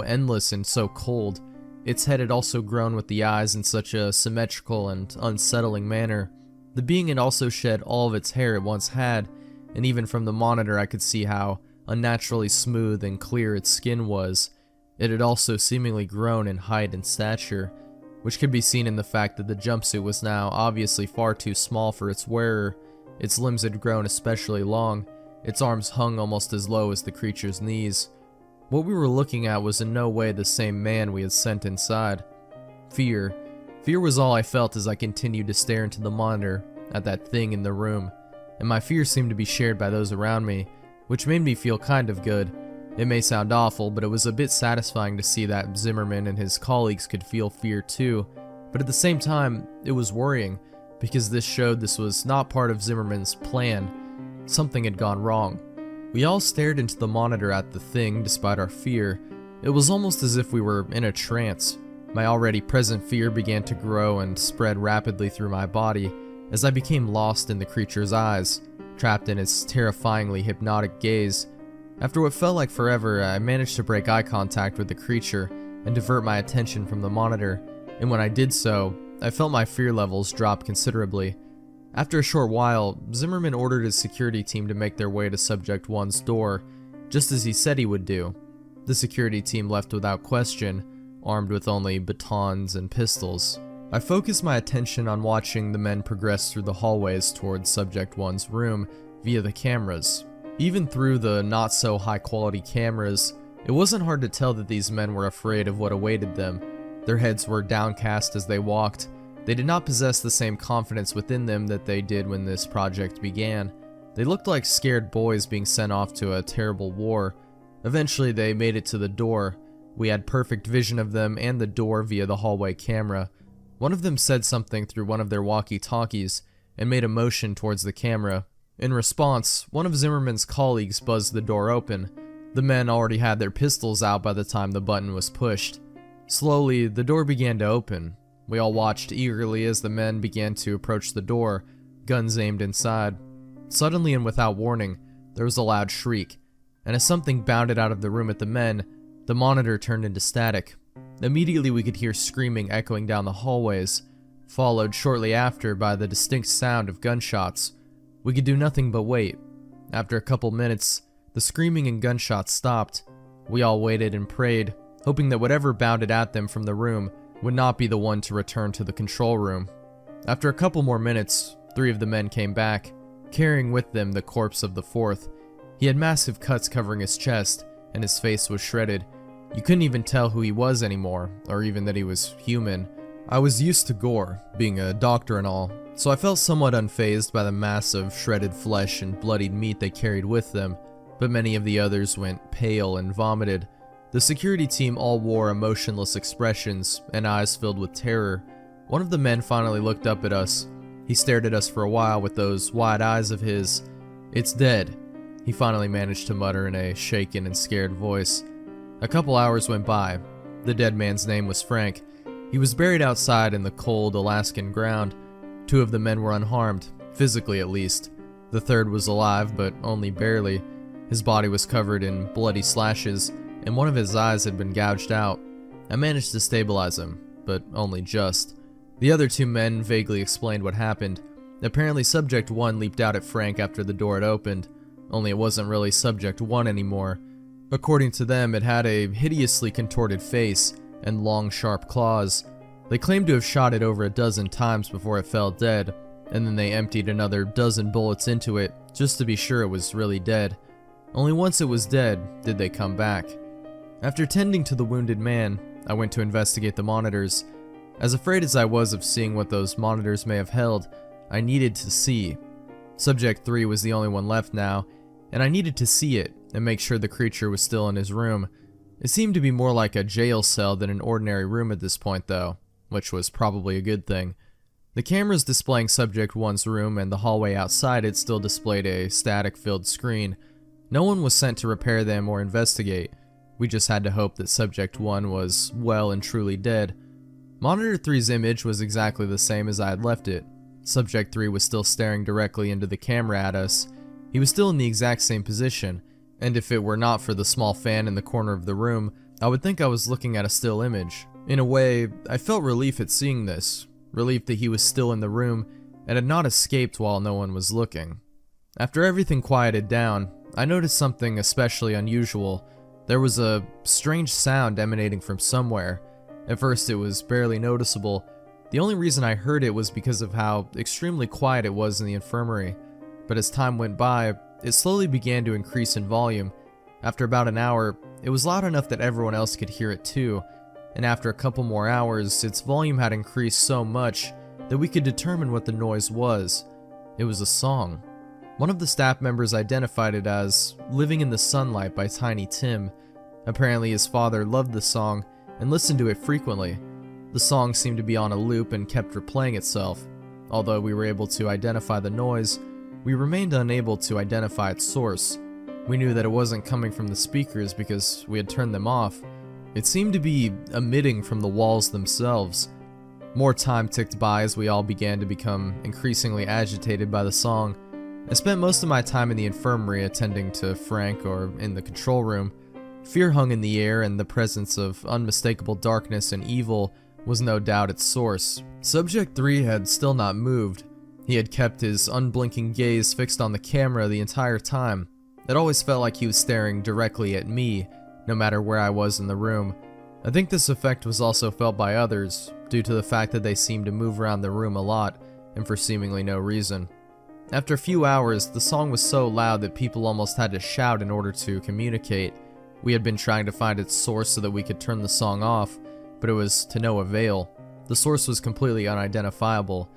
endless and so cold. Its head had also grown with the eyes in such a symmetrical and unsettling manner. The being had also shed all of its hair it once had, and even from the monitor I could see how unnaturally smooth and clear its skin was. It had also seemingly grown in height and stature, which could be seen in the fact that the jumpsuit was now obviously far too small for its wearer. Its limbs had grown especially long. Its arms hung almost as low as the creature's knees. What we were looking at was in no way the same man we had sent inside. Fear. Fear was all I felt as I continued to stare into the monitor at that thing in the room, and my fear seemed to be shared by those around me, which made me feel kind of good. It may sound awful, but it was a bit satisfying to see that Zimmerman and his colleagues could feel fear too, but at the same time, it was worrying, because this showed this was not part of Zimmerman's plan. Something had gone wrong. We all stared into the monitor at the thing despite our fear. It was almost as if we were in a trance. My already present fear began to grow and spread rapidly through my body as I became lost in the creature's eyes, trapped in its terrifyingly hypnotic gaze. After what felt like forever, I managed to break eye contact with the creature and divert my attention from the monitor, and when I did so, I felt my fear levels drop considerably. After a short while, Zimmerman ordered his security team to make their way to Subject 1's door, just as he said he would do. The security team left without question, armed with only batons and pistols. I focused my attention on watching the men progress through the hallways towards Subject 1's room via the cameras. Even through the not-so-high-quality cameras, it wasn't hard to tell that these men were afraid of what awaited them. Their heads were downcast as they walked. They did not possess the same confidence within them that they did when this project began. They looked like scared boys being sent off to a terrible war. Eventually, they made it to the door. We had perfect vision of them and the door via the hallway camera. One of them said something through one of their walkie-talkies and made a motion towards the camera. In response, one of Zimmerman's colleagues buzzed the door open. The men already had their pistols out by the time the button was pushed. Slowly, the door began to open. We all watched eagerly as the men began to approach the door, guns aimed inside. Suddenly and without warning, there was a loud shriek, and as something bounded out of the room at the men, the monitor turned into static. Immediately we could hear screaming echoing down the hallways, followed shortly after by the distinct sound of gunshots. We could do nothing but wait. After a couple minutes, the screaming and gunshots stopped. We all waited and prayed, hoping that whatever bounded at them from the room would not be the one to return to the control room. After a couple more minutes, 3 of the men came back, carrying with them the corpse of the 4th. He had massive cuts covering his chest, and his face was shredded. You couldn't even tell who he was anymore, or even that he was human. I was used to gore, being a doctor and all, so I felt somewhat unfazed by the mass of shredded flesh and bloodied meat they carried with them, but many of the others went pale and vomited. The security team all wore emotionless expressions and eyes filled with terror. One of the men finally looked up at us. He stared at us for a while with those wide eyes of his. "It's dead," he finally managed to mutter in a shaken and scared voice. A couple hours went by. The dead man's name was Frank. He was buried outside in the cold Alaskan ground. 2 of the men were unharmed, physically at least. The 3rd was alive, but only barely. His body was covered in bloody slashes, and one of his eyes had been gouged out. I managed to stabilize him, but only just. The other 2 men vaguely explained what happened. Apparently Subject 1 leaped out at Frank after the door had opened, only it wasn't really Subject 1 anymore. According to them, it had a hideously contorted face and long, sharp claws. They claimed to have shot it over a dozen times before it fell dead, and then they emptied another dozen bullets into it just to be sure it was really dead. Only once it was dead did they come back. After tending to the wounded man, I went to investigate the monitors. As afraid as I was of seeing what those monitors may have held, I needed to see. Subject 3 was the only one left now, and I needed to see it and make sure the creature was still in his room. It seemed to be more like a jail cell than an ordinary room at this point though, which was probably a good thing. The cameras displaying Subject 1's room and the hallway outside it still displayed a static-filled screen. No one was sent to repair them or investigate. We just had to hope that Subject 1 was well and truly dead. Monitor 3's image was exactly the same as I had left it. Subject 3 was still staring directly into the camera at us. He was still in the exact same position, and if it were not for the small fan in the corner of the room, I would think I was looking at a still image. In a way, I felt relief at seeing this, relief that he was still in the room and had not escaped while no one was looking. After everything quieted down, I noticed something especially unusual. There was a strange sound emanating from somewhere. At first it was barely noticeable. The only reason I heard it was because of how extremely quiet it was in the infirmary. But as time went by, it slowly began to increase in volume. After about an hour, it was loud enough that everyone else could hear it too, and after a couple more hours, its volume had increased so much that we could determine what the noise was. It was a song. One of the staff members identified it as Living in the Sunlight by Tiny Tim. Apparently his father loved the song and listened to it frequently. The song seemed to be on a loop and kept replaying itself. Although we were able to identify the noise, we remained unable to identify its source. We knew that it wasn't coming from the speakers because we had turned them off. It seemed to be emitting from the walls themselves. More time ticked by as we all began to become increasingly agitated by the song. I spent most of my time in the infirmary attending to Frank or in the control room. Fear hung in the air, and the presence of unmistakable darkness and evil was no doubt its source. Subject 3 had still not moved. He had kept his unblinking gaze fixed on the camera the entire time. It always felt like he was staring directly at me, no matter where I was in the room. I think this effect was also felt by others, due to the fact that they seemed to move around the room a lot, and for seemingly no reason. After a few hours, the song was so loud that people almost had to shout in order to communicate. We had been trying to find its source so that we could turn the song off, but it was to no avail. The source was completely unidentifiable.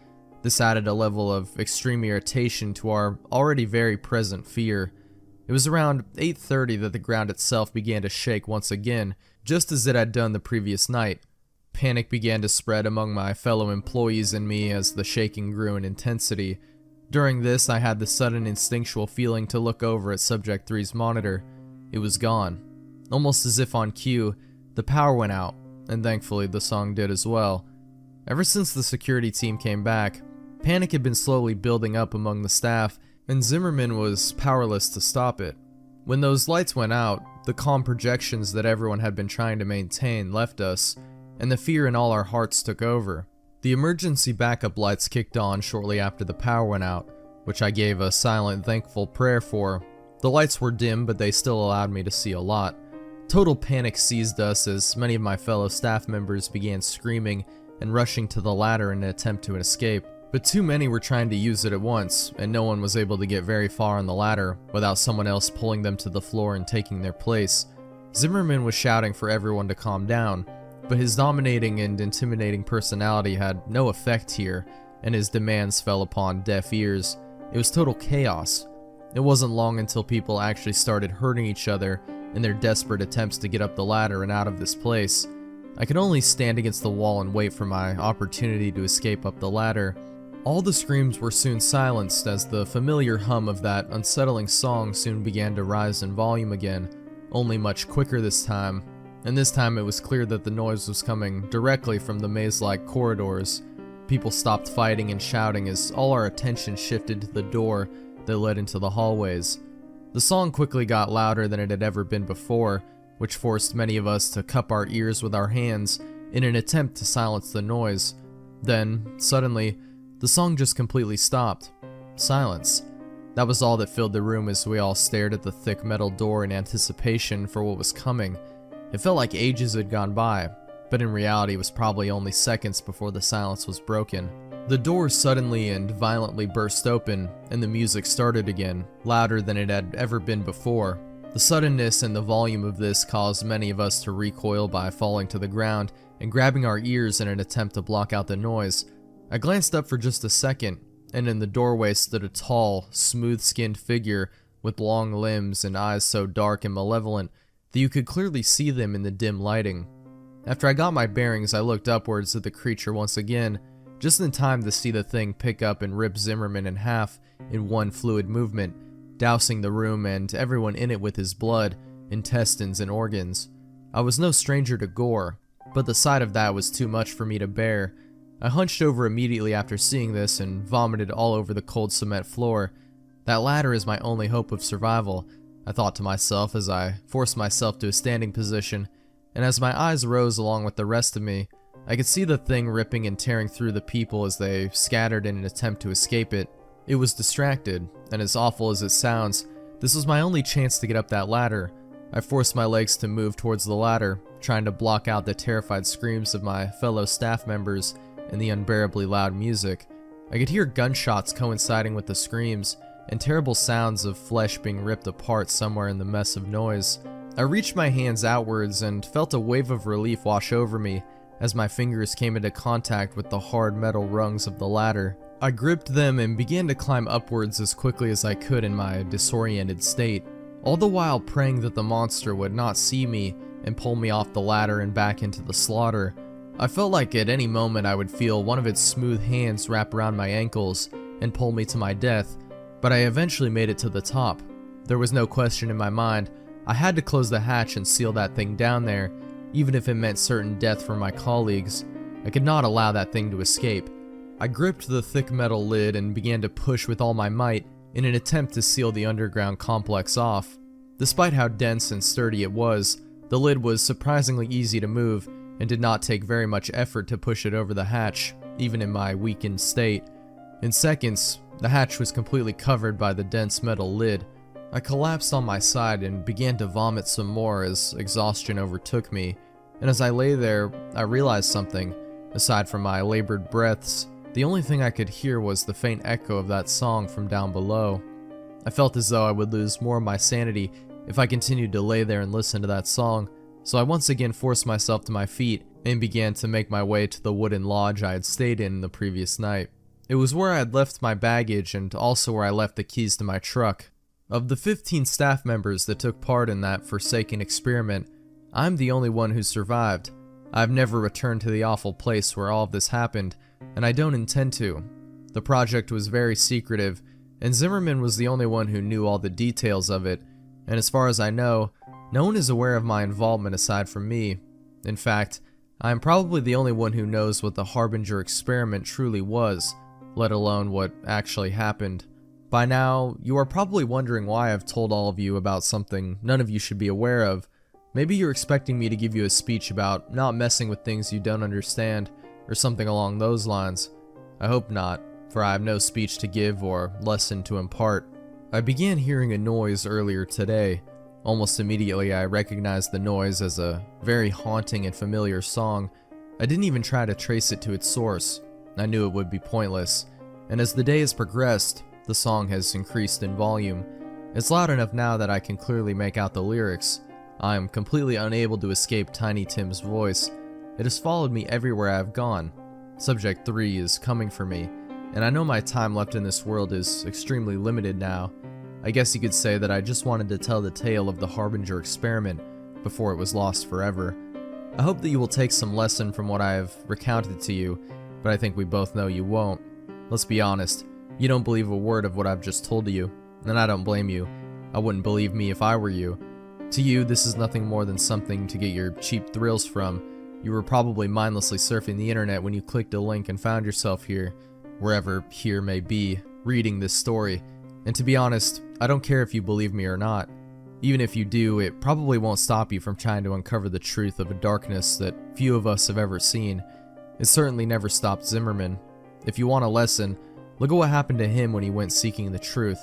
This added a level of extreme irritation to our already very present fear. It was around 8:30 that the ground itself began to shake once again, just as it had done the previous night. Panic began to spread among my fellow employees and me as the shaking grew in intensity. During this, I had the sudden instinctual feeling to look over at Subject 3's monitor. It was gone. Almost as if on cue, the power went out, and thankfully the song did as well. Ever since the security team came back, panic had been slowly building up among the staff, and Zimmerman was powerless to stop it. When those lights went out, the calm projections that everyone had been trying to maintain left us, and the fear in all our hearts took over. The emergency backup lights kicked on shortly after the power went out, which I gave a silent, thankful prayer for. The lights were dim, but they still allowed me to see a lot. Total panic seized us as many of my fellow staff members began screaming and rushing to the ladder in an attempt to escape. But too many were trying to use it at once, and no one was able to get very far on the ladder without someone else pulling them to the floor and taking their place. Zimmerman was shouting for everyone to calm down, but his dominating and intimidating personality had no effect here, and his demands fell upon deaf ears. It was total chaos. It wasn't long until people actually started hurting each other in their desperate attempts to get up the ladder and out of this place. I could only stand against the wall and wait for my opportunity to escape up the ladder. All the screams were soon silenced as the familiar hum of that unsettling song soon began to rise in volume again, only much quicker this time. And this time it was clear that the noise was coming directly from the maze-like corridors. People stopped fighting and shouting as all our attention shifted to the door that led into the hallways. The song quickly got louder than it had ever been before, which forced many of us to cup our ears with our hands in an attempt to silence the noise. Then, suddenly, the song just completely stopped. Silence. That was all that filled the room as we all stared at the thick metal door in anticipation for what was coming. It felt like ages had gone by, but in reality it was probably only seconds before the silence was broken. The door suddenly and violently burst open, and the music started again, louder than it had ever been before. The suddenness and the volume of this caused many of us to recoil by falling to the ground and grabbing our ears in an attempt to block out the noise. I glanced up for just a second, and in the doorway stood a tall, smooth-skinned figure with long limbs and eyes so dark and malevolent that you could clearly see them in the dim lighting. After I got my bearings, I looked upwards at the creature once again, just in time to see the thing pick up and rip Zimmerman in half in one fluid movement, dousing the room and everyone in it with his blood, intestines, and organs. I was no stranger to gore, but the sight of that was too much for me to bear. I hunched over immediately after seeing this and vomited all over the cold cement floor. That ladder is my only hope of survival, I thought to myself as I forced myself to a standing position, and as my eyes rose along with the rest of me, I could see the thing ripping and tearing through the people as they scattered in an attempt to escape it. It was distracted, and as awful as it sounds, this was my only chance to get up that ladder. I forced my legs to move towards the ladder, trying to block out the terrified screams of my fellow staff members and the unbearably loud music. I could hear gunshots coinciding with the screams, and terrible sounds of flesh being ripped apart somewhere in the mess of noise. I reached my hands outwards and felt a wave of relief wash over me as my fingers came into contact with the hard metal rungs of the ladder. I gripped them and began to climb upwards as quickly as I could in my disoriented state, all the while praying that the monster would not see me and pull me off the ladder and back into the slaughter. I felt like at any moment I would feel one of its smooth hands wrap around my ankles and pull me to my death, but I eventually made it to the top. There was no question in my mind. I had to close the hatch and seal that thing down there, even if it meant certain death for my colleagues. I could not allow that thing to escape. I gripped the thick metal lid and began to push with all my might in an attempt to seal the underground complex off. Despite how dense and sturdy it was, the lid was surprisingly easy to move and did not take very much effort to push it over the hatch, even in my weakened state. In seconds, the hatch was completely covered by the dense metal lid. I collapsed on my side and began to vomit some more as exhaustion overtook me, and as I lay there, I realized something. Aside from my labored breaths, the only thing I could hear was the faint echo of that song from down below. I felt as though I would lose more of my sanity if I continued to lay there and listen to that song, so I once again forced myself to my feet and began to make my way to the wooden lodge I had stayed in the previous night. It was where I had left my baggage and also where I left the keys to my truck. Of the 15 staff members that took part in that forsaken experiment, I'm the only one who survived. I've never returned to the awful place where all of this happened, and I don't intend to. The project was very secretive, and Zimmerman was the only one who knew all the details of it, and as far as I know, no one is aware of my involvement aside from me. In fact, I am probably the only one who knows what the Harbinger Experiment truly was, let alone what actually happened. By now, you are probably wondering why I've told all of you about something none of you should be aware of. Maybe you're expecting me to give you a speech about not messing with things you don't understand, or something along those lines. I hope not, for I have no speech to give or lesson to impart. I began hearing a noise earlier today. Almost immediately I recognized the noise as a very haunting and familiar song. I didn't even try to trace it to its source. I knew it would be pointless, and as the day has progressed, the song has increased in volume. It's loud enough now that I can clearly make out the lyrics. I am completely unable to escape Tiny Tim's voice. It has followed me everywhere I have gone. Subject 3 is coming for me, and I know my time left in this world is extremely limited now. I guess you could say that I just wanted to tell the tale of the Harbinger Experiment before it was lost forever. I hope that you will take some lesson from what I have recounted to you, but I think we both know you won't. Let's be honest, you don't believe a word of what I've just told you, and I don't blame you. I wouldn't believe me if I were you. To you, this is nothing more than something to get your cheap thrills from. You were probably mindlessly surfing the internet when you clicked a link and found yourself here, wherever here may be, reading this story. And to be honest, I don't care if you believe me or not. Even if you do, it probably won't stop you from trying to uncover the truth of a darkness that few of us have ever seen. It certainly never stopped Zimmerman. If you want a lesson, look at what happened to him when he went seeking the truth.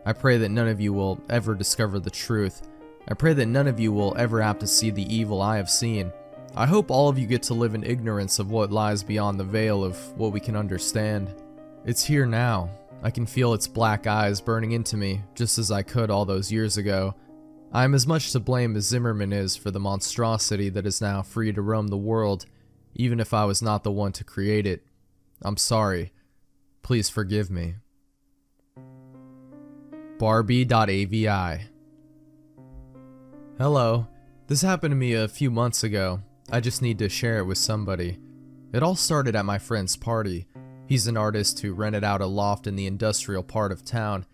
I pray that none of you will ever discover the truth. I pray that none of you will ever have to see the evil I have seen. I hope all of you get to live in ignorance of what lies beyond the veil of what we can understand. It's here now. I can feel its black eyes burning into me, just as I could all those years ago. I am as much to blame as Zimmerman is for the monstrosity that is now free to roam the world, even if I was not the one to create it. I'm sorry. Please forgive me. Barbie.avi. Hello. This happened to me a few months ago. I just need to share it with somebody. It all started at my friend's party. He's an artist who rented out a loft in the industrial part of town.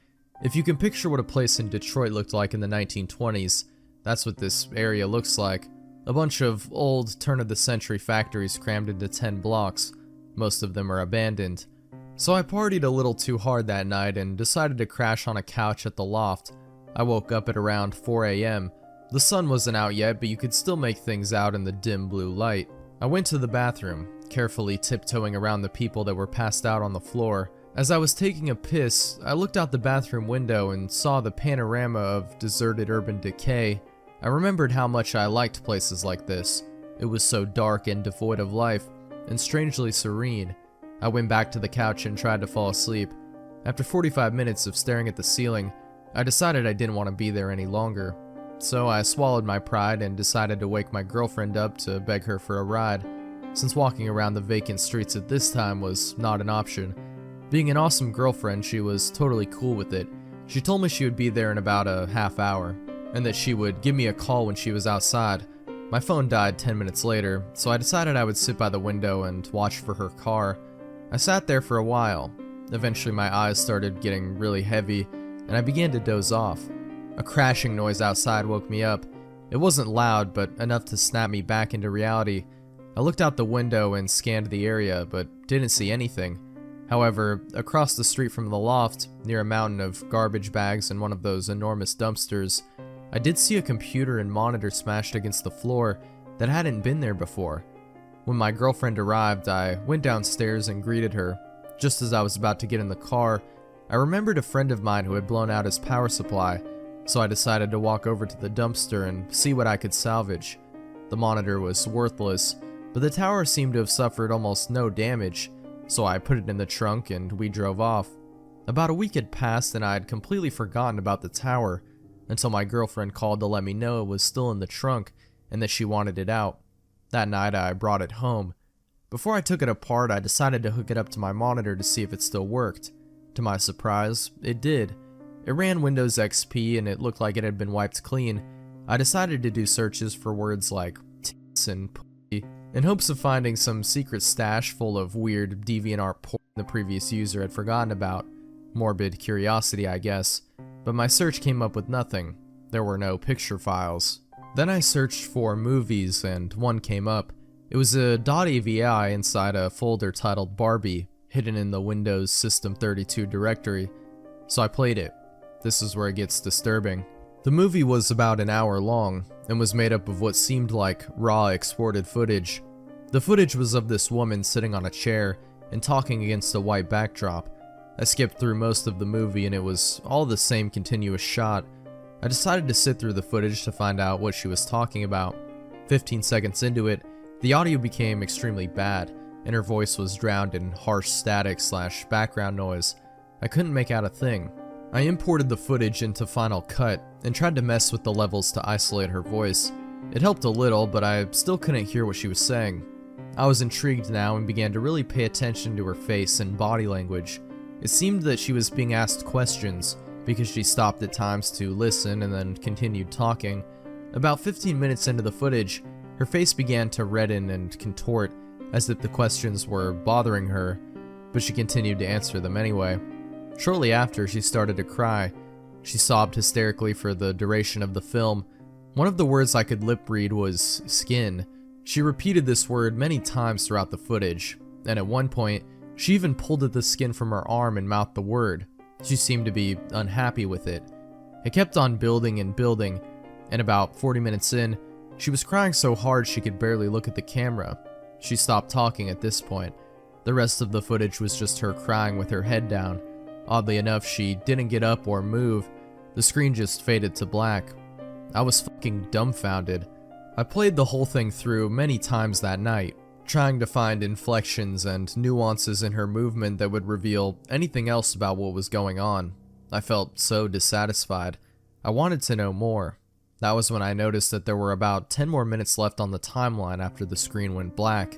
If you can picture what a place in Detroit looked like in the 1920s, that's what this area looks like. A bunch of old, turn-of-the-century factories crammed into 10 blocks. Most of them are abandoned. So I partied a little too hard that night and decided to crash on a couch at the loft. I woke up at around 4 a.m. The sun wasn't out yet, but you could still make things out in the dim blue light. I went to the bathroom, carefully tiptoeing around the people that were passed out on the floor. As I was taking a piss, I looked out the bathroom window and saw the panorama of deserted urban decay. I remembered how much I liked places like this. It was so dark and devoid of life, and strangely serene. I went back to the couch and tried to fall asleep. After 45 minutes of staring at the ceiling, I decided I didn't want to be there any longer. So I swallowed my pride and decided to wake my girlfriend up to beg her for a ride, since walking around the vacant streets at this time was not an option. Being an awesome girlfriend, she was totally cool with it. She told me she would be there in about a half hour, and that she would give me a call when she was outside. My phone died 10 minutes later, so I decided I would sit by the window and watch for her car. I sat there for a while. Eventually my eyes started getting really heavy, and I began to doze off. A crashing noise outside woke me up. It wasn't loud, but enough to snap me back into reality. I looked out the window and scanned the area, but didn't see anything. However, across the street from the loft, near a mountain of garbage bags and one of those enormous dumpsters, I did see a computer and monitor smashed against the floor that hadn't been there before. When my girlfriend arrived, I went downstairs and greeted her. Just as I was about to get in the car, I remembered a friend of mine who had blown out his power supply, so I decided to walk over to the dumpster and see what I could salvage. The monitor was worthless, but the tower seemed to have suffered almost no damage, so I put it in the trunk and we drove off. About a week had passed and I had completely forgotten about the tower, until my girlfriend called to let me know it was still in the trunk and that she wanted it out. That night I brought it home. Before I took it apart, I decided to hook it up to my monitor to see if it still worked. To my surprise, it did. It ran Windows XP and it looked like it had been wiped clean. I decided to do searches for words like tits and pussy, in hopes of finding some secret stash full of weird DeviantArt porn the previous user had forgotten about. Morbid curiosity, I guess. But my search came up with nothing. There were no picture files. Then I searched for movies and one came up. It was a .avi inside a folder titled Barbie, hidden in the Windows System 32 directory. So I played it. This is where it gets disturbing. The movie was about an hour long and was made up of what seemed like raw exported footage. The footage was of this woman sitting on a chair and talking against a white backdrop. I skipped through most of the movie and it was all the same continuous shot. I decided to sit through the footage to find out what she was talking about. 15 seconds into it, the audio became extremely bad, and her voice was drowned in harsh static / background noise. I couldn't make out a thing. I imported the footage into Final Cut and tried to mess with the levels to isolate her voice. It helped a little, but I still couldn't hear what she was saying. I was intrigued now and began to really pay attention to her face and body language. It seemed that she was being asked questions, because she stopped at times to listen and then continued talking. About 15 minutes into the footage, her face began to redden and contort, as if the questions were bothering her, but she continued to answer them anyway. Shortly after, she started to cry. She sobbed hysterically for the duration of the film. One of the words I could lip read was skin. She repeated this word many times throughout the footage, and at one point, she even pulled at the skin from her arm and mouthed the word. She seemed to be unhappy with it. It kept on building and building, and about 40 minutes in, she was crying so hard she could barely look at the camera. She stopped talking at this point. The rest of the footage was just her crying with her head down. Oddly enough, she didn't get up or move. The screen just faded to black. I was fucking dumbfounded. I played the whole thing through many times that night, trying to find inflections and nuances in her movement that would reveal anything else about what was going on. I felt so dissatisfied. I wanted to know more. That was when I noticed that there were about 10 more minutes left on the timeline after the screen went black.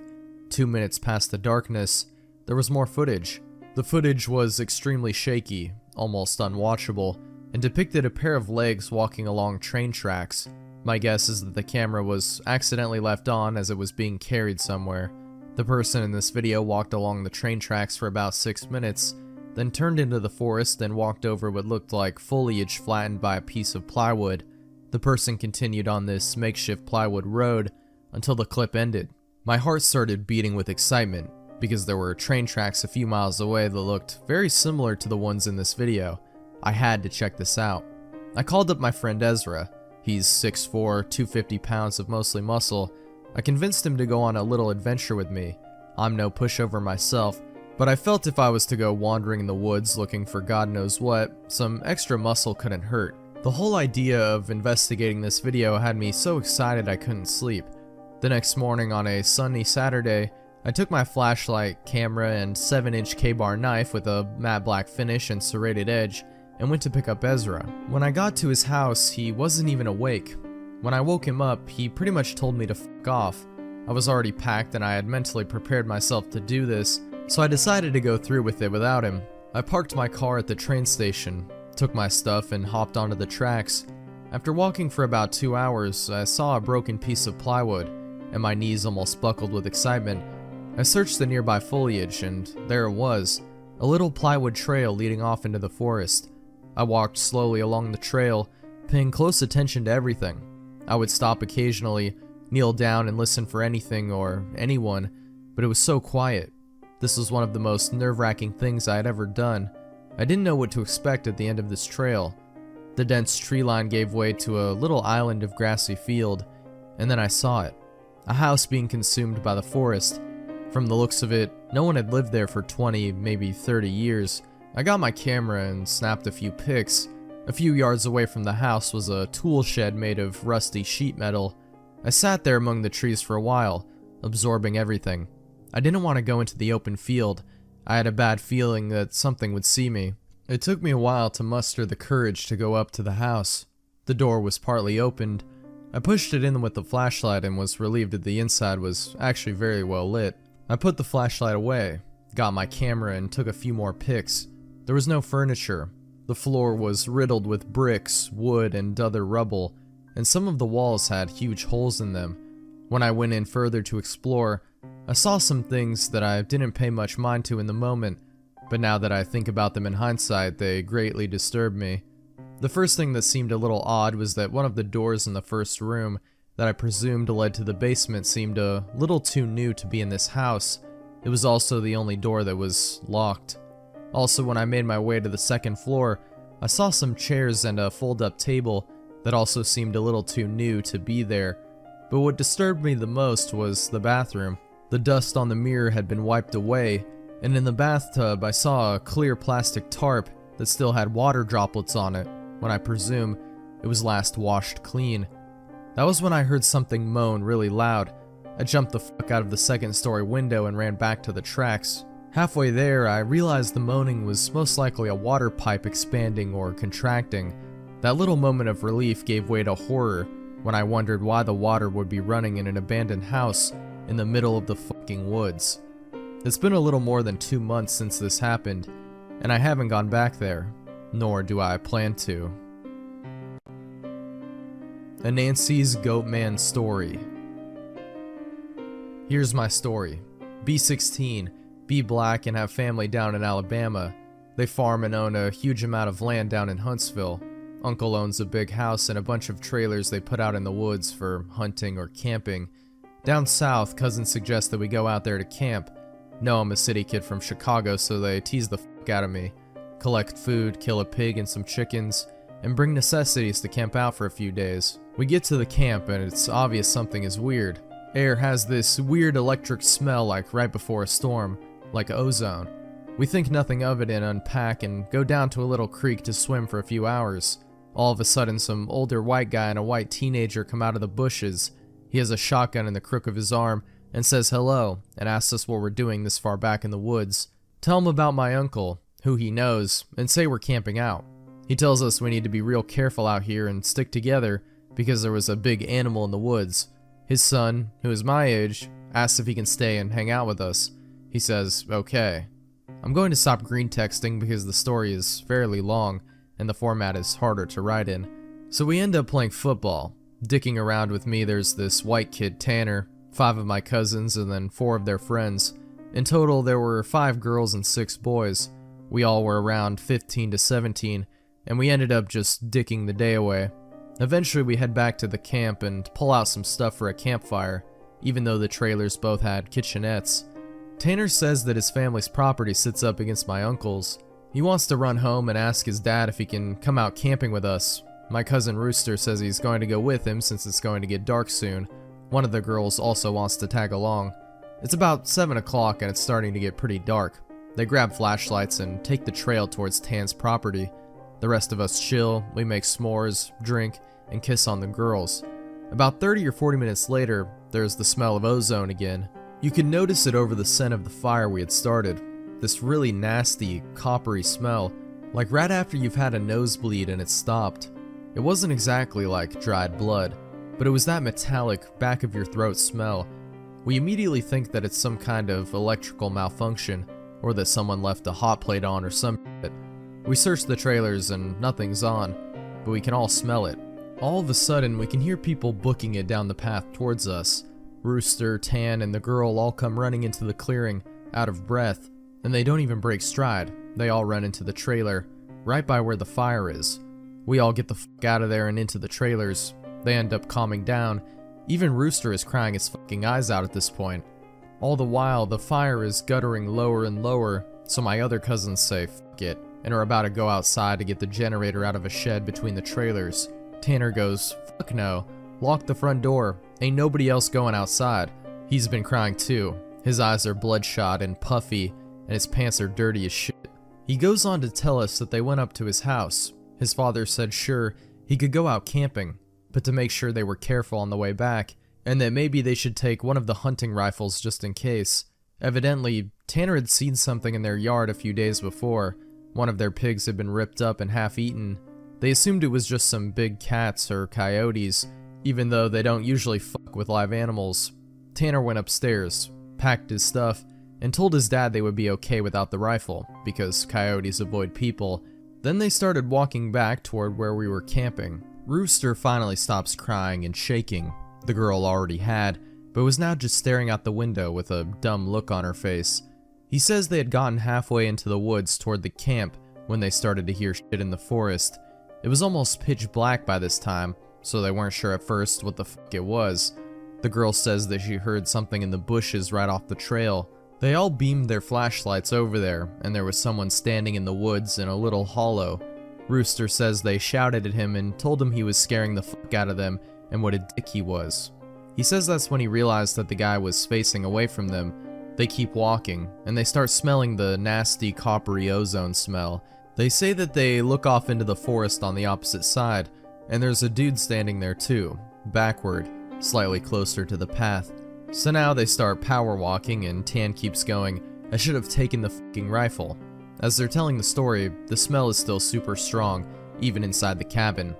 2 minutes past the darkness, there was more footage. The footage was extremely shaky, almost unwatchable, and depicted a pair of legs walking along train tracks. My guess is that the camera was accidentally left on as it was being carried somewhere. The person in this video walked along the train tracks for about 6 minutes, then turned into the forest and walked over what looked like foliage flattened by a piece of plywood. The person continued on this makeshift plywood road until the clip ended. My heart started beating with excitement, because there were train tracks a few miles away that looked very similar to the ones in this video. I had to check this out. I called up my friend Ezra. He's 6'4", 250 pounds of mostly muscle. I convinced him to go on a little adventure with me. I'm no pushover myself, but I felt if I was to go wandering in the woods looking for God knows what, some extra muscle couldn't hurt. The whole idea of investigating this video had me so excited I couldn't sleep. The next morning on a sunny Saturday, I took my flashlight, camera, and 7-inch K-bar knife with a matte black finish and serrated edge and went to pick up Ezra. When I got to his house, he wasn't even awake. When I woke him up, he pretty much told me to fuck off. I was already packed and I had mentally prepared myself to do this, so I decided to go through with it without him. I parked my car at the train station, took my stuff, and hopped onto the tracks. After walking for about 2 hours, I saw a broken piece of plywood, and my knees almost buckled with excitement. I searched the nearby foliage, and there it was, a little plywood trail leading off into the forest. I walked slowly along the trail, paying close attention to everything. I would stop occasionally, kneel down and listen for anything or anyone, but it was so quiet. This was one of the most nerve-wracking things I had ever done. I didn't know what to expect at the end of this trail. The dense tree line gave way to a little island of grassy field, and then I saw it. A house being consumed by the forest. From the looks of it, no one had lived there for 20, maybe 30 years. I got my camera and snapped a few pics. A few yards away from the house was a tool shed made of rusty sheet metal. I sat there among the trees for a while, absorbing everything. I didn't want to go into the open field. I had a bad feeling that something would see me. It took me a while to muster the courage to go up to the house. The door was partly opened. I pushed it in with the flashlight and was relieved that the inside was actually very well lit. I put the flashlight away, got my camera, and took a few more pics. There was no furniture. The floor was riddled with bricks, wood, and other rubble, and some of the walls had huge holes in them. When I went in further to explore, I saw some things that I didn't pay much mind to in the moment, but now that I think about them in hindsight, they greatly disturbed me. The first thing that seemed a little odd was that one of the doors in the first room that I presumed led to the basement seemed a little too new to be in this house. It was also the only door that was locked. Also, when I made my way to the second floor, I saw some chairs and a fold-up table that also seemed a little too new to be there. But what disturbed me the most was the bathroom. The dust on the mirror had been wiped away, and in the bathtub I saw a clear plastic tarp that still had water droplets on it, when I presume it was last washed clean. That was when I heard something moan really loud. I jumped the fuck out of the second-story window and ran back to the tracks. Halfway there, I realized the moaning was most likely a water pipe expanding or contracting. That little moment of relief gave way to horror when I wondered why the water would be running in an abandoned house in the middle of the fucking woods. It's been a little more than 2 months since this happened, and I haven't gone back there, nor do I plan to. Anansi's Goatman story. Here's my story. Be 16, be black, and have family down in Alabama. They farm and own a huge amount of land down in Huntsville. Uncle owns a big house and a bunch of trailers they put out in the woods for hunting or camping. Down south, cousins suggest that we go out there to camp. No, I'm a city kid from Chicago, so they tease the fuck out of me. Collect food, kill a pig and some chickens, and bring necessities to camp out for a few days. We get to the camp and it's obvious something is weird. Air has this weird electric smell like right before a storm, like ozone. We think nothing of it and unpack and go down to a little creek to swim for a few hours. All of a sudden, some older white guy and a white teenager come out of the bushes. He has a shotgun in the crook of his arm and says hello and asks us what we're doing this far back in the woods. Tell him about my uncle, who he knows, and say we're camping out. He tells us we need to be real careful out here and stick together because there was a big animal in the woods. His son, who is my age, asks if he can stay and hang out with us. He says, okay. I'm going to stop green texting because the story is fairly long and the format is harder to write in. So we end up playing football. Dicking around with me, there's this white kid, Tanner, 5 of my cousins, and then 4 of their friends. In total, there were 5 girls and 6 boys. We all were around 15 to 17, and we ended up just dicking the day away. Eventually we head back to the camp and pull out some stuff for a campfire, even though the trailers both had kitchenettes. Tanner says that his family's property sits up against my uncle's. He wants to run home and ask his dad if he can come out camping with us. My cousin Rooster says he's going to go with him since it's going to get dark soon. One of the girls also wants to tag along. It's about 7 o'clock and it's starting to get pretty dark. They grab flashlights and take the trail towards Tan's property. The rest of us chill, we make s'mores, drink, and kiss on the girls. About 30 or 40 minutes later, there's the smell of ozone again. You could notice it over the scent of the fire we had started. This really nasty, coppery smell, like right after you've had a nosebleed and it stopped. It wasn't exactly like dried blood, but it was that metallic, back of your throat smell. We immediately think that it's some kind of electrical malfunction, or that someone left a hot plate on or some shit. We search the trailers and nothing's on, but we can all smell it. All of a sudden, we can hear people booking it down the path towards us. Rooster, Tan, and the girl all come running into the clearing, out of breath, and they don't even break stride. They all run into the trailer, right by where the fire is. We all get the fuck out of there and into the trailers. They end up calming down. Even Rooster is crying his fucking eyes out at this point. All the while, the fire is guttering lower and lower, so my other cousins say fuck it, and are about to go outside to get the generator out of a shed between the trailers. Tanner goes, fuck no, lock the front door, ain't nobody else going outside. He's been crying too. His eyes are bloodshot and puffy, and his pants are dirty as shit. He goes on to tell us that they went up to his house. His father said sure, he could go out camping, but to make sure they were careful on the way back, and that maybe they should take one of the hunting rifles just in case. Evidently, Tanner had seen something in their yard a few days before. One of their pigs had been ripped up and half eaten. They assumed it was just some big cats or coyotes, even though they don't usually fuck with live animals. Tanner went upstairs, packed his stuff, and told his dad they would be okay without the rifle, because coyotes avoid people. Then they started walking back toward where we were camping. Rooster finally stops crying and shaking. The girl already had, but was now just staring out the window with a dumb look on her face. He says they had gotten halfway into the woods toward the camp when they started to hear shit in the forest. It was almost pitch black by this time, so they weren't sure at first what the fuck it was. The girl says that she heard something in the bushes right off the trail. They all beamed their flashlights over there, and there was someone standing in the woods in a little hollow. Rooster says they shouted at him and told him he was scaring the fuck out of them and what a dick he was. He says that's when he realized that the guy was facing away from them. They keep walking, and they start smelling the nasty coppery ozone smell. They say that they look off into the forest on the opposite side, and there's a dude standing there too, backward, slightly closer to the path. So now they start power walking, and Tan keeps going, I should have taken the fucking rifle. As they're telling the story, the smell is still super strong, even inside the cabin.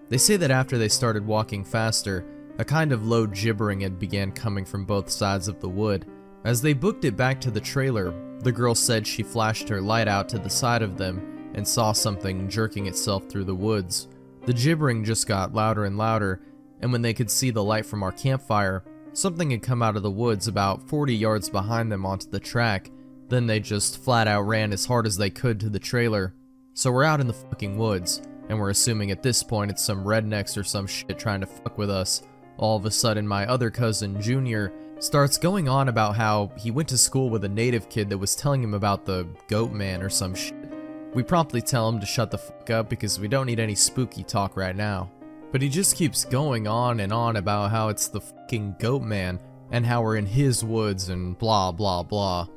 They say that after they started walking faster, a kind of low gibbering had began coming from both sides of the wood. As they booked it back to the trailer, the girl said she flashed her light out to the side of them and saw something jerking itself through the woods. The gibbering just got louder and louder, and when they could see the light from our campfire, something had come out of the woods about 40 yards behind them onto the track. Then they just flat out ran as hard as they could to the trailer. So we're out in the fucking woods, and we're assuming at this point it's some rednecks or some shit trying to fuck with us. All of a sudden, my other cousin, Junior, starts going on about how he went to school with a native kid that was telling him about the Goatman or some shit. We promptly tell him to shut the fuck up because we don't need any spooky talk right now. But he just keeps going on and on about how it's the fucking Goatman and how we're in his woods and blah blah blah.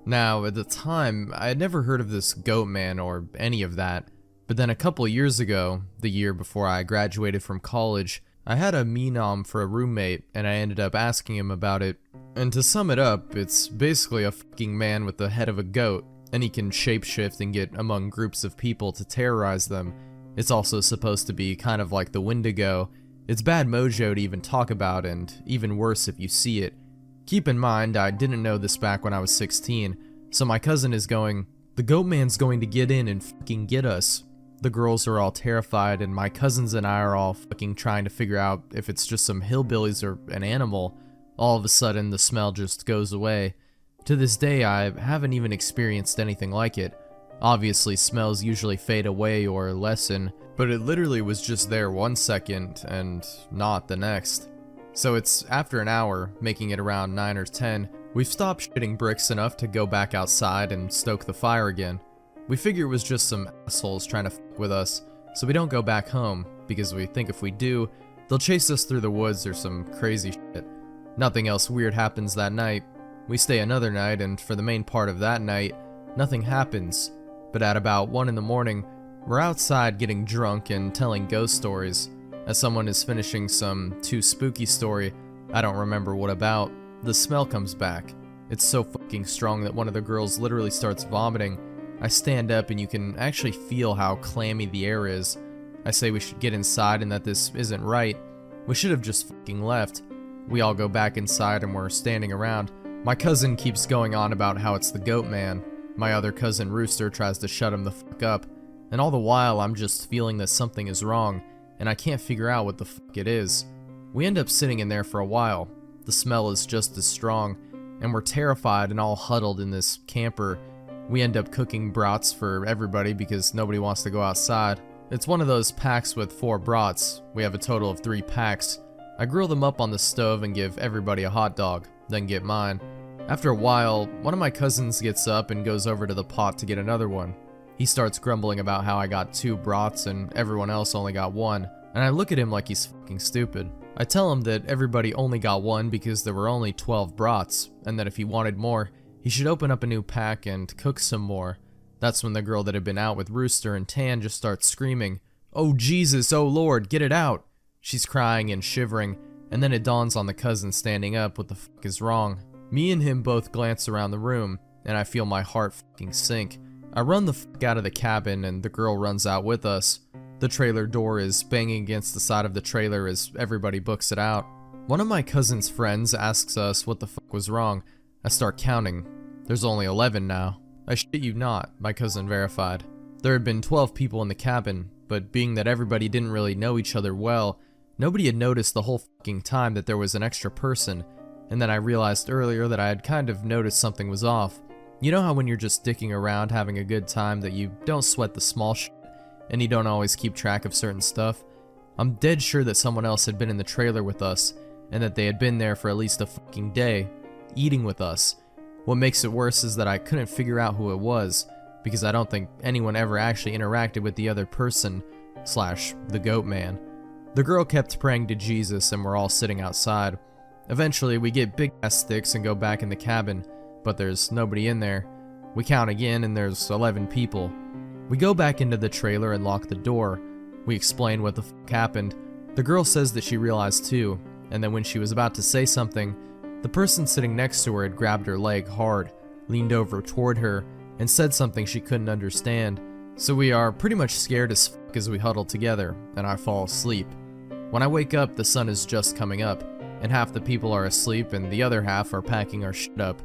Now, at the time, I had never heard of this Goatman or any of that, but then a couple years ago, the year before I graduated from college, I had a Menom for a roommate, and I ended up asking him about it. And to sum it up, it's basically a fucking man with the head of a goat, and he can shapeshift and get among groups of people to terrorize them. It's also supposed to be kind of like the Wendigo. It's bad mojo to even talk about, and even worse if you see it. Keep in mind, I didn't know this back when I was 16, so my cousin is going, the Goatman's going to get in and fucking get us. The girls are all terrified, and my cousins and I are all fucking trying to figure out if it's just some hillbillies or an animal. All of a sudden, the smell just goes away. To this day, I haven't even experienced anything like it. Obviously, smells usually fade away or lessen, but it literally was just there 1 second and not the next. So it's after an hour, making it around 9 or 10, we've stopped shitting bricks enough to go back outside and stoke the fire again. We figure it was just some assholes trying to fuck with us, so we don't go back home, because we think if we do, they'll chase us through the woods or some crazy shit. Nothing else weird happens that night. We stay another night, and for the main part of that night, nothing happens. But at about 1 in the morning, we're outside getting drunk and telling ghost stories. As someone is finishing some too spooky story, I don't remember what about. the smell comes back. It's so fucking strong that one of the girls literally starts vomiting. I stand up and you can actually feel how clammy the air is. I say we should get inside and that this isn't right. We should have just fucking left. We all go back inside and we're standing around. My cousin keeps going on about how it's the Goatman. My other cousin Rooster tries to shut him the fuck up. And all the while I'm just feeling that something is wrong, and I can't figure out what the fuck it is. We end up sitting in there for a while. The smell is just as strong, and we're terrified and all huddled in this camper. We end up cooking brats for everybody because nobody wants to go outside. It's one of those packs with 4 brats. We have a total of 3 packs. I grill them up on the stove and give everybody a hot dog, then get mine. After a while, one of my cousins gets up and goes over to the pot to get another one. He starts grumbling about how I got 2 brats and everyone else only got 1, and I look at him like he's fucking stupid. I tell him that everybody only got 1 because there were only 12 brats, and that if he wanted more, he should open up a new pack and cook some more. That's when the girl that had been out with Rooster and Tan just starts screaming, "Oh Jesus, oh Lord, get it out!" She's crying and shivering, and then it dawns on the cousin standing up what the fuck is wrong. Me and him both glance around the room, and I feel my heart fucking sink. I run the fuck out of the cabin and the girl runs out with us. The trailer door is banging against the side of the trailer as everybody books it out. One of my cousin's friends asks us what the fuck was wrong. I start counting. There's only 11 now. I shit you not, my cousin verified. There had been 12 people in the cabin, but being that everybody didn't really know each other well, nobody had noticed the whole fucking time that there was an extra person, and then I realized earlier that I had kind of noticed something was off. You know how when you're just dicking around having a good time that you don't sweat the small shit, and you don't always keep track of certain stuff? I'm dead sure that someone else had been in the trailer with us, and that they had been there for at least a fucking day, eating with us. What makes it worse is that I couldn't figure out who it was, because I don't think anyone ever actually interacted with the other person, / the Goatman. The girl kept praying to Jesus and we're all sitting outside. Eventually we get big ass sticks and go back in the cabin, but there's nobody in there. We count again and there's 11 people. We go back into the trailer and lock the door. We explain what the fuck happened. The girl says that she realized too, and then when she was about to say something, the person sitting next to her had grabbed her leg hard, leaned over toward her, and said something she couldn't understand. So we are pretty much scared as fuck as we huddle together, and I fall asleep. When I wake up, the sun is just coming up, and half the people are asleep and the other half are packing our shit up.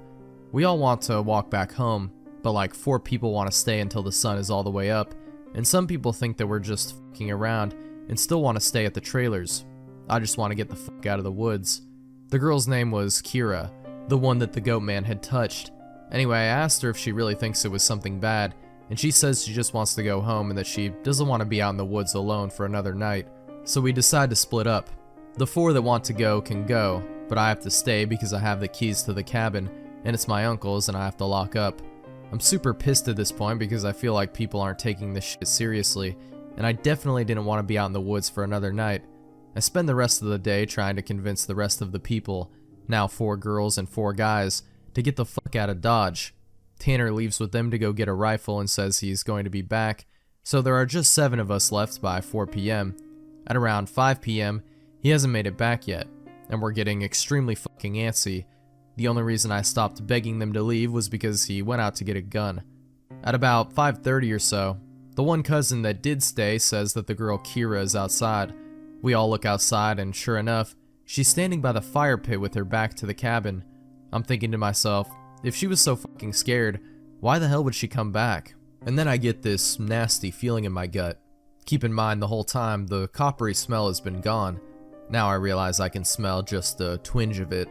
We all want to walk back home, but like 4 people want to stay until the sun is all the way up, and some people think that we're just fucking around and still want to stay at the trailers. I just want to get the fuck out of the woods. The girl's name was Kira, the one that the Goatman had touched. Anyway, I asked her if she really thinks it was something bad, and she says she just wants to go home and that she doesn't want to be out in the woods alone for another night. So we decide to split up. The 4 that want to go can go, but I have to stay because I have the keys to the cabin, and it's my uncle's and I have to lock up. I'm super pissed at this point because I feel like people aren't taking this shit seriously, and I definitely didn't want to be out in the woods for another night. I spend the rest of the day trying to convince the rest of the people, now 4 girls and 4 guys, to get the fuck out of Dodge. Tanner leaves with them to go get a rifle and says he's going to be back, so there are just 7 of us left by 4 p.m. At around 5 p.m., he hasn't made it back yet, and we're getting extremely fucking antsy. The only reason I stopped begging them to leave was because he went out to get a gun. At about 5:30 or so, the one cousin that did stay says that the girl Kira is outside. We all look outside and sure enough, she's standing by the fire pit with her back to the cabin. I'm thinking to myself, if she was so fucking scared, why the hell would she come back? And then I get this nasty feeling in my gut. Keep in mind the whole time the coppery smell has been gone. Now I realize I can smell just a twinge of it.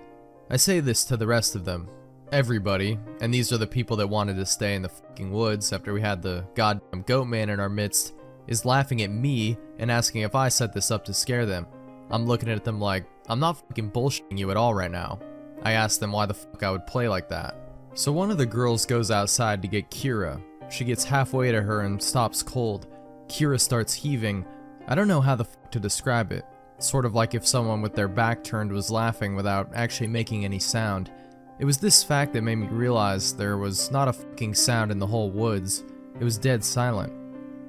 I say this to the rest of them. Everybody, and these are the people that wanted to stay in the fucking woods after we had the goddamn Goatman in our midst, is laughing at me and asking if I set this up to scare them. I'm looking at them like, I'm not fucking bullshitting you at all right now. I asked them why the fuck I would play like that. So one of the girls goes outside to get Kira. She gets halfway to her and stops cold. Kira starts heaving. I don't know how the fuck to describe it. Sort of like if someone with their back turned was laughing without actually making any sound. It was this fact that made me realize there was not a fucking sound in the whole woods. It was dead silent.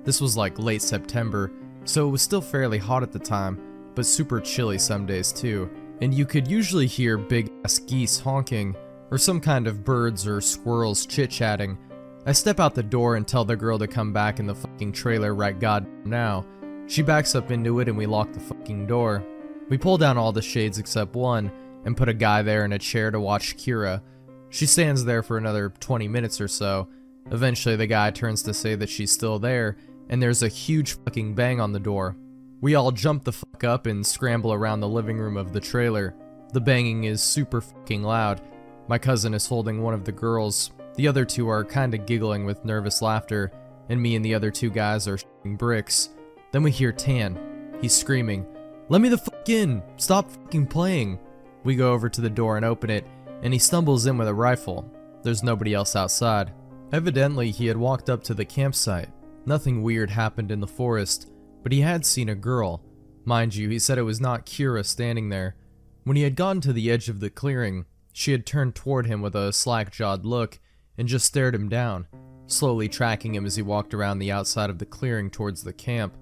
This was like late September, so it was still fairly hot at the time, but super chilly some days too, and you could usually hear big-ass geese honking, or some kind of birds or squirrels chit-chatting. I step out the door and tell the girl to come back in the fucking trailer right goddamn now. She backs up into it and we lock the fucking door. We pull down all the shades except one, and put a guy there in a chair to watch Kira. She stands there for another 20 minutes or so. Eventually the guy turns to say that she's still there, and there's a huge fucking bang on the door. We all jump the fuck up and scramble around the living room of the trailer. The banging is super fucking loud. My cousin is holding one of the girls. The other two are kinda giggling with nervous laughter, and me and the other two guys are shooting bricks. Then we hear Tan. He's screaming, "Let me the fuck in! Stop fucking playing!" We go over to the door and open it, and he stumbles in with a rifle. There's nobody else outside. Evidently, he had walked up to the campsite. Nothing weird happened in the forest, but he had seen a girl. Mind you, he said it was not Kira standing there. When he had gotten to the edge of the clearing, she had turned toward him with a slack-jawed look and just stared him down, slowly tracking him as he walked around the outside of the clearing towards the camp.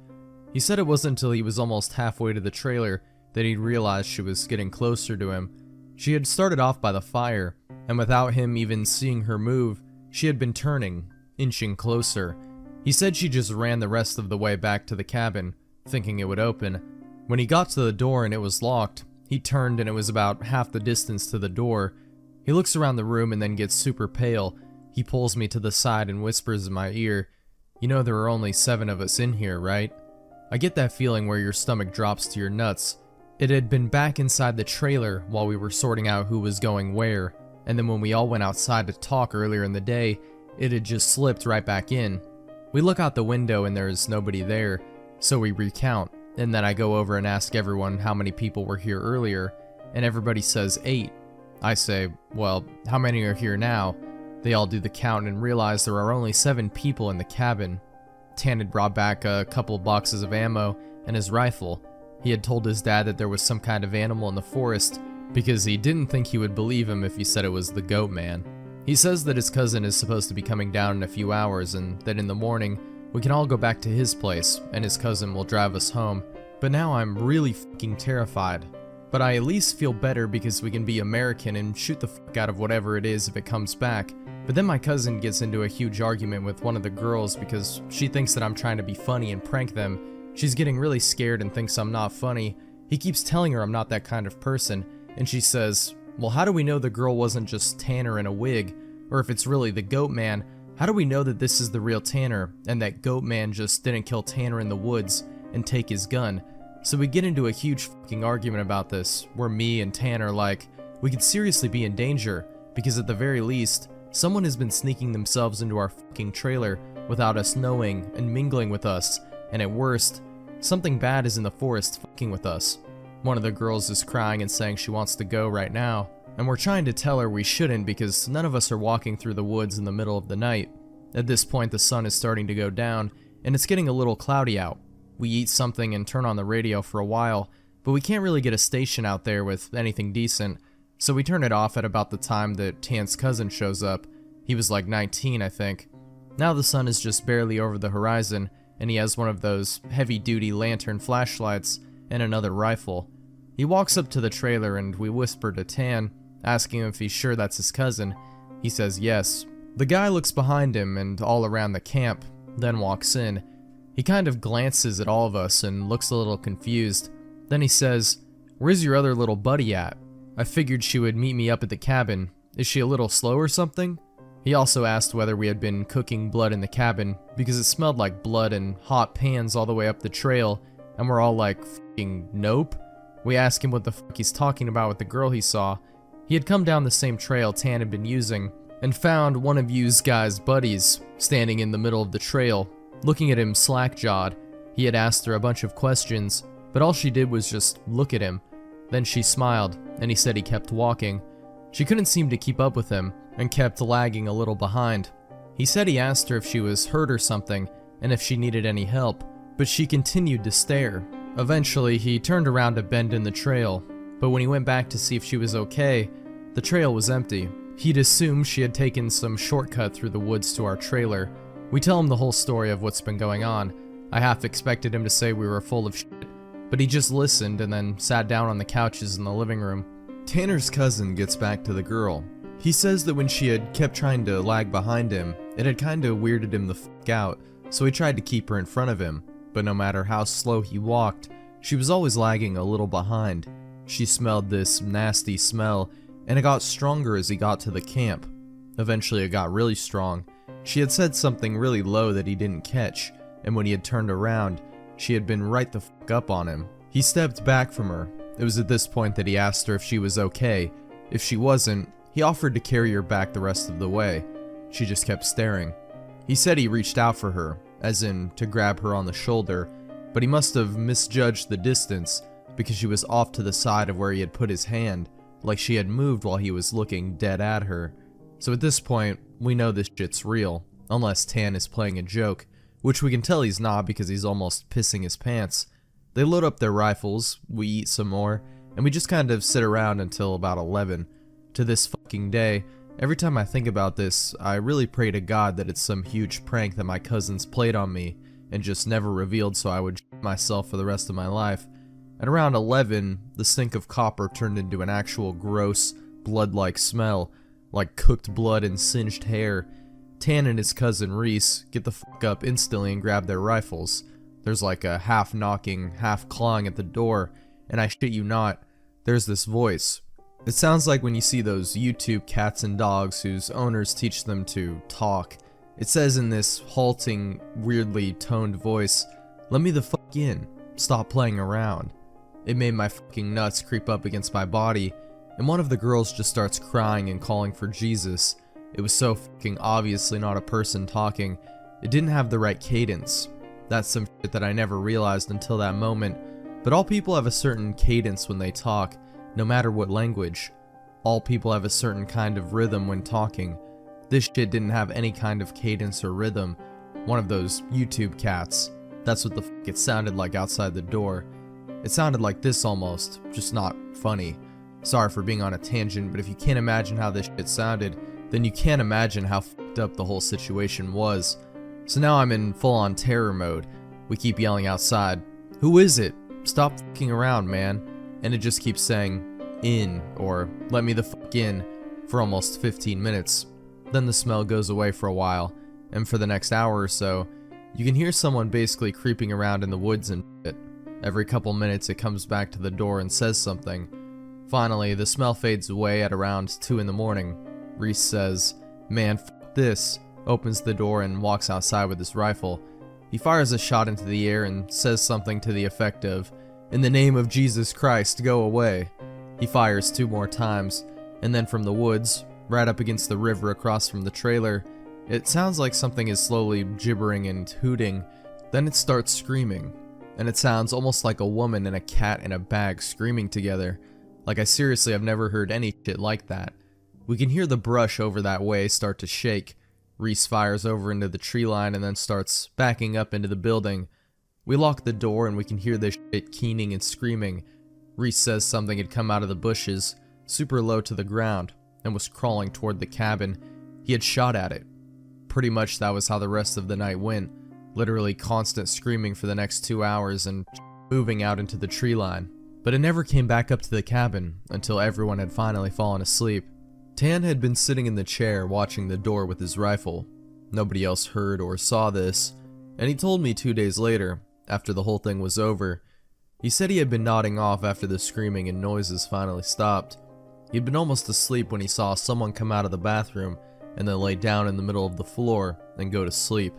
He said it wasn't until he was almost halfway to the trailer that he'd realized she was getting closer to him. She had started off by the fire, and without him even seeing her move, she had been turning, inching closer. He said she just ran the rest of the way back to the cabin, thinking it would open. When he got to the door and it was locked, he turned and it was about half the distance to the door. He looks around the room and then gets super pale. He pulls me to the side and whispers in my ear, "You know there are only 7 of us in here, right?" I get that feeling where your stomach drops to your nuts. It had been back inside the trailer while we were sorting out who was going where, and then when we all went outside to talk earlier in the day, it had just slipped right back in. We look out the window and there's nobody there, so we recount, and then I go over and ask everyone how many people were here earlier, and everybody says 8. I say, "Well, how many are here now?" They all do the count and realize there are only 7 people in the cabin. Tan had brought back a couple boxes of ammo and his rifle. He had told his dad that there was some kind of animal in the forest because he didn't think he would believe him if he said it was the Goatman. He says that his cousin is supposed to be coming down in a few hours and that in the morning we can all go back to his place and his cousin will drive us home. But now I'm really fucking terrified. But I at least feel better because we can be American and shoot the fuck out of whatever it is if it comes back. But then my cousin gets into a huge argument with one of the girls because she thinks that I'm trying to be funny and prank them. She's getting really scared and thinks I'm not funny. He keeps telling her I'm not that kind of person, and she says, "Well, how do we know the girl wasn't just Tanner in a wig? Or if it's really the Goatman, how do we know that this is the real Tanner and that Goatman just didn't kill Tanner in the woods and take his gun?" So we get into a huge fucking argument about this, where me and Tan are like, we could seriously be in danger, because at the very least, someone has been sneaking themselves into our fucking trailer without us knowing and mingling with us, and at worst, something bad is in the forest fucking with us. One of the girls is crying and saying she wants to go right now, and we're trying to tell her we shouldn't because none of us are walking through the woods in the middle of the night. At this point, the sun is starting to go down, and it's getting a little cloudy out. We eat something and turn on the radio for a while, but we can't really get a station out there with anything decent, so we turn it off at about the time that Tan's cousin shows up. He was like 19, I think. Now the sun is just barely over the horizon, and he has one of those heavy-duty lantern flashlights and another rifle. He walks up to the trailer and we whisper to Tan, asking him if he's sure that's his cousin. He says yes. The guy looks behind him and all around the camp, then walks in. He kind of glances at all of us and looks a little confused. Then he says, "Where's your other little buddy at? I figured she would meet me up at the cabin. Is she a little slow or something?" He also asked whether we had been cooking blood in the cabin, because it smelled like blood and hot pans all the way up the trail, and we're all like, "Fucking nope." We ask him what the fuck he's talking about with the girl he saw. He had come down the same trail Tan had been using, and found one of you's guys' buddies standing in the middle of the trail, looking at him slack-jawed. He had asked her a bunch of questions, but all she did was just look at him. Then she smiled, and he said he kept walking. She couldn't seem to keep up with him, and kept lagging a little behind. He said he asked her if she was hurt or something, and if she needed any help, but she continued to stare. Eventually, he turned around to bend in the trail, but when he went back to see if she was okay, the trail was empty. He'd assumed she had taken some shortcut through the woods to our trailer. We tell him the whole story of what's been going on. I half expected him to say we were full of shit, but he just listened and then sat down on the couches in the living room. Tanner's cousin gets back to the girl. He says that when she had kept trying to lag behind him, it had kinda weirded him the fuck out, so he tried to keep her in front of him, but no matter how slow he walked, she was always lagging a little behind. She smelled this nasty smell, and it got stronger as he got to the camp. Eventually it got really strong. She had said something really low that he didn't catch, and when he had turned around, she had been right the fuck up on him. He stepped back from her. It was at this point that he asked her if she was okay. If she wasn't, he offered to carry her back the rest of the way. She just kept staring. He said he reached out for her, as in to grab her on the shoulder, but he must have misjudged the distance because she was off to the side of where he had put his hand, like she had moved while he was looking dead at her. So at this point, we know this shit's real, unless Tan is playing a joke, which we can tell he's not because he's almost pissing his pants. They load up their rifles, we eat some more, and we just kind of sit around until about 11. To this fucking day, every time I think about this, I really pray to God that it's some huge prank that my cousins played on me and just never revealed so I would shit myself for the rest of my life. At around 11, the stink of copper turned into an actual gross, blood-like smell, like cooked blood and singed hair. Tan and his cousin Reese get the fuck up instantly and grab their rifles. There's like a half knocking, half clawing at the door, and I shit you not, there's this voice. It sounds like when you see those YouTube cats and dogs whose owners teach them to talk. It says in this halting, weirdly toned voice, "Let me the fuck in. Stop playing around." It made my fucking nuts creep up against my body, and one of the girls just starts crying and calling for Jesus. It was so fucking obviously not a person talking. It didn't have the right cadence. That's some shit that I never realized until that moment, but all people have a certain cadence when they talk, no matter what language. All people have a certain kind of rhythm when talking. This shit didn't have any kind of cadence or rhythm. One of those YouTube cats. That's what the fuck it sounded like outside the door. It sounded like this almost, just not funny. Sorry for being on a tangent, but if you can't imagine how this shit sounded, then you can't imagine how fucked up the whole situation was. So now I'm in full-on terror mode. We keep yelling outside, "Who is it? Stop fucking around, man." And it just keeps saying, "In," or "Let me the fuck in," for almost 15 minutes. Then the smell goes away for a while, and for the next hour or so, you can hear someone basically creeping around in the woods and shit. Every couple minutes it comes back to the door and says something. Finally, the smell fades away at around 2 in the morning. Reese says, "Man, fuck this," opens the door and walks outside with his rifle. He fires a shot into the air and says something to the effect of, "In the name of Jesus Christ, go away." He fires 2 more times, and then from the woods, right up against the river across from the trailer, it sounds like something is slowly gibbering and hooting. Then it starts screaming, and it sounds almost like a woman and a cat in a bag screaming together. Like, I seriously have never heard any shit like that. We can hear the brush over that way start to shake. Reese fires over into the tree line and then starts backing up into the building. We lock the door and we can hear this shit keening and screaming. Reese says something had come out of the bushes, super low to the ground, and was crawling toward the cabin. He had shot at it. Pretty much that was how the rest of the night went. Literally constant screaming for the next 2 hours and moving out into the tree line. But it never came back up to the cabin until everyone had finally fallen asleep. Tan had been sitting in the chair watching the door with his rifle. Nobody else heard or saw this, and he told me 2 days later, after the whole thing was over. He said he had been nodding off after the screaming and noises finally stopped. He'd been almost asleep when he saw someone come out of the bathroom and then lay down in the middle of the floor and go to sleep.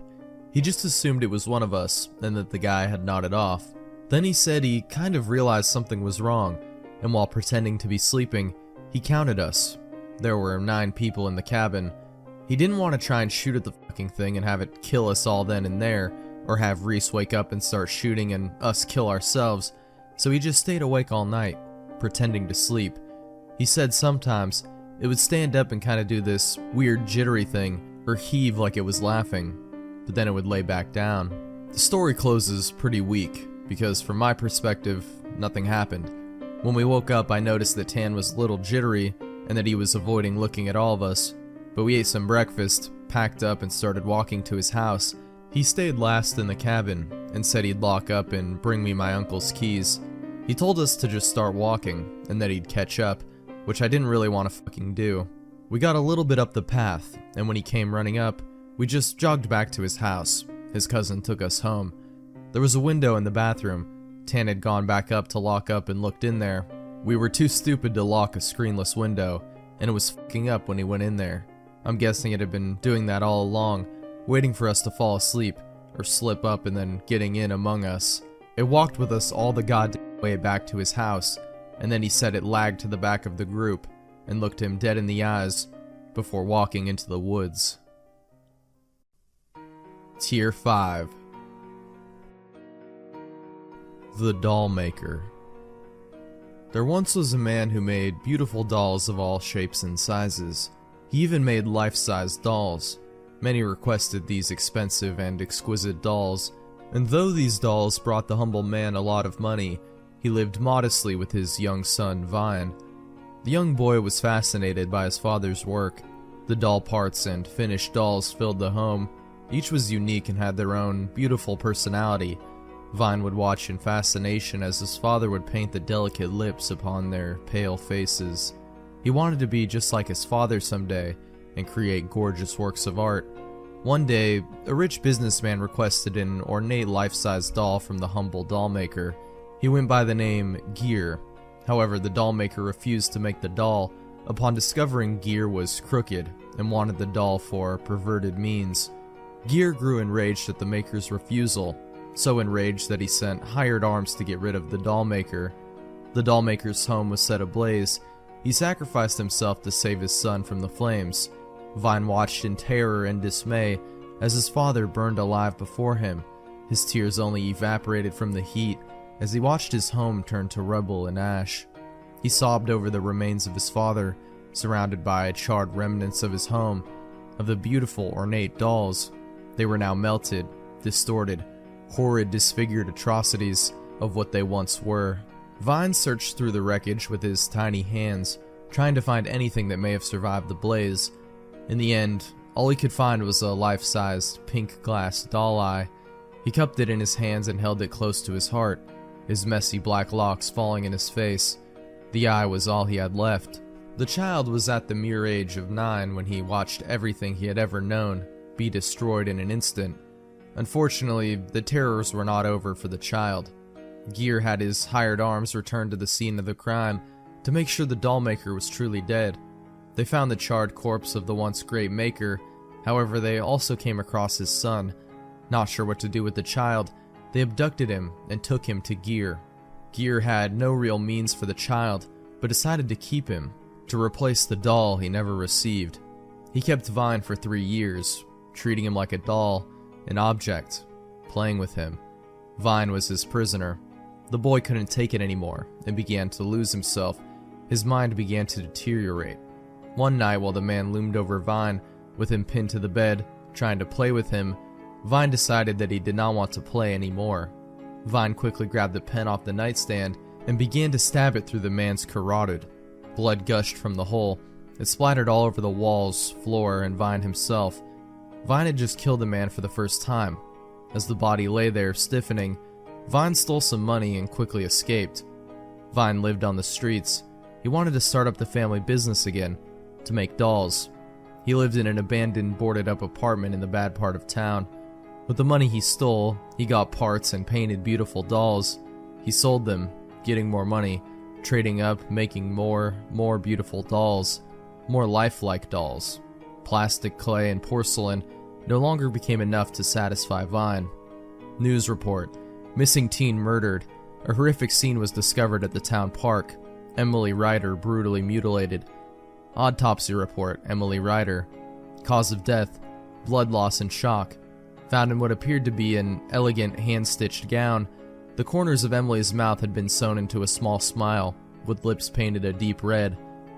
He just assumed it was one of us and that the guy had nodded off. Then he said he kind of realized something was wrong, and while pretending to be sleeping, he counted us. There were 9 people in the cabin. He didn't want to try and shoot at the fucking thing and have it kill us all then and there, or have Reese wake up and start shooting and us kill ourselves, so he just stayed awake all night, pretending to sleep. He said sometimes it would stand up and kind of do this weird jittery thing, or heave like it was laughing, but then it would lay back down. The story closes pretty weak, because from my perspective, nothing happened. When we woke up, I noticed that Tan was a little jittery, and that he was avoiding looking at all of us, but we ate some breakfast, packed up and started walking to his house. He stayed last in the cabin, and said he'd lock up and bring me my uncle's keys. He told us to just start walking, and that he'd catch up, which I didn't really want to fucking do. We got a little bit up the path, and when he came running up, we just jogged back to his house. His cousin took us home. There was a window in the bathroom. Tan had gone back up to lock up and looked in there. We were too stupid to lock a screenless window, and it was fucking up when he went in there. I'm guessing it had been doing that all along, waiting for us to fall asleep, or slip up and then getting in among us. It walked with us all the goddamn way back to his house, and then he said it lagged to the back of the group, and looked him dead in the eyes, before walking into the woods. Tier 5. The Dollmaker. There once was a man who made beautiful dolls of all shapes and sizes. He even made life-size dolls. Many requested these expensive and exquisite dolls, and though these dolls brought the humble man a lot of money, he lived modestly with his young son, Vine. The young boy was fascinated by his father's work. The doll parts and finished dolls filled the home. Each was unique and had their own beautiful personality. Vine would watch in fascination as his father would paint the delicate lips upon their pale faces. He wanted to be just like his father someday and create gorgeous works of art. One day, a rich businessman requested an ornate life-size doll from the humble dollmaker. He went by the name Gear. However, the dollmaker refused to make the doll upon discovering Gear was crooked and wanted the doll for perverted means. Gear grew enraged at the maker's refusal, so enraged that he sent hired arms to get rid of the dollmaker. The dollmaker's home was set ablaze. He sacrificed himself to save his son from the flames. Vine watched in terror and dismay as his father burned alive before him. His tears only evaporated from the heat as he watched his home turn to rubble and ash. He sobbed over the remains of his father, surrounded by charred remnants of his home, of the beautiful ornate dolls. They were now melted, distorted, horrid, disfigured atrocities of what they once were. Vine searched through the wreckage with his tiny hands, trying to find anything that may have survived the blaze. In the end, all he could find was a life-sized pink glass doll eye. He cupped it in his hands and held it close to his heart, his messy black locks falling in his face. The eye was all he had left. The child was at the mere age of 9 when he watched everything he had ever known be destroyed in an instant. Unfortunately, the terrors were not over for the child. Gear had his hired arms return to the scene of the crime to make sure the dollmaker was truly dead. They found the charred corpse of the once great maker. However, they also came across his son. Not sure what to do with the child, they abducted him and took him to Gear. Gear had no real means for the child, but decided to keep him, to replace the doll he never received. He kept Vine for 3 years, treating him like a doll, an object, playing with him. Vine was his prisoner. The boy couldn't take it anymore and began to lose himself. His mind began to deteriorate. One night, while the man loomed over Vine, with him pinned to the bed, trying to play with him, Vine decided that he did not want to play anymore. Vine quickly grabbed the pen off the nightstand and began to stab it through the man's carotid. Blood gushed from the hole. It splattered all over the walls, floor, and Vine himself. Vine had just killed a man for the first time. As the body lay there, stiffening, Vine stole some money and quickly escaped. Vine lived on the streets. He wanted to start up the family business again, to make dolls. He lived in an abandoned, boarded-up apartment in the bad part of town. With the money he stole, he got parts and painted beautiful dolls. He sold them, getting more money, trading up, making more beautiful dolls, more lifelike dolls. Plastic, clay, and porcelain no longer became enough to satisfy Vine. News report: missing teen murdered. A horrific scene was discovered at the town park. Emily Ryder brutally mutilated. Autopsy report: Emily Ryder. Cause of death: blood loss and shock. Found in what appeared to be an elegant hand-stitched gown. The corners of Emily's mouth had been sewn into a small smile, with lips painted a deep red,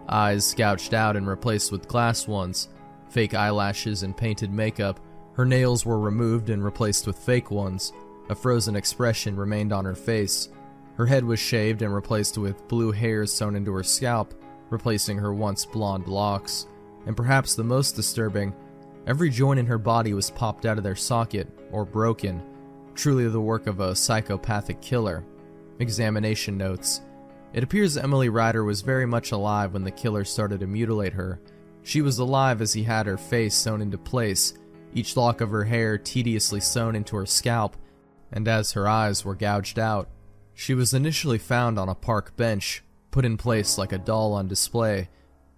eyes gouged out and replaced with glass ones, fake eyelashes and painted makeup. Her nails were removed and replaced with fake ones. A frozen expression remained on her face. Her head was shaved and replaced with blue hairs sewn into her scalp, replacing her once blonde locks. And perhaps the most disturbing, every joint in her body was popped out of their socket, or broken. truly the work of a psychopathic killer. Examination notes. It appears Emily Ryder was very much alive when the killer started to mutilate her. She was alive as he had her face sewn into place, each lock of her hair tediously sewn into her scalp, and as her eyes were gouged out. She was initially found on a park bench, put in place like a doll on display.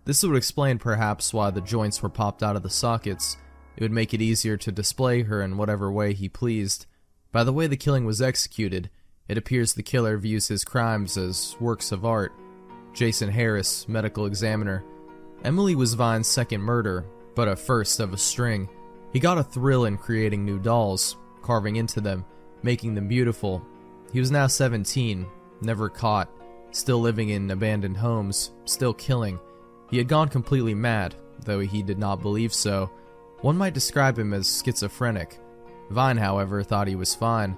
This would explain perhaps why the joints were popped out of the sockets. It would make it easier to display her in whatever way he pleased. By the way the killing was executed, it appears the killer views his crimes as works of art. Jason Harris, medical examiner. Emily was Vine's second murder, but a first of a string. He got a thrill in creating new dolls, carving into them, making them beautiful. He was now 17, never caught, still living in abandoned homes, still killing. He had gone completely mad, though he did not believe so. One might describe him as schizophrenic. Vine, however, thought he was fine.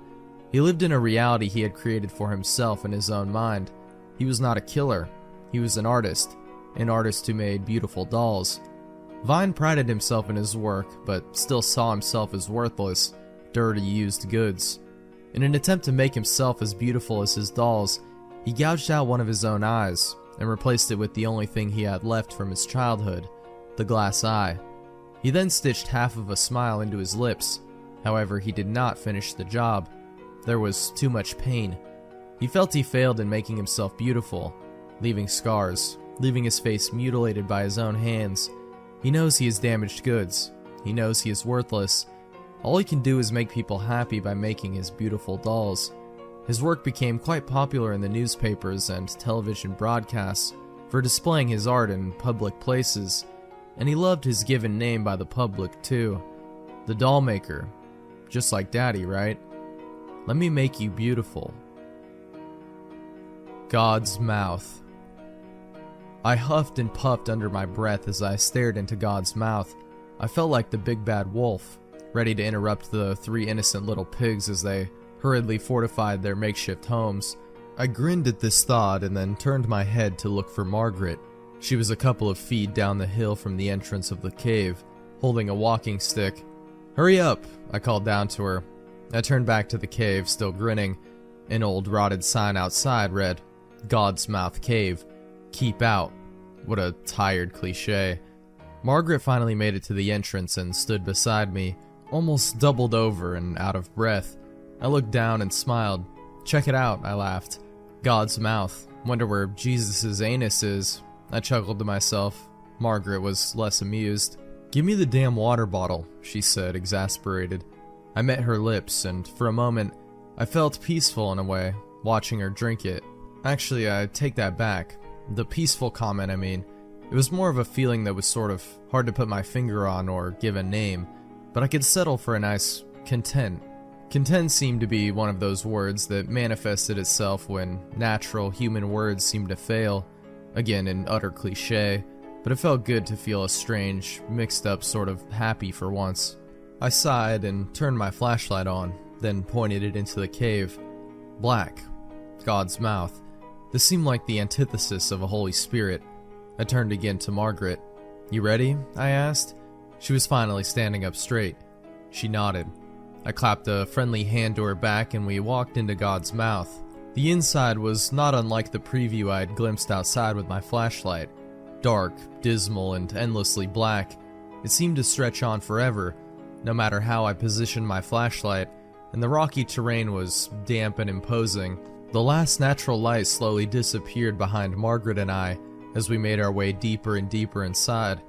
He lived in a reality he had created for himself in his own mind. He was not a killer. He was an artist who made beautiful dolls. Vine prided himself in his work, but still saw himself as worthless, dirty used goods. In an attempt to make himself as beautiful as his dolls, he gouged out one of his own eyes and replaced it with the only thing he had left from his childhood, the glass eye. He then stitched half of a smile into his lips. However, he did not finish the job. There was too much pain. He felt he failed in making himself beautiful, leaving scars, leaving his face mutilated by his own hands. He knows he is damaged goods. He knows he is worthless. All he can do is make people happy by making his beautiful dolls. His work became quite popular in the newspapers and television broadcasts for displaying his art in public places, and he loved his given name by the public too. The Dollmaker. Just like Daddy, right? Let me make you beautiful. God's mouth. I huffed and puffed under my breath as I stared into God's mouth. I felt like the big bad wolf, ready to interrupt the three innocent little pigs as they hurriedly fortified their makeshift homes. I grinned at this thought and then turned my head to look for Margaret. She was a couple of feet down the hill from the entrance of the cave, holding a walking stick. "Hurry up," I called down to her. I turned back to the cave, still grinning. An old rotted sign outside read, "God's Mouth Cave. Keep out." What a tired cliche. Margaret finally made it to the entrance and stood beside me, almost doubled over and out of breath. I looked down and smiled. "Check it out," I laughed. "God's mouth. Wonder where Jesus' anus is." I chuckled to myself. Margaret was less amused. "Give me the damn water bottle," she said, exasperated. I met her lips, and for a moment, I felt peaceful in a way, watching her drink it. Actually, I take that back. The peaceful comment, I mean. It was more of a feeling that was sort of hard to put my finger on or give a name, but I could settle for a nice content. Content seemed to be one of those words that manifested itself when natural human words seemed to fail. Again, an utter cliche, but it felt good to feel a strange, mixed up sort of happy for once. I sighed and turned my flashlight on, then pointed it into the cave. Black. God's mouth. This seemed like the antithesis of a Holy Spirit. I turned again to Margaret. "You ready?" I asked. She was finally standing up straight. She nodded. I clapped a friendly hand to her back and we walked into God's mouth. The inside was not unlike the preview I had glimpsed outside with my flashlight. Dark, dismal, and endlessly black. It seemed to stretch on forever, no matter how I positioned my flashlight, and the rocky terrain was damp and imposing. The last natural light slowly disappeared behind Margaret and I as we made our way deeper and deeper inside.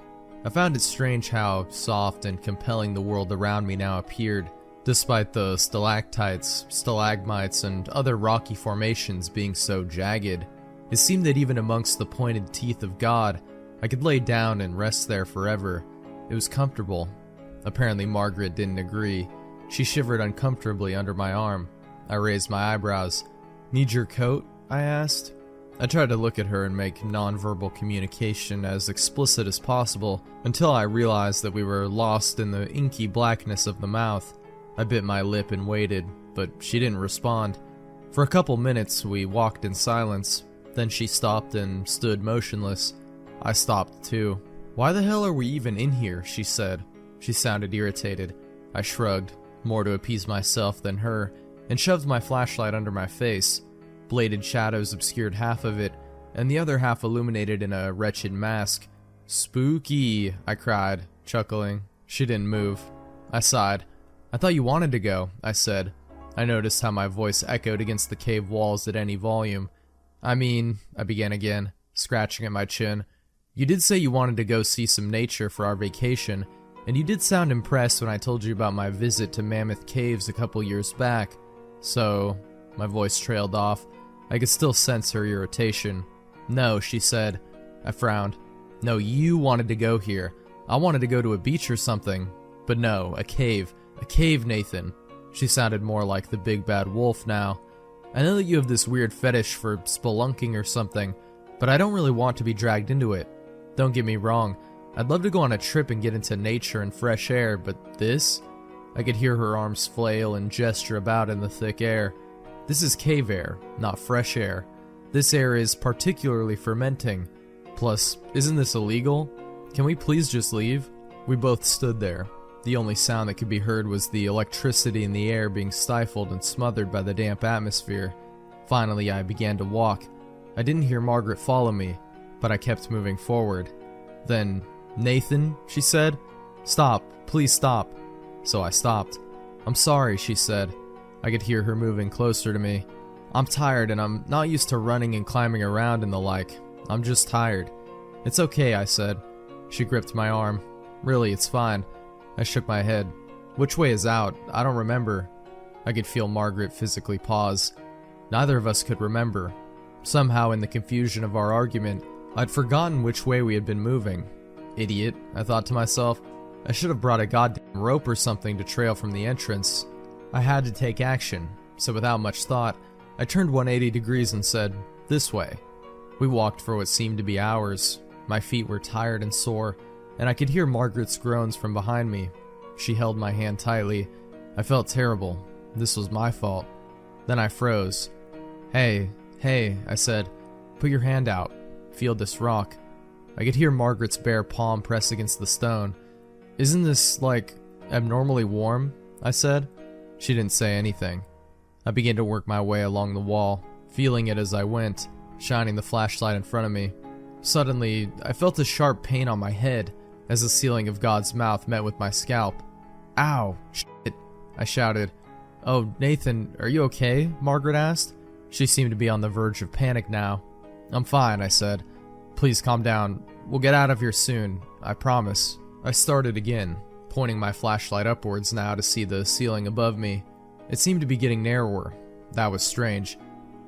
I found it strange how soft and compelling the world around me now appeared, despite the stalactites, stalagmites, and other rocky formations being so jagged. It seemed that even amongst the pointed teeth of God, I could lay down and rest there forever. It was comfortable. Apparently Margaret didn't agree. She shivered uncomfortably under my arm. I raised my eyebrows. "Need your coat?" I asked. I tried to look at her and make nonverbal communication as explicit as possible until I realized that we were lost in the inky blackness of the mouth. I bit my lip and waited, but she didn't respond. For a couple minutes we walked in silence, then she stopped and stood motionless. I stopped too. "Why the hell are we even in here?" she said. She sounded irritated. I shrugged. more to appease myself than her, and shoved my flashlight under my face. Bladed shadows obscured half of it, and the other half illuminated in a wretched mask. "Spooky," I cried, chuckling. She didn't move. I sighed. "I thought you wanted to go," I said. I noticed how my voice echoed against the cave walls at any volume. "I mean," I began again, scratching at my chin. "You did say you wanted to go see some nature for our vacation, and you did sound impressed when I told you about my visit to Mammoth Caves a couple years back. So," my voice trailed off. I could still sense her irritation. "No," she said. I frowned. "No, you wanted to go here. I wanted to go to a beach or something. But no, a cave. A cave, Nathan." She sounded more like the big bad wolf now. "I know that you have this weird fetish for spelunking or something, but I don't really want to be dragged into it. Don't get me wrong, I'd love to go on a trip and get into nature and fresh air, but this?" I could hear her arms flail and gesture about in the thick air. "This is cave air, not fresh air. This air is particularly fermenting. Plus, isn't this illegal? Can we please just leave?" We both stood there. The only sound that could be heard was the electricity in the air being stifled and smothered by the damp atmosphere. Finally, I began to walk. I didn't hear Margaret follow me, but I kept moving forward. Then, "Nathan," she said, "stop, please stop." So I stopped. "I'm sorry," she said. I could hear her moving closer to me. "I'm tired and I'm not used to running and climbing around and the like. I'm just tired." "It's okay," I said. She gripped my arm. "Really, it's fine." I shook my head. "Which way is out? I don't remember." I could feel Margaret physically pause. Neither of us could remember. Somehow, in the confusion of our argument, I'd forgotten which way we had been moving. Idiot, I thought to myself. I should have brought a goddamn rope or something to trail from the entrance. I had to take action, so without much thought, I turned 180 degrees and said, "This way." We walked for what seemed to be hours. My feet were tired and sore, and I could hear Margaret's groans from behind me. She held my hand tightly. I felt terrible. This was my fault. Then I froze. Hey, I said. "Put your hand out. Feel this rock." I could hear Margaret's bare palm press against the stone. "Isn't this, like, abnormally warm?" I said. She didn't say anything. I began to work my way along the wall, feeling it as I went, shining the flashlight in front of me. Suddenly, I felt a sharp pain on my head as the sealing of God's mouth met with my scalp. "Ow! Shit!" I shouted. "Oh, Nathan, are you okay?" Margaret asked. She seemed to be on the verge of panic now. "I'm fine," I said. "Please calm down. We'll get out of here soon. I promise." I started again, pointing my flashlight upwards now to see the ceiling above me. It seemed to be getting narrower. That was strange.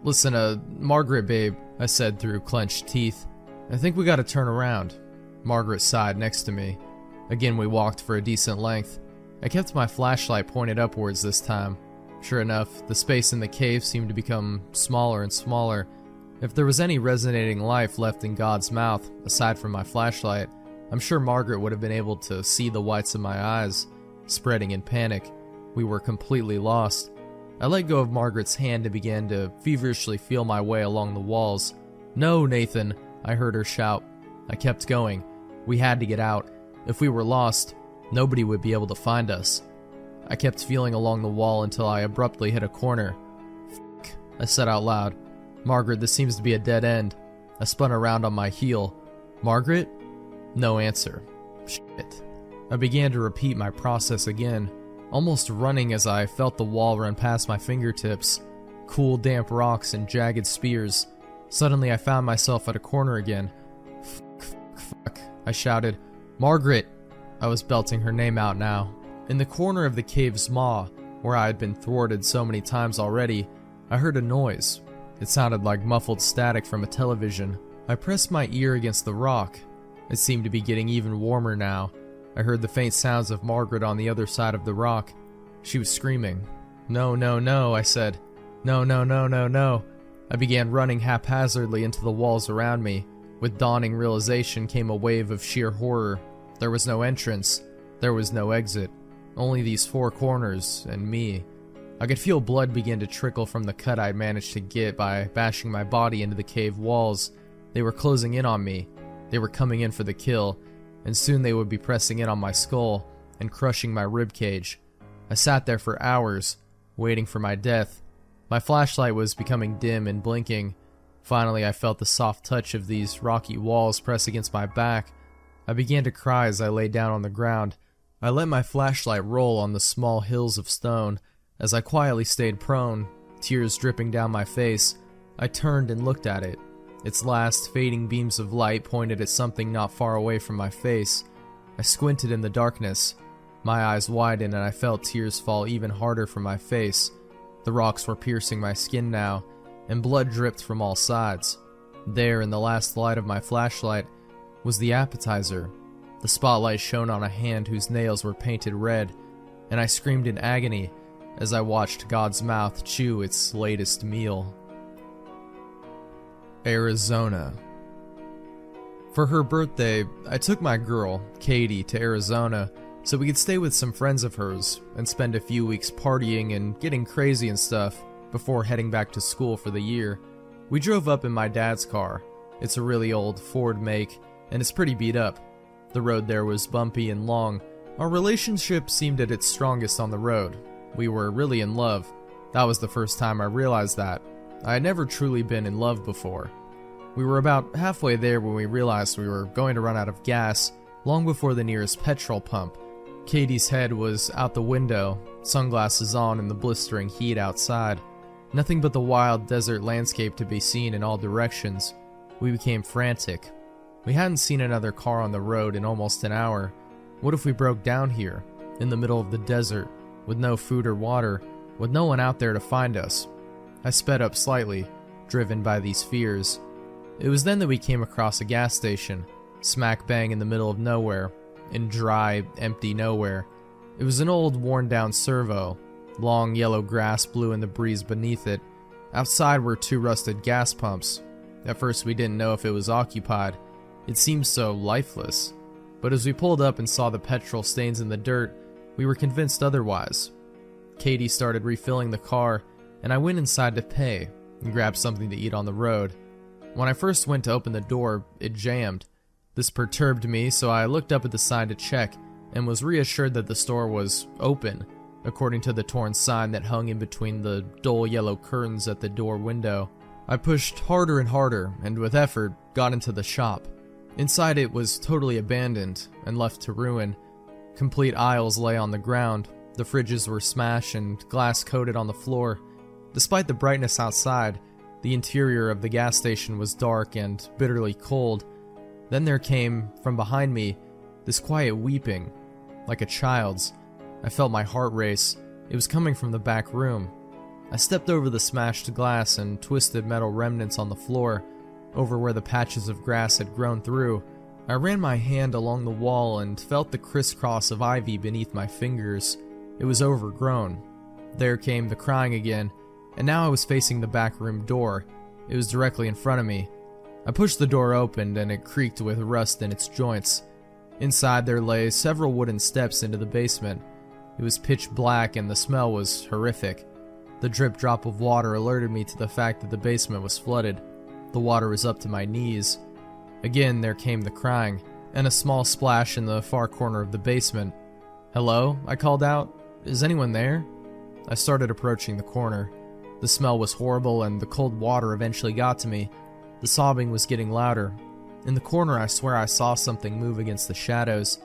"Listen, Margaret, babe," I said through clenched teeth. "I think we gotta turn around." Margaret sighed next to me. Again we walked for a decent length. I kept my flashlight pointed upwards this time. Sure enough, the space in the cave seemed to become smaller and smaller. If there was any resonating life left in God's mouth, aside from my flashlight, I'm sure Margaret would have been able to see the whites of my eyes. Spreading in panic, we were completely lost. I let go of Margaret's hand and began to feverishly feel my way along the walls. "No, Nathan!" I heard her shout. I kept going. We had to get out. If we were lost, nobody would be able to find us. I kept feeling along the wall until I abruptly hit a corner. "F**k," I said out loud. "Margaret, this seems to be a dead end." I spun around on my heel. "Margaret?" No answer. Shit. I began to repeat my process again, almost running as I felt the wall run past my fingertips. Cool, damp rocks and jagged spears. Suddenly I found myself at a corner again. Fuck, I shouted. "Margaret!" I was belting her name out now. In the corner of the cave's maw, where I had been thwarted so many times already, I heard a noise. It sounded like muffled static from a television. I pressed my ear against the rock. It seemed to be getting even warmer now. I heard the faint sounds of Margaret on the other side of the rock. She was screaming. "No, no, no," I said. "No, no, no, no, no." I began running haphazardly into the walls around me. With dawning realization came a wave of sheer horror. There was no entrance. There was no exit. Only these four corners, and me. I could feel blood begin to trickle from the cut I'd managed to get by bashing my body into the cave walls. They were closing in on me. They were coming in for the kill, and soon they would be pressing in on my skull and crushing my ribcage. I sat there for hours, waiting for my death. My flashlight was becoming dim and blinking. Finally, I felt the soft touch of these rocky walls press against my back. I began to cry as I lay down on the ground. I let my flashlight roll on the small hills of stone. As I quietly stayed prone, tears dripping down my face, I turned and looked at it. Its last fading beams of light pointed at something not far away from my face. I squinted in the darkness. My eyes widened and I felt tears fall even harder from my face. The rocks were piercing my skin now, and blood dripped from all sides. There, in the last light of my flashlight, was the appetizer. The spotlight shone on a hand whose nails were painted red, and I screamed in agony as I watched God's mouth chew its latest meal. Arizona. For her birthday, I took my girl, Katie, to Arizona so we could stay with some friends of hers and spend a few weeks partying and getting crazy and stuff before heading back to school for the year. We drove up in my dad's car. It's a really old Ford make, and it's pretty beat up. The road there was bumpy and long. Our relationship seemed at its strongest on the road. We were really in love. That was the first time I realized that. I had never truly been in love before. We were about halfway there when we realized we were going to run out of gas long before the nearest petrol pump. Katie's head was out the window, sunglasses on in the blistering heat outside. Nothing but the wild desert landscape to be seen in all directions. We became frantic. We hadn't seen another car on the road in almost an hour. What if we broke down here, in the middle of the desert, with no food or water, with no one out there to find us? I sped up slightly, driven by these fears. It was then that we came across a gas station, smack bang in the middle of nowhere, in dry, empty nowhere. It was an old, worn-down servo. Long yellow grass blew in the breeze beneath it. Outside were two rusted gas pumps. At first we didn't know if it was occupied. It seemed so lifeless. But as we pulled up and saw the petrol stains in the dirt, we were convinced otherwise. Katie started refilling the car, and I went inside to pay and grab something to eat on the road. When I first went to open the door, it jammed. This perturbed me, so I looked up at the sign to check and was reassured that the store was open, according to the torn sign that hung in between the dull yellow curtains at the door window. I pushed harder and harder, and with effort, got into the shop. Inside it was totally abandoned and left to ruin. Complete aisles lay on the ground, the fridges were smashed and glass coated on the floor. Despite the brightness outside, the interior of the gas station was dark and bitterly cold. Then there came, from behind me, this quiet weeping, like a child's. I felt my heart race. It was coming from the back room. I stepped over the smashed glass and twisted metal remnants on the floor, over where the patches of grass had grown through. I ran my hand along the wall and felt the crisscross of ivy beneath my fingers. It was overgrown. There came the crying again, and now I was facing the back room door. It was directly in front of me. I pushed the door open and it creaked with rust in its joints. Inside there lay several wooden steps into the basement. It was pitch black and the smell was horrific. The drip drop of water alerted me to the fact that the basement was flooded. The water was up to my knees. Again there came the crying, and a small splash in the far corner of the basement. "Hello?" I called out. "Is anyone there?" I started approaching the corner. The smell was horrible and the cold water eventually got to me. The sobbing was getting louder. In the corner I swear I saw something move against the shadows.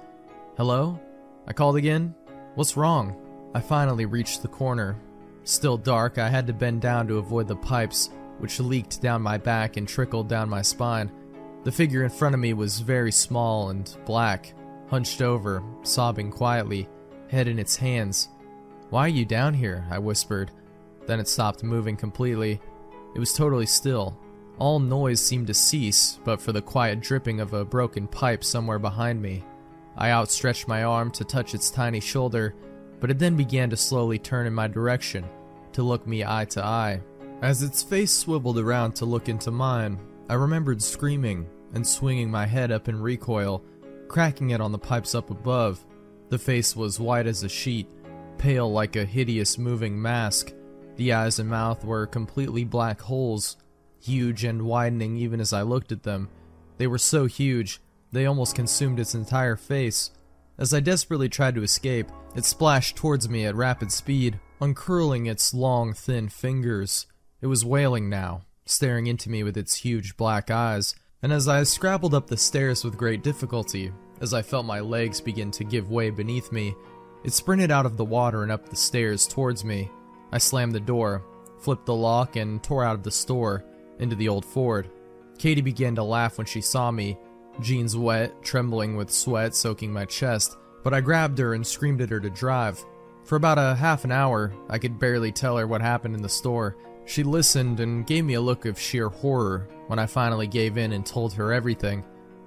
"Hello?" I called again. "What's wrong?" I finally reached the corner. Still dark, I had to bend down to avoid the pipes, which leaked down my back and trickled down my spine. The figure in front of me was very small and black, hunched over, sobbing quietly, head in its hands. "Why are you down here?" I whispered. Then it stopped moving completely. It was totally still. All noise seemed to cease, but for the quiet dripping of a broken pipe somewhere behind me. I outstretched my arm to touch its tiny shoulder, but it then began to slowly turn in my direction, to look me eye to eye. As its face swiveled around to look into mine, I remembered screaming and swinging my head up in recoil, cracking it on the pipes up above. The face was white as a sheet, pale like a hideous moving mask. The eyes and mouth were completely black holes, huge and widening even as I looked at them. They were so huge, they almost consumed its entire face. As I desperately tried to escape, it splashed towards me at rapid speed, uncurling its long, thin fingers. It was wailing now, staring into me with its huge black eyes, and as I scrabbled up the stairs with great difficulty, as I felt my legs begin to give way beneath me, it sprinted out of the water and up the stairs towards me. I slammed the door, flipped the lock, and tore out of the store, into the old Ford. Katie began to laugh when she saw me, jeans wet, trembling with sweat soaking my chest, but I grabbed her and screamed at her to drive. For about a half an hour, I could barely tell her what happened in the store. She listened and gave me a look of sheer horror when I finally gave in and told her everything.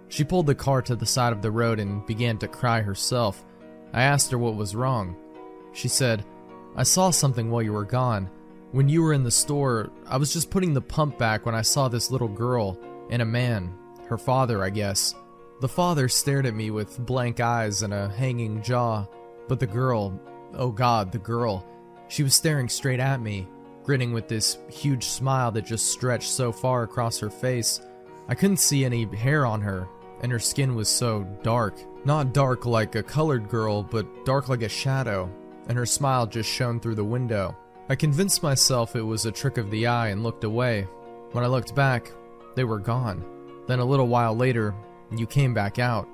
She pulled the car to the side of the road and began to cry herself. I asked her what was wrong. She said, "I saw something while you were gone. When you were in the store, I was just putting the pump back when I saw this little girl and a man, her father, I guess. The father stared at me with blank eyes and a hanging jaw, but the girl, oh God, the girl, she was staring straight at me, grinning with this huge smile that just stretched so far across her face. I couldn't see any hair on her, and her skin was so dark. Not dark like a colored girl, but dark like a shadow, and her smile just shone through the window. I convinced myself it was a trick of the eye and looked away. When I looked back, they were gone. Then a little while later, you came back out.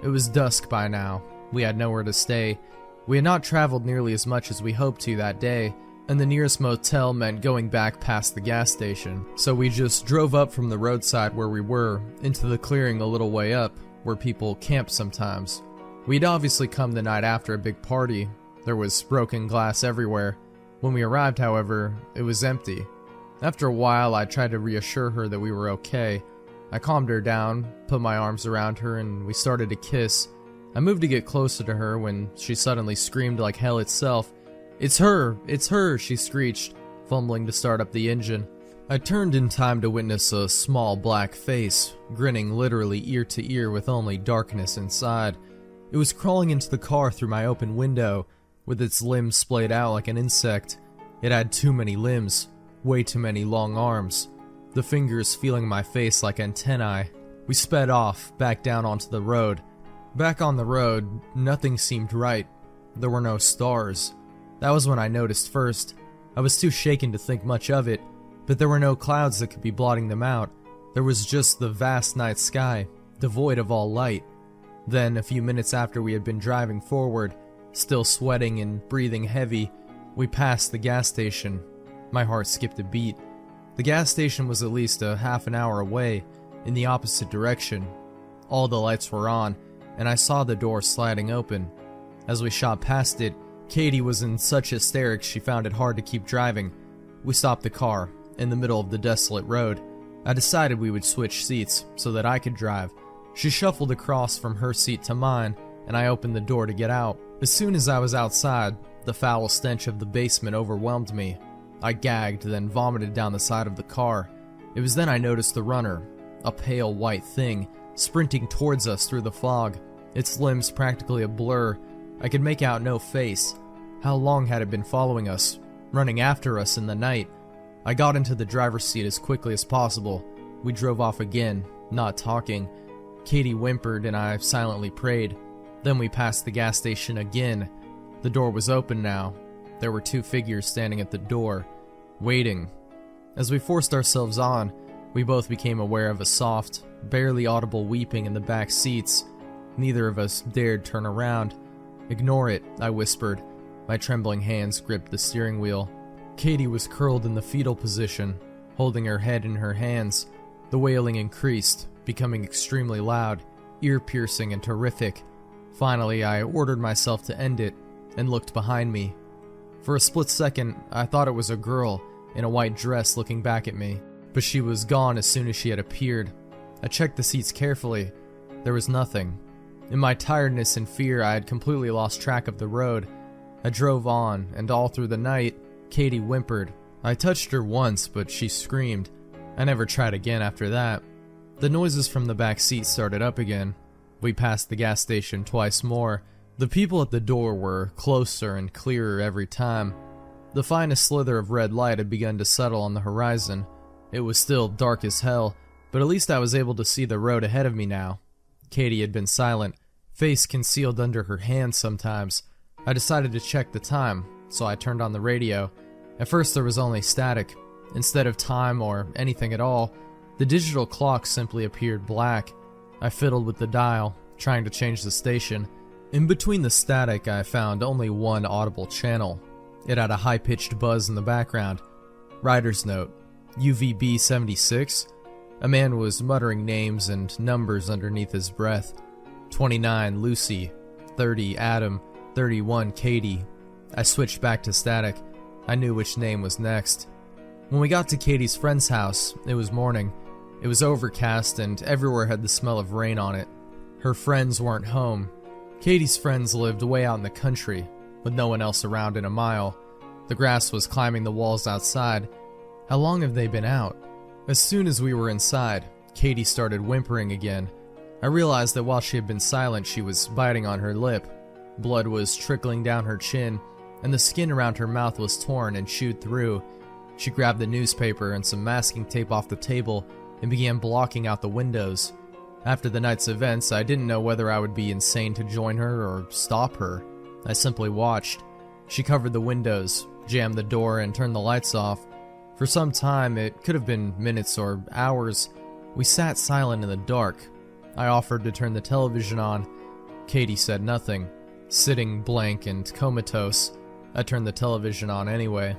It was dusk by now. We had nowhere to stay. We had not traveled nearly as much as we hoped to that day, and the nearest motel meant going back past the gas station. So we just drove up from the roadside where we were, into the clearing a little way up, where people camp sometimes. We'd obviously come the night after a big party. There was broken glass everywhere. When we arrived, however, it was empty. After a while, I tried to reassure her that we were okay. I calmed her down, put my arms around her, and we started to kiss. I moved to get closer to her when she suddenly screamed like hell itself. "It's her! It's her!" she screeched, fumbling to start up the engine. I turned in time to witness a small black face, grinning literally ear to ear with only darkness inside. It was crawling into the car through my open window, with its limbs splayed out like an insect. It had too many limbs, way too many long arms, the fingers feeling my face like antennae. We sped off, back down onto the road. Back on the road, nothing seemed right. There were no stars. That was when I noticed first. I was too shaken to think much of it, but there were no clouds that could be blotting them out. There was just the vast night sky, devoid of all light. Then, a few minutes after we had been driving forward, still sweating and breathing heavy, we passed the gas station. My heart skipped a beat. The gas station was at least a half an hour away, in the opposite direction. All the lights were on, and I saw the door sliding open. As we shot past it, Katie was in such hysterics she found it hard to keep driving. We stopped the car, in the middle of the desolate road. I decided we would switch seats, so that I could drive. She shuffled across from her seat to mine, and I opened the door to get out. As soon as I was outside, the foul stench of the basement overwhelmed me. I gagged, then vomited down the side of the car. It was then I noticed the runner, a pale white thing, sprinting towards us through the fog, its limbs practically a blur. I could make out no face. How long had it been following us, running after us in the night? I got into the driver's seat as quickly as possible. We drove off again, not talking. Katie whimpered and I silently prayed. Then we passed the gas station again. The door was open now. There were two figures standing at the door, waiting. As we forced ourselves on, we both became aware of a soft, barely audible weeping in the back seats. Neither of us dared turn around. "Ignore it," I whispered. My trembling hands gripped the steering wheel. Katie was curled in the fetal position, holding her head in her hands. The wailing increased, becoming extremely loud, ear-piercing and terrific. Finally, I ordered myself to end it, and looked behind me. For a split second, I thought it was a girl in a white dress looking back at me, but she was gone as soon as she had appeared. I checked the seats carefully. There was nothing. In my tiredness and fear, I had completely lost track of the road. I drove on, and all through the night, Katie whimpered. I touched her once, but she screamed. I never tried again after that. The noises from the back seat started up again. We passed the gas station twice more. The people at the door were closer and clearer every time. The finest slither of red light had begun to settle on the horizon. It was still dark as hell, but at least I was able to see the road ahead of me now. Katie had been silent, face concealed under her hand sometimes. I decided to check the time, so I turned on the radio. At first there was only static. Instead of time or anything at all, the digital clock simply appeared black. I fiddled with the dial, trying to change the station. In between the static, I found only one audible channel. It had a high-pitched buzz in the background. Writer's note, UVB 76. A man was muttering names and numbers underneath his breath. 29, Lucy. 30, Adam. 31, Katie. I switched back to static. I knew which name was next. When we got to Katie's friend's house, it was morning. It was overcast and everywhere had the smell of rain on it. Her friends weren't home. Katie's friends lived way out in the country, with no one else around in a mile. The grass was climbing the walls outside. How long have they been out? As soon as we were inside, Katie started whimpering again. I realized that while she had been silent, she was biting on her lip. Blood was trickling down her chin, and the skin around her mouth was torn and chewed through. She grabbed the newspaper and some masking tape off the table and began blocking out the windows. After the night's events, I didn't know whether I would be insane to join her or stop her. I simply watched. She covered the windows, jammed the door, and turned the lights off. For some time, it could have been minutes or hours, we sat silent in the dark. I offered to turn the television on. Katie said nothing. Sitting blank and comatose, I turned the television on anyway.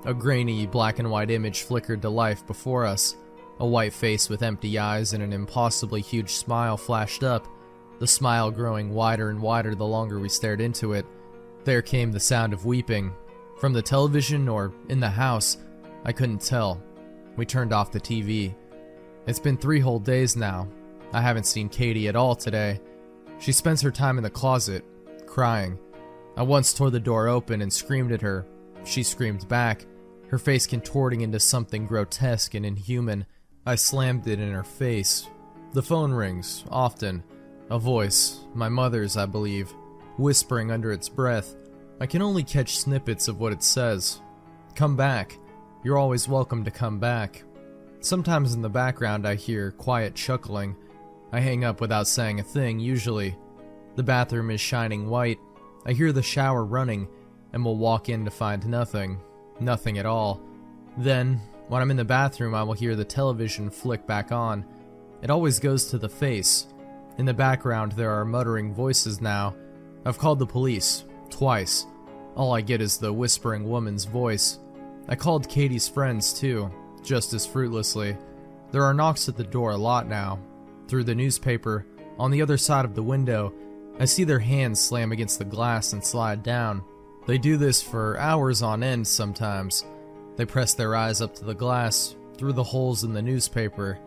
A grainy, black and white image flickered to life before us. A white face with empty eyes and an impossibly huge smile flashed up, the smile growing wider and wider the longer we stared into it. There came the sound of weeping. From the television or in the house, I couldn't tell. We turned off the TV. It's been 3 whole days now. I haven't seen Katie at all today. She spends her time in the closet, crying. I once tore the door open and screamed at her. She screamed back, her face contorting into something grotesque and inhuman. I slammed it in her face. The phone rings, often. A voice, my mother's, I believe, whispering under its breath. I can only catch snippets of what it says. Come back. You're always welcome to come back. Sometimes in the background I hear quiet chuckling. I hang up without saying a thing, usually. The bathroom is shining white. I hear the shower running, and will walk in to find nothing. Nothing at all. Then, when I'm in the bathroom, I will hear the television flick back on. It always goes to the face. In the background, there are muttering voices now. I've called the police, twice. All I get is the whispering woman's voice. I called Katie's friends, too, just as fruitlessly. There are knocks at the door a lot now. Through the newspaper, on the other side of the window, I see their hands slam against the glass and slide down. They do this for hours on end sometimes. They press their eyes up to the glass, through the holes in the newspaper.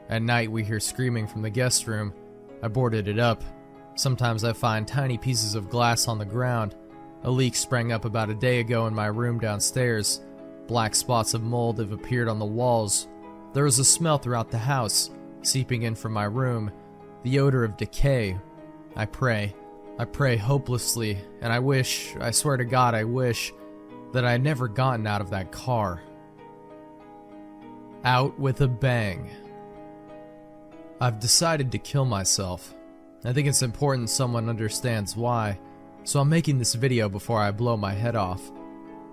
At night we hear screaming from the guest room. I boarded it up. Sometimes I find tiny pieces of glass on the ground. A leak sprang up about a day ago in my room downstairs. Black spots of mold have appeared on the walls. There is a smell throughout the house, seeping in from my room. The odor of decay. I pray hopelessly, and I swear to God I wish, that I had never gotten out of that car. Out with a bang. I've decided to kill myself. I think it's important someone understands why, so I'm making this video before I blow my head off.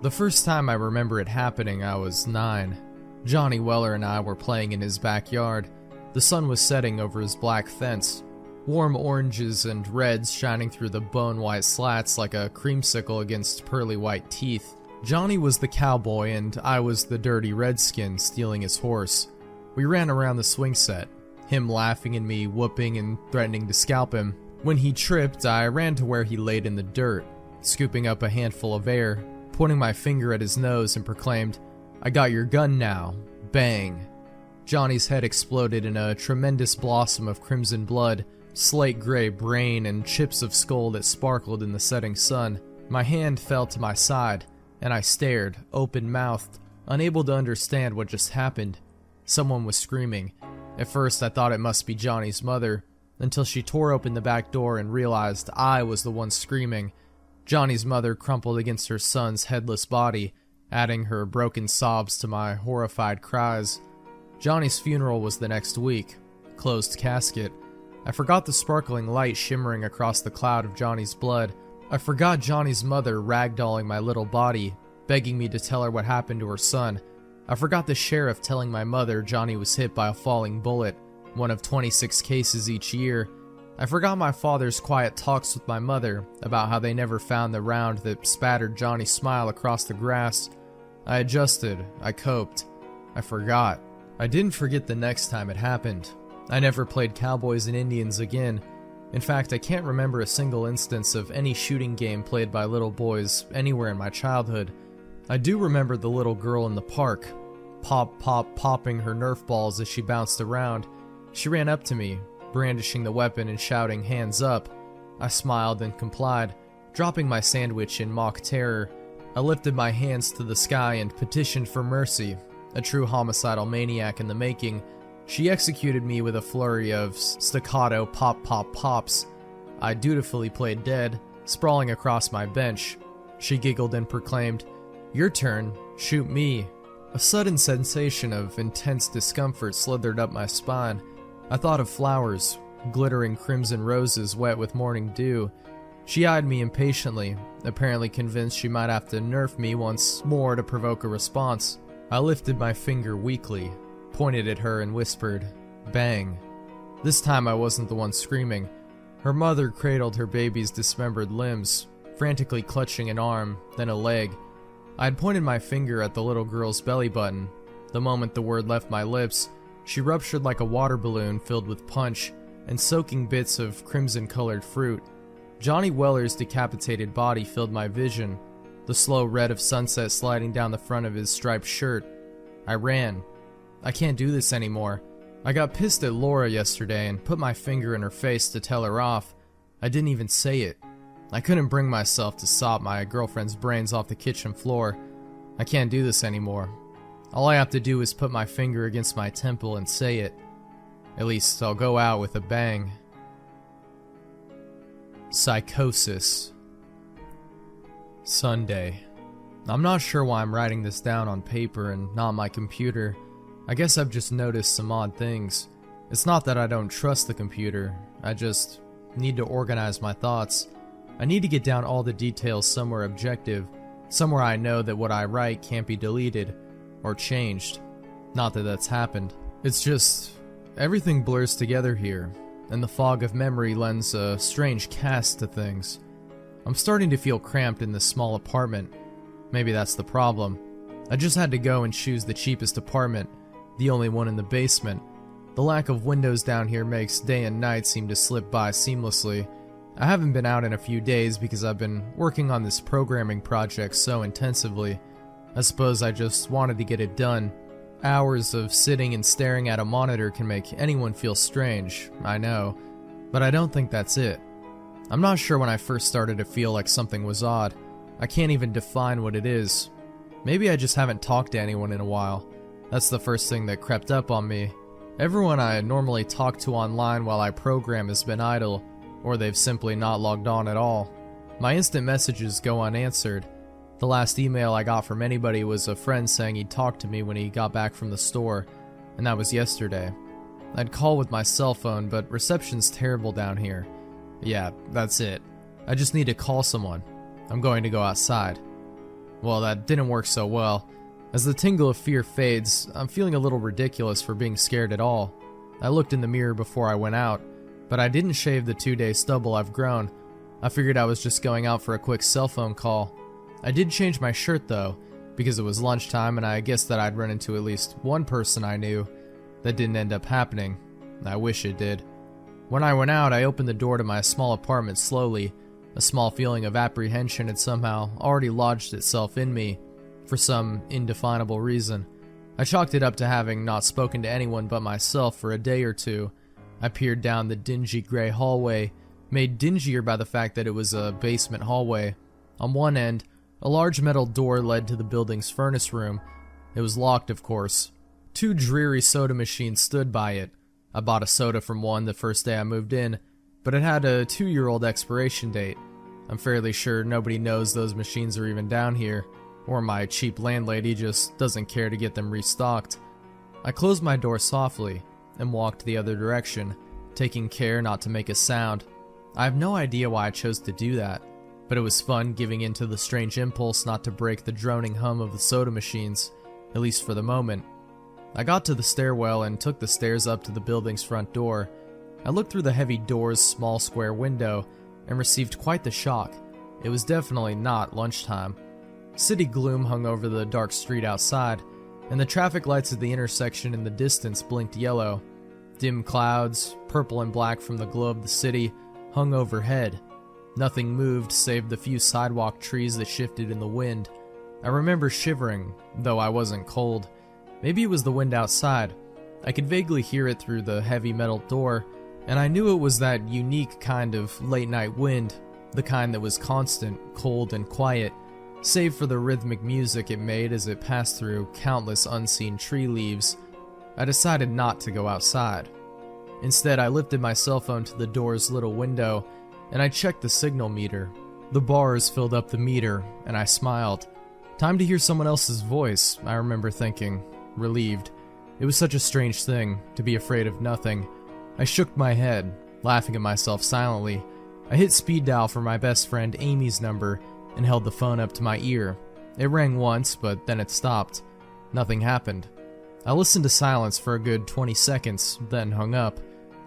The first time I remember it happening, I was 9. Johnny Weller and I were playing in his backyard. The sun was setting over his black fence. Warm oranges and reds shining through the bone-white slats like a creamsicle against pearly white teeth. Johnny was the cowboy and I was the dirty redskin stealing his horse. We ran around the swing set, him laughing at me, whooping and threatening to scalp him. When he tripped, I ran to where he laid in the dirt, scooping up a handful of air, pointing my finger at his nose and proclaimed, "I got your gun now." Bang. Johnny's head exploded in a tremendous blossom of crimson blood, slate gray brain, and chips of skull that sparkled in the setting sun. My hand fell to my side, and I stared, open-mouthed, unable to understand what just happened. Someone was screaming. At first I thought it must be Johnny's mother, until she tore open the back door and realized I was the one screaming. Johnny's mother crumpled against her son's headless body, adding her broken sobs to my horrified cries. Johnny's funeral was the next week. Closed casket. I forgot the sparkling light shimmering across the cloud of Johnny's blood. I forgot Johnny's mother ragdolling my little body, begging me to tell her what happened to her son. I forgot the sheriff telling my mother Johnny was hit by a falling bullet, one of 26 cases each year. I forgot my father's quiet talks with my mother about how they never found the round that spattered Johnny's smile across the grass. I adjusted, I coped, I forgot. I didn't forget the next time it happened. I never played Cowboys and Indians again. In fact, I can't remember a single instance of any shooting game played by little boys anywhere in my childhood. I do remember the little girl in the park, popping her Nerf balls as she bounced around. She ran up to me, brandishing the weapon and shouting, "Hands up." I smiled and complied, dropping my sandwich in mock terror. I lifted my hands to the sky and petitioned for mercy, a true homicidal maniac in the making. She executed me with a flurry of staccato pops. I dutifully played dead, sprawling across my bench. She giggled and proclaimed, "Your turn, shoot me." A sudden sensation of intense discomfort slithered up my spine. I thought of flowers, glittering crimson roses wet with morning dew. She eyed me impatiently, apparently convinced she might have to nerf me once more to provoke a response. I lifted my finger weakly, pointed at her and whispered, "Bang." This time I wasn't the one screaming. Her mother cradled her baby's dismembered limbs, frantically clutching an arm, then a leg. I had pointed my finger at the little girl's belly button. The moment the word left my lips, she ruptured like a water balloon filled with punch and soaking bits of crimson-colored fruit. Johnny Weller's decapitated body filled my vision, the slow red of sunset sliding down the front of his striped shirt. I ran. I can't do this anymore. I got pissed at Laura yesterday and put my finger in her face to tell her off. I didn't even say it. I couldn't bring myself to sop my girlfriend's brains off the kitchen floor. I can't do this anymore. All I have to do is put my finger against my temple and say it. At least I'll go out with a bang. Psychosis. Sunday. I'm not sure why I'm writing this down on paper and not my computer. I guess I've just noticed some odd things. It's not that I don't trust the computer, I just need to organize my thoughts. I need to get down all the details somewhere objective, somewhere I know that what I write can't be deleted or changed. Not that that's happened. It's just, everything blurs together here, and the fog of memory lends a strange cast to things. I'm starting to feel cramped in this small apartment. Maybe that's the problem. I just had to go and choose the cheapest apartment, the only one in the basement. The lack of windows down here makes day and night seem to slip by seamlessly. I haven't been out in a few days because I've been working on this programming project so intensively. I suppose I just wanted to get it done. Hours of sitting and staring at a monitor can make anyone feel strange, I know, but I don't think that's it. I'm not sure when I first started to feel like something was odd. I can't even define what it is. Maybe I just haven't talked to anyone in a while. That's the first thing that crept up on me. Everyone I normally talk to online while I program has been idle, or they've simply not logged on at all. My instant messages go unanswered. The last email I got from anybody was a friend saying he'd talk to me when he got back from the store, and that was yesterday. I'd call with my cell phone, but reception's terrible down here. Yeah, that's it. I just need to call someone. I'm going to go outside. Well, that didn't work so well. As the tingle of fear fades, I'm feeling a little ridiculous for being scared at all. I looked in the mirror before I went out, but I didn't shave the 2-day stubble I've grown. I figured I was just going out for a quick cell phone call. I did change my shirt though, because it was lunchtime and I guessed that I'd run into at least one person I knew. That didn't end up happening. I wish it did. When I went out, I opened the door to my small apartment slowly. A small feeling of apprehension had somehow already lodged itself in me, for some indefinable reason. I chalked it up to having not spoken to anyone but myself for a day or two. I peered down the dingy gray hallway, made dingier by the fact that it was a basement hallway. On one end, a large metal door led to the building's furnace room. It was locked, of course. 2 dreary soda machines stood by it. I bought a soda from one the first day I moved in, but it had a 2-year-old expiration date. I'm fairly sure nobody knows those machines are even down here, or my cheap landlady just doesn't care to get them restocked. I closed my door softly and walked the other direction, taking care not to make a sound. I have no idea why I chose to do that, but it was fun giving in to the strange impulse not to break the droning hum of the soda machines, at least for the moment. I got to the stairwell and took the stairs up to the building's front door. I looked through the heavy door's small square window and received quite the shock. It was definitely not lunchtime. City gloom hung over the dark street outside, and the traffic lights at the intersection in the distance blinked yellow. Dim clouds, purple and black from the glow of the city, hung overhead. Nothing moved save the few sidewalk trees that shifted in the wind. I remember shivering, though I wasn't cold. Maybe it was the wind outside. I could vaguely hear it through the heavy metal door, and I knew it was that unique kind of late-night wind, the kind that was constant, cold, and quiet, save for the rhythmic music it made as it passed through countless unseen tree leaves. I decided not to go outside. Instead, I lifted my cell phone to the door's little window, and I checked the signal meter. The bars filled up the meter, and I smiled. Time to hear someone else's voice, I remember thinking, relieved. It was such a strange thing, to be afraid of nothing. I shook my head, laughing at myself silently. I hit speed dial for my best friend Amy's number, and held the phone up to my ear. It rang once, but then it stopped. Nothing happened. I listened to silence for a good 20 seconds, then hung up.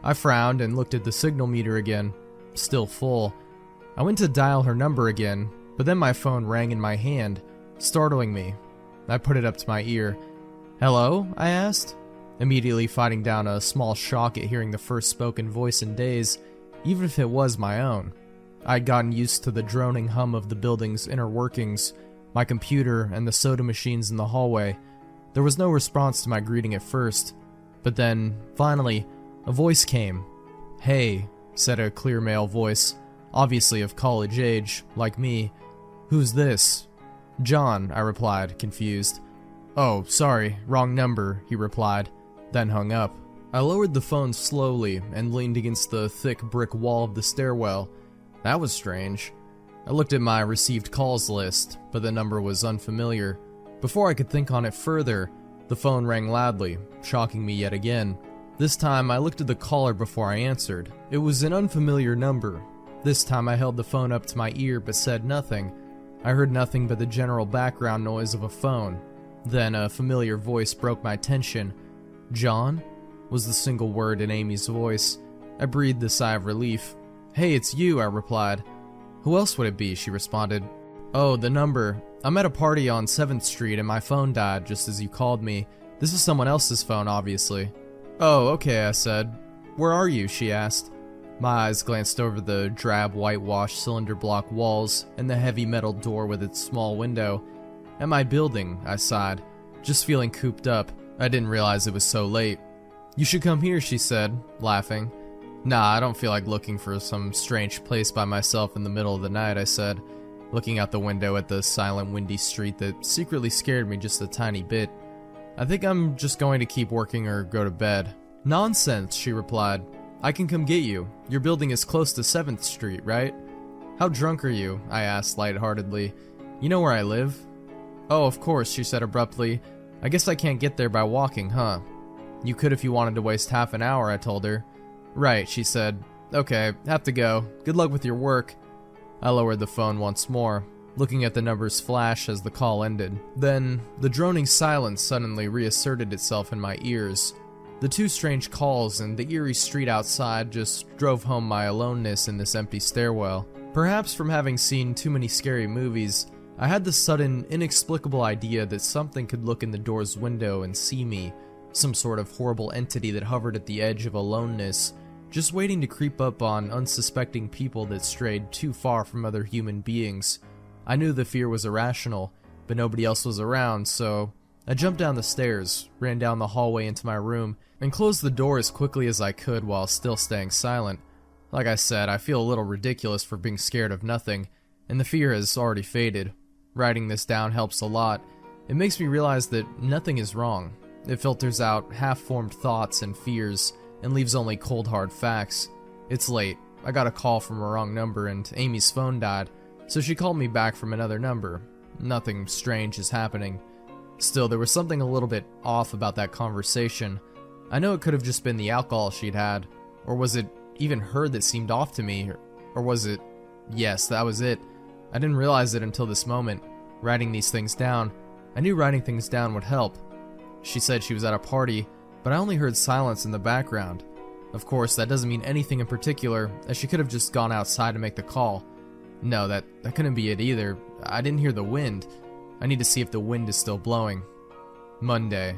I frowned and looked at the signal meter again. Still full. I went to dial her number again, but then my phone rang in my hand, startling me. I put it up to my ear. "Hello?" I asked, immediately fighting down a small shock at hearing the first spoken voice in days, even if it was my own. I'd gotten used to the droning hum of the building's inner workings, my computer, and the soda machines in the hallway. There was no response to my greeting at first, but then, finally, a voice came. "Hey," said a clear male voice, obviously of college age, like me. "Who's this?" "John," I replied, confused. "Oh, sorry, wrong number," he replied, then hung up. I lowered the phone slowly and leaned against the thick brick wall of the stairwell. That was strange. I looked at my received calls list, but the number was unfamiliar. Before I could think on it further, the phone rang loudly, shocking me yet again. This time, I looked at the caller before I answered. It was an unfamiliar number. This time, I held the phone up to my ear but said nothing. I heard nothing but the general background noise of a phone. Then a familiar voice broke my tension. "John?" was the single word in Amy's voice. I breathed a sigh of relief. "Hey, it's you," I replied. "Who else would it be?" she responded. "Oh, the number. I'm at a party on 7th Street and my phone died just as you called me. This is someone else's phone, obviously." "Oh, okay," I said. "Where are you?" she asked. My eyes glanced over the drab whitewashed cylinder block walls and the heavy metal door with its small window. "At my building," I sighed, just feeling cooped up. I didn't realize it was so late. "You should come here," she said, laughing. "Nah, I don't feel like looking for some strange place by myself in the middle of the night," I said, looking out the window at the silent, windy street that secretly scared me just a tiny bit. "I think I'm just going to keep working or go to bed." "Nonsense," she replied. "I can come get you. Your building is close to 7th Street, right?" "How drunk are you?" I asked lightheartedly. "You know where I live?" "Oh, of course," she said abruptly. "I guess I can't get there by walking, huh?" "You could if you wanted to waste half an hour," I told her. "Right," she said. "Okay, have to go. Good luck with your work." I lowered the phone once more, looking at the numbers flash as the call ended. Then, the droning silence suddenly reasserted itself in my ears. The two strange calls and the eerie street outside just drove home my aloneness in this empty stairwell. Perhaps from having seen too many scary movies, I had the sudden, inexplicable idea that something could look in the door's window and see me, some sort of horrible entity that hovered at the edge of aloneness, just waiting to creep up on unsuspecting people that strayed too far from other human beings. I knew the fear was irrational, but nobody else was around, so I jumped down the stairs, ran down the hallway into my room, and closed the door as quickly as I could while still staying silent. Like I said, I feel a little ridiculous for being scared of nothing, and the fear has already faded. Writing this down helps a lot. It makes me realize that nothing is wrong. It filters out half-formed thoughts and fears, and leaves only cold hard facts. It's late. I got a call from a wrong number and Amy's phone died, so she called me back from another number. Nothing strange is happening. Still, there was something a little bit off about that conversation. I know it could have just been the alcohol she'd had, Or was it even her that seemed off to me? Or was it... Yes, that was it. I didn't realize it until this moment. Writing these things down. I knew writing things down would help. She said she was at a party, but I only heard silence in the background. Of course, that doesn't mean anything in particular, as she could have just gone outside to make the call. No, that couldn't be it either. I didn't hear the wind. I need to see if the wind is still blowing. Monday.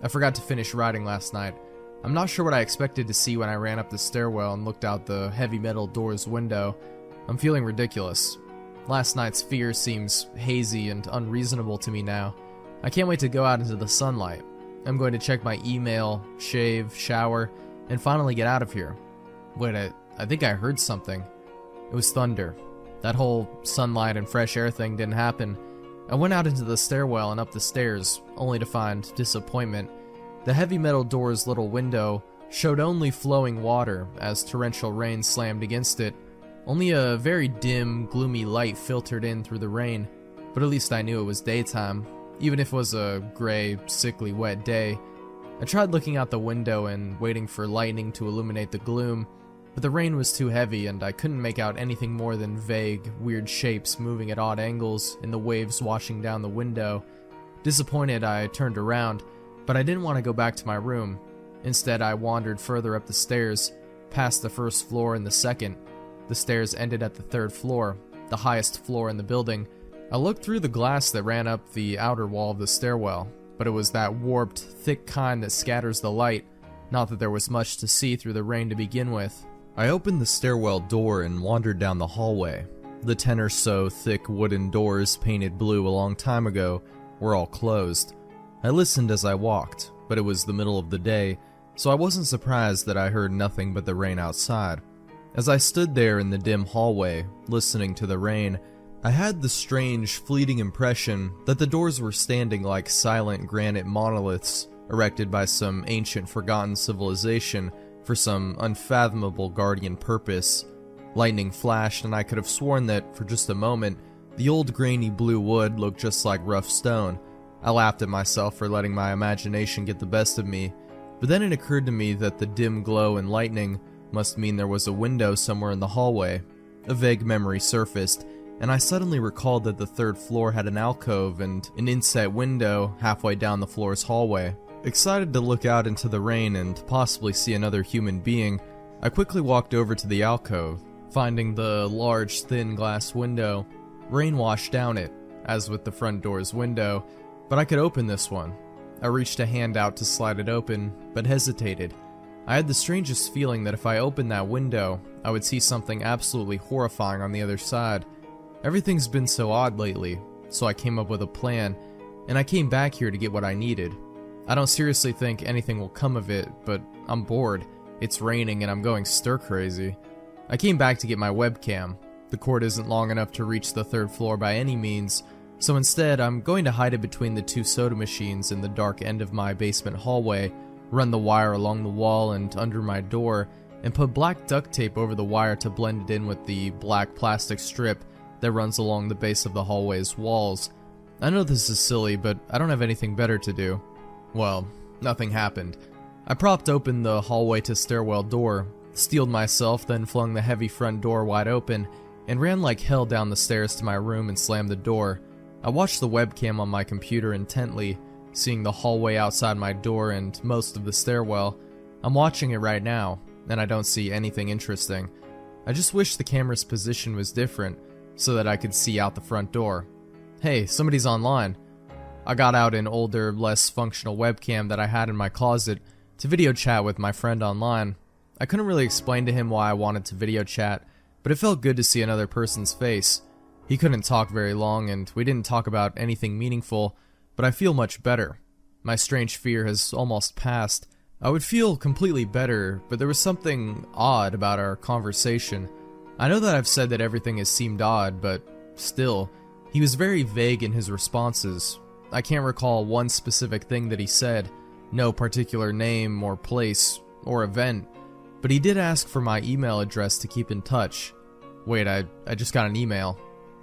I forgot to finish writing last night. I'm not sure what I expected to see when I ran up the stairwell and looked out the heavy metal door's window. I'm feeling ridiculous. Last night's fear seems hazy and unreasonable to me now. I can't wait to go out into the sunlight. I'm going to check my email, shave, shower, and finally get out of here. Wait, I think I heard something. It was thunder. That whole sunlight and fresh air thing didn't happen. I went out into the stairwell and up the stairs, only to find disappointment. The heavy metal door's little window showed only flowing water as torrential rain slammed against it. Only a very dim, gloomy light filtered in through the rain, but at least I knew it was daytime, even if it was a gray, sickly, wet day. I tried looking out the window and waiting for lightning to illuminate the gloom, but the rain was too heavy and I couldn't make out anything more than vague, weird shapes moving at odd angles in the waves washing down the window. Disappointed, I turned around, but I didn't want to go back to my room. Instead, I wandered further up the stairs, past the first floor and the second. The stairs ended at the third floor, the highest floor in the building. I looked through the glass that ran up the outer wall of the stairwell, but it was that warped, thick kind that scatters the light, not that there was much to see through the rain to begin with. I opened the stairwell door and wandered down the hallway. The 10 or so thick wooden doors painted blue a long time ago were all closed. I listened as I walked, but it was the middle of the day, so I wasn't surprised that I heard nothing but the rain outside. As I stood there in the dim hallway, listening to the rain, I had the strange, fleeting impression that the doors were standing like silent granite monoliths erected by some ancient forgotten civilization for some unfathomable guardian purpose. Lightning flashed and I could have sworn that, for just a moment, the old grainy blue wood looked just like rough stone. I laughed at myself for letting my imagination get the best of me, but then it occurred to me that the dim glow and lightning must mean there was a window somewhere in the hallway. A vague memory surfaced, and I suddenly recalled that the third floor had an alcove and an inset window halfway down the floor's hallway. Excited to look out into the rain and possibly see another human being, I quickly walked over to the alcove. Finding the large, thin glass window, rain washed down it, as with the front door's window, but I could open this one. I reached a hand out to slide it open, but hesitated. I had the strangest feeling that if I opened that window, I would see something absolutely horrifying on the other side. Everything's been so odd lately, so I came up with a plan, and I came back here to get what I needed. I don't seriously think anything will come of it, but I'm bored. It's raining and I'm going stir crazy. I came back to get my webcam. The cord isn't long enough to reach the third floor by any means, so instead I'm going to hide it between the two soda machines in the dark end of my basement hallway, run the wire along the wall and under my door, and put black duct tape over the wire to blend it in with the black plastic strip that runs along the base of the hallway's walls. I know this is silly, but I don't have anything better to do. Well, nothing happened. I propped open the hallway to stairwell door, steeled myself, then flung the heavy front door wide open, and ran like hell down the stairs to my room and slammed the door. I watched the webcam on my computer intently, seeing the hallway outside my door and most of the stairwell. I'm watching it right now, and I don't see anything interesting. I just wish the camera's position was different, so that I could see out the front door. Hey, somebody's online. I got out an older, less functional webcam that I had in my closet to video chat with my friend online. I couldn't really explain to him why I wanted to video chat, but it felt good to see another person's face. He couldn't talk very long, and we didn't talk about anything meaningful, but I feel much better. My strange fear has almost passed. I would feel completely better, but there was something odd about our conversation. I know that I've said that everything has seemed odd, but still, he was very vague in his responses. I can't recall one specific thing that he said, no particular name or place or event, but he did ask for my email address to keep in touch. Wait, I just got an email.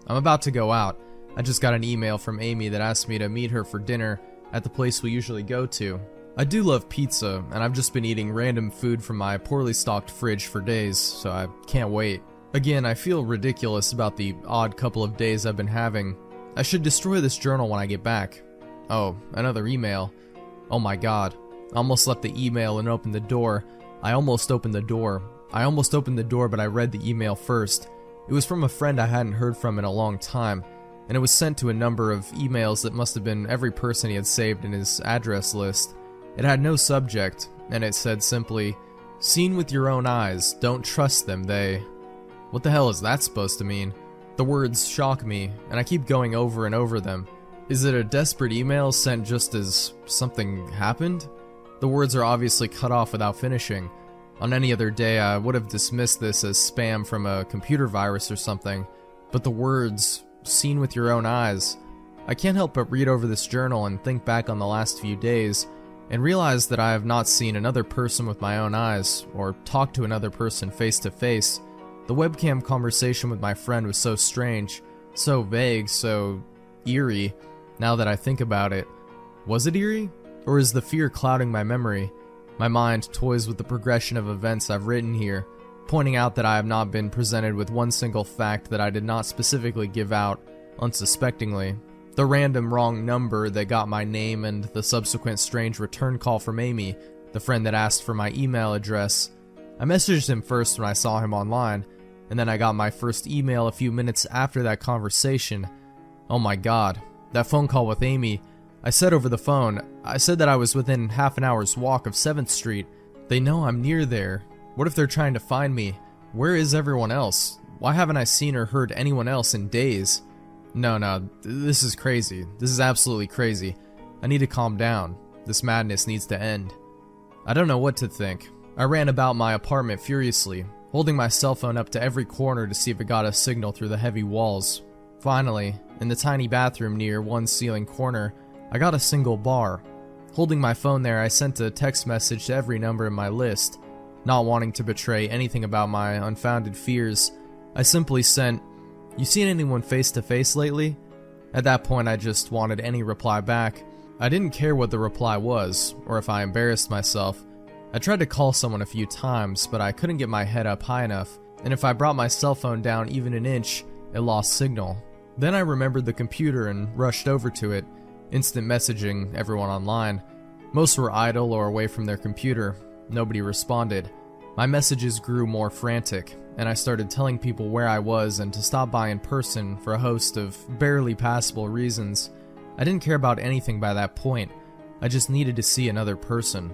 I'm about to go out. I just got an email from Amy that asked me to meet her for dinner at the place we usually go to. I do love pizza, and I've just been eating random food from my poorly stocked fridge for days, so I can't wait. Again, I feel ridiculous about the odd couple of days I've been having. I should destroy this journal when I get back. Oh, another email. Oh my god. I almost left the email and opened the door. I almost opened the door, but I read the email first. It was from a friend I hadn't heard from in a long time, and it was sent to a number of emails that must have been every person he had saved in his address list. It had no subject, and it said simply, "Seen with your own eyes, don't trust them, they..." What the hell is that supposed to mean? The words shock me, and I keep going over and over them. Is it a desperate email sent just as something happened? The words are obviously cut off without finishing. On any other day, I would have dismissed this as spam from a computer virus or something, but the words, "seen with your own eyes," I can't help but read over this journal and think back on the last few days, and realize that I have not seen another person with my own eyes, or talked to another person face to face. The webcam conversation with my friend was so strange, so vague, so eerie, now that I think about it. Was it eerie? Or is the fear clouding my memory? My mind toys with the progression of events I've written here, pointing out that I have not been presented with one single fact that I did not specifically give out, unsuspectingly. The random wrong number that got my name and the subsequent strange return call from Amy, the friend that asked for my email address. I messaged him first when I saw him online, and then I got my first email a few minutes after that conversation. Oh my god, that phone call with Amy. I said over the phone, I said that I was within half an hour's walk of 7th Street. They know I'm near there. What if they're trying to find me? Where is everyone else? Why haven't I seen or heard anyone else in days? No, this is crazy. This is absolutely crazy. I need to calm down. This madness needs to end. I don't know what to think. I ran about my apartment furiously, holding my cell phone up to every corner to see if it got a signal through the heavy walls. Finally, in the tiny bathroom near one ceiling corner, I got a single bar. Holding my phone there, I sent a text message to every number in my list. Not wanting to betray anything about my unfounded fears, I simply sent, "You seen anyone face to face lately?" At that point, I just wanted any reply back. I didn't care what the reply was, or if I embarrassed myself. I tried to call someone a few times, but I couldn't get my head up high enough, and if I brought my cell phone down even an inch, it lost signal. Then I remembered the computer and rushed over to it, instant messaging everyone online. Most were idle or away from their computer. Nobody responded. My messages grew more frantic, and I started telling people where I was and to stop by in person for a host of barely passable reasons. I didn't care about anything by that point. I just needed to see another person.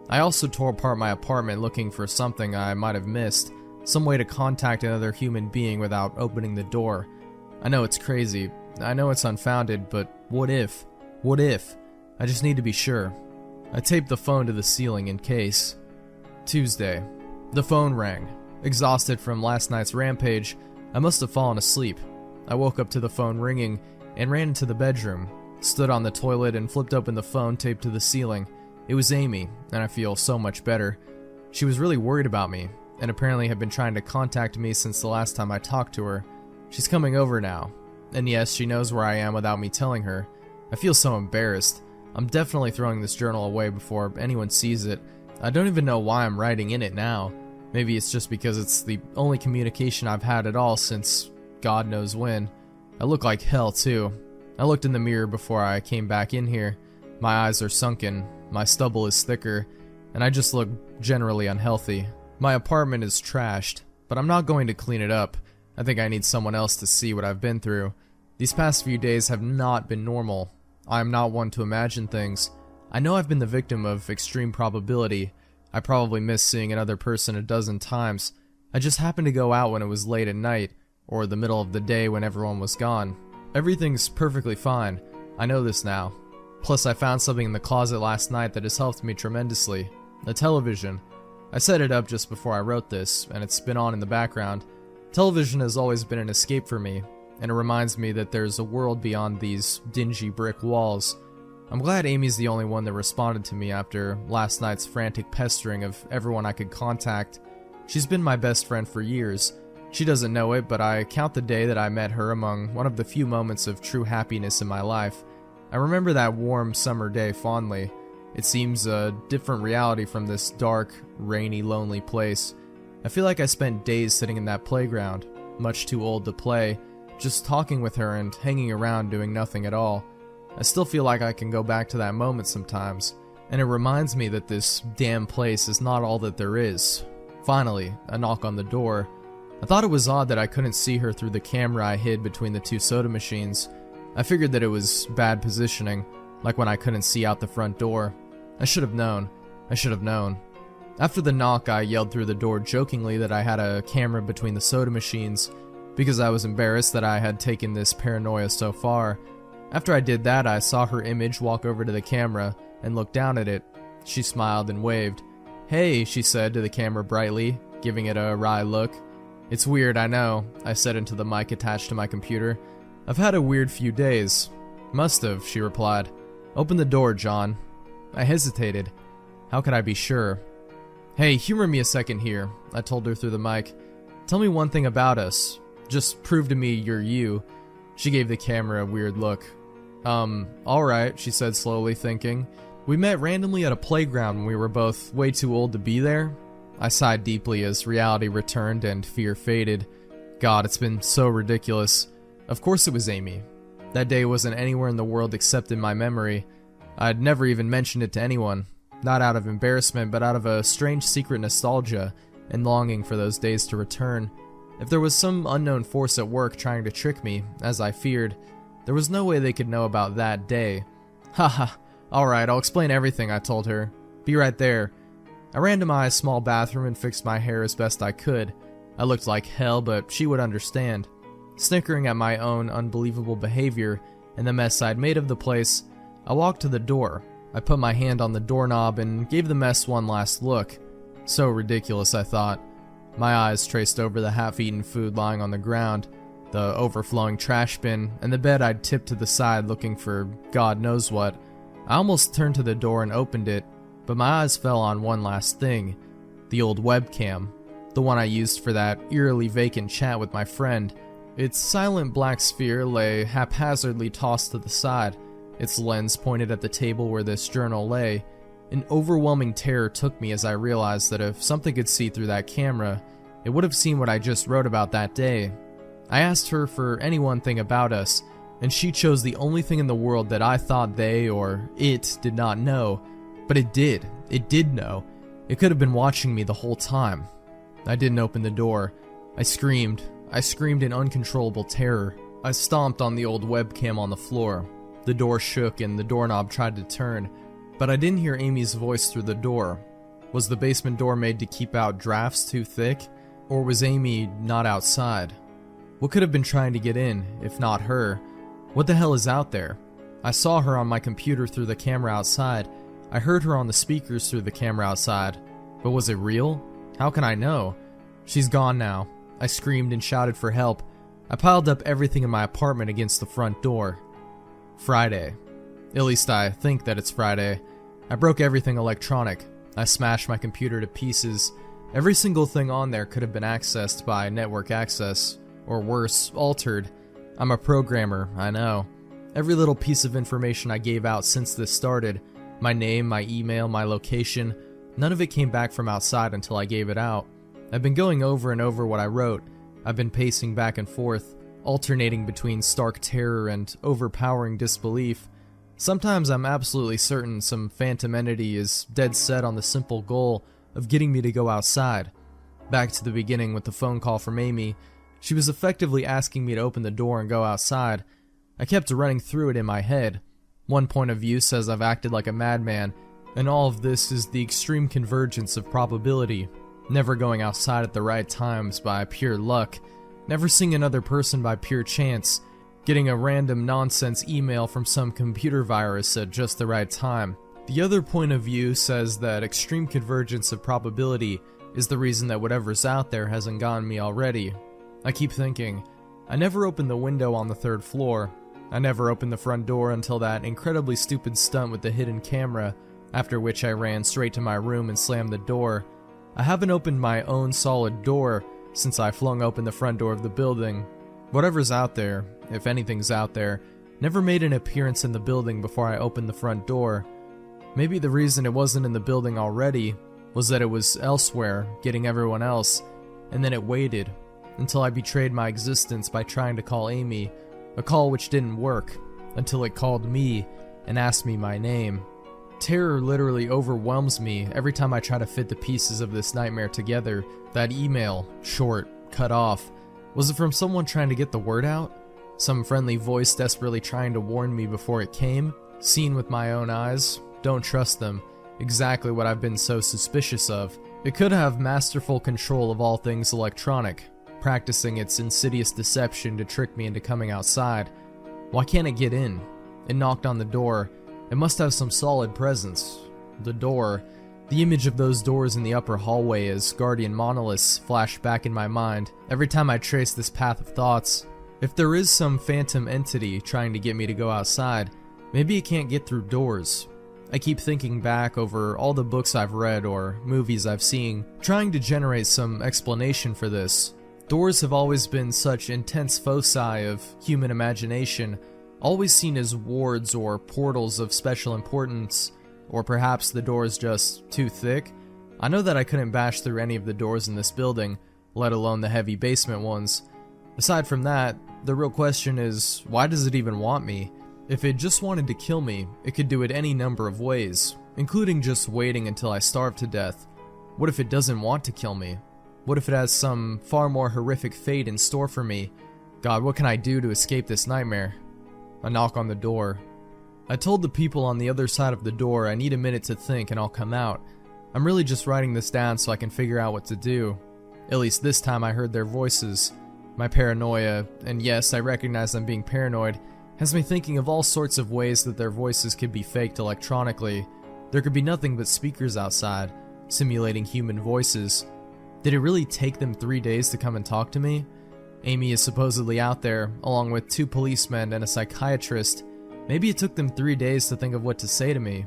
I also tore apart my apartment looking for something I might have missed, some way to contact another human being without opening the door. I know it's crazy, I know it's unfounded, but what if? What if? I just need to be sure. I taped the phone to the ceiling in case. Tuesday. The phone rang. Exhausted from last night's rampage, I must have fallen asleep. I woke up to the phone ringing and ran into the bedroom, stood on the toilet and flipped open the phone taped to the ceiling. It was Amy, and I feel so much better. She was really worried about me, and apparently had been trying to contact me since the last time I talked to her. She's coming over now, and yes, she knows where I am without me telling her. I feel so embarrassed. I'm definitely throwing this journal away before anyone sees it. I don't even know why I'm writing in it now. Maybe it's just because it's the only communication I've had at all since God knows when. I look like hell too. I looked in the mirror before I came back in here. My eyes are sunken, my stubble is thicker, and I just look generally unhealthy. My apartment is trashed, but I'm not going to clean it up. I think I need someone else to see what I've been through. These past few days have not been normal. I am not one to imagine things. I know I've been the victim of extreme probability. I probably missed seeing another person a dozen times. I just happened to go out when it was late at night, or the middle of the day when everyone was gone. Everything's perfectly fine. I know this now. Plus, I found something in the closet last night that has helped me tremendously. A television. I set it up just before I wrote this, and it's been on in the background. Television has always been an escape for me, and it reminds me that there's a world beyond these dingy brick walls. I'm glad Amy's the only one that responded to me after last night's frantic pestering of everyone I could contact. She's been my best friend for years. She doesn't know it, but I count the day that I met her among one of the few moments of true happiness in my life. I remember that warm summer day fondly. It seems a different reality from this dark, rainy, lonely place. I feel like I spent days sitting in that playground, much too old to play, just talking with her and hanging around doing nothing at all. I still feel like I can go back to that moment sometimes, and it reminds me that this damn place is not all that there is. Finally, a knock on the door. I thought it was odd that I couldn't see her through the camera I hid between the two soda machines. I figured that it was bad positioning, like when I couldn't see out the front door. I should have known. After the knock, I yelled through the door jokingly that I had a camera between the soda machines, because I was embarrassed that I had taken this paranoia so far. After I did that, I saw her image walk over to the camera and look down at it. She smiled and waved. "Hey," she said to the camera brightly, giving it a wry look. "It's weird, I know," I said into the mic attached to my computer. "I've had a weird few days." "Must have," she replied. "Open the door, John." I hesitated. How could I be sure? "Hey, humor me a second here," I told her through the mic. "Tell me one thing about us. Just prove to me you're you." She gave the camera a weird look. Alright," she said slowly, thinking. "We met randomly at a playground when we were both way too old to be there." I sighed deeply as reality returned and fear faded. God, it's been so ridiculous. Of course it was Amy. That day wasn't anywhere in the world except in my memory. I'd never even mentioned it to anyone. Not out of embarrassment, but out of a strange secret nostalgia and longing for those days to return. If there was some unknown force at work trying to trick me, as I feared, there was no way they could know about that day. Haha, alright, I'll explain everything, I told her. Be right there. I ran to my small bathroom and fixed my hair as best I could. I looked like hell, but she would understand. Snickering at my own unbelievable behavior and the mess I'd made of the place, I walked to the door. I put my hand on the doorknob and gave the mess one last look. So ridiculous, I thought. My eyes traced over the half-eaten food lying on the ground, the overflowing trash bin, and the bed I'd tipped to the side looking for God knows what. I almost turned to the door and opened it, but my eyes fell on one last thing. The old webcam. The one I used for that eerily vacant chat with my friend. Its silent black sphere lay haphazardly tossed to the side, its lens pointed at the table where this journal lay. An overwhelming terror took me as I realized that if something could see through that camera, it would have seen what I just wrote about that day. I asked her for any one thing about us, and she chose the only thing in the world that I thought they, or it, did not know. But it did. It did know. It could have been watching me the whole time. I didn't open the door. I screamed. I screamed in uncontrollable terror. I stomped on the old webcam on the floor. The door shook and the doorknob tried to turn, but I didn't hear Amy's voice through the door. Was the basement door made to keep out drafts too thick? Or was Amy not outside? What could have been trying to get in, if not her? What the hell is out there? I saw her on my computer through the camera outside. I heard her on the speakers through the camera outside. But was it real? How can I know? She's gone now. I screamed and shouted for help. I piled up everything in my apartment against the front door. Friday. At least I think that it's Friday. I broke everything electronic. I smashed my computer to pieces. Every single thing on there could have been accessed by network access, or worse, altered. I'm a programmer, I know. Every little piece of information I gave out since this started, my name, my email, my location, none of it came back from outside until I gave it out. I've been going over and over what I wrote. I've been pacing back and forth, alternating between stark terror and overpowering disbelief. Sometimes I'm absolutely certain some phantom entity is dead set on the simple goal of getting me to go outside. Back to the beginning with the phone call from Amy, she was effectively asking me to open the door and go outside. I kept running through it in my head. One point of view says I've acted like a madman, and all of this is the extreme convergence of probability. Never going outside at the right times by pure luck. Never seeing another person by pure chance. Getting a random nonsense email from some computer virus at just the right time. The other point of view says that extreme convergence of probability is the reason that whatever's out there hasn't gotten me already. I keep thinking, I never opened the window on the 3rd floor. I never opened the front door until that incredibly stupid stunt with the hidden camera, after which I ran straight to my room and slammed the door. I haven't opened my own solid door since I flung open the front door of the building. Whatever's out there, if anything's out there, never made an appearance in the building before I opened the front door. Maybe the reason it wasn't in the building already was that it was elsewhere, getting everyone else, and then it waited until I betrayed my existence by trying to call Amy, a call which didn't work, until it called me and asked me my name. Terror literally overwhelms me every time I try to fit the pieces of this nightmare together. That email, short, cut off, was it from someone trying to get the word out? Some friendly voice desperately trying to warn me before it came? Seen with my own eyes? Don't trust them. Exactly what I've been so suspicious of. It could have masterful control of all things electronic, practicing its insidious deception to trick me into coming outside. Why can't it get in? It knocked on the door. It must have some solid presence. The door. The image of those doors in the upper hallway as guardian monoliths flashed back in my mind every time I traced this path of thoughts. If there is some phantom entity trying to get me to go outside, maybe it can't get through doors. I keep thinking back over all the books I've read or movies I've seen, trying to generate some explanation for this. Doors have always been such intense foci of human imagination, always seen as wards or portals of special importance, or perhaps the door's just too thick. I know that I couldn't bash through any of the doors in this building, let alone the heavy basement ones. Aside from that, the real question is, why does it even want me? If it just wanted to kill me, it could do it any number of ways, including just waiting until I starve to death. What if it doesn't want to kill me? What if it has some far more horrific fate in store for me? God, what can I do to escape this nightmare? A knock on the door. I told the people on the other side of the door I need a minute to think and I'll come out. I'm really just writing this down so I can figure out what to do. At least this time I heard their voices. My paranoia, and yes, I recognize I'm being paranoid, has me thinking of all sorts of ways that their voices could be faked electronically. There could be nothing but speakers outside, simulating human voices. Did it really take them 3 days to come and talk to me? Amy is supposedly out there, along with 2 policemen and a psychiatrist. Maybe it took them 3 days to think of what to say to me.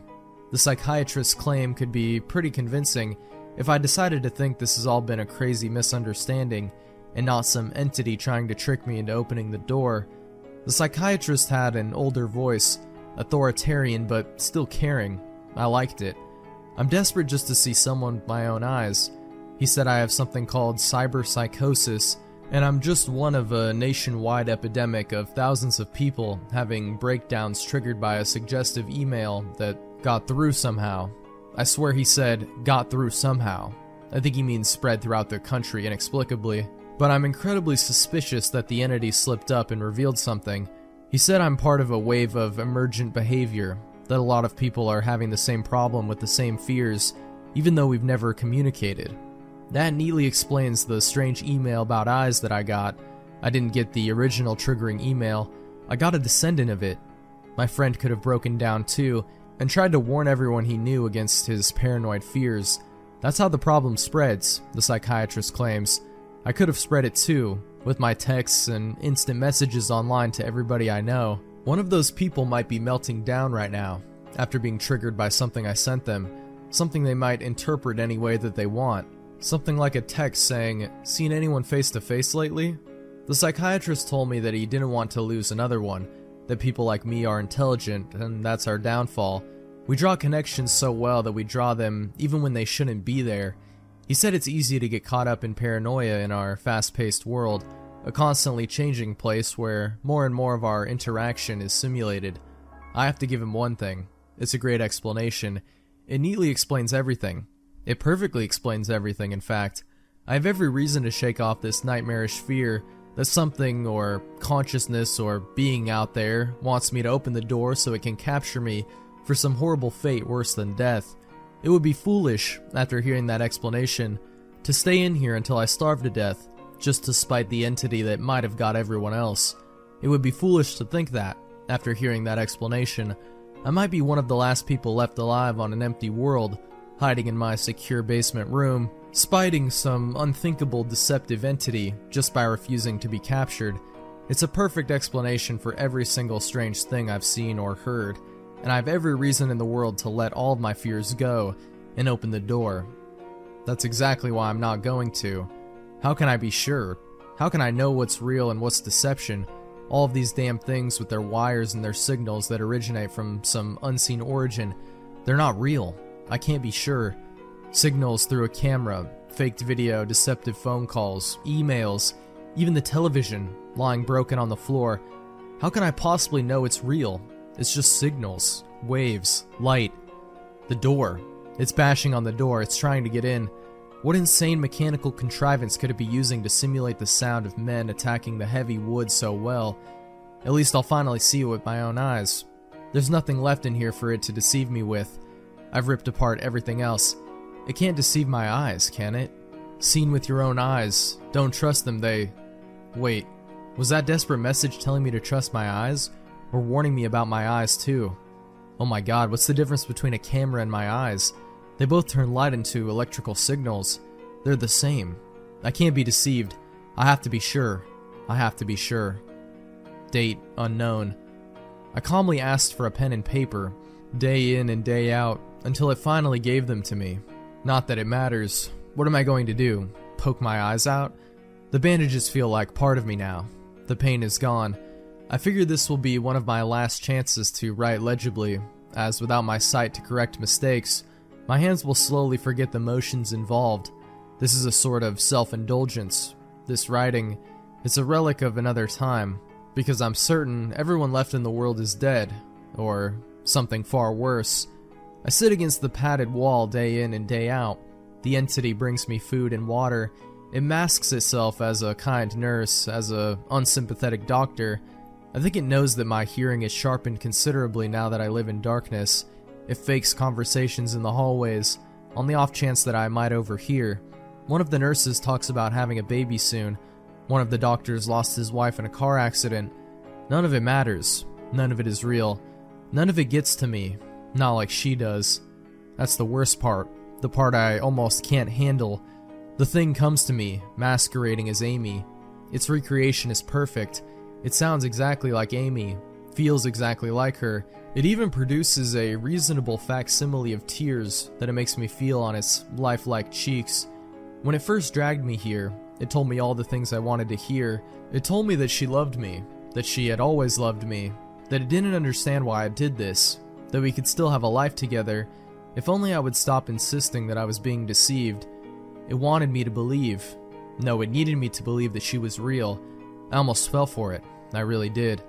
The psychiatrist's claim could be pretty convincing if I decided to think this has all been a crazy misunderstanding and not some entity trying to trick me into opening the door. The psychiatrist had an older voice, authoritarian but still caring. I liked it. I'm desperate just to see someone with my own eyes. He said I have something called cyber psychosis, and I'm just one of a nationwide epidemic of thousands of people having breakdowns triggered by a suggestive email that got through somehow. I swear he said, got through somehow. I think he means spread throughout the country inexplicably. But I'm incredibly suspicious that the entity slipped up and revealed something. He said I'm part of a wave of emergent behavior, that a lot of people are having the same problem with the same fears, even though we've never communicated. That neatly explains the strange email about eyes that I got. I didn't get the original triggering email, I got a descendant of it. My friend could have broken down too, and tried to warn everyone he knew against his paranoid fears. That's how the problem spreads, the psychiatrist claims. I could have spread it too, with my texts and instant messages online to everybody I know. One of those people might be melting down right now, after being triggered by something I sent them, something they might interpret any way that they want. Something like a text saying, "Seen anyone face to face lately?" The psychiatrist told me that he didn't want to lose another one, that people like me are intelligent, and that's our downfall. We draw connections so well that we draw them even when they shouldn't be there. He said it's easy to get caught up in paranoia in our fast-paced world, a constantly changing place where more and more of our interaction is simulated. I have to give him one thing. It's a great explanation. It neatly explains everything. It perfectly explains everything, in fact. I have every reason to shake off this nightmarish fear that something or consciousness or being out there wants me to open the door so it can capture me for some horrible fate worse than death. It would be foolish, after hearing that explanation, to stay in here until I starve to death, just to spite the entity that might have got everyone else. It would be foolish to think that, after hearing that explanation, I might be one of the last people left alive on an empty world, hiding in my secure basement room, spiting some unthinkable deceptive entity just by refusing to be captured. It's a perfect explanation for every single strange thing I've seen or heard, and I have every reason in the world to let all of my fears go and open the door. That's exactly why I'm not going to. How can I be sure? How can I know what's real and what's deception? All of these damn things with their wires and their signals that originate from some unseen origin. They're not real. I can't be sure. Signals through a camera, faked video, deceptive phone calls, emails, even the television lying broken on the floor. How can I possibly know it's real? It's just signals, waves, light. The door. It's bashing on the door. It's trying to get in. What insane mechanical contrivance could it be using to simulate the sound of men attacking the heavy wood so well? At least I'll finally see it with my own eyes. There's nothing left in here for it to deceive me with. I've ripped apart everything else. It can't deceive my eyes, can it? Seen with your own eyes. Don't trust them, they... Wait, was that desperate message telling me to trust my eyes? Or warning me about my eyes too? Oh my god, what's the difference between a camera and my eyes? They both turn light into electrical signals. They're the same. I can't be deceived. I have to be sure. I have to be sure. Date unknown. I calmly asked for a pen and paper, day in and day out, until it finally gave them to me. Not that it matters. What am I going to do? Poke my eyes out? The bandages feel like part of me now. The pain is gone. I figure this will be one of my last chances to write legibly, as without my sight to correct mistakes, my hands will slowly forget the motions involved. This is a sort of self-indulgence. This writing, it's a relic of another time, because I'm certain everyone left in the world is dead, or something far worse. I sit against the padded wall day in and day out. The entity brings me food and water. It masks itself as a kind nurse, as a unsympathetic doctor. I think it knows that my hearing is sharpened considerably now that I live in darkness. It fakes conversations in the hallways, on the off chance that I might overhear. One of the nurses talks about having a baby soon. One of the doctors lost his wife in a car accident. None of it matters. None of it is real. None of it gets to me. Not like she does. That's the worst part. The part I almost can't handle. The thing comes to me, masquerading as Amy. Its recreation is perfect. It sounds exactly like Amy, feels exactly like her. It even produces a reasonable facsimile of tears that it makes me feel on its lifelike cheeks. When it first dragged me here, it told me all the things I wanted to hear. It told me that she loved me, that she had always loved me, that it didn't understand why I did this, that we could still have a life together, if only I would stop insisting that I was being deceived. It wanted me to believe. No, it needed me to believe that she was real. I almost fell for it. I really did.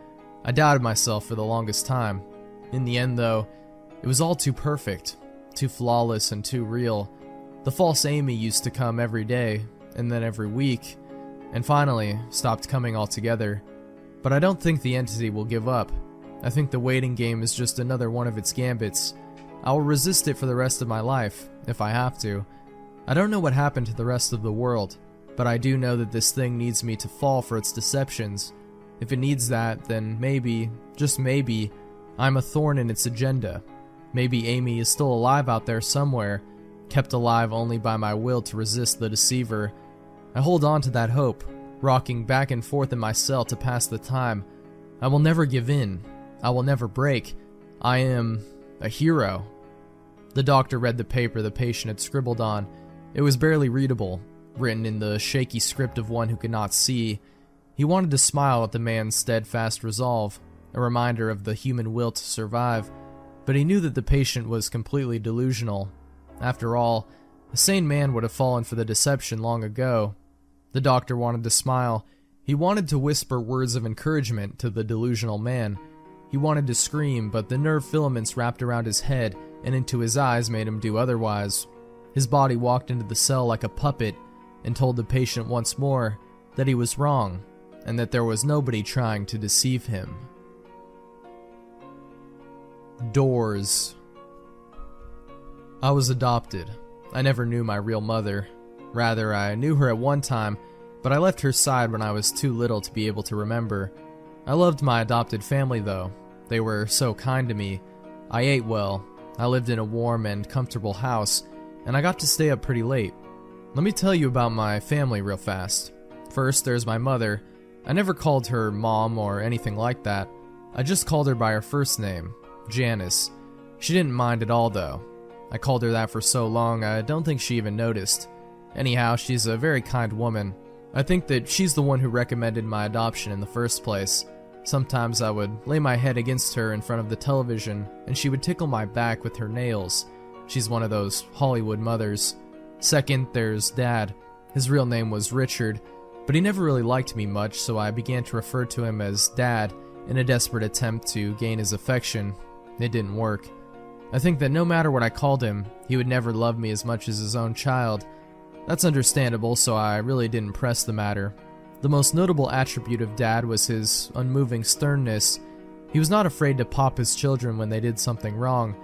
I doubted myself for the longest time. In the end, though, it was all too perfect, too flawless and too real. The false Amy used to come every day, and then every week, and finally stopped coming altogether. But I don't think the entity will give up. I think the waiting game is just another one of its gambits. I will resist it for the rest of my life, if I have to. I don't know what happened to the rest of the world, but I do know that this thing needs me to fall for its deceptions. If it needs that, then maybe, just maybe, I'm a thorn in its agenda. Maybe Amy is still alive out there somewhere, kept alive only by my will to resist the deceiver. I hold on to that hope, rocking back and forth in my cell to pass the time. I will never give in. I will never break. I am a hero. The doctor read the paper the patient had scribbled on. It was barely readable, written in the shaky script of one who could not see. He wanted to smile at the man's steadfast resolve, a reminder of the human will to survive, but he knew that the patient was completely delusional. After all, a sane man would have fallen for the deception long ago. The doctor wanted to smile. He wanted to whisper words of encouragement to the delusional man. He wanted to scream, but the nerve filaments wrapped around his head and into his eyes made him do otherwise. His body walked into the cell like a puppet and told the patient once more that he was wrong and that there was nobody trying to deceive him. Doors. I was adopted. I never knew my real mother. Rather, I knew her at one time, but I left her side when I was too little to be able to remember. I loved my adopted family though. They were so kind to me. I ate well. I lived in a warm and comfortable house, and I got to stay up pretty late. Let me tell you about my family real fast. First, there's my mother. I never called her Mom or anything like that. I just called her by her first name, Janice. She didn't mind at all though. I called her that for so long I don't think she even noticed. Anyhow, she's a very kind woman. I think that she's the one who recommended my adoption in the first place. Sometimes I would lay my head against her in front of the television, and she would tickle my back with her nails. She's one of those Hollywood mothers. Second, there's Dad. His real name was Richard, but he never really liked me much, so I began to refer to him as Dad in a desperate attempt to gain his affection. It didn't work. I think that no matter what I called him, he would never love me as much as his own child. That's understandable, so I really didn't press the matter. The most notable attribute of Dad was his unmoving sternness. He was not afraid to pop his children when they did something wrong.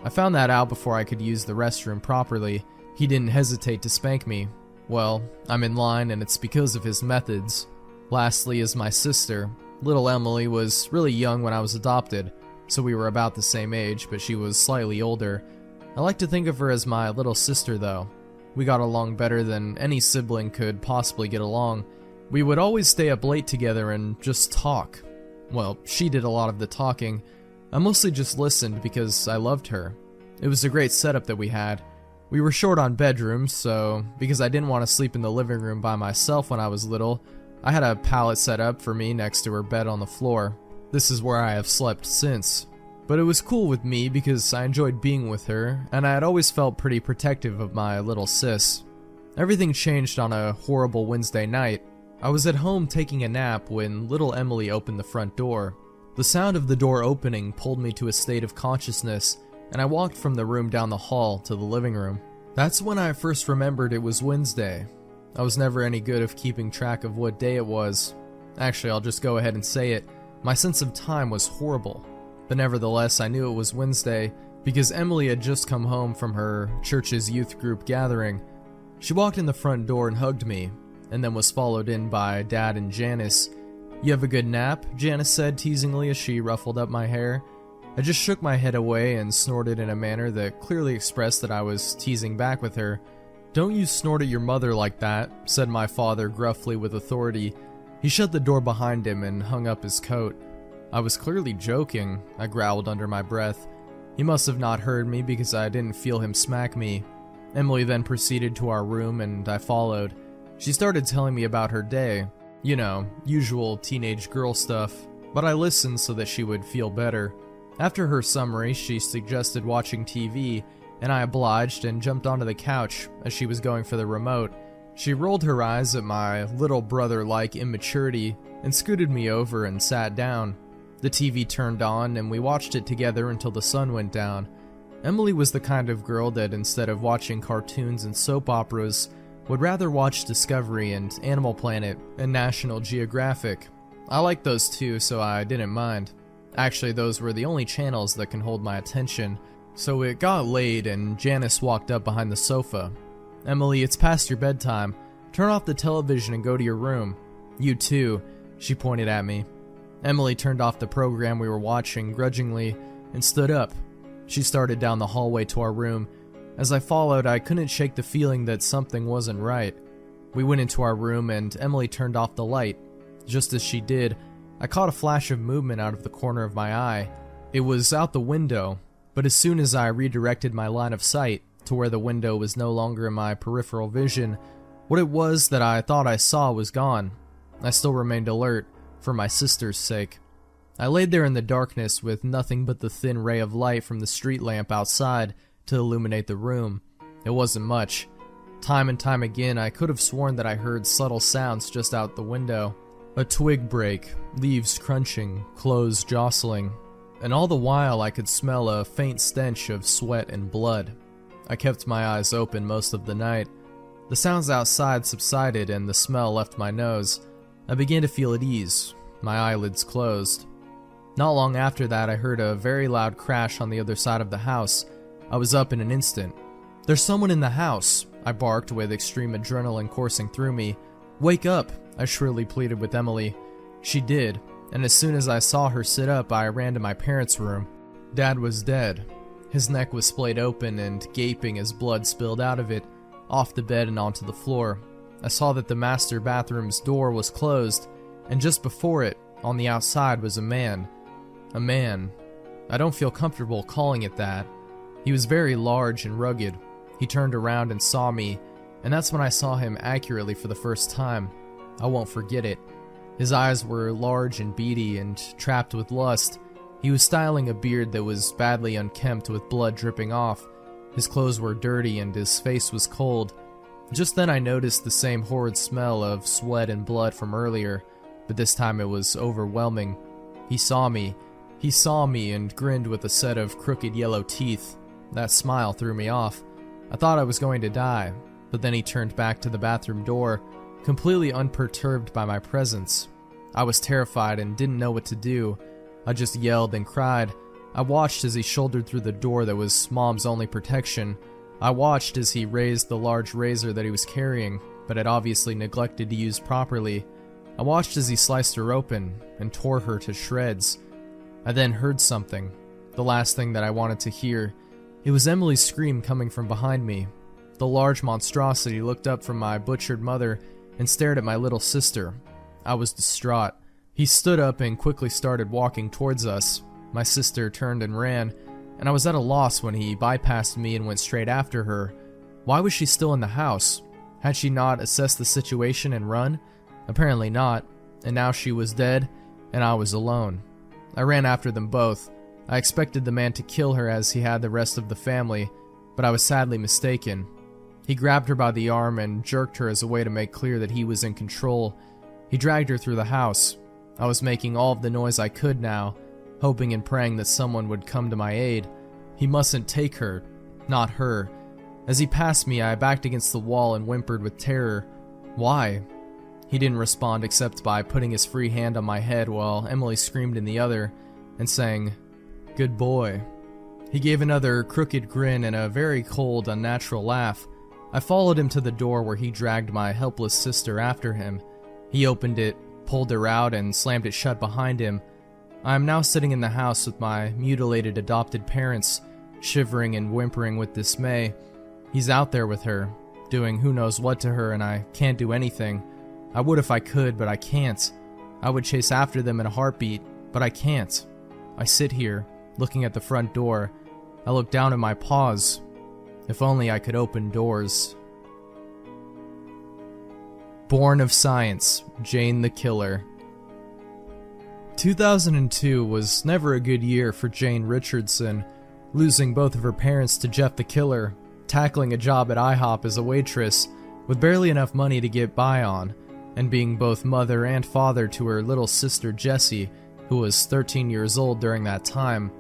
I found that out before I could use the restroom properly. He didn't hesitate to spank me. Well, I'm in line, and it's because of his methods. Lastly is my sister. Little Emily was really young when I was adopted, so we were about the same age, but she was slightly older. I like to think of her as my little sister, though. We got along better than any sibling could possibly get along. We would always stay up late together and just talk. Well, she did a lot of the talking. I mostly just listened because I loved her. It was a great setup that we had. We were short on bedrooms, so because I didn't want to sleep in the living room by myself when I was little, I had a pallet set up for me next to her bed on the floor. This is where I have slept since. But it was cool with me because I enjoyed being with her, and I had always felt pretty protective of my little sis. Everything changed on a horrible Wednesday night. I was at home taking a nap when little Emily opened the front door. The sound of the door opening pulled me to a state of consciousness, and I walked from the room down the hall to the living room. That's when I first remembered it was Wednesday. I was never any good of keeping track of what day it was. Actually, I'll just go ahead and say it. My sense of time was horrible. But nevertheless, I knew it was Wednesday because Emily had just come home from her church's youth group gathering. She walked in the front door and hugged me, and then was followed in by Dad and Janice. "You have a good nap?" Janice said teasingly as she ruffled up my hair. I just shook my head away and snorted in a manner that clearly expressed that I was teasing back with her. "Don't you snort at your mother like that," said my father gruffly with authority. He shut the door behind him and hung up his coat. I was clearly joking, I growled under my breath. He must have not heard me because I didn't feel him smack me. Emily then proceeded to our room and I followed. She started telling me about her day. You know, usual teenage girl stuff, but I listened so that she would feel better. After her summary, she suggested watching TV, and I obliged and jumped onto the couch as she was going for the remote. She rolled her eyes at my little brother-like immaturity and scooted me over and sat down. The TV turned on and we watched it together until the sun went down. Emily was the kind of girl that instead of watching cartoons and soap operas, would rather watch Discovery and Animal Planet and National Geographic. I liked those too, so I didn't mind. Actually, those were the only channels that can hold my attention. So it got late and Janice walked up behind the sofa. "Emily, it's past your bedtime. Turn off the television and go to your room." "You too," she pointed at me. Emily turned off the program we were watching grudgingly and stood up. She started down the hallway to our room. As I followed, I couldn't shake the feeling that something wasn't right. We went into our room and Emily turned off the light. Just as she did, I caught a flash of movement out of the corner of my eye. It was out the window, but as soon as I redirected my line of sight to where the window was no longer in my peripheral vision, what it was that I thought I saw was gone. I still remained alert, for my sister's sake. I laid there in the darkness with nothing but the thin ray of light from the street lamp outside to illuminate the room. It wasn't much. Time and time again, I could have sworn that I heard subtle sounds just out the window. A twig break, leaves crunching, clothes jostling, and all the while I could smell a faint stench of sweat and blood. I kept my eyes open most of the night. The sounds outside subsided and the smell left my nose. I began to feel at ease. My eyelids closed. Not long after that, I heard a very loud crash on the other side of the house. I was up in an instant. "There's someone in the house," I barked with extreme adrenaline coursing through me. "Wake up," I shrilly pleaded with Emily. She did, and as soon as I saw her sit up, I ran to my parents' room. Dad was dead. His neck was splayed open and gaping as blood spilled out of it, off the bed and onto the floor. I saw that the master bathroom's door was closed, and just before it, on the outside, was a man. A man. I don't feel comfortable calling it that. He was very large and rugged. He turned around and saw me, and that's when I saw him accurately for the first time. I won't forget it. His eyes were large and beady and trapped with lust. He was styling a beard that was badly unkempt with blood dripping off. His clothes were dirty and his face was cold. Just then I noticed the same horrid smell of sweat and blood from earlier, but this time it was overwhelming. He saw me and grinned with a set of crooked yellow teeth. That smile threw me off. I thought I was going to die, but then he turned back to the bathroom door, completely unperturbed by my presence. I was terrified and didn't know what to do. I just yelled and cried. I watched as he shouldered through the door that was Mom's only protection. I watched as he raised the large razor that he was carrying, but had obviously neglected to use properly. I watched as he sliced her open and tore her to shreds. I then heard something, the last thing that I wanted to hear. It was Emily's scream coming from behind me. The large monstrosity looked up from my butchered mother and stared at my little sister. I was distraught. He stood up and quickly started walking towards us. My sister turned and ran, and I was at a loss when he bypassed me and went straight after her. Why was she still in the house? Had she not assessed the situation and run? Apparently not, and now she was dead, and I was alone. I ran after them both. I expected the man to kill her as he had the rest of the family, but I was sadly mistaken. He grabbed her by the arm and jerked her as a way to make clear that he was in control. He dragged her through the house. I was making all of the noise I could now, hoping and praying that someone would come to my aid. He mustn't take her, not her. As he passed me, I backed against the wall and whimpered with terror. Why? He didn't respond except by putting his free hand on my head while Emily screamed in the other and saying, "Good boy." He gave another crooked grin and a very cold, unnatural laugh. I followed him to the door where he dragged my helpless sister after him. He opened it, pulled her out, and slammed it shut behind him. I am now sitting in the house with my mutilated adopted parents, shivering and whimpering with dismay. He's out there with her, doing who knows what to her, and I can't do anything. I would if I could, but I can't. I would chase after them in a heartbeat, but I can't. I sit here, looking at the front door. I look down at my paws. If only I could open doors. Born of Science, Jane the Killer. 2002 was never a good year for Jane Richardson, losing both of her parents to Jeff the Killer, tackling a job at IHOP as a waitress with barely enough money to get by on, and being both mother and father to her little sister Jessie, who was 13 years old during that time.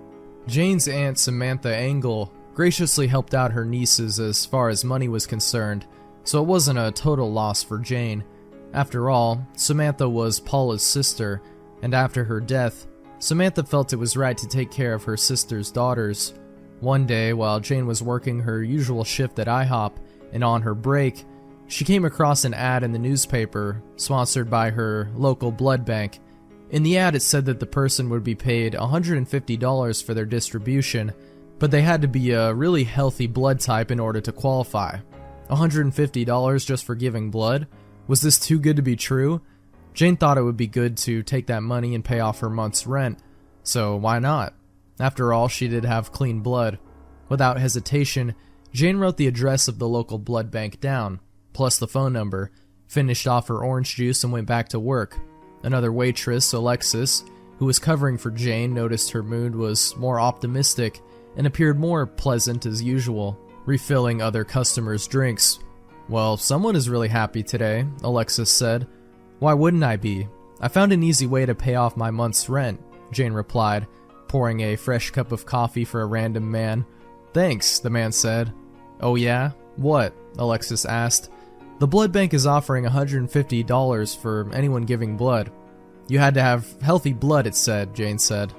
Jane's aunt Samantha Engel graciously helped out her nieces as far as money was concerned, so it wasn't a total loss for Jane. After all, Samantha was Paula's sister, and after her death, Samantha felt it was right to take care of her sister's daughters. One day, while Jane was working her usual shift at IHOP, and on her break, she came across an ad in the newspaper, sponsored by her local blood bank. In the ad, it said that the person would be paid $150 for their distribution, but they had to be a really healthy blood type in order to qualify. $150 just for giving blood? Was this too good to be true? Jane thought it would be good to take that money and pay off her month's rent, so why not? After all, she did have clean blood. Without hesitation, Jane wrote the address of the local blood bank down, plus the phone number, finished off her orange juice and went back to work. Another waitress, Alexis, who was covering for Jane, noticed her mood was more optimistic and appeared more pleasant as usual, refilling other customers' drinks. "Well, someone is really happy today," Alexis said. "Why wouldn't I be? I found an easy way to pay off my month's rent," Jane replied, pouring a fresh cup of coffee for a random man. "Thanks," the man said. "Oh yeah? What?" Alexis asked. "The blood bank is offering $150 for anyone giving blood." "You had to have healthy blood," it said, Jane said.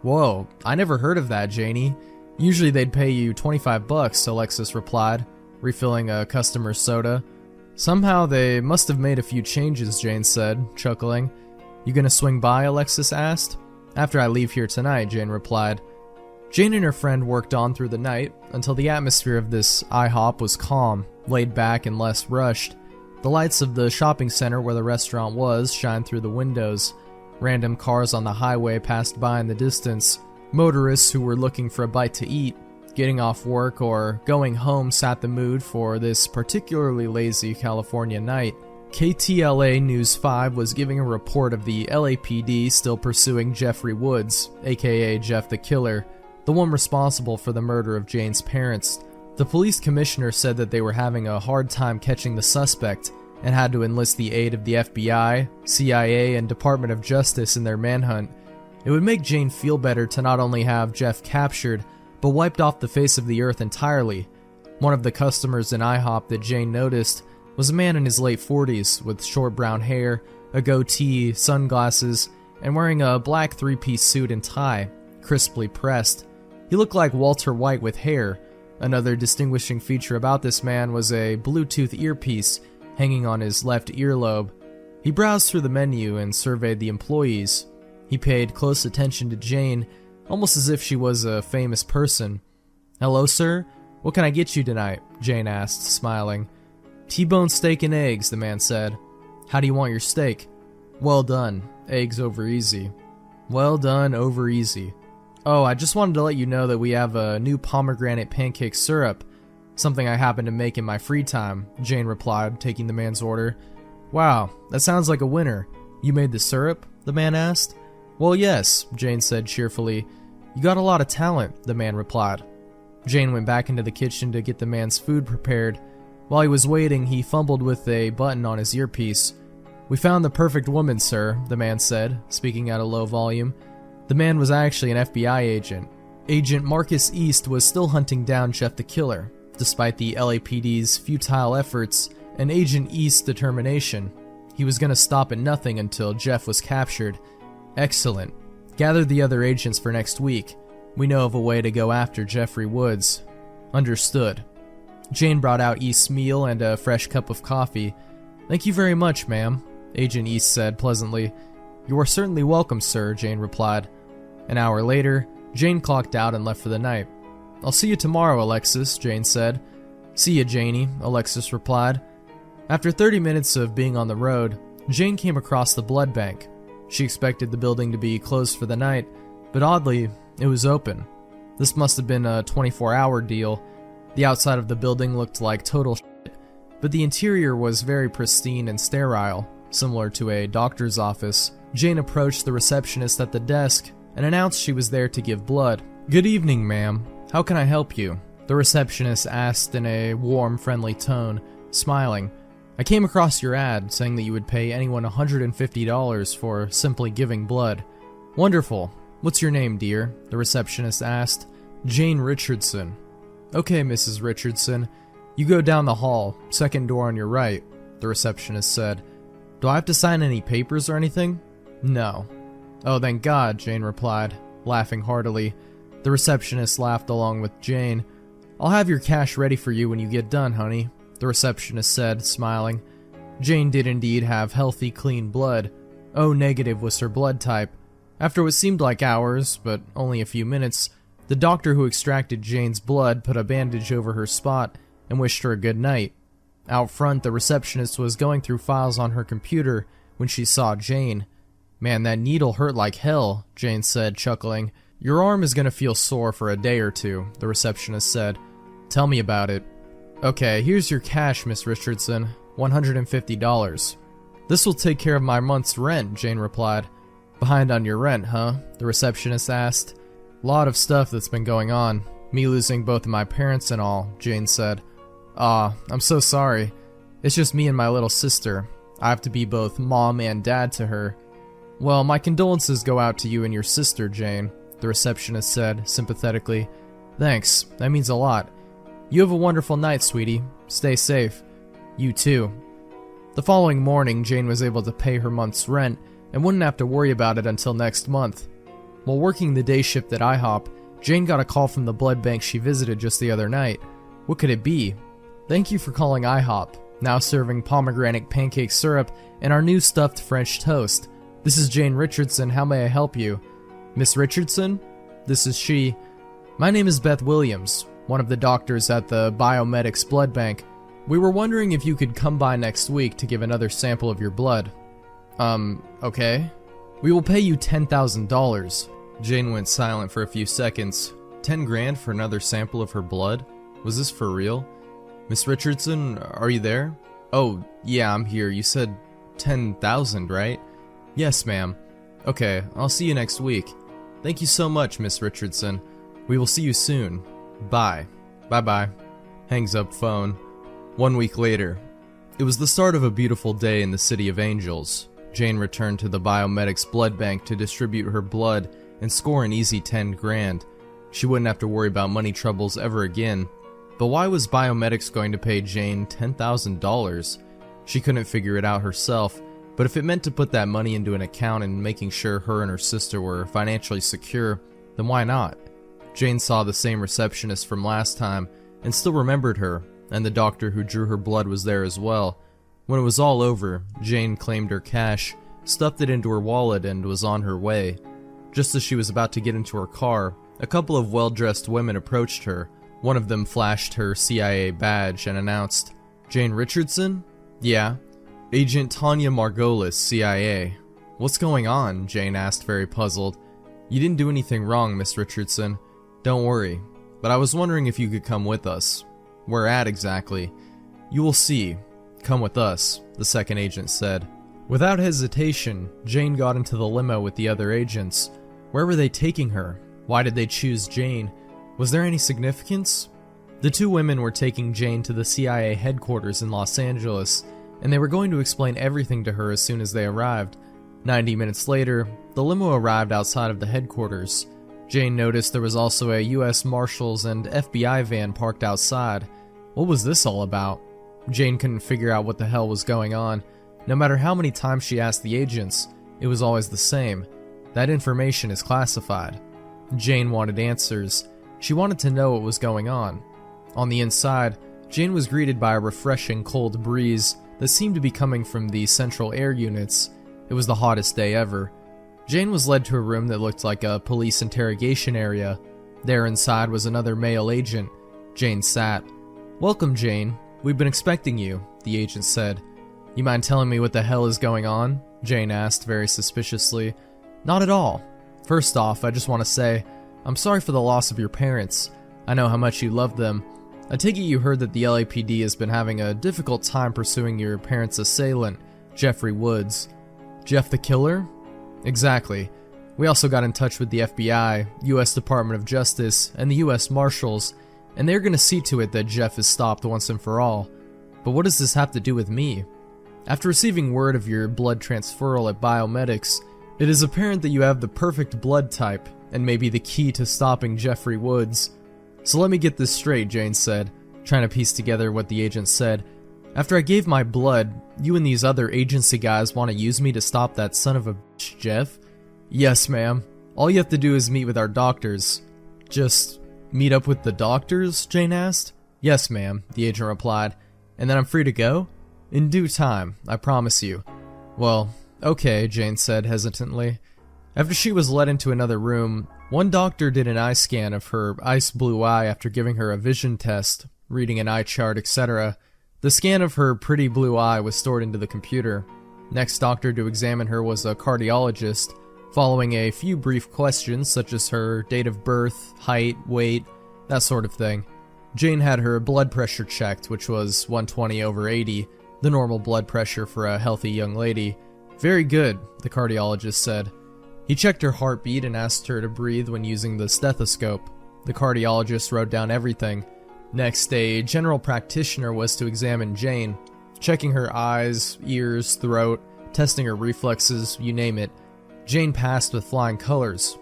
"Whoa, I never heard of that, Janie. Usually they'd pay you $25, Alexis replied, refilling a customer's soda. "Somehow they must have made a few changes," Jane said, chuckling. "You gonna swing by?" Alexis asked. "After I leave here tonight," Jane replied. Jane and her friend worked on through the night until the atmosphere of this IHOP was calm, laid back, and less rushed. The lights of the shopping center where the restaurant was shined through the windows. Random cars on the highway passed by in the distance. Motorists who were looking for a bite to eat, getting off work, or going home sat the mood for this particularly lazy California night. KTLA News 5 was giving a report of the LAPD still pursuing Jeffrey Woods, aka Jeff the Killer, the one responsible for the murder of Jane's parents. The police commissioner said that they were having a hard time catching the suspect and had to enlist the aid of the FBI, CIA, and Department of Justice in their manhunt. It would make Jane feel better to not only have Jeff captured, but wiped off the face of the earth entirely. One of the customers in IHOP that Jane noticed was a man in his late 40s with short brown hair, a goatee, sunglasses, and wearing a black three-piece suit and tie, crisply pressed. He looked like Walter White with hair. Another distinguishing feature about this man was a Bluetooth earpiece hanging on his left earlobe. He browsed through the menu and surveyed the employees. He paid close attention to Jane, almost as if she was a famous person. "Hello, sir. What can I get you tonight?" Jane asked, smiling. "T-bone steak and eggs," the man said. "How do you want your steak?" "Well done. Eggs over easy." "Well done, over easy." "Oh, I just wanted to let you know that we have a new pomegranate pancake syrup, something I happen to make in my free time," Jane replied, taking the man's order. "Wow, that sounds like a winner. You made the syrup?" the man asked. "Well, yes," Jane said cheerfully. "You got a lot of talent," the man replied. Jane went back into the kitchen to get the man's food prepared. While he was waiting, he fumbled with a button on his earpiece. "We found the perfect woman, sir," the man said, speaking at a low volume. The man was actually an FBI agent. Agent Marcus East was still hunting down Jeff the Killer, despite the LAPD's futile efforts and Agent East's determination. He was going to stop at nothing until Jeff was captured. "Excellent. Gather the other agents for next week. We know of a way to go after Jeffrey Woods." "Understood." Jane brought out East's meal and a fresh cup of coffee. "Thank you very much, ma'am," Agent East said pleasantly. "You are certainly welcome, sir," Jane replied. An hour later, Jane clocked out and left for the night. "I'll see you tomorrow, Alexis," Jane said. "See you, Janie," Alexis replied. After 30 minutes of being on the road, Jane came across the blood bank. She expected the building to be closed for the night, but oddly, it was open. This must have been a 24-hour deal. The outside of the building looked like total shit, but the interior was very pristine and sterile, similar to a doctor's office. Jane approached the receptionist at the desk and announced she was there to give blood. "Good evening, ma'am. How can I help you?" the receptionist asked in a warm, friendly tone, smiling. "I came across your ad saying that you would pay anyone $150 for simply giving blood." "Wonderful. What's your name, dear?" the receptionist asked. "Jane Richardson." "Okay, Mrs. Richardson. You go down the hall, second door on your right," the receptionist said. "Do I have to sign any papers or anything?" "No." "Oh, thank God," Jane replied, laughing heartily. The receptionist laughed along with Jane. "I'll have your cash ready for you when you get done, honey," the receptionist said, smiling. Jane did indeed have healthy, clean blood. O negative was her blood type. After what seemed like hours, but only a few minutes, the doctor who extracted Jane's blood put a bandage over her spot and wished her a good night. Out front, the receptionist was going through files on her computer when she saw Jane. "Man, that needle hurt like hell," Jane said, chuckling. "Your arm is gonna feel sore for a day or two," the receptionist said. "Tell me about it." "Okay, here's your cash, Miss Richardson. $150. "This will take care of my month's rent," Jane replied. "Behind on your rent, huh?" the receptionist asked. "Lot of stuff that's been going on. Me losing both of my parents and all," Jane said. "Aw, I'm so sorry. It's just me and my little sister. I have to be both mom and dad to her." "Well, my condolences go out to you and your sister, Jane," the receptionist said, sympathetically. "Thanks, that means a lot. You have a wonderful night, sweetie. Stay safe." "You too." The following morning, Jane was able to pay her month's rent and wouldn't have to worry about it until next month. While working the day shift at IHOP, Jane got a call from the blood bank she visited just the other night. What could it be? "Thank you for calling IHOP, now serving pomegranate pancake syrup and our new stuffed French toast. This is Jane Richardson. How may I help you?" "Miss Richardson?" "This is she." "My name is Beth Williams, one of the doctors at the Biomedics blood bank. We were wondering if you could come by next week to give another sample of your blood." Okay. "We will pay you $10,000. Jane went silent for a few seconds. 10 grand for another sample of her blood? Was this for real? "Miss Richardson, are you there?" Oh, yeah, I'm here. You said 10,000, right? Yes, ma'am. Okay, I'll see you next week. Thank you so much, Miss Richardson. We will see you soon. Bye. Bye-bye. Hangs up phone. 1 week later. It was the start of a beautiful day in the City of Angels. Jane returned to the biomedics blood bank to distribute her blood and score an easy 10 grand. She wouldn't have to worry about money troubles ever again. But why was biomedics going to pay Jane $10,000? She couldn't figure it out herself, but if it meant to put that money into an account and making sure her and her sister were financially secure, then why not? Jane saw the same receptionist from last time and still remembered her, and the doctor who drew her blood was there as well. When it was all over, Jane claimed her cash, stuffed it into her wallet, and was on her way. Just as she was about to get into her car, a couple of well-dressed women approached her. One of them flashed her CIA badge and announced, "Jane Richardson?" "Yeah." "Agent Tanya Margolis, CIA." "What's going on?" Jane asked, very puzzled. "You didn't do anything wrong, Miss Richardson. Don't worry. But I was wondering if you could come with us." "Where at exactly?" "You will see. Come with us," the second agent said. Without hesitation, Jane got into the limo with the other agents. Where were they taking her? Why did they choose Jane? Was there any significance? The two women were taking Jane to the CIA headquarters in Los Angeles, and they were going to explain everything to her as soon as they arrived. 90 minutes later, the limo arrived outside of the headquarters. Jane noticed there was also a US Marshals and FBI van parked outside. What was this all about? Jane couldn't figure out what the hell was going on. No matter how many times she asked the agents, it was always the same. That information is classified. Jane wanted answers. She wanted to know what was going on. On the inside, Jane was greeted by a refreshing cold breeze that seemed to be coming from the central air units. It was the hottest day ever. Jane was led to a room that looked like a police interrogation area. There inside was another male agent. Jane sat. "Welcome, Jane. We've been expecting you," the agent said. "You mind telling me what the hell is going on?" Jane asked very suspiciously. "Not at all. First off, I just want to say, I'm sorry for the loss of your parents. I know how much you love them. I take it you heard that the LAPD has been having a difficult time pursuing your parents' assailant, Jeffrey Woods." "Jeff the killer?" "Exactly. We also got in touch with the FBI, US Department of Justice, and the US Marshals, and they're going to see to it that Jeff is stopped once and for all. But what does this have to do with me? After receiving word of your blood transferal at Biomedics, it is apparent that you have the perfect blood type, and may be the key to stopping Jeffrey Woods. So let me get this straight," Jane said, trying to piece together what the agent said. "After I gave my blood, you and these other agency guys want to use me to stop that son of a bitch, Jeff?" "Yes, ma'am. All you have to do is meet with our doctors." "Just meet up with the doctors?" Jane asked. "Yes, ma'am," the agent replied. "And then I'm free to go?" "In due time, I promise you." "Well, okay," Jane said hesitantly. After she was led into another room, one doctor did an eye scan of her ice blue eye after giving her a vision test, reading an eye chart, etc. The scan of her pretty blue eye was stored into the computer. Next doctor to examine her was a cardiologist, following a few brief questions such as her date of birth, height, weight, that sort of thing. Jane had her blood pressure checked, which was 120/80, the normal blood pressure for a healthy young lady. "Very good," the cardiologist said. He checked her heartbeat and asked her to breathe when using the stethoscope. The cardiologist wrote down everything. Next, a general practitioner was to examine Jane, checking her eyes, ears, throat, testing her reflexes, you name it. Jane passed with flying colors.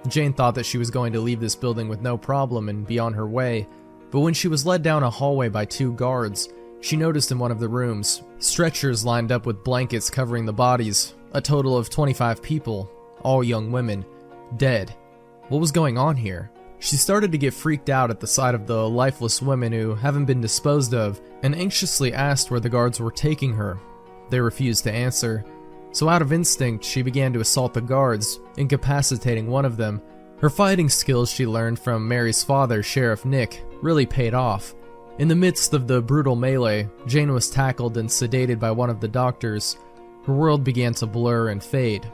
Jane thought that she was going to leave this building with no problem and be on her way, but when she was led down a hallway by two guards, she noticed in one of the rooms, stretchers lined up with blankets covering the bodies, a total of 25 people, all young women, dead. What was going on here? She started to get freaked out at the sight of the lifeless women who haven't been disposed of, and anxiously asked where the guards were taking her. They refused to answer, so out of instinct she began to assault the guards, incapacitating one of them. Her fighting skills she learned from Mary's father, Sheriff Nick, really paid off. In the midst of the brutal melee, Jane was tackled and sedated by one of the doctors. Her world began to blur and fade.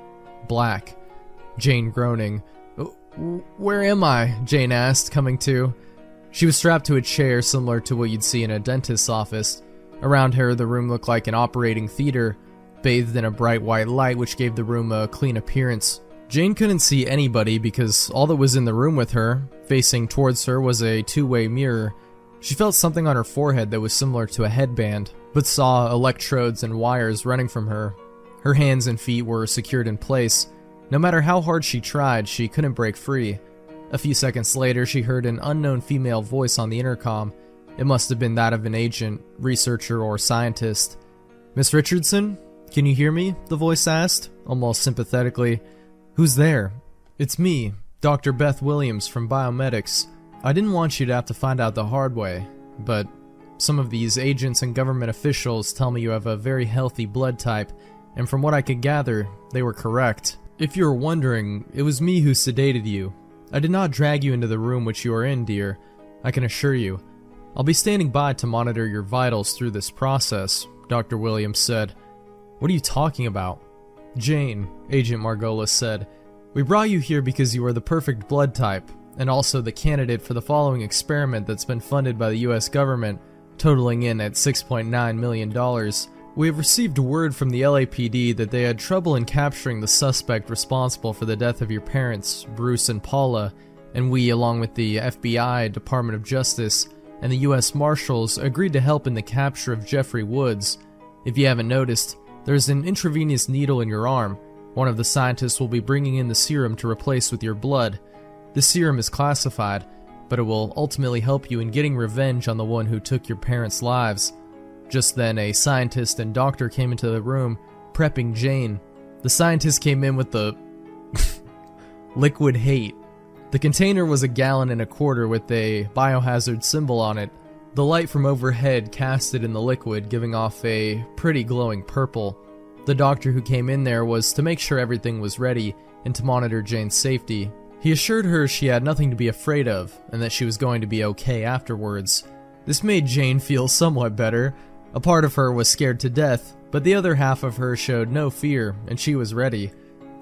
Black. Jane groaning. "Where am I?" Jane asked, coming to. She was strapped to a chair similar to what you'd see in a dentist's office. Around her, the room looked like an operating theater, bathed in a bright white light which gave the room a clean appearance. Jane couldn't see anybody because all that was in the room with her, facing towards her, was a two-way mirror. She felt something on her forehead that was similar to a headband, but saw electrodes and wires running from her. Her hands and feet were secured in place. No matter how hard she tried, she couldn't break free. A few seconds later, she heard an unknown female voice on the intercom. It must have been that of an agent, researcher, or scientist. "Miss Richardson? Can you hear me?" the voice asked, almost sympathetically. "Who's there?" "It's me, Dr. Beth Williams from Biomedics. I didn't want you to have to find out the hard way, but some of these agents and government officials tell me you have a very healthy blood type, and from what I could gather, they were correct. If you were wondering, it was me who sedated you. I did not drag you into the room which you are in, dear, I can assure you. I'll be standing by to monitor your vitals through this process," Dr. Williams said. "What are you talking about?" "Jane," Agent Margolis said, "we brought you here because you are the perfect blood type, and also the candidate for the following experiment that's been funded by the US government, totaling in at $6.9 million. We have received word from the LAPD that they had trouble in capturing the suspect responsible for the death of your parents, Bruce and Paula, and we, along with the FBI, Department of Justice, and the US Marshals, agreed to help in the capture of Jeffrey Woods. If you haven't noticed, there's an intravenous needle in your arm. One of the scientists will be bringing in the serum to replace with your blood. The serum is classified, but it will ultimately help you in getting revenge on the one who took your parents' lives." Just then, a scientist and doctor came into the room, prepping Jane. The scientist came in with the liquid hate. The container was 1.25 gallons with a biohazard symbol on it. The light from overhead cast it in the liquid, giving off a pretty glowing purple. The doctor who came in there was to make sure everything was ready and to monitor Jane's safety. He assured her she had nothing to be afraid of and that she was going to be okay afterwards. This made Jane feel somewhat better. A part of her was scared to death, but the other half of her showed no fear, and she was ready.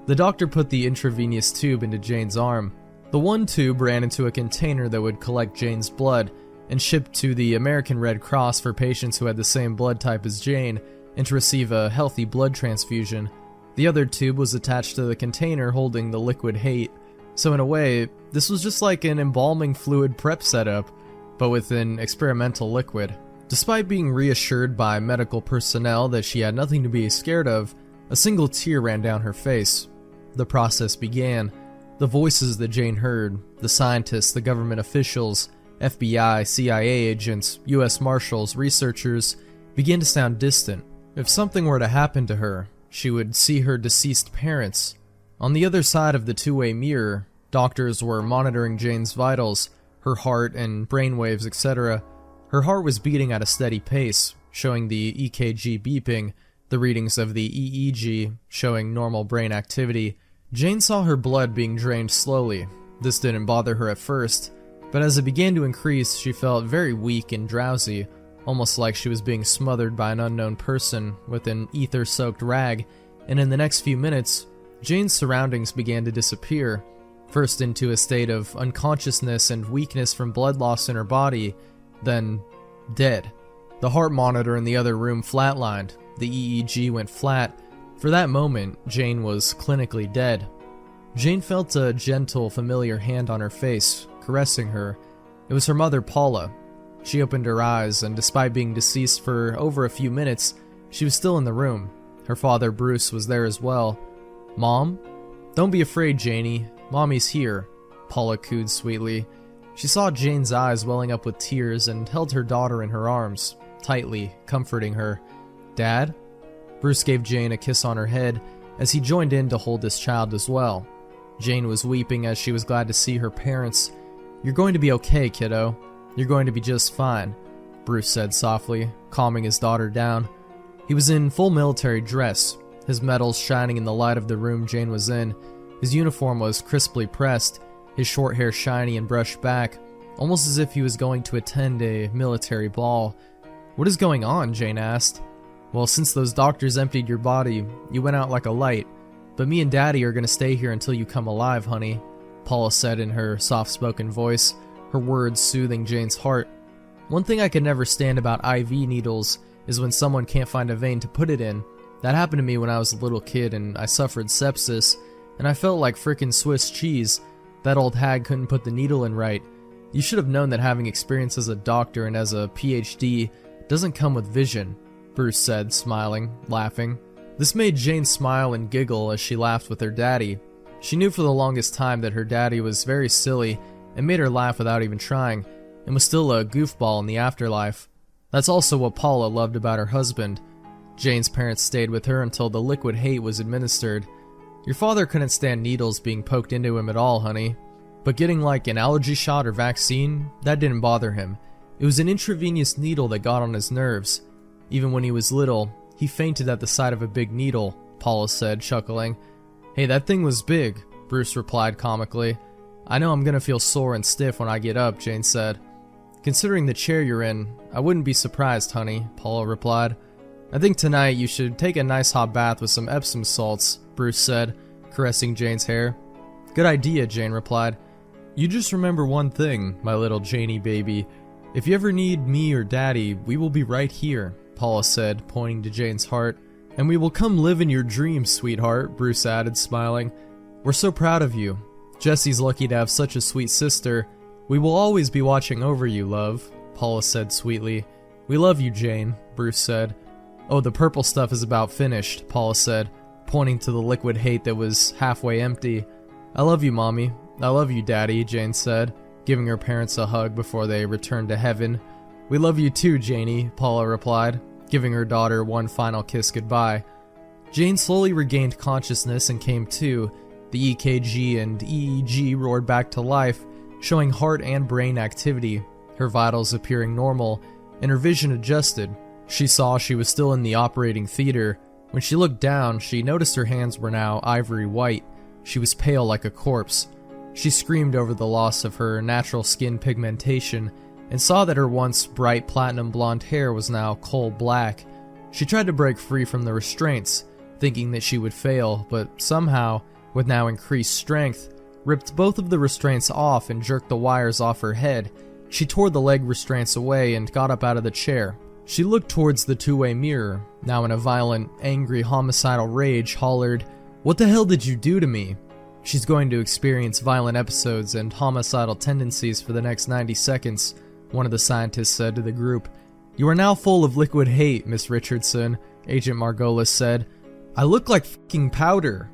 The doctor put the intravenous tube into Jane's arm. The one tube ran into a container that would collect Jane's blood and shipped to the American Red Cross for patients who had the same blood type as Jane and to receive a healthy blood transfusion. The other tube was attached to the container holding the liquid hate. So in a way, this was just like an embalming fluid prep setup, but with an experimental liquid. Despite being reassured by medical personnel that she had nothing to be scared of, a single tear ran down her face. The process began. The voices that Jane heard, the scientists, the government officials, FBI, CIA agents, US Marshals, researchers, began to sound distant. If something were to happen to her, she would see her deceased parents. On the other side of the two-way mirror, doctors were monitoring Jane's vitals, her heart and brainwaves, etc. Her heart was beating at a steady pace, showing the EKG beeping, the readings of the EEG showing normal brain activity. Jane saw her blood being drained slowly. This didn't bother her at first, but as it began to increase, she felt very weak and drowsy, almost like she was being smothered by an unknown person with an ether-soaked rag, and in the next few minutes, Jane's surroundings began to disappear, first into a state of unconsciousness and weakness from blood loss in her body, then dead. The heart monitor in the other room flatlined, the EEG went flat. For that moment, Jane was clinically dead. Jane felt a gentle, familiar hand on her face, caressing her. It was her mother, Paula. She opened her eyes, and despite being deceased for over a few minutes, she was still in the room. Her father, Bruce, was there as well. "Mom? Don't be afraid, Janie. Mommy's here," Paula cooed sweetly. She saw Jane's eyes welling up with tears and held her daughter in her arms, tightly, comforting her. "Dad?" Bruce gave Jane a kiss on her head as he joined in to hold his child as well. Jane was weeping as she was glad to see her parents. "You're going to be okay, kiddo. You're going to be just fine," Bruce said softly, calming his daughter down. He was in full military dress, his medals shining in the light of the room Jane was in. His uniform was crisply pressed, his short hair shiny and brushed back, almost as if he was going to attend a military ball. "What is going on?" Jane asked. "Well, since those doctors emptied your body, you went out like a light. But me and Daddy are going to stay here until you come alive, honey," Paula said in her soft-spoken voice, her words soothing Jane's heart. One thing I could never stand about IV needles is when someone can't find a vein to put it in. That happened to me when I was a little kid and I suffered sepsis, and I felt like frickin' Swiss cheese. That old hag couldn't put the needle in right. You should have known that having experience as a doctor and as a PhD doesn't come with vision, Bruce said, smiling, laughing. This made Jane smile and giggle as she laughed with her daddy. She knew for the longest time that her daddy was very silly and made her laugh without even trying, and was still a goofball in the afterlife. That's also what Paula loved about her husband. Jane's parents stayed with her until the liquid hate was administered. Your father couldn't stand needles being poked into him at all, honey. But getting like an allergy shot or vaccine, that didn't bother him. It was an intravenous needle that got on his nerves. Even when he was little, he fainted at the sight of a big needle, Paula said, chuckling. Hey, that thing was big, Bruce replied comically. I know I'm gonna feel sore and stiff when I get up, Jane said. Considering the chair you're in, I wouldn't be surprised, honey, Paula replied. I think tonight you should take a nice hot bath with some Epsom salts, Bruce said, caressing Jane's hair. Good idea, Jane replied. You just remember one thing, my little Janey baby. If you ever need me or Daddy, we will be right here, Paula said, pointing to Jane's heart. And we will come live in your dreams, sweetheart, Bruce added, smiling. We're so proud of you. Jessie's lucky to have such a sweet sister. We will always be watching over you, love, Paula said sweetly. We love you, Jane, Bruce said. Oh, the purple stuff is about finished, Paula said, pointing to the liquid hate that was halfway empty. I love you, Mommy. I love you, Daddy, Jane said, giving her parents a hug before they returned to heaven. We love you too, Janey, Paula replied, giving her daughter one final kiss goodbye. Jane slowly regained consciousness and came to. The EKG and EEG roared back to life, showing heart and brain activity, her vitals appearing normal, and her vision adjusted. She saw she was still in the operating theater. When she looked down, she noticed her hands were now ivory white. She was pale like a corpse. She screamed over the loss of her natural skin pigmentation and saw that her once bright platinum blonde hair was now coal black. She tried to break free from the restraints, thinking that she would fail, but somehow, with now increased strength, ripped both of the restraints off and jerked the wires off her head. She tore the leg restraints away and got up out of the chair. She looked towards the two-way mirror, now in a violent, angry, homicidal rage, hollered, "What the hell did you do to me?" She's going to experience violent episodes and homicidal tendencies for the next 90 seconds, one of the scientists said to the group. You are now full of liquid hate, Miss Richardson, Agent Margolis said. I look like fucking powder.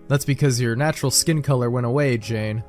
That's because your natural skin color went away, Jane.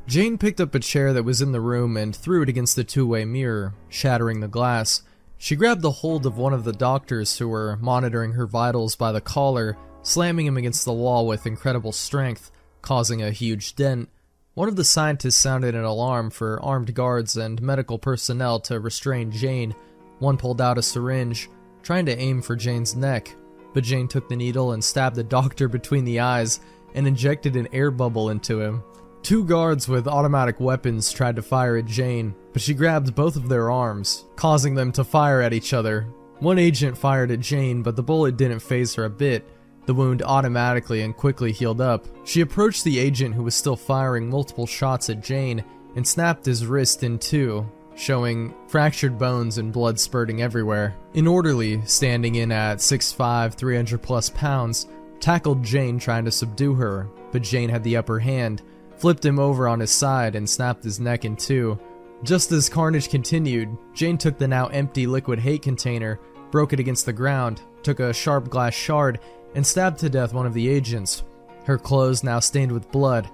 Jane picked up a chair that was in the room and threw it against the two-way mirror, shattering the glass. She grabbed the hold of one of the doctors who were monitoring her vitals by the collar, slamming him against the wall with incredible strength, causing a huge dent. One of the scientists sounded an alarm for armed guards and medical personnel to restrain Jane. One pulled out a syringe, trying to aim for Jane's neck, but Jane took the needle and stabbed the doctor between the eyes and injected an air bubble into him. Two guards with automatic weapons tried to fire at Jane, but she grabbed both of their arms, causing them to fire at each other. One agent fired at Jane, but the bullet didn't faze her a bit. The wound automatically and quickly healed up. She approached the agent who was still firing multiple shots at Jane and snapped his wrist in two, showing fractured bones and blood spurting everywhere. An orderly, standing in at 6'5", 300+ pounds, tackled Jane trying to subdue her, but Jane had the upper hand, flipped him over on his side and snapped his neck in two. Just as carnage continued, Jane took the now empty liquid hate container, broke it against the ground, took a sharp glass shard, and stabbed to death one of the agents, her clothes now stained with blood.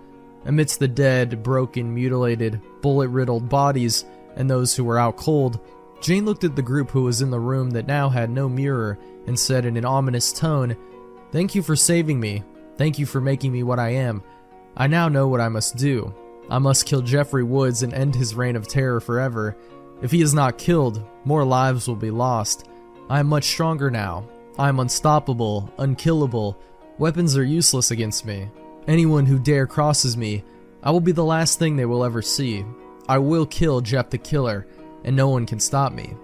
Amidst the dead, broken, mutilated, bullet-riddled bodies and those who were out cold, Jane looked at the group who was in the room that now had no mirror and said in an ominous tone, "Thank you for saving me. Thank you for making me what I am. I now know what I must do. I must kill Jeffrey Woods and end his reign of terror forever. If he is not killed, more lives will be lost. I am much stronger now. I am unstoppable, unkillable. Weapons are useless against me. Anyone who dare crosses me, I will be the last thing they will ever see. I will kill Jeff the Killer, and no one can stop me."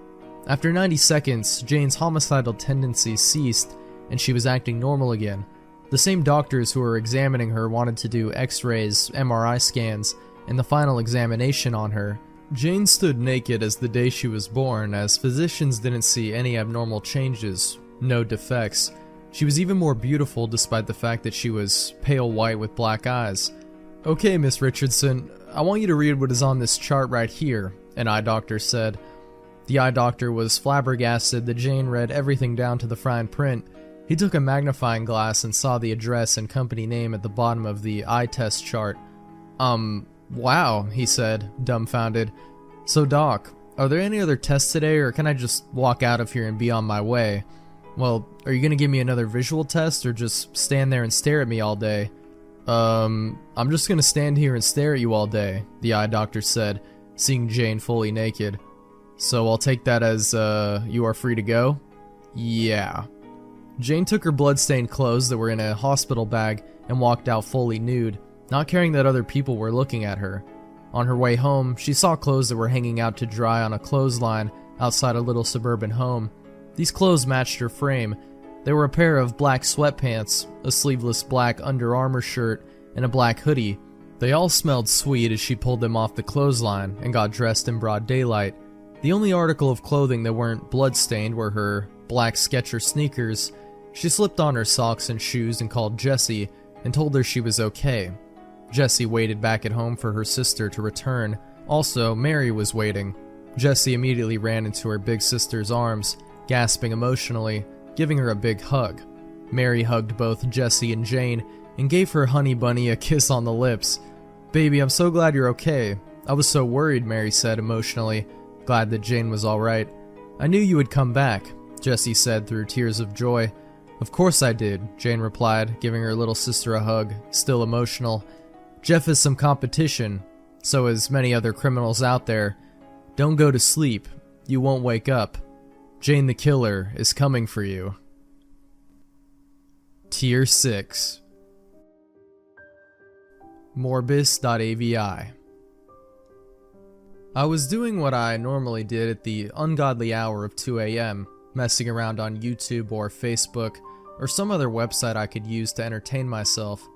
After 90 seconds, Jane's homicidal tendencies ceased, and she was acting normal again. The same doctors who were examining her wanted to do x-rays, MRI scans, and the final examination on her, Jane stood naked as the day she was born, as physicians didn't see any abnormal changes, no defects. She was even more beautiful despite the fact that she was pale white with black eyes. "Okay, Miss Richardson, I want you to read what is on this chart right here," an eye doctor said. The eye doctor was flabbergasted that Jane read everything down to the fine print. He took a magnifying glass and saw the address and company name at the bottom of the eye test chart. Wow, he said, dumbfounded. "So Doc, are there any other tests today, or can I just walk out of here and be on my way?" "Well, are you gonna give me another visual test, or just stand there and stare at me all day?" I'm just gonna stand here and stare at you all day," the eye doctor said, seeing Jane fully naked. "So I'll take that as, you are free to go?" "Yeah." Jane took her blood-stained clothes that were in a hospital bag and walked out fully nude, not caring that other people were looking at her. On her way home, she saw clothes that were hanging out to dry on a clothesline outside a little suburban home. These clothes matched her frame. They were a pair of black sweatpants, a sleeveless black Under Armour shirt, and a black hoodie. They all smelled sweet as she pulled them off the clothesline and got dressed in broad daylight. The only article of clothing that weren't blood-stained were her black Skechers sneakers. She slipped on her socks and shoes and called Jessie and told her she was okay. Jessie waited back at home for her sister to return. Also, Mary was waiting. Jessie immediately ran into her big sister's arms, gasping emotionally, giving her a big hug. Mary hugged both Jessie and Jane and gave her honey bunny a kiss on the lips. "Baby, I'm so glad you're okay. I was so worried," Mary said emotionally, glad that Jane was alright. "I knew you would come back," Jessie said through tears of joy. "Of course I did," Jane replied, giving her little sister a hug, still emotional. "Jeff is some competition, so is many other criminals out there. Don't go to sleep. You won't wake up. Jane the Killer is coming for you." Tier 6. Morbus.avi. I was doing what I normally did at the ungodly hour of 2 a.m., messing around on YouTube or Facebook, or some other website I could use to entertain myself.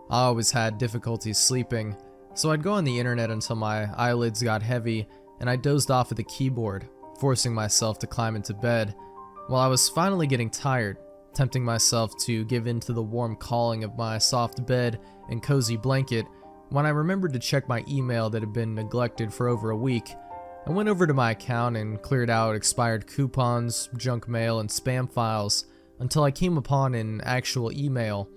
I always had difficulty sleeping, so I'd go on the internet until my eyelids got heavy, and I dozed off at the keyboard, forcing myself to climb into bed. While I was finally getting tired, tempting myself to give in to the warm calling of my soft bed and cozy blanket, when I remembered to check my email that had been neglected for over a week, I went over to my account and cleared out expired coupons, junk mail, and spam files until I came upon an actual email.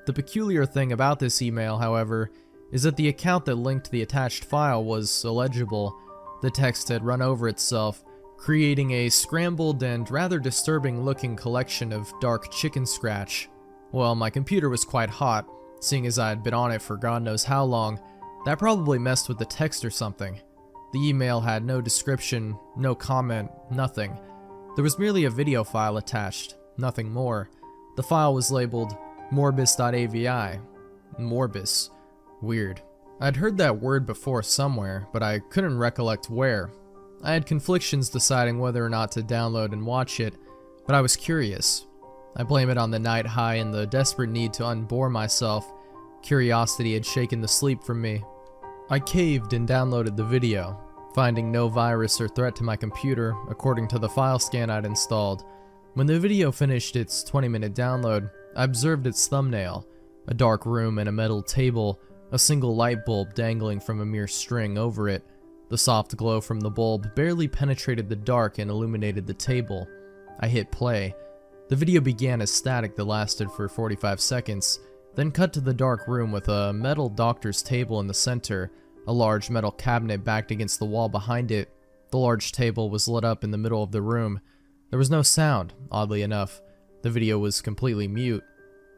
The peculiar thing about this email, however, is that the account that linked the attached file was illegible. The text had run over itself, creating a scrambled and rather disturbing looking collection of dark chicken scratch. Well, my computer was quite hot, seeing as I had been on it for God knows how long. That probably messed with the text or something. The email had no description, no comment, nothing. There was merely a video file attached, nothing more. The file was labeled Morbus.avi. Morbus. Weird. I'd heard that word before somewhere, but I couldn't recollect where. I had conflictions deciding whether or not to download and watch it, but I was curious. I blame it on the night high and the desperate need to unbore myself. Curiosity had shaken the sleep from me. I caved and downloaded the video, finding no virus or threat to my computer according to the file scan I'd installed. When the video finished its 20-minute download, I observed its thumbnail, a dark room and a metal table, a single light bulb dangling from a mere string over it. The soft glow from the bulb barely penetrated the dark and illuminated the table. I hit play. The video began as static that lasted for 45 seconds, then cut to the dark room with a metal doctor's table in the center, a large metal cabinet backed against the wall behind it. The large table was lit up in the middle of the room. There was no sound, oddly enough. The video was completely mute.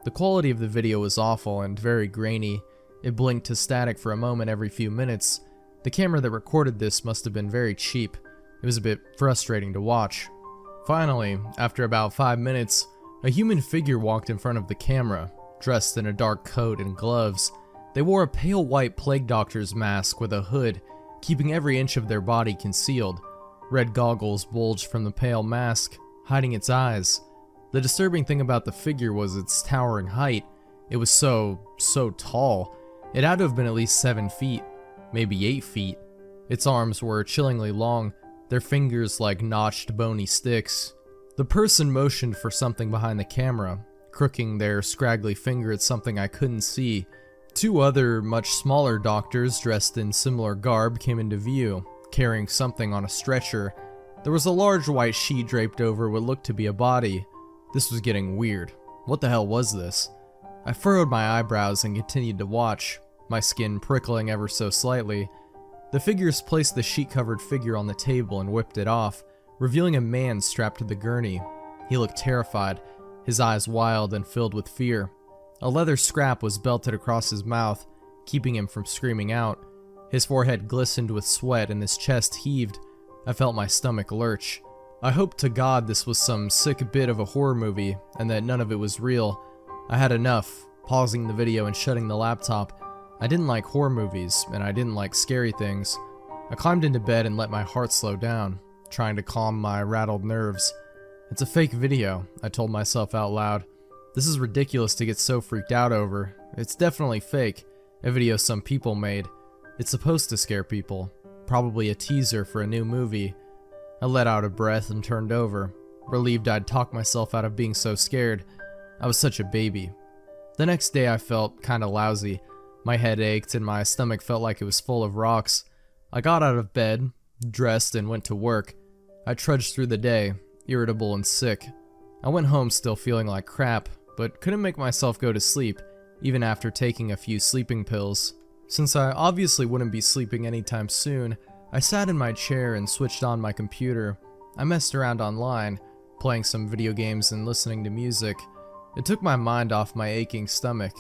The quality of the video was awful and very grainy. It blinked to static for a moment every few minutes. The camera that recorded this must have been very cheap. It was a bit frustrating to watch. Finally, after about 5 minutes, a human figure walked in front of the camera, dressed in a dark coat and gloves. They wore a pale white plague doctor's mask with a hood, keeping every inch of their body concealed. Red goggles bulged from the pale mask, hiding its eyes. The disturbing thing about the figure was its towering height. It was so tall. It had to have been at least 7 feet, maybe 8 feet. Its arms were chillingly long, their fingers like notched bony sticks. The person motioned for something behind the camera, crooking their scraggly finger at something I couldn't see. Two other, much smaller doctors dressed in similar garb came into view, carrying something on a stretcher. There was a large white sheet draped over what looked to be a body. This was getting weird. What the hell was this? I furrowed my eyebrows and continued to watch, my skin prickling ever so slightly. The figures placed the sheet-covered figure on the table and whipped it off, revealing a man strapped to the gurney. He looked terrified, his eyes wild and filled with fear. A leather scrap was belted across his mouth, keeping him from screaming out. His forehead glistened with sweat and his chest heaved. I felt my stomach lurch. I hoped to God this was some sick bit of a horror movie and that none of it was real. I had enough, pausing the video and shutting the laptop. I didn't like horror movies, and I didn't like scary things. I climbed into bed and let my heart slow down, trying to calm my rattled nerves. It's a fake video, I told myself out loud. This is ridiculous to get so freaked out over. It's definitely fake, a video some people made. It's supposed to scare people, probably a teaser for a new movie. I let out a breath and turned over, relieved I'd talked myself out of being so scared. I was such a baby. The next day I felt kinda lousy. My head ached and my stomach felt like it was full of rocks. I got out of bed, dressed, and went to work. I trudged through the day, irritable and sick. I went home still feeling like crap, but couldn't make myself go to sleep, even after taking a few sleeping pills. Since I obviously wouldn't be sleeping anytime soon, I sat in my chair and switched on my computer. I messed around online, playing some video games and listening to music. It took my mind off my aching stomach.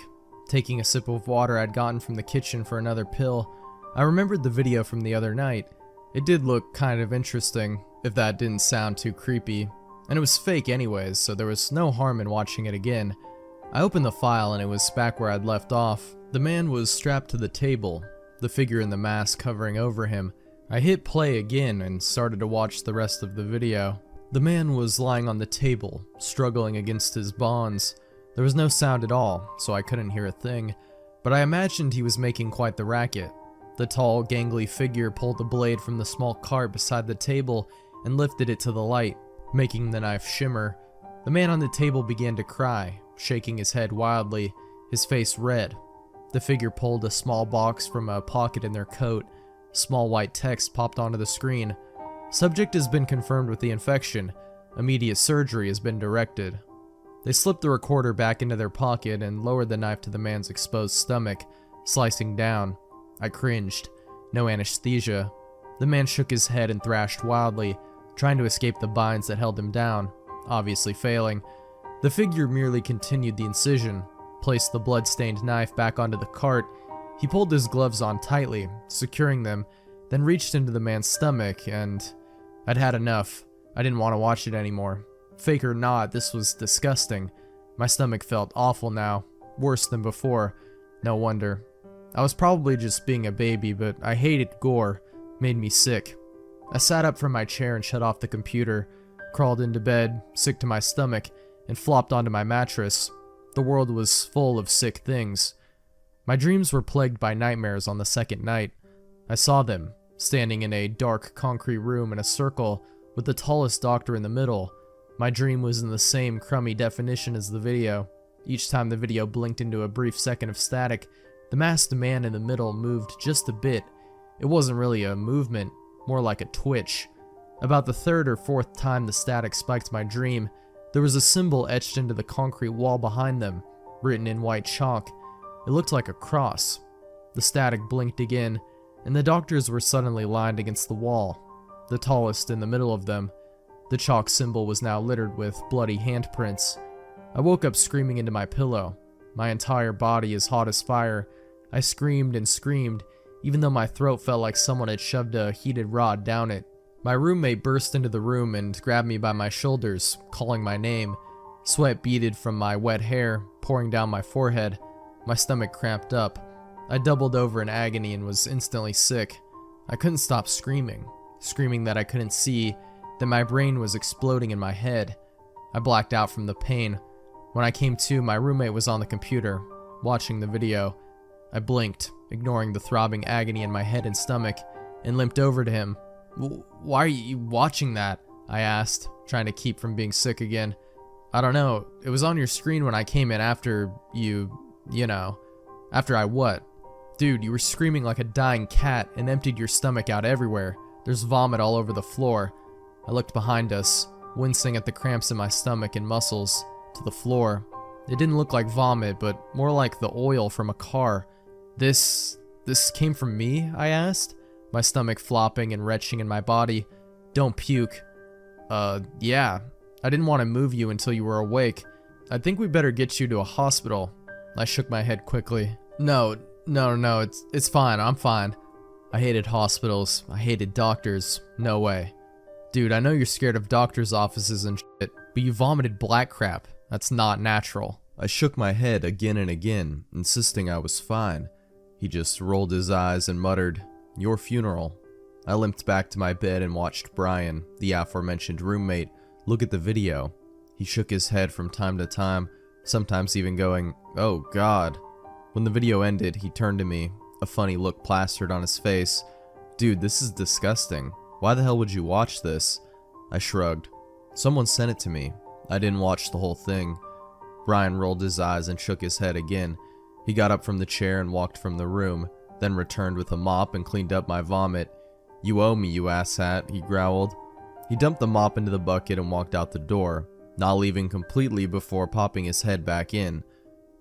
Taking a sip of water I'd gotten from the kitchen for another pill, I remembered the video from the other night. It did look kind of interesting, if that didn't sound too creepy. And it was fake anyways, so there was no harm in watching it again. I opened the file and it was back where I'd left off. The man was strapped to the table, the figure in the mask hovering over him. I hit play again and started to watch the rest of the video. The man was lying on the table, struggling against his bonds. There was no sound at all, so I couldn't hear a thing, but I imagined he was making quite the racket. The tall, gangly figure pulled a blade from the small cart beside the table and lifted it to the light, making the knife shimmer. The man on the table began to cry, shaking his head wildly, his face red. The figure pulled a small box from a pocket in their coat. Small white text popped onto the screen. Subject has been confirmed with the infection. Immediate surgery has been directed. They slipped the recorder back into their pocket and lowered the knife to the man's exposed stomach, slicing down. I cringed. No anesthesia. The man shook his head and thrashed wildly, trying to escape the binds that held him down, obviously failing. The figure merely continued the incision, placed the blood-stained knife back onto the cart. He pulled his gloves on tightly, securing them, then reached into the man's stomach, and I'd had enough. I didn't want to watch it anymore. Fake or not, this was disgusting. My stomach felt awful now, worse than before. No wonder. I was probably just being a baby, but I hated gore. Made me sick. I sat up from my chair and shut off the computer, crawled into bed, sick to my stomach, and flopped onto my mattress. The world was full of sick things. My dreams were plagued by nightmares on the second night. I saw them, standing in a dark concrete room in a circle, with the tallest doctor in the middle. My dream was in the same crummy definition as the video. Each time the video blinked into a brief second of static, the masked man in the middle moved just a bit. It wasn't really a movement, more like a twitch. About the third or fourth time the static spiked my dream, there was a symbol etched into the concrete wall behind them, written in white chalk. It looked like a cross. The static blinked again, and the doctors were suddenly lined against the wall, the tallest in the middle of them. The chalk symbol was now littered with bloody handprints. I woke up screaming into my pillow. My entire body as hot as fire. I screamed and screamed, even though my throat felt like someone had shoved a heated rod down it. My roommate burst into the room and grabbed me by my shoulders, calling my name. Sweat beaded from my wet hair, pouring down my forehead. My stomach cramped up. I doubled over in agony and was instantly sick. I couldn't stop screaming that I couldn't see, that my brain was exploding in my head. I blacked out from the pain. When I came to, my roommate was on the computer, watching the video. I blinked, ignoring the throbbing agony in my head and stomach, and limped over to him. Why are you watching that? I asked, trying to keep from being sick again. I don't know, it was on your screen when I came in after after I what? Dude, you were screaming like a dying cat and emptied your stomach out everywhere. There's vomit all over the floor. I looked behind us, wincing at the cramps in my stomach and muscles, to the floor. It didn't look like vomit, but more like the oil from a car. This came from me? I asked, my stomach flopping and retching in my body. Don't puke. Yeah. I didn't want to move you until you were awake. I think we better get you to a hospital. I shook my head quickly. No, it's fine, I'm fine. I hated hospitals, I hated doctors, no way. Dude, I know you're scared of doctors' offices and shit, but you vomited black crap. That's not natural. I shook my head again and again, insisting I was fine. He just rolled his eyes and muttered, "Your funeral." I limped back to my bed and watched Brian, the aforementioned roommate, look at the video. He shook his head from time to time, sometimes even going, "Oh God." When the video ended, he turned to me, a funny look plastered on his face. "Dude, this is disgusting. Why the hell would you watch this?" I shrugged. "Someone sent it to me. I didn't watch the whole thing." Brian rolled his eyes and shook his head again. He got up from the chair and walked from the room, then returned with a mop and cleaned up my vomit. "You owe me, you asshat," he growled. He dumped the mop into the bucket and walked out the door, not leaving completely before popping his head back in.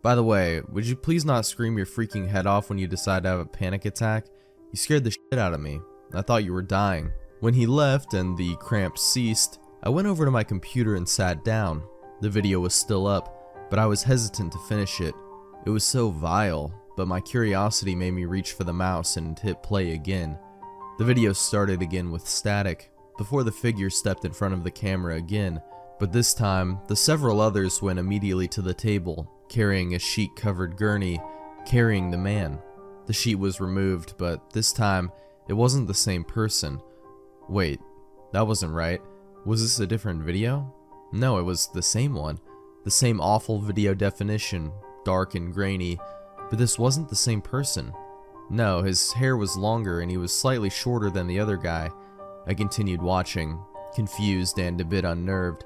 "By the way, would you please not scream your freaking head off when you decide to have a panic attack? You scared the shit out of me. I thought you were dying." When he left and the cramps ceased, I went over to my computer and sat down. The video was still up, but I was hesitant to finish it. It was so vile, but my curiosity made me reach for the mouse and hit play again. The video started again with static, before the figure stepped in front of the camera again, but this time, the several others went immediately to the table, carrying a sheet-covered gurney, carrying the man. The sheet was removed, but this time, it wasn't the same person. Wait, that wasn't right. Was this a different video? No, it was the same one. The same awful video definition, dark and grainy, but this wasn't the same person. No, his hair was longer and he was slightly shorter than the other guy. I continued watching, confused and a bit unnerved.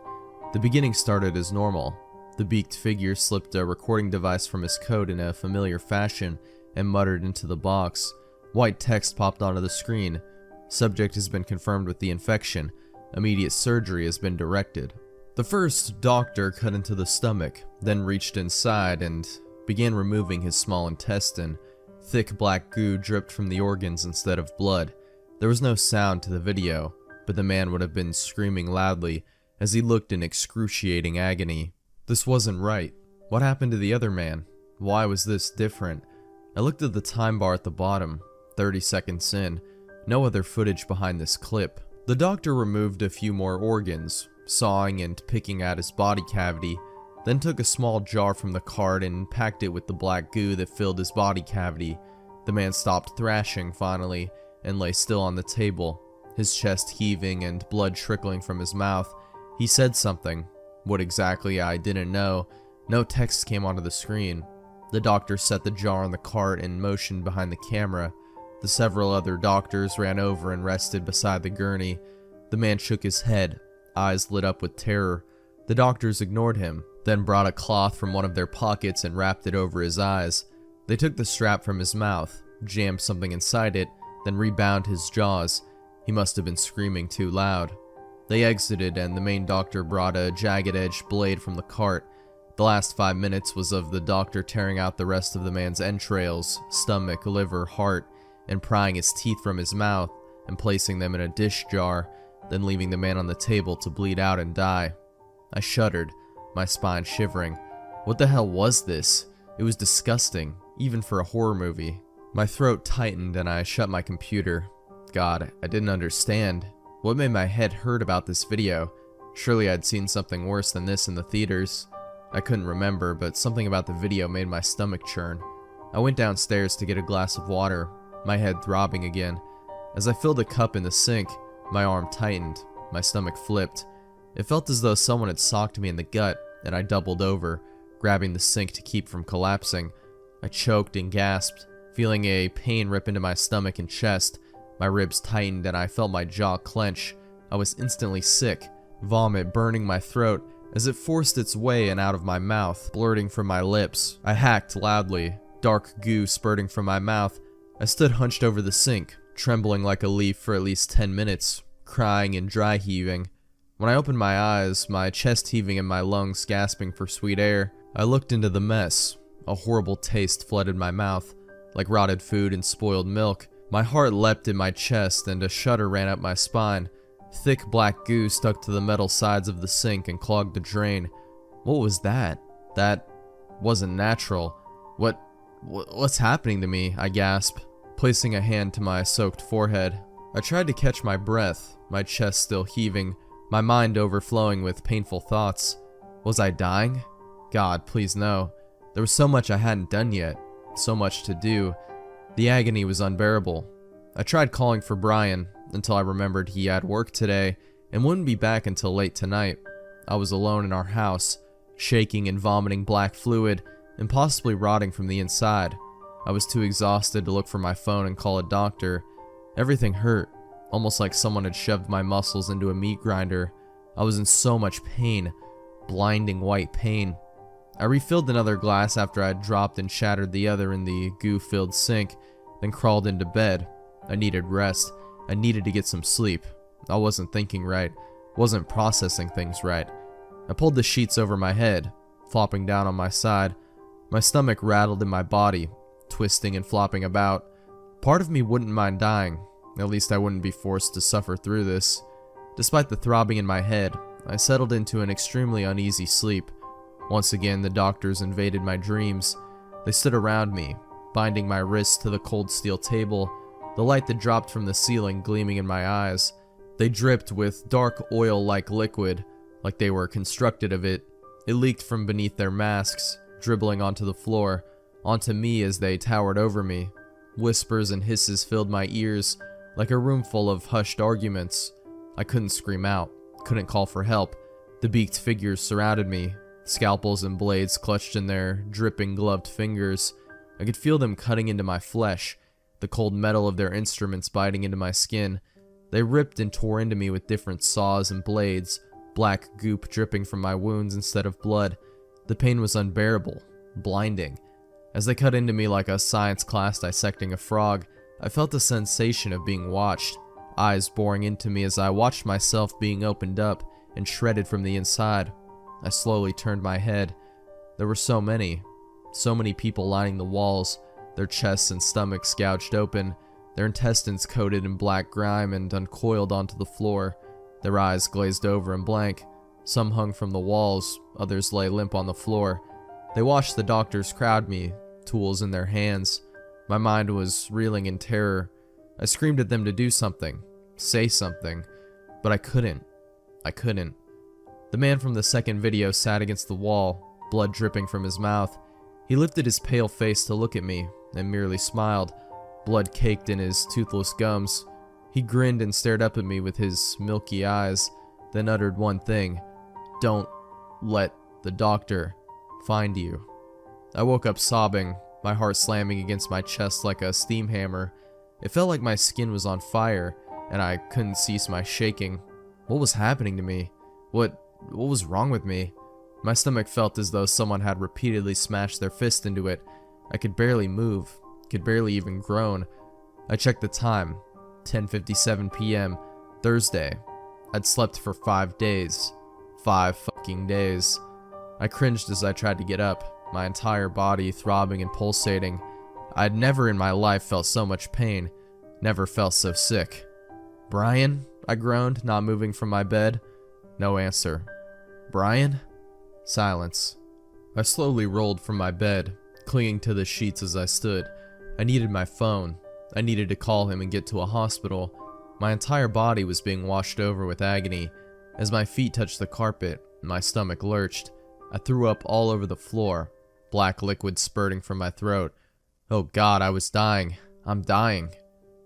The beginning started as normal. The beaked figure slipped a recording device from his coat in a familiar fashion and muttered into the box. White text popped onto the screen. "Subject has been confirmed with the infection. Immediate surgery has been directed." The first doctor cut into the stomach, then reached inside and began removing his small intestine. Thick black goo dripped from the organs instead of blood. There was no sound to the video, but the man would have been screaming loudly as he looked in excruciating agony. This wasn't right. What happened to the other man? Why was this different? I looked at the time bar at the bottom, 30 seconds in. No other footage behind this clip. The doctor removed a few more organs, sawing and picking at his body cavity, then took a small jar from the cart and packed it with the black goo that filled his body cavity. The man stopped thrashing finally and lay still on the table, his chest heaving and blood trickling from his mouth. He said something. What exactly, I didn't know. No text came onto the screen. The doctor set the jar on the cart and motioned behind the camera. The several other doctors ran over and rested beside the gurney. The man shook his head, eyes lit up with terror. The doctors ignored him, then brought a cloth from one of their pockets and wrapped it over his eyes. They took the strap from his mouth, jammed something inside it, then rebound his jaws. He must have been screaming too loud. They exited and the main doctor brought a jagged-edged blade from the cart. The last 5 minutes was of the doctor tearing out the rest of the man's entrails, stomach, liver, heart, and prying his teeth from his mouth and placing them in a dish jar, then leaving the man on the table to bleed out and die. I shuddered, my spine shivering. What the hell was this? It was disgusting, even for a horror movie. My throat tightened and I shut my computer. God, I didn't understand. What made my head hurt about this video? Surely I'd seen something worse than this in the theaters. I couldn't remember, but something about the video made my stomach churn. I went downstairs to get a glass of water, my head throbbing again. As I filled a cup in the sink, my arm tightened, my stomach flipped. It felt as though someone had socked me in the gut, and I doubled over, grabbing the sink to keep from collapsing. I choked and gasped, feeling a pain rip into my stomach and chest. My ribs tightened and I felt my jaw clench. I was instantly sick, vomit burning my throat as it forced its way in out of my mouth, blurting from my lips. I hacked loudly, dark goo spurting from my mouth. I stood hunched over the sink, trembling like a leaf for at least 10 minutes, crying and dry heaving. When I opened my eyes, my chest heaving and my lungs gasping for sweet air, I looked into the mess. A horrible taste flooded my mouth, like rotted food and spoiled milk. My heart leapt in my chest and a shudder ran up my spine. Thick black goo stuck to the metal sides of the sink and clogged the drain. What was that? That wasn't natural. What's happening to me? I gasped, placing a hand to my soaked forehead. I tried to catch my breath, my chest still heaving, my mind overflowing with painful thoughts. Was I dying? God, please no. There was so much I hadn't done yet, so much to do. The agony was unbearable. I tried calling for Brian until I remembered he had work today and wouldn't be back until late tonight. I was alone in our house, shaking and vomiting black fluid and possibly rotting from the inside. I was too exhausted to look for my phone and call a doctor. Everything hurt, almost like someone had shoved my muscles into a meat grinder. I was in so much pain, blinding white pain. I refilled another glass after I had dropped and shattered the other in the goo-filled sink, then crawled into bed. I needed rest. I needed to get some sleep. I wasn't thinking right, wasn't processing things right. I pulled the sheets over my head, flopping down on my side. My stomach rattled in my body, twisting and flopping about. Part of me wouldn't mind dying. At least I wouldn't be forced to suffer through this. Despite the throbbing in my head, I settled into an extremely uneasy sleep. Once again, the doctors invaded my dreams. They stood around me, binding my wrists to the cold steel table, the light that dropped from the ceiling gleaming in my eyes. They dripped with dark oil-like liquid, like they were constructed of it. It leaked from beneath their masks, dribbling onto the floor, onto me as they towered over me. Whispers and hisses filled my ears, like a room full of hushed arguments. I couldn't scream out, couldn't call for help. The beaked figures surrounded me, scalpels and blades clutched in their dripping gloved fingers. I could feel them cutting into my flesh, the cold metal of their instruments biting into my skin. They ripped and tore into me with different saws and blades, black goop dripping from my wounds instead of blood. The pain was unbearable, blinding. As they cut into me like a science class dissecting a frog, I felt the sensation of being watched, eyes boring into me as I watched myself being opened up and shredded from the inside. I slowly turned my head. There were so many people lining the walls, their chests and stomachs gouged open, their intestines coated in black grime and uncoiled onto the floor, their eyes glazed over and blank. Some hung from the walls, others lay limp on the floor. They watched the doctors crowd me, tools in their hands. My mind was reeling in terror. I screamed at them to do something, say something, but I couldn't. The man from the second video sat against the wall, blood dripping from his mouth. He lifted his pale face to look at me and merely smiled, blood caked in his toothless gums. He grinned and stared up at me with his milky eyes, then uttered one thing: "Don't let the doctor find you." I woke up sobbing, my heart slamming against my chest like a steam hammer. It felt like my skin was on fire, and I couldn't cease my shaking. What was happening to me? What was wrong with me? My stomach felt as though someone had repeatedly smashed their fist into it. I could barely move, could barely even groan. I checked the time, 10:57 p.m., Thursday. I'd slept for 5 days. 5 fucking days. I cringed as I tried to get up, my entire body throbbing and pulsating. I'd never in my life felt so much pain, never felt so sick. "Brian?" I groaned, not moving from my bed. No answer. "Brian?" Silence. I slowly rolled from my bed, clinging to the sheets as I stood. I needed my phone. I needed to call him and get to a hospital. My entire body was being washed over with agony. As my feet touched the carpet, my stomach lurched. I threw up all over the floor, black liquid spurting from my throat. Oh God, I was dying. I'm dying.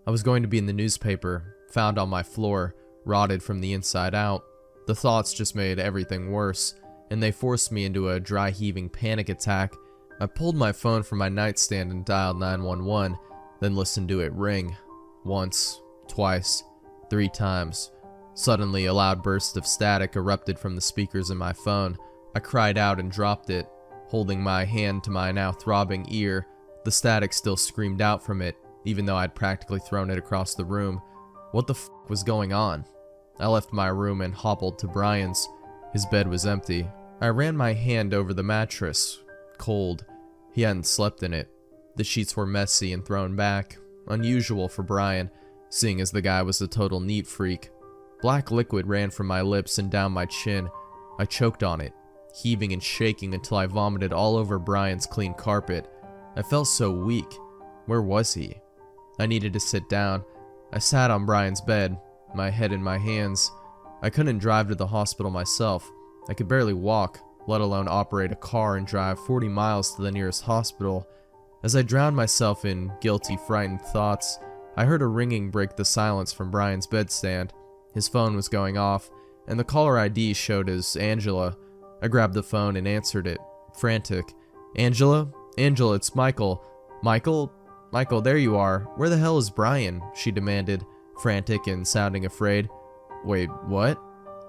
I was going to be in the newspaper, found on my floor, rotted from the inside out. The thoughts just made everything worse, and they forced me into a dry heaving panic attack. I pulled my phone from my nightstand and dialed 911, then listened to it ring. Once, twice, 3 times. Suddenly, a loud burst of static erupted from the speakers in my phone. I cried out and dropped it, holding my hand to my now throbbing ear. The static still screamed out from it, even though I'd practically thrown it across the room. What the f*** was going on? I left my room and hobbled to Brian's. His bed was empty. I ran my hand over the mattress. Cold. He hadn't slept in it. The sheets were messy and thrown back. Unusual for Brian, seeing as the guy was a total neat freak. Black liquid ran from my lips and down my chin. I choked on it, heaving and shaking until I vomited all over Brian's clean carpet. I felt so weak. Where was he? I needed to sit down. I sat on Brian's bed, my head in my hands. I couldn't drive to the hospital myself. I could barely walk, let alone operate a car and drive 40 miles to the nearest hospital. As I drowned myself in guilty, frightened thoughts, I heard a ringing break the silence from Brian's bedstand. His phone was going off, and the caller ID showed as Angela. I grabbed the phone and answered it, frantic. "Angela? Angela, it's Michael. Michael? Michael, there you are. Where the hell is Brian?" she demanded, frantic and sounding afraid. "Wait, what?"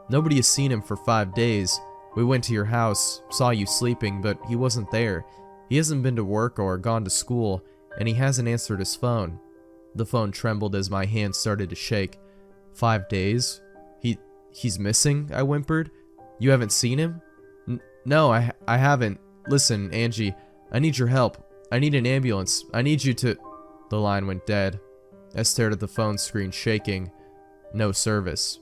"Nobody has seen him for 5 days. We went to your house, saw you sleeping, but he wasn't there. He hasn't been to work or gone to school, and he hasn't answered his phone." The phone trembled as my hand started to shake. 5 days? He's missing? I whimpered. "You haven't seen him?" No, I haven't. Listen, Angie, I need your help. I need an ambulance. I need you to... The line went dead. I stared at the phone screen, shaking. No service.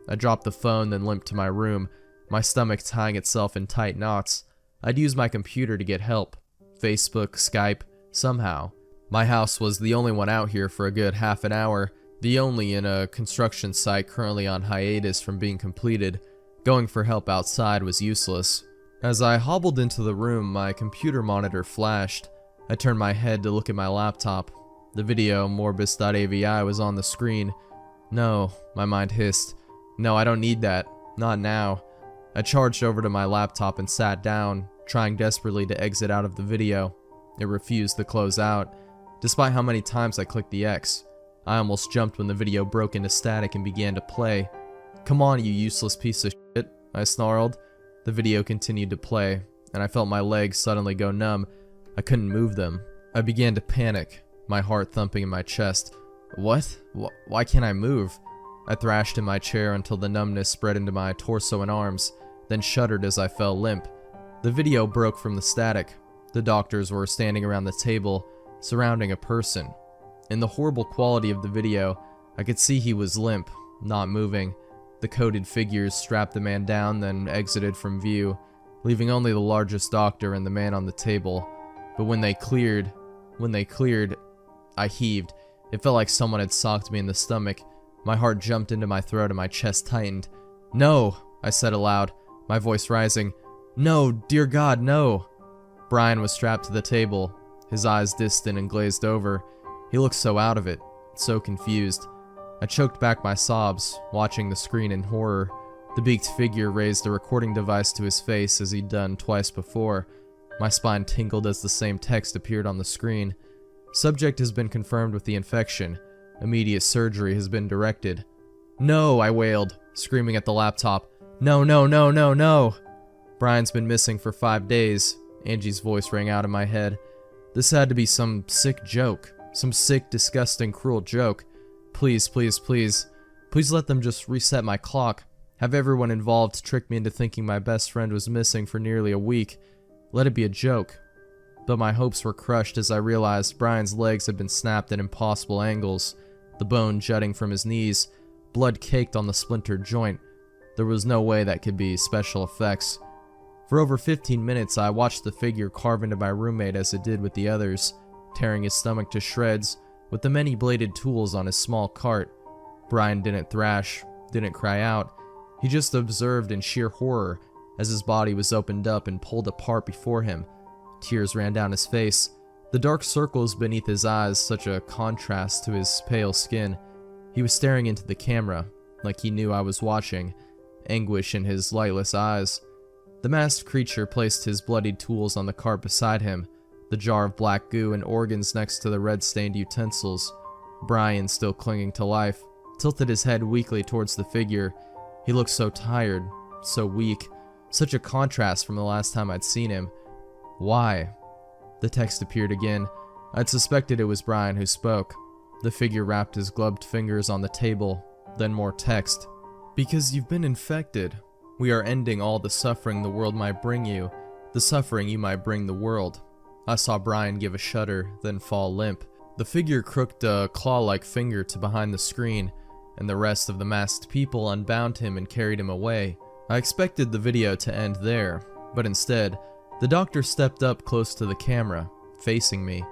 I dropped the phone, then limped to my room, my stomach tying itself in tight knots. I'd use my computer to get help. Facebook, Skype, somehow. My house was the only one out here for a good half an hour, the only in a construction site currently on hiatus from being completed. Going for help outside was useless. As I hobbled into the room, my computer monitor flashed. I turned my head to look at my laptop. The video, Morbus.avi, was on the screen. No, my mind hissed. No, I don't need that. Not now. I charged over to my laptop and sat down, trying desperately to exit out of the video. It refused to close out, despite how many times I clicked the X. I almost jumped when the video broke into static and began to play. "Come on, you useless piece of shit," I snarled. The video continued to play, and I felt my legs suddenly go numb. I couldn't move them. I began to panic, my heart thumping in my chest. What? Why can't I move? I thrashed in my chair until the numbness spread into my torso and arms, then shuddered as I fell limp. The video broke from the static. The doctors were standing around the table, surrounding a person. In the horrible quality of the video, I could see he was limp, not moving. The coated figures strapped the man down, then exited from view, leaving only the largest doctor and the man on the table. But when they cleared, I heaved. It felt like someone had socked me in the stomach. My heart jumped into my throat and my chest tightened. "No," I said aloud, my voice rising. "No, dear God, no." Brian was strapped to the table, his eyes distant and glazed over. He looked so out of it, so confused. I choked back my sobs, watching the screen in horror. The beaked figure raised a recording device to his face as he'd done twice before. My spine tingled as the same text appeared on the screen. "Subject has been confirmed with the infection. Immediate surgery has been directed." "No," I wailed, screaming at the laptop. "No, no, no, no, no!" "Brian's been missing for 5 days," Angie's voice rang out in my head. This had to be some sick joke. Some sick, disgusting, cruel joke. Please, please, please. Please let them just reset my clock. Have everyone involved trick me into thinking my best friend was missing for nearly a week. Let it be a joke. But my hopes were crushed as I realized Brian's legs had been snapped at impossible angles, the bone jutting from his knees, blood caked on the splintered joint. There was no way that could be special effects. For over 15 minutes, I watched the figure carve into my roommate as it did with the others, tearing his stomach to shreds with the many-bladed tools on his small cart. Brian didn't thrash, didn't cry out. He just observed in sheer horror as his body was opened up and pulled apart before him. Tears ran down his face, the dark circles beneath his eyes such a contrast to his pale skin. He was staring into the camera, like he knew I was watching, anguish in his lightless eyes. The masked creature placed his bloodied tools on the cart beside him, the jar of black goo and organs next to the red-stained utensils. Brian still clinging to life, tilted his head weakly towards the figure. He looked so tired, so weak, such a contrast from the last time I'd seen him. Why? The text appeared again. I'd suspected it was Brian who spoke. The figure wrapped his gloved fingers on the table, then more text. Because you've been infected. We are ending all the suffering the world might bring you, the suffering you might bring the world. I saw Brian give a shudder, then fall limp. The figure crooked a claw-like finger to behind the screen, and the rest of the masked people unbound him and carried him away. I expected the video to end there, but instead, the doctor stepped up close to the camera, facing me.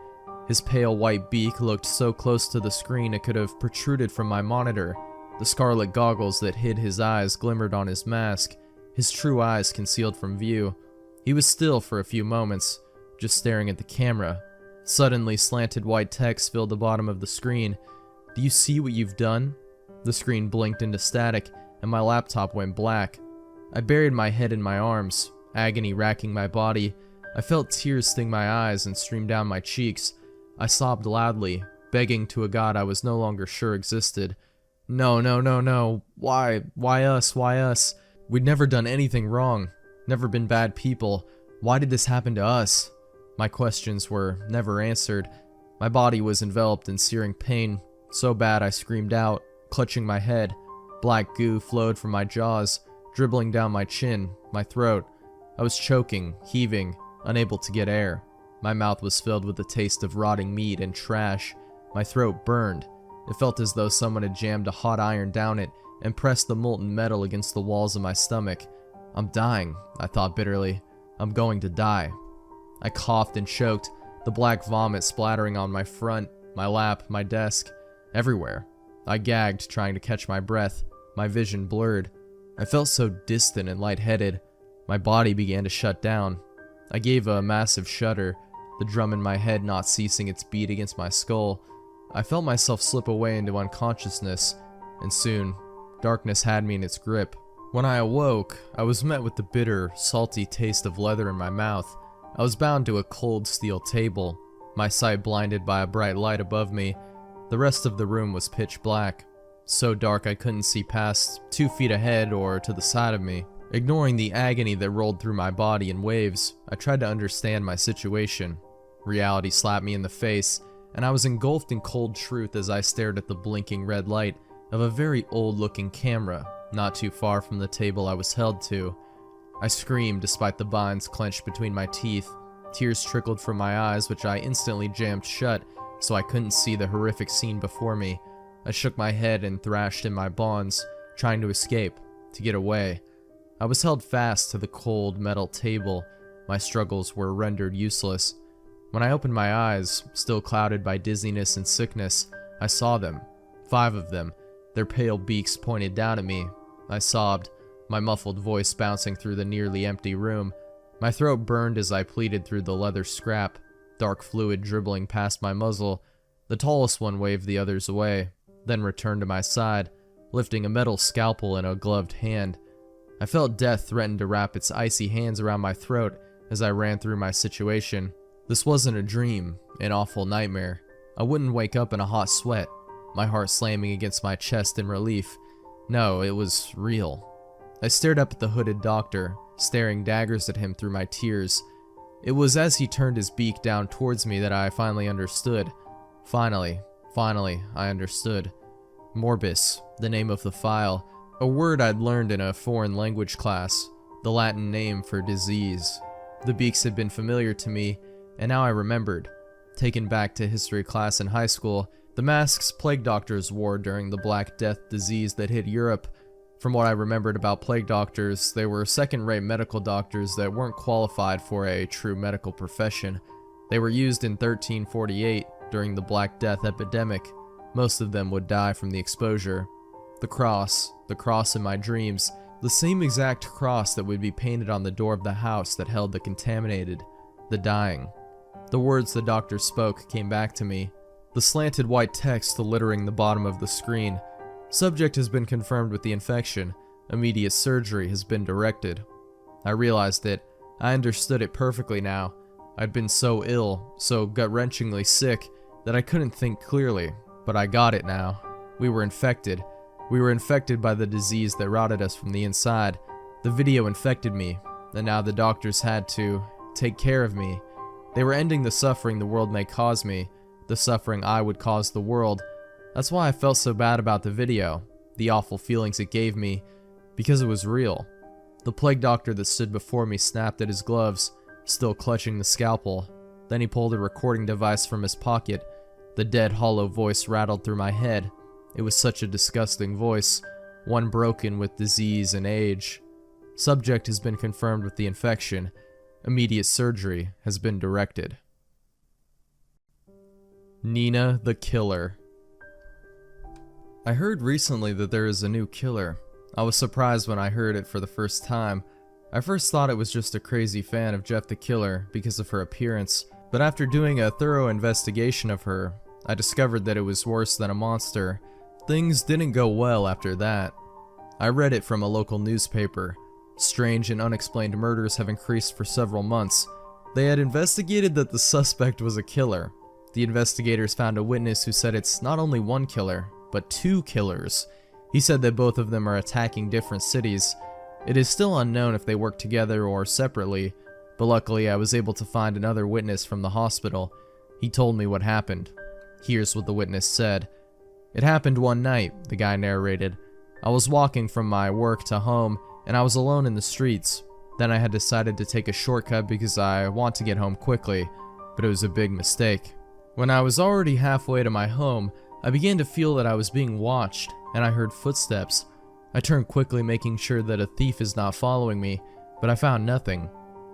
His pale white beak looked so close to the screen it could have protruded from my monitor. The scarlet goggles that hid his eyes glimmered on his mask, his true eyes concealed from view. He was still for a few moments, just staring at the camera. Suddenly, slanted white text filled the bottom of the screen. Do you see what you've done? The screen blinked into static, and my laptop went black. I buried my head in my arms, agony racking my body. I felt tears sting my eyes and stream down my cheeks. I sobbed loudly, begging to a god I was no longer sure existed. No, no, no, no. Why? Why us? Why us? We'd never done anything wrong. Never been bad people. Why did this happen to us? My questions were never answered. My body was enveloped in searing pain, so bad I screamed out, clutching my head. Black goo flowed from my jaws, dribbling down my chin, my throat. I was choking, heaving, unable to get air. My mouth was filled with the taste of rotting meat and trash. My throat burned. It felt as though someone had jammed a hot iron down it and pressed the molten metal against the walls of my stomach. I'm dying, I thought bitterly. I'm going to die. I coughed and choked, the black vomit splattering on my front, my lap, my desk, everywhere. I gagged, trying to catch my breath. My vision blurred. I felt so distant and lightheaded. My body began to shut down. I gave a massive shudder, the drum in my head not ceasing its beat against my skull. I felt myself slip away into unconsciousness, and soon, darkness had me in its grip. When I awoke, I was met with the bitter, salty taste of leather in my mouth. I was bound to a cold steel table, my sight blinded by a bright light above me. The rest of the room was pitch black, so dark I couldn't see past 2 feet ahead or to the side of me. Ignoring the agony that rolled through my body in waves, I tried to understand my situation. Reality slapped me in the face, and I was engulfed in cold truth as I stared at the blinking red light of a very old-looking camera, not too far from the table I was held to. I screamed despite the binds clenched between my teeth. Tears trickled from my eyes, which I instantly jammed shut so I couldn't see the horrific scene before me. I shook my head and thrashed in my bonds, trying to escape, to get away. I was held fast to the cold metal table. My struggles were rendered useless. When I opened my eyes, still clouded by dizziness and sickness, I saw them. 5 of them, their pale beaks pointed down at me. I sobbed, my muffled voice bouncing through the nearly empty room. My throat burned as I pleaded through the leather scrap, dark fluid dribbling past my muzzle. The tallest one waved the others away, then returned to my side, lifting a metal scalpel in a gloved hand. I felt death threaten to wrap its icy hands around my throat as I ran through my situation. This wasn't a dream, an awful nightmare. I wouldn't wake up in a hot sweat, my heart slamming against my chest in relief. No, it was real. I stared up at the hooded doctor, staring daggers at him through my tears. It was as he turned his beak down towards me that I finally understood. Finally, I understood. Morbus, the name of the file, a word I'd learned in a foreign language class, the Latin name for disease. The beaks had been familiar to me, and now I remembered. Taken back to history class in high school, the masks plague doctors wore during the Black Death disease that hit Europe. From what I remembered about plague doctors, they were second-rate medical doctors that weren't qualified for a true medical profession. They were used in 1348 during the Black Death epidemic. Most of them would die from the exposure. The cross in my dreams, the same exact cross that would be painted on the door of the house that held the contaminated, the dying. The words the doctor spoke came back to me, the slanted white text littering the bottom of the screen. Subject has been confirmed with the infection. Immediate surgery has been directed. I realized it. I understood it perfectly now. I'd been so ill, so gut-wrenchingly sick, that I couldn't think clearly, but I got it now. We were infected. We were infected by the disease that rotted us from the inside. The video infected me, and now the doctors had to take care of me. They were ending the suffering the world may cause me, the suffering I would cause the world. That's why I felt so bad about the video, the awful feelings it gave me, because it was real. The plague doctor that stood before me snapped at his gloves, still clutching the scalpel. Then he pulled a recording device from his pocket. The dead, hollow voice rattled through my head. It was such a disgusting voice, one broken with disease and age. Subject has been confirmed with the infection. Immediate surgery has been directed. Nina the Killer. I heard recently that there is a new killer. I was surprised when I heard it for the first time. I first thought it was just a crazy fan of Jeff the Killer because of her appearance, but after doing a thorough investigation of her, I discovered that it was worse than a monster. Things didn't go well after that. I read it from a local newspaper. Strange and unexplained murders have increased for several months. They had investigated that the suspect was a killer. The investigators found a witness who said it's not only one killer, but two killers. He said that both of them are attacking different cities. It is still unknown if they work together or separately, but luckily I was able to find another witness from the hospital. He told me what happened. Here's what the witness said. It happened one night, the guy narrated. I was walking from my work to home, and I was alone in the streets. Then I had decided to take a shortcut because I want to get home quickly, but it was a big mistake. When I was already halfway to my home, I began to feel that I was being watched, and I heard footsteps. I turned quickly, making sure that a thief is not following me, but I found nothing.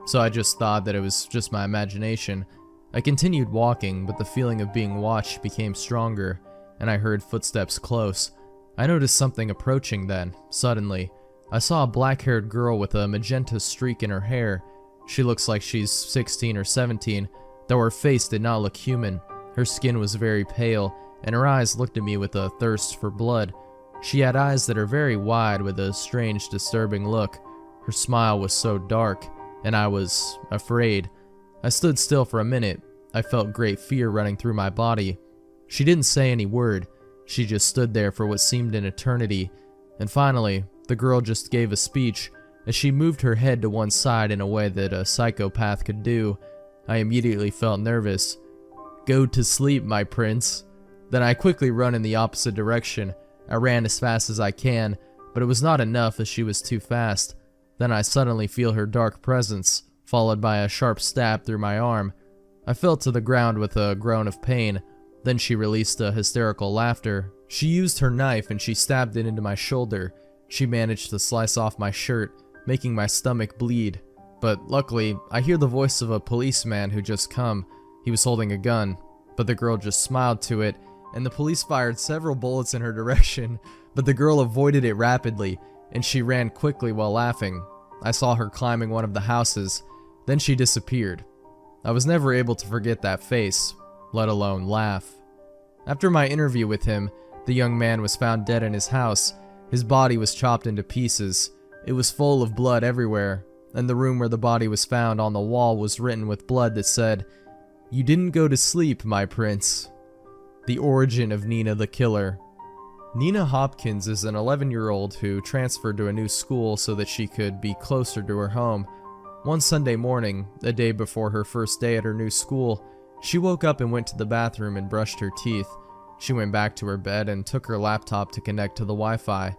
So I just thought that it was just my imagination. I continued walking, but the feeling of being watched became stronger, and I heard footsteps close. I noticed something approaching then. Suddenly, I saw a black-haired girl with a magenta streak in her hair. She looks like she's 16 or 17, though her face did not look human. Her skin was very pale, and her eyes looked at me with a thirst for blood. She had eyes that are very wide with a strange, disturbing look. Her smile was so dark, and I was afraid. I stood still for a minute. I felt great fear running through my body. She didn't say any word. She just stood there for what seemed an eternity. And finally, the girl just gave a speech. As she moved her head to one side in a way that a psychopath could do, I immediately felt nervous. "Go to sleep, my prince." Then I quickly run in the opposite direction. I ran as fast as I can, but it was not enough as she was too fast. Then I suddenly feel her dark presence, followed by a sharp stab through my arm. I fell to the ground with a groan of pain. Then she released a hysterical laughter. She used her knife and she stabbed it into my shoulder. She managed to slice off my shirt, making my stomach bleed. But luckily, I hear the voice of a policeman who just come. He was holding a gun, but the girl just smiled to it, and the police fired several bullets in her direction, but the girl avoided it rapidly, and she ran quickly while laughing. I saw her climbing one of the houses, then she disappeared. I was never able to forget that face, let alone laugh. After my interview with him, the young man was found dead in his house. His body was chopped into pieces. It was full of blood everywhere, and the room where the body was found on the wall was written with blood that said, "You didn't go to sleep, my prince." The origin of Nina the Killer. Nina Hopkins is an 11-year-old who transferred to a new school so that she could be closer to her home. One Sunday morning, a day before her first day at her new school, she woke up and went to the bathroom and brushed her teeth. She went back to her bed and took her laptop to connect to the Wi-Fi.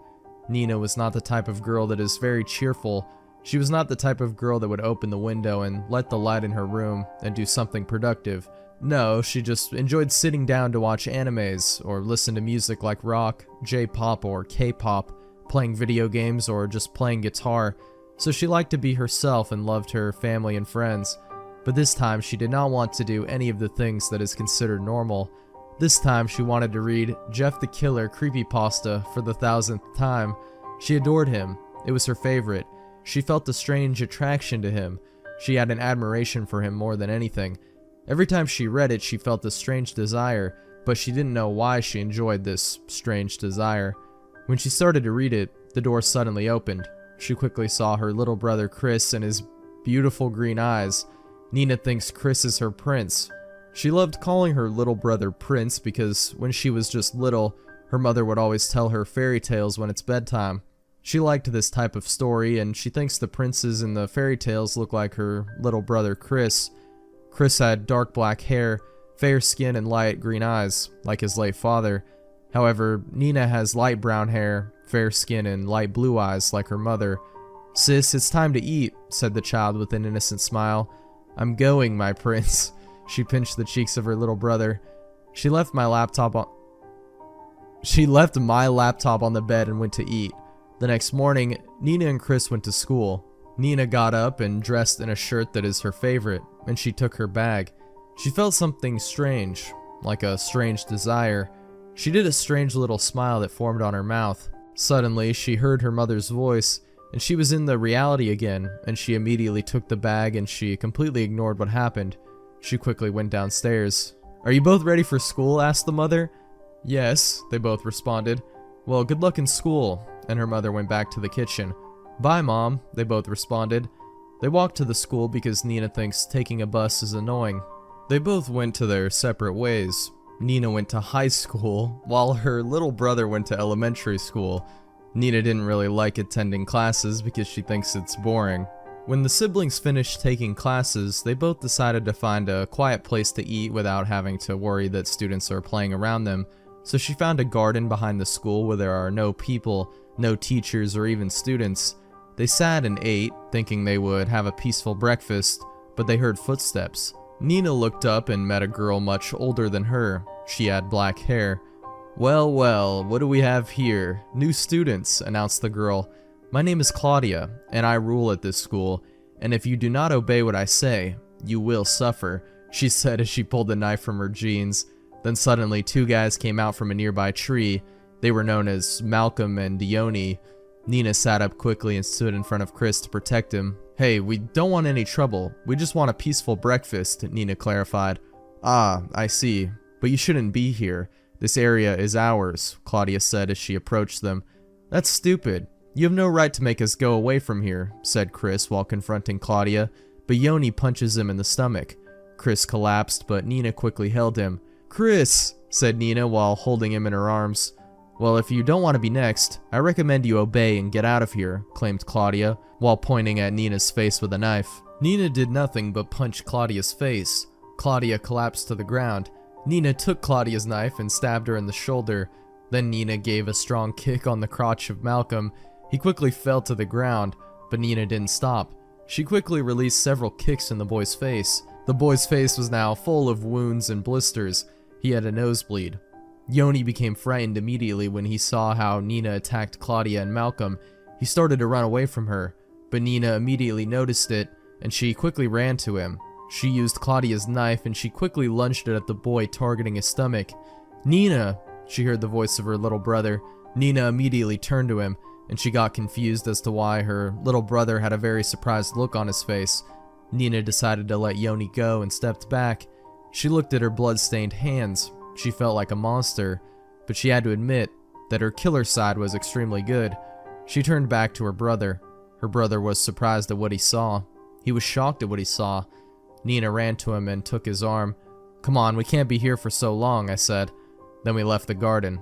Nina was not the type of girl that is very cheerful. She was not the type of girl that would open the window and let the light in her room and do something productive. No, she just enjoyed sitting down to watch animes, or listen to music like rock, J-pop, or K-pop, playing video games, or just playing guitar. So she liked to be herself and loved her family and friends. But this time she did not want to do any of the things that is considered normal. This time she wanted to read Jeff the Killer Creepypasta for the 1,000th time. She adored him. It was her favorite. She felt a strange attraction to him. She had an admiration for him more than anything. Every time she read it, she felt a strange desire, but she didn't know why she enjoyed this strange desire. When she started to read it, the door suddenly opened. She quickly saw her little brother Chris and his beautiful green eyes. Nina thinks Chris is her prince. She loved calling her little brother Prince because when she was just little, Her mother would always tell her fairy tales when it's bedtime. She liked this type of story, and she thinks the princes in the fairy tales look like her little brother Chris. Chris had dark black hair, fair skin, and light green eyes, like his late father. However, Nina has light brown hair, fair skin, and light blue eyes, like her mother. "Sis, it's time to eat," said the child with an innocent smile. "I'm going, my prince." She pinched the cheeks of her little brother. She left my laptop on the bed and went to eat. The next morning, Nina and Chris went to school. Nina got up and dressed in a shirt that is her favorite, and she took her bag. She felt something strange, like a strange desire. She did a strange little smile that formed on her mouth. Suddenly, she heard her mother's voice, and she was in the reality again, and she immediately took the bag and she completely ignored what happened. She quickly went downstairs. "Are you both ready for school?" asked the mother. "Yes," they both responded. "Well, good luck in school," and her mother went back to the kitchen. "Bye, Mom," they both responded. They walked to the school because Nina thinks taking a bus is annoying. They both went to their separate ways. Nina went to high school, while her little brother went to elementary school. Nina didn't really like attending classes because she thinks it's boring. When the siblings finished taking classes, they both decided to find a quiet place to eat without having to worry that students are playing around them. So she found a garden behind the school where there are no people, no teachers, or even students. They sat and ate, thinking they would have a peaceful breakfast, but they heard footsteps. Nina looked up and met a girl much older than her. She had black hair. "Well, well, what do we have here? New students," announced the girl. "My name is Claudia, and I rule at this school, and if you do not obey what I say, you will suffer," she said as she pulled a knife from her jeans. Then suddenly 2 guys came out from a nearby tree. They were known as Malcolm and Dione. Nina sat up quickly and stood in front of Chris to protect him. "Hey, we don't want any trouble. We just want a peaceful breakfast," Nina clarified. "Ah, I see. But you shouldn't be here. This area is ours," Claudia said as she approached them. "That's stupid. You have no right to make us go away from here," said Chris while confronting Claudia, but Yoni punches him in the stomach. Chris collapsed, but Nina quickly held him. "Chris," said Nina while holding him in her arms. "Well, if you don't want to be next, I recommend you obey and get out of here," claimed Claudia, while pointing at Nina's face with a knife. Nina did nothing but punch Claudia's face. Claudia collapsed to the ground. Nina took Claudia's knife and stabbed her in the shoulder. Then Nina gave a strong kick on the crotch of Malcolm. He quickly fell to the ground, but Nina didn't stop. She quickly released several kicks in the boy's face. The boy's face was now full of wounds and blisters. He had a nosebleed. Yoni became frightened immediately when he saw how Nina attacked Claudia and Malcolm. He started to run away from her, but Nina immediately noticed it, and she quickly ran to him. She used Claudia's knife and she quickly lunged it at the boy, targeting his stomach. "Nina!" She heard the voice of her little brother. Nina immediately turned to him, and she got confused as to why her little brother had a very surprised look on his face. Nina decided to let Yoni go and stepped back. She looked at her blood-stained hands. She felt like a monster, but she had to admit that her killer side was extremely good. She turned back to her brother. Her brother was surprised at what he saw. He was shocked at what he saw. Nina ran to him and took his arm. "Come on, we can't be here for so long," I said. Then we left the garden.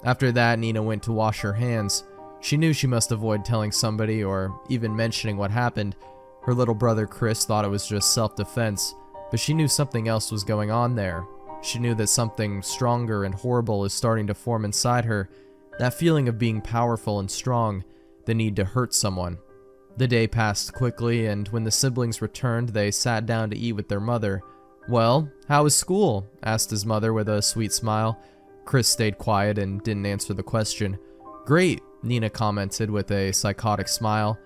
After that, Nina went to wash her hands. She knew she must avoid telling somebody or even mentioning what happened. Her little brother Chris thought it was just self-defense, but she knew something else was going on there. She knew that something stronger and horrible is starting to form inside her. That feeling of being powerful and strong, the need to hurt someone. The day passed quickly, and when the siblings returned, they sat down to eat with their mother. "Well, how was school?" asked his mother with a sweet smile. Chris stayed quiet and didn't answer the question. "Great," Nina commented with a psychotic smile.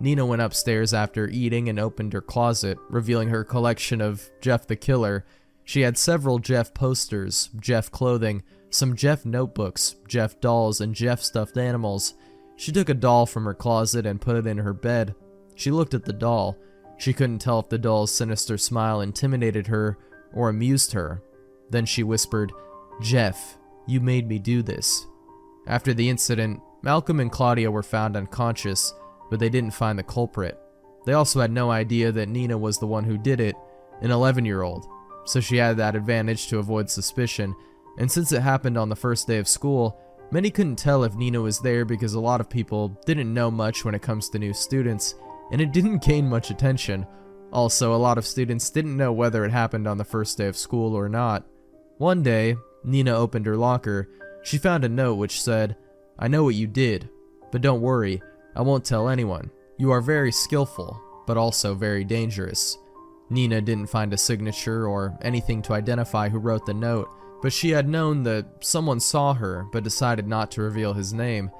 Nina went upstairs after eating and opened her closet, revealing her collection of Jeff the Killer. She had several Jeff posters, Jeff clothing, some Jeff notebooks, Jeff dolls, and Jeff stuffed animals. She took a doll from her closet and put it in her bed. She looked at the doll. She couldn't tell if the doll's sinister smile intimidated her or amused her. Then she whispered, "Jeff, you made me do this." After the incident, Malcolm and Claudia were found unconscious, but they didn't find the culprit. They also had no idea that Nina was the one who did it, an 11-year-old, so she had that advantage to avoid suspicion. And since it happened on the first day of school, Many couldn't tell if Nina was there because a lot of people didn't know much when it comes to new students, and it didn't gain much attention. Also, a lot of students didn't know whether it happened on the first day of school or not. One day, Nina opened her locker. She found a note which said, "I know what you did, but don't worry, I won't tell anyone. You are very skillful, but also very dangerous." Nina didn't find a signature or anything to identify who wrote the note, but she had known that someone saw her but decided not to reveal his name.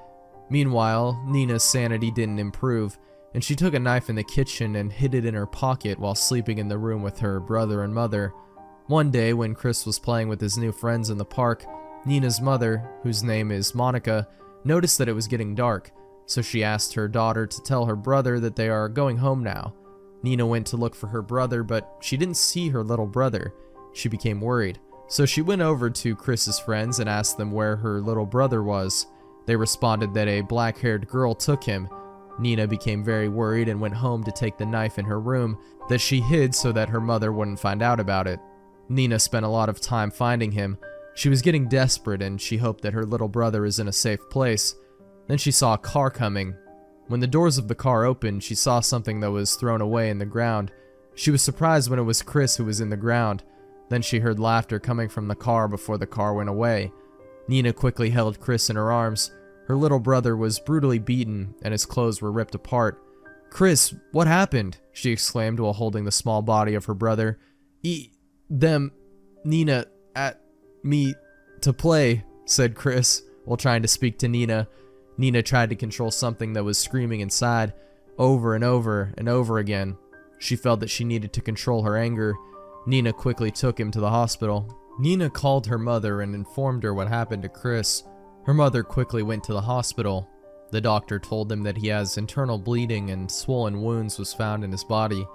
Meanwhile, Nina's sanity didn't improve, and she took a knife in the kitchen and hid it in her pocket while sleeping in the room with her brother and mother. One day, when Chris was playing with his new friends in the park, Nina's mother, whose name is Monica, noticed that it was getting dark, so she asked her daughter to tell her brother that they are going home now. Nina went to look for her brother, but she didn't see her little brother. She became worried, so she went over to Chris's friends and asked them where her little brother was. They responded that a black-haired girl took him. Nina became very worried and went home to take the knife in her room that she hid so that her mother wouldn't find out about it. Nina spent a lot of time finding him. She was getting desperate and she hoped that her little brother is in a safe place. Then she saw a car coming. When the doors of the car opened, she saw something that was thrown away in the ground. She was surprised when it was Chris who was in the ground. Then she heard laughter coming from the car before the car went away. Nina quickly held Chris in her arms. Her little brother was brutally beaten and his clothes were ripped apart. "Chris, what happened?" she exclaimed while holding the small body of her brother. Nina, at me to play," said Chris while trying to speak to Nina. Nina tried to control something that was screaming inside, over and over and over again. She felt that she needed to control her anger. Nina quickly took him to the hospital. Nina called her mother and informed her what happened to Chris. Her mother quickly went to the hospital. The doctor told them that he has internal bleeding and swollen wounds was found in his body.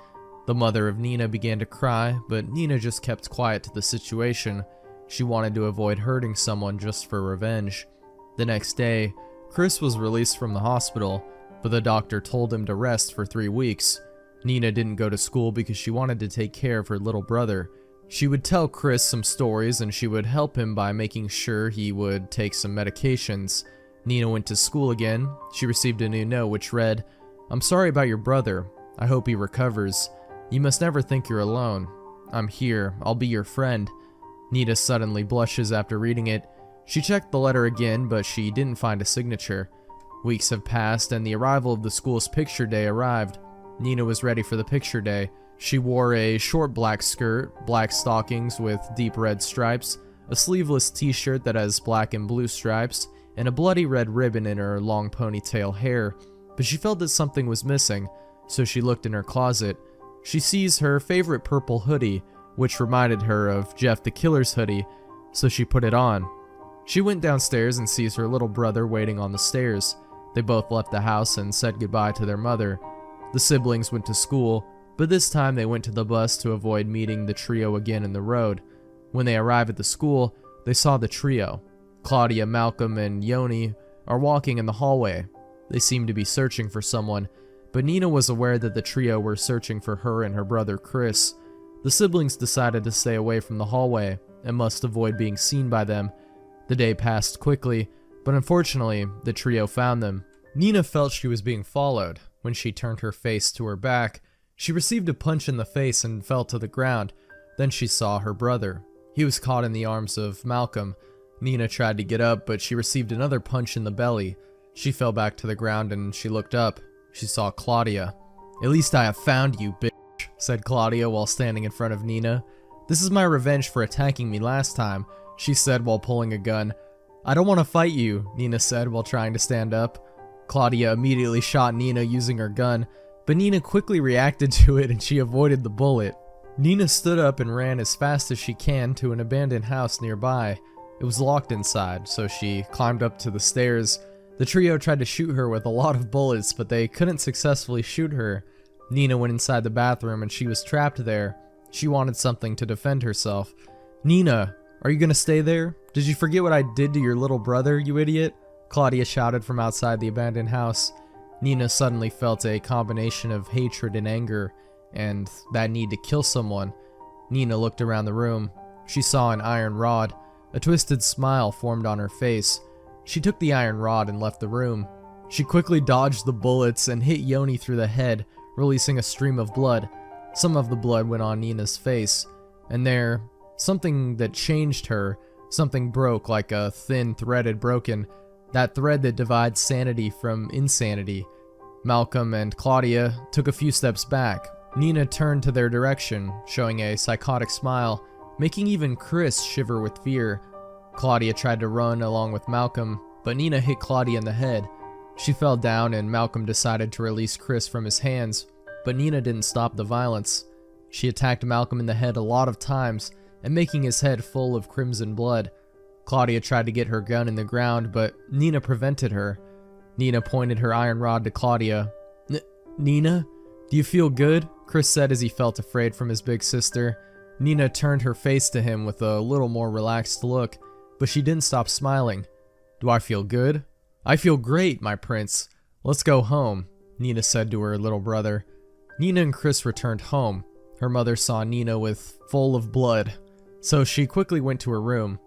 The mother of Nina began to cry, but Nina just kept quiet to the situation. She wanted to avoid hurting someone just for revenge. The next day, Chris was released from the hospital, but the doctor told him to rest for 3 weeks. Nina didn't go to school because she wanted to take care of her little brother. She would tell Chris some stories and she would help him by making sure he would take some medications. Nina went to school again. She received a new note which read, "I'm sorry about your brother. I hope he recovers. You must never think you're alone. I'm here. I'll be your friend." Nina suddenly blushes after reading it. She checked the letter again, but she didn't find a signature. Weeks have passed and the arrival of the school's picture day arrived. Nina was ready for the picture day. She wore a short black skirt, black stockings with deep red stripes, a sleeveless t-shirt that has black and blue stripes, and a bloody red ribbon in her long ponytail hair. But she felt that something was missing, so she looked in her closet. She sees her favorite purple hoodie, which reminded her of Jeff the Killer's hoodie, so she put it on. She went downstairs and sees her little brother waiting on the stairs. They both left the house and said goodbye to their mother. The siblings went to school, but this time they went to the bus to avoid meeting the trio again in the road. When they arrived at the school, they saw the trio. Claudia, Malcolm, and Yoni are walking in the hallway. They seemed to be searching for someone, but Nina was aware that the trio were searching for her and her brother Chris. The siblings decided to stay away from the hallway and must avoid being seen by them. The day passed quickly, but unfortunately, the trio found them. Nina felt she was being followed. When she turned her face to her back, she received a punch in the face and fell to the ground. Then she saw her brother. He was caught in the arms of Malcolm. Nina tried to get up, but she received another punch in the belly. She fell back to the ground and she looked up. She saw Claudia. "At least I have found you, bitch," said Claudia while standing in front of Nina. "This is my revenge for attacking me last time," she said while pulling a gun. "I don't want to fight you," Nina said while trying to stand up. Claudia immediately shot Nina using her gun, but Nina quickly reacted to it and she avoided the bullet. Nina stood up and ran as fast as she can to an abandoned house nearby. It was locked inside, so she climbed up to the stairs. The trio tried to shoot her with a lot of bullets, but they couldn't successfully shoot her. Nina went inside the bathroom and she was trapped there. She wanted something to defend herself. "Nina, are you gonna stay there? Did you forget what I did to your little brother, you idiot?" Claudia shouted from outside the abandoned house. Nina suddenly felt a combination of hatred and anger, and that need to kill someone. Nina looked around the room. She saw an iron rod. A twisted smile formed on her face. She took the iron rod and left the room. She quickly dodged the bullets and hit Yoni through the head, releasing a stream of blood. Some of the blood went on Nina's face, and there, something that changed her, something broke like a thin thread had broken, that thread that divides sanity from insanity. Malcolm and Claudia took a few steps back. Nina turned to their direction, showing a psychotic smile, making even Chris shiver with fear. Claudia tried to run along with Malcolm, but Nina hit Claudia in the head. She fell down and Malcolm decided to release Chris from his hands, but Nina didn't stop the violence. She attacked Malcolm in the head a lot of times, and making his head full of crimson blood. Claudia tried to get her gun in the ground, but Nina prevented her. Nina pointed her iron rod to Claudia. Nina? Do you feel good? Chris said as he felt afraid from his big sister. Nina turned her face to him with a little more relaxed look, but she didn't stop smiling. Do I feel good? I feel great, my prince. Let's go home, Nina said to her little brother. Nina and Chris returned home. Her mother saw Nina with full of blood, so she quickly went to her room.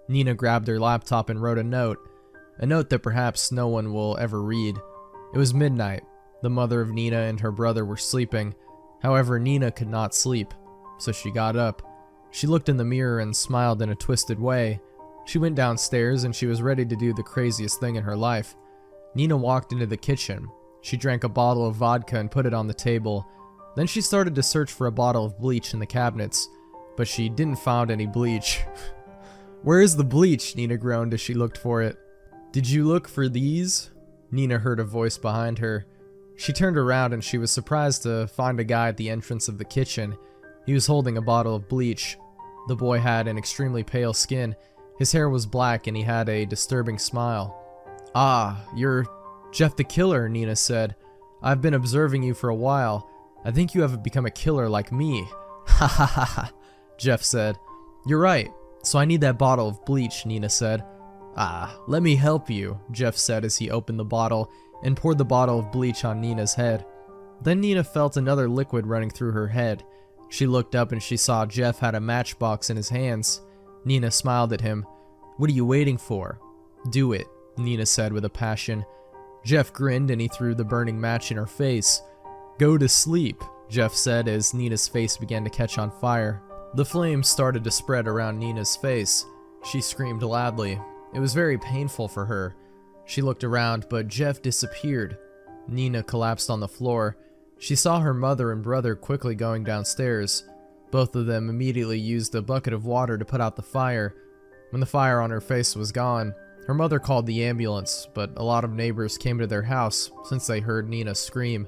Nina grabbed her laptop and wrote a note that perhaps no one will ever read. It was midnight. The mother of Nina and her brother were sleeping. However, Nina could not sleep, so she got up. She looked in the mirror and smiled in a twisted way. She went downstairs and she was ready to do the craziest thing in her life. Nina walked into the kitchen. She drank a bottle of vodka and put it on the table. Then she started to search for a bottle of bleach in the cabinets, but she didn't find any bleach. Where is the bleach? Nina groaned as she looked for it. Did you look for these? Nina heard a voice behind her. She turned around and she was surprised to find a guy at the entrance of the kitchen. He was holding a bottle of bleach. The boy had an extremely pale skin. His hair was black and he had a disturbing smile. Ah, you're Jeff the Killer, Nina said. I've been observing you for a while. I think you have become a killer like me. Ha ha ha ha, Jeff said. You're right. So I need that bottle of bleach, Nina said. Ah, let me help you, Jeff said as he opened the bottle and poured the bottle of bleach on Nina's head. Then Nina felt another liquid running through her head. She looked up and she saw Jeff had a matchbox in his hands. Nina smiled at him. What are you waiting for? Do it, Nina said with a passion. Jeff grinned and he threw the burning match in her face. Go to sleep, Jeff said as Nina's face began to catch on fire. The flames started to spread around Nina's face. She screamed loudly. It was very painful for her. She looked around, but Jeff disappeared. Nina collapsed on the floor. She saw her mother and brother quickly going downstairs. Both of them immediately used a bucket of water to put out the fire. When the fire on her face was gone, her mother called the ambulance, but a lot of neighbors came to their house since they heard Nina scream.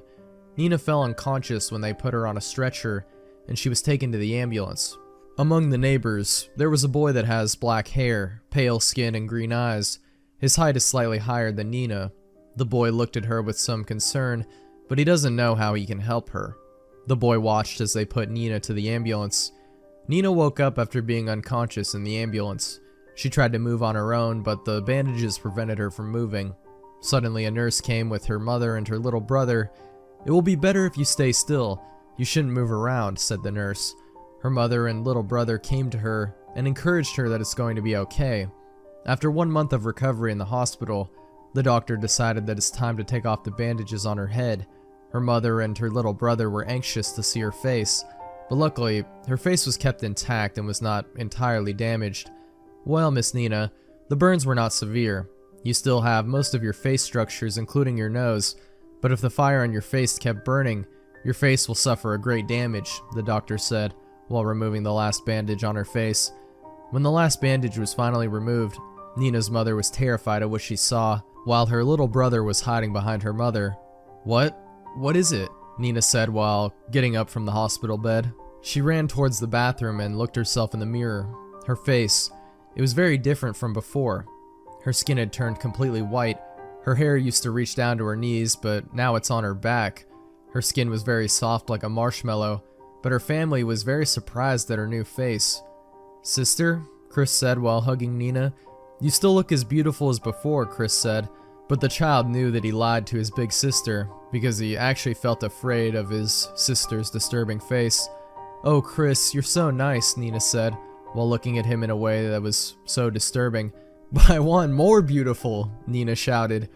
Nina fell unconscious when they put her on a stretcher, and she was taken to the ambulance. Among the neighbors, there was a boy that has black hair, pale skin, and green eyes. His height is slightly higher than Nina. The boy looked at her with some concern, but he doesn't know how he can help her. The boy watched as they put Nina to the ambulance. Nina woke up after being unconscious in the ambulance. She tried to move on her own, but the bandages prevented her from moving. Suddenly, a nurse came with her mother and her little brother. It will be better if you stay still. You shouldn't move around, said the nurse. Her mother and little brother came to her and encouraged her that it's going to be okay. After 1 month of recovery in the hospital, the doctor decided that it's time to take off the bandages on her head. Her mother and her little brother were anxious to see her face, but luckily, her face was kept intact and was not entirely damaged. Well, Miss Nina, the burns were not severe. You still have most of your face structures, including your nose, but if the fire on your face kept burning, your face will suffer a great damage, the doctor said, while removing the last bandage on her face. When the last bandage was finally removed, Nina's mother was terrified at what she saw, while her little brother was hiding behind her mother. What? What is it? Nina said while getting up from the hospital bed. She ran towards the bathroom and looked herself in the mirror. Her face, it was very different from before. Her skin had turned completely white. Her hair used to reach down to her knees, but now it's on her back. Her skin was very soft like a marshmallow, but her family was very surprised at her new face. Sister, Chris said while hugging Nina. You still look as beautiful as before, Chris said, but the child knew that he lied to his big sister because he actually felt afraid of his sister's disturbing face. Oh, Chris, you're so nice, Nina said, while looking at him in a way that was so disturbing. "By one more beautiful," Nina shouted.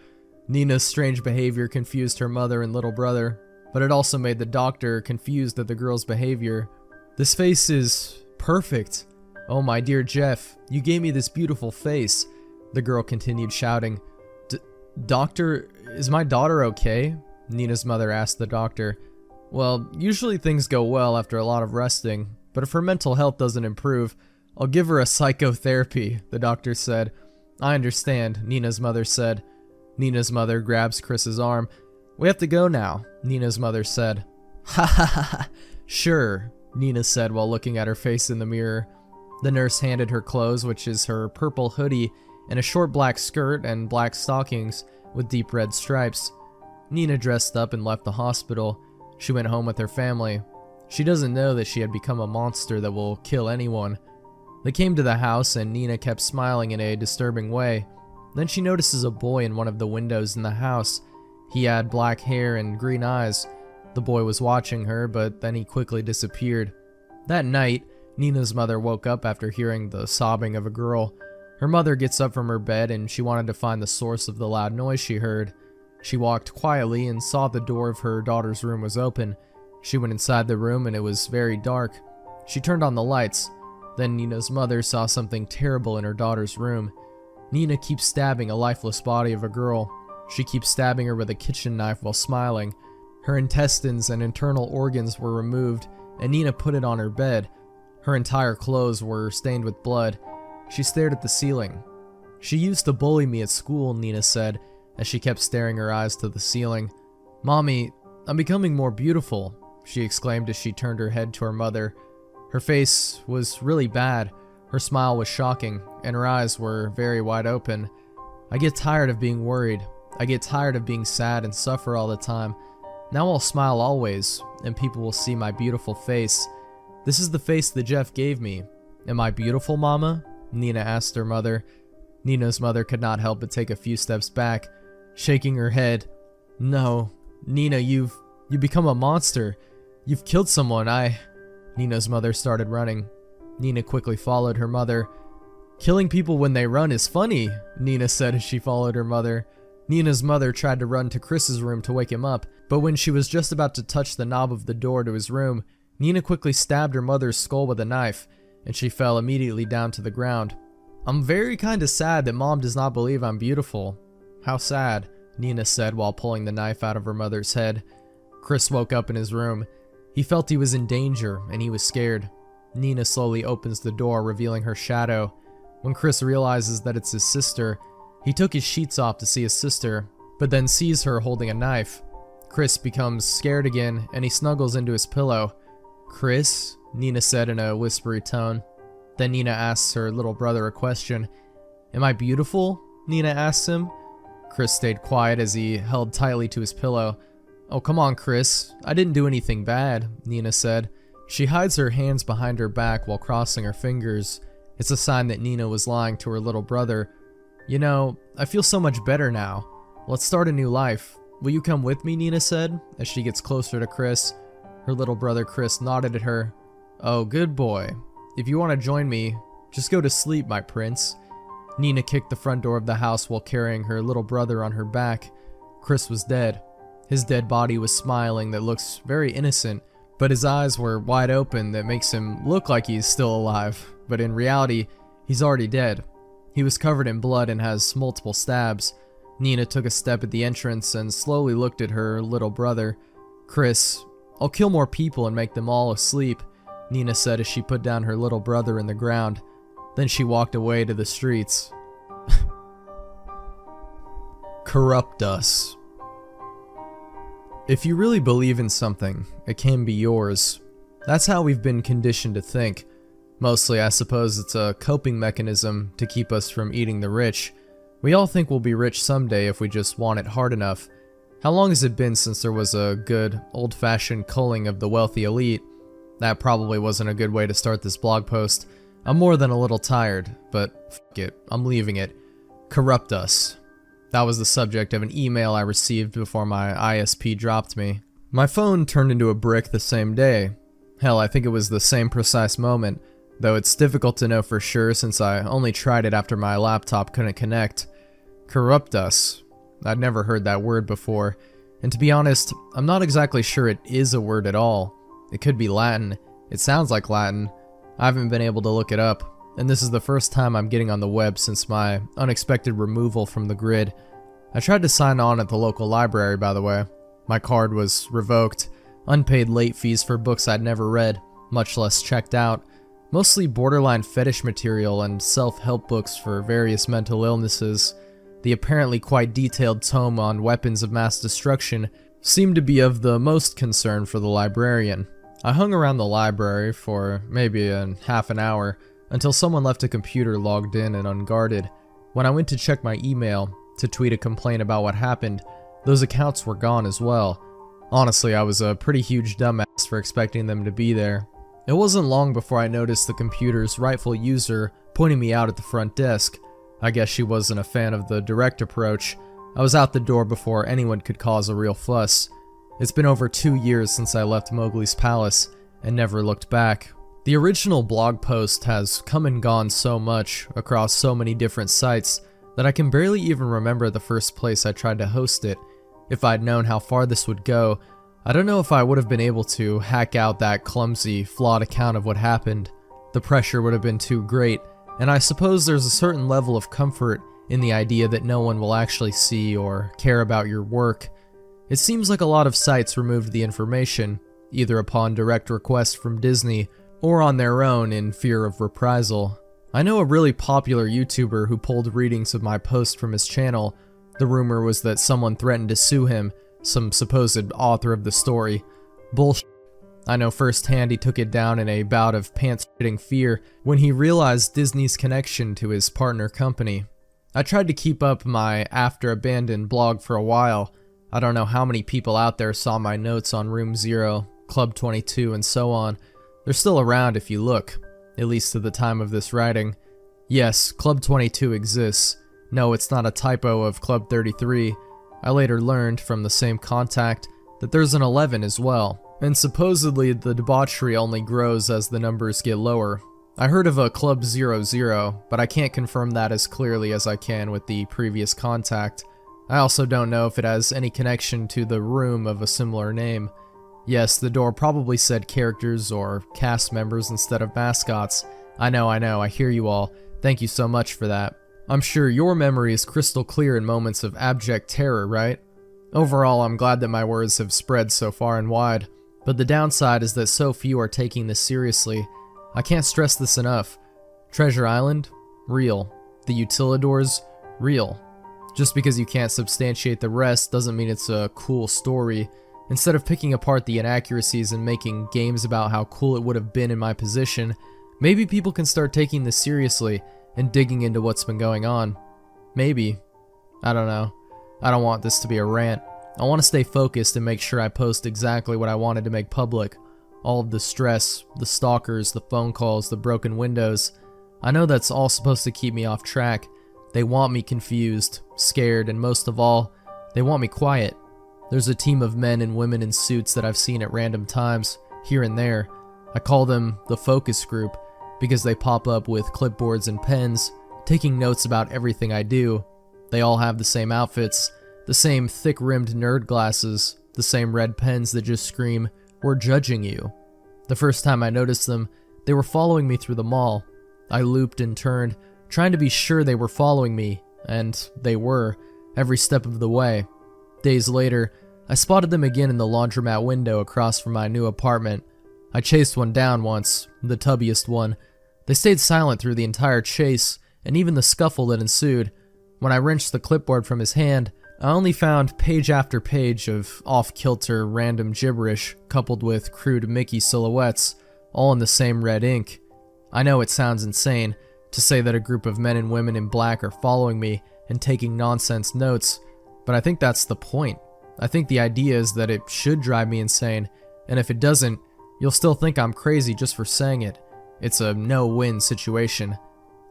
Nina's strange behavior confused her mother and little brother, but it also made the doctor confused at the girl's behavior. "This face is perfect. Oh, my dear Jeff, you gave me this beautiful face," the girl continued shouting. "Doctor, is my daughter okay?" Nina's mother asked the doctor. "Well, usually things go well after a lot of resting, but if her mental health doesn't improve, I'll give her a psychotherapy," the doctor said. "I understand," Nina's mother said. Nina's mother grabs Chris's arm. "We have to go now," Nina's mother said. "Ha ha ha, sure," Nina said while looking at her face in the mirror. The nurse handed her clothes, which is her purple hoodie and a short black skirt and black stockings with deep red stripes. Nina dressed up and left the hospital. She went home with her family. She doesn't know that she had become a monster that will kill anyone. They came to the house and Nina kept smiling in a disturbing way. Then she notices a boy in one of the windows in the house. He had black hair and green eyes. The boy was watching her, but then he quickly disappeared. That night, Nina's mother woke up after hearing the sobbing of a girl. Her mother gets up from her bed and she wanted to find the source of the loud noise she heard. She walked quietly and saw the door of her daughter's room was open. She went inside the room and it was very dark. She turned on the lights. Then Nina's mother saw something terrible in her daughter's room. Nina keeps stabbing a lifeless body of a girl. She keeps stabbing her with a kitchen knife while smiling. Her intestines and internal organs were removed, and Nina put it on her bed. Her entire clothes were stained with blood. She stared at the ceiling. "She used to bully me at school," Nina said, as she kept staring her eyes to the ceiling. "Mommy, I'm becoming more beautiful," she exclaimed as she turned her head to her mother. Her face was really bad. Her smile was shocking, and her eyes were very wide open. "I get tired of being worried. I get tired of being sad and suffer all the time. Now I'll smile always, and people will see my beautiful face. This is the face that Jeff gave me. Am I beautiful, Mama?" Nina asked her mother. Nina's mother could not help but take a few steps back, shaking her head. "No, Nina, you've become a monster. You've killed someone. Nina's mother started running. Nina quickly followed her mother. "Killing people when they run is funny," Nina said as she followed her mother. Nina's mother tried to run to Chris's room to wake him up, but when she was just about to touch the knob of the door to his room, Nina quickly stabbed her mother's skull with a knife, and she fell immediately down to the ground. "I'm very kinda sad that Mom does not believe I'm beautiful." "How sad," Nina said while pulling the knife out of her mother's head. Chris woke up in his room. He felt he was in danger, and he was scared. Nina slowly opens the door, revealing her shadow. When Chris realizes that it's his sister, he took his sheets off to see his sister, but then sees her holding a knife. Chris becomes scared again, and he snuggles into his pillow. "Chris?" Nina said in a whispery tone. Then Nina asks her little brother a question. "Am I beautiful?" Nina asks him. Chris stayed quiet as he held tightly to his pillow. "Oh, come on, Chris. I didn't do anything bad," Nina said. She hides her hands behind her back while crossing her fingers. It's a sign that Nina was lying to her little brother. "You know, I feel so much better now. Let's start a new life. Will you come with me?" Nina said, as she gets closer to Chris. Her little brother Chris nodded at her. "Oh, good boy. If you want to join me, just go to sleep, my prince." Nina kicked the front door of the house while carrying her little brother on her back. Chris was dead. His dead body was smiling that looks very innocent, but his eyes were wide open that makes him look like he's still alive, but in reality, he's already dead. He was covered in blood and has multiple stabs. Nina took a step at the entrance and slowly looked at her little brother. "Chris, I'll kill more people and make them all asleep," Nina said as she put down her little brother in the ground. Then she walked away to the streets. Corruptus. If you really believe in something, it can be yours. That's how we've been conditioned to think. Mostly, I suppose it's a coping mechanism to keep us from eating the rich. We all think we'll be rich someday if we just want it hard enough. How long has it been since there was a good, old-fashioned culling of the wealthy elite? That probably wasn't a good way to start this blog post. I'm more than a little tired, but fuck it, I'm leaving it. Corruptus. That was the subject of an email I received before my ISP dropped me. My phone turned into a brick the same day. Hell, I think it was the same precise moment. though it's difficult to know for sure since I only tried it after my laptop couldn't connect. Corruptus. I'd never heard that word before, and to be honest, I'm not exactly sure it is a word at all. It could be Latin. It sounds like Latin. I haven't been able to look it up, and this is the first time I'm getting on the web since my unexpected removal from the grid. I tried to sign on at the local library, by the way. My card was revoked, unpaid late fees for books I'd never read, much less checked out, mostly borderline fetish material and self-help books for various mental illnesses. The apparently quite detailed tome on weapons of mass destruction seemed to be of the most concern for the librarian. I hung around the library for maybe half an hour until someone left a computer logged in and unguarded. When I went to check my email to tweet a complaint about what happened, those accounts were gone as well. Honestly, I was a pretty huge dumbass for expecting them to be there. It wasn't long before I noticed the computer's rightful user pointing me out at the front desk. I guess she wasn't a fan of the direct approach. I was out the door before anyone could cause a real fuss. It's been over 2 years since I left Mowgli's palace and never looked back. The original blog post has come and gone so much across so many different sites that I can barely even remember the first place I tried to host it. If I'd known how far this would go, I don't know if I would have been able to hack out that clumsy, flawed account of what happened. The pressure would have been too great, and I suppose there's a certain level of comfort in the idea that no one will actually see or care about your work. It seems like a lot of sites removed the information, either upon direct request from Disney or on their own in fear of reprisal. I know a really popular YouTuber who pulled readings of my post from his channel. The rumor was that someone threatened to sue him, some supposed author of the story. Bullshit. I know firsthand he took it down in a bout of pants-shitting fear when he realized Disney's connection to his partner company. I tried to keep up my After Abandoned blog for a while. I don't know how many people out there saw my notes on Room Zero, Club 22, and so on. They're still around if you look, at least at the time of this writing. Yes, Club 22 exists. No, it's not a typo of Club 33. I later learned from the same contact that there's an 11 as well, and supposedly the debauchery only grows as the numbers get lower. I heard of a Club 00, but I can't confirm that as clearly as I can with the previous contact. I also don't know if it has any connection to the room of a similar name. Yes, the door probably said characters or cast members instead of mascots. I know, I hear you all. Thank you so much for that. I'm sure your memory is crystal clear in moments of abject terror, right? Overall, I'm glad that my words have spread so far and wide, but the downside is that so few are taking this seriously. I can't stress this enough. Treasure Island? Real. The Utilidors? Real. Just because you can't substantiate the rest doesn't mean it's a cool story. Instead of picking apart the inaccuracies and making games about how cool it would have been in my position, maybe people can start taking this seriously and digging into what's been going on. Maybe. I don't know. I don't want this to be a rant. I want to stay focused and make sure I post exactly what I wanted to make public. All of the stress, the stalkers, the phone calls, the broken windows. I know that's all supposed to keep me off track. They want me confused, scared, and most of all, they want me quiet. There's a team of men and women in suits that I've seen at random times, here and there. I call them the focus group, because they pop up with clipboards and pens, taking notes about everything I do. They all have the same outfits, the same thick-rimmed nerd glasses, the same red pens that just scream, "We're judging you." The first time I noticed them, they were following me through the mall. I looped and turned, trying to be sure they were following me, and they were, every step of the way. Days later, I spotted them again in the laundromat window across from my new apartment. I chased one down once, the tubbiest one. They stayed silent through the entire chase, and even the scuffle that ensued. When I wrenched the clipboard from his hand, I only found page after page of off-kilter random gibberish coupled with crude Mickey silhouettes, all in the same red ink. I know it sounds insane to say that a group of men and women in black are following me and taking nonsense notes, but I think that's the point. I think the idea is that it should drive me insane, and if it doesn't, you'll still think I'm crazy just for saying it. It's a no-win situation.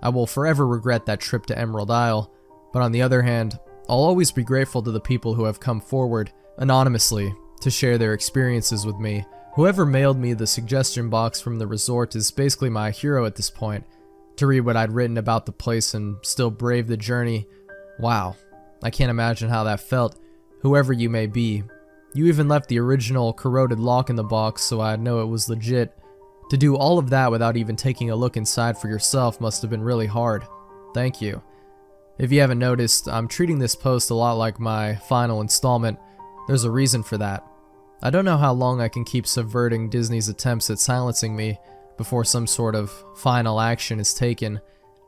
I will forever regret that trip to Emerald Isle, but on the other hand, I'll always be grateful to the people who have come forward, anonymously, to share their experiences with me, Whoever mailed me the suggestion box from the resort is basically my hero at this point. To read what I'd written about the place and still brave the journey, wow, I can't imagine how that felt, whoever you may be. You even left the original corroded lock in the box so I'd know it was legit. To do all of that without even taking a look inside for yourself must have been really hard. Thank you. If you haven't noticed, I'm treating this post a lot like my final installment. There's a reason for that. I don't know how long I can keep subverting Disney's attempts at silencing me before some sort of final action is taken.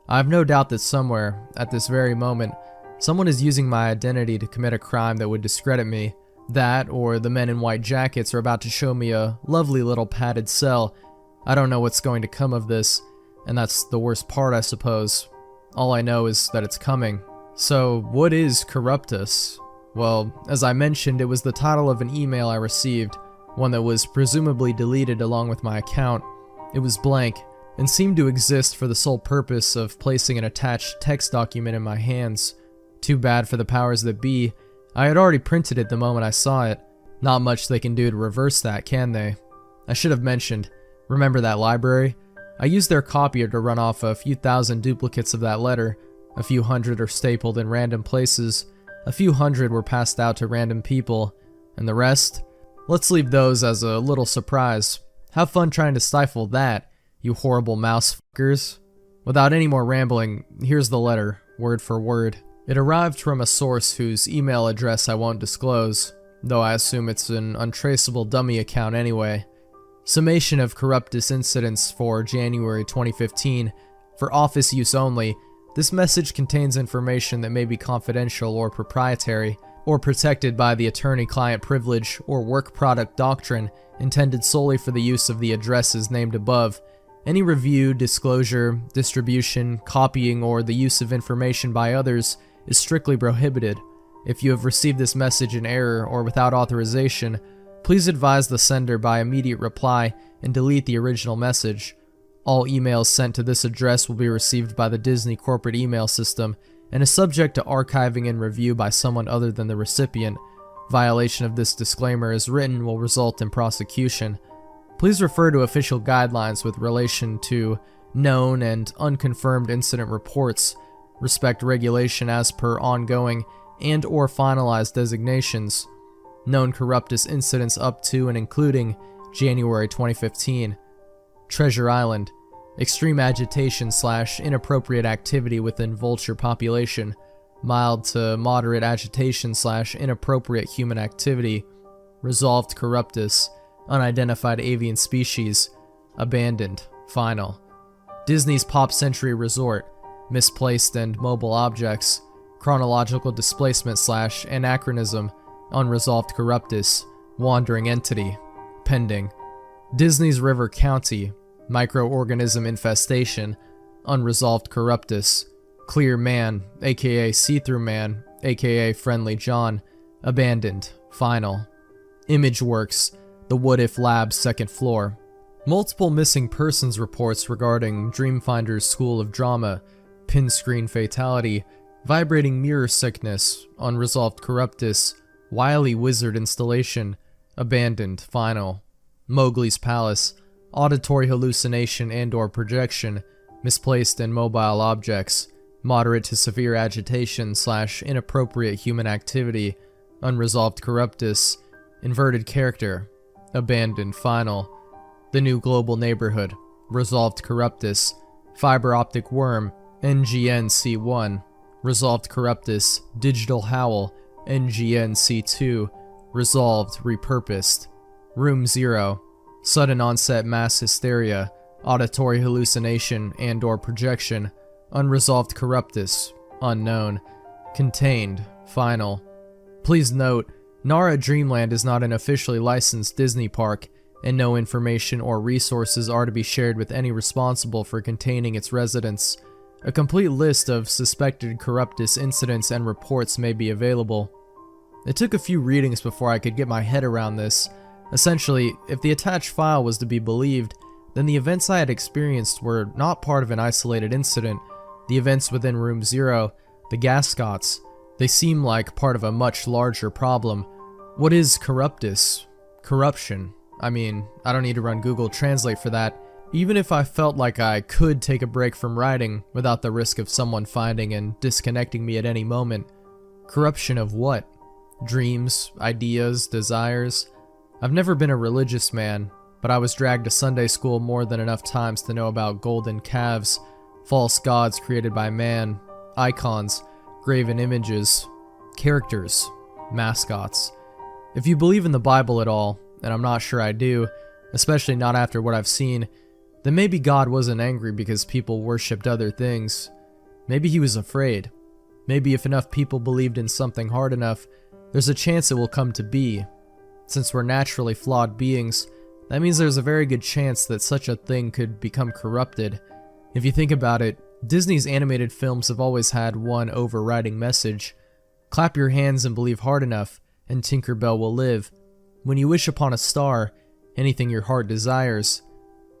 I have no doubt that somewhere, at this very moment, someone is using my identity to commit a crime that would discredit me. That, or the men in white jackets are about to show me a lovely little padded cell. I don't know what's going to come of this, and that's the worst part, I suppose. All I know is that it's coming. So, what is Corruptus? Well, as I mentioned, it was the title of an email I received, one that was presumably deleted along with my account. It was blank, and seemed to exist for the sole purpose of placing an attached text document in my hands. Too bad for the powers that be. I had already printed it the moment I saw it. Not much they can do to reverse that, can they? I should have mentioned, remember that library? I used their copier to run off a few thousand duplicates of that letter. A few hundred are stapled in random places. A few hundred were passed out to random people. And the rest? Let's leave those as a little surprise. Have fun trying to stifle that, you horrible mouse fuckers. Without any more rambling, here's the letter, word for word. It arrived from a source whose email address I won't disclose, though I assume it's an untraceable dummy account anyway. Summation of Corruptus incidents for January 2015. For office use only, this message contains information that may be confidential or proprietary, or protected by the attorney-client privilege or work product doctrine intended solely for the use of the addresses named above. Any review, disclosure, distribution, copying, or the use of information by others is strictly prohibited. If you have received this message in error or without authorization, please advise the sender by immediate reply and delete the original message. All emails sent to this address will be received by the Disney corporate email system and is subject to archiving and review by someone other than the recipient. Violation of this disclaimer as written will result in prosecution. Please refer to official guidelines with relation to known and unconfirmed incident reports. Respect regulation as per ongoing and or finalized designations. Known Corruptus incidents up to and including January 2015. Treasure Island. Extreme agitation / inappropriate activity within vulture population. Mild to moderate agitation / inappropriate human activity. Resolved Corruptus. Unidentified avian species. Abandoned. Final. Disney's Pop Century Resort. Misplaced and mobile objects. Chronological displacement / anachronism. Unresolved Corruptus. Wandering entity. Pending. Disney's River County. Microorganism infestation. Unresolved Corruptus. Clear Man, aka See-Through Man, aka Friendly John. Abandoned. Final. ImageWorks. The What If Lab's second floor. Multiple missing persons reports regarding Dreamfinder's School of Drama. Pin screen fatality. Vibrating mirror sickness. Unresolved Corruptus. Wily Wizard installation. Abandoned. Final. Mowgli's Palace. Auditory hallucination and or projection. Misplaced and mobile objects. Moderate to severe agitation / inappropriate human activity. Unresolved Corruptus. Inverted character. Abandoned. Final. The New Global Neighborhood. Resolved Corruptus. Fiber optic worm. NGN-C1. Resolved Corruptus. Digital Howl. NGN-C2. Resolved. Repurposed. Room 0. Sudden onset mass hysteria. Auditory hallucination and or projection. Unresolved Corruptus. Unknown. Contained. Final. Please note, Nara Dreamland is not an officially licensed Disney park, and no information or resources are to be shared with any responsible for containing its residents. A complete list of suspected Corruptus incidents and reports may be available. It took a few readings before I could get my head around this. Essentially, if the attached file was to be believed, then the events I had experienced were not part of an isolated incident. The events within Room 0, the Gascots, they seem like part of a much larger problem. What is Corruptus? Corruption. I mean, I don't need to run Google Translate for that. Even if I felt like I could take a break from writing without the risk of someone finding and disconnecting me at any moment. Corruption of what? Dreams, ideas, desires? I've never been a religious man, but I was dragged to Sunday school more than enough times to know about golden calves, false gods created by man, icons, graven images, characters, mascots. If you believe in the Bible at all, and I'm not sure I do, especially not after what I've seen, then maybe God wasn't angry because people worshipped other things. Maybe he was afraid. Maybe if enough people believed in something hard enough, there's a chance it will come to be. Since we're naturally flawed beings, that means there's a very good chance that such a thing could become corrupted. If you think about it, Disney's animated films have always had one overriding message. Clap your hands and believe hard enough, and Tinkerbell will live. When you wish upon a star, anything your heart desires.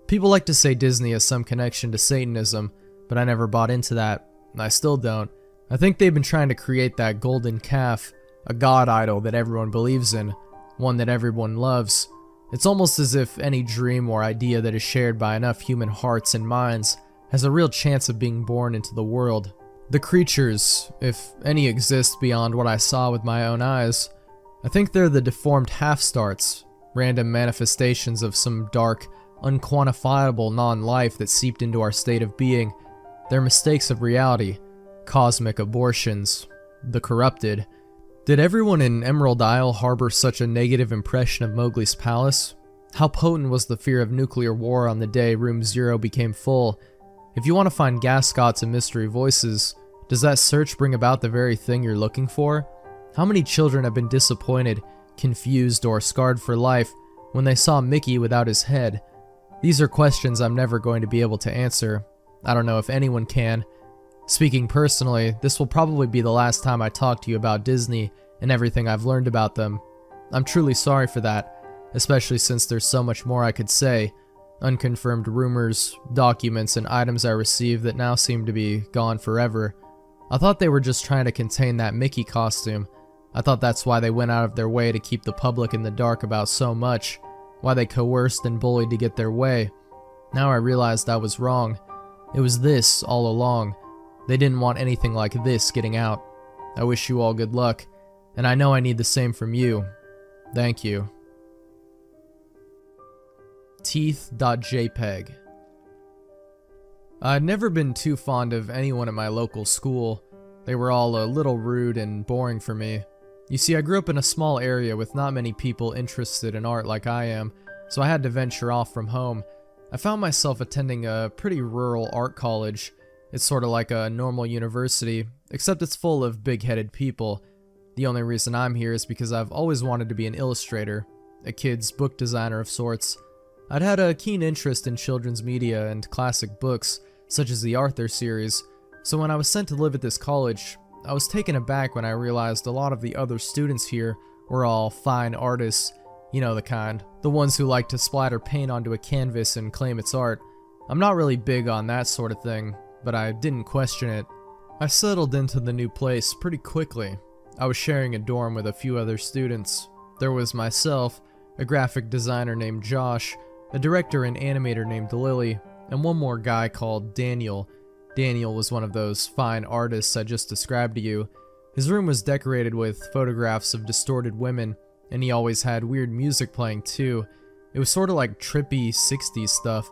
People like to say Disney has some connection to Satanism, but I never bought into that, and I still don't. I think they've been trying to create that golden calf, a god idol that everyone believes in, one that everyone loves. It's almost as if any dream or idea that is shared by enough human hearts and minds has a real chance of being born into the world. The creatures, if any exist beyond what I saw with my own eyes, I think they're the deformed half-starts, random manifestations of some dark, unquantifiable non-life that seeped into our state of being. They're mistakes of reality, cosmic abortions, the corrupted. Did everyone in Emerald Isle harbor such a negative impression of Mowgli's palace? How potent was the fear of nuclear war on the day Room Zero became full? If you want to find Gascots and mystery voices, does that search bring about the very thing you're looking for? How many children have been disappointed, confused, or scarred for life when they saw Mickey without his head? These are questions I'm never going to be able to answer. I don't know if anyone can. Speaking personally, this will probably be the last time I talk to you about Disney and everything I've learned about them. I'm truly sorry for that, especially since there's so much more I could say. Unconfirmed rumors, documents, and items I received that now seem to be gone forever. I thought they were just trying to contain that Mickey costume. I thought that's why they went out of their way to keep the public in the dark about so much, why they coerced and bullied to get their way. Now I realized I was wrong. It was this all along. They didn't want anything like this getting out. I wish you all good luck, and I know I need the same from you. Thank you. Teeth.jpg. I'd never been too fond of anyone at my local school. They were all a little rude and boring for me. You see, I grew up in a small area with not many people interested in art like I am, so I had to venture off from home. I found myself attending a pretty rural art college. It's sort of like a normal university, except it's full of big-headed people. The only reason I'm here is because I've always wanted to be an illustrator, a kid's book designer of sorts. I'd had a keen interest in children's media and classic books, such as the Arthur series, so when I was sent to live at this college, I was taken aback when I realized a lot of the other students here were all fine artists, you know the kind, the ones who like to splatter paint onto a canvas and claim it's art. I'm not really big on that sort of thing, but I didn't question it. I settled into the new place pretty quickly. I was sharing a dorm with a few other students. There was myself, a graphic designer named Josh, a director and animator named Lily, and one more guy called Daniel. Daniel was one of those fine artists I just described to you. His room was decorated with photographs of distorted women, and he always had weird music playing too. It was sort of like trippy 60s stuff.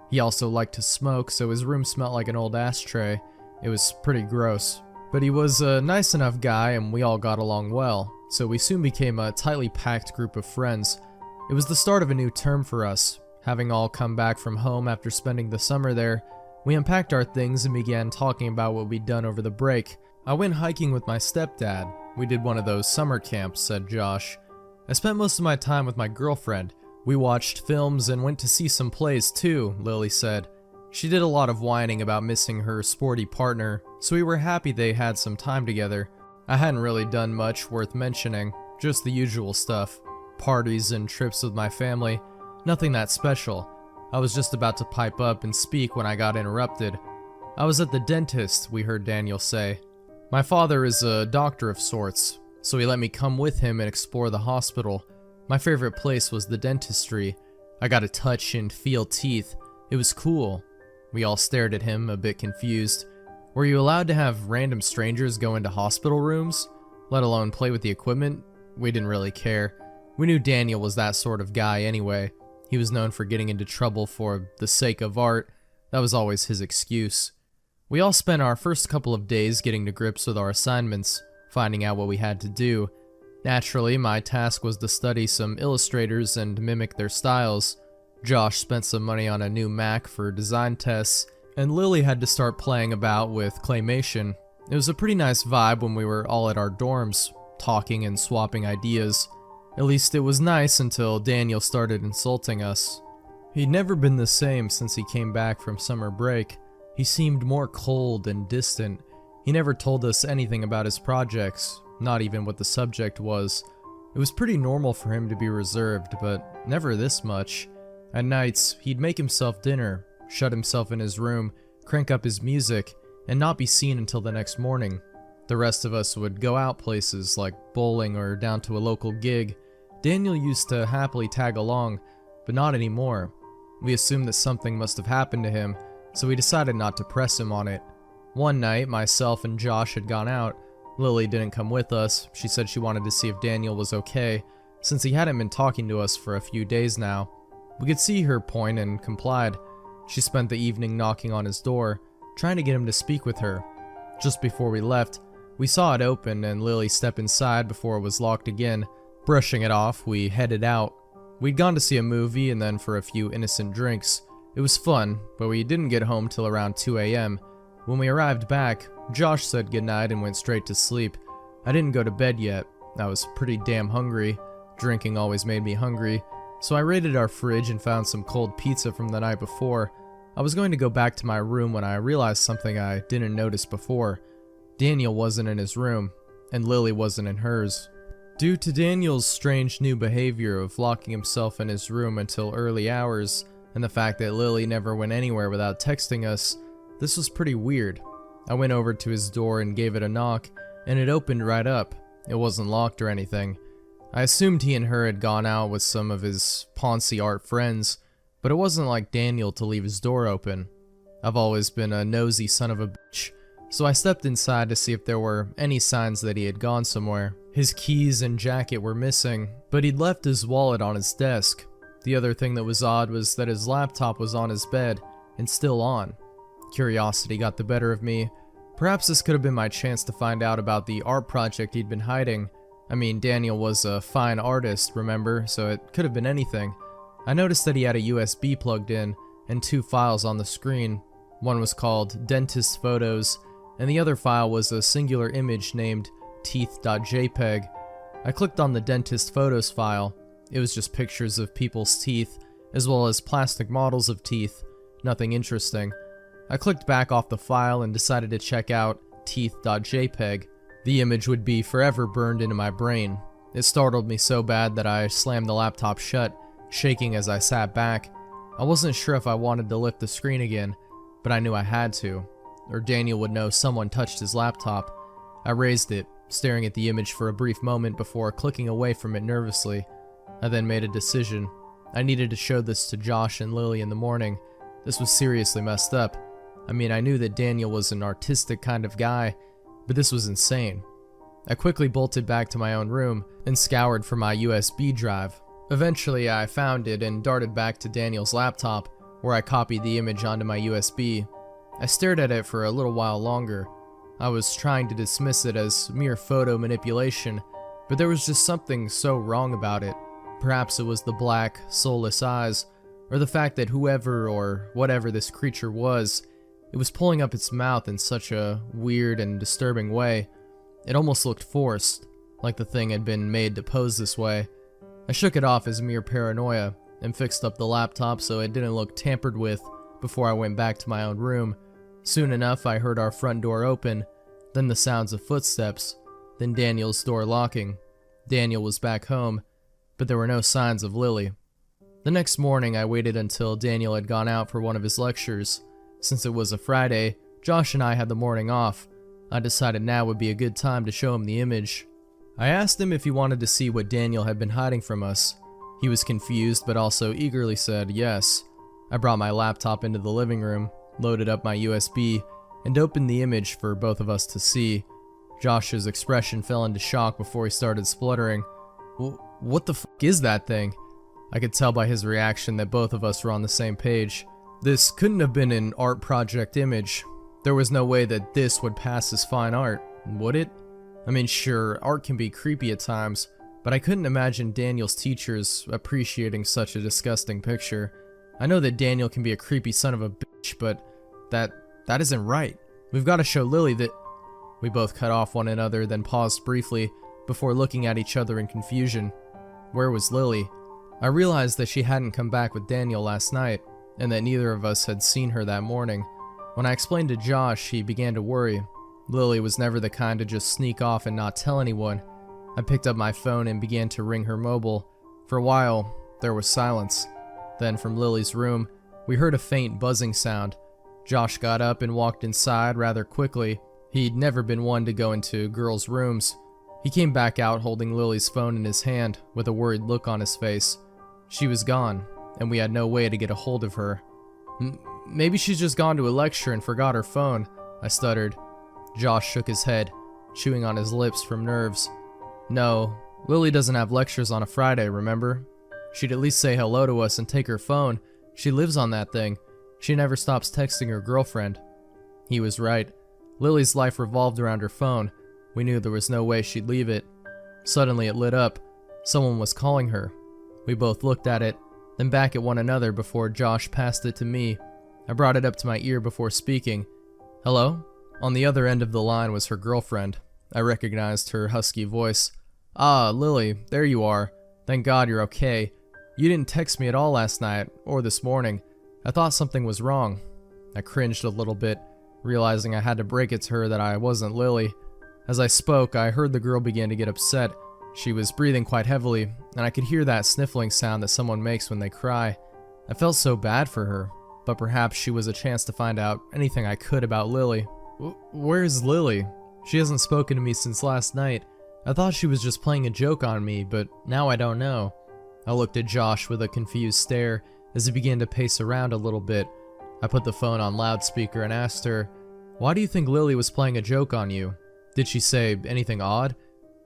He also liked to smoke, so his room smelled like an old ashtray. It was pretty gross. But he was a nice enough guy and we all got along well, so we soon became a tightly packed group of friends. It was the start of a new term for us. Having all come back from home after spending the summer there, we unpacked our things and began talking about what we'd done over the break. I went hiking with my stepdad. We did one of those summer camps, said Josh. I spent most of my time with my girlfriend. We watched films and went to see some plays too, Lily said. She did a lot of whining about missing her sporty partner, so we were happy they had some time together. I hadn't really done much worth mentioning, just the usual stuff. Parties and trips with my family, nothing that special. I was just about to pipe up and speak when I got interrupted. I was at the dentist, we heard Daniel say. My father is a doctor of sorts, so he let me come with him and explore the hospital. My favorite place was the dentistry. I got to touch and feel teeth. It was cool. We all stared at him, a bit confused. Were you allowed to have random strangers go into hospital rooms, let alone play with the equipment? We didn't really care. We knew Daniel was that sort of guy anyway. He was known for getting into trouble for the sake of art. That was always his excuse. We all spent our first couple of days getting to grips with our assignments, finding out what we had to do. Naturally, my task was to study some illustrators and mimic their styles. Josh spent some money on a new Mac for design tests, and Lily had to start playing about with claymation. It was a pretty nice vibe when we were all at our dorms, talking and swapping ideas. At least it was nice until Daniel started insulting us. He'd never been the same since he came back from summer break. He seemed more cold and distant. He never told us anything about his projects, not even what the subject was. It was pretty normal for him to be reserved, but never this much. At nights, he'd make himself dinner, shut himself in his room, crank up his music, and not be seen until the next morning. The rest of us would go out places like bowling or down to a local gig. Daniel used to happily tag along, but not anymore. We assumed that something must have happened to him, so we decided not to press him on it. One night, myself and Josh had gone out. Lily didn't come with us. She said she wanted to see if Daniel was okay, since he hadn't been talking to us for a few days now. We could see her point and complied. She spent the evening knocking on his door, trying to get him to speak with her. Just before we left, we saw it open and Lily step inside before it was locked again. Brushing it off, we headed out. We'd gone to see a movie and then for a few innocent drinks. It was fun, but we didn't get home till around 2 a.m. When we arrived back, Josh said goodnight and went straight to sleep. I didn't go to bed yet. I was pretty damn hungry. Drinking always made me hungry, so I raided our fridge and found some cold pizza from the night before. I was going to go back to my room when I realized something I didn't notice before. Daniel wasn't in his room, and Lily wasn't in hers. Due to Daniel's strange new behavior of locking himself in his room until early hours, and the fact that Lily never went anywhere without texting us, this was pretty weird. I went over to his door and gave it a knock, and it opened right up. It wasn't locked or anything. I assumed he and her had gone out with some of his Ponzi art friends, but it wasn't like Daniel to leave his door open. I've always been a nosy son of a bitch, so I stepped inside to see if there were any signs that he had gone somewhere. His keys and jacket were missing, but he'd left his wallet on his desk. The other thing that was odd was that his laptop was on his bed, and still on. Curiosity got the better of me. Perhaps this could have been my chance to find out about the art project he'd been hiding. I mean, Daniel was a fine artist, remember, so it could have been anything. I noticed that he had a USB plugged in, and 2 files on the screen. One was called Dentist Photos, and the other file was a singular image named teeth.jpg. I clicked on the Dentist Photos file. It was just pictures of people's teeth, as well as plastic models of teeth. Nothing interesting. I clicked back off the file and decided to check out teeth.jpg. The image would be forever burned into my brain. It startled me so bad that I slammed the laptop shut, shaking as I sat back. I wasn't sure if I wanted to lift the screen again, but I knew I had to, or Daniel would know someone touched his laptop. I raised it, staring at the image for a brief moment before clicking away from it nervously. I then made a decision. I needed to show this to Josh and Lily in the morning. This was seriously messed up. I mean, I knew that Daniel was an artistic kind of guy, but this was insane. I quickly bolted back to my own room and scoured for my USB drive. Eventually, I found it and darted back to Daniel's laptop, where I copied the image onto my USB. I stared at it for a little while longer. I was trying to dismiss it as mere photo manipulation, but there was just something so wrong about it. Perhaps it was the black, soulless eyes, or the fact that whoever or whatever this creature was, it was pulling up its mouth in such a weird and disturbing way. It almost looked forced, like the thing had been made to pose this way. I shook it off as mere paranoia, and fixed up the laptop so it didn't look tampered with before I went back to my own room. Soon enough, I heard our front door open, then the sounds of footsteps, then Daniel's door locking. Daniel was back home, but there were no signs of Lily. The next morning, I waited until Daniel had gone out for one of his lectures. Since it was a Friday, Josh and I had the morning off. I decided now would be a good time to show him the image. I asked him if he wanted to see what Daniel had been hiding from us. He was confused but also eagerly said yes. I brought my laptop into the living room, loaded up my USB, and opened the image for both of us to see. Josh's expression fell into shock before he started spluttering. What the fuck is that thing? I could tell by his reaction that both of us were on the same page. This couldn't have been an art project image. There was no way that this would pass as fine art, would it? I mean, sure, art can be creepy at times, but I couldn't imagine Daniel's teachers appreciating such a disgusting picture. I know that Daniel can be a creepy son of a bitch, but that isn't right. We've got to show Lily that... We both cut off one another, then paused briefly before looking at each other in confusion. Where was Lily? I realized that she hadn't come back with Daniel last night, and that neither of us had seen her that morning. When I explained to Josh, he began to worry. Lily was never the kind to just sneak off and not tell anyone. I picked up my phone and began to ring her mobile. For a while, there was silence. Then from Lily's room, we heard a faint buzzing sound. Josh got up and walked inside rather quickly. He'd never been one to go into girls' rooms. He came back out holding Lily's phone in his hand, with a worried look on his face. She was gone, and we had no way to get a hold of her. Maybe she's just gone to a lecture and forgot her phone, I stuttered. Josh shook his head, chewing on his lips from nerves. No, Lily doesn't have lectures on a Friday, remember? She'd at least say hello to us and take her phone. She lives on that thing. She never stops texting her girlfriend. He was right. Lily's life revolved around her phone. We knew there was no way she'd leave it. Suddenly it lit up. Someone was calling her. We both looked at it, then back at one another before Josh passed it to me. I brought it up to my ear before speaking. Hello? On the other end of the line was her girlfriend. I recognized her husky voice. Ah, Lily, there you are. Thank God you're okay. You didn't text me at all last night, or this morning. I thought something was wrong. I cringed a little bit, realizing I had to break it to her that I wasn't Lily. As I spoke, I heard the girl begin to get upset. She was breathing quite heavily, and I could hear that sniffling sound that someone makes when they cry. I felt so bad for her, but perhaps she was a chance to find out anything I could about Lily. Where's Lily? She hasn't spoken to me since last night. I thought she was just playing a joke on me, but now I don't know. I looked at Josh with a confused stare as he began to pace around a little bit. I put the phone on loudspeaker and asked her, "Why do you think Lily was playing a joke on you? Did she say anything odd?"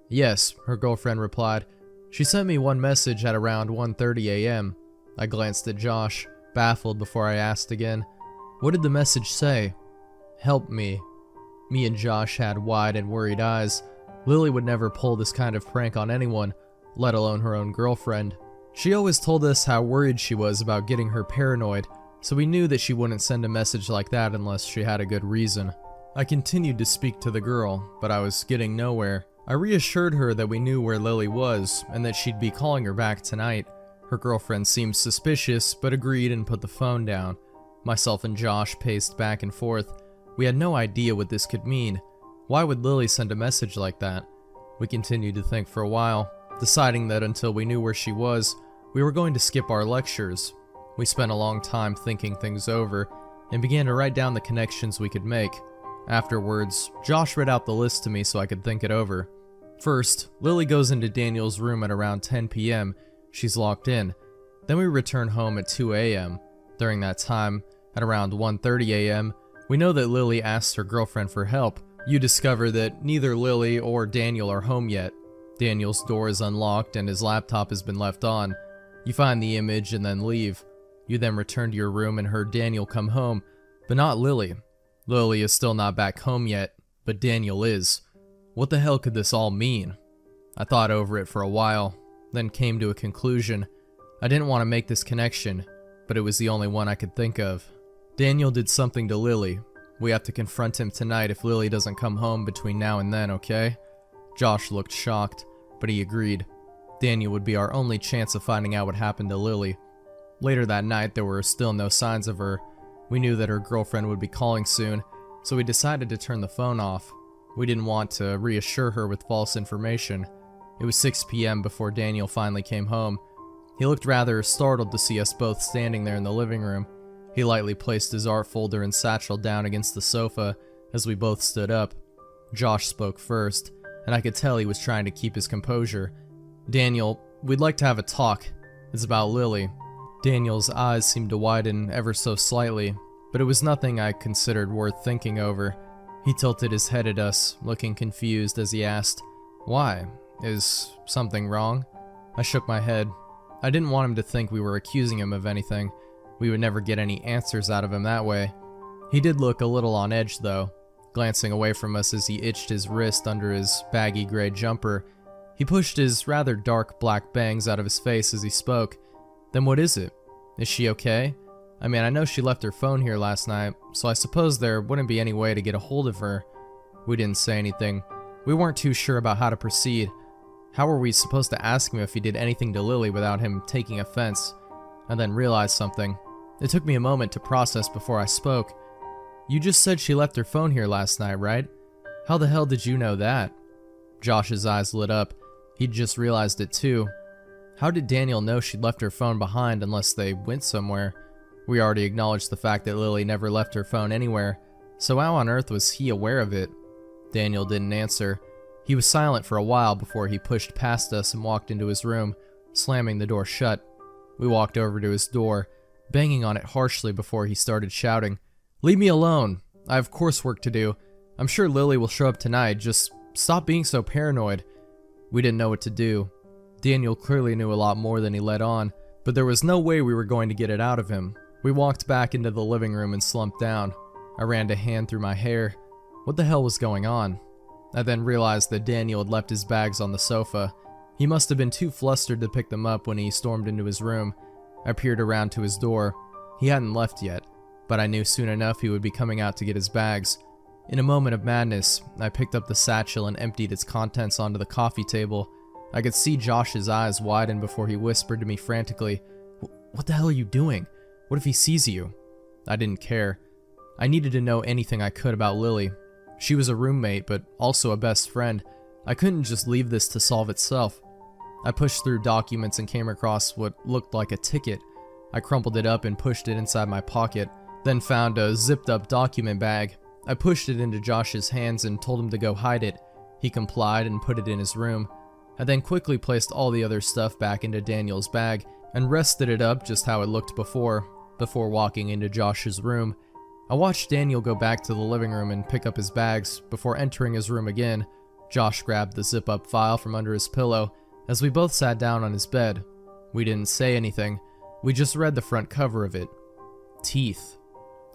"Yes," her girlfriend replied. "She sent me one message at around 1:30 a.m. I glanced at Josh, baffled before I asked again, "What did the message say?" "Help me." Me and Josh had wide and worried eyes. Lily would never pull this kind of prank on anyone, let alone her own girlfriend. She always told us how worried she was about getting her paranoid, so we knew that she wouldn't send a message like that unless she had a good reason. I continued to speak to the girl, but I was getting nowhere. I reassured her that we knew where Lily was, and that she'd be calling her back tonight. Her girlfriend seemed suspicious, but agreed and put the phone down. Myself and Josh paced back and forth. We had no idea what this could mean. Why would Lily send a message like that? We continued to think for a while, deciding that until we knew where she was, we were going to skip our lectures. We spent a long time thinking things over, and began to write down the connections we could make. Afterwards, Josh read out the list to me so I could think it over. First, Lily goes into Daniel's room at around 10 p.m. She's locked in. Then we return home at 2 a.m. During that time, at around 1:30 a.m., we know that Lily asks her girlfriend for help. You discover that neither Lily or Daniel are home yet. Daniel's door is unlocked and his laptop has been left on. You find the image and then leave. You then return to your room and heard Daniel come home, but not Lily. Lily is still not back home yet, but Daniel is. What the hell could this all mean? I thought over it for a while, then came to a conclusion. I didn't want to make this connection, but it was the only one I could think of. Daniel did something to Lily. We have to confront him tonight if Lily doesn't come home between now and then, okay? Josh looked shocked, but he agreed. Daniel would be our only chance of finding out what happened to Lily. Later that night, there were still no signs of her. We knew that her girlfriend would be calling soon, so we decided to turn the phone off. We didn't want to reassure her with false information. It was 6 p.m. before Daniel finally came home. He looked rather startled to see us both standing there in the living room. He lightly placed his art folder and satchel down against the sofa as we both stood up. Josh spoke first. and I could tell he was trying to keep his composure. "Daniel, we'd like to have a talk. It's about Lily." Daniel's eyes seemed to widen ever so slightly, but it was nothing I considered worth thinking over. He tilted his head at us, looking confused as he asked, "Why? Is something wrong?" I shook my head. I didn't want him to think we were accusing him of anything. We would never get any answers out of him that way. He did look a little on edge though, glancing away from us as he itched his wrist under his baggy gray jumper. He pushed his rather dark black bangs out of his face as he spoke. "Then what is it? Is she okay? I mean, I know she left her phone here last night, so I suppose there wouldn't be any way to get a hold of her." We didn't say anything. We weren't too sure about how to proceed. How were we supposed to ask him if he did anything to Lily without him taking offense? I then realized something. It took me a moment to process before I spoke. "You just said she left her phone here last night, right? How the hell did you know that?" Josh's eyes lit up. He'd just realized it too. How did Daniel know she'd left her phone behind unless they went somewhere? We already acknowledged the fact that Lily never left her phone anywhere, so how on earth was he aware of it? Daniel didn't answer. He was silent for a while before he pushed past us and walked into his room, slamming the door shut. We walked over to his door, banging on it harshly before he started shouting, "Leave me alone! I have coursework to do. I'm sure Lily will show up tonight. Just stop being so paranoid." We didn't know what to do. Daniel clearly knew a lot more than he let on, but there was no way we were going to get it out of him. We walked back into the living room and slumped down. I ran a hand through my hair. What the hell was going on? I then realized that Daniel had left his bags on the sofa. He must have been too flustered to pick them up when he stormed into his room. I peered around to his door. He hadn't left yet, but I knew soon enough he would be coming out to get his bags. In a moment of madness, I picked up the satchel and emptied its contents onto the coffee table. I could see Josh's eyes widen before he whispered to me frantically, "What the hell are you doing? What if he sees you?" I didn't care. I needed to know anything I could about Lily. She was a roommate, but also a best friend. I couldn't just leave this to solve itself. I pushed through documents and came across what looked like a ticket. I crumpled it up and pushed it inside my pocket, then found a zipped up document bag. I pushed it into Josh's hands and told him to go hide it. He complied and put it in his room. I then quickly placed all the other stuff back into Daniel's bag and rested it up just how it looked before walking into Josh's room. I watched Daniel go back to the living room and pick up his bags. Before entering his room again, Josh grabbed the zip-up file from under his pillow as we both sat down on his bed. We didn't say anything. We just read the front cover of it. Teeth.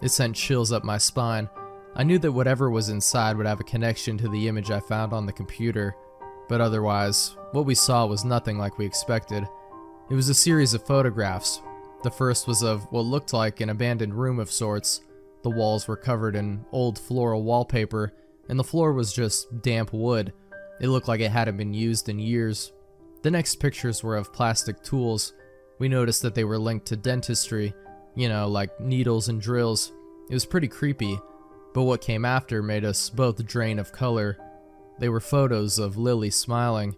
It sent chills up my spine. I knew that whatever was inside would have a connection to the image I found on the computer. But otherwise, what we saw was nothing like we expected. It was a series of photographs. The first was of what looked like an abandoned room of sorts. The walls were covered in old floral wallpaper, and the floor was just damp wood. It looked like it hadn't been used in years. The next pictures were of plastic tools. We noticed that they were linked to dentistry, like needles and drills. It was pretty creepy, but what came after made us both drain of color. They were photos of Lily smiling.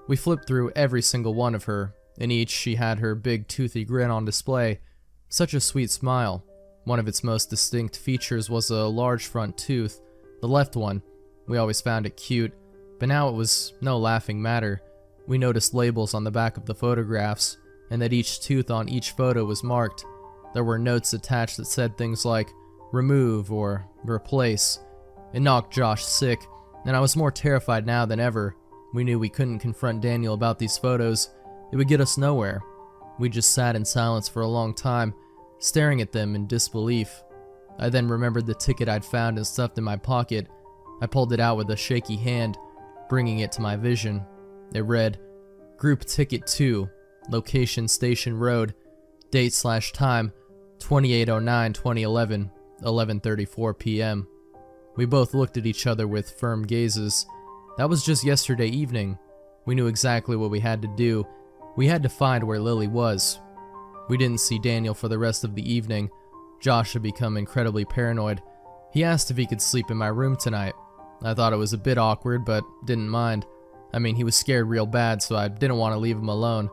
We flipped through every single one of her. In each, she had her big toothy grin on display. Such a sweet smile. One of its most distinct features was a large front tooth, the left one. We always found it cute, but now it was no laughing matter. We noticed labels on the back of the photographs, and that each tooth on each photo was marked. There were notes attached that said things like, "remove" or "replace." It knocked Josh sick, and I was more terrified now than ever. We knew we couldn't confront Daniel about these photos. It would get us nowhere. We just sat in silence for a long time, staring at them in disbelief. I then remembered the ticket I'd found and stuffed in my pocket. I pulled it out with a shaky hand, bringing it to my vision. It read, "Group Ticket 2, Location Station Road, Date/time, 28/09/2011, 11:34 p.m. We both looked at each other with firm gazes. That was just yesterday evening. We knew exactly what we had to do. We had to find where Lily was. We didn't see Daniel for the rest of the evening. Josh had become incredibly paranoid. He asked if he could sleep in my room tonight. I thought it was a bit awkward, but didn't mind. I mean, he was scared real bad, so I didn't want to leave him alone.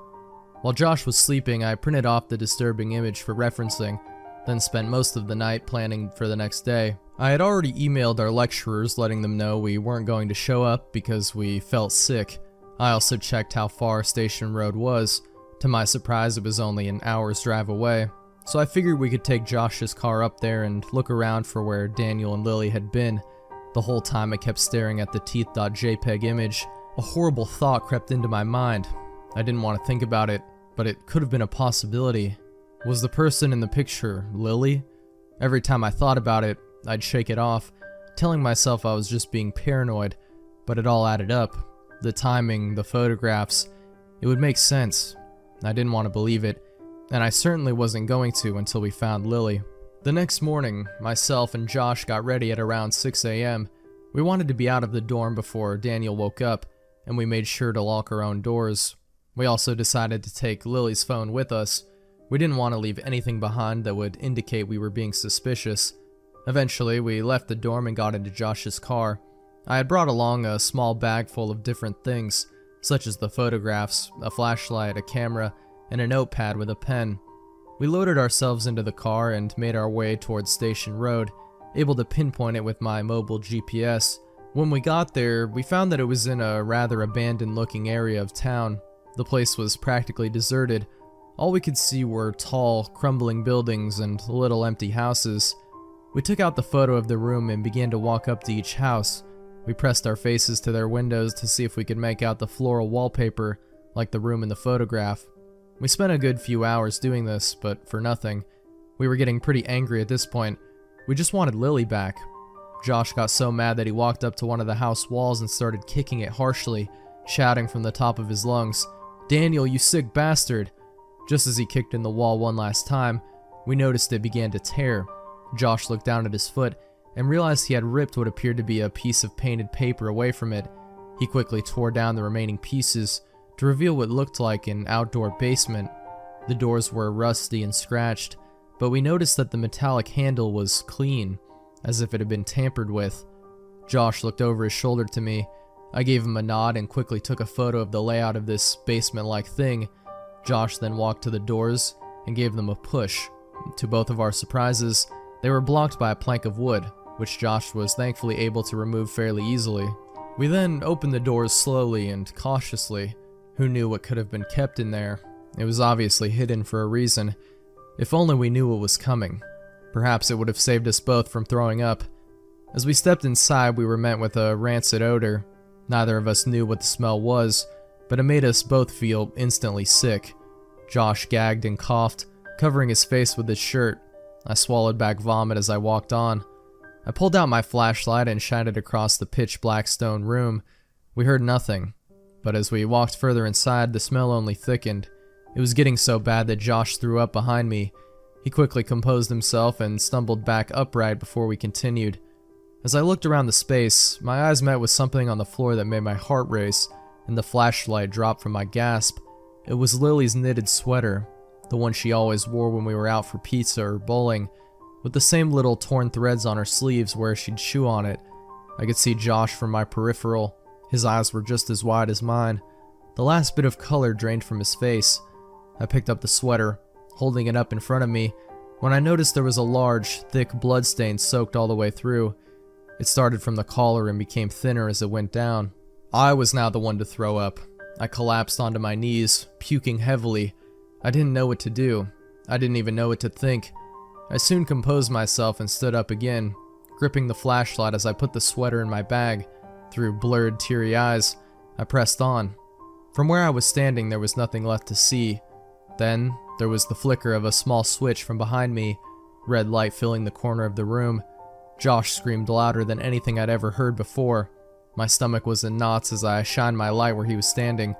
While Josh was sleeping, I printed off the disturbing image for referencing. then spent most of the night planning for the next day. I had already emailed our lecturers letting them know we weren't going to show up because we felt sick. I also checked how far Station Road was. To my surprise, it was only an hour's drive away, so I figured we could take Josh's car up there and look around for where Daniel and Lily had been. The whole time I kept staring at the teeth.jpg image. A horrible thought crept into my mind. I didn't want to think about it, but it could have been a possibility. Was the person in the picture Lily? Every time I thought about it, I'd shake it off, telling myself I was just being paranoid, but it all added up. The timing, the photographs, it would make sense. I didn't want to believe it, and I certainly wasn't going to until we found Lily. The next morning, myself and Josh got ready at around 6 a.m. We wanted to be out of the dorm before Daniel woke up, and we made sure to lock our own doors. We also decided to take Lily's phone with us. We didn't want to leave anything behind that would indicate we were being suspicious. Eventually, we left the dorm and got into Josh's car. I had brought along a small bag full of different things, such as the photographs, a flashlight, a camera, and a notepad with a pen. We loaded ourselves into the car and made our way towards Station Road, able to pinpoint it with my mobile GPS. When we got there, we found that it was in a rather abandoned-looking area of town. The place was practically deserted. All we could see were tall, crumbling buildings and little empty houses. We took out the photo of the room and began to walk up to each house. We pressed our faces to their windows to see if we could make out the floral wallpaper, like the room in the photograph. We spent a good few hours doing this, but for nothing. We were getting pretty angry at this point. We just wanted Lily back. Josh got so mad that he walked up to one of the house walls and started kicking it harshly, shouting from the top of his lungs, "Daniel, you sick bastard!" Just as he kicked in the wall one last time, we noticed it began to tear. Josh looked down at his foot and realized he had ripped what appeared to be a piece of painted paper away from it. He quickly tore down the remaining pieces to reveal what looked like an outdoor basement. The doors were rusty and scratched, but we noticed that the metallic handle was clean, as if it had been tampered with. Josh looked over his shoulder to me. I gave him a nod and quickly took a photo of the layout of this basement-like thing. Josh then walked to the doors and gave them a push. To both of our surprises, they were blocked by a plank of wood, which Josh was thankfully able to remove fairly easily. We then opened the doors slowly and cautiously. Who knew what could have been kept in there? It was obviously hidden for a reason. If only we knew what was coming. Perhaps it would have saved us both from throwing up. As we stepped inside, we were met with a rancid odor. Neither of us knew what the smell was, but it made us both feel instantly sick. Josh gagged and coughed, covering his face with his shirt. I swallowed back vomit as I walked on. I pulled out my flashlight and shined it across the pitch-black stone room. We heard nothing, but as we walked further inside, the smell only thickened. It was getting so bad that Josh threw up behind me. He quickly composed himself and stumbled back upright before we continued. As I looked around the space, my eyes met with something on the floor that made my heart race, and the flashlight dropped from my gasp. It was Lily's knitted sweater, the one she always wore when we were out for pizza or bowling, with the same little torn threads on her sleeves where she'd chew on it. I could see Josh from my peripheral. His eyes were just as wide as mine. The last bit of color drained from his face. I picked up the sweater, holding it up in front of me, when I noticed there was a large, thick blood stain soaked all the way through. It started from the collar and became thinner as it went down. I was now the one to throw up. I collapsed onto my knees, puking heavily. I didn't know what to do. I didn't even know what to think. I soon composed myself and stood up again, gripping the flashlight as I put the sweater in my bag. Through blurred, teary eyes, I pressed on. From where I was standing, there was nothing left to see. Then, there was the flicker of a small switch from behind me, red light filling the corner of the room. Josh screamed louder than anything I'd ever heard before. My stomach was in knots as I shined my light where he was standing.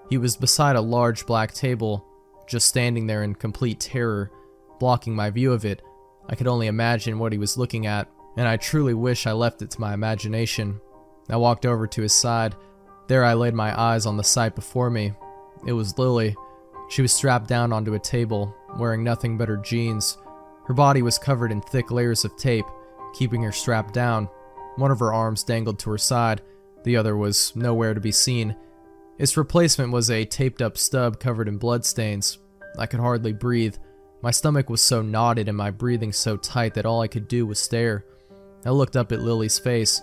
He was beside a large black table, just standing there in complete terror, blocking my view of it. I could only imagine what he was looking at, and I truly wish I left it to my imagination. I walked over to his side. There I laid my eyes on the sight before me. It was Lily. She was strapped down onto a table, wearing nothing but her jeans. Her body was covered in thick layers of tape, keeping her strapped down. One of her arms dangled to her side, the other was nowhere to be seen. Its replacement was a taped-up stub covered in bloodstains. I could hardly breathe. My stomach was so knotted and my breathing so tight that all I could do was stare. I looked up at Lily's face.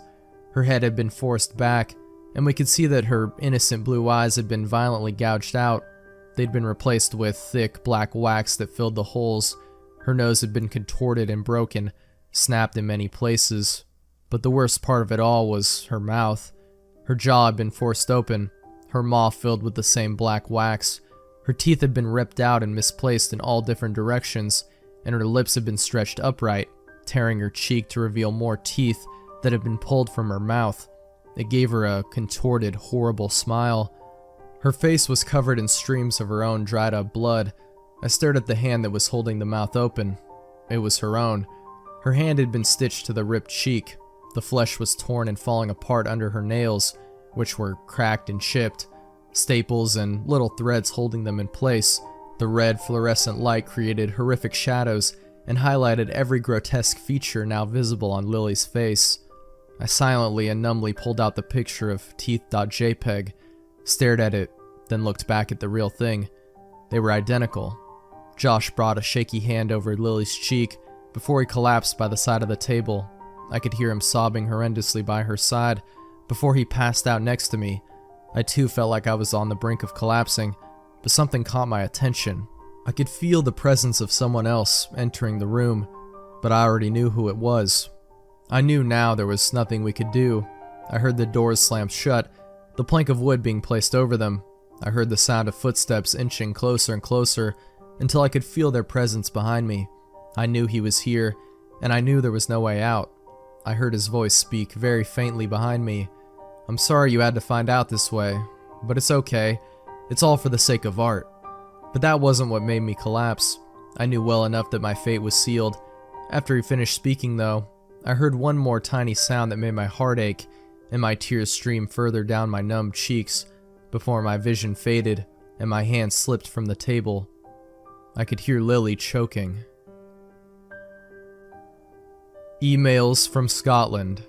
Her head had been forced back, and we could see that her innocent blue eyes had been violently gouged out. They'd been replaced with thick black wax that filled the holes. Her nose had been contorted and broken, snapped in many places. But the worst part of it all was her mouth. Her jaw had been forced open, her maw filled with the same black wax. Her teeth had been ripped out and misplaced in all different directions, and her lips had been stretched upright, tearing her cheek to reveal more teeth that had been pulled from her mouth. It gave her a contorted, horrible smile. Her face was covered in streams of her own dried up blood. I stared at the hand that was holding the mouth open. It was her own. Her hand had been stitched to the ripped cheek. The flesh was torn and falling apart under her nails, which were cracked and chipped. Staples and little threads holding them in place. The red fluorescent light created horrific shadows and highlighted every grotesque feature now visible on Lily's face. I silently and numbly pulled out the picture of teeth.jpg, stared at it, then looked back at the real thing. They were identical. Josh brought a shaky hand over Lily's cheek before he collapsed by the side of the table. I could hear him sobbing horrendously by her side before he passed out next to me. I too felt like I was on the brink of collapsing, but something caught my attention. I could feel the presence of someone else entering the room, but I already knew who it was. I knew now there was nothing we could do. I heard the doors slam shut, the plank of wood being placed over them. I heard the sound of footsteps inching closer and closer until I could feel their presence behind me. I knew he was here, and I knew there was no way out. I heard his voice speak very faintly behind me. "I'm sorry you had to find out this way, but it's okay. It's all for the sake of art." But that wasn't what made me collapse. I knew well enough that my fate was sealed. After he finished speaking, though, I heard one more tiny sound that made my heart ache, and my tears streamed further down my numbed cheeks before my vision faded and my hand slipped from the table. I could hear Lily choking. Emails from Scotland.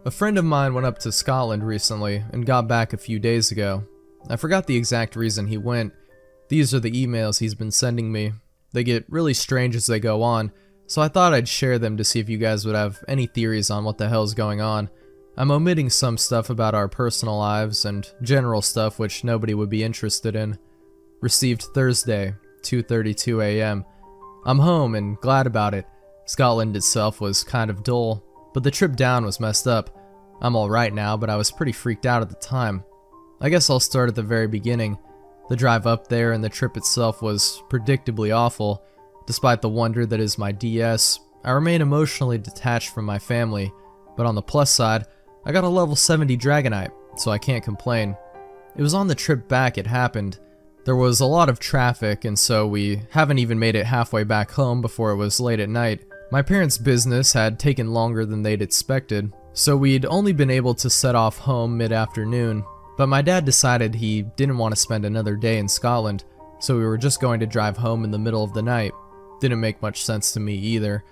A friend of mine went up to Scotland recently and got back a few days ago. I forgot the exact reason he went. These are the emails he's been sending me. They get really strange as they go on, so I thought I'd share them to see if you guys would have any theories on what the hell's going on. I'm omitting some stuff about our personal lives and general stuff which nobody would be interested in. Received Thursday, 2:32 a.m. I'm home and glad about it. Scotland itself was kind of dull, but the trip down was messed up. I'm alright now, but I was pretty freaked out at the time. I guess I'll start at the very beginning. The drive up there and the trip itself was predictably awful. Despite the wonder that is my DS, I remain emotionally detached from my family, but on the plus side, I got a level 70 Dragonite, so I can't complain. It was on the trip back it happened. There was a lot of traffic, and so we haven't even made it halfway back home before it was late at night. My parents' business had taken longer than they'd expected, so we'd only been able to set off home mid-afternoon, but my dad decided he didn't want to spend another day in Scotland, so we were just going to drive home in the middle of the night. Didn't make much sense to me either.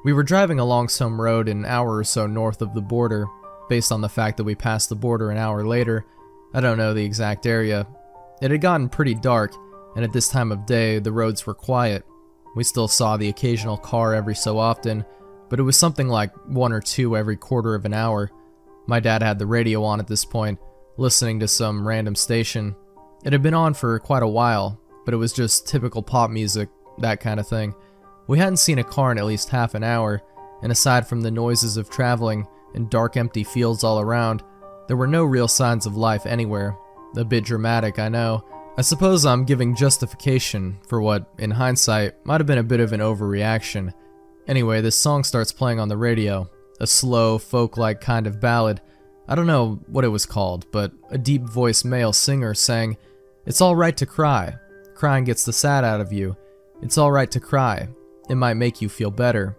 We were driving along some road an hour or so north of the border, based on the fact that we passed the border an hour later. I don't know the exact area. It had gotten pretty dark, and at this time of day, the roads were quiet. We still saw the occasional car every so often, but it was something like one or two every quarter of an hour. My dad had the radio on at this point, listening to some random station. It had been on for quite a while, but it was just typical pop music, that kind of thing. We hadn't seen a car in at least half an hour, and aside from the noises of traveling and dark empty fields all around, there were no real signs of life anywhere. A bit dramatic, I know. I suppose I'm giving justification for what, in hindsight, might have been a bit of an overreaction. Anyway, this song starts playing on the radio. A slow, folk-like kind of ballad. I don't know what it was called, but a deep-voiced male singer sang, "It's all right to cry. Crying gets the sad out of you. It's all right to cry. It might make you feel better."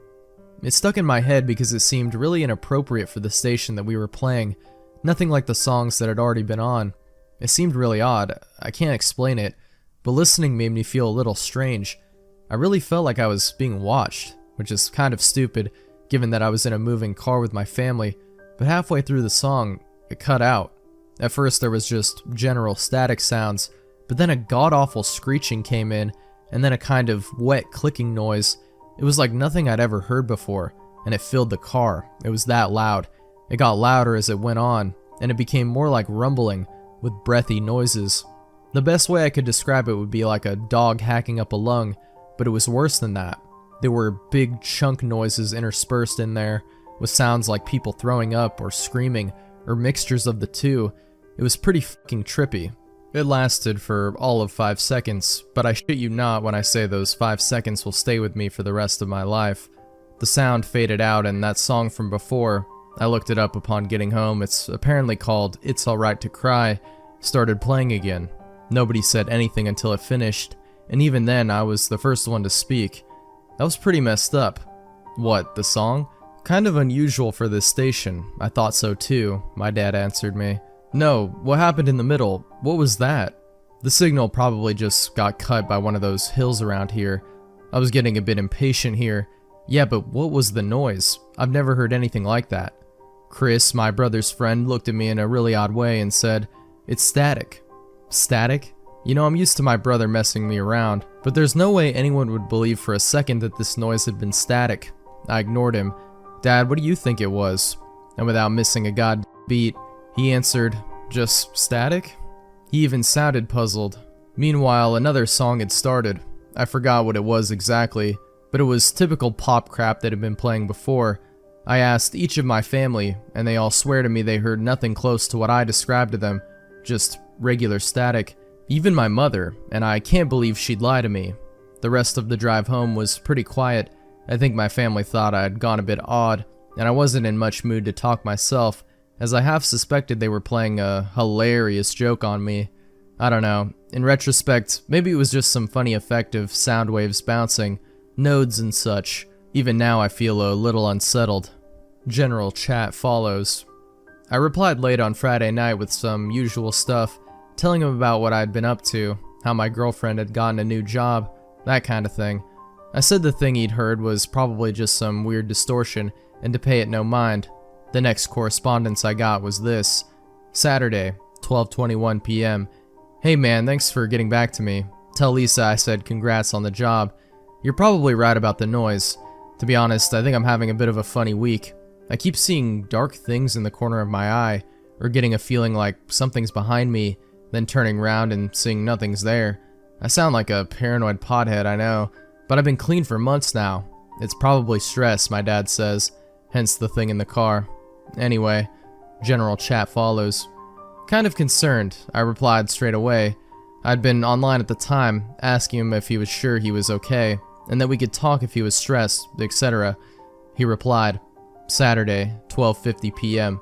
It stuck in my head because it seemed really inappropriate for the station that we were playing. Nothing like the songs that had already been on. It seemed really odd. I can't explain it, but listening made me feel a little strange. I really felt like I was being watched, which is kind of stupid, given that I was in a moving car with my family, but halfway through the song, it cut out. At first there was just general static sounds, but then a god-awful screeching came in, and then a kind of wet clicking noise. It was like nothing I'd ever heard before, and it filled the car. It was that loud. It got louder as it went on, and it became more like rumbling, with breathy noises. The best way I could describe it would be like a dog hacking up a lung, but it was worse than that. There were big chunk noises interspersed in there, with sounds like people throwing up or screaming, or mixtures of the two. It was pretty fucking trippy. It lasted for all of 5 seconds, but I shit you not when I say those 5 seconds will stay with me for the rest of my life. The sound faded out, and that song from before, I looked it up upon getting home, it's apparently called It's Alright to Cry, started playing again. Nobody said anything until it finished, and even then I was the first one to speak. That was pretty messed up. What, the song? Kind of unusual for this station. I thought so too, my dad answered me. No, what happened in the middle? What was that? The signal probably just got cut by one of those hills around here. I was getting a bit impatient here. Yeah, but what was the noise? I've never heard anything like that. Chris, my brother's friend, looked at me in a really odd way and said, "It's static." Static? You know, I'm used to my brother messing me around, but there's no way anyone would believe for a second that this noise had been static. I ignored him. "Dad, what do you think it was?" And without missing a goddamn beat, he answered, "Just static?" He even sounded puzzled. Meanwhile, another song had started. I forgot what it was exactly, but it was typical pop crap that had been playing before. I asked each of my family, and they all swear to me they heard nothing close to what I described to them, just regular static. Even my mother, and I can't believe she'd lie to me. The rest of the drive home was pretty quiet. I think my family thought I had gone a bit odd, and I wasn't in much mood to talk myself, as I half suspected they were playing a hilarious joke on me. I don't know. In retrospect, maybe it was just some funny effect of sound waves bouncing, nodes and such. Even now I feel a little unsettled. General chat follows. I replied late on Friday night with some usual stuff, telling him about what I'd been up to, how my girlfriend had gotten a new job, that kind of thing. I said the thing he'd heard was probably just some weird distortion, and to pay it no mind. The next correspondence I got was this. Saturday, 12:21 p.m. "Hey man, thanks for getting back to me. Tell Lisa I said congrats on the job. You're probably right about the noise. To be honest, I think I'm having a bit of a funny week. I keep seeing dark things in the corner of my eye, or getting a feeling like something's behind me, then turning around and seeing nothing's there. I sound like a paranoid pothead, I know, but I've been clean for months now. It's probably stress, my dad says, hence the thing in the car. Anyway, general chat follows. Kind of concerned, I replied straight away. I'd been online at the time, asking him if he was sure he was okay, and that we could talk if he was stressed, etc. He replied, Saturday, 12:50 p.m.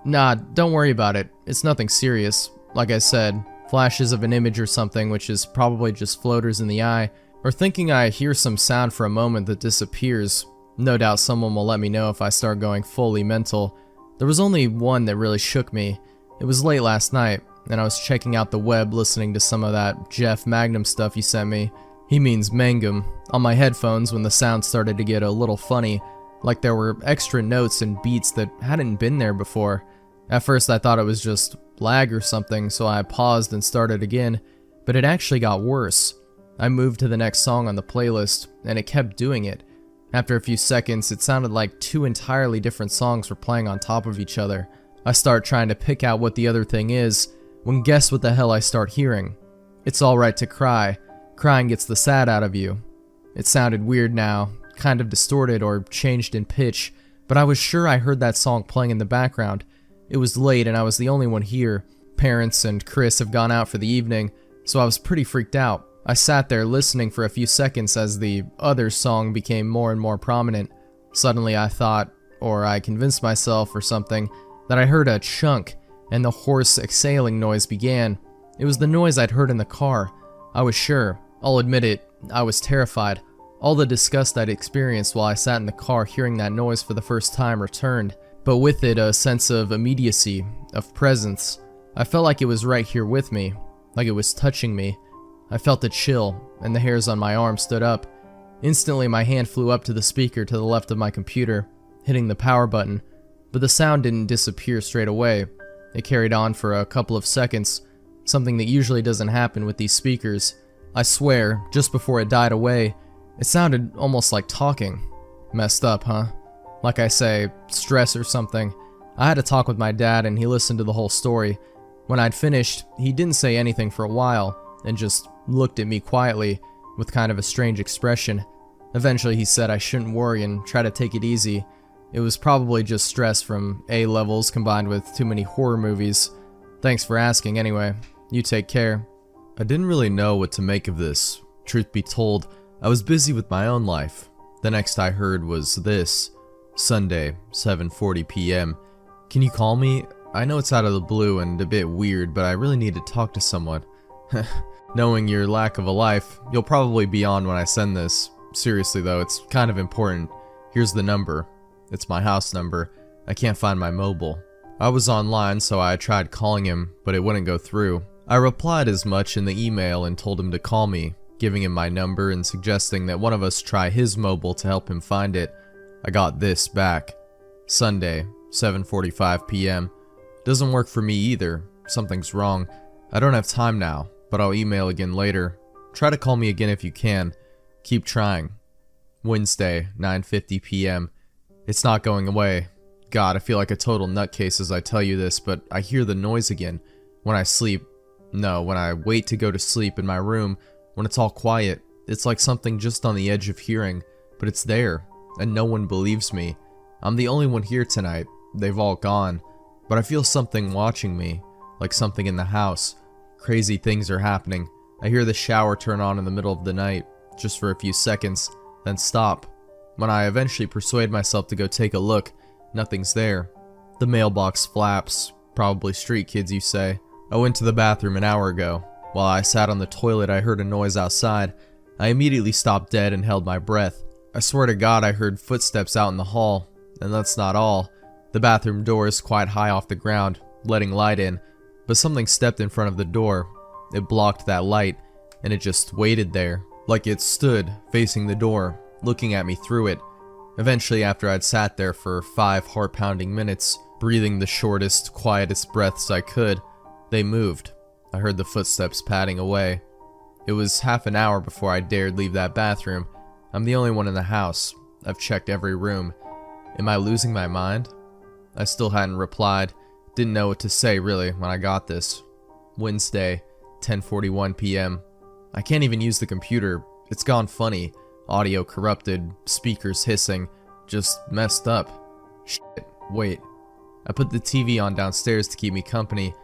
"Nah, don't worry about it. It's nothing serious. Like I said, flashes of an image or something, which is probably just floaters in the eye, or thinking I hear some sound for a moment that disappears. No doubt someone will let me know if I start going fully mental. There was only one that really shook me. It was late last night, and I was checking out the web listening to some of that Jeff Magnum stuff he sent me. He means Mangum, on my headphones when the sound started to get a little funny, like there were extra notes and beats that hadn't been there before. At first I thought it was just lag or something, so I paused and started again, but it actually got worse. I moved to the next song on the playlist, and it kept doing it. After a few seconds, it sounded like two entirely different songs were playing on top of each other. I start trying to pick out what the other thing is, when guess what the hell I start hearing? It's Alright to Cry. Crying gets the sad out of you. It sounded weird now, kind of distorted or changed in pitch, but I was sure I heard that song playing in the background. It was late and I was the only one here. Parents and Chris have gone out for the evening, so I was pretty freaked out. I sat there listening for a few seconds as the other song became more and more prominent. Suddenly I thought, or I convinced myself or something, that I heard a chunk, and the hoarse exhaling noise began. It was the noise I'd heard in the car. I was sure. I'll admit it, I was terrified. All the disgust I'd experienced while I sat in the car hearing that noise for the first time returned, but with it a sense of immediacy, of presence. I felt like it was right here with me, like it was touching me. I felt a chill, and the hairs on my arm stood up. Instantly my hand flew up to the speaker to the left of my computer, hitting the power button, but the sound didn't disappear straight away. It carried on for a couple of seconds, something that usually doesn't happen with these speakers. I swear, just before it died away, it sounded almost like talking. Messed up, huh? Like I say, stress or something. I had a talk with my dad and he listened to the whole story. When I'd finished, he didn't say anything for a while and just looked at me quietly with kind of a strange expression. Eventually he said I shouldn't worry and try to take it easy. It was probably just stress from A levels combined with too many horror movies. Thanks for asking anyway. You take care. I didn't really know what to make of this. Truth be told, I was busy with my own life. The next I heard was this. Sunday, 7:40 p.m. Can you call me? I know it's out of the blue and a bit weird, but I really need to talk to someone. Knowing your lack of a life, you'll probably be on when I send this. Seriously though, it's kind of important. Here's the number. It's my house number. I can't find my mobile. I was online, so I tried calling him, but it wouldn't go through. I replied as much in the email and told him to call me, giving him my number and suggesting that one of us try his mobile to help him find it. I got this back. Sunday, 7:45 p.m. Doesn't work for me either. Something's wrong. I don't have time now, but I'll email again later. Try to call me again if you can. Keep trying. Wednesday, 9:50 p.m. It's not going away. God, I feel like a total nutcase as I tell you this, but I hear the noise again. When I sleep. No, when I wait to go to sleep in my room, when it's all quiet, it's like something just on the edge of hearing, but it's there, and no one believes me. I'm the only one here tonight. They've all gone. But I feel something watching me, like something in the house. Crazy things are happening. I hear the shower turn on in the middle of the night, just for a few seconds, then stop. When I eventually persuade myself to go take a look, nothing's there. The mailbox flaps. Probably street kids, you say. I went to the bathroom an hour ago. While I sat on the toilet, I heard a noise outside. I immediately stopped dead and held my breath. I swear to God I heard footsteps out in the hall. And that's not all. The bathroom door is quite high off the ground, letting light in, but something stepped in front of the door. It blocked that light, and it just waited there, like it stood facing the door, looking at me through it. Eventually, after I'd sat there for 5 heart-pounding minutes, breathing the shortest, quietest breaths I could, they moved. I heard the footsteps padding away. It was half an hour before I dared leave that bathroom. I'm the only one in the house. I've checked every room. Am I losing my mind? I still hadn't replied. Didn't know what to say really when I got this. Wednesday, 10:41 p.m. I can't even use the computer. It's gone funny. Audio corrupted, speakers hissing, just messed up. Shit, wait. I put the TV on downstairs to keep me company.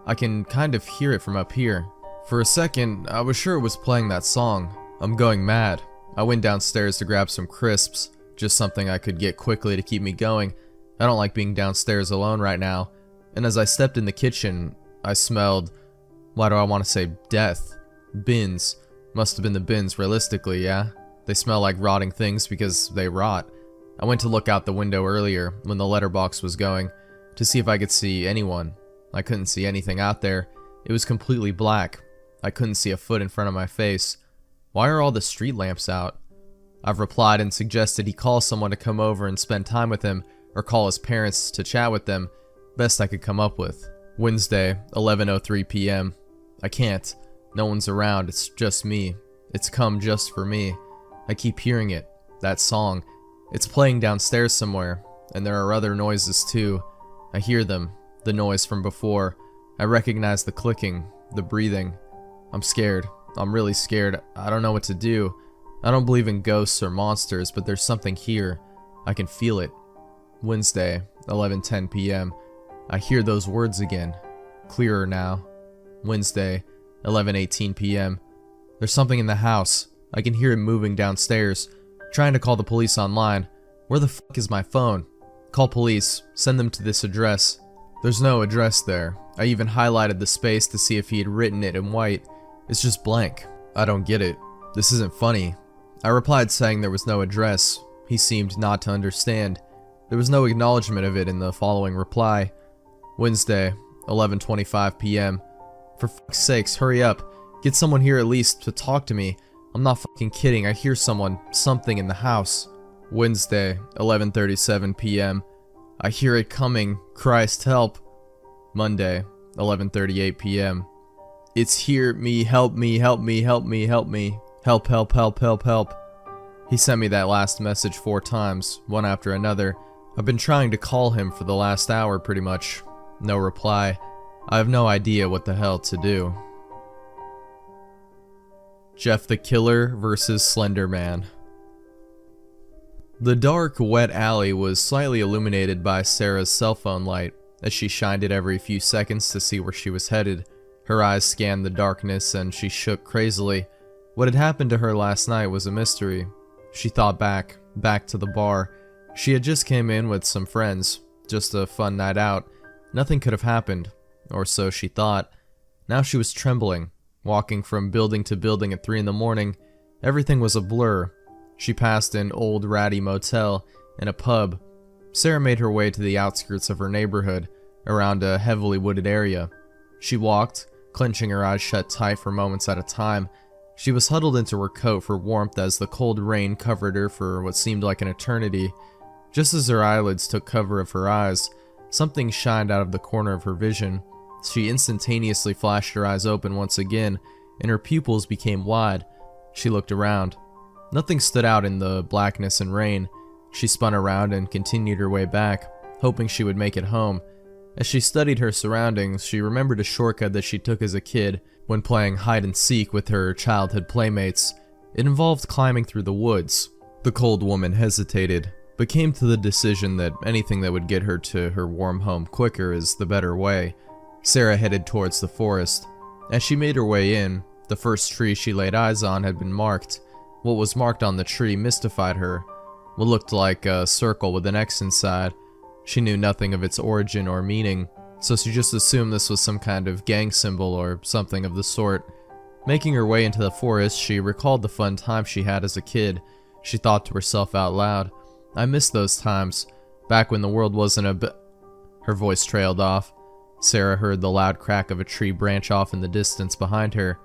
I can kind of hear it from up here. For a second, I was sure it was playing that song. I'm going mad. I went downstairs to grab some crisps, just something I could get quickly to keep me going. I don't like being downstairs alone right now. And as I stepped in the kitchen, I smelled, why do I want to say death? Bins. Must have been the bins realistically, yeah? They smell like rotting things because they rot. I went to look out the window earlier when the letterbox was going to see if I could see anyone. I couldn't see anything out there. It was completely black. I couldn't see a foot in front of my face. Why are all the street lamps out? I've replied and suggested he call someone to come over and spend time with him, or call his parents to chat with them. Best I could come up with. Wednesday, 11:03 p.m. I can't. No one's around, it's just me. It's come just for me. I keep hearing it. That song. It's playing downstairs somewhere, and there are other noises too. I hear them. The noise from before. I recognize the clicking, the breathing. I'm scared. I'm really scared. I don't know what to do. I don't believe in ghosts or monsters, but there's something here. I can feel it. Wednesday, 11:10 p.m. I hear those words again. Clearer now. Wednesday, 11:18 p.m. There's something in the house. I can hear it moving downstairs. Trying to call the police online. Where the fuck is my phone? Call police. Send them to this address. There's no address there. I even highlighted the space to see if he had written it in white. It's just blank. I don't get it. This isn't funny. I replied saying there was no address. He seemed not to understand. There was no acknowledgement of it in the following reply. Wednesday, 11:25 p.m. For fuck's sakes, hurry up. Get someone here at least to talk to me. I'm not fucking kidding. I hear something in the house. Wednesday, 11:37 p.m. I hear it coming. Christ help. Monday, 11:38 p.m. It's here, me, help me, help me, help me, help me. Help, help, help, help, help. He sent me that last message 4 times, one after another. I've been trying to call him for the last hour pretty much. No reply. I have no idea what the hell to do. Jeff the Killer versus Slenderman. The dark, wet alley was slightly illuminated by Sarah's cell phone light, as she shined it every few seconds to see where she was headed. Her eyes scanned the darkness and she shook crazily. What had happened to her last night was a mystery. She thought back to the bar. She had just came in with some friends, just a fun night out. Nothing could have happened, or so she thought. Now she was trembling, walking from building to building at 3 in the morning. Everything was a blur. She passed an old ratty motel and a pub. Sarah made her way to the outskirts of her neighborhood, around a heavily wooded area. She walked, clenching her eyes shut tight for moments at a time. She was huddled into her coat for warmth as the cold rain covered her for what seemed like an eternity. Just as her eyelids took cover of her eyes, something shined out of the corner of her vision. She instantaneously flashed her eyes open once again, and her pupils became wide. She looked around. Nothing stood out in the blackness and rain. She spun around and continued her way back, hoping she would make it home. As she studied her surroundings, she remembered a shortcut that she took as a kid when playing hide and seek with her childhood playmates. It involved climbing through the woods. The cold woman hesitated, but came to the decision that anything that would get her to her warm home quicker is the better way. Sarah headed towards the forest. As she made her way in, the first tree she laid eyes on had been marked. What was marked on the tree mystified her. What looked like a circle with an X inside. She knew nothing of its origin or meaning, so she just assumed this was some kind of gang symbol or something of the sort. Making her way into the forest, she recalled the fun times she had as a kid. She thought to herself out loud, I miss those times, back when the world wasn't a Her voice trailed off. Sarah heard the loud crack of a tree branch off in the distance behind her.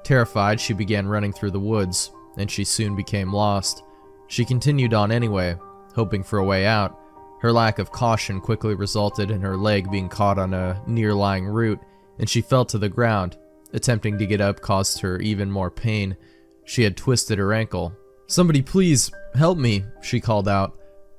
Terrified, she began running through the woods, and she soon became lost. She continued on anyway, hoping for a way out. Her lack of caution quickly resulted in her leg being caught on a near-lying root, and she fell to the ground. Attempting to get up caused her even more pain. She had twisted her ankle. "Somebody please, help me," she called out.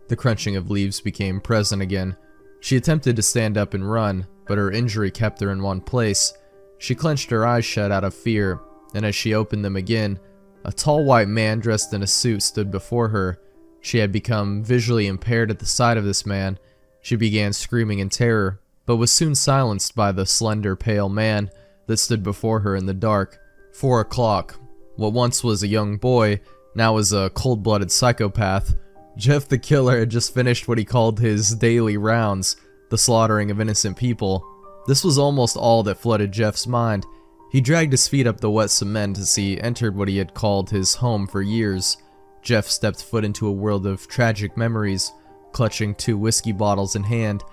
The crunching of leaves became present again. She attempted to stand up and run, but her injury kept her in one place. She clenched her eyes shut out of fear, and as she opened them again, a tall white man dressed in a suit stood before her. She had become visually impaired at the sight of this man. She began screaming in terror, but was soon silenced by the slender, pale man that stood before her in the dark. 4 o'clock. What once was a young boy, now was a cold-blooded psychopath. Jeff the Killer had just finished what he called his daily rounds, the slaughtering of innocent people. This was almost all that flooded Jeff's mind. He dragged his feet up the wet cement as he entered what he had called his home for years. Jeff stepped foot into a world of tragic memories, clutching 2 whiskey bottles in hand.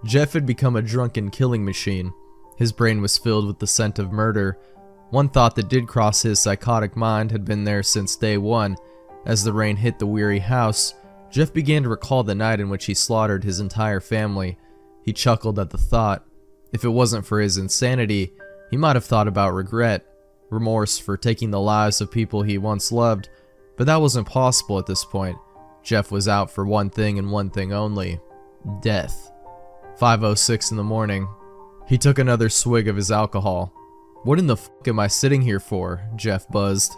Jeff had become a drunken killing machine. His brain was filled with the scent of murder. One thought that did cross his psychotic mind had been there since day one. As the rain hit the weary house, Jeff began to recall the night in which he slaughtered his entire family. He chuckled at the thought. If it wasn't for his insanity, he might have thought about regret, remorse for taking the lives of people he once loved, but that wasn't possible at this point. Jeff was out for one thing and one thing only: death. 5:06 in the morning. He took another swig of his alcohol. "What in the fuck am I sitting here for?" Jeff buzzed.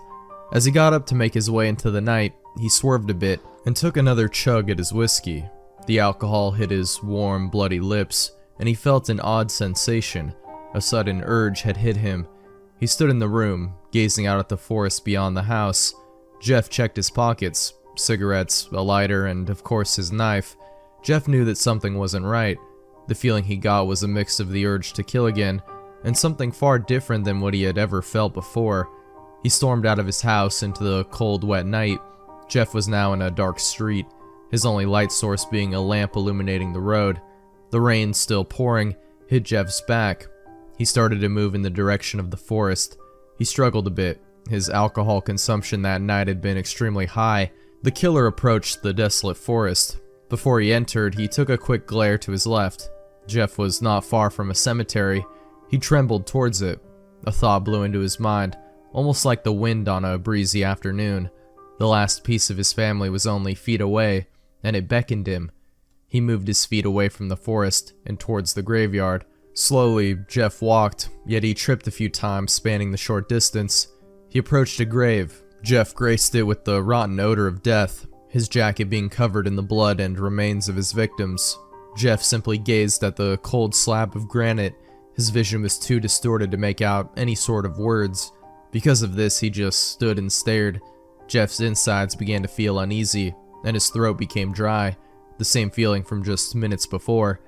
As he got up to make his way into the night, he swerved a bit and took another chug at his whiskey. The alcohol hit his warm, bloody lips, and he felt an odd sensation. A sudden urge had hit him. He stood in the room, gazing out at the forest beyond the house. Jeff checked his pockets, cigarettes, a lighter, and of course his knife. Jeff knew that something wasn't right. The feeling he got was a mix of the urge to kill again, and something far different than what he had ever felt before. He stormed out of his house into the cold, wet night. Jeff was now in a dark street, his only light source being a lamp illuminating the road. The rain, still pouring, hit Jeff's back. He started to move in the direction of the forest. He struggled a bit. His alcohol consumption that night had been extremely high. The killer approached the desolate forest. Before he entered, he took a quick glare to his left. Jeff was not far from a cemetery. He trembled towards it. A thought blew into his mind, almost like the wind on a breezy afternoon. The last piece of his family was only feet away, and it beckoned him. He moved his feet away from the forest and towards the graveyard. Slowly, Jeff walked, yet he tripped a few times spanning the short distance. He approached a grave. Jeff graced it with the rotten odor of death, his jacket being covered in the blood and remains of his victims. Jeff simply gazed at the cold slab of granite. His vision was too distorted to make out any sort of words. Because of this, he just stood and stared. Jeff's insides began to feel uneasy, and his throat became dry, the same feeling from just minutes before.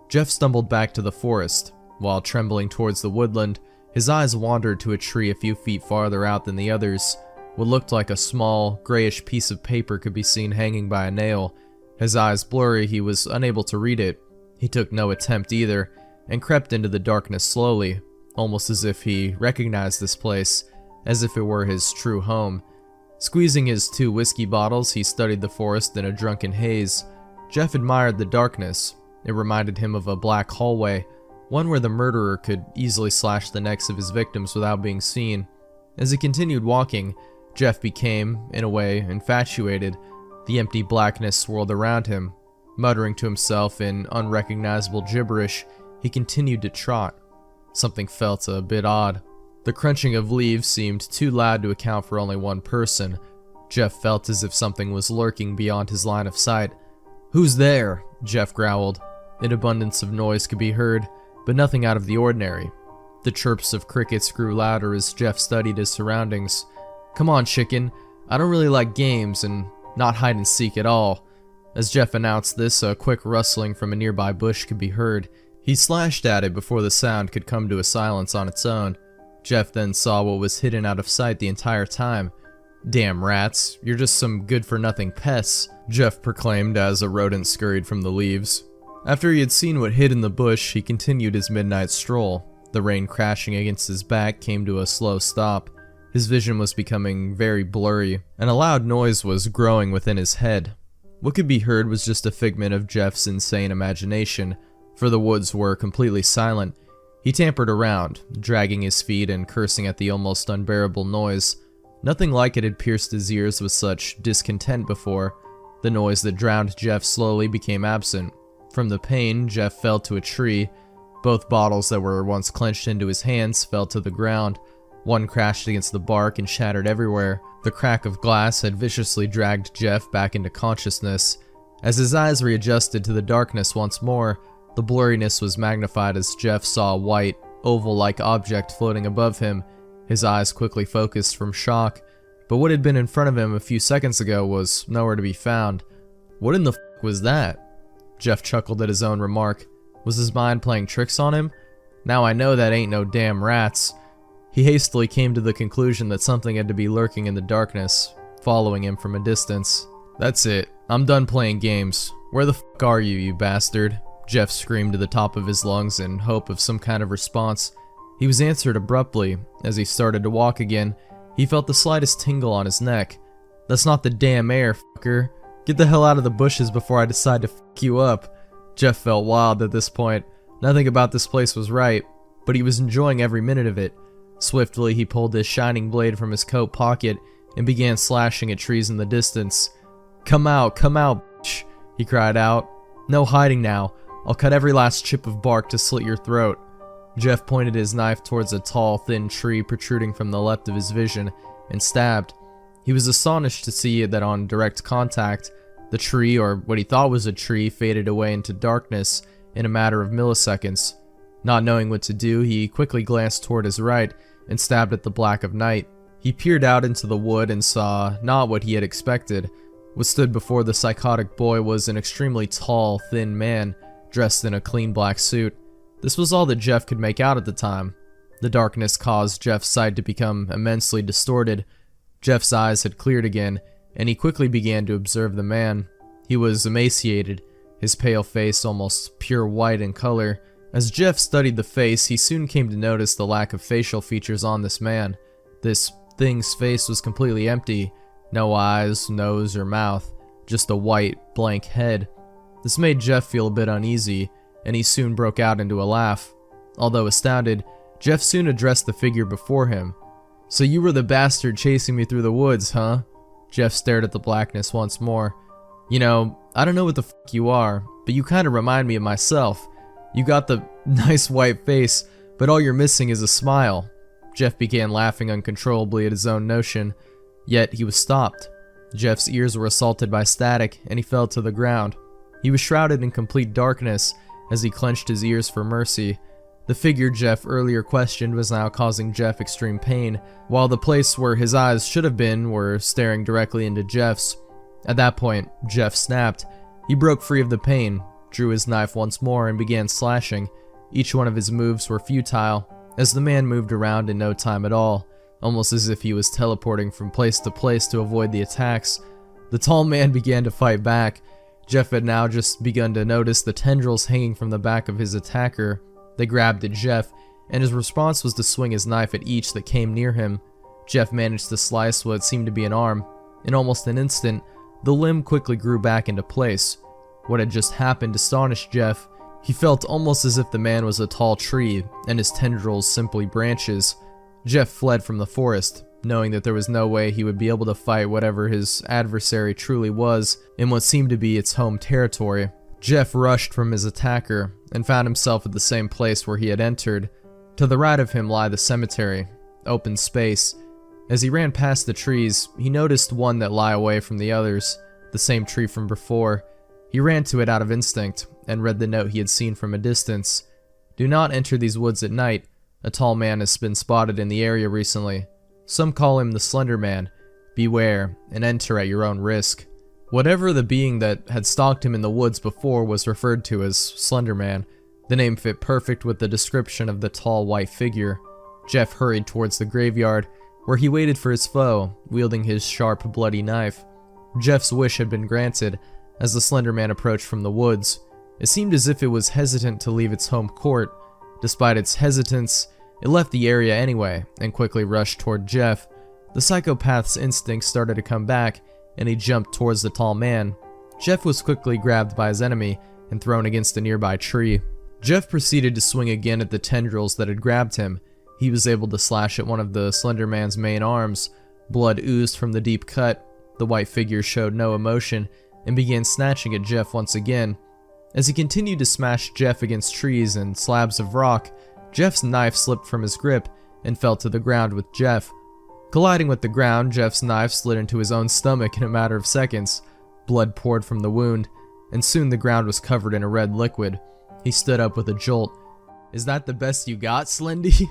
Jeff stumbled back to the forest. While trembling towards the woodland, his eyes wandered to a tree a few feet farther out than the others. What looked like a small, grayish piece of paper could be seen hanging by a nail. His eyes blurry, he was unable to read it. He took no attempt either, and crept into the darkness slowly, almost as if he recognized this place, as if it were his true home. Squeezing his 2 whiskey bottles, he studied the forest in a drunken haze. Jeff admired the darkness. It reminded him of a black hallway, one where the murderer could easily slash the necks of his victims without being seen. As he continued walking, Jeff became, in a way, infatuated. The empty blackness swirled around him. Muttering to himself in unrecognizable gibberish, he continued to trot. Something felt a bit odd. The crunching of leaves seemed too loud to account for only one person. Jeff felt as if something was lurking beyond his line of sight. "Who's there?" Jeff growled. An abundance of noise could be heard, but nothing out of the ordinary. The chirps of crickets grew louder as Jeff studied his surroundings. "Come on, chicken. I don't really like games, and not hide and seek at all." As Jeff announced this, a quick rustling from a nearby bush could be heard. He slashed at it before the sound could come to a silence on its own. Jeff then saw what was hidden out of sight the entire time. "Damn rats, you're just some good-for-nothing pests," Jeff proclaimed as a rodent scurried from the leaves. After he had seen what hid in the bush, he continued his midnight stroll. The rain crashing against his back came to a slow stop. His vision was becoming very blurry, and a loud noise was growing within his head. What could be heard was just a figment of Jeff's insane imagination, for the woods were completely silent. He tampered around, dragging his feet and cursing at the almost unbearable noise. Nothing like it had pierced his ears with such discontent before. The noise that drowned Jeff slowly became absent. From the pain, Jeff fell to a tree. Both bottles that were once clenched into his hands fell to the ground. One crashed against the bark and shattered everywhere. The crack of glass had viciously dragged Jeff back into consciousness. As his eyes readjusted to the darkness once more, the blurriness was magnified as Jeff saw a white, oval-like object floating above him. His eyes quickly focused from shock, but what had been in front of him a few seconds ago was nowhere to be found. What in the f*** was that? Jeff chuckled at his own remark. Was his mind playing tricks on him? Now I know that ain't no damn rats. He hastily came to the conclusion that something had to be lurking in the darkness, following him from a distance. "That's it. I'm done playing games. Where the f*** are you, you bastard?" Jeff screamed to the top of his lungs in hope of some kind of response. He was answered abruptly. As he started to walk again, he felt the slightest tingle on his neck. "That's not the damn air, fucker. Get the hell out of the bushes before I decide to fuck you up." Jeff felt wild at this point. Nothing about this place was right, but he was enjoying every minute of it. Swiftly, he pulled his shining blade from his coat pocket and began slashing at trees in the distance. come out, bitch," he cried out. "No hiding now. I'll cut every last chip of bark to slit your throat." Jeff pointed his knife towards a tall, thin tree protruding from the left of his vision and stabbed. He was astonished to see that on direct contact, the tree, or what he thought was a tree, faded away into darkness in a matter of milliseconds. Not knowing what to do, he quickly glanced toward his right and stabbed at the black of night. He peered out into the wood and saw not what he had expected. What stood before the psychotic boy was an extremely tall, thin man, dressed in a clean black suit. This was all that Jeff could make out at the time. The darkness caused Jeff's sight to become immensely distorted. Jeff's eyes had cleared again, and he quickly began to observe the man. He was emaciated, his pale face almost pure white in color. As Jeff studied the face, he soon came to notice the lack of facial features on this man. This thing's face was completely empty. No eyes, nose, or mouth, just a white, blank head. This made Jeff feel a bit uneasy, and he soon broke out into a laugh. Although astounded, Jeff soon addressed the figure before him. "So you were the bastard chasing me through the woods, huh?" Jeff stared at the blackness once more. "You know, I don't know what the fuck you are, but you kinda remind me of myself. You got the nice white face, but all you're missing is a smile." Jeff began laughing uncontrollably at his own notion, yet he was stopped. Jeff's ears were assaulted by static, and he fell to the ground. He was shrouded in complete darkness as he clenched his ears for mercy. The figure Jeff earlier questioned was now causing Jeff extreme pain, while the place where his eyes should have been were staring directly into Jeff's. At that point, Jeff snapped. He broke free of the pain, drew his knife once more, and began slashing. Each one of his moves were futile, as the man moved around in no time at all, almost as if he was teleporting from place to place to avoid the attacks. The tall man began to fight back. Jeff had now just begun to notice the tendrils hanging from the back of his attacker. They grabbed at Jeff, and his response was to swing his knife at each that came near him. Jeff managed to slice what seemed to be an arm. In almost an instant, the limb quickly grew back into place. What had just happened astonished Jeff. He felt almost as if the man was a tall tree, and his tendrils simply branches. Jeff fled from the forest, knowing that there was no way he would be able to fight whatever his adversary truly was in what seemed to be its home territory. Jeff rushed from his attacker, and found himself at the same place where he had entered. To the right of him lay the cemetery, open space. As he ran past the trees, he noticed one that lay away from the others, the same tree from before. He ran to it out of instinct, and read the note he had seen from a distance. "Do not enter these woods at night. A tall man has been spotted in the area recently. Some call him the Slenderman. Beware, and enter at your own risk." Whatever the being that had stalked him in the woods before was referred to as Slenderman. The name fit perfect with the description of the tall white figure. Jeff hurried towards the graveyard, where he waited for his foe, wielding his sharp, bloody knife. Jeff's wish had been granted, as the Slenderman approached from the woods. It seemed as if it was hesitant to leave its home court. Despite its hesitance, it left the area anyway, and quickly rushed toward Jeff. The psychopath's instincts started to come back, and he jumped towards the tall man. Jeff was quickly grabbed by his enemy and thrown against a nearby tree. Jeff proceeded to swing again at the tendrils that had grabbed him. He was able to slash at one of the Slenderman's main arms. Blood oozed from the deep cut. The white figure showed no emotion and began snatching at Jeff once again. As he continued to smash Jeff against trees and slabs of rock, Jeff's knife slipped from his grip and fell to the ground with Jeff. Colliding with the ground, Jeff's knife slid into his own stomach in a matter of seconds. Blood poured from the wound, and soon the ground was covered in a red liquid. He stood up with a jolt. "Is that the best you got, Slendy?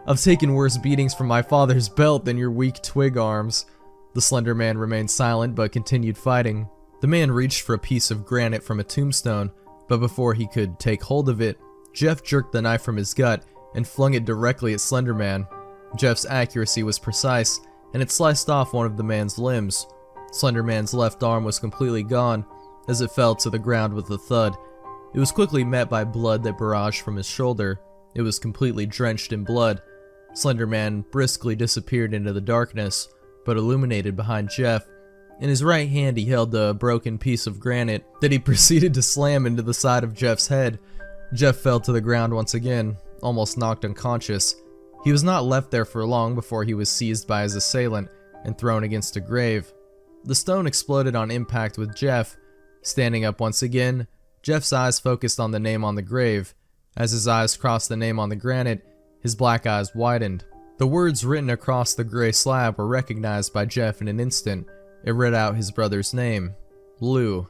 I've taken worse beatings from my father's belt than your weak twig arms." The Slender Man remained silent but continued fighting. The man reached for a piece of granite from a tombstone, but before he could take hold of it, Jeff jerked the knife from his gut and flung it directly at Slender Man. Jeff's accuracy was precise, and it sliced off one of the man's limbs. Slender Man's left arm was completely gone, as it fell to the ground with a thud. It was quickly met by blood that barraged from his shoulder. It was completely drenched in blood. Slender Man briskly disappeared into the darkness, but illuminated behind Jeff. In his right hand he held a broken piece of granite that he proceeded to slam into the side of Jeff's head. Jeff fell to the ground once again, almost knocked unconscious. He was not left there for long before he was seized by his assailant and thrown against a grave. The stone exploded on impact with Jeff. Standing up once again, Jeff's eyes focused on the name on the grave. As his eyes crossed the name on the granite, his black eyes widened. The words written across the gray slab were recognized by Jeff in an instant. It read out his brother's name, Lou.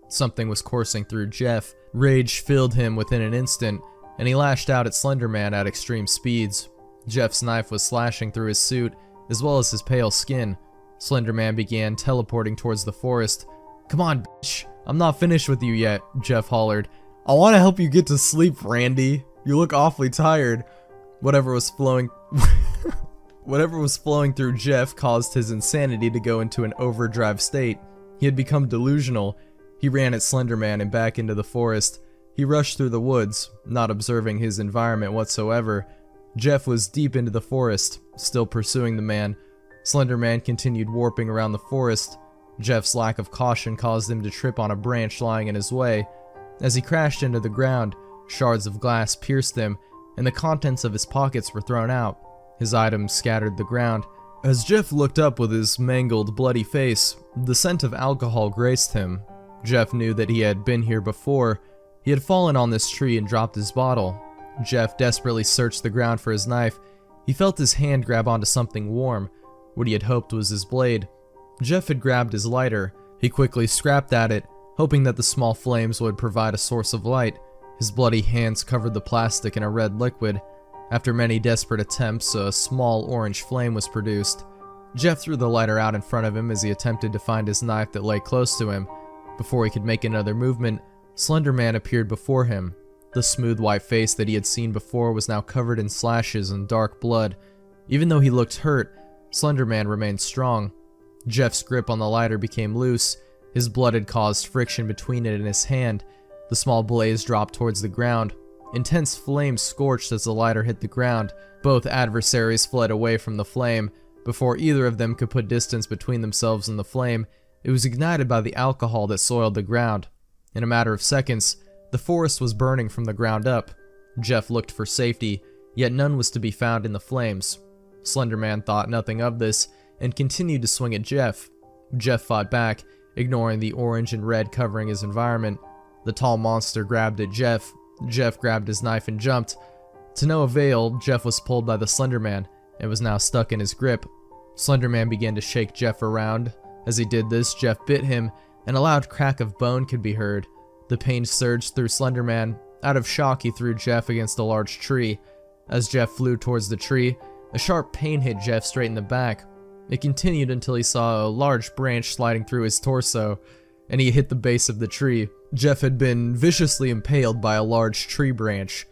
Something was coursing through Jeff. Rage filled him within an instant, and he lashed out at Slenderman at extreme speeds. Jeff's knife was slashing through his suit, as well as his pale skin. Slenderman began teleporting towards the forest. "Come on, bitch. I'm not finished with you yet," Jeff hollered. "I want to help you get to sleep, Randy. You look awfully tired." Whatever was flowing through Jeff caused his insanity to go into an overdrive state. He had become delusional. He ran at Slenderman and back into the forest. He rushed through the woods, not observing his environment whatsoever. Jeff was deep into the forest, still pursuing the man. Slenderman continued warping around the forest. Jeff's lack of caution caused him to trip on a branch lying in his way. As he crashed into the ground, shards of glass pierced him, and the contents of his pockets were thrown out. His items scattered the ground. As Jeff looked up with his mangled, bloody face, the scent of alcohol graced him. Jeff knew that he had been here before. He had fallen on this tree and dropped his bottle. Jeff desperately searched the ground for his knife. He felt his hand grab onto something warm. What he had hoped was his blade. Jeff had grabbed his lighter. He quickly scrapped at it, hoping that the small flames would provide a source of light. His bloody hands covered the plastic in a red liquid. After many desperate attempts, a small orange flame was produced. Jeff threw the lighter out in front of him as he attempted to find his knife that lay close to him. Before he could make another movement, Slenderman appeared before him. The smooth white face that he had seen before was now covered in slashes and dark blood. Even though he looked hurt, Slenderman remained strong. Jeff's grip on the lighter became loose. His blood had caused friction between it and his hand. The small blaze dropped towards the ground. Intense flames scorched as the lighter hit the ground. Both adversaries fled away from the flame. Before either of them could put distance between themselves and the flame, it was ignited by the alcohol that soiled the ground. In a matter of seconds, the forest was burning from the ground up. Jeff looked for safety, yet none was to be found in the flames. Slenderman thought nothing of this and continued to swing at Jeff. Jeff fought back, ignoring the orange and red covering his environment. The tall monster grabbed at Jeff. Jeff grabbed his knife and jumped. To no avail, Jeff was pulled by the Slenderman and was now stuck in his grip. Slenderman began to shake Jeff around. As he did this, Jeff bit him, and a loud crack of bone could be heard. The pain surged through Slenderman. Out of shock, he threw Jeff against a large tree. As Jeff flew towards the tree, a sharp pain hit Jeff straight in the back. It continued until he saw a large branch sliding through his torso, and he hit the base of the tree. Jeff had been viciously impaled by a large tree branch.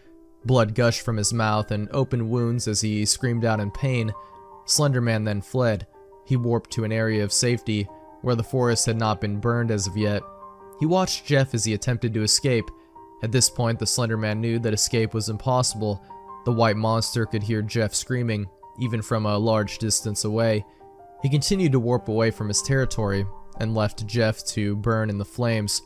Blood gushed from his mouth and opened wounds as he screamed out in pain. Slenderman then fled. He warped to an area of safety, where the forest had not been burned as of yet. He watched Jeff as he attempted to escape. At this point, the Slenderman knew that escape was impossible. The white monster could hear Jeff screaming, even from a large distance away. He continued to warp away from his territory, and left Jeff to burn in the flames.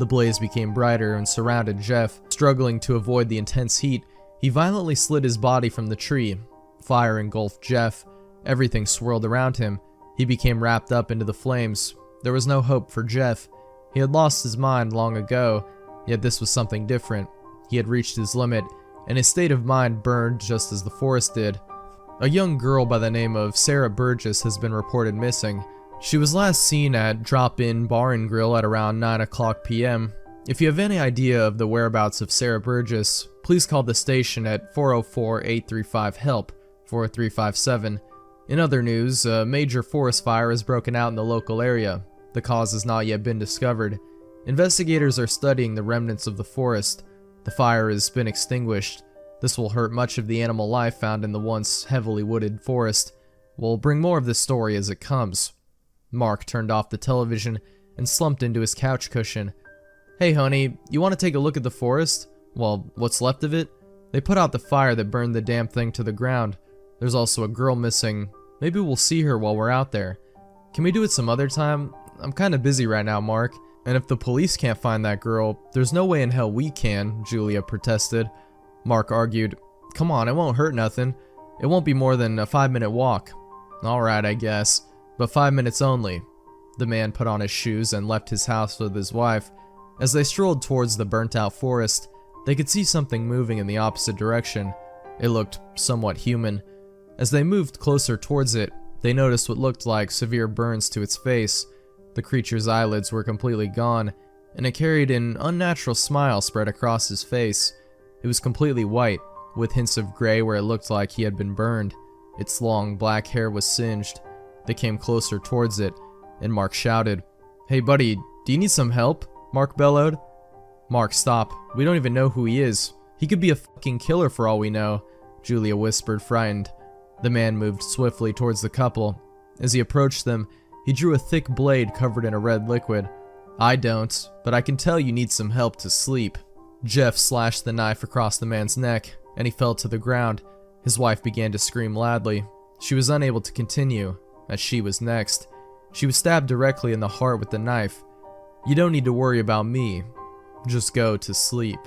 The blaze became brighter and surrounded Jeff. Struggling to avoid the intense heat, he violently slid his body from the tree. Fire engulfed Jeff. Everything swirled around him. He became wrapped up into the flames. There was no hope for Jeff. He had lost his mind long ago, yet this was something different. He had reached his limit, and his state of mind burned just as the forest did. A young girl by the name of Sarah Burgess has been reported missing. She was last seen at Drop-In Bar and Grill at around 9 o'clock p.m. If you have any idea of the whereabouts of Sarah Burgess, please call the station at 404-835-HELP, 4357. In other news, a major forest fire has broken out in the local area. The cause has not yet been discovered. Investigators are studying the remnants of the forest. The fire has been extinguished. This will hurt much of the animal life found in the once heavily wooded forest. We'll bring more of this story as it comes. Mark turned off the television and slumped into his couch cushion. Hey honey, you want to take a look at the forest? Well, what's left of it? They put out the fire that burned the damn thing to the ground. There's also a girl missing. Maybe we'll see her while we're out there. Can we do it some other time? I'm kinda busy right now, Mark. And if the police can't find that girl, there's no way in hell we can, Julia protested. Mark argued, come on, it won't hurt nothing. It won't be more than a 5-minute walk. Alright, I guess. But 5 minutes only. The man put on his shoes and left his house with his wife. As they strolled towards the burnt-out forest, they could see something moving in the opposite direction. It looked somewhat human. As they moved closer towards it, they noticed what looked like severe burns to its face. The creature's eyelids were completely gone, and it carried an unnatural smile spread across his face. It was completely white, with hints of gray where it looked like he had been burned. Its long black hair was singed. They came closer towards it, and Mark shouted, "Hey buddy, do you need some help?" Mark bellowed. Mark, stop. We don't even know who he is. He could be a fucking killer for all we know, Julia whispered, frightened. The man moved swiftly towards the couple. As he approached them, he drew a thick blade covered in a red liquid. I don't, but I can tell you need some help to sleep. Jeff slashed the knife across the man's neck, and he fell to the ground. His wife began to scream loudly. She was unable to continue, as she was next. She was stabbed directly in the heart with the knife. You don't need to worry about me. Just go to sleep.